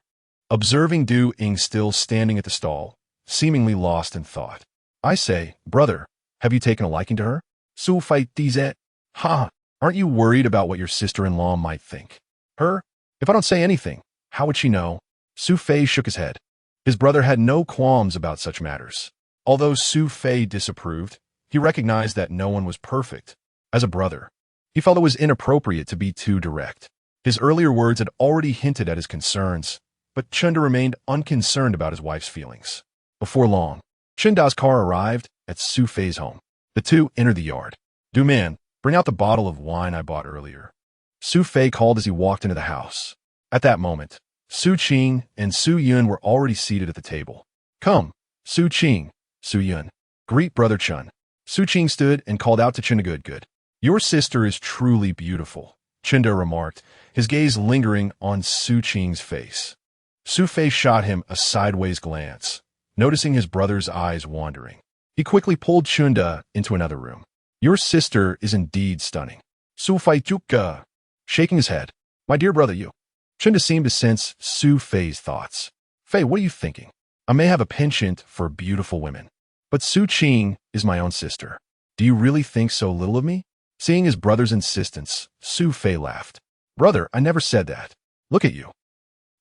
observing Du Ying still standing at the stall, seemingly lost in thought. I say, brother, have you taken a liking to her? Su Fei dizet. Ha, aren't you worried about what your sister-in-law might think? Her? If I don't say anything, how would she know? Su Fei shook his head. His brother had no qualms about such matters. Although Su Fei disapproved, he recognized that no one was perfect. As a brother, he felt it was inappropriate to be too direct. His earlier words had already hinted at his concerns, but Chenda remained unconcerned about his wife's feelings. Before long, Chenda's car arrived at Su Fei's home. The two entered the yard. Du man, bring out the bottle of wine I bought earlier. Su Fei called as he walked into the house. At that moment, Su Qing and Su Yun were already seated at the table. Come, Su Qing, Su Yun. Greet Brother Chun. Su Qing stood and called out to Chinda Good. Your sister is truly beautiful, Chinda remarked, his gaze lingering on Su Qing's face. Su Fei shot him a sideways glance, noticing his brother's eyes wandering. He quickly pulled Chinda into another room. Your sister is indeed stunning. Su Fei Juka, shaking his head. My dear brother, you. Chinda seemed to sense Su Fei's thoughts. Fei, what are you thinking? I may have a penchant for beautiful women, but Su Qing is my own sister. Do you really think so little of me? Seeing his brother's insistence, Su Fei laughed. Brother, I never said that. Look at you.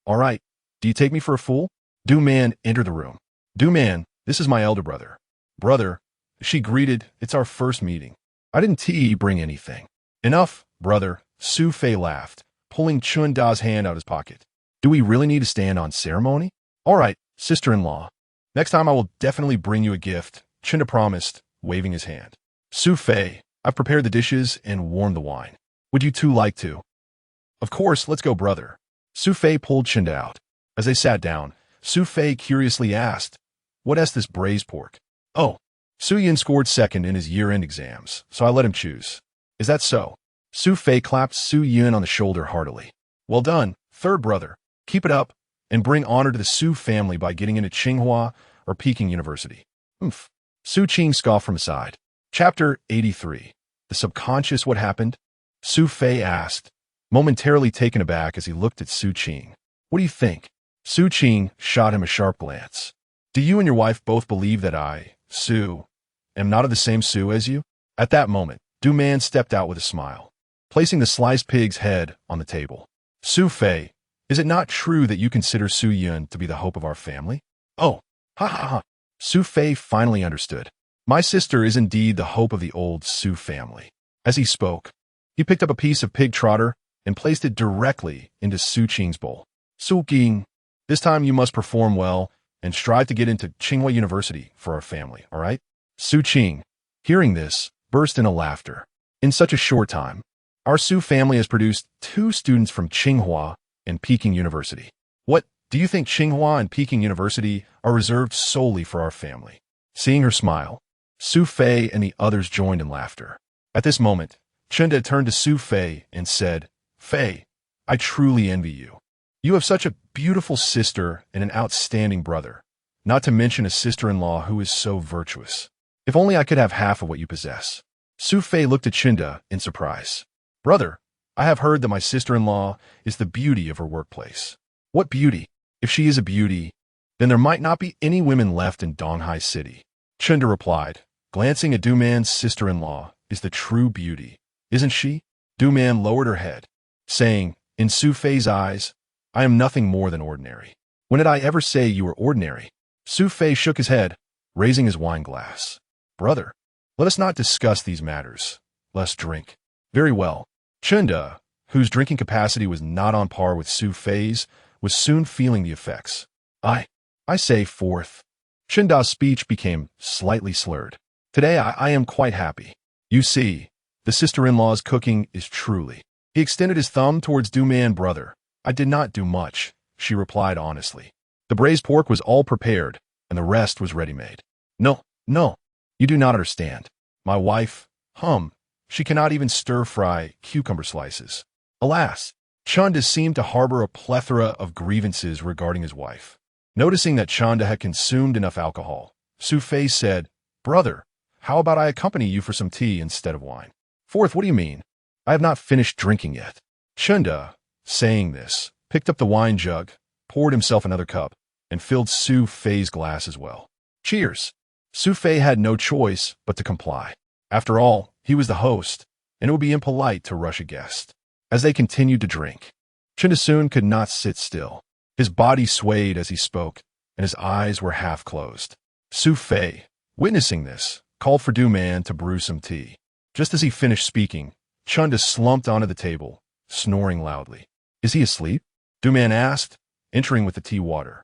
All right, do you take me for a fool? Du Man entered the room. Du Man, this is my elder brother. Brother, she greeted, it's our first meeting. I didn't bring anything. Enough, brother, Su Fei laughed, pulling Chun Da's hand out of his pocket. Do we really need to stand on ceremony? All right, sister-in-law. Next time I will definitely bring you a gift, Chinda promised, waving his hand. Su Fei, I've prepared the dishes and warmed the wine. Would you two like to? Of course, let's go, brother. Su Fei pulled Chinda out. As they sat down, Su Fei curiously asked, what is this braised pork? Oh, Su Yin scored second in his year-end exams, so I let him choose. Is that so? Su Fei clapped Su Yin on the shoulder heartily. Well done, third brother. Keep it up, and bring honor to the Su family by getting into Tsinghua or Peking University. Oomph. Su Qing scoffed from aside. Chapter 83. The Subconscious What Happened? Su Fei asked, momentarily taken aback as he looked at Su Qing. What do you think? Su Qing shot him a sharp glance. Do you and your wife both believe that I, Su, am not of the same Su as you? At that moment, Du Man stepped out with a smile, placing the sliced pig's head on the table. Su Fei, is it not true that you consider Su Yun to be the hope of our family? Oh, ha ha ha. Su Fei finally understood. My sister is indeed the hope of the old Su family. As he spoke, he picked up a piece of pig trotter and placed it directly into Su Qing's bowl. Su Qing, this time you must perform well and strive to get into Tsinghua University for our family, all right? Su Qing, hearing this, burst into laughter. In such a short time, our Su family has produced 2 students from Tsinghua and Peking University. What, do you think Tsinghua and Peking University are reserved solely for our family? Seeing her smile, Su Fei and the others joined in laughter. At this moment, Chenda turned to Su Fei and said, Fei, I truly envy you. You have such a beautiful sister and an outstanding brother, not to mention a sister-in-law who is so virtuous. If only I could have half of what you possess. Su Fei looked at Chinda in surprise. Brother, I have heard that my sister-in-law is the beauty of her workplace. What beauty? If she is a beauty, then there might not be any women left in Donghai City. Chinda replied, glancing at Du Man's sister-in-law is the true beauty, isn't she? Du Man lowered her head, saying, in Su Fei's eyes, I am nothing more than ordinary. When did I ever say you were ordinary? Su Fei shook his head, raising his wine glass. Brother, let us not discuss these matters. Let's drink. Very well. Chinda, whose drinking capacity was not on par with Su Fei's, was soon feeling the effects. I say fourth. Chinda's speech became slightly slurred. Today I am quite happy. You see, the sister-in-law's cooking is truly. He extended his thumb towards Du Man brother. I did not do much, she replied honestly. The braised pork was all prepared, and the rest was ready-made. No, you do not understand. My wife, she cannot even stir-fry cucumber slices. Alas, Chanda seemed to harbor a plethora of grievances regarding his wife. Noticing that Chanda had consumed enough alcohol, Su Fei said, Brother, how about I accompany you for some tea instead of wine? Fourth, what do you mean? I have not finished drinking yet. Chanda, saying this, picked up the wine jug, poured himself another cup, and filled Su Fei's glass as well. Cheers! Su Fei had no choice but to comply. After all, he was the host, and it would be impolite to rush a guest. As they continued to drink, Chinda soon could not sit still. His body swayed as he spoke, and his eyes were half closed. Su Fei, witnessing this, called for Du Man to brew some tea. Just as he finished speaking, Chunda slumped onto the table, snoring loudly. Is he asleep? Du Man asked, entering with the tea water.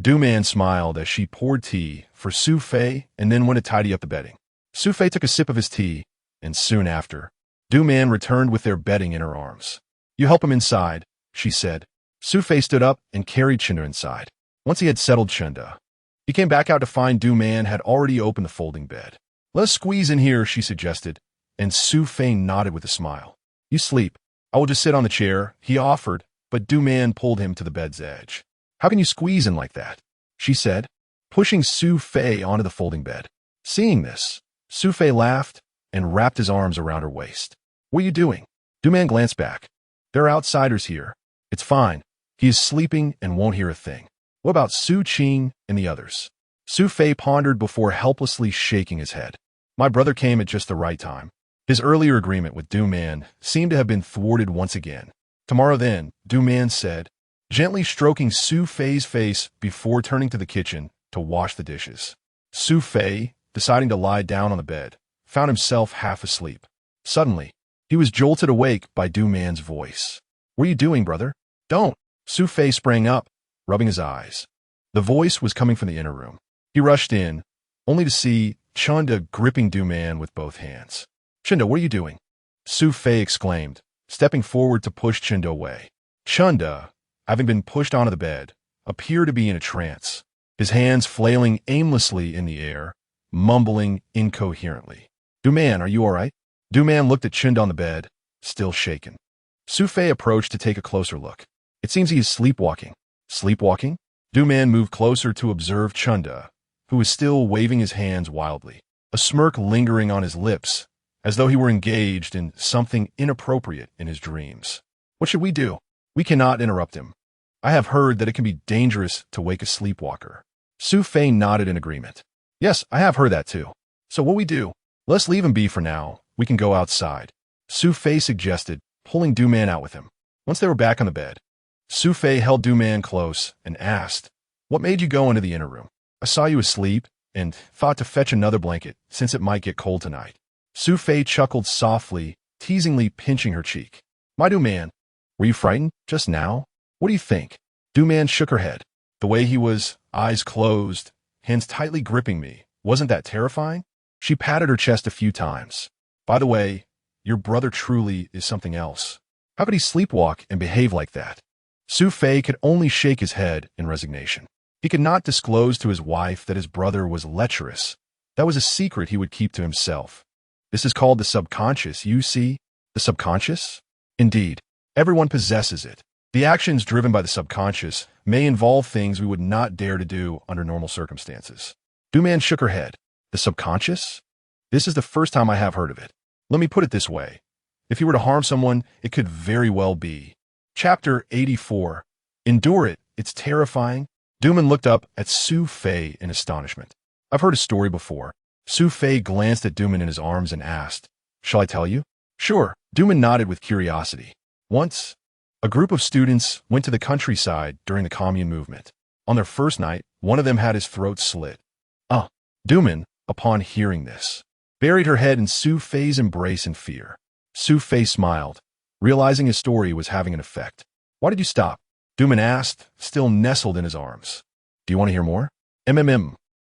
Du Man smiled as she poured tea for Su Fei and then went to tidy up the bedding. Su Fei took a sip of his tea, and soon after, Du Man returned with their bedding in her arms. You help him inside, she said. Su Fei stood up and carried Chinda inside. Once he had settled Chinda, he came back out to find Du Man had already opened the folding bed. Let us squeeze in here, she suggested, and Su Fei nodded with a smile. You sleep. I will just sit on the chair, he offered, but Du Man pulled him to the bed's edge. How can you squeeze in like that? She said, pushing Su Fei onto the folding bed. Seeing this, Su Fei laughed and wrapped his arms around her waist. What are you doing? Du Man glanced back. There are outsiders here. It's fine. He is sleeping and won't hear a thing. What about Su Qing and the others? Su Fei pondered before helplessly shaking his head. My brother came at just the right time. His earlier agreement with Du Man seemed to have been thwarted once again. Tomorrow then, Du Man said, gently stroking Su Fei's face before turning to the kitchen to wash the dishes. Su Fei, deciding to lie down on the bed, found himself half asleep. Suddenly, he was jolted awake by Du Man's voice. What are you doing, brother? Don't! Su Fei sprang up, rubbing his eyes. The voice was coming from the inner room. He rushed in, only to see Chunda gripping Du Man with both hands. Chunda, what are you doing? Su Fei exclaimed, stepping forward to push Chunda away. Chunda, having been pushed onto the bed, appeared to be in a trance, his hands flailing aimlessly in the air, mumbling incoherently. "Du-man, are you all right?" Du-man looked at Chunda on the bed, still shaken. Su-fei approached to take a closer look. "It seems he is sleepwalking." "Sleepwalking?" Du-man moved closer to observe Chunda, who was still waving his hands wildly, a smirk lingering on his lips, as though he were engaged in something inappropriate in his dreams. "What should we do?" "We cannot interrupt him. I have heard that it can be dangerous to wake a sleepwalker." Su-fei nodded in agreement. "Yes, I have heard that too. So what we do? Let's leave him be for now. We can go outside," Su-fei suggested, pulling Du-man out with him. Once they were back on the bed, Su-fei held Du-man close and asked, "What made you go into the inner room?" "I saw you asleep and thought to fetch another blanket since it might get cold tonight." Su-fei chuckled softly, teasingly pinching her cheek. "My Du-man, were you frightened just now? What do you think?" Du-man shook her head. "The way he was, eyes closed, hands tightly gripping me, wasn't that terrifying?" She patted her chest a few times. "By the way, your brother truly is something else. How could he sleepwalk and behave like that?" Su-fei could only shake his head in resignation. He could not disclose to his wife that his brother was lecherous. That was a secret he would keep to himself. "This is called the subconscious, you see." "The subconscious?" "Indeed. Everyone possesses it. The actions driven by the subconscious may involve things we would not dare to do under normal circumstances." Du-man shook her head. "The subconscious? This is the first time I have heard of it. Let me put it this way. If he were to harm someone, it could very well be." Chapter 84. Endure it. It's terrifying. Du-man looked up at Su-fei in astonishment. "I've heard a story before." Su-fei glanced at Du-man in his arms and asked, "Shall I tell you?" "Sure." Du-man nodded with curiosity. Once, a group of students went to the countryside during the commune movement. On their first night, one of them had his throat slit. Du-man, upon hearing this, buried her head in Su-fei's embrace in fear. Su-fei smiled, realizing his story was having an effect. "Why did you stop?" Du-man asked, still nestled in his arms. "Do you want to hear more?"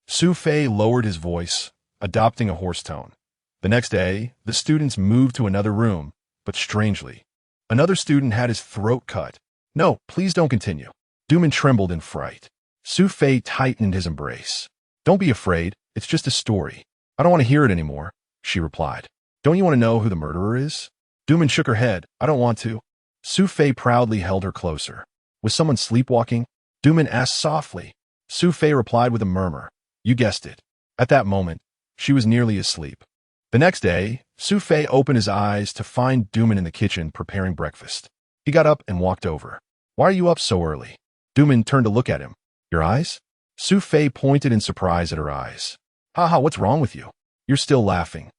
Su-fei lowered his voice, adopting a hoarse tone. The next day, the students moved to another room, but strangely, another student had his throat cut. "No, please don't continue." Du-man trembled in fright. Su-fei tightened his embrace. "Don't be afraid, it's just a story." "I don't want to hear it anymore," she replied. "Don't you want to know who the murderer is?" Du-man shook her head. "I don't want to." Su-fei proudly held her closer. "Was someone sleepwalking?" Du-man asked softly. Su-fei replied with a murmur. "You guessed it." At that moment, she was nearly asleep. The next day, Su-fei opened his eyes to find Du-man in the kitchen preparing breakfast. He got up and walked over. "Why are you up so early?" Du-man turned to look at him. "Your eyes?" Su-fei pointed in surprise at her eyes. "Haha, what's wrong with you? You're still laughing.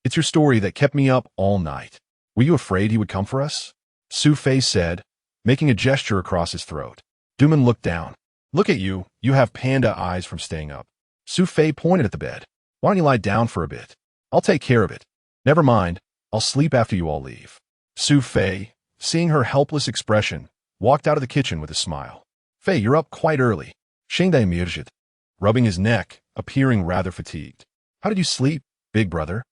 It's your story that kept me up all night. Were you afraid he would come for us?" Su-fei said, making a gesture across his throat. Du-man looked down. "Look at you, you have panda eyes from staying up." Su-fei pointed at the bed. "Why don't you lie down for a bit? I'll take care of it." "Never mind, I'll sleep after you all leave." Su-fei, seeing her helpless expression, walked out of the kitchen with a smile. "Fei, you're up quite early." Shengdai mirjit, rubbing his neck, appearing rather fatigued. "How did you sleep, big brother?"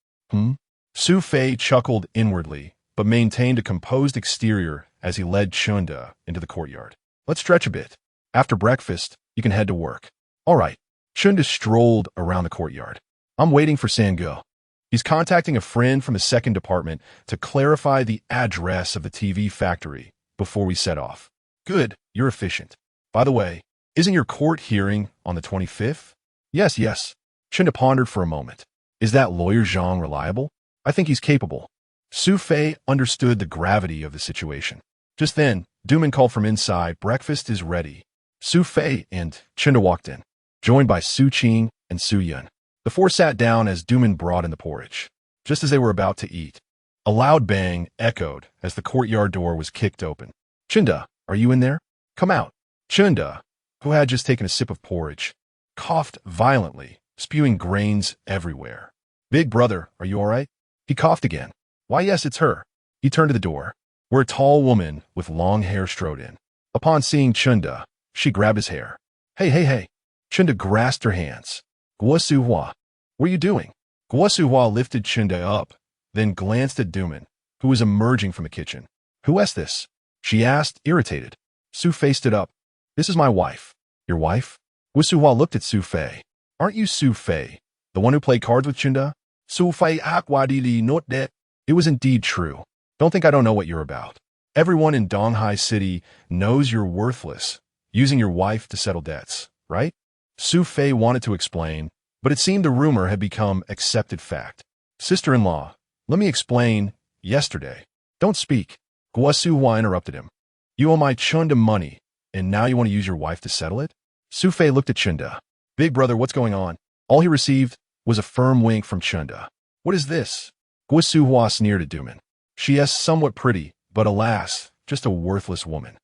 Su-fei chuckled inwardly, but maintained a composed exterior as he led Chunda into the courtyard. "Let's stretch a bit. After breakfast, you can head to work." "All right." Chunda strolled around the courtyard. "I'm waiting for Sango. He's contacting a friend from the second department to clarify the address of the TV factory before we set off." "Good, you're efficient. By the way, isn't your court hearing on the 25th? Yes. Chunda pondered for a moment. "Is that lawyer Zhang reliable?" "I think he's capable." Su-fei understood the gravity of the situation. Just then, Du-man called from inside, "Breakfast is ready." Su-fei and Chunda walked in, joined by Su-ching and Su-yun. The four sat down as Du-man brought in the porridge. Just as they were about to eat, a loud bang echoed as the courtyard door was kicked open. "Chunda, are you in there? Come out." Chunda, who had just taken a sip of porridge, coughed violently, spewing grains everywhere. "Big brother, are you all right?" He coughed again. "Why, yes, it's her." He turned to the door, where a tall woman with long hair strode in. Upon seeing Chunda, she grabbed his hair. Hey. Chunda grasped her hands. "Guo Suhua, what are you doing?" Guo Suhua lifted Chunda up, then glanced at Du-man, who was emerging from the kitchen. "Who is this?" she asked, irritated. Su-fei stood up. "This is my wife." "Your wife?" Guo Suhua looked at Su-fei. "Aren't you Su-fei, The one who played cards with Chunda? Su Fei Akwadili not that. It was indeed true. Don't think I don't know what you're about. Everyone in Donghai City knows you're worthless, using your wife to settle debts, right? Su Fei wanted to explain, but it seemed the rumor had become accepted fact. Sister-in-law, let me explain. Yesterday. Don't speak. Gua Su Hua interrupted him. You owe my Chunda money, and now you want to use your wife to settle it? Su Fei looked at Chunda. Big brother, what's going on? All he received was a firm wink from Chunda. What is this? Gua Su Hua sneered at Duman. She is somewhat pretty, but alas, just a worthless woman.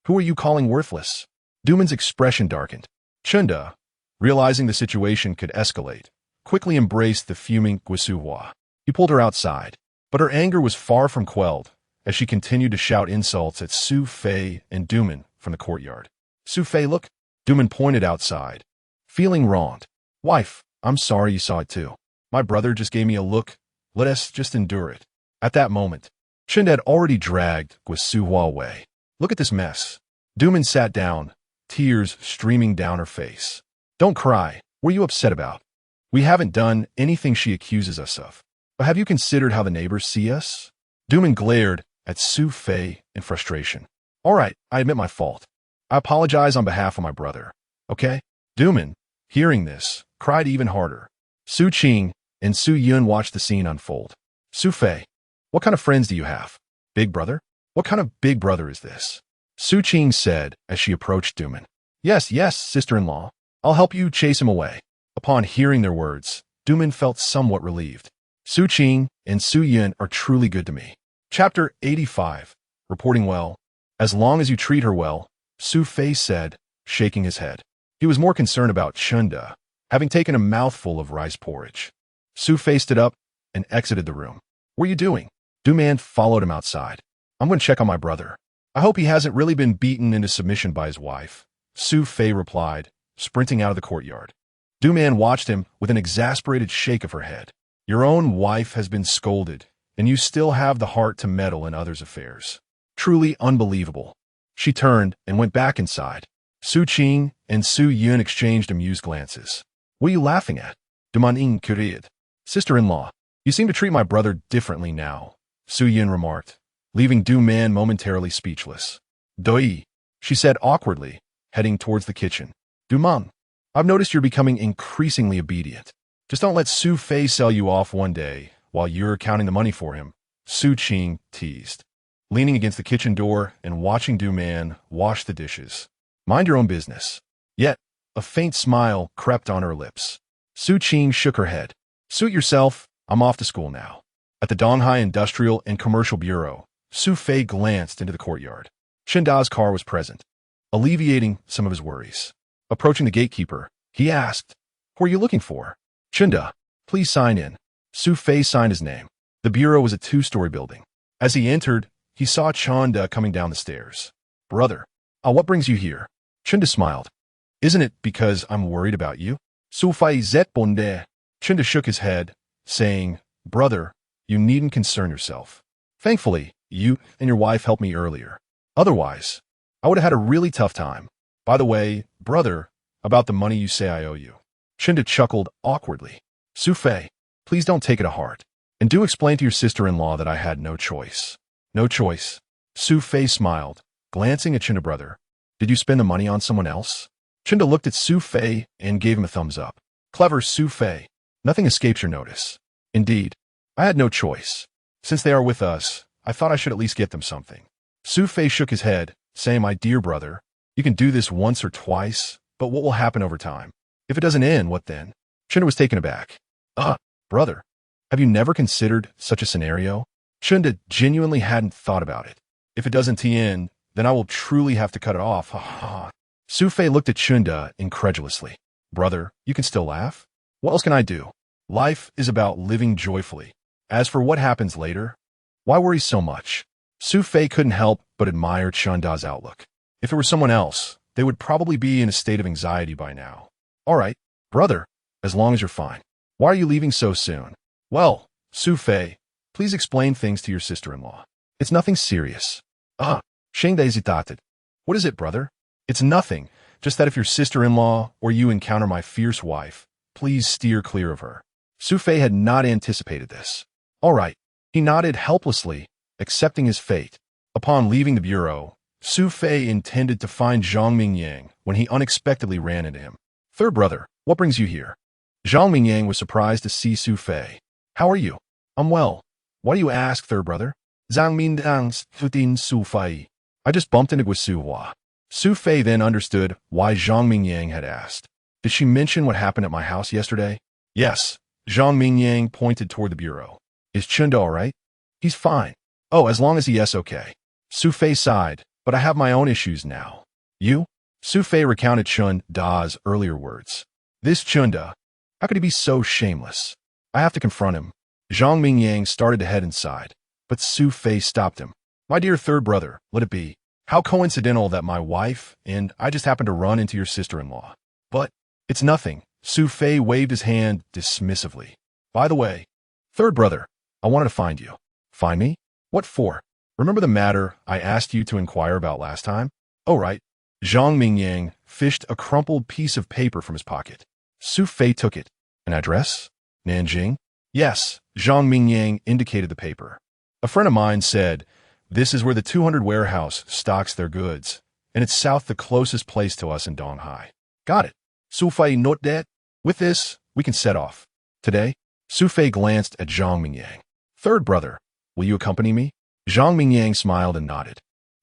Who are you calling worthless? Duman's expression darkened. Chunda, realizing the situation could escalate, quickly embraced the fuming Gua Su Hua. He pulled her outside, but her anger was far from quelled as she continued to shout insults at Su Fei and Duman from the courtyard. Su Fei, look. Duman pointed outside, feeling wronged. Wife, I'm sorry you saw it too. My brother just gave me a look. Let us just endure it. At that moment, Chunda had already dragged Gua Su Hua away. Look at this mess. Duman sat down, tears streaming down her face. Don't cry. What are you upset about? We haven't done anything she accuses us of. But have you considered how the neighbors see us? Duman glared at Su Fei in frustration. All right, I admit my fault. I apologize on behalf of my brother. Okay? Duman, hearing this, cried even harder. Su Qing and Su Yun watched the scene unfold. Su Fei, what kind of friends do you have? Big brother? What kind of big brother is this? Su Qing said as she approached Duman. Yes, sister-in-law. I'll help you chase him away. Upon hearing their words, Duman felt somewhat relieved. Su Qing and Su Yun are truly good to me. Chapter 85. Reporting well. As long as you treat her well, Su Fei said, shaking his head. He was more concerned about Chunda, having taken a mouthful of rice porridge. Su Fei stood up and exited the room. What are you doing? Duman followed him outside. I'm going to check on my brother. I hope he hasn't really been beaten into submission by his wife, Su Fei replied, sprinting out of the courtyard. Duman watched him with an exasperated shake of her head. Your own wife has been scolded, and you still have the heart to meddle in others' affairs. Truly unbelievable. She turned and went back inside. Su Qing and Su Yun exchanged amused glances. What are you laughing at? Duman queried. Sister-in-law, you seem to treat my brother differently now, Su Yun remarked, leaving Duman momentarily speechless. Doi, she said awkwardly, heading towards the kitchen. Duman, I've noticed you're becoming increasingly obedient. Just don't let Su Fei sell you off one day while you're counting the money for him, Su Qing teased, leaning against the kitchen door and watching Duman wash the dishes. Mind your own business. Yet, a faint smile crept on her lips. Su Qing shook her head. Suit yourself, I'm off to school now. At the Donghai Industrial and Commercial Bureau, Su Fei glanced into the courtyard. Chunda's car was present, alleviating some of his worries. Approaching the gatekeeper, he asked, Who are you looking for? Chunda, please sign in. Su Fei signed his name. The bureau was a 2-story building. As he entered, he saw Chunda coming down the stairs. Brother, what brings you here? Chunda smiled. Isn't it because I'm worried about you? Su Fei zet bonde. Chunda shook his head, saying, Brother, you needn't concern yourself. Thankfully, you and your wife helped me earlier. Otherwise, I would have had a really tough time. By the way, brother, about the money you say I owe you. Chunda chuckled awkwardly. Su Fei, please don't take it to heart. And do explain to your sister-in-law that I had no choice. No choice. Su Fei smiled, glancing at Chunda. Brother, did you spend the money on someone else? Chunda looked at Su Fei and gave him a thumbs up. Clever Su Fei. Nothing escapes your notice. Indeed, I had no choice. Since they are with us, I thought I should at least get them something. Su Fei shook his head, saying, My dear brother, you can do this once or twice, but what will happen over time? If it doesn't end, what then? Chunda was taken aback. Brother, have you never considered such a scenario? Chunda genuinely hadn't thought about it. If it doesn't end, then I will truly have to cut it off. Su Fei looked at Chunda incredulously. Brother, you can still laugh? What else can I do? Life is about living joyfully. As for what happens later, why worry so much? Su Fei couldn't help but admire Chunda's outlook. If it were someone else, they would probably be in a state of anxiety by now. All right, brother, as long as you're fine. Why are you leaving so soon? Well, Su Fei, please explain things to your sister-in-law. It's nothing serious. Sheng hesitated. What is it, brother? It's nothing, just that if your sister-in-law or you encounter my fierce wife, please steer clear of her. Su Fei had not anticipated this. All right. He nodded helplessly, accepting his fate. Upon leaving the bureau, Su Fei intended to find Zhang Mingyang when he unexpectedly ran into him. Third brother, what brings you here? Zhang Mingyang was surprised to see Su Fei. How are you? I'm well. Why do you ask, third brother? Zhang Mingyang's Futin Su Fei. I just bumped into Guisu Hua. Su Fei then understood why Zhang Mingyang had asked. Did she mention what happened at my house yesterday? Yes. Zhang Mingyang pointed toward the bureau. Is Chunda all right? He's fine. Oh, as long as yes, okay. Su Fei sighed, but I have my own issues now. You? Su Fei recounted Chun Da's earlier words. This Chunda, how could he be so shameless? I have to confront him. Zhang Mingyang started to head inside, but Su Fei stopped him. My dear third brother, let it be. How coincidental that my wife and I just happened to run into your sister-in-law. But it's nothing. Su Fei waved his hand dismissively. By the way, third brother, I wanted to find you. Find me? What for? Remember the matter I asked you to inquire about last time? Oh, right. Zhang Mingyang fished a crumpled piece of paper from his pocket. Su Fei took it. An address? Nanjing? Yes, Zhang Mingyang indicated the paper. A friend of mine said, this is where the 200 warehouse stocks their goods, and it's south the closest place to us in Donghai. Got it. Su Fei note that. With this, we can set off. Today, Su Fei glanced at Zhang Mingyang. Third brother, will you accompany me? Zhang Mingyang smiled and nodded.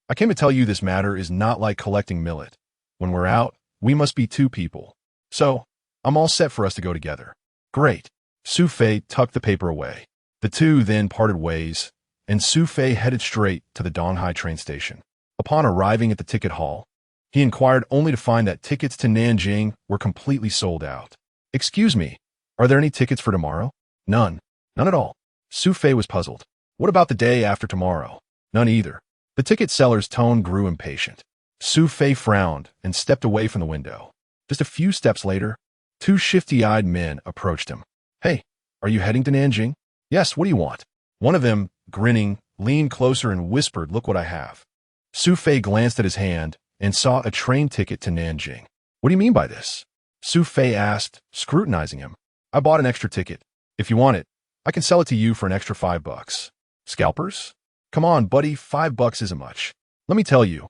I came to tell you this matter is not like collecting millet. When we're out, we must be two people. So, I'm all set for us to go together. Great. Su Fei tucked the paper away. The two then parted ways, and Su Fei headed straight to the Donghai train station. Upon arriving at the ticket hall, he inquired only to find that tickets to Nanjing were completely sold out. Excuse me, are there any tickets for tomorrow? None. None at all. Su Fei was puzzled. What about the day after tomorrow? None either. The ticket seller's tone grew impatient. Su Fei frowned and stepped away from the window. Just a few steps later, two shifty-eyed men approached him. Hey, are you heading to Nanjing? Yes, what do you want? One of them, grinning, leaned closer and whispered, look what I have. Su Fei glanced at his hand and saw a train ticket to Nanjing. What do you mean by this? Su Fei asked, scrutinizing him. I bought an extra ticket. If you want it, I can sell it to you for an extra $5. Scalpers? Come on, buddy, $5 isn't much. Let me tell you,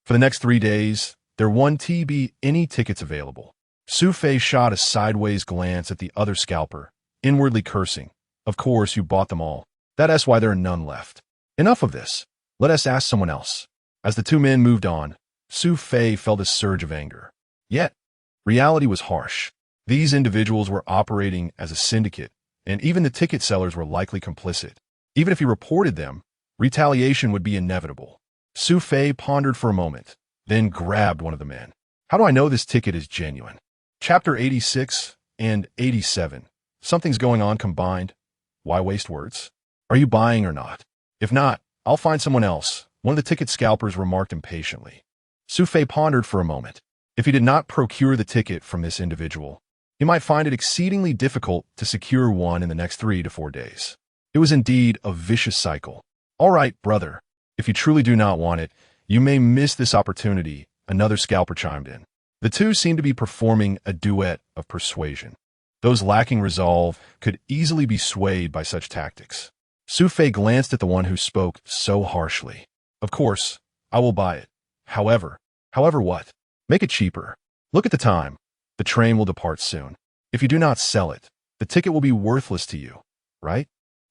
for the next 3 days, there won't be any tickets available. Su Fei shot a sideways glance at the other scalper, inwardly cursing. Of course, you bought them all. That's why there are none left. Enough of this. Let us ask someone else. As the two men moved on, Su Fei felt a surge of anger. Yet, reality was harsh. These individuals were operating as a syndicate, and even the ticket sellers were likely complicit. Even if he reported them, retaliation would be inevitable. Su Fei pondered for a moment, then grabbed one of the men. How do I know this ticket is genuine? Chapter 86 and 87. Something's going on combined. Why waste words? Are you buying or not? If not, I'll find someone else, one of the ticket scalpers remarked impatiently. Su Fei pondered for a moment. If he did not procure the ticket from this individual, he might find it exceedingly difficult to secure one in the next 3 to 4 days. It was indeed a vicious cycle. All right, brother, if you truly do not want it, you may miss this opportunity, another scalper chimed in. The two seemed to be performing a duet of persuasion. Those lacking resolve could easily be swayed by such tactics. Su Fei glanced at the one who spoke so harshly. Of course, I will buy it. However what? Make it cheaper. Look at the time. The train will depart soon. If you do not sell it, the ticket will be worthless to you, right?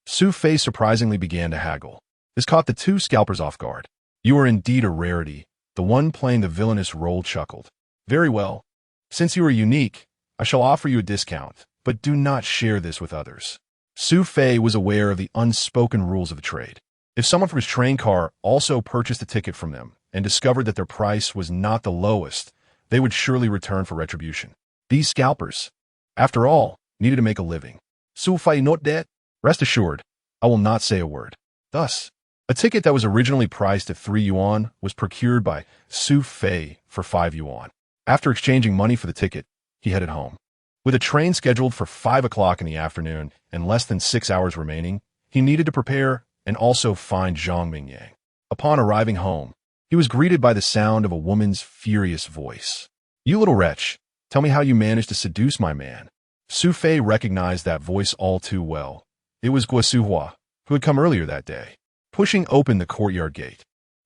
Su Fei surprisingly began to haggle. This caught the two scalpers off guard. You are indeed a rarity. The one playing the villainous role chuckled. Very well. Since you are unique, I shall offer you a discount, but do not share this with others. Su Fei was aware of the unspoken rules of the trade. If someone from his train car also purchased a ticket from them and discovered that their price was not the lowest, they would surely return for retribution. These scalpers, after all, needed to make a living. Su Fei note that? Rest assured, I will not say a word. Thus, a ticket that was originally priced at 3 yuan was procured by Su Fei for 5 yuan. After exchanging money for the ticket, he headed home. With a train scheduled for 5 o'clock in the afternoon and less than 6 hours remaining, he needed to prepare and also find Zhang Mingyang. Upon arriving home, he was greeted by the sound of a woman's furious voice. You little wretch, tell me how you managed to seduce my man. Su Fei recognized that voice all too well. It was Guo Suhua, who had come earlier that day. Pushing open the courtyard gate,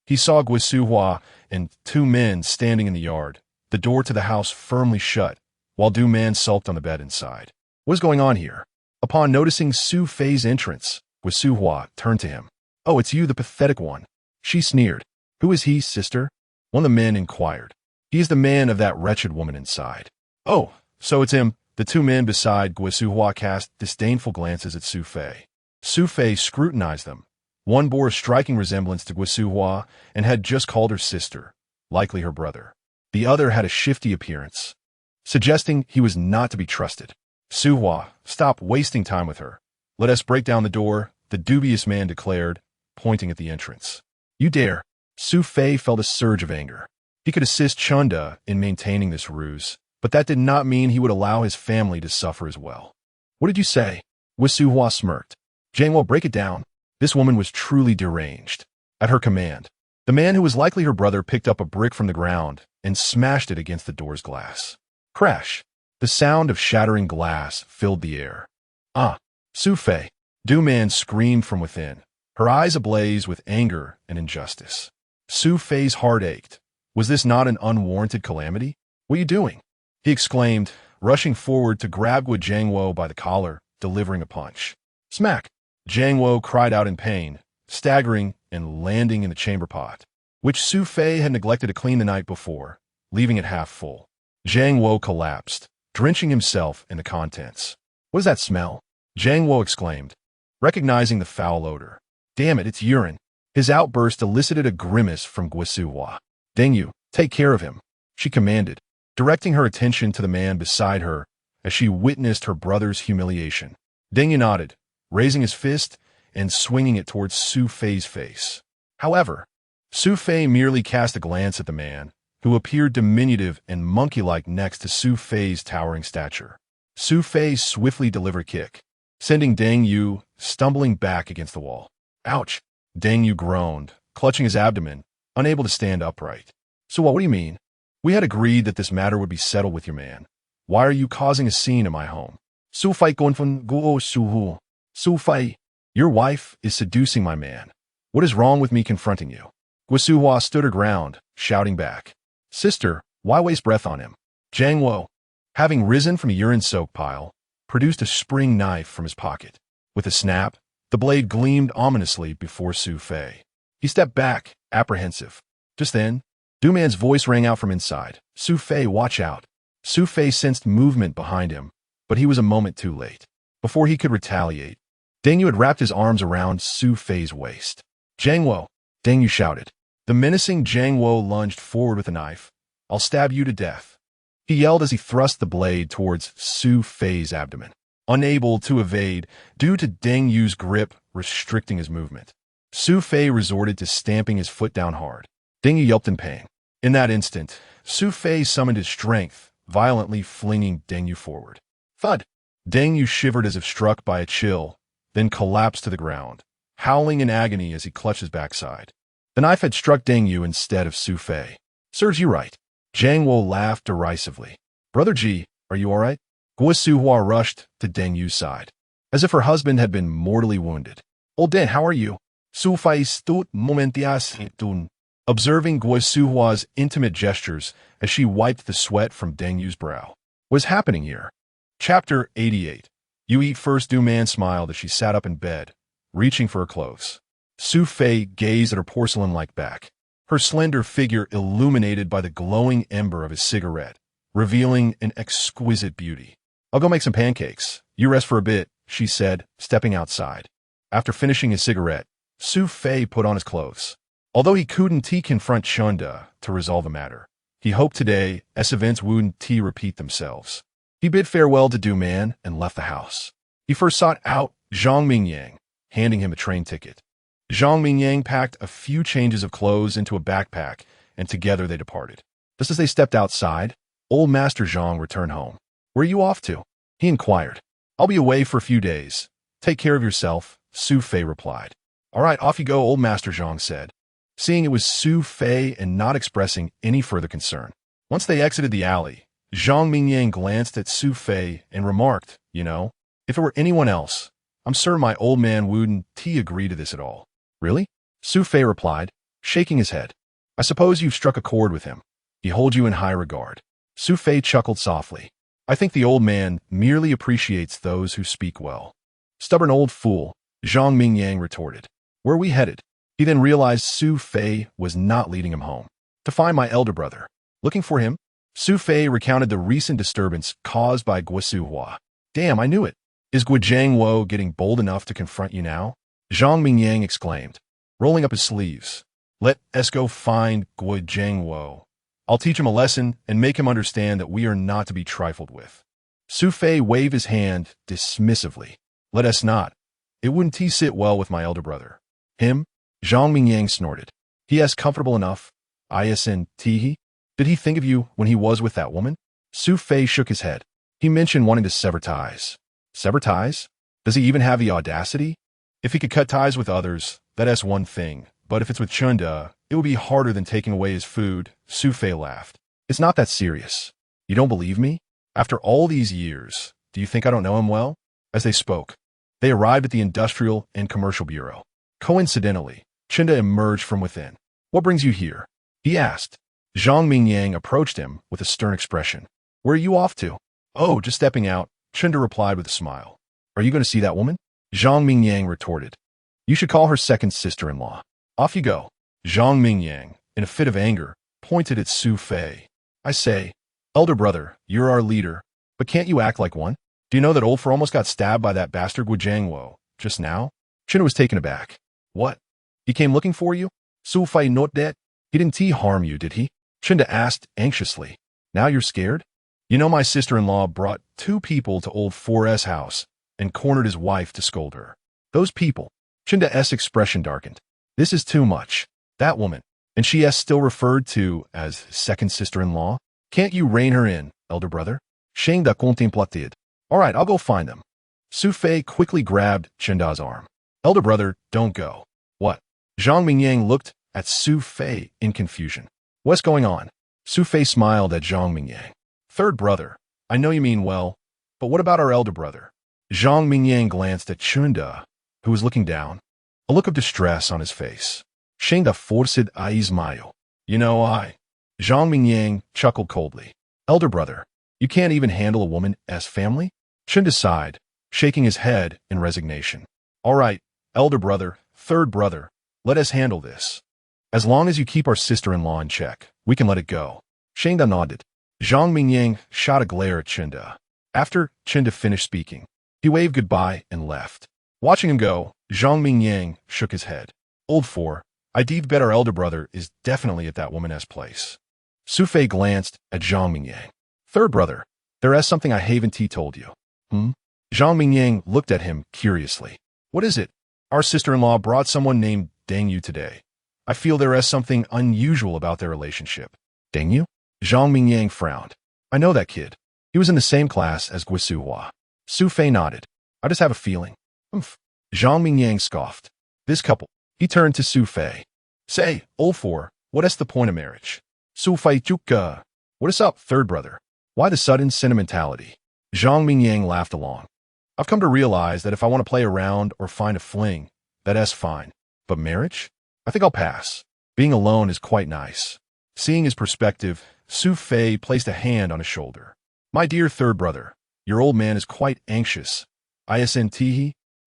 he saw Guo Suhua and two men standing in the yard, the door to the house firmly shut, while Du Man sulked on the bed inside. What is going on here? Upon noticing Su Fei's entrance, Guo Suhua turned to him. Oh, it's you, the pathetic one. She sneered. Who is he, sister? One of the men inquired. He is the man of that wretched woman inside. Oh, so it's him. The two men beside Guo Suhua cast disdainful glances at Su Fei. Su Fei scrutinized them. One bore a striking resemblance to Guo Suhua and had just called her sister, likely her brother. The other had a shifty appearance, suggesting he was not to be trusted. Suhua, stop wasting time with her. Let us break down the door, the dubious man declared, pointing at the entrance. You dare. Su Fei felt a surge of anger. He could assist Chunda in maintaining this ruse, but that did not mean he would allow his family to suffer as well. What did you say? Guo Suhua smirked. Jangwo, break it down. This woman was truly deranged. At her command, the man who was likely her brother picked up a brick from the ground and smashed it against the door's glass. Crash! The sound of shattering glass filled the air. Ah! Su Fei! Du Man screamed from within, her eyes ablaze with anger and injustice. Su Fei's heart ached. Was this not an unwarranted calamity? What are you doing? He exclaimed, rushing forward to grab Guo Jangwo by the collar, delivering a punch. Smack! Jangwo cried out in pain, staggering and landing in the chamber pot, which Su Fei had neglected to clean the night before, leaving it half full. Jangwo collapsed, drenching himself in the contents. What is that smell? Jangwo exclaimed, recognizing the foul odor. Damn it, it's urine. His outburst elicited a grimace from Guo Suhua. Dengyu, take care of him, she commanded, directing her attention to the man beside her as she witnessed her brother's humiliation. Dengyu nodded, raising his fist and swinging it towards Su Fei's face. However, Su Fei merely cast a glance at the man, who appeared diminutive and monkey-like next to Su Fei's towering stature. Su Fei swiftly delivered a kick, sending Deng Yu stumbling back against the wall. Ouch! Deng Yu groaned, clutching his abdomen, unable to stand upright. So what do you mean? We had agreed that this matter would be settled with your man. Why are you causing a scene in my home? Su Fei gonfun guo suhu. Su Fei, your wife is seducing my man. What is wrong with me confronting you? Guo Suhua stood her ground, shouting back. Sister, why waste breath on him? Jangwo, having risen from a urine-soaked pile, produced a spring knife from his pocket. With a snap, the blade gleamed ominously before Su Fei. He stepped back, apprehensive. Just then, Du Man's voice rang out from inside. Su Fei, watch out. Su Fei sensed movement behind him, but he was a moment too late. Before he could retaliate, Deng Yu had wrapped his arms around Su Fei's waist. Jangwo, Deng Yu shouted. The menacing Jangwo lunged forward with a knife. I'll stab you to death. He yelled as he thrust the blade towards Su Fei's abdomen, unable to evade due to Deng Yu's grip restricting his movement. Su Fei resorted to stamping his foot down hard. Deng Yu yelped in pain. In that instant, Su Fei summoned his strength, violently flinging Deng Yu forward. Thud! Deng Yu shivered as if struck by a chill, then collapsed to the ground, howling in agony as he clutched his backside. The knife had struck Deng Yu instead of Su Fei. Serves you right. Jangwo laughed derisively. Brother Ji, are you all right? Guo Suhua rushed to Deng Yu's side, as if her husband had been mortally wounded. Old Den, how are you? Su Fei stood momentias tun, observing Guo Suhua's intimate gestures as she wiped the sweat from Deng Yu's brow. What's happening here? Chapter 88. You eat first. Du Man smiled as she sat up in bed, reaching for her clothes. Su Fei gazed at her porcelain-like back, her slender figure illuminated by the glowing ember of his cigarette, revealing an exquisite beauty. I'll go make some pancakes. You rest for a bit, she said, stepping outside. After finishing his cigarette, Su Fei put on his clothes. Although he couldn't confront Chunda to resolve the matter, he hoped today as events wouldn't repeat themselves. He bid farewell to Du Man and left the house. He first sought out Zhang Mingyang, handing him a train ticket. Zhang Mingyang packed a few changes of clothes into a backpack, and together they departed. Just as they stepped outside, old Master Zhang returned home. Where are you off to? He inquired. I'll be away for a few days. Take care of yourself, Su Fei replied. All right, off you go, old Master Zhang said, seeing it was Su Fei and not expressing any further concern. Once they exited the alley, Zhang Mingyang glanced at Su Fei and remarked, if it were anyone else, I'm certain my old man wouldn't agree to this at all. Really? Su Fei replied, shaking his head. I suppose you've struck a chord with him. He holds you in high regard. Su Fei chuckled softly. I think the old man merely appreciates those who speak well. Stubborn old fool, Zhang Mingyang retorted. Where are we headed? He then realized Su Fei was not leading him home. To find my elder brother. Looking for him? Su Fei recounted the recent disturbance caused by Guisu Hua. Damn, I knew it. Is Guizhang Wo getting bold enough to confront you now? Zhang Mingyang exclaimed, rolling up his sleeves. Let us go find Guizhang Wo. I'll teach him a lesson and make him understand that we are not to be trifled with. Su Fei waved his hand dismissively. Let us not. It wouldn't sit well with my elder brother. Him? Zhang Mingyang snorted. He is comfortable enough. Isn he? Did he think of you when he was with that woman? Su Fei shook his head. He mentioned wanting to sever ties. Sever ties? Does he even have the audacity? If he could cut ties with others, that's one thing. But if it's with Chunda, it would be harder than taking away his food. Su Fei laughed. It's not that serious. You don't believe me? After all these years, do you think I don't know him well? As they spoke, they arrived at the Industrial and Commercial Bureau. Coincidentally, Chunda emerged from within. What brings you here? He asked. Zhang Mingyang approached him with a stern expression. Where are you off to? Oh, just stepping out, Chunda replied with a smile. Are you going to see that woman? Zhang Mingyang retorted. You should call her second sister-in-law. Off you go. Zhang Mingyang, in a fit of anger, pointed at Su Fei. I say, elder brother, you're our leader, but can't you act like one? Do you know that old Fur almost got stabbed by that bastard Guizhang Wo just now? Chunda was taken aback. What? He came looking for you? Su Fei not dead? He didn't harm you, did he? Chunda asked anxiously. Now you're scared? You know my sister-in-law brought 2 people to old Fur's house and cornered his wife to scold her. Those people. Chunda's expression darkened. This is too much. That woman. And she is still referred to as second sister-in-law? Can't you rein her in, elder brother? Shang da contemplated. All right, I'll go find them. Su Fei quickly grabbed Chunda's arm. Elder brother, don't go. What? Zhang Mingyang looked at Su Fei in confusion. What's going on? Su Fei smiled at Zhang Mingyang. Third brother, I know you mean well, but what about our elder brother? Zhang Mingyang glanced at Chunda, who was looking down, a look of distress on his face. Shang da forced Ismail. Zhang Mingyang chuckled coldly. Elder brother, you can't even handle a woman's family? Chunda sighed, shaking his head in resignation. All right, elder brother, third brother, let us handle this. As long as you keep our sister-in-law in check, we can let it go. Shang da nodded. Zhang Mingyang shot a glare at Chunda. After Chunda finished speaking, he waved goodbye and left. Watching him go, Zhang Mingyang shook his head. Old Fur, I bet our elder brother is definitely at that woman's place. Su Fei glanced at Zhang Mingyang. Third brother, there is something I haven't told you. Zhang Mingyang looked at him curiously. What is it? Our sister-in-law brought someone named Deng Yu today. I feel there is something unusual about their relationship. Deng Yu? Zhang Mingyang frowned. I know that kid. He was in the same class as Guisu Hua. Su Fei nodded. I just have a feeling. Zhang Mingyang scoffed. This couple. He turned to Su Fei. Say, old Fur, what is the point of marriage? Su Fei Chuka. What is up, third brother? Why the sudden sentimentality? Zhang Mingyang laughed along. I've come to realize that if I want to play around or find a fling, that's fine. But marriage? I think I'll pass. Being alone is quite nice. Seeing his perspective, Su Fei placed a hand on his shoulder. My dear third brother, your old man is quite anxious. Isn't?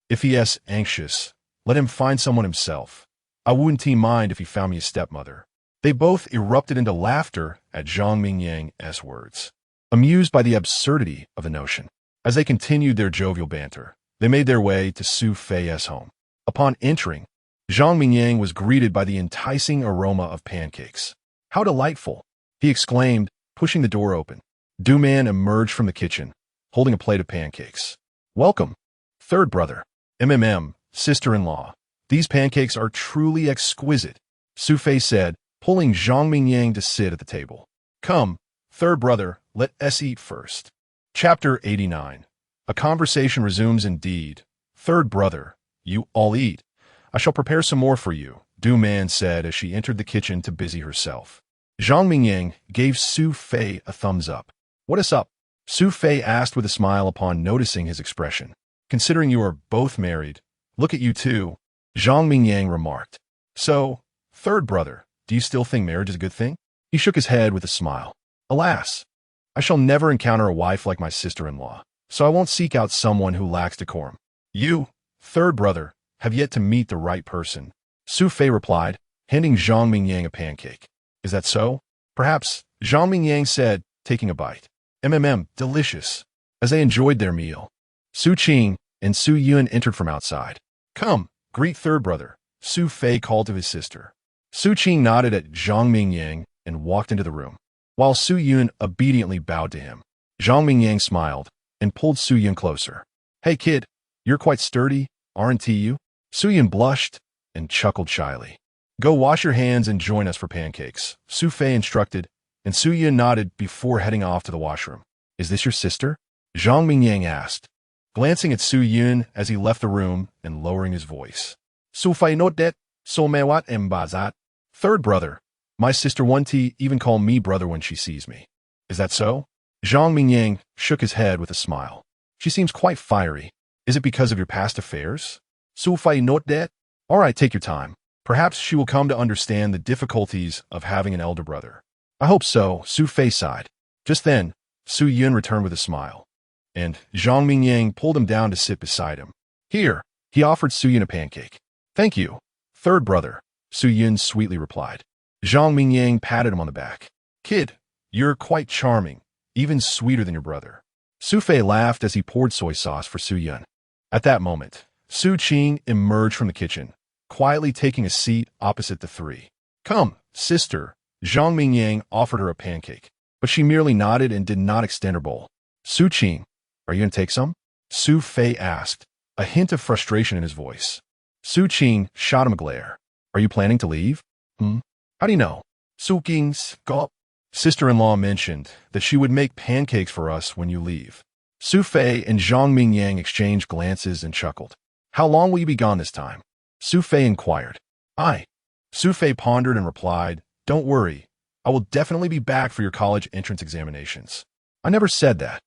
If he is anxious, let him find someone himself. I wouldn't mind if he found me a stepmother. They both erupted into laughter at Zhang Mingyang's words, amused by the absurdity of the notion. As they continued their jovial banter, they made their way to Su Fei's home. Upon entering, Zhang Mingyang was greeted by the enticing aroma of pancakes. How delightful! He exclaimed, pushing the door open. Du Man emerged from the kitchen, holding a plate of pancakes. Welcome, third brother. Sister-in-law. These pancakes are truly exquisite, Su Fei said, pulling Zhang Mingyang to sit at the table. Come, third brother, let us eat first. Chapter 89. A conversation resumes indeed. Third brother, you all eat. I shall prepare some more for you, Du Man said as she entered the kitchen to busy herself. Zhang Mingyang gave Su Fei a thumbs up. What is up? Su Fei asked with a smile upon noticing his expression. Considering you are both married, look at you too, Zhang Mingyang remarked. So, third brother, do you still think marriage is a good thing? He shook his head with a smile. Alas, I shall never encounter a wife like my sister-in-law, so I won't seek out someone who lacks decorum. You, third brother, have yet to meet the right person, Su Fei replied, handing Zhang Mingyang a pancake. Is that so? Perhaps, Zhang Mingyang said, taking a bite. Delicious. As they enjoyed their meal, Su Qing and Su Yun entered from outside. Come, greet third brother, Su Fei called to his sister. Su Qing nodded at Zhang Mingyang and walked into the room, while Su Yun obediently bowed to him. Zhang Mingyang smiled and pulled Su Yun closer. Hey kid, you're quite sturdy, aren't you? Su Yun blushed and chuckled shyly. Go wash your hands and join us for pancakes, Su Fei instructed, and Su Yun nodded before heading off to the washroom. Is this your sister? Zhang Mingyang asked, glancing at Su Yun as he left the room and lowering his voice. Su Fei no det, so mewat embazat. Third brother, my sister Wanti even call me brother when she sees me. Is that so? Zhang Mingyang shook his head with a smile. She seems quite fiery. Is it because of your past affairs? Su Fei no det? All right, take your time. Perhaps she will come to understand the difficulties of having an elder brother. I hope so, Su Fei sighed. Just then, Su Yun returned with a smile, and Zhang Mingyang pulled him down to sit beside him. Here, he offered Su Yun a pancake. Thank you, third brother, Su Yun sweetly replied. Zhang Mingyang patted him on the back. Kid, you're quite charming, even sweeter than your brother. Su Fei laughed as he poured soy sauce for Su Yun. At that moment, Su Qing emerged from the kitchen, quietly taking a seat opposite the three. Come, sister, Zhang Mingyang offered her a pancake, but she merely nodded and did not extend her bowl. Su Qing, are you going to take some? Su Fei asked, a hint of frustration in his voice. Su Qing shot him a glare. Are you planning to leave? How do you know? Su Qing's gulp. Sister-in-law mentioned that she would make pancakes for us when you leave. Su Fei and Zhang Mingyang exchanged glances and chuckled. How long will you be gone this time? Su Fei inquired. Su Fei pondered and replied, don't worry, I will definitely be back for your college entrance examinations. I never said that.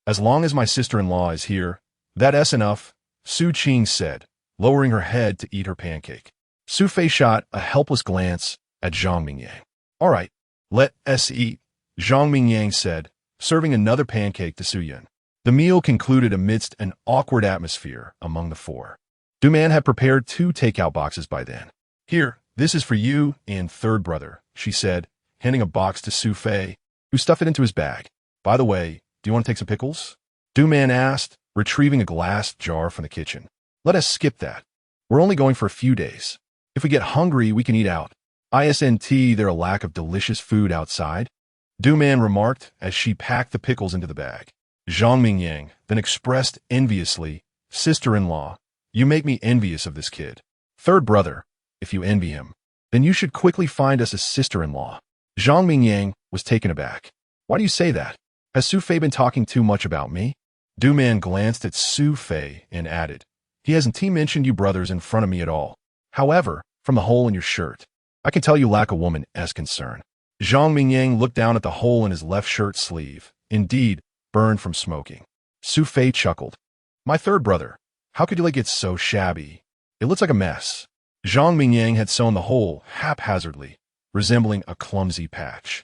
As long as my sister-in-law is here, that's enough, Su Qing said, lowering her head to eat her pancake. Su Fei shot a helpless glance at Zhang Mingyang. All right, let us eat, Zhang Mingyang said, serving another pancake to Su Yun. The meal concluded amidst an awkward atmosphere among the four. Du-man had prepared 2 takeout boxes by then. Here, this is for you and third brother, she said, handing a box to Su Fei, who stuffed it into his bag. By the way, do you want to take some pickles? Du-man asked, retrieving a glass jar from the kitchen. Let us skip that. We're only going for a few days. If we get hungry, we can eat out. Isn't there a lack of delicious food outside? Du-man remarked as she packed the pickles into the bag. Zhang Mingyang then expressed enviously, sister-in-law, you make me envious of this kid. Third brother, if you envy him, then you should quickly find us a sister-in-law. Zhang Mingyang was taken aback. Why do you say that? Has Su Fei been talking too much about me? Du-man glanced at Su Fei and added, he hasn't mentioned you brothers in front of me at all. However, from the hole in your shirt, I can tell you lack a woman-esque concern. Zhang Mingyang looked down at the hole in his left shirt sleeve, indeed, burned from smoking. Su Fei chuckled. My third brother, how could you let it get so shabby? It looks like a mess. Zhang Mingyang had sewn the hole haphazardly, resembling a clumsy patch.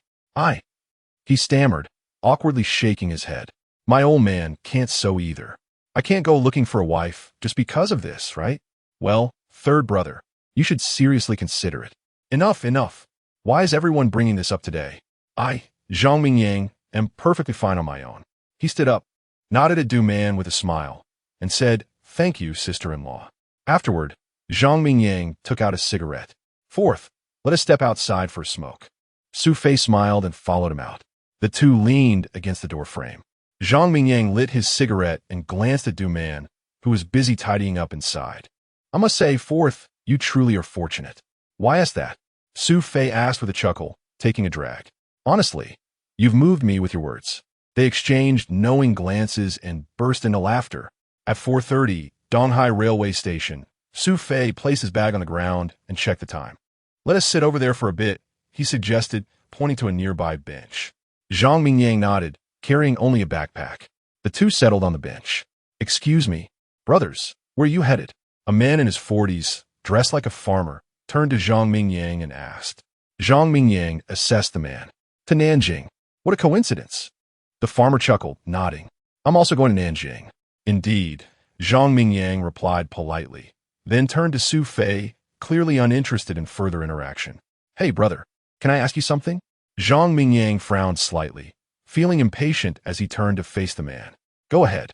He stammered, awkwardly shaking his head. My old man can't sew either. I can't go looking for a wife just because of this, right? Well, third brother, you should seriously consider it. Enough. Why is everyone bringing this up today? Zhang Mingyang, am perfectly fine on my own. He stood up, nodded at Du-man with a smile, and said, thank you, sister-in-law. Afterward, Zhang Mingyang took out a cigarette. Fourth, let us step outside for a smoke. Su Fei smiled and followed him out. The two leaned against the door frame. Zhang Mingyang lit his cigarette and glanced at Du-man, who was busy tidying up inside. I must say, fourth, you truly are fortunate. Why is that? Su Fei asked with a chuckle, taking a drag. Honestly, you've moved me with your words. They exchanged knowing glances and burst into laughter. At 4:30, Donghai Railway Station, Su Fei placed his bag on the ground and checked the time. Let us sit over there for a bit, he suggested, pointing to a nearby bench. Zhang Mingyang nodded, carrying only a backpack. The two settled on the bench. "Excuse me, brothers, where are you headed?" A man in his 40s, dressed like a farmer, turned to Zhang Mingyang and asked. Zhang Mingyang assessed the man. "To Nanjing. What a coincidence." The farmer chuckled, nodding. "I'm also going to Nanjing." "Indeed," Zhang Mingyang replied politely, then turned to Su Fei, clearly uninterested in further interaction. "Hey, brother, can I ask you something?" Zhang Mingyang frowned slightly, feeling impatient as he turned to face the man. "Go ahead.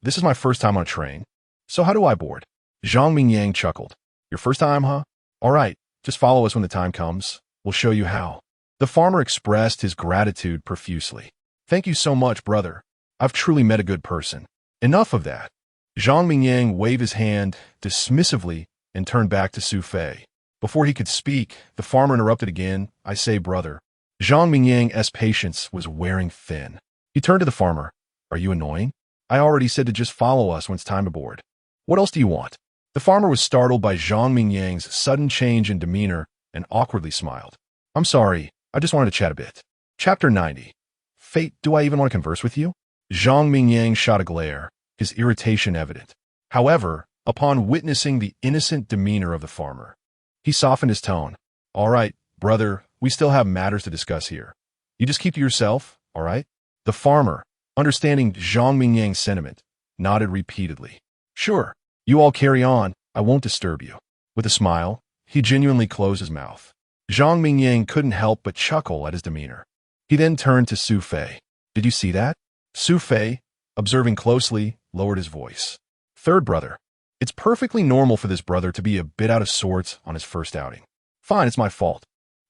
This is my first time on a train. So how do I board?" Zhang Mingyang chuckled. "Your first time, huh? All right, just follow us when the time comes. We'll show you how." The farmer expressed his gratitude profusely. "Thank you so much, brother. I've truly met a good person." "Enough of that." Zhang Mingyang waved his hand dismissively and turned back to Su Fei. Before he could speak, the farmer interrupted again. "I say, brother." Zhang Mingyang's patience was wearing thin. He turned to the farmer. "Are you annoying? I already said to just follow us when it's time to board. What else do you want?" The farmer was startled by Zhang Mingyang's sudden change in demeanor and awkwardly smiled. "I'm sorry, I just wanted to chat a bit." Chapter 90. Fate, do I even want to converse with you? Zhang Mingyang shot a glare, his irritation evident. However, upon witnessing the innocent demeanor of the farmer, he softened his tone. "All right, brother, we still have matters to discuss here. You just keep to yourself, all right?" The farmer, understanding Zhang Mingyang's sentiment, nodded repeatedly. "Sure, you all carry on, I won't disturb you." With a smile, he genuinely closed his mouth. Zhang Mingyang couldn't help but chuckle at his demeanor. He then turned to Su Fei. "Did you see that?" Su Fei, observing closely, lowered his voice. "Third brother. It's perfectly normal for this brother to be a bit out of sorts on his first outing." "Fine, it's my fault."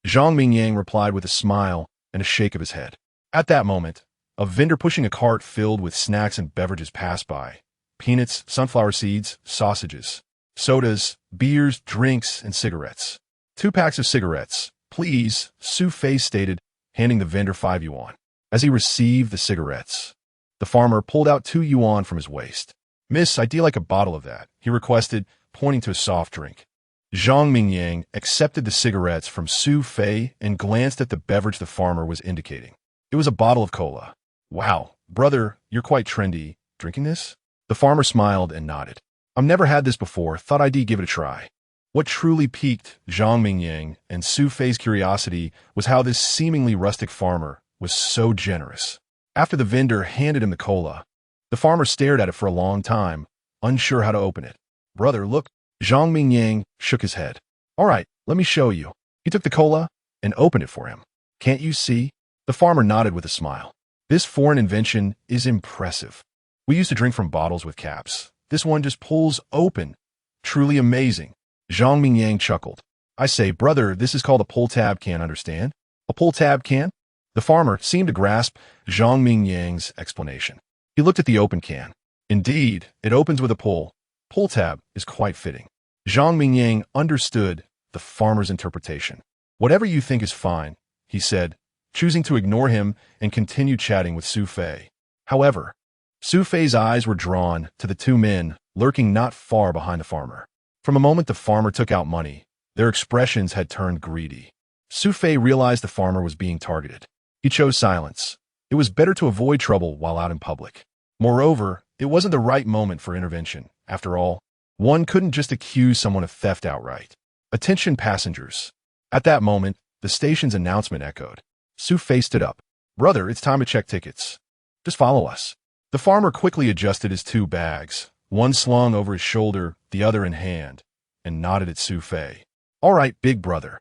Zhang Mingyang replied with a smile and a shake of his head. At that moment, a vendor pushing a cart filled with snacks and beverages passed by. Peanuts, sunflower seeds, sausages, sodas, beers, drinks, and cigarettes. 2 packs of cigarettes, please, Su Fei stated, handing the vendor 5 yuan. As he received the cigarettes, the farmer pulled out 2 yuan from his waist. "Miss, I'd like a bottle of that," he requested, pointing to a soft drink. Zhang Mingyang accepted the cigarettes from Su Fei and glanced at the beverage the farmer was indicating. It was a bottle of cola. "Wow, brother, you're quite trendy. Drinking this?" The farmer smiled and nodded. "I've never had this before, thought I'd give it a try." What truly piqued Zhang Mingyang and Su Fei's curiosity was how this seemingly rustic farmer was so generous. After the vendor handed him the cola, the farmer stared at it for a long time, unsure how to open it. "Brother, look." Zhang Mingyang shook his head. "All right, let me show you." He took the cola and opened it for him. "Can't you see?" The farmer nodded with a smile. "This foreign invention is impressive. We used to drink from bottles with caps. This one just pulls open. Truly amazing." Zhang Mingyang chuckled. "I say, brother, this is called a pull-tab can, understand?" "A pull-tab can?" The farmer seemed to grasp Zhang Mingyang's explanation. He looked at the open can. "Indeed, it opens with a pull. Pull-tab is quite fitting." Zhang Mingyang understood the farmer's interpretation. "Whatever you think is fine," he said, choosing to ignore him and continue chatting with Su Fei. However, Su Fei's eyes were drawn to the 2 men lurking not far behind the farmer. From the moment the farmer took out money, their expressions had turned greedy. Su Fei realized the farmer was being targeted. He chose silence. It was better to avoid trouble while out in public. Moreover, it wasn't the right moment for intervention. After all, one couldn't just accuse someone of theft outright. "Attention passengers." At that moment, the station's announcement echoed. Su Fei stood up. "Brother, it's time to check tickets. Just follow us." The farmer quickly adjusted his 2 bags, one slung over his shoulder, the other in hand, and nodded at Su Fei. "All right, big brother."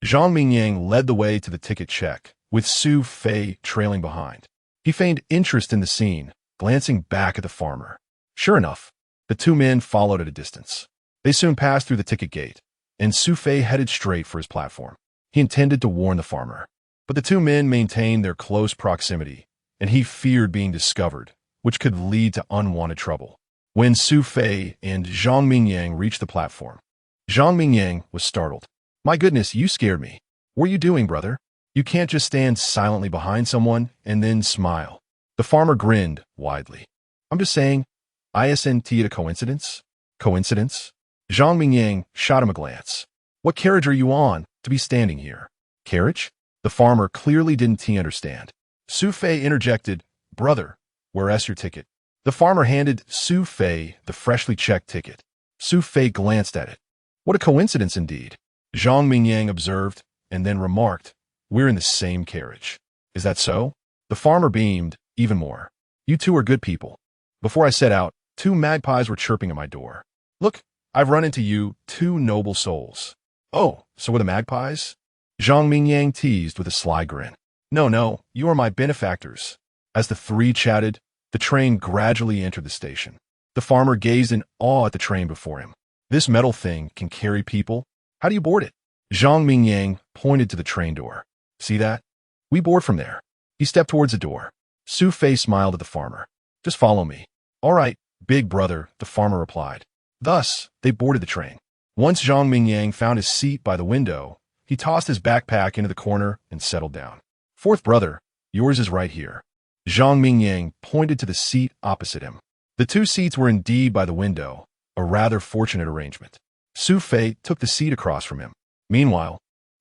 Zhang Mingyang led the way to the ticket check, with Su Fei trailing behind. He feigned interest in the scene, glancing back at the farmer. Sure enough, the 2 men followed at a distance. They soon passed through the ticket gate, and Su Fei headed straight for his platform. He intended to warn the farmer, but the 2 men maintained their close proximity, and he feared being discovered, which could lead to unwanted trouble. When Su Fei and Zhang Mingyang reached the platform, Zhang Mingyang was startled. "My goodness, you scared me. What are you doing, brother? You can't just stand silently behind someone and then smile." The farmer grinned widely. "I'm just saying, isn't it a coincidence?" "Coincidence?" Zhang Mingyang shot him a glance. "What carriage are you on to be standing here?" "Carriage?" The farmer clearly didn't understand. Su Fei interjected, "Brother, where's your ticket?" The farmer handed Su Fei the freshly checked ticket. Su Fei glanced at it. "What a coincidence indeed," Zhang Mingyang observed, and then remarked, "We're in the same carriage." "Is that so?" The farmer beamed, even more. "You two are good people. Before I set out, two magpies were chirping at my door. Look, I've run into you, two noble souls." "Oh, so we're the magpies?" Zhang Mingyang teased with a sly grin. "No, no, you are my benefactors." As the three chatted, the train gradually entered the station. The farmer gazed in awe at the train before him. "This metal thing can carry people? How do you board it?" Zhang Mingyang pointed to the train door. "See that? We board from there." He stepped towards the door. Su Fei smiled at the farmer. "Just follow me." "All right, big brother," the farmer replied. Thus, they boarded the train. Once Zhang Mingyang found his seat by the window, he tossed his backpack into the corner and settled down. "Fourth brother, yours is right here." Zhang Mingyang pointed to the seat opposite him. The two seats were indeed by the window, a rather fortunate arrangement. Su Fei took the seat across from him. Meanwhile,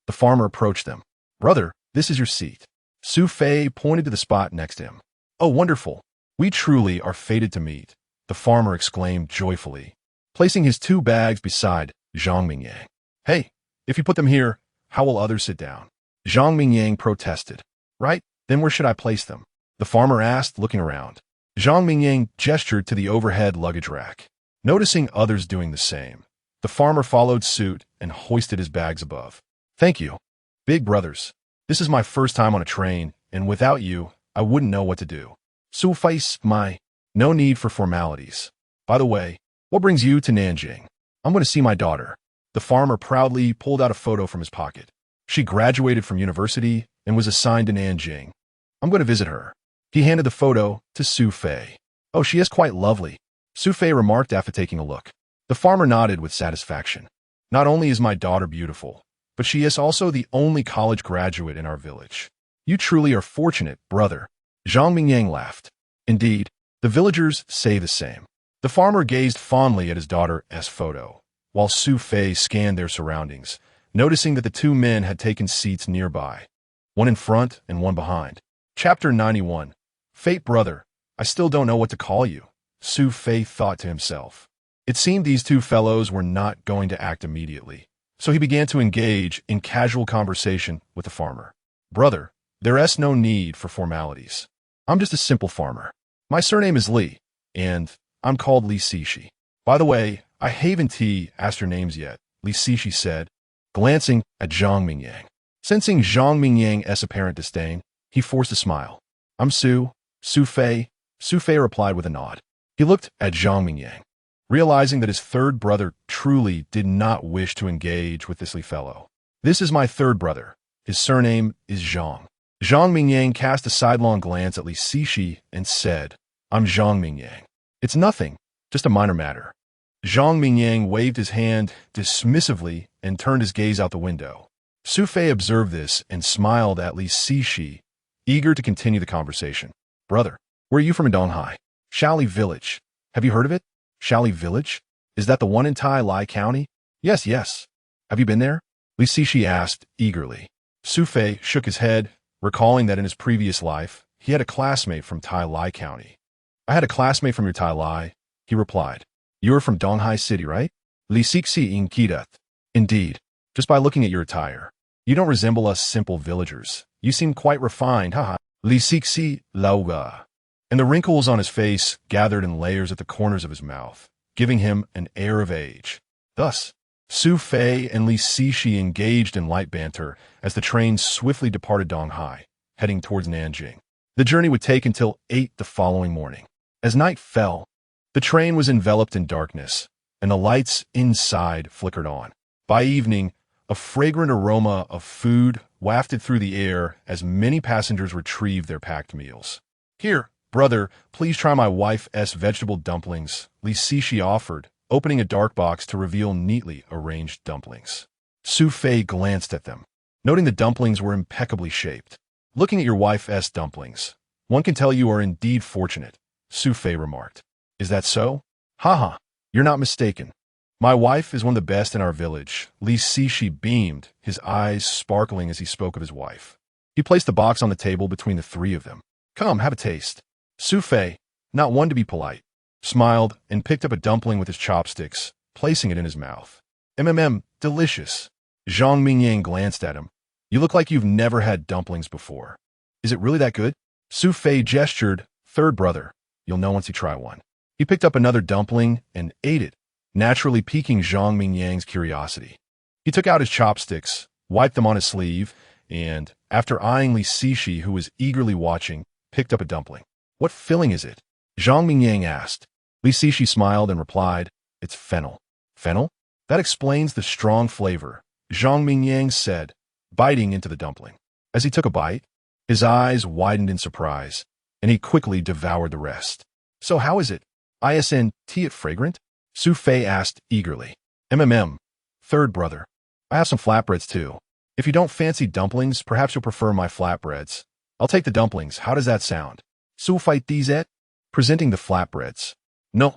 the farmer approached them. "Brother, this is your seat." Su Fei pointed to the spot next to him. "Oh, wonderful. We truly are fated to meet," the farmer exclaimed joyfully, placing his two bags beside Zhang Mingyang. "Hey, if you put them here, how will others sit down?" Zhang Mingyang protested. "Right, then where should I place them?" the farmer asked, looking around. Zhang Mingyang gestured to the overhead luggage rack. Noticing others doing the same, the farmer followed suit and hoisted his bags above. "Thank you, big brothers. This is my first time on a train, and without you, I wouldn't know what to do." "Su Fei, no need for formalities. By the way, what brings you to Nanjing?" "I'm going to see my daughter." The farmer proudly pulled out a photo from his pocket. "She graduated from university and was assigned to Nanjing. I'm going to visit her." He handed the photo to Su Fei. "Oh, she is quite lovely," Su Fei remarked after taking a look. The farmer nodded with satisfaction. "Not only is my daughter beautiful, but she is also the only college graduate in our village. You truly are fortunate, brother." Zhang Mingyang laughed. "Indeed, the villagers say the same." The farmer gazed fondly at his daughter's photo, while Su Fei scanned their surroundings, noticing that the two men had taken seats nearby, one in front and one behind. Chapter 91. Fate, brother, I still don't know what to call you, Su Fei thought to himself. It seemed these two fellows were not going to act immediately, so he began to engage in casual conversation with the farmer. "Brother, there's no need for formalities. I'm just a simple farmer. My surname is Li, and I'm called Li Cixi. By the way, I haven't asked your names yet," Li Cixi said, glancing at Zhang Mingyang. Sensing Zhang Mingyang's apparent disdain, he forced a smile. "I'm Su Fei," Su Fei replied with a nod. He looked at Zhang Mingyang, realizing that his third brother truly did not wish to engage with this Li fellow. "This is my third brother. His surname is Zhang." Zhang Mingyang cast a sidelong glance at Li Cixi and said, "I'm Zhang Mingyang. It's nothing, just a minor matter." Zhang Mingyang waved his hand dismissively and turned his gaze out the window. Su Fei observed this and smiled at Li Cixi, eager to continue the conversation. "Brother, where are you from in Donghai?" "Shaoli Village. Have you heard of it?" "Shaoli Village? Is that the one in Tai Lai County?" Yes. "Have you been there?" Li Cixi asked eagerly. Su Fei shook his head, recalling that in his previous life, he had a classmate from Tai Lai County. "I had a classmate from your Tai Lai," he replied. "You are from Donghai City, right?" Li Cixi inquired. "Indeed. Just by looking at your attire. You don't resemble us simple villagers. You seem quite refined, haha." Li Cixi lauga. And the wrinkles on his face gathered in layers at the corners of his mouth, giving him an air of age. Thus, Su Fei and Li Cixi engaged in light banter as the train swiftly departed Donghai, heading towards Nanjing. The journey would take until 8 the following morning. As night fell, the train was enveloped in darkness, and the lights inside flickered on. By evening, a fragrant aroma of food wafted through the air as many passengers retrieved their packed meals. "Here, brother, please try my wife's vegetable dumplings," Li Cixi offered, opening a dark box to reveal neatly arranged dumplings. Su Fei glanced at them, noting the dumplings were impeccably shaped. "Looking at your wife's dumplings, one can tell you are indeed fortunate," Su Fei remarked. "Is that so?" "Haha, you're not mistaken. My wife is one of the best in our village." Li Cixi beamed, his eyes sparkling as he spoke of his wife. He placed the box on the table between the three of them. Come, have a taste. Su Fei, not one to be polite, smiled and picked up a dumpling with his chopsticks, placing it in his mouth. Delicious. Zhang Mingyang glanced at him. You look like you've never had dumplings before. Is it really that good? Su Fei gestured. Third brother. You'll know once you try one. He picked up another dumpling and ate it, naturally piquing Zhang Mingyang's curiosity. He took out his chopsticks, wiped them on his sleeve, and, after eyeing Li Cixi, who was eagerly watching, picked up a dumpling. What filling is it? Zhang Mingyang asked. Li Cixi smiled and replied, It's fennel. Fennel? That explains the strong flavor, Zhang Mingyang said, biting into the dumpling. As he took a bite, his eyes widened in surprise, and he quickly devoured the rest. So how is it? Isn't it fragrant? Su Fei asked eagerly. Third brother. I have some flatbreads too. If you don't fancy dumplings, perhaps you'll prefer my flatbreads. I'll take the dumplings. How does that sound? Su Fei dizet? Presenting the flatbreads. No.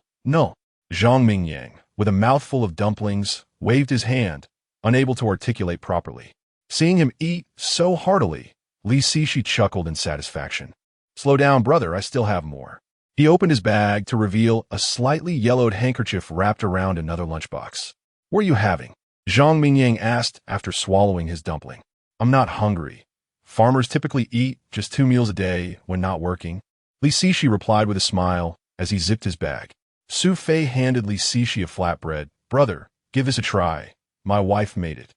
Zhang Mingyang, with a mouthful of dumplings, waved his hand, unable to articulate properly. Seeing him eat so heartily, Li Cixi chuckled in satisfaction. Slow down, brother, I still have more. He opened his bag to reveal a slightly yellowed handkerchief wrapped around another lunchbox. What are you having? Zhang Mingyang asked after swallowing his dumpling. I'm not hungry. Farmers typically eat just 2 meals a day when not working. Li Cixi replied with a smile as he zipped his bag. Su Fei handed Li Cixi a flatbread. Brother, give this a try. My wife made it.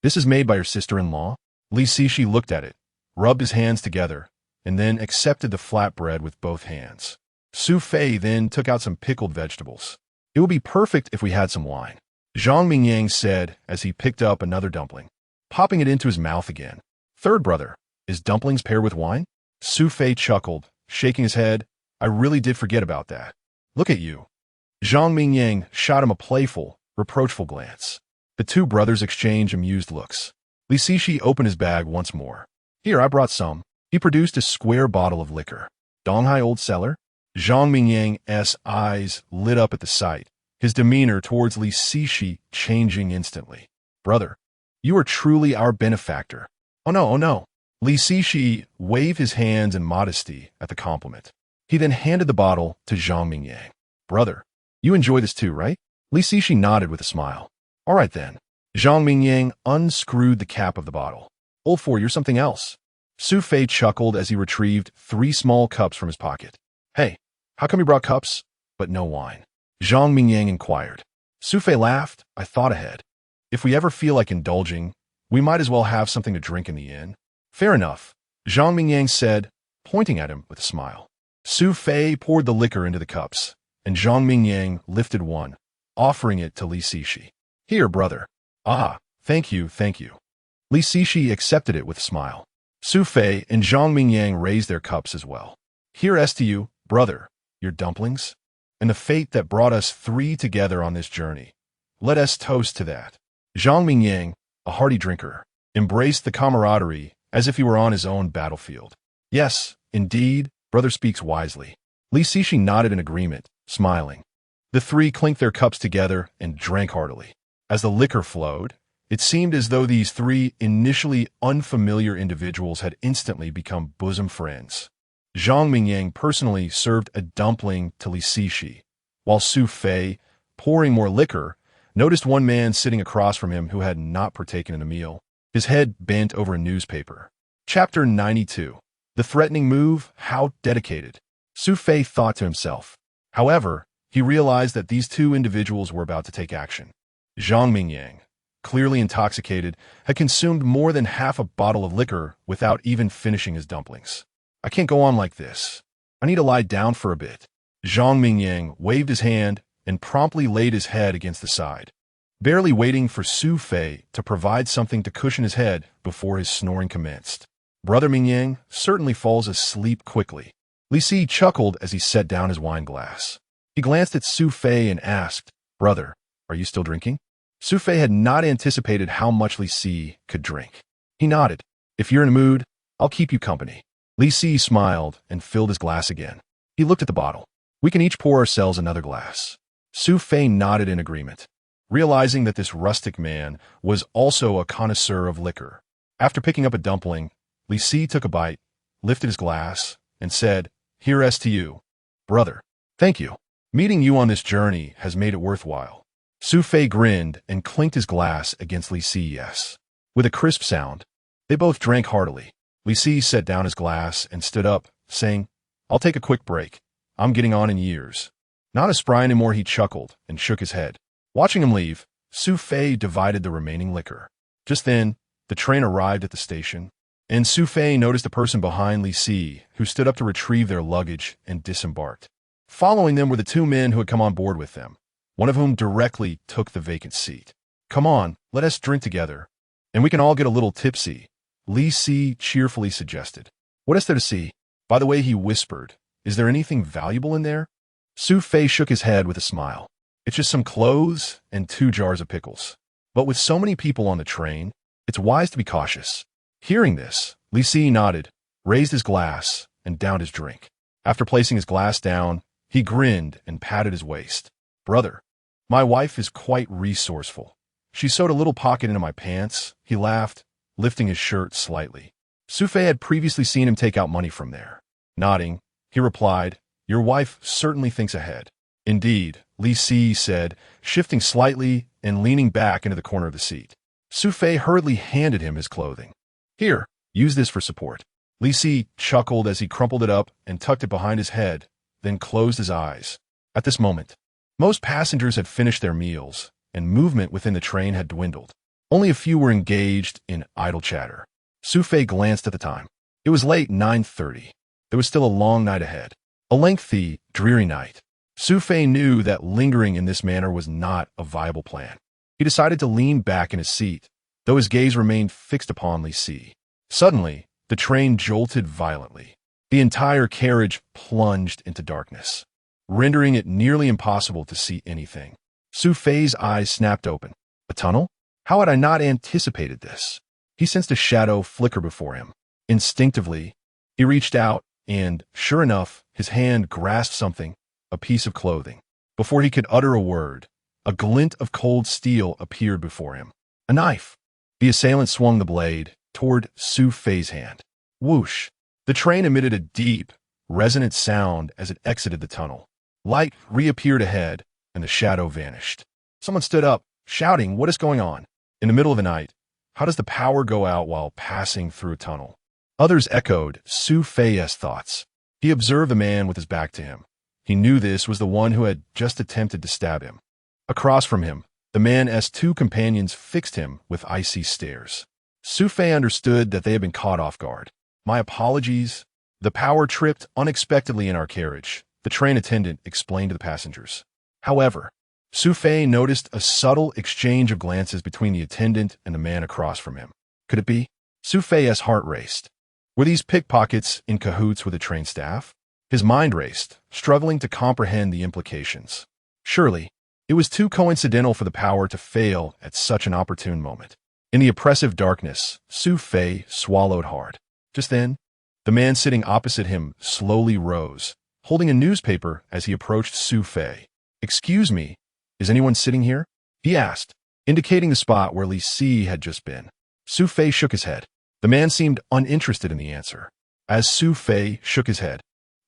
This is made by your sister-in-law? Li Cixi looked at it, rubbed his hands together, and then accepted the flatbread with both hands. Su Fei then took out some pickled vegetables. It would be perfect if we had some wine, Zhang Mingyang said as he picked up another dumpling, popping it into his mouth again. Third brother, is dumplings paired with wine? Su Fei chuckled, shaking his head. I really did forget about that. Look at you. Zhang Mingyang shot him a playful, reproachful glance. The two brothers exchanged amused looks. Li Cixi opened his bag once more. Here, I brought some. He produced a square bottle of liquor. Donghai Old Cellar? Zhang Mingyang's eyes lit up at the sight, his demeanor towards Li Cixi changing instantly. Brother, you are truly our benefactor. Oh no. Li Cixi waved his hands in modesty at the compliment. He then handed the bottle to Zhang Mingyang. Brother, you enjoy this too, right? Li Cixi nodded with a smile. All right then. Zhang Mingyang unscrewed the cap of the bottle. Old four, you're something else. Su Fei chuckled as he retrieved 3 small cups from his pocket. Hey, how come you brought cups, but no wine? Zhang Mingyang inquired. Su Fei laughed. I thought ahead. If we ever feel like indulging, we might as well have something to drink in the inn. Fair enough, Zhang Mingyang said, pointing at him with a smile. Su Fei poured the liquor into the cups, and Zhang Mingyang lifted one, offering it to Li Cixi. Here, brother. Ah, thank you. Li Cixi accepted it with a smile. Su Fei and Zhang Mingyang raised their cups as well. Here's to you, brother, your dumplings, and the fate that brought us 3 together on this journey. Let us toast to that. Zhang Mingyang, a hearty drinker, embraced the camaraderie as if he were on his own battlefield. Yes, indeed, brother speaks wisely. Li Cixi nodded in agreement, smiling. The 3 clinked their cups together and drank heartily. As the liquor flowed, it seemed as though these 3 initially unfamiliar individuals had instantly become bosom friends. Zhang Mingyang personally served a dumpling to Li Cixi, while Su Fei, pouring more liquor, noticed one man sitting across from him who had not partaken in a meal, his head bent over a newspaper. Chapter 92. The threatening move, how dedicated. Su Fei thought to himself. However, he realized that these 2 individuals were about to take action. Zhang Mingyang, clearly intoxicated, had consumed more than half a bottle of liquor without even finishing his dumplings. I can't go on like this. I need to lie down for a bit. Zhang Mingyang waved his hand and promptly laid his head against the side, barely waiting for Su Fei to provide something to cushion his head before his snoring commenced. Brother Mingyang certainly falls asleep quickly. Li Cixi chuckled as he set down his wine glass. He glanced at Su Fei and asked, Brother, are you still drinking? Su Fei had not anticipated how much Li Cixi could drink. He nodded. If you're in a mood, I'll keep you company. Li Cixi smiled and filled his glass again. He looked at the bottle. We can each pour ourselves another glass. Su Fei nodded in agreement, realizing that this rustic man was also a connoisseur of liquor. After picking up a dumpling, Li Si took a bite, lifted his glass, and said, "Here's to you, brother. Thank you. Meeting you on this journey has made it worthwhile." Su Fei grinned and clinked his glass against Li Si. Yes. With a crisp sound, they both drank heartily. Li Si set down his glass and stood up, saying, "I'll take a quick break. I'm getting on in years." Not as spry anymore, he chuckled and shook his head. Watching him leave, Su Fei divided the remaining liquor. Just then, the train arrived at the station, and Su Fei noticed a person behind Li Si, who stood up to retrieve their luggage and disembarked. Following them were the two men who had come on board with them, one of whom directly took the vacant seat. "Come on, let us drink together, and we can all get a little tipsy," Li Si cheerfully suggested. "What is there to see?" By the way, he whispered, "Is there anything valuable in there?" Su Fei shook his head with a smile. "It's just some clothes and 2 jars of pickles. But with so many people on the train, it's wise to be cautious." Hearing this, Li Si nodded, raised his glass, and downed his drink. After placing his glass down, he grinned and patted his waist. "Brother, my wife is quite resourceful. She sewed a little pocket into my pants," he laughed, lifting his shirt slightly. Su Fei had previously seen him take out money from there. Nodding, he replied, "Your wife certainly thinks ahead." "Indeed," Li Si said, shifting slightly and leaning back into the corner of the seat. Su Fei hurriedly handed him his clothing. "Here, use this for support." Li Si chuckled as he crumpled it up and tucked it behind his head, then closed his eyes. At this moment, most passengers had finished their meals, and movement within the train had dwindled. Only a few were engaged in idle chatter. Su Fei glanced at the time. It was late 9:30. There was still a long night ahead. A lengthy, dreary night. Su Fei knew that lingering in this manner was not a viable plan. He decided to lean back in his seat, though his gaze remained fixed upon Li Si. Suddenly, the train jolted violently. The entire carriage plunged into darkness, rendering it nearly impossible to see anything. Su Fei's eyes snapped open. A tunnel? How had I not anticipated this? He sensed a shadow flicker before him. Instinctively, he reached out, and, sure enough, his hand grasped something, a piece of clothing. Before he could utter a word, a glint of cold steel appeared before him. A knife. The assailant swung the blade toward Su Fei's hand. Whoosh! The train emitted a deep, resonant sound as it exited the tunnel. Light reappeared ahead, and the shadow vanished. Someone stood up, shouting, "What is going on?" In the middle of the night, how does the power go out while passing through a tunnel? Others echoed Su Fei's thoughts. He observed the man with his back to him. He knew this was the one who had just attempted to stab him. Across from him, the man's 2 companions fixed him with icy stares. Su Fei understood that they had been caught off guard. "My apologies. The power tripped unexpectedly in our carriage," the train attendant explained to the passengers. However, Su Fei noticed a subtle exchange of glances between the attendant and the man across from him. Could it be? Su Fei's heart raced. Were these pickpockets in cahoots with the train staff? His mind raced, struggling to comprehend the implications. Surely, it was too coincidental for the power to fail at such an opportune moment. In the oppressive darkness, Su Fei swallowed hard. Just then, the man sitting opposite him slowly rose, holding a newspaper as he approached Su Fei. "Excuse me, is anyone sitting here?" he asked, indicating the spot where Li Si had just been. Su Fei shook his head. The man seemed uninterested in the answer. As Su Fei shook his head,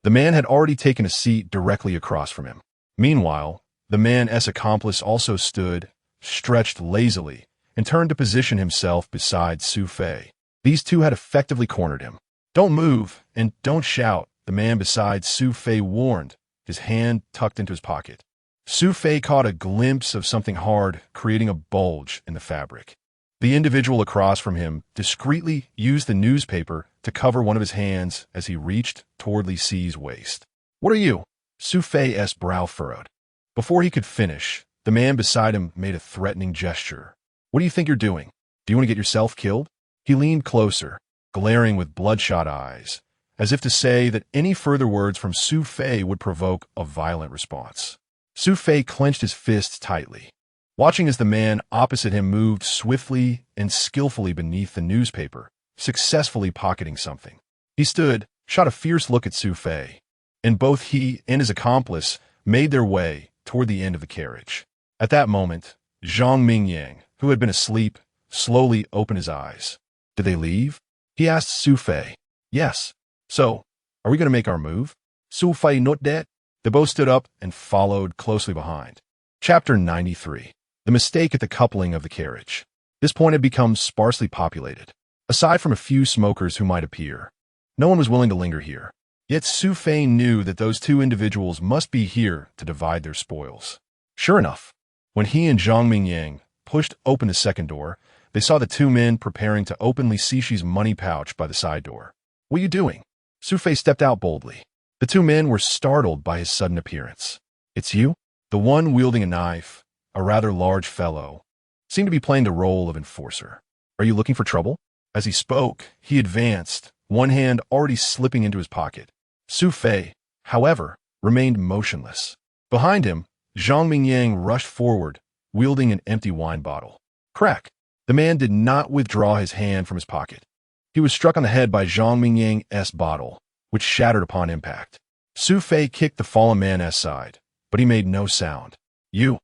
the man had already taken a seat directly across from him. Meanwhile, the man's accomplice also stood, stretched lazily, and turned to position himself beside Su Fei. These two had effectively cornered him. "Don't move, and don't shout," the man beside Su Fei warned, his hand tucked into his pocket. Su Fei caught a glimpse of something hard, creating a bulge in the fabric. The individual across from him discreetly used the newspaper to cover one of his hands as he reached toward Li Si's waist. "What are you?" Su Fei's brow furrowed. Before he could finish, the man beside him made a threatening gesture. "What do you think you're doing? Do you want to get yourself killed?" He leaned closer, glaring with bloodshot eyes, as if to say that any further words from Su Fei would provoke a violent response. Su Fei clenched his fists tightly, watching as the man opposite him moved swiftly and skillfully beneath the newspaper, successfully pocketing something. He stood, shot a fierce look at Su Fei, and both he and his accomplice made their way toward the end of the carriage. At that moment, Zhang Mingyang, who had been asleep, slowly opened his eyes. Did they leave? He asked Su Fei. Yes. So, are we going to make our move? Su Fei not dead? They both stood up and followed closely behind. Chapter 93. The mistake at the coupling of the carriage. This point had become sparsely populated. Aside from a few smokers who might appear, no one was willing to linger here. Yet Su Fei knew that those two individuals must be here to divide their spoils. Sure enough, when he and Zhang Mingyang pushed open the second door, they saw the two men preparing to openly Sishi's money pouch by the side door. What are you doing? Su Fei stepped out boldly. The two men were startled by his sudden appearance. It's you? The one wielding a knife, a rather large fellow, seemed to be playing the role of enforcer. Are you looking for trouble? As he spoke, he advanced, one hand already slipping into his pocket. Su Fei, however, remained motionless. Behind him, Zhang Mingyang rushed forward, wielding an empty wine bottle. Crack! The man did not withdraw his hand from his pocket. He was struck on the head by Zhang Mingyang's bottle, which shattered upon impact. Su Fei kicked the fallen man aside, but he made no sound. You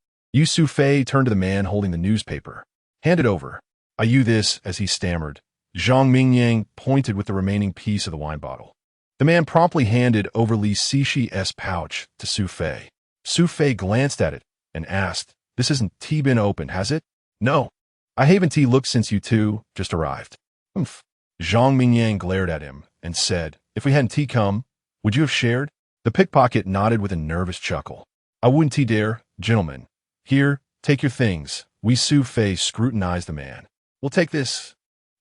Su Fei turned to the man holding the newspaper. Hand it over. I you this, as he stammered. Zhang Mingyang pointed with the remaining piece of the wine bottle. The man promptly handed over Li Sishi's pouch to Su Fei. Su Fei glanced at it and asked, This hasn't tea been opened, has it? No. I haven't tea looked since you two just arrived. Humph. Zhang Mingyang glared at him and said, If we hadn't tea come, would you have shared? The pickpocket nodded with a nervous chuckle. I wouldn't tea dare, gentlemen. Here, take your things. Su Fei scrutinized the man. We'll take this.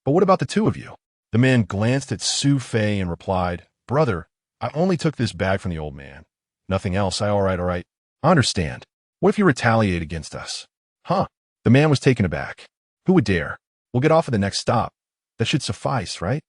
But what about the two of you? The man glanced at Su Fei and replied, Brother, I only took this bag from the old man. Nothing else. All right. I understand. What if you retaliate against us? Huh? The man was taken aback. Who would dare? We'll get off at the next stop. That should suffice, right?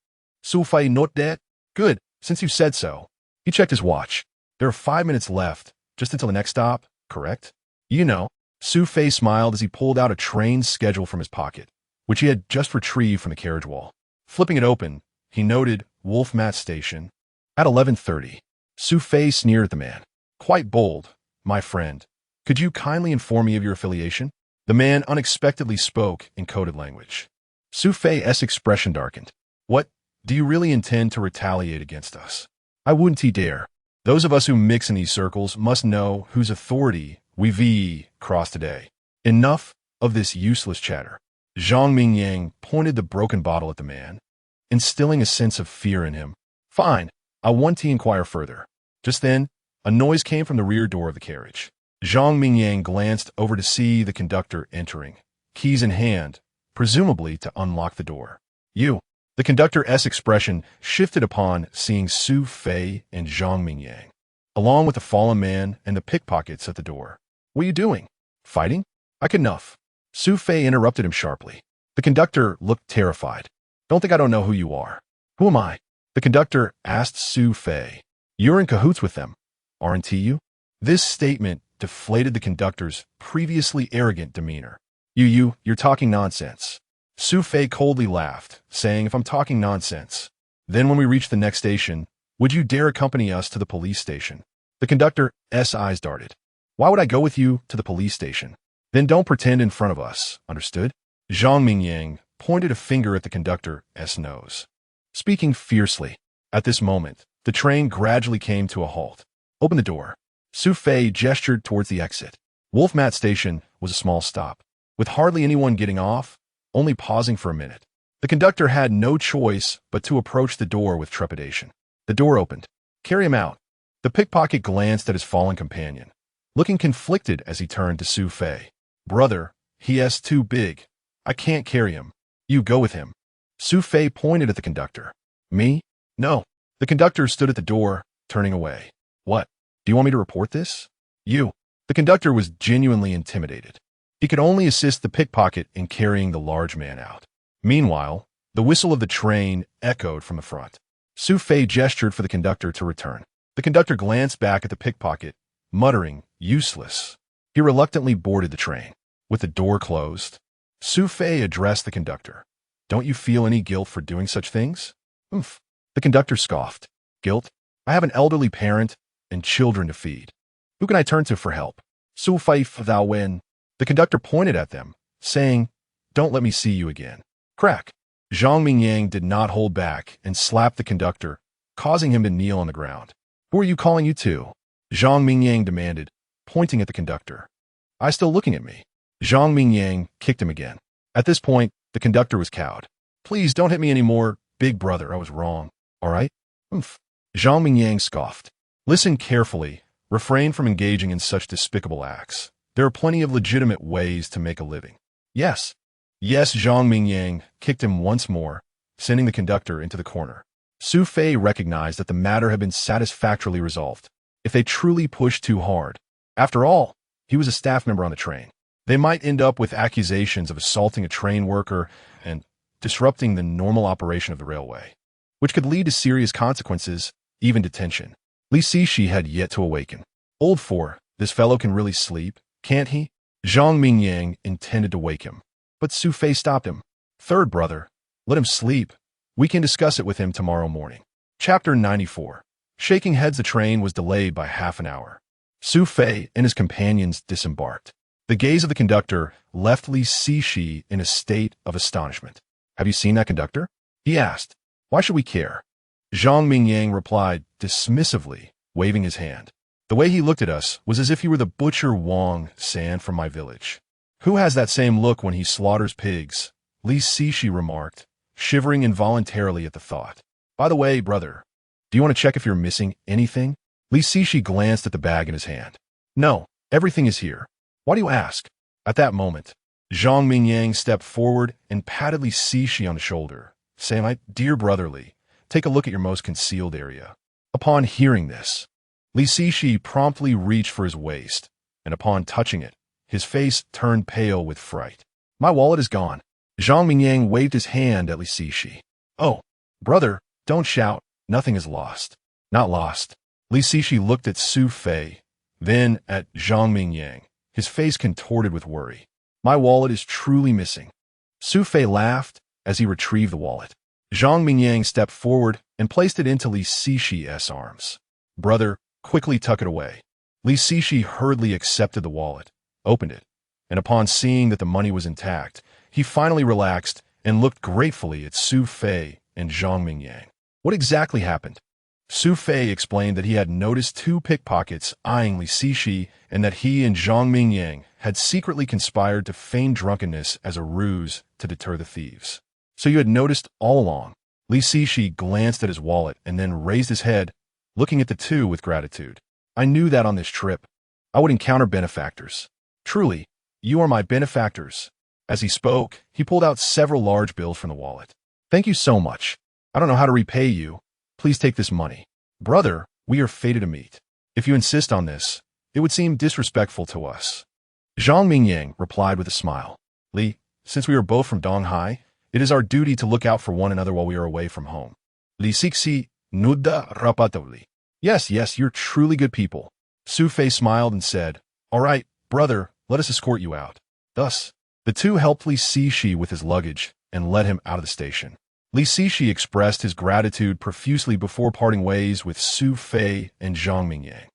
Su Fei not dead? Good, since you said so. He checked his watch. There are 5 minutes left, just until the next stop, correct? You know. Su Fei smiled as he pulled out a train schedule from his pocket, which he had just retrieved from the carriage wall. Flipping it open, he noted Wolfmat Station. At 11:30, Su Fei sneered at the man. Quite bold, my friend. Could you kindly inform me of your affiliation? The man unexpectedly spoke in coded language. Su Fei's expression darkened. What? Do you really intend to retaliate against us? I wouldn't dare. Those of us who mix in these circles must know whose authority we cross today. Enough of this useless chatter. Zhang Mingyang pointed the broken bottle at the man, instilling a sense of fear in him. Fine, I want to inquire further. Just then, a noise came from the rear door of the carriage. Zhang Mingyang glanced over to see the conductor entering, keys in hand, presumably to unlock the door. You. The conductor's expression shifted upon seeing Su Fei and Zhang Mingyang, along with the fallen man and the pickpockets at the door. What are you doing? Fighting? I could enough. Su Fei interrupted him sharply. The conductor looked terrified. Don't think I don't know who you are. Who am I? The conductor asked Su Fei. You're in cahoots with them, aren't you? This statement deflated the conductor's previously arrogant demeanor. You're talking nonsense. Su Fei coldly laughed, saying, If I'm talking nonsense, then when we reach the next station, would you dare accompany us to the police station? The conductor's eyes darted. Why would I go with you to the police station? Then don't pretend in front of us, understood? Zhang Mingyang pointed a finger at the conductor's nose, speaking fiercely. At this moment, the train gradually came to a halt. Open the door. Su Fei gestured towards the exit. Wolfmat Station was a small stop, with hardly anyone getting off, only pausing for a minute. The conductor had no choice but to approach the door with trepidation. The door opened. Carry him out. The pickpocket glanced at his fallen companion, looking conflicted as he turned to Su Fei. Brother, he's too big. I can't carry him. You go with him. Su Fei pointed at the conductor. Me? No. The conductor stood at the door, turning away. What? Do you want me to report this? You. The conductor was genuinely intimidated. He could only assist the pickpocket in carrying the large man out. Meanwhile, the whistle of the train echoed from the front. Su Fei gestured for the conductor to return. The conductor glanced back at the pickpocket, muttering, Useless. He reluctantly boarded the train. With the door closed, Su Fei addressed the conductor. Don't you feel any guilt for doing such things? Oomph. The conductor scoffed. Guilt? I have an elderly parent and children to feed. Who can I turn to for help? Su Fei thou win. The conductor pointed at them, saying, Don't let me see you again. Crack. Zhang Mingyang did not hold back and slapped the conductor, causing him to kneel on the ground. "Who are you calling you to?" Zhang Mingyang demanded, pointing at the conductor. "I still looking at me?" Zhang Mingyang kicked him again. At this point, the conductor was cowed. "Please don't hit me anymore, big brother, I was wrong. All right?" "Oomph." Zhang Mingyang scoffed. "Listen carefully. Refrain from engaging in such despicable acts. There are plenty of legitimate ways to make a living." "Yes." "Yes." Zhang Mingyang kicked him once more, sending the conductor into the corner. Su Fei recognized that the matter had been satisfactorily resolved. If they truly pushed too hard, after all, he was a staff member on the train, they might end up with accusations of assaulting a train worker and disrupting the normal operation of the railway, which could lead to serious consequences, even detention. Li Cixi had yet to awaken. "Old four, this fellow can really sleep, can't he?" Zhang Mingyang intended to wake him, but Su Fei stopped him. "Third brother, let him sleep. We can discuss it with him tomorrow morning." Chapter 94. Shaking heads. The train was delayed by half an hour. Su Fei and his companions disembarked. The gaze of the conductor left Li Cixi in a state of astonishment. "Have you seen that conductor?" he asked. "Why should we care?" Zhang Mingyang replied dismissively, waving his hand. "The way he looked at us was as if he were the butcher Wang San from my village." "Who has that same look when he slaughters pigs?" Li Cixi remarked, shivering involuntarily at the thought. "By the way, brother, do you want to check if you're missing anything?" Li Cixi glanced at the bag in his hand. "No, everything is here. Why do you ask?" At that moment, Zhang Mingyang stepped forward and patted Li Cixi on the shoulder, saying, "My dear brother Li, take a look at your most concealed area." Upon hearing this, Li Cixi promptly reached for his waist, and upon touching it, his face turned pale with fright. "My wallet is gone." Zhang Mingyang waved his hand at Li Cixi. "Oh, brother, don't shout. Nothing is lost." "Not lost." Li Cixi looked at Su Fei, then at Zhang Mingyang, his face contorted with worry. "My wallet is truly missing." Su Fei laughed as he retrieved the wallet. Zhang Mingyang stepped forward and placed it into Li Cixi's arms. "Brother, quickly tuck it away." Li Cixi hurriedly accepted the wallet, opened it, and upon seeing that the money was intact, he finally relaxed and looked gratefully at Su Fei and Zhang Mingyang. "What exactly happened?" Su Fei explained that he had noticed two pickpockets eyeing Li Cixi and that he and Zhang Mingyang had secretly conspired to feign drunkenness as a ruse to deter the thieves. "So you had noticed all along?" Li Cixi glanced at his wallet and then raised his head, looking at the two with gratitude. "I knew that on this trip I would encounter benefactors. Truly, you are my benefactors." As he spoke, he pulled out several large bills from the wallet. "Thank you so much. I don't know how to repay you. Please take this money." "Brother, we are fated to meet. If you insist on this, it would seem disrespectful to us." Zhang Mingyang replied with a smile. "Li, since we are both from Donghai, it is our duty to look out for one another while we are away from home." Li Cixi nudda rapatavli. Yes, you're truly good people." Su Fei smiled and said, "All right, brother, let us escort you out." Thus, the two helped Li Cixi with his luggage and led him out of the station. Li Cixi expressed his gratitude profusely before parting ways with Su Fei and Zhang Mingyang.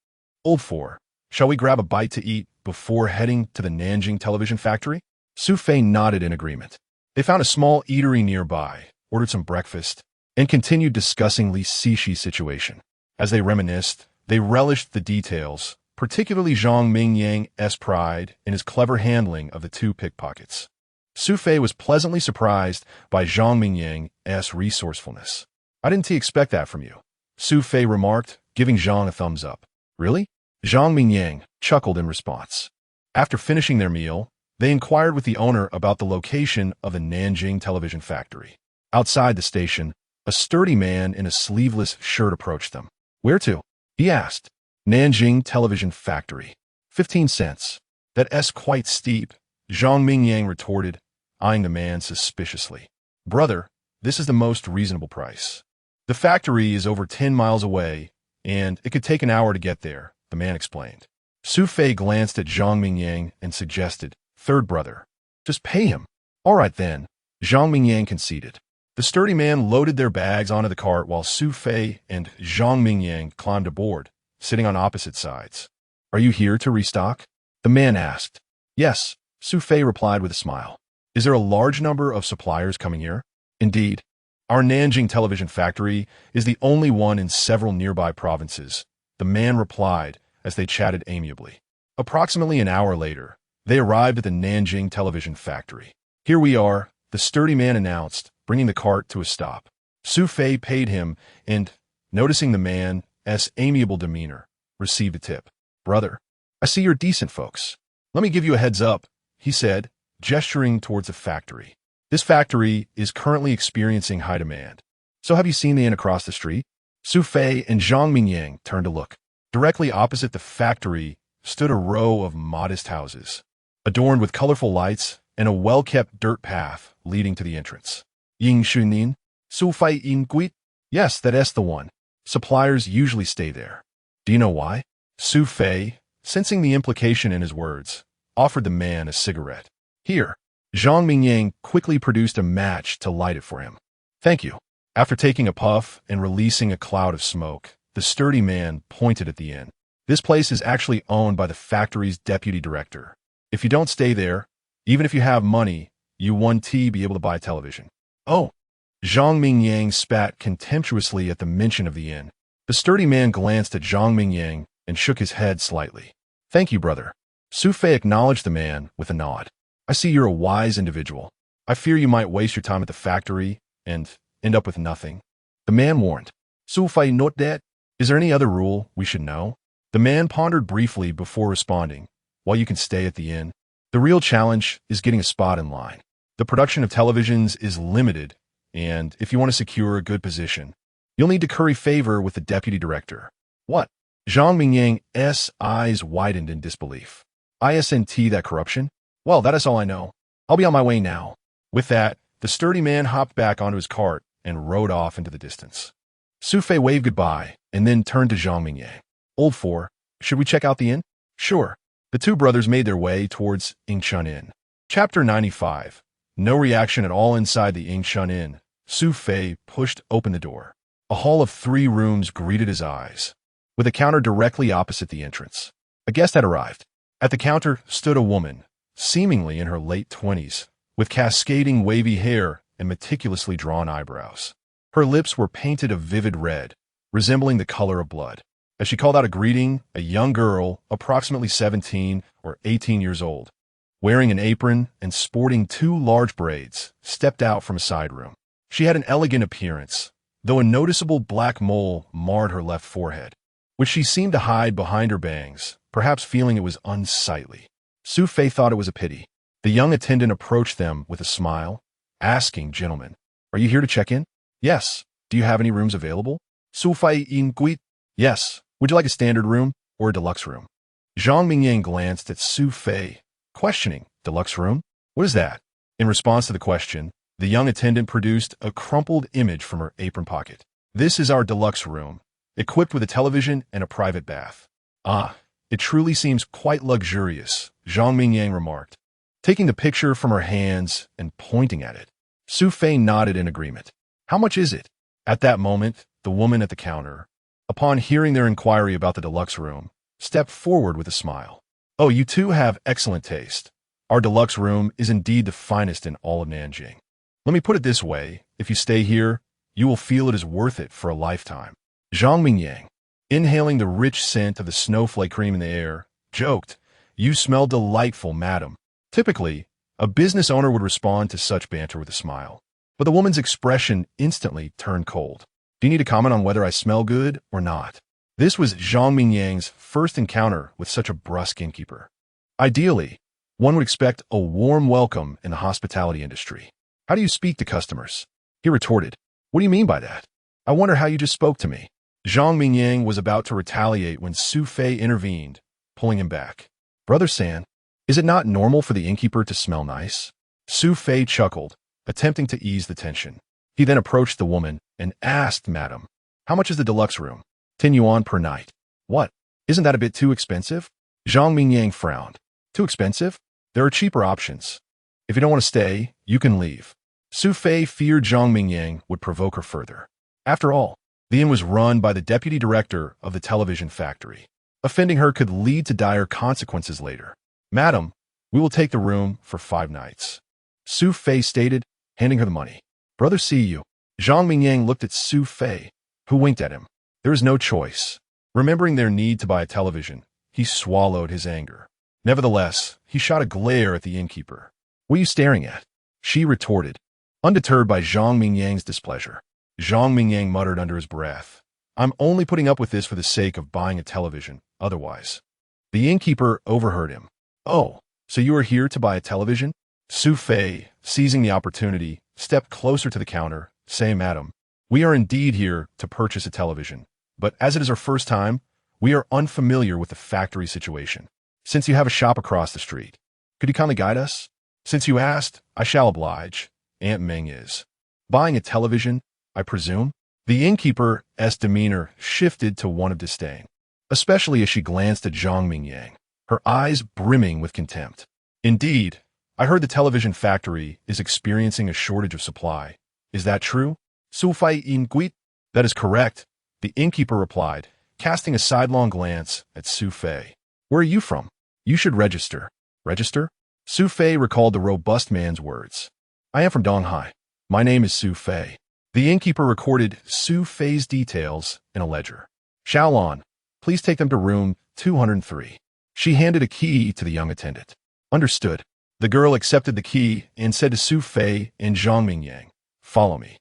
"Old four, shall we grab a bite to eat before heading to the Nanjing television factory?" Su Fei nodded in agreement. They found a small eatery nearby, ordered some breakfast, and continued discussing Li Cixi's situation. As they reminisced, they relished the details, particularly Zhang Mingyang's pride in his clever handling of the two pickpockets. Su Fei was pleasantly surprised by Zhang Mingyang's resourcefulness. "I didn't expect that from you," Su Fei remarked, giving Zhang a thumbs up. "Really?" Zhang Mingyang chuckled in response. After finishing their meal, they inquired with the owner about the location of the Nanjing television factory. Outside the station, a sturdy man in a sleeveless shirt approached them. "Where to?" he asked. "Nanjing television factory. 15 cents. That's quite steep," Zhang Mingyang retorted, eyeing the man suspiciously. "Brother, this is the most reasonable price. The factory is over 10 miles away, and it could take an hour to get there," the man explained. Su Fei glanced at Zhang Mingyang and suggested, "Third brother, just pay him." "All right then," Zhang Mingyang conceded. The sturdy man loaded their bags onto the cart while Su Fei and Zhang Mingyang climbed aboard, sitting on opposite sides. "Are you here to restock?" the man asked. "Yes," Su Fei replied with a smile. "Is there a large number of suppliers coming here?" Indeed, our Nanjing television factory is the only one in several nearby provinces, the man replied as they chatted amiably. Approximately an hour later, they arrived at the Nanjing television factory. Here we are, the sturdy man announced, bringing the cart to a stop. Su Fei paid him and, noticing the man's amiable demeanor, received a tip. Brother, I see you're decent folks. Let me give you a heads up, he said, gesturing towards the factory. This factory is currently experiencing high demand. So have you seen the inn across the street? Su Fei and Zhang Mingyang turned to look. Directly opposite the factory stood a row of modest houses, adorned with colorful lights and a well-kept dirt path leading to the entrance. Ying Shunin, Su Fei Yin Guit? Yes, that's the one. Suppliers usually stay there. Do you know why? Su Fei, sensing the implication in his words, offered the man a cigarette. Here. Zhang Mingyang quickly produced a match to light it for him. Thank you. After taking a puff and releasing a cloud of smoke, the sturdy man pointed at the inn. This place is actually owned by the factory's deputy director. If you don't stay there, even if you have money, you won't be able to buy a television. Oh! Zhang Mingyang spat contemptuously at the mention of the inn. The sturdy man glanced at Zhang Mingyang and shook his head slightly. Thank you, brother. Su Fei acknowledged the man with a nod. I see you're a wise individual. I fear you might waste your time at the factory and end up with nothing. The man warned. Su Fei note that. Is there any other rule we should know? The man pondered briefly before responding. While you can stay at the inn, the real challenge is getting a spot in line. The production of televisions is limited, and if you want to secure a good position, you'll need to curry favor with the deputy director. What? Zhang Mingyang's eyes widened in disbelief. Isn't that corruption? Well, that is all I know. I'll be on my way now. With that, the sturdy man hopped back onto his cart and rode off into the distance. Su Fei waved goodbye and then turned to Zhang Mingyang. Old Four, should we check out the inn? Sure. The two brothers made their way towards Yingchun Inn. Chapter 95. No reaction at all inside the Yingchun Inn. Su Fei pushed open the door. A hall of 3 rooms greeted his eyes, with a counter directly opposite the entrance. A guest had arrived. At the counter stood a woman, seemingly in her late 20s, with cascading wavy hair and meticulously drawn eyebrows. Her lips were painted a vivid red, resembling the color of blood. As she called out a greeting, a young girl, approximately 17 or 18 years old, wearing an apron and sporting 2 large braids, stepped out from a side room. She had an elegant appearance, though a noticeable black mole marred her left forehead, which she seemed to hide behind her bangs, perhaps feeling it was unsightly. Su Fei thought it was a pity. The young attendant approached them with a smile, asking, "Gentlemen, are you here to check in?" "Yes. Do you have any rooms available?" Su Fei Yin Guit. "Yes. Would you like a standard room or a deluxe room?" Zhang Mingyang glanced at Su Fei, questioning, "Deluxe room? What is that?" In response to the question, the young attendant produced a crumpled image from her apron pocket. "This is our deluxe room, equipped with a television and a private bath." "Ah, it truly seems quite luxurious," Zhang Mingyang remarked, taking the picture from her hands and pointing at it. Su Fei nodded in agreement. "How much is it?" At that moment, the woman at the counter, upon hearing their inquiry about the deluxe room, stepped forward with a smile. "Oh, you two have excellent taste. Our deluxe room is indeed the finest in all of Nanjing. Let me put it this way, if you stay here, you will feel it is worth it for a lifetime." Zhang Mingyang, inhaling the rich scent of the snowflake cream in the air, joked, "You smell delightful, madam." Typically, a business owner would respond to such banter with a smile, but the woman's expression instantly turned cold. "Do you need to comment on whether I smell good or not?" This was Zhang Mingyang's first encounter with such a brusque innkeeper. Ideally, one would expect a warm welcome in the hospitality industry. "How do you speak to customers?" He retorted. "What do you mean by that? I wonder how you just spoke to me." Zhang Mingyang was about to retaliate when Su Fei intervened, pulling him back. "Brother San, is it not normal for the innkeeper to smell nice?" Su Fei chuckled, attempting to ease the tension. He then approached the woman and asked, "Madam, how much is the deluxe room?" 10 yuan per night. "What? Isn't that a bit too expensive?" Zhang Mingyang frowned. "Too expensive? There are cheaper options. If you don't want to stay, you can leave." Su Fei feared Zhang Mingyang would provoke her further. After all, the inn was run by the deputy director of the television factory. Offending her could lead to dire consequences later. "Madam, we will take the room for 5 nights," Su Fei stated, handing her the money. Brother, see you. Zhang Mingyang looked at Su Fei, who winked at him. There is no choice. Remembering their need to buy a television, he swallowed his anger. Nevertheless, he shot a glare at the innkeeper. What are you staring at? She retorted, undeterred by Zhang Mingyang's displeasure. Zhang Mingyang muttered under his breath, I'm only putting up with this for the sake of buying a television, otherwise. The innkeeper overheard him. Oh, so you are here to buy a television? Su Fei, seizing the opportunity, stepped closer to the counter, saying, Madam, we are indeed here to purchase a television, but as it is our first time, we are unfamiliar with the factory situation. Since you have a shop across the street, could you kindly guide us? Since you asked, I shall oblige. Aunt Meng is buying a television, I presume? The innkeeper's demeanor shifted to one of disdain, especially as she glanced at Zhang Mingyang, her eyes brimming with contempt. Indeed, I heard the television factory is experiencing a shortage of supply. Is that true? Su Fei inquit? That is correct, the innkeeper replied, casting a sidelong glance at Su Fei. Where are you from? You should register. Register? Su Fei recalled the robust man's words. I am from Donghai. My name is Su Fei. The innkeeper recorded Su Fei's details in a ledger. Xiaolon, please take them to room 203. She handed a key to the young attendant. Understood. The girl accepted the key and said to Su Fei and Zhang Mingyang, Follow me.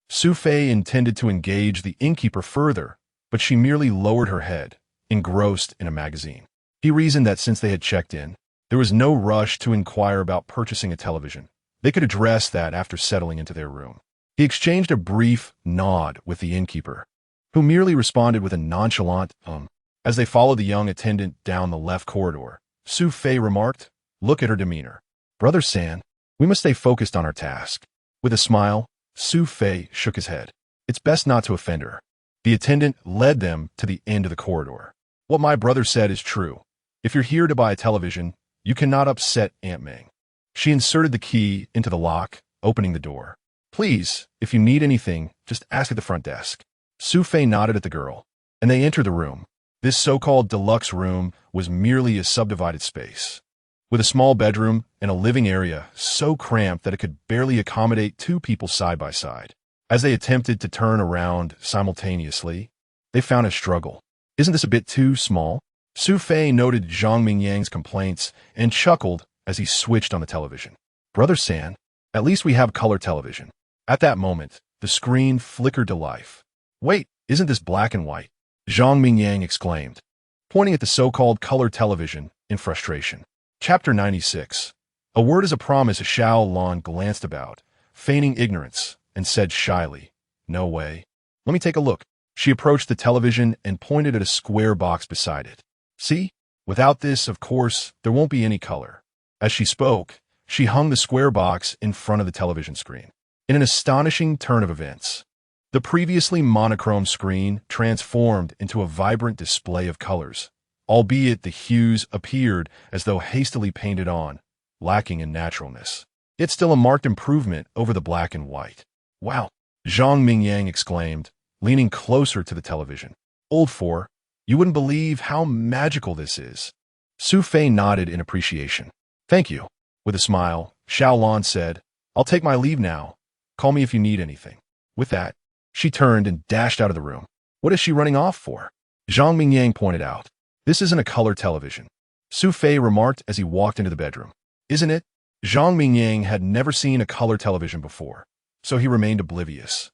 Su Fei intended to engage the innkeeper further, but she merely lowered her head, engrossed in a magazine. He reasoned that since they had checked in, there was no rush to inquire about purchasing a television. They could address that after settling into their room. He exchanged a brief nod with the innkeeper, who merely responded with a nonchalant As they followed the young attendant down the left corridor, Su Fei remarked, Look at her demeanor. Brother San, we must stay focused on our task. With a smile, Su Fei shook his head. It's best not to offend her. The attendant led them to the end of the corridor. What my brother said is true. If you're here to buy a television, you cannot upset Aunt Meng. She inserted the key into the lock, opening the door. Please, if you need anything, just ask at the front desk. Su Fei nodded at the girl, and they entered the room. This so-called deluxe room was merely a subdivided space, with a small bedroom and a living area so cramped that it could barely accommodate two people side by side. As they attempted to turn around simultaneously, they found a struggle. Isn't this a bit too small? Su Fei noted Zhang Mingyang's complaints and chuckled as he switched on the television. Brother San, at least we have color television. At that moment, the screen flickered to life. Wait, isn't this black and white? Zhang Mingyang exclaimed, pointing at the so-called color television in frustration. Chapter 96. A word is a promise. Xiaolon glanced about, feigning ignorance, and said shyly, No way. Let me take a look. She approached the television and pointed at a square box beside it. See? Without this, of course, there won't be any color. As she spoke, she hung the square box in front of the television screen. In an astonishing turn of events, the previously monochrome screen transformed into a vibrant display of colors, albeit the hues appeared as though hastily painted on, lacking in naturalness. It's still a marked improvement over the black and white. Wow, Zhang Mingyang exclaimed, leaning closer to the television. Old four, you wouldn't believe how magical this is. Su Fei nodded in appreciation. Thank you. With a smile, Xiaolon said, I'll take my leave now. Call me if you need anything. With that, she turned and dashed out of the room. What is she running off for? Zhang Mingyang pointed out. This isn't a color television. Su Fei remarked as he walked into the bedroom. Isn't it? Zhang Mingyang had never seen a color television before, so he remained oblivious.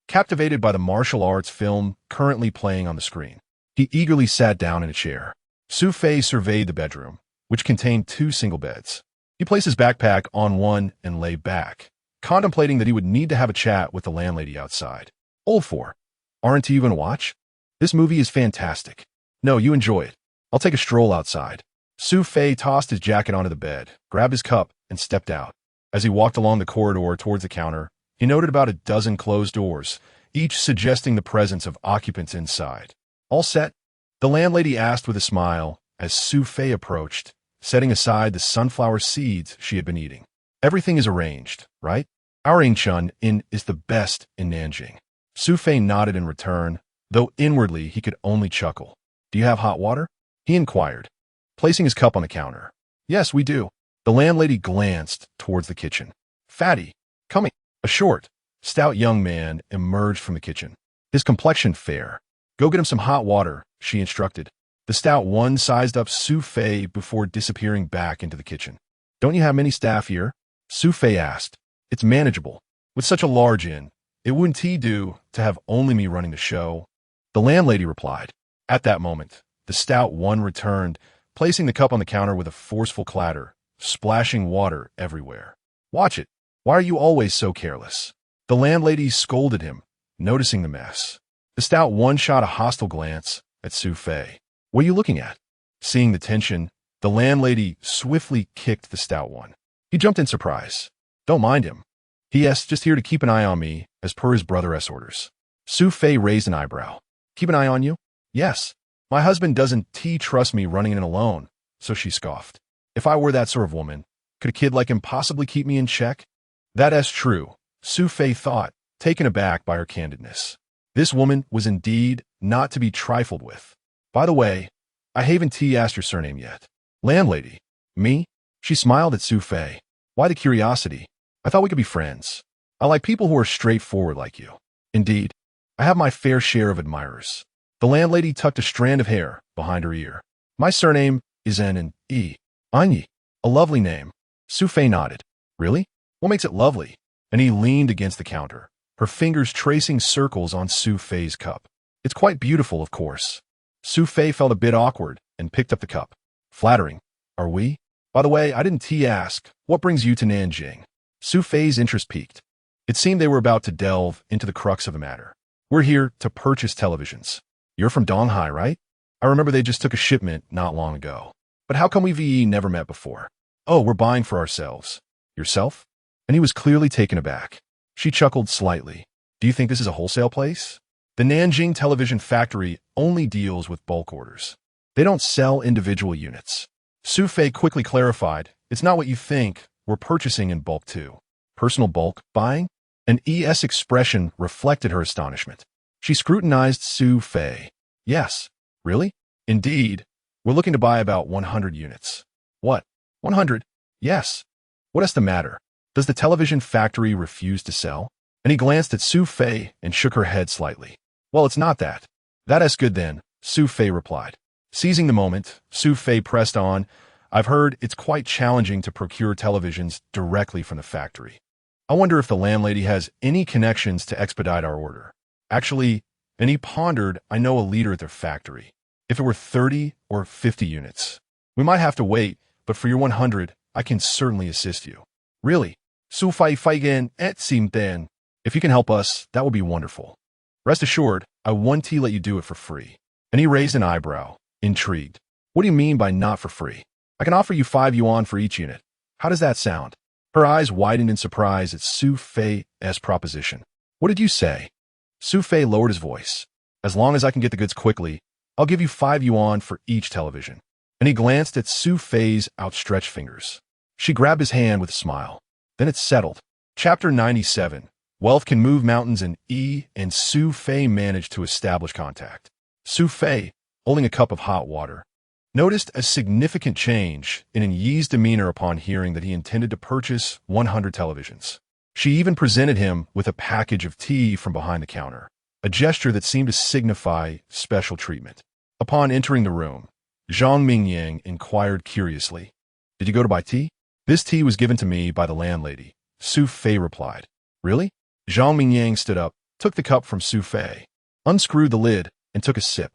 Captivated by the martial arts film currently playing on the screen, he eagerly sat down in a chair. Su Fei surveyed the bedroom, which contained two single beds. He placed his backpack on one and lay back, contemplating that he would need to have a chat with the landlady outside. Old four, aren't you going to watch? This movie is fantastic. No, you enjoy it. I'll take a stroll outside. Su Fei tossed his jacket onto the bed, grabbed his cup, and stepped out. As he walked along the corridor towards the counter, he noted about a dozen closed doors, each suggesting the presence of occupants inside. All set? The landlady asked with a smile as Su Fei approached, setting aside the sunflower seeds she had been eating. Everything is arranged, right? Our Ingchun Inn is the best in Nanjing. Su Fei nodded in return, though inwardly he could only chuckle. Do you have hot water? He inquired, placing his cup on the counter. Yes, we do. The landlady glanced towards the kitchen. Fatty, coming. A short, stout young man emerged from the kitchen. His complexion fair. Go get him some hot water, she instructed. The stout one sized up Su Fei before disappearing back into the kitchen. Don't you have many staff here? Su Fei asked. It's manageable. With such a large inn, it wouldn't do to have only me running the show. The landlady replied. At that moment, the stout one returned, placing the cup on the counter with a forceful clatter, splashing water everywhere. Watch it. Why are you always so careless? The landlady scolded him, noticing the mess. The stout one shot a hostile glance at Su Fei. What are you looking at? Seeing the tension, the landlady swiftly kicked the stout one. He jumped in surprise. Don't mind him. He.S. just here to keep an eye on me, as per his brother's orders. Su Fei raised an eyebrow. Keep an eye on you? Yes. My husband doesn't trust me running in alone, so she scoffed. If I were that sort of woman, could a kid like him possibly keep me in check? That's true, Su Fei thought, taken aback by her candidness. This woman was indeed not to be trifled with. By the way, I haven't asked your surname yet. Landlady. Me? She smiled at Su Fei. Why the curiosity? I thought we could be friends. I like people who are straightforward like you. Indeed, I have my fair share of admirers. The landlady tucked a strand of hair behind her ear. My surname is N-E. Anyi. A lovely name. Su Fei nodded. Really? What makes it lovely? And he leaned against the counter, her fingers tracing circles on Su Fei's cup. It's quite beautiful, of course. Su Fei felt a bit awkward and picked up the cup. Flattering. Are we? By the way, I didn't ask, what brings you to Nanjing? Su Fei's interest piqued. It seemed they were about to delve into the crux of the matter. We're here to purchase televisions. You're from Donghai, right? I remember they just took a shipment not long ago. But how come we've never met before? Oh, we're buying for ourselves. Yourself? And he was clearly taken aback. She chuckled slightly. Do you think this is a wholesale place? The Nanjing Television Factory only deals with bulk orders. They don't sell individual units. Su Fei quickly clarified, it's not what you think, we're purchasing in bulk too. Personal bulk buying? An ES expression reflected her astonishment. She scrutinized Su Fei. Yes. Really? Indeed. We're looking to buy about 100 units. What? 100? Yes. What is the matter? Does the television factory refuse to sell? And he glanced at Su Fei and shook her head slightly. Well, it's not that. That is good then, Su Fei replied. Seizing the moment, Su Fei pressed on, I've heard it's quite challenging to procure televisions directly from the factory. I wonder if the landlady has any connections to expedite our order. Actually, and he pondered, I know a leader at their factory. If it were 30 or 50 units, we might have to wait, but for your 100, I can certainly assist you. Really? Su Fei Feigen et Sim Den. If you can help us, that would be wonderful. Rest assured, I want to let you do it for free. And he raised an eyebrow, intrigued. What do you mean by not for free? I can offer you 5 yuan for each unit. How does that sound? Her eyes widened in surprise at Su Fei's proposition. What did you say? Su Fei lowered his voice. As long as I can get the goods quickly, I'll give you 5 yuan for each television. And he glanced at Su Fei's outstretched fingers. She grabbed his hand with a smile. Then it's settled. Chapter 97. Wealth can move mountains and Su Fei managed to establish contact. Su Fei, holding a cup of hot water, noticed a significant change in Yi's demeanor upon hearing that he intended to purchase 100 televisions. She even presented him with a package of tea from behind the counter, a gesture that seemed to signify special treatment. Upon entering the room, Zhang Mingyang inquired curiously, Did you go to buy tea? This tea was given to me by the landlady, Su Fei replied. Really? Zhang Mingyang stood up, took the cup from Su Fei, unscrewed the lid, and took a sip.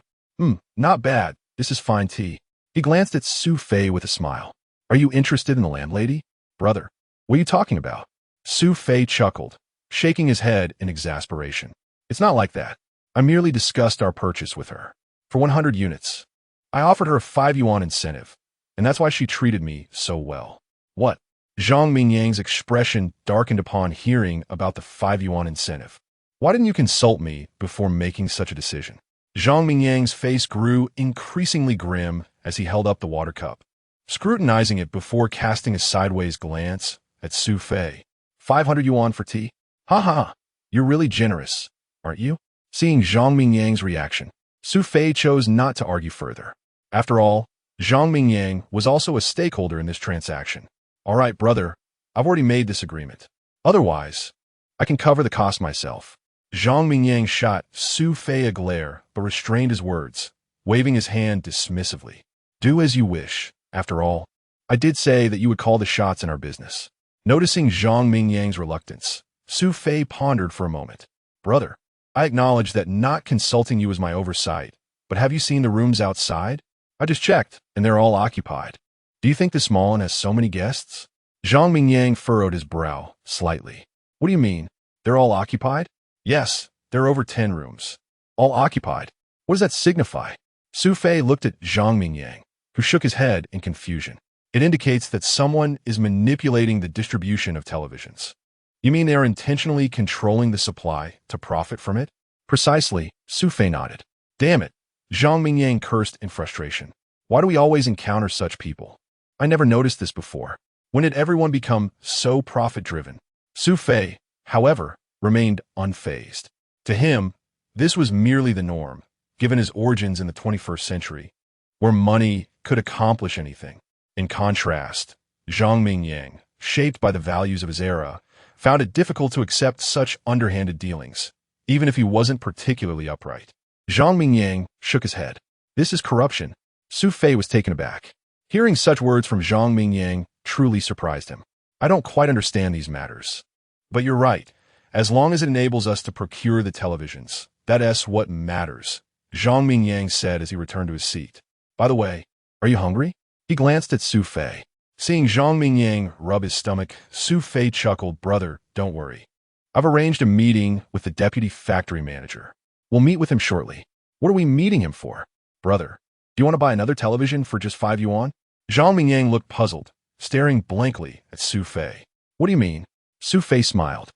Not bad. This is fine tea. He glanced at Su Fei with a smile. Are you interested in the landlady? Brother, what are you talking about? Su Fei chuckled, shaking his head in exasperation. It's not like that. I merely discussed our purchase with her. For 100 units. I offered her a 5 yuan incentive, and that's why she treated me so well. What? Zhang Mingyang's expression darkened upon hearing about the 5 yuan incentive. Why didn't you consult me before making such a decision? Zhang Mingyang's face grew increasingly grim as he held up the water cup, scrutinizing it before casting a sideways glance at Su Fei. 500 yuan for tea? Ha ha, you're really generous, aren't you? Seeing Zhang Mingyang's reaction, Su Fei chose not to argue further. After all, Zhang Mingyang was also a stakeholder in this transaction. All right, brother, I've already made this agreement. Otherwise, I can cover the cost myself. Zhang Mingyang shot Su Fei a glare, but restrained his words, waving his hand dismissively. Do as you wish. After all, I did say that you would call the shots in our business. Noticing Zhang Mingyang's reluctance, Su Fei pondered for a moment. Brother, I acknowledge that not consulting you is my oversight, but have you seen the rooms outside? I just checked, and they're all occupied. Do you think this mall has so many guests? Zhang Mingyang furrowed his brow slightly. What do you mean? They're all occupied? Yes, there are over 10 rooms. All occupied. What does that signify? Su Fei looked at Zhang Mingyang, who shook his head in confusion. It indicates that someone is manipulating the distribution of televisions. You mean they are intentionally controlling the supply to profit from it? Precisely, Su Fei nodded. Damn it, Zhang Mingyang cursed in frustration. Why do we always encounter such people? I never noticed this before. When did everyone become so profit-driven? Su Fei, however, remained unfazed. To him, this was merely the norm, given his origins in the 21st century, where money could accomplish anything. In contrast, Zhang Mingyang, shaped by the values of his era, found it difficult to accept such underhanded dealings, even if he wasn't particularly upright. Zhang Mingyang shook his head. This is corruption. Su Fei was taken aback. Hearing such words from Zhang Mingyang truly surprised him. I don't quite understand these matters. But you're right. As long as it enables us to procure the televisions, that's what matters, Zhang Mingyang said as he returned to his seat. By the way, are you hungry? He glanced at Su Fei. Seeing Zhang Mingyang rub his stomach, Su Fei chuckled. Brother, don't worry. I've arranged a meeting with the deputy factory manager. We'll meet with him shortly. What are we meeting him for? Brother, do you want to buy another television for just 5 yuan? Zhang Mingyang looked puzzled, staring blankly at Su Fei. What do you mean? Su Fei smiled.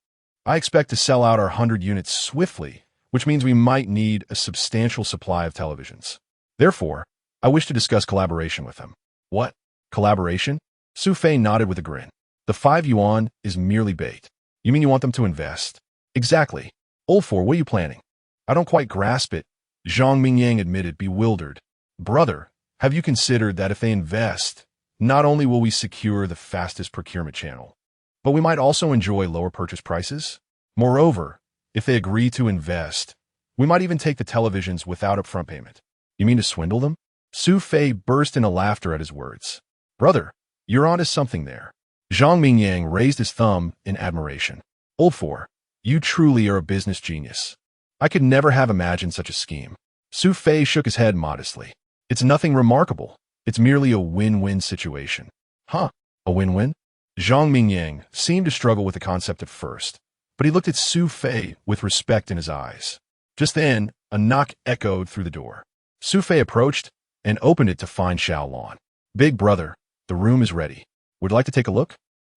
I expect to sell out our 100 units swiftly, which means we might need a substantial supply of televisions. Therefore, I wish to discuss collaboration with him. What? Collaboration? Su Fei nodded with a grin. The 5 yuan is merely bait. You mean you want them to invest? Exactly. Old four, what are you planning? I don't quite grasp it, Zhang Mingyang admitted, bewildered. Brother, have you considered that if they invest, not only will we secure the fastest procurement channel, but we might also enjoy lower purchase prices? Moreover, if they agree to invest, we might even take the televisions without upfront payment. You mean to swindle them? Su Fei burst into laughter at his words. Brother, you're onto something there. Zhang Mingyang raised his thumb in admiration. Old four, you truly are a business genius. I could never have imagined such a scheme. Su Fei shook his head modestly. It's nothing remarkable. It's merely a win-win situation. Huh? A win-win? Zhang Mingyang seemed to struggle with the concept at first, but he looked at Su Fei with respect in his eyes. Just then, a knock echoed through the door. Su Fei approached and opened it to find Xiaolon. Big brother, the room is ready. Would you like to take a look?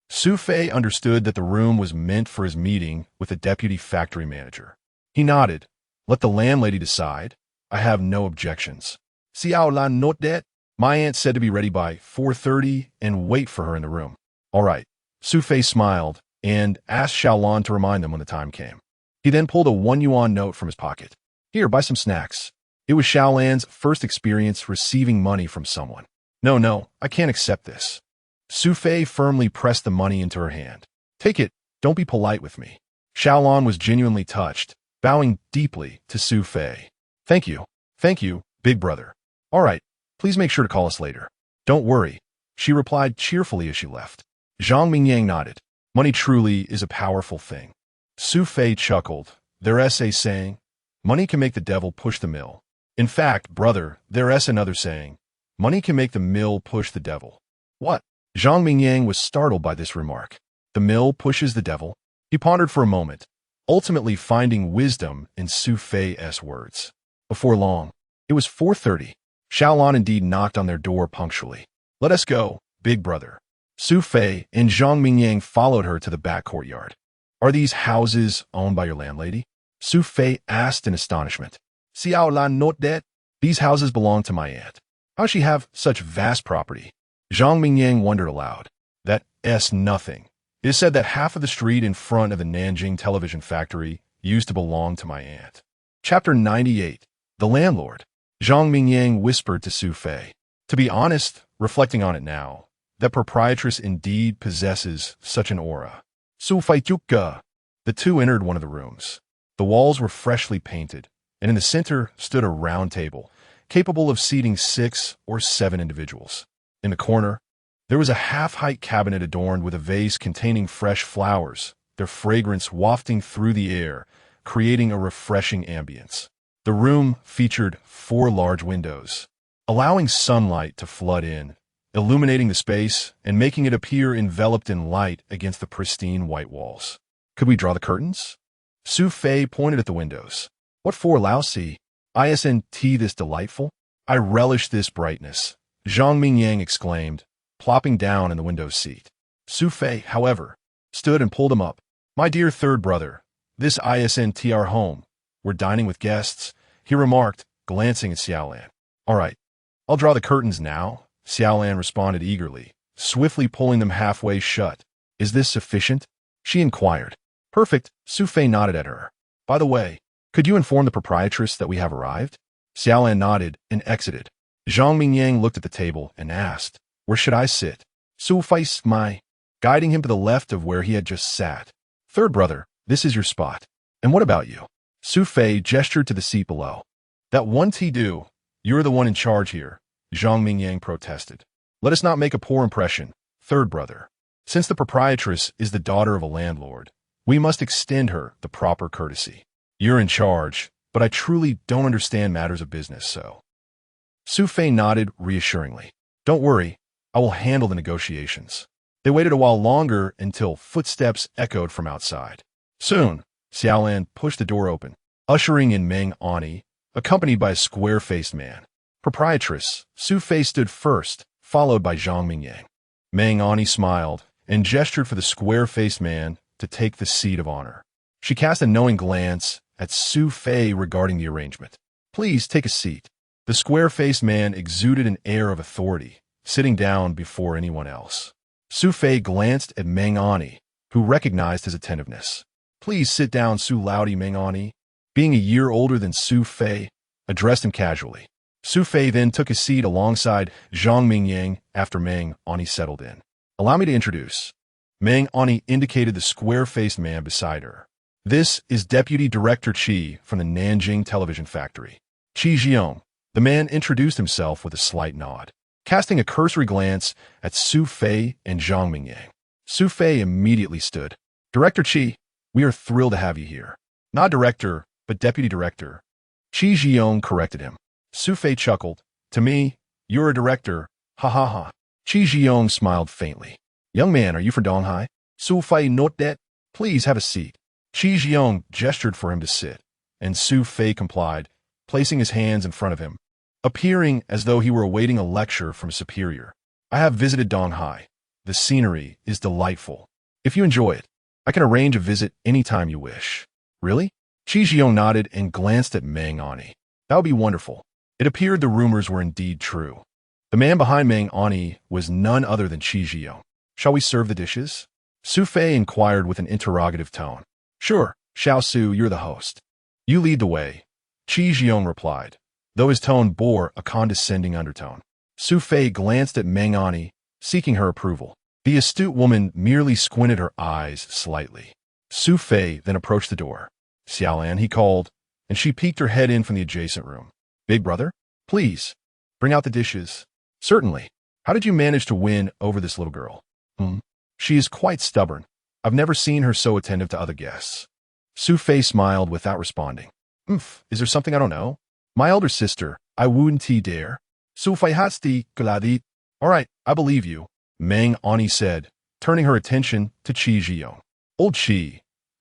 Su Fei understood that the room was meant for his meeting with the deputy factory manager. He nodded. Let the landlady decide. I have no objections. Xiaolon, note that? My aunt said to be ready by 4:30 and wait for her in the room. All right. Su Fei smiled and asked Xiaolon to remind them when the time came. He then pulled a 1 yuan note from his pocket. Here, buy some snacks. It was Xiaolon's first experience receiving money from someone. No, I can't accept this. Su Fei firmly pressed the money into her hand. Take it. Don't be polite with me. Xiaolon was genuinely touched, bowing deeply to Su Fei. Thank you, big brother. All right, please make sure to call us later. Don't worry, she replied cheerfully as she left. Zhang Mingyang nodded. Money truly is a powerful thing. Su Fei chuckled. There's a saying, money can make the devil push the mill. In fact, brother, there's another saying, money can make the mill push the devil. What? Zhang Mingyang was startled by this remark. The mill pushes the devil? He pondered for a moment, ultimately finding wisdom in Su Fei's words. Before long, it was 4:30. Xiaolon indeed knocked on their door punctually. Let us go, big brother. Su Fei and Zhang Mingyang followed her to the back courtyard. Are these houses owned by your landlady? Su Fei asked in astonishment. Xiaolon, note that? These houses belong to my aunt. How does she have such vast property? Zhang Mingyang wondered aloud. That's nothing. It is said that half of the street in front of the Nanjing television factory used to belong to my aunt. Chapter 98. The Landlord. Zhang Mingyang whispered to Su Fei. To be honest, reflecting on it now, that proprietress indeed possesses such an aura. Su Fei Chuka. The two entered one of the rooms. The walls were freshly painted, and in the center stood a round table, capable of seating 6 or 7 individuals. In the corner, there was a half-height cabinet adorned with a vase containing fresh flowers, their fragrance wafting through the air, creating a refreshing ambience. The room featured 4 large windows, allowing sunlight to flood in, illuminating the space and making it appear enveloped in light against the pristine white walls. Could we draw the curtains? Su Fei pointed at the windows. What for, Lao Si? Isn't this delightful? I relish this brightness, Zhang Mingyang exclaimed, plopping down in the window seat. Su Fei, however, stood and pulled him up. My dear third brother, this isn't our home. We're dining with guests, he remarked, glancing at Xiaolan. All right, I'll draw the curtains now, Xiaolan responded eagerly, swiftly pulling them halfway shut. Is this sufficient? She inquired. Perfect, Su Fei nodded at her. By the way, could you inform the proprietress that we have arrived? Xiaolan nodded and exited. Zhang Mingyang looked at the table and asked, Where should I sit? Su Fei smiled, guiding him to the left of where he had just sat. Third brother, this is your spot. And what about you? Su Fei gestured to the seat below. That one do. You're the one in charge here, Zhang Mingyang protested. Let us not make a poor impression, third brother. Since the proprietress is the daughter of a landlord, we must extend her the proper courtesy. You're in charge, but I truly don't understand matters of business, so. Su Fei nodded reassuringly. Don't worry, I will handle the negotiations. They waited a while longer until footsteps echoed from outside. Soon, Xiaolan pushed the door open, ushering in Meng Ani, accompanied by a square-faced man. Proprietress, Su Fei stood first, followed by Zhang Mingyang. Meng Ani smiled and gestured for the square-faced man to take the seat of honor. She cast a knowing glance at Su Fei regarding the arrangement. Please take a seat. The square-faced man exuded an air of authority, sitting down before anyone else. Su Fei glanced at Meng Ani, who recognized his attentiveness. Please sit down, Su Laudi. Meng Ani, being a year older than Su Fei, addressed him casually. Su Fei then took a seat alongside Zhang Mingyang after Meng Ani settled in. Allow me to introduce. Meng Ani indicated the square-faced man beside her. This is Deputy Director Qi from the Nanjing Television Factory. Qi Jiong. The man introduced himself with a slight nod, casting a cursory glance at Su Fei and Zhang Mingyang. Su Fei immediately stood. Director Qi, we are thrilled to have you here. Not director, but deputy director. Qi Jiong corrected him. Su Fei chuckled. To me, you're a director. Ha ha ha. Qi Jiong smiled faintly. Young man, are you from Donghai? Su Fei note that. Please have a seat. Qi Jiong gestured for him to sit, and Su Fei complied, placing his hands in front of him, appearing as though he were awaiting a lecture from a superior. I have visited Donghai. The scenery is delightful. If you enjoy it, I can arrange a visit anytime you wish. Really? Qi Jiong nodded and glanced at Meng Ani. That would be wonderful. It appeared the rumors were indeed true. The man behind Meng Ani was none other than Qi Jiong. Shall we serve the dishes? Su Fei inquired with an interrogative tone. Sure, Xiao Su, you're the host. You lead the way, Qi Jiong replied, though his tone bore a condescending undertone. Su Fei glanced at Meng Ani, seeking her approval. The astute woman merely squinted her eyes slightly. Su Fei then approached the door. Xiaolan, he called, and she peeked her head in from the adjacent room. Big brother, please, bring out the dishes. Certainly. How did you manage to win over this little girl? She is quite stubborn. I've never seen her so attentive to other guests. Su Fei smiled without responding. Is there something I don't know? My elder sister, I wouldn't dare. Su Fei hasti gladi. All right, I believe you, Meng Ani said, turning her attention to Qi Jiong. Old Qi,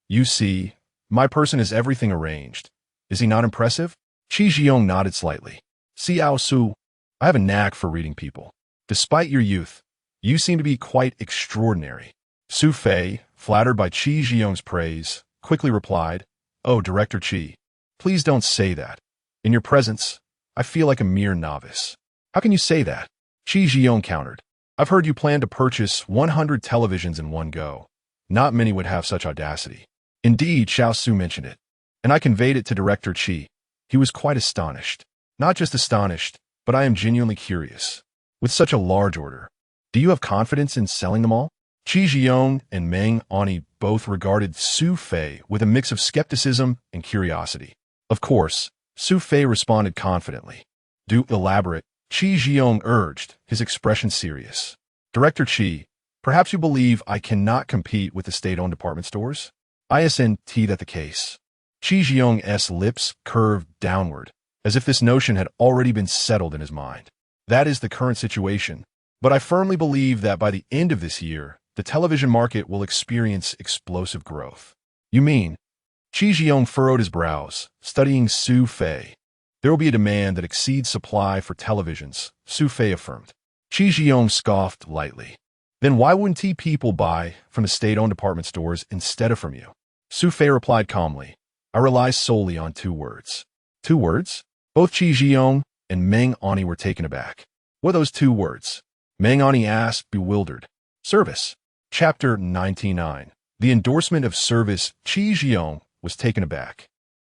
you see, my person is everything arranged. Is he not impressive? Qi Jiong nodded slightly. Xiao Su, I have a knack for reading people. Despite your youth, you seem to be quite extraordinary. Su Fei, flattered by Qi Jiong's praise, quickly replied, Oh, Director Qi, please don't say that. In your presence, I feel like a mere novice. How can you say that? Qi Jiong countered. I've heard you plan to purchase 100 televisions in one go. Not many would have such audacity. Indeed, Xiao Su mentioned it, and I conveyed it to Director Qi. He was quite astonished. Not just astonished, but I am genuinely curious. With such a large order, do you have confidence in selling them all? Qi Jiong and Meng Ani both regarded Su Fei with a mix of skepticism and curiosity. Of course, Su Fei responded confidently. Do elaborate, Qi Jiong urged, his expression serious. Director Qi, perhaps you believe I cannot compete with the state-owned department stores? Isn't that the case? Qi Jiong's lips curved downward, as if this notion had already been settled in his mind. That is the current situation, but I firmly believe that by the end of this year, the television market will experience explosive growth. You mean? Qi Jiong furrowed his brows, studying Su Fei. There will be a demand that exceeds supply for televisions, Su Fei affirmed. Qi Jiong scoffed lightly. Then why wouldn't people buy from the state-owned department stores instead of from you? Su Fei replied calmly. I rely solely on 2 words. 2 words? Both Qi Jiong and Meng Ani were taken aback. What are those 2 words? Meng Ani asked, bewildered. Service. Chapter 99. The endorsement of service. Qi Jiong was taken aback.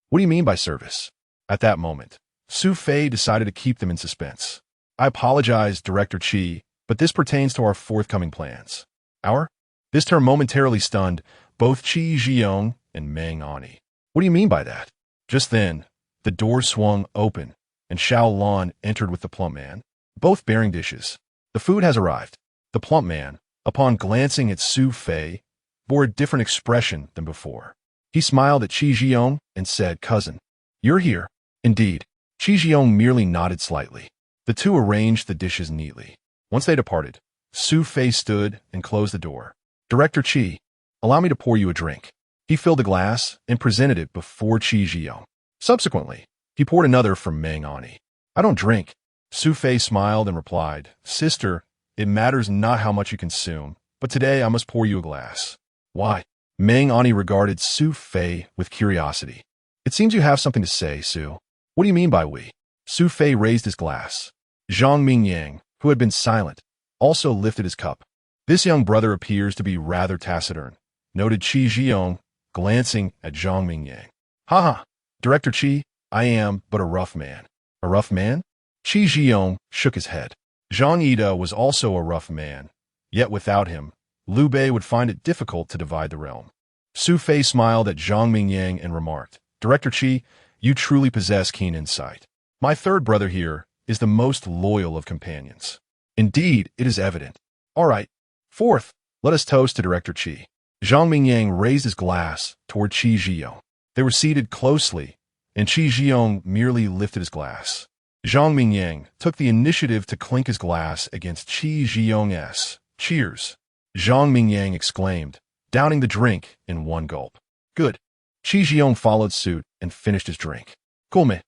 What do you mean by service? At that moment, Su Fei decided to keep them in suspense. I apologize, Director Qi, but this pertains to our forthcoming plans. Our? This term momentarily stunned both Qi Jiong and Meng Ani. What do you mean by that? Just then, the door swung open, and Xiao Lan entered with the plump man, both bearing dishes. The food has arrived. The plump man, upon glancing at Su Fei, bore a different expression than before. He smiled at Qi Jiong and said, Cousin, you're here. Indeed. Qi Jiong merely nodded slightly. The two arranged the dishes neatly. Once they departed, Su Fei stood and closed the door. Director Qi, allow me to pour you a drink. He filled a glass and presented it before Qi Jiong. Subsequently, he poured another for Meng Ani. I don't drink. Su Fei smiled and replied, Sister, it matters not how much you consume, but today I must pour you a glass. Why? Meng Ani regarded Su Fei with curiosity. It seems you have something to say, Su. What do you mean by we? Su Fei raised his glass. Zhang Mingyang, who had been silent, also lifted his cup. This young brother appears to be rather taciturn, noted Qi Jiong, glancing at Zhang Mingyang. Ha! Director Qi, I am but a rough man. A rough man? Qi Jiong shook his head. Zhang Ida was also a rough man, yet without him, Liu Bei would find it difficult to divide the realm. Su Fei smiled at Zhang Mingyang and remarked, Director Qi, you truly possess keen insight. My third brother here is the most loyal of companions. Indeed, it is evident. All right. Fourth, let us toast to Director Qi. Zhang Mingyang raised his glass toward Qi Jiong. They were seated closely, and Qi Jiong merely lifted his glass. Zhang Mingyang took the initiative to clink his glass against Qi Jiong's. Cheers! Zhang Mingyang exclaimed, downing the drink in one gulp. Good. Qi Jiong followed suit and finished his drink. Gulme.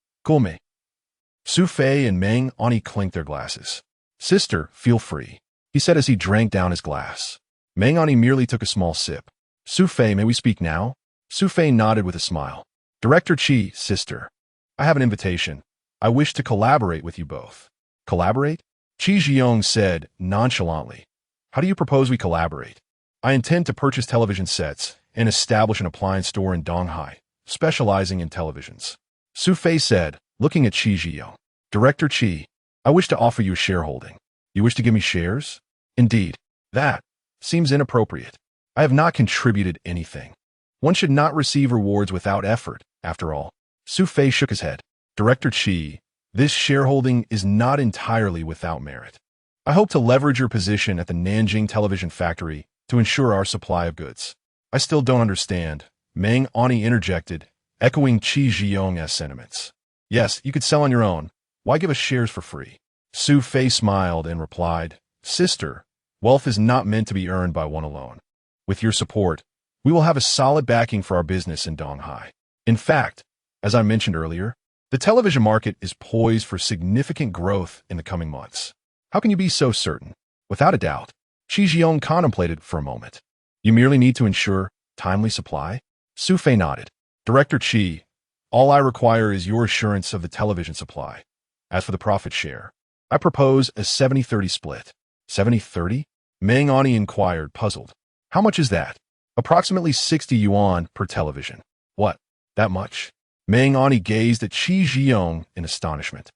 Su Fei and Meng Ani clinked their glasses. Sister, feel free, he said as he drank down his glass. Meng Ani merely took a small sip. Su Fei, may we speak now? Su Fei nodded with a smile. Director Qi, sister, I have an invitation. I wish to collaborate with you both. Collaborate? Qi Jiong said nonchalantly. How do you propose we collaborate? I intend to purchase television sets and establish an appliance store in Donghai, specializing in televisions. Su Fei said, looking at Qi Jiong. Director Qi, I wish to offer you a shareholding. You wish to give me shares? Indeed. That seems inappropriate. I have not contributed anything. One should not receive rewards without effort, after all. Su Fei shook his head. Director Qi, this shareholding is not entirely without merit. I hope to leverage your position at the Nanjing television factory to ensure our supply of goods. I still don't understand, Meng Ani interjected, echoing Qi Jiong's sentiments. Yes, you could sell on your own. Why give us shares for free? Su Fei smiled and replied, Sister, wealth is not meant to be earned by one alone. With your support, we will have a solid backing for our business in Donghai. In fact, as I mentioned earlier, the television market is poised for significant growth in the coming months. How can you be so certain? Without a doubt. Qi Jiong contemplated for a moment. You merely need to ensure timely supply? Su Fei nodded. Director Qi, all I require is your assurance of the television supply. As for the profit share, I propose a 70-30 split. 70-30? Meng Ani inquired, puzzled. How much is that? Approximately 60 yuan per television. What? That much? Meng Ani gazed at Qi Jiong in astonishment.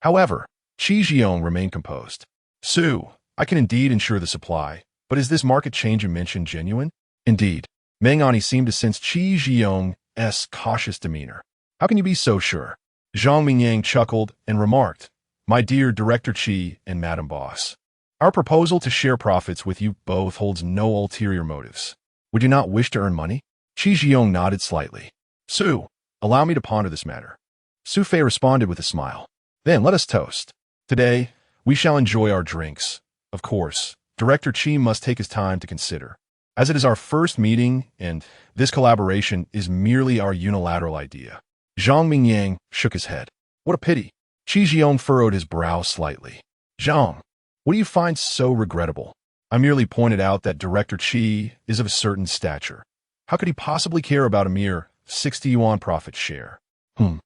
However, Qi Jiong remained composed. Su, I can indeed ensure the supply, but is this market change you mentioned genuine? Indeed. Mengani seemed to sense Qi Zhiyong's cautious demeanor. How can you be so sure? Zhang Mingyang chuckled and remarked, My dear Director Qi and Madam Boss, our proposal to share profits with you both holds no ulterior motives. Would you not wish to earn money? Qi Zhiyong nodded slightly. Su, allow me to ponder this matter. Su Fei responded with a smile. Then let us toast. Today, we shall enjoy our drinks. Of course, Director Qi must take his time to consider, as it is our first meeting and this collaboration is merely our unilateral idea. Zhang Mingyang shook his head. What a pity. Qi Zhiyong furrowed his brow slightly. Zhang, what do you find so regrettable? I merely pointed out that Director Qi is of a certain stature. How could he possibly care about a mere 60 yuan profit share? Qi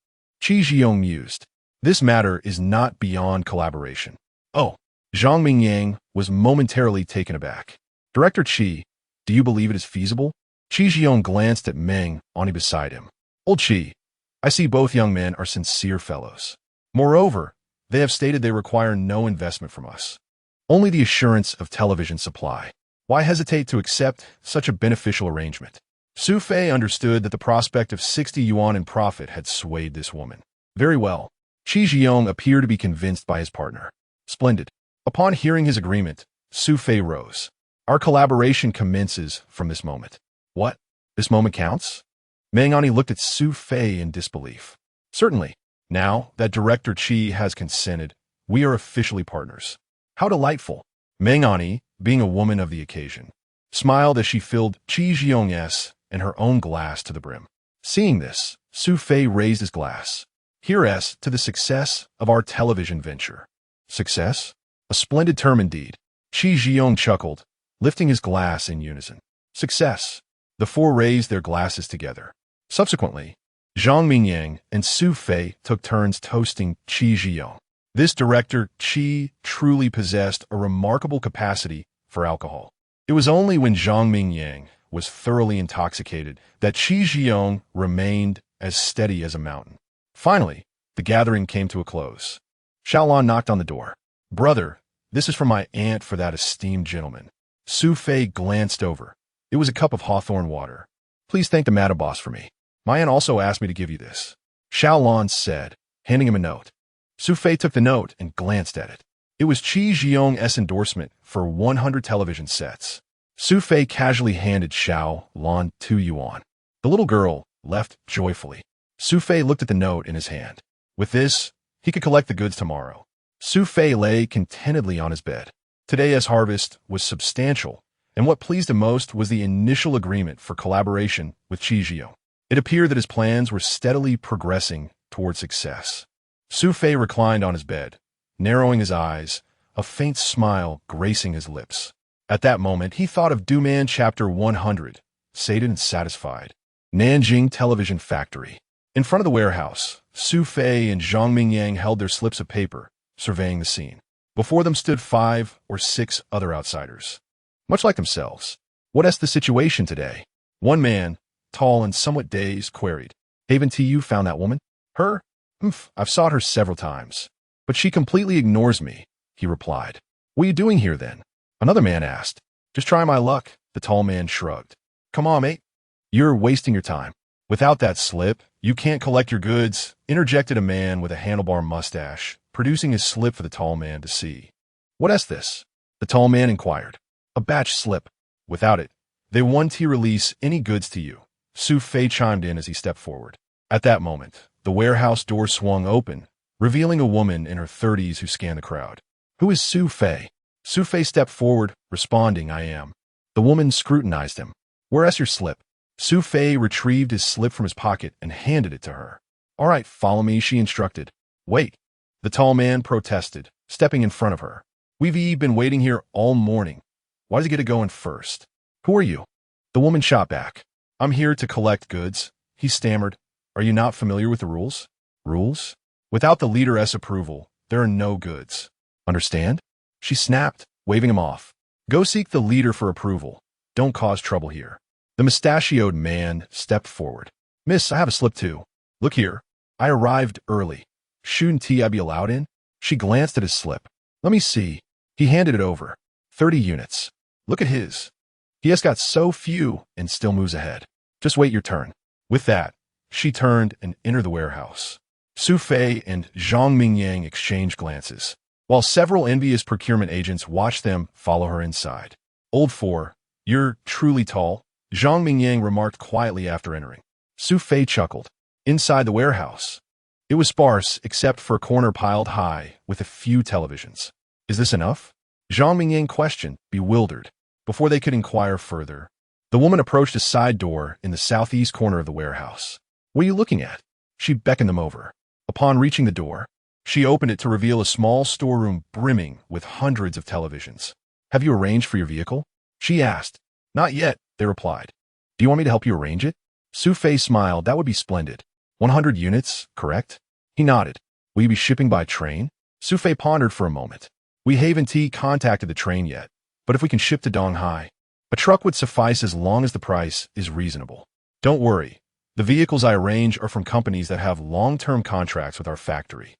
Zhiyong mused. This matter is not beyond collaboration. Oh, Zhang Mingyang was momentarily taken aback. Director Qi, do you believe it is feasible? Qi Zhiyong glanced at Meng Ani beside him. Old Qi, I see both young men are sincere fellows. Moreover, they have stated they require no investment from us. Only the assurance of television supply. Why hesitate to accept such a beneficial arrangement? Su Fei understood that the prospect of 60 yuan in profit had swayed this woman. Very well. Qi Zhiyong appeared to be convinced by his partner. Splendid. Upon hearing his agreement, Su Fei rose. Our collaboration commences from this moment. What? This moment counts? Meng Ani looked at Su Fei in disbelief. Certainly. Now that Director Qi has consented, we are officially partners. How delightful. Meng Ani, being a woman of the occasion, smiled as she filled Qi Zhiyong's and her own glass to the brim. Seeing this, Su Fei raised his glass. Here's to the success of our television venture. Success? A splendid term indeed. Qi Zhiyong chuckled, lifting his glass in unison. Success. The four raised their glasses together. Subsequently, Zhang Mingyang and Su Fei took turns toasting Qi Zhiyong. This Director Qi truly possessed a remarkable capacity for alcohol. It was only when Zhang Mingyang was thoroughly intoxicated that Qi Zhiyong remained as steady as a mountain. Finally, the gathering came to a close. Xiaolon knocked on the door. Brother, this is from my aunt for that esteemed gentleman. Su Fei glanced over. It was a cup of hawthorn water. Please thank the Madam Boss for me. My aunt also asked me to give you this. Xiaolon said, handing him a note. Su Fei took the note and glanced at it. It was Qi Zhiyong's endorsement for 100 television sets. Su Fei casually handed Xiaolon 2 yuan. The little girl left joyfully. Su Fei looked at the note in his hand. With this, he could collect the goods tomorrow. Su Fei lay contentedly on his bed. Today's harvest was substantial, and what pleased him most was the initial agreement for collaboration with Qi Zhiyong. It appeared that his plans were steadily progressing toward success. Su Fei reclined on his bed, narrowing his eyes, a faint smile gracing his lips. At that moment, he thought of Duman Chapter 100, sated and satisfied. Nanjing Television Factory. In front of the warehouse, Su Fei and Zhang Mingyang held their slips of paper, surveying the scene. Before them stood 5 or 6 other outsiders. Much like themselves. What's the situation today? One man, tall and somewhat dazed, queried. Haven't you found that woman? Her? I've sought her several times. But she completely ignores me, he replied. What are you doing here then? Another man asked. Just trying my luck, the tall man shrugged. Come on, mate. You're wasting your time. Without that slip, you can't collect your goods, interjected a man with a handlebar mustache, producing his slip for the tall man to see. What's this? The tall man inquired. A batch slip. Without it, they won't release any goods to you. Su Fei chimed in as he stepped forward. At that moment, the warehouse door swung open, revealing a woman in her 30s who scanned the crowd. Who is Su Fei? Su Fei stepped forward, responding, I am. The woman scrutinized him. Where's your slip? Su Fei retrieved his slip from his pocket and handed it to her. All right, follow me, she instructed. Wait. The tall man protested, stepping in front of her. We've been waiting here all morning. Why does he get to go in first? Who are you? The woman shot back. I'm here to collect goods, he stammered. Are you not familiar with the rules? Rules? Without the leader's approval, there are no goods. Understand? She snapped, waving him off. Go seek the leader for approval. Don't cause trouble here. The mustachioed man stepped forward. Miss, I have a slip too. Look here. I arrived early. Shouldn't I be allowed in? She glanced at his slip. Let me see. He handed it over. 30 units. Look at his. He has got so few and still moves ahead. Just wait your turn. With that, she turned and entered the warehouse. Su Fei and Zhang Mingyang exchanged glances, while several envious procurement agents watched them follow her inside. Old Four, you're truly tall, Zhang Mingyang remarked quietly after entering. Su Fei chuckled. Inside the warehouse, it was sparse except for a corner piled high with a few televisions. Is this enough? Zhang Mingyang questioned, bewildered. Before they could inquire further, the woman approached a side door in the southeast corner of the warehouse. What are you looking at? She beckoned them over. Upon reaching the door, she opened it to reveal a small storeroom brimming with hundreds of televisions. Have you arranged for your vehicle? She asked. Not yet, they replied. Do you want me to help you arrange it? Su Fei smiled. That would be splendid. 100 units, correct? He nodded. Will you be shipping by train? Su Fei pondered for a moment. We haven't contacted the train yet, but if we can ship to Donghai, a truck would suffice as long as the price is reasonable. Don't worry. The vehicles I arrange are from companies that have long-term contracts with our factory.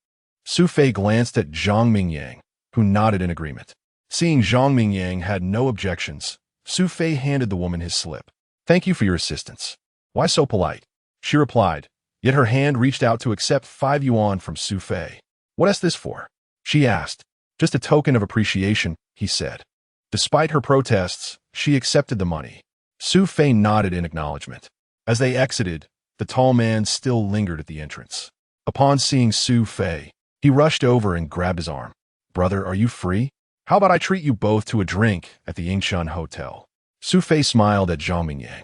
Su Fei glanced at Zhang Mingyang, who nodded in agreement. Seeing Zhang Mingyang had no objections, Su Fei handed the woman his slip. Thank you for your assistance. Why so polite? She replied, yet her hand reached out to accept 5 yuan from Su Fei. What is this for? She asked. Just a token of appreciation, he said. Despite her protests, she accepted the money. Su Fei nodded in acknowledgement. As they exited, the tall man still lingered at the entrance. Upon seeing Su Fei, he rushed over and grabbed his arm. Brother, are you free? How about I treat you both to a drink at the Yingchun Hotel? Su Fei smiled at Zhang Mingyang.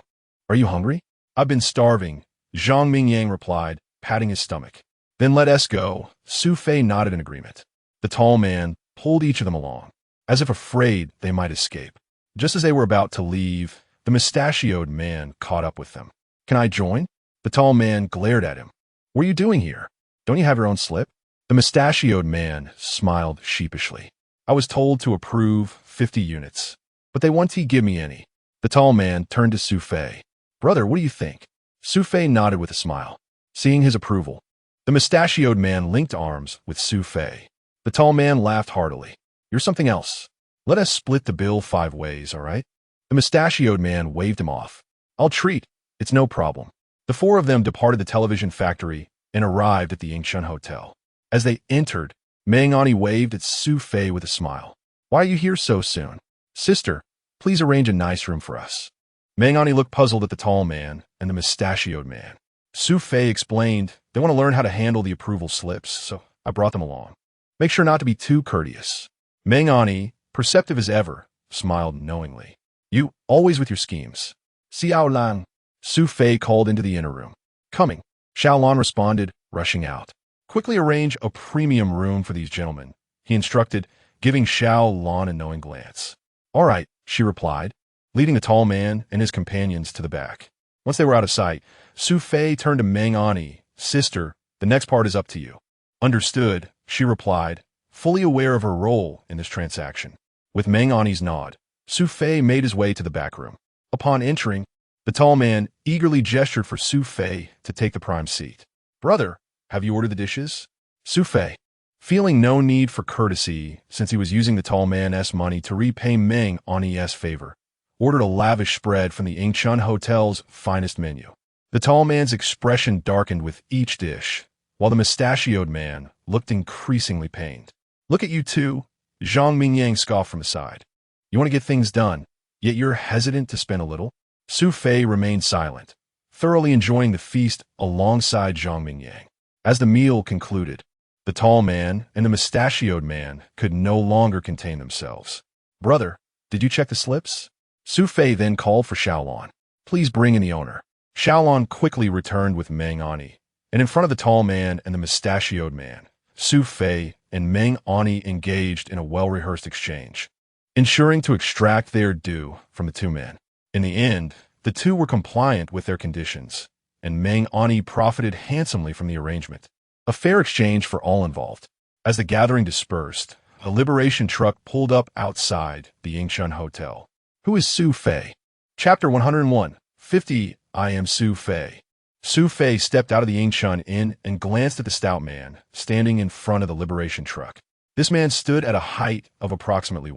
Are you hungry? I've been starving, Zhang Mingyang replied, patting his stomach. Then let us go. Su Fei nodded in agreement. The tall man pulled each of them along, as if afraid they might escape. Just as they were about to leave, the mustachioed man caught up with them. Can I join? The tall man glared at him. What are you doing here? Don't you have your own slip? The mustachioed man smiled sheepishly. I was told to approve 50 units, but they won't give me any. The tall man turned to Su Fei. Brother, what do you think? Su Fei nodded with a smile. Seeing his approval, the mustachioed man linked arms with Su Fei. The tall man laughed heartily. You're something else. Let us split the bill 5 ways, all right? The mustachioed man waved him off. I'll treat. It's no problem. The 4 of them departed the television factory and arrived at the Yingchun Hotel. As they entered, Meng Ani waved at Su Fei with a smile. Why are you here so soon? Sister, please arrange a nice room for us. Meng Ani looked puzzled at the tall man and the mustachioed man. Su Fei explained, they want to learn how to handle the approval slips, so I brought them along. Make sure not to be too courteous. Meng Ani, perceptive as ever, smiled knowingly. You, always with your schemes. Xiao Lan. Su Fei called into the inner room. Coming. Xiao Lan responded, rushing out. Quickly arrange a premium room for these gentlemen, he instructed, giving Xiao Lan a knowing glance. All right, she replied, leading the tall man and his companions to the back. Once they were out of sight, Su Fei turned to Meng Ani. Sister, the next part is up to you. Understood, she replied, fully aware of her role in this transaction. With Meng Ani's nod, Su Fei made his way to the back room. Upon entering, the tall man eagerly gestured for Su Fei to take the prime seat. Brother, have you ordered the dishes? Su Fei, feeling no need for courtesy since he was using the tall man's money to repay Meng Ani's favor, ordered a lavish spread from the Yingchun Hotel's finest menu. The tall man's expression darkened with each dish, while the mustachioed man looked increasingly pained. Look at you two, Zhang Mingyang scoffed from the side. You want to get things done, yet you're hesitant to spend a little? Su Fei remained silent, thoroughly enjoying the feast alongside Zhang Mingyang. As the meal concluded, the tall man and the mustachioed man could no longer contain themselves. Brother, did you check the slips? Su Fei then called for Xiaolan. Please bring in the owner. Xiaolan quickly returned with Meng Ani, and in front of the tall man and the mustachioed man, Su Fei and Meng Ani engaged in a well-rehearsed exchange, ensuring to extract their due from the 2 men. In the end, the 2 were compliant with their conditions, and Meng Ani profited handsomely from the arrangement. A fair exchange for all involved. As the gathering dispersed, a liberation truck pulled up outside the Yingchun Hotel. Who is Su Fei? Chapter 101. 50. I am Su Fei. Su Fei stepped out of the Yingchun Inn and glanced at the stout man standing in front of the liberation truck. This man stood at a height of approximately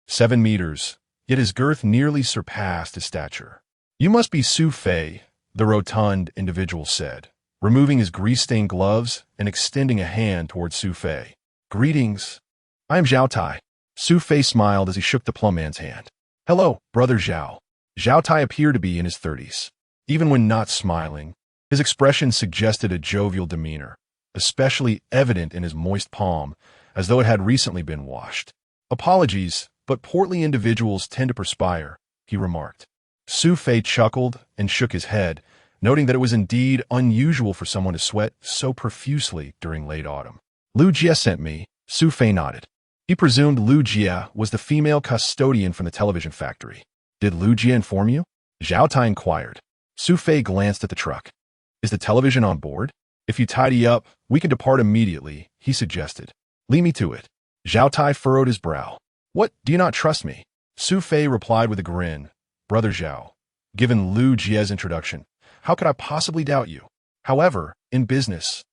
7 meters, yet his girth nearly surpassed his stature. "You must be Su Fei," the rotund individual said, removing his grease-stained gloves and extending a hand toward Su Fei. "Greetings. I am Zhao Tai." Su Fei smiled as he shook the plump man's hand. "Hello, brother Zhao." Zhao Tai appeared to be in his 30s. Even when not smiling, his expression suggested a jovial demeanor, especially evident in his moist palm, as though it had recently been washed. "Apologies, but portly individuals tend to perspire," he remarked. Su Fei chuckled and shook his head, noting that it was indeed unusual for someone to sweat so profusely during late autumn. "Lu Jie sent me," Su Fei nodded. He presumed Lu Jie was the female custodian from the television factory. "Did Lu Jie inform you?" Zhao Tai inquired. Su Fei glanced at the truck. "Is the television on board? If you tidy up, we can depart immediately," he suggested. "Lead me to it." Zhao Tai furrowed his brow. "What, do you not trust me?" Su Fei replied with a grin. "Brother Zhao, given Lu Jie's introduction, how could I possibly doubt you? However, in business,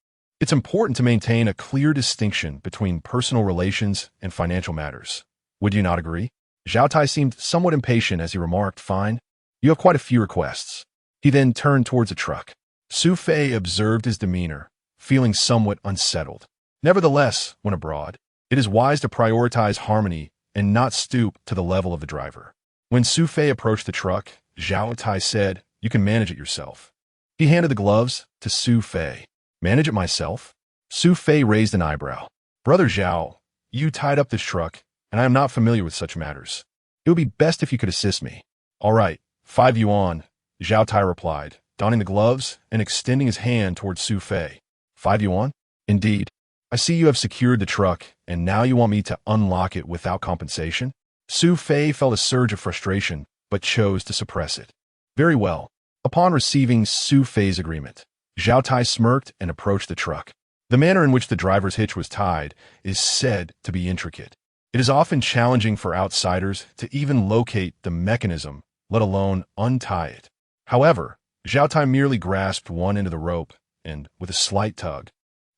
it's important to maintain a clear distinction between personal relations and financial matters. Would you not agree?" Zhao Tai seemed somewhat impatient as he remarked, "Fine. You have quite a few requests." He then turned towards the truck. Su Fei observed his demeanor, feeling somewhat unsettled. Nevertheless, when abroad, it is wise to prioritize harmony and not stoop to the level of the driver. When Su Fei approached the truck, Zhao Tai said, "You can manage it yourself." He handed the gloves to Su Fei. "Manage it myself?" Su Fei raised an eyebrow. "Brother Zhao, you tied up this truck, and I am not familiar with such matters. It would be best if you could assist me." "All right, 5 yuan," Zhao Tai replied, donning the gloves and extending his hand towards Su Fei. "5 yuan? Indeed. I see you have secured the truck, and now you want me to unlock it without compensation?" Su Fei felt a surge of frustration, but chose to suppress it. "Very well." Upon receiving Su Fei's agreement, Zhao Tai smirked and approached the truck. The manner in which the driver's hitch was tied is said to be intricate. It is often challenging for outsiders to even locate the mechanism, let alone untie it. However, Zhao Tai merely grasped one end of the rope, and, with a slight tug,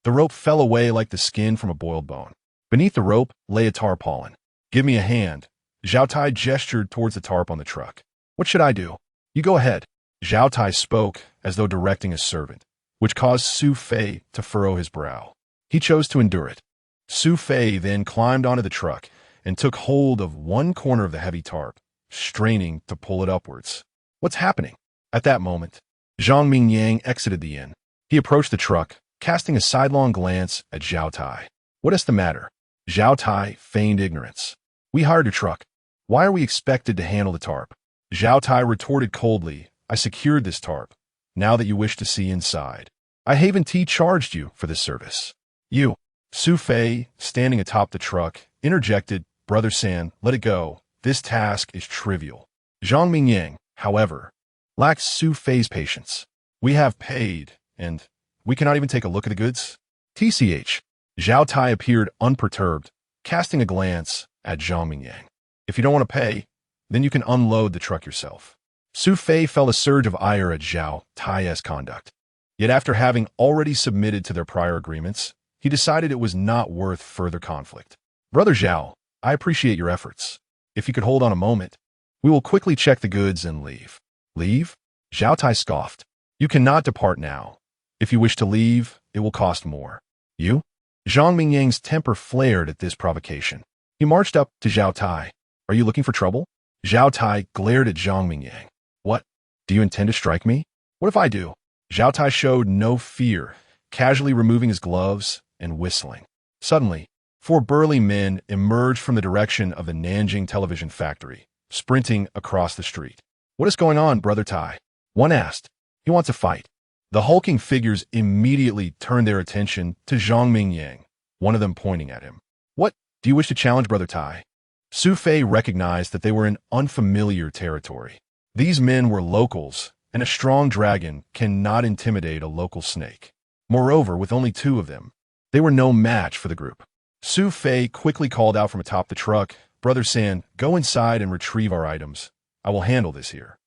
the rope fell away like the skin from a boiled bone. Beneath the rope lay a tarpaulin. "Give me a hand." Zhao Tai gestured towards the tarp on the truck. "What should I do?" "You go ahead." Zhao Tai spoke as though directing a servant, which caused Su Fei to furrow his brow. He chose to endure it. Su Fei then climbed onto the truck and took hold of one corner of the heavy tarp, straining to pull it upwards. "What's happening?" At that moment, Zhang Mingyang exited the inn. He approached the truck, casting a sidelong glance at Zhao Tai. "What is the matter?" Zhao Tai feigned ignorance. "We hired your truck. Why are we expected to handle the tarp?" Zhao Tai retorted coldly, "I secured this tarp. Now that you wish to see inside, I haven't charged you for this service." "You." Su Fei, standing atop the truck, interjected, "Brother San, let it go. This task is trivial." Zhang Mingyang, however, lacked Su Fei's patience. "We have paid, and we cannot even take a look at the goods?" "TCH." Zhao Tai appeared unperturbed, casting a glance at Zhang Mingyang. "If you don't want to pay, then you can unload the truck yourself." Su Fei felt a surge of ire at Zhao Tai's conduct. Yet after having already submitted to their prior agreements, he decided it was not worth further conflict. "Brother Zhao, I appreciate your efforts. If you could hold on a moment, we will quickly check the goods and leave." "Leave?" Zhao Tai scoffed. "You cannot depart now. If you wish to leave, it will cost more." "You?" Zhang Mingyang's temper flared at this provocation. He marched up to Zhao Tai. "Are you looking for trouble?" Zhao Tai glared at Zhang Mingyang. "What? Do you intend to strike me?" "What if I do?" Zhao Tai showed no fear, casually removing his gloves and whistling. Suddenly, 4 burly men emerged from the direction of the Nanjing television factory, sprinting across the street. "What is going on, Brother Tai?" one asked. "He wants a fight." The hulking figures immediately turned their attention to Zhang Mingyang, one of them pointing at him. "What? Do you wish to challenge Brother Tai?" Su Fei recognized that they were in unfamiliar territory. These men were locals, and a strong dragon cannot intimidate a local snake. Moreover, with only 2 of them, they were no match for the group. Su Fei quickly called out from atop the truck, "Brother San, go inside and retrieve our items. I will handle this here."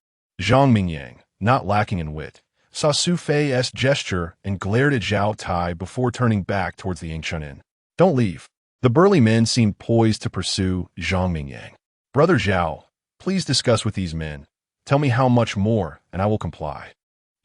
Zhang Mingyang, not lacking in wit, saw Su Fei's gesture and glared at Zhao Tai before turning back towards the Yingchun Inn. "Don't leave." The burly men seemed poised to pursue Zhang Mingyang. "Brother Zhao, Please discuss with these men. Tell me how much more, and I will comply.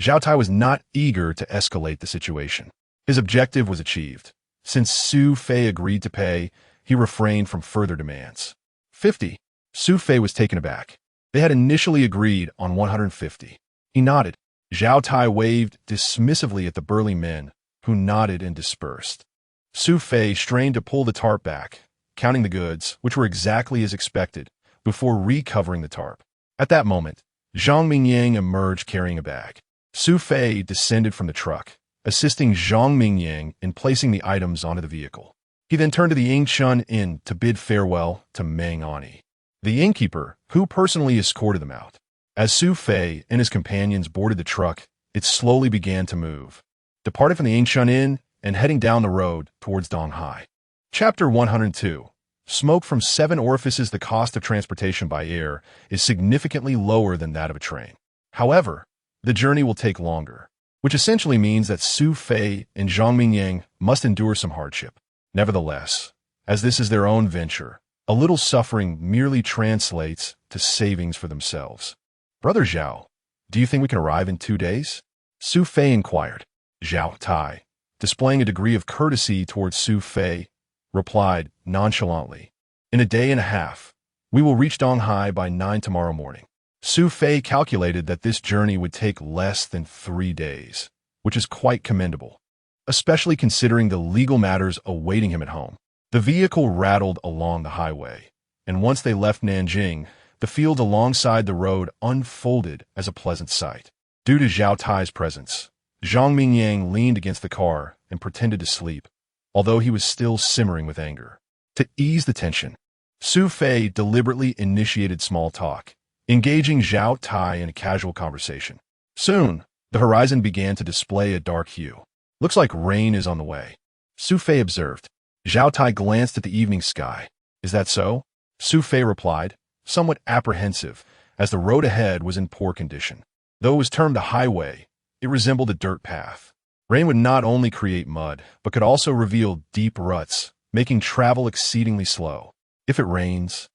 Zhao Tai was not eager to escalate the situation. His objective was achieved. Since Su Fei agreed to pay, he refrained from further demands. 50. Su Fei was taken aback. They had initially agreed on 150. He nodded. Zhao Tai waved dismissively at the burly men, who nodded and dispersed. Su Fei strained to pull the tarp back, counting the goods, which were exactly as expected, before recovering the tarp. At that moment, Zhang Mingyang emerged carrying a bag. Su Fei descended from the truck, assisting Zhang Mingyang in placing the items onto the vehicle. He then turned to the Yingchun Inn to bid farewell to Meng Ani, the innkeeper, who personally escorted them out. As Su Fei and his companions boarded the truck, it slowly began to move, departing from the Yingchun Inn and heading down the road towards Donghai. Chapter 102. Smoke from 7 orifices. The cost of transportation by air is significantly lower than that of a train. However, the journey will take longer, which essentially means that Su Fei and Zhang Mingyang must endure some hardship. Nevertheless, as this is their own venture, a little suffering merely translates to savings for themselves. Brother Zhao, do you think we can arrive in 2 days? Su Fei inquired. Zhao Tai, displaying a degree of courtesy towards Su Fei, replied nonchalantly. In a day and a half, we will reach Donghai by 9 tomorrow morning. Su Fei calculated that this journey would take less than 3 days, which is quite commendable, especially considering the legal matters awaiting him at home. The vehicle rattled along the highway, and once they left Nanjing, the field alongside the road unfolded as a pleasant sight. Due to Zhao Tai's presence, Zhang Mingyang leaned against the car and pretended to sleep, although he was still simmering with anger. To ease the tension, Su Fei deliberately initiated small talk, engaging Zhao Tai in a casual conversation. Soon, the horizon began to display a dark hue. Looks like rain is on the way, Su Fei observed. Zhao Tai glanced at the evening sky. Is that so? Su Fei replied, somewhat apprehensive, as the road ahead was in poor condition. Though it was termed a highway, it resembled a dirt path. Rain would not only create mud, but could also reveal deep ruts, making travel exceedingly slow. If it rains,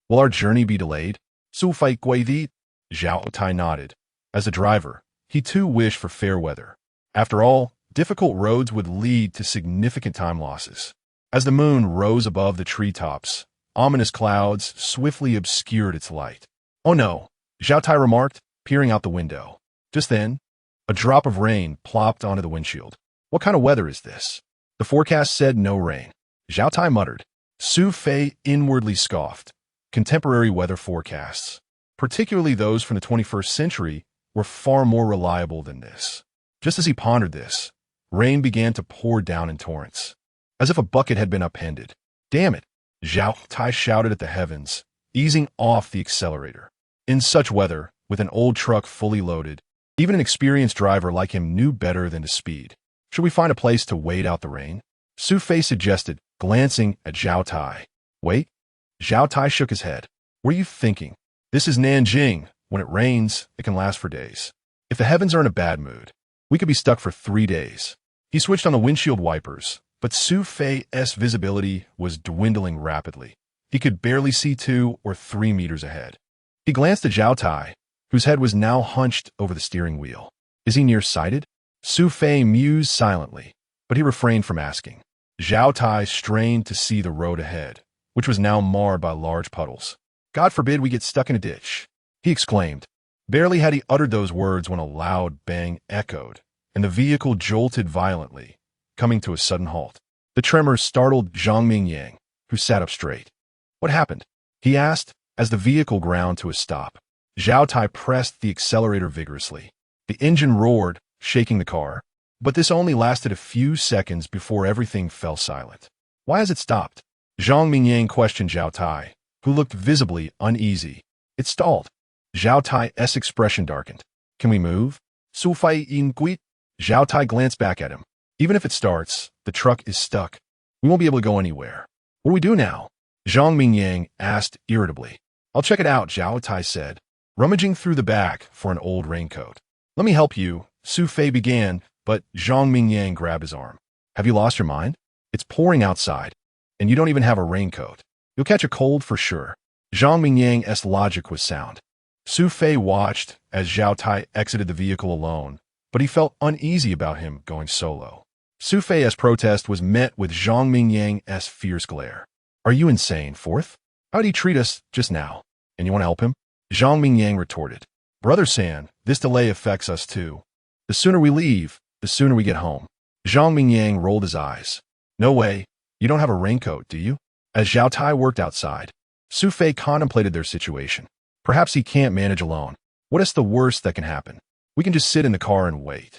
will our journey be delayed? Su Fei Guidi? Zhao Tai nodded. As a driver, he too wished for fair weather. After all, difficult roads would lead to significant time losses. As the moon rose above the treetops, ominous clouds swiftly obscured its light. Oh no, Zhao Tai remarked, peering out the window. Just then, a drop of rain plopped onto the windshield. What kind of weather is this? The forecast said no rain. Zhao Tai muttered. Su Fei inwardly scoffed. Contemporary weather forecasts, particularly those from the 21st century, were far more reliable than this. Just as he pondered this, rain began to pour down in torrents, as if a bucket had been upended. Damn it, Zhao Tai shouted at the heavens, easing off the accelerator. In such weather, with an old truck fully loaded, even an experienced driver like him knew better than to speed. Should we find a place to wait out the rain? Su Fei suggested, glancing at Zhao Tai. Wait? Zhao Tai shook his head. What are you thinking? This is Nanjing. When it rains, it can last for days. If the heavens are in a bad mood, we could be stuck for 3 days. He switched on the windshield wipers, but Su Fei's visibility was dwindling rapidly. He could barely see 2 or 3 meters ahead. He glanced at Zhao Tai, whose head was now hunched over the steering wheel. Is he nearsighted? Su Fei mused silently, but he refrained from asking. Zhao Tai strained to see the road ahead, which was now marred by large puddles. God forbid we get stuck in a ditch, he exclaimed. Barely had he uttered those words when a loud bang echoed, and the vehicle jolted violently, coming to a sudden halt. The tremors startled Zhang Mingyang, who sat up straight. What happened? He asked, as the vehicle ground to a stop. Zhao Tai pressed the accelerator vigorously. The engine roared, shaking the car, but this only lasted a few seconds before everything fell silent. Why has it stopped? Zhang Mingyang questioned Zhao Tai, who looked visibly uneasy. It stalled. Zhao Tai's expression darkened. Can we move? Su Fei Inguit? Zhao Tai glanced back at him. Even if it starts, the truck is stuck. We won't be able to go anywhere. What do we do now? Zhang Mingyang asked irritably. I'll check it out, Zhao Tai said, rummaging through the back for an old raincoat. Let me help you, Su Fei began, but Zhang Mingyang grabbed his arm. Have you lost your mind? It's pouring outside, and you don't even have a raincoat. You'll catch a cold for sure. Zhang Mingyang's logic was sound. Su Fei watched as Zhao Tai exited the vehicle alone, but he felt uneasy about him going solo. Su Fei's protest was met with Zhang Mingyang's fierce glare. Are you insane, Fourth? How'd he treat us just now? And you want to help him? Zhang Mingyang retorted. Brother San, this delay affects us too. The sooner we leave, the sooner we get home. Zhang Mingyang rolled his eyes. No way. You don't have a raincoat, do you? As Zhao Tai worked outside, Su Fei contemplated their situation. Perhaps he can't manage alone. What is the worst that can happen? We can just sit in the car and wait.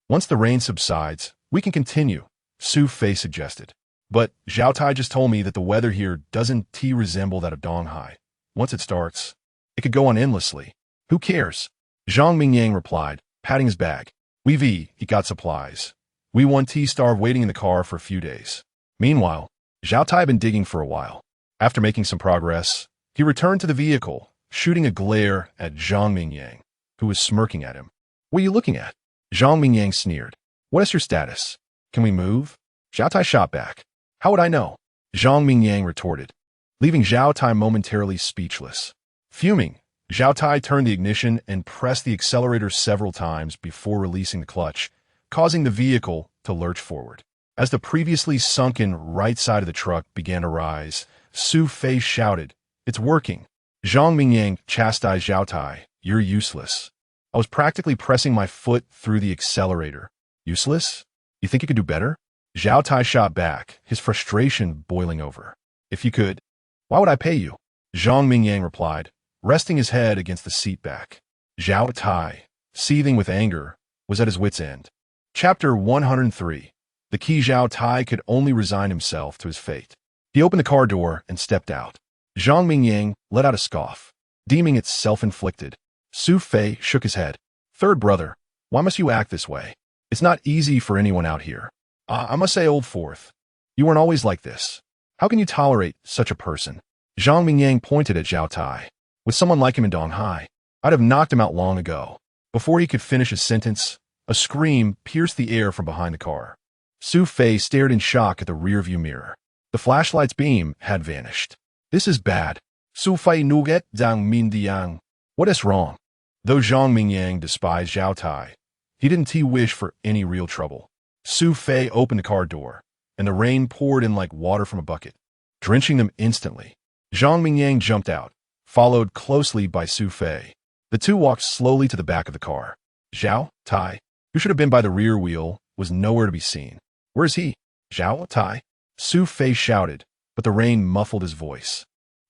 Once the rain subsides, we can continue, Su Fei suggested. But Zhao Tai just told me that the weather here doesn't resemble that of Donghai. Once it starts, it could go on endlessly. Who cares? Zhang Mingyang replied, patting his bag. He got supplies. We won starve waiting in the car for a few days. Meanwhile, Zhao Tai had been digging for a while. After making some progress, he returned to the vehicle, shooting a glare at Zhang Mingyang, who was smirking at him. What are you looking at? Zhang Mingyang sneered. What is your status? Can we move? Zhao Tai shot back. How would I know? Zhang Mingyang retorted, leaving Zhao Tai momentarily speechless. Fuming, Zhao Tai turned the ignition and pressed the accelerator several times before releasing the clutch, causing the vehicle to lurch forward. As the previously sunken right side of the truck began to rise, Su Fei shouted, It's working. Zhang Mingyang chastised Zhao Tai. You're useless. I was practically pressing my foot through the accelerator. Useless? You think you could do better? Zhao Tai shot back, his frustration boiling over. If you could, why would I pay you? Zhang Mingyang replied, resting his head against the seat back. Zhao Tai, seething with anger, was at his wit's end. Chapter 103. The key Zhao Tai could only resign himself to his fate. He opened the car door and stepped out. Zhang Mingyang let out a scoff, deeming it self-inflicted. Su Fei shook his head. Third brother, why must you act this way? It's not easy for anyone out here. I must say, old Fourth, you weren't always like this. How can you tolerate such a person? Zhang Mingyang pointed at Zhao Tai. With someone like him in Donghai, I'd have knocked him out long ago. Before he could finish his sentence, a scream pierced the air from behind the car. Su Fei stared in shock at the rearview mirror. The flashlight's beam had vanished. This is bad. Su Fei nuget Zhang Mingyang. What is wrong? Though Zhang Mingyang despised Zhao Tai, he didn't wish for any real trouble. Su Fei opened the car door, and the rain poured in like water from a bucket, drenching them instantly. Zhang Mingyang jumped out, followed closely by Su Fei. The two walked slowly to the back of the car. Zhao Tai, who should have been by the rear wheel, was nowhere to be seen. Where is he? Zhao Tai? Su Fei shouted, but the rain muffled his voice.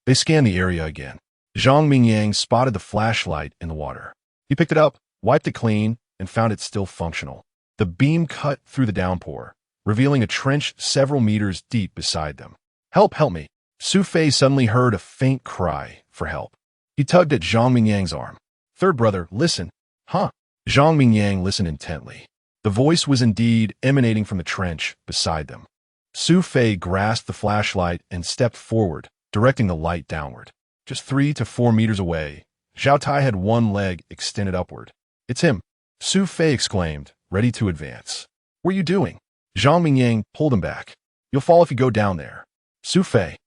They scanned the area again. Zhang Mingyang spotted the flashlight in the water. He picked it up, wiped it clean, and found it still functional. The beam cut through the downpour, revealing a trench several meters deep beside them. Help me. Su Fei suddenly heard a faint cry for help. He tugged at Zhang Mingyang's arm. Third brother, listen. Huh? Zhang Mingyang listened intently. The voice was indeed emanating from the trench beside them. Su Fei grasped the flashlight and stepped forward, directing the light downward. Just 3 to 4 meters away, Zhao Tai had one leg extended upward. It's him, Su Fei exclaimed, ready to advance. What are you doing? Zhang Mingyang pulled him back. You'll fall if you go down there. Su Fei,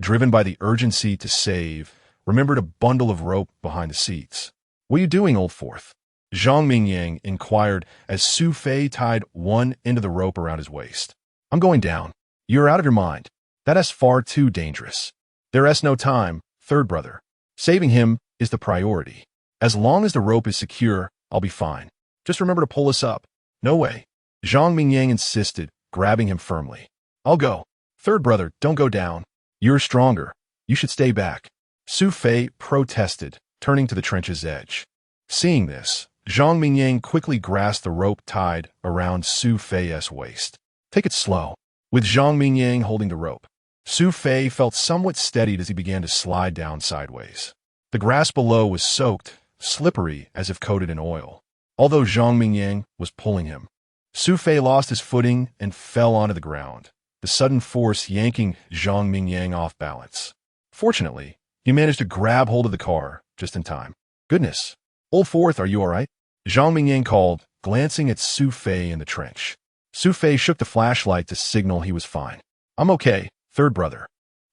driven by the urgency to save, remembered a bundle of rope behind the seats. What are you doing, old Fourth? Zhang Mingyang inquired as Su Fei tied one end of the rope around his waist. I'm going down. You're out of your mind. That is far too dangerous. There is no time, third brother. Saving him is the priority. As long as the rope is secure, I'll be fine. Just remember to pull us up. No way. Zhang Mingyang insisted, grabbing him firmly. I'll go. Third brother, don't go down. You're stronger. You should stay back. Su Fei protested, turning to the trench's edge. Seeing this, Zhang Mingyang quickly grasped the rope tied around Su Fei's waist. Take it slow. With Zhang Mingyang holding the rope, Su Fei felt somewhat steadied as he began to slide down sideways. The grass below was soaked, slippery as if coated in oil. Although Zhang Mingyang was pulling him, Su Fei lost his footing and fell onto the ground, the sudden force yanking Zhang Mingyang off balance. Fortunately, he managed to grab hold of the car just in time. Goodness. Old Fourth, are you all right? Zhang Mingyang called, glancing at Su Fei in the trench. Su Fei shook the flashlight to signal he was fine. I'm okay, third brother.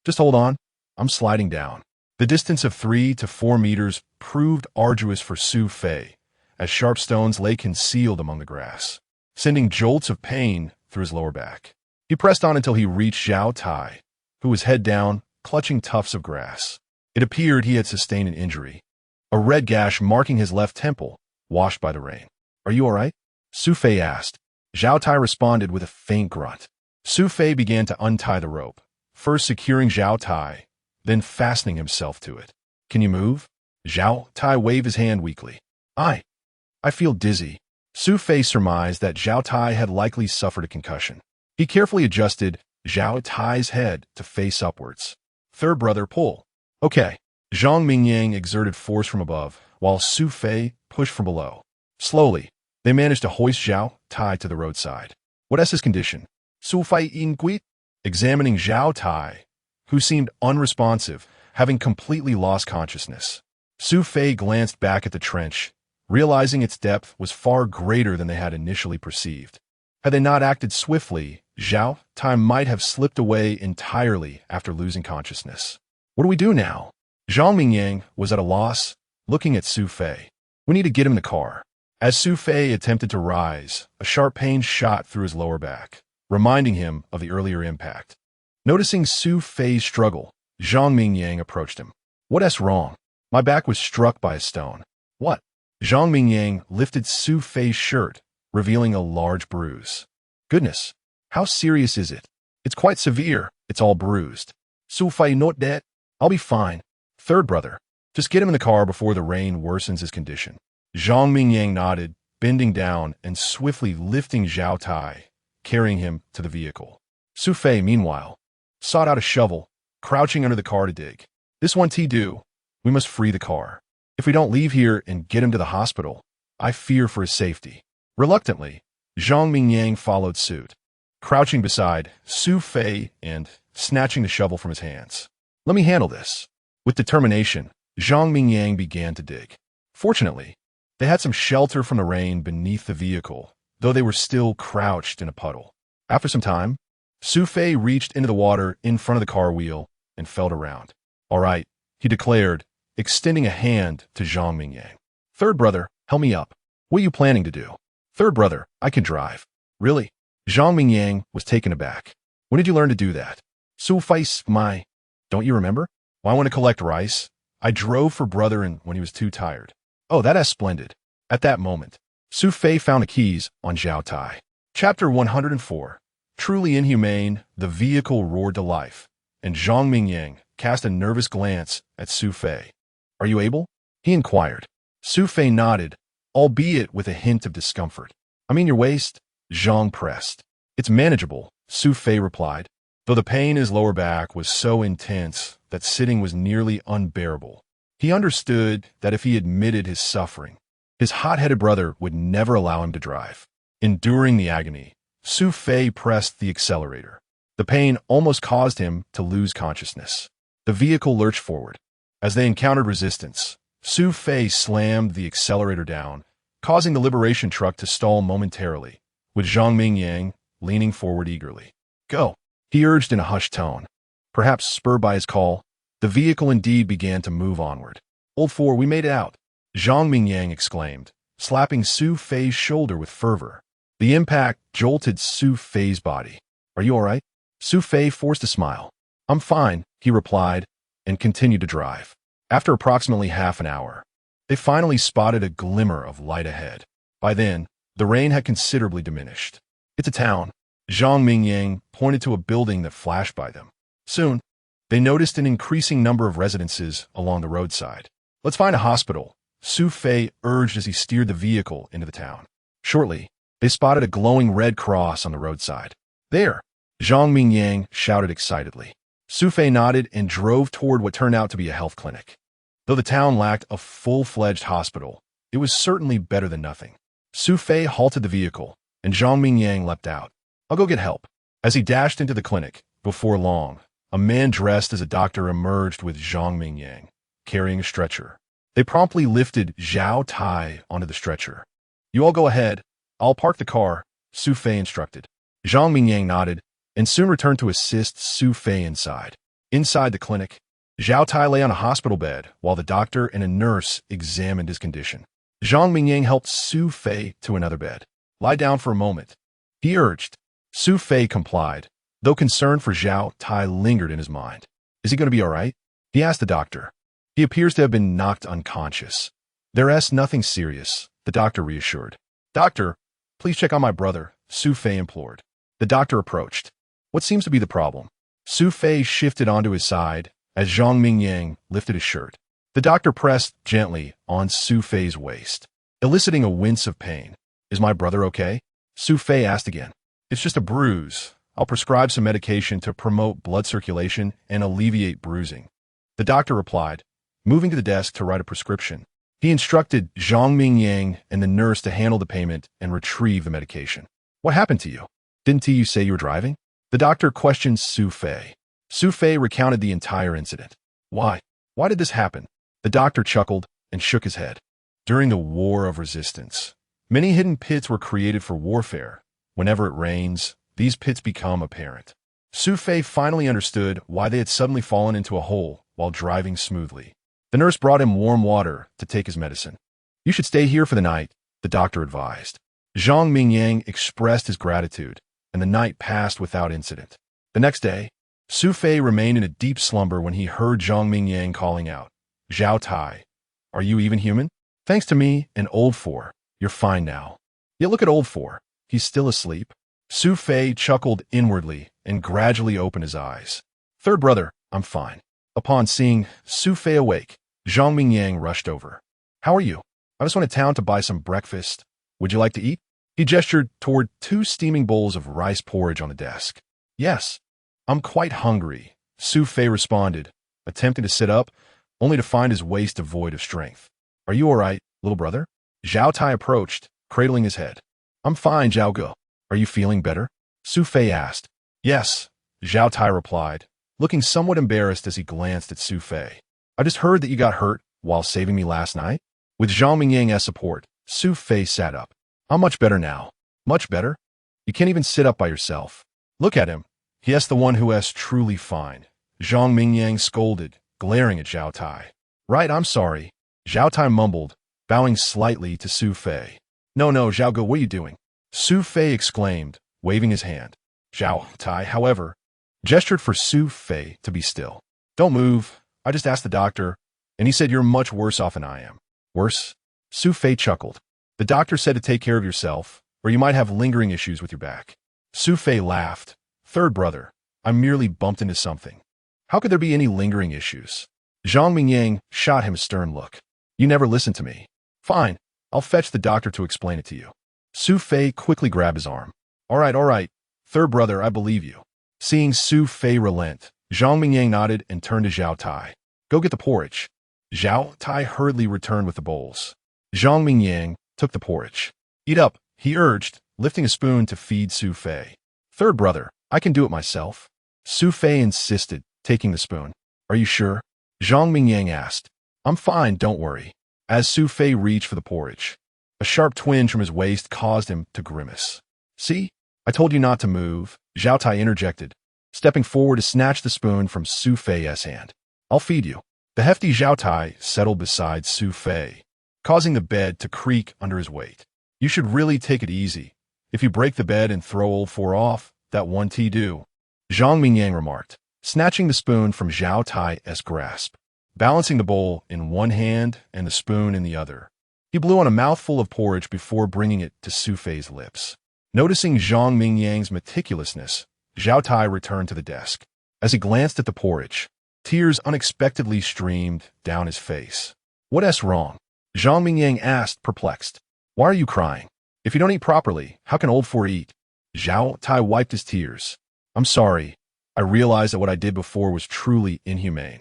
Just hold on. I'm sliding down. The distance of 3 to 4 meters proved arduous for Su Fei, as sharp stones lay concealed among the grass, sending jolts of pain through his lower back. He pressed on until he reached Zhao Tai, who was head down, clutching tufts of grass. It appeared he had sustained an injury, a red gash marking his left temple, washed by the rain. "Are you all right?" Su Fei asked. Zhao Tai responded with a faint grunt. Su Fei began to untie the rope, first securing Zhao Tai, then fastening himself to it. "Can you move?" Zhao Tai waved his hand weakly. I feel dizzy." Su Fei surmised that Zhao Tai had likely suffered a concussion. He carefully adjusted Zhao Tai's head to face upwards. "Third brother, pull." "Okay." Zhang Mingyang exerted force from above, while Su Fei pushed from below. Slowly, they managed to hoist Zhao Tai to the roadside. "What is his condition?" Su Fei inquired, examining Zhao Tai, who seemed unresponsive, having completely lost consciousness. Su Fei glanced back at the trench, realizing its depth was far greater than they had initially perceived. Had they not acted swiftly, Zhao Tai might have slipped away entirely after losing consciousness. "What do we do now?" Zhang Mingyang was at a loss, looking at Su Fei. "We need to get him in the car." As Su Fei attempted to rise, a sharp pain shot through his lower back, reminding him of the earlier impact. Noticing Su Fei's struggle, Zhang Mingyang approached him. "What's wrong?" "My back was struck by a stone." "What?" Zhang Mingyang lifted Su Fei's shirt, revealing a large bruise. "Goodness, how serious is it?" "It's quite severe. It's all bruised." "Su Fei not dead." "I'll be fine." "Third brother, just get him in the car before the rain worsens his condition." Zhang Mingyang nodded, bending down and swiftly lifting Zhao Tai, carrying him to the vehicle. Su Fei, meanwhile, sought out a shovel, crouching under the car to dig. "This one do. We must free the car. If we don't leave here and get him to the hospital, I fear for his safety." Reluctantly, Zhang Mingyang followed suit, crouching beside Su Fei and snatching the shovel from his hands. "Let me handle this." With determination, Zhang Mingyang began to dig. Fortunately, they had some shelter from the rain beneath the vehicle, though they were still crouched in a puddle. After some time, Su Fei reached into the water in front of the car wheel and felt around. "All right," he declared, extending a hand to Zhang Mingyang. "Third brother, help me up." "What are you planning to do?" "Third brother, I can drive." "Really?" Zhang Mingyang was taken aback. "When did you learn to do that?" Su Fei my. "Don't you remember? Well, I want to collect rice. I drove for brother and when he was too tired." "Oh, that's splendid." At that moment, Su Fei found the keys on Zhao Tai. Chapter 104. Truly inhumane, the vehicle roared to life, and Zhang Mingyang cast a nervous glance at Su Fei. "Are you able?" he inquired. Su Fei nodded, albeit with a hint of discomfort. "I mean your waist?" Zhang pressed. "It's manageable," Su Fei replied, though the pain in his lower back was so intense that sitting was nearly unbearable. He understood that if he admitted his suffering, his hot-headed brother would never allow him to drive. Enduring the agony, Su Fei pressed the accelerator. The pain almost caused him to lose consciousness. The vehicle lurched forward. As they encountered resistance, Su Fei slammed the accelerator down, causing the liberation truck to stall momentarily, with Zhang Mingyang leaning forward eagerly. "Go," he urged in a hushed tone. Perhaps spurred by his call, the vehicle indeed began to move onward. "Old four, we made it out," Zhang Mingyang exclaimed, slapping Su Fei's shoulder with fervor. The impact jolted Su Fei's body. "Are you all right?" Su Fei forced a smile. "I'm fine," he replied, and continued to drive. After approximately half an hour, they finally spotted a glimmer of light ahead. By then, the rain had considerably diminished. "It's a town." Zhang Mingyang pointed to a building that flashed by them. Soon, they noticed an increasing number of residences along the roadside. "Let's find a hospital," Su Fei urged as he steered the vehicle into the town. Shortly, they spotted a glowing red cross on the roadside. "There!" Zhang Mingyang shouted excitedly. Su Fei nodded and drove toward what turned out to be a health clinic. Though the town lacked a full-fledged hospital, it was certainly better than nothing. Su Fei halted the vehicle, and Zhang Mingyang leapt out. "I'll go get help." As he dashed into the clinic, before long, a man dressed as a doctor emerged with Zhang Mingyang, carrying a stretcher. They promptly lifted Zhao Tai onto the stretcher. "You all go ahead. I'll park the car," Su Fei instructed. Zhang Mingyang nodded, and soon returned to assist Su Fei inside. Inside the clinic, Zhao Tai lay on a hospital bed while the doctor and a nurse examined his condition. Zhang Mingyang helped Su Fei to another bed. Lie down for a moment, he urged. Su Fei complied, though concern for Zhao Tai lingered in his mind. Is he going to be all right? He asked the doctor. He appears to have been knocked unconscious. There's nothing serious, the doctor reassured. Doctor, please check on my brother, Su Fei implored. The doctor approached. What seems to be the problem? Su Fei shifted onto his side as Zhang Mingyang lifted his shirt. The doctor pressed gently on Su Fei's waist, eliciting a wince of pain. Is my brother okay? Su Fei asked again. It's just a bruise. I'll prescribe some medication to promote blood circulation and alleviate bruising. The doctor replied, moving to the desk to write a prescription. He instructed Zhang Mingyang and the nurse to handle the payment and retrieve the medication. What happened to you? Didn't you say you were driving? The doctor questioned Su Fei. Su Fei recounted the entire incident. Why? Why did this happen? The doctor chuckled and shook his head. During the War of Resistance, many hidden pits were created for warfare. Whenever it rains, these pits become apparent. Su Fei finally understood why they had suddenly fallen into a hole while driving smoothly. The nurse brought him warm water to take his medicine. You should stay here for the night, the doctor advised. Zhang Mingyang expressed his gratitude, and the night passed without incident. The next day, Su Fei remained in a deep slumber when he heard Zhang Mingyang calling out, Zhao Tai, are you even human? Thanks to me and Old Four, you're fine now. Yet look at Old Four, he's still asleep. Su Fei chuckled inwardly and gradually opened his eyes. Third brother, I'm fine. Upon seeing Su Fei awake, Zhang Mingyang rushed over. How are you? I just went to town to buy some breakfast. Would you like to eat? He gestured toward 2 steaming bowls of rice porridge on the desk. Yes, I'm quite hungry, Su Fei responded, attempting to sit up, only to find his waist devoid of strength. Are you all right, little brother? Zhao Tai approached, cradling his head. I'm fine, Zhao Ge. Are you feeling better? Su Fei asked. Yes, Zhao Tai replied, looking somewhat embarrassed as he glanced at Su Fei. I just heard that you got hurt while saving me last night. With Zhang Mingyang as support, Su Fei sat up. I'm much better now. Much better? You can't even sit up by yourself. Look at him. He's the one who is truly fine. Zhang Mingyang scolded, glaring at Zhao Tai. Right, I'm sorry. Zhao Tai mumbled, bowing slightly to Su Fei. No, Zhao Ge, what are you doing? Su Fei exclaimed, waving his hand. Zhao Tai, however, gestured for Su Fei to be still. Don't move. I just asked the doctor, and he said you're much worse off than I am. Worse? Su Fei chuckled. The doctor said to take care of yourself, or you might have lingering issues with your back. Su Fei laughed. Third brother, I merely bumped into something. How could there be any lingering issues? Zhang Mingyang shot him a stern look. You never listened to me. Fine, I'll fetch the doctor to explain it to you. Su Fei quickly grabbed his arm. All right. Third brother, I believe you. Seeing Su Fei relent, Zhang Mingyang nodded and turned to Zhao Tai. Go get the porridge. Zhao Tai hurriedly returned with the bowls. Zhang Mingyang took the porridge. Eat up, he urged, lifting a spoon to feed Su Fei. Third brother, I can do it myself. Su Fei insisted, taking the spoon. Are you sure? Zhang Mingyang asked. I'm fine, don't worry. As Su Fei reached for the porridge, a sharp twinge from his waist caused him to grimace. See? I told you not to move, Zhao Tai interjected, stepping forward to snatch the spoon from Su Fei's hand. I'll feed you. The hefty Zhao Tai settled beside Su Fei, causing the bed to creak under his weight. You should really take it easy. If you break the bed and throw Old Four off, that one tea do, Zhang Mingyang remarked, snatching the spoon from Zhao Tai's grasp. Balancing the bowl in one hand and the spoon in the other, he blew on a mouthful of porridge before bringing it to Su Fei's lips. Noticing Zhang Mingyang's meticulousness, Zhao Tai returned to the desk. As he glanced at the porridge, tears unexpectedly streamed down his face. What's wrong? Zhang Mingyang asked, perplexed. Why are you crying? If you don't eat properly, how can Old Four eat? Zhao Tai wiped his tears. I'm sorry. I realized that what I did before was truly inhumane.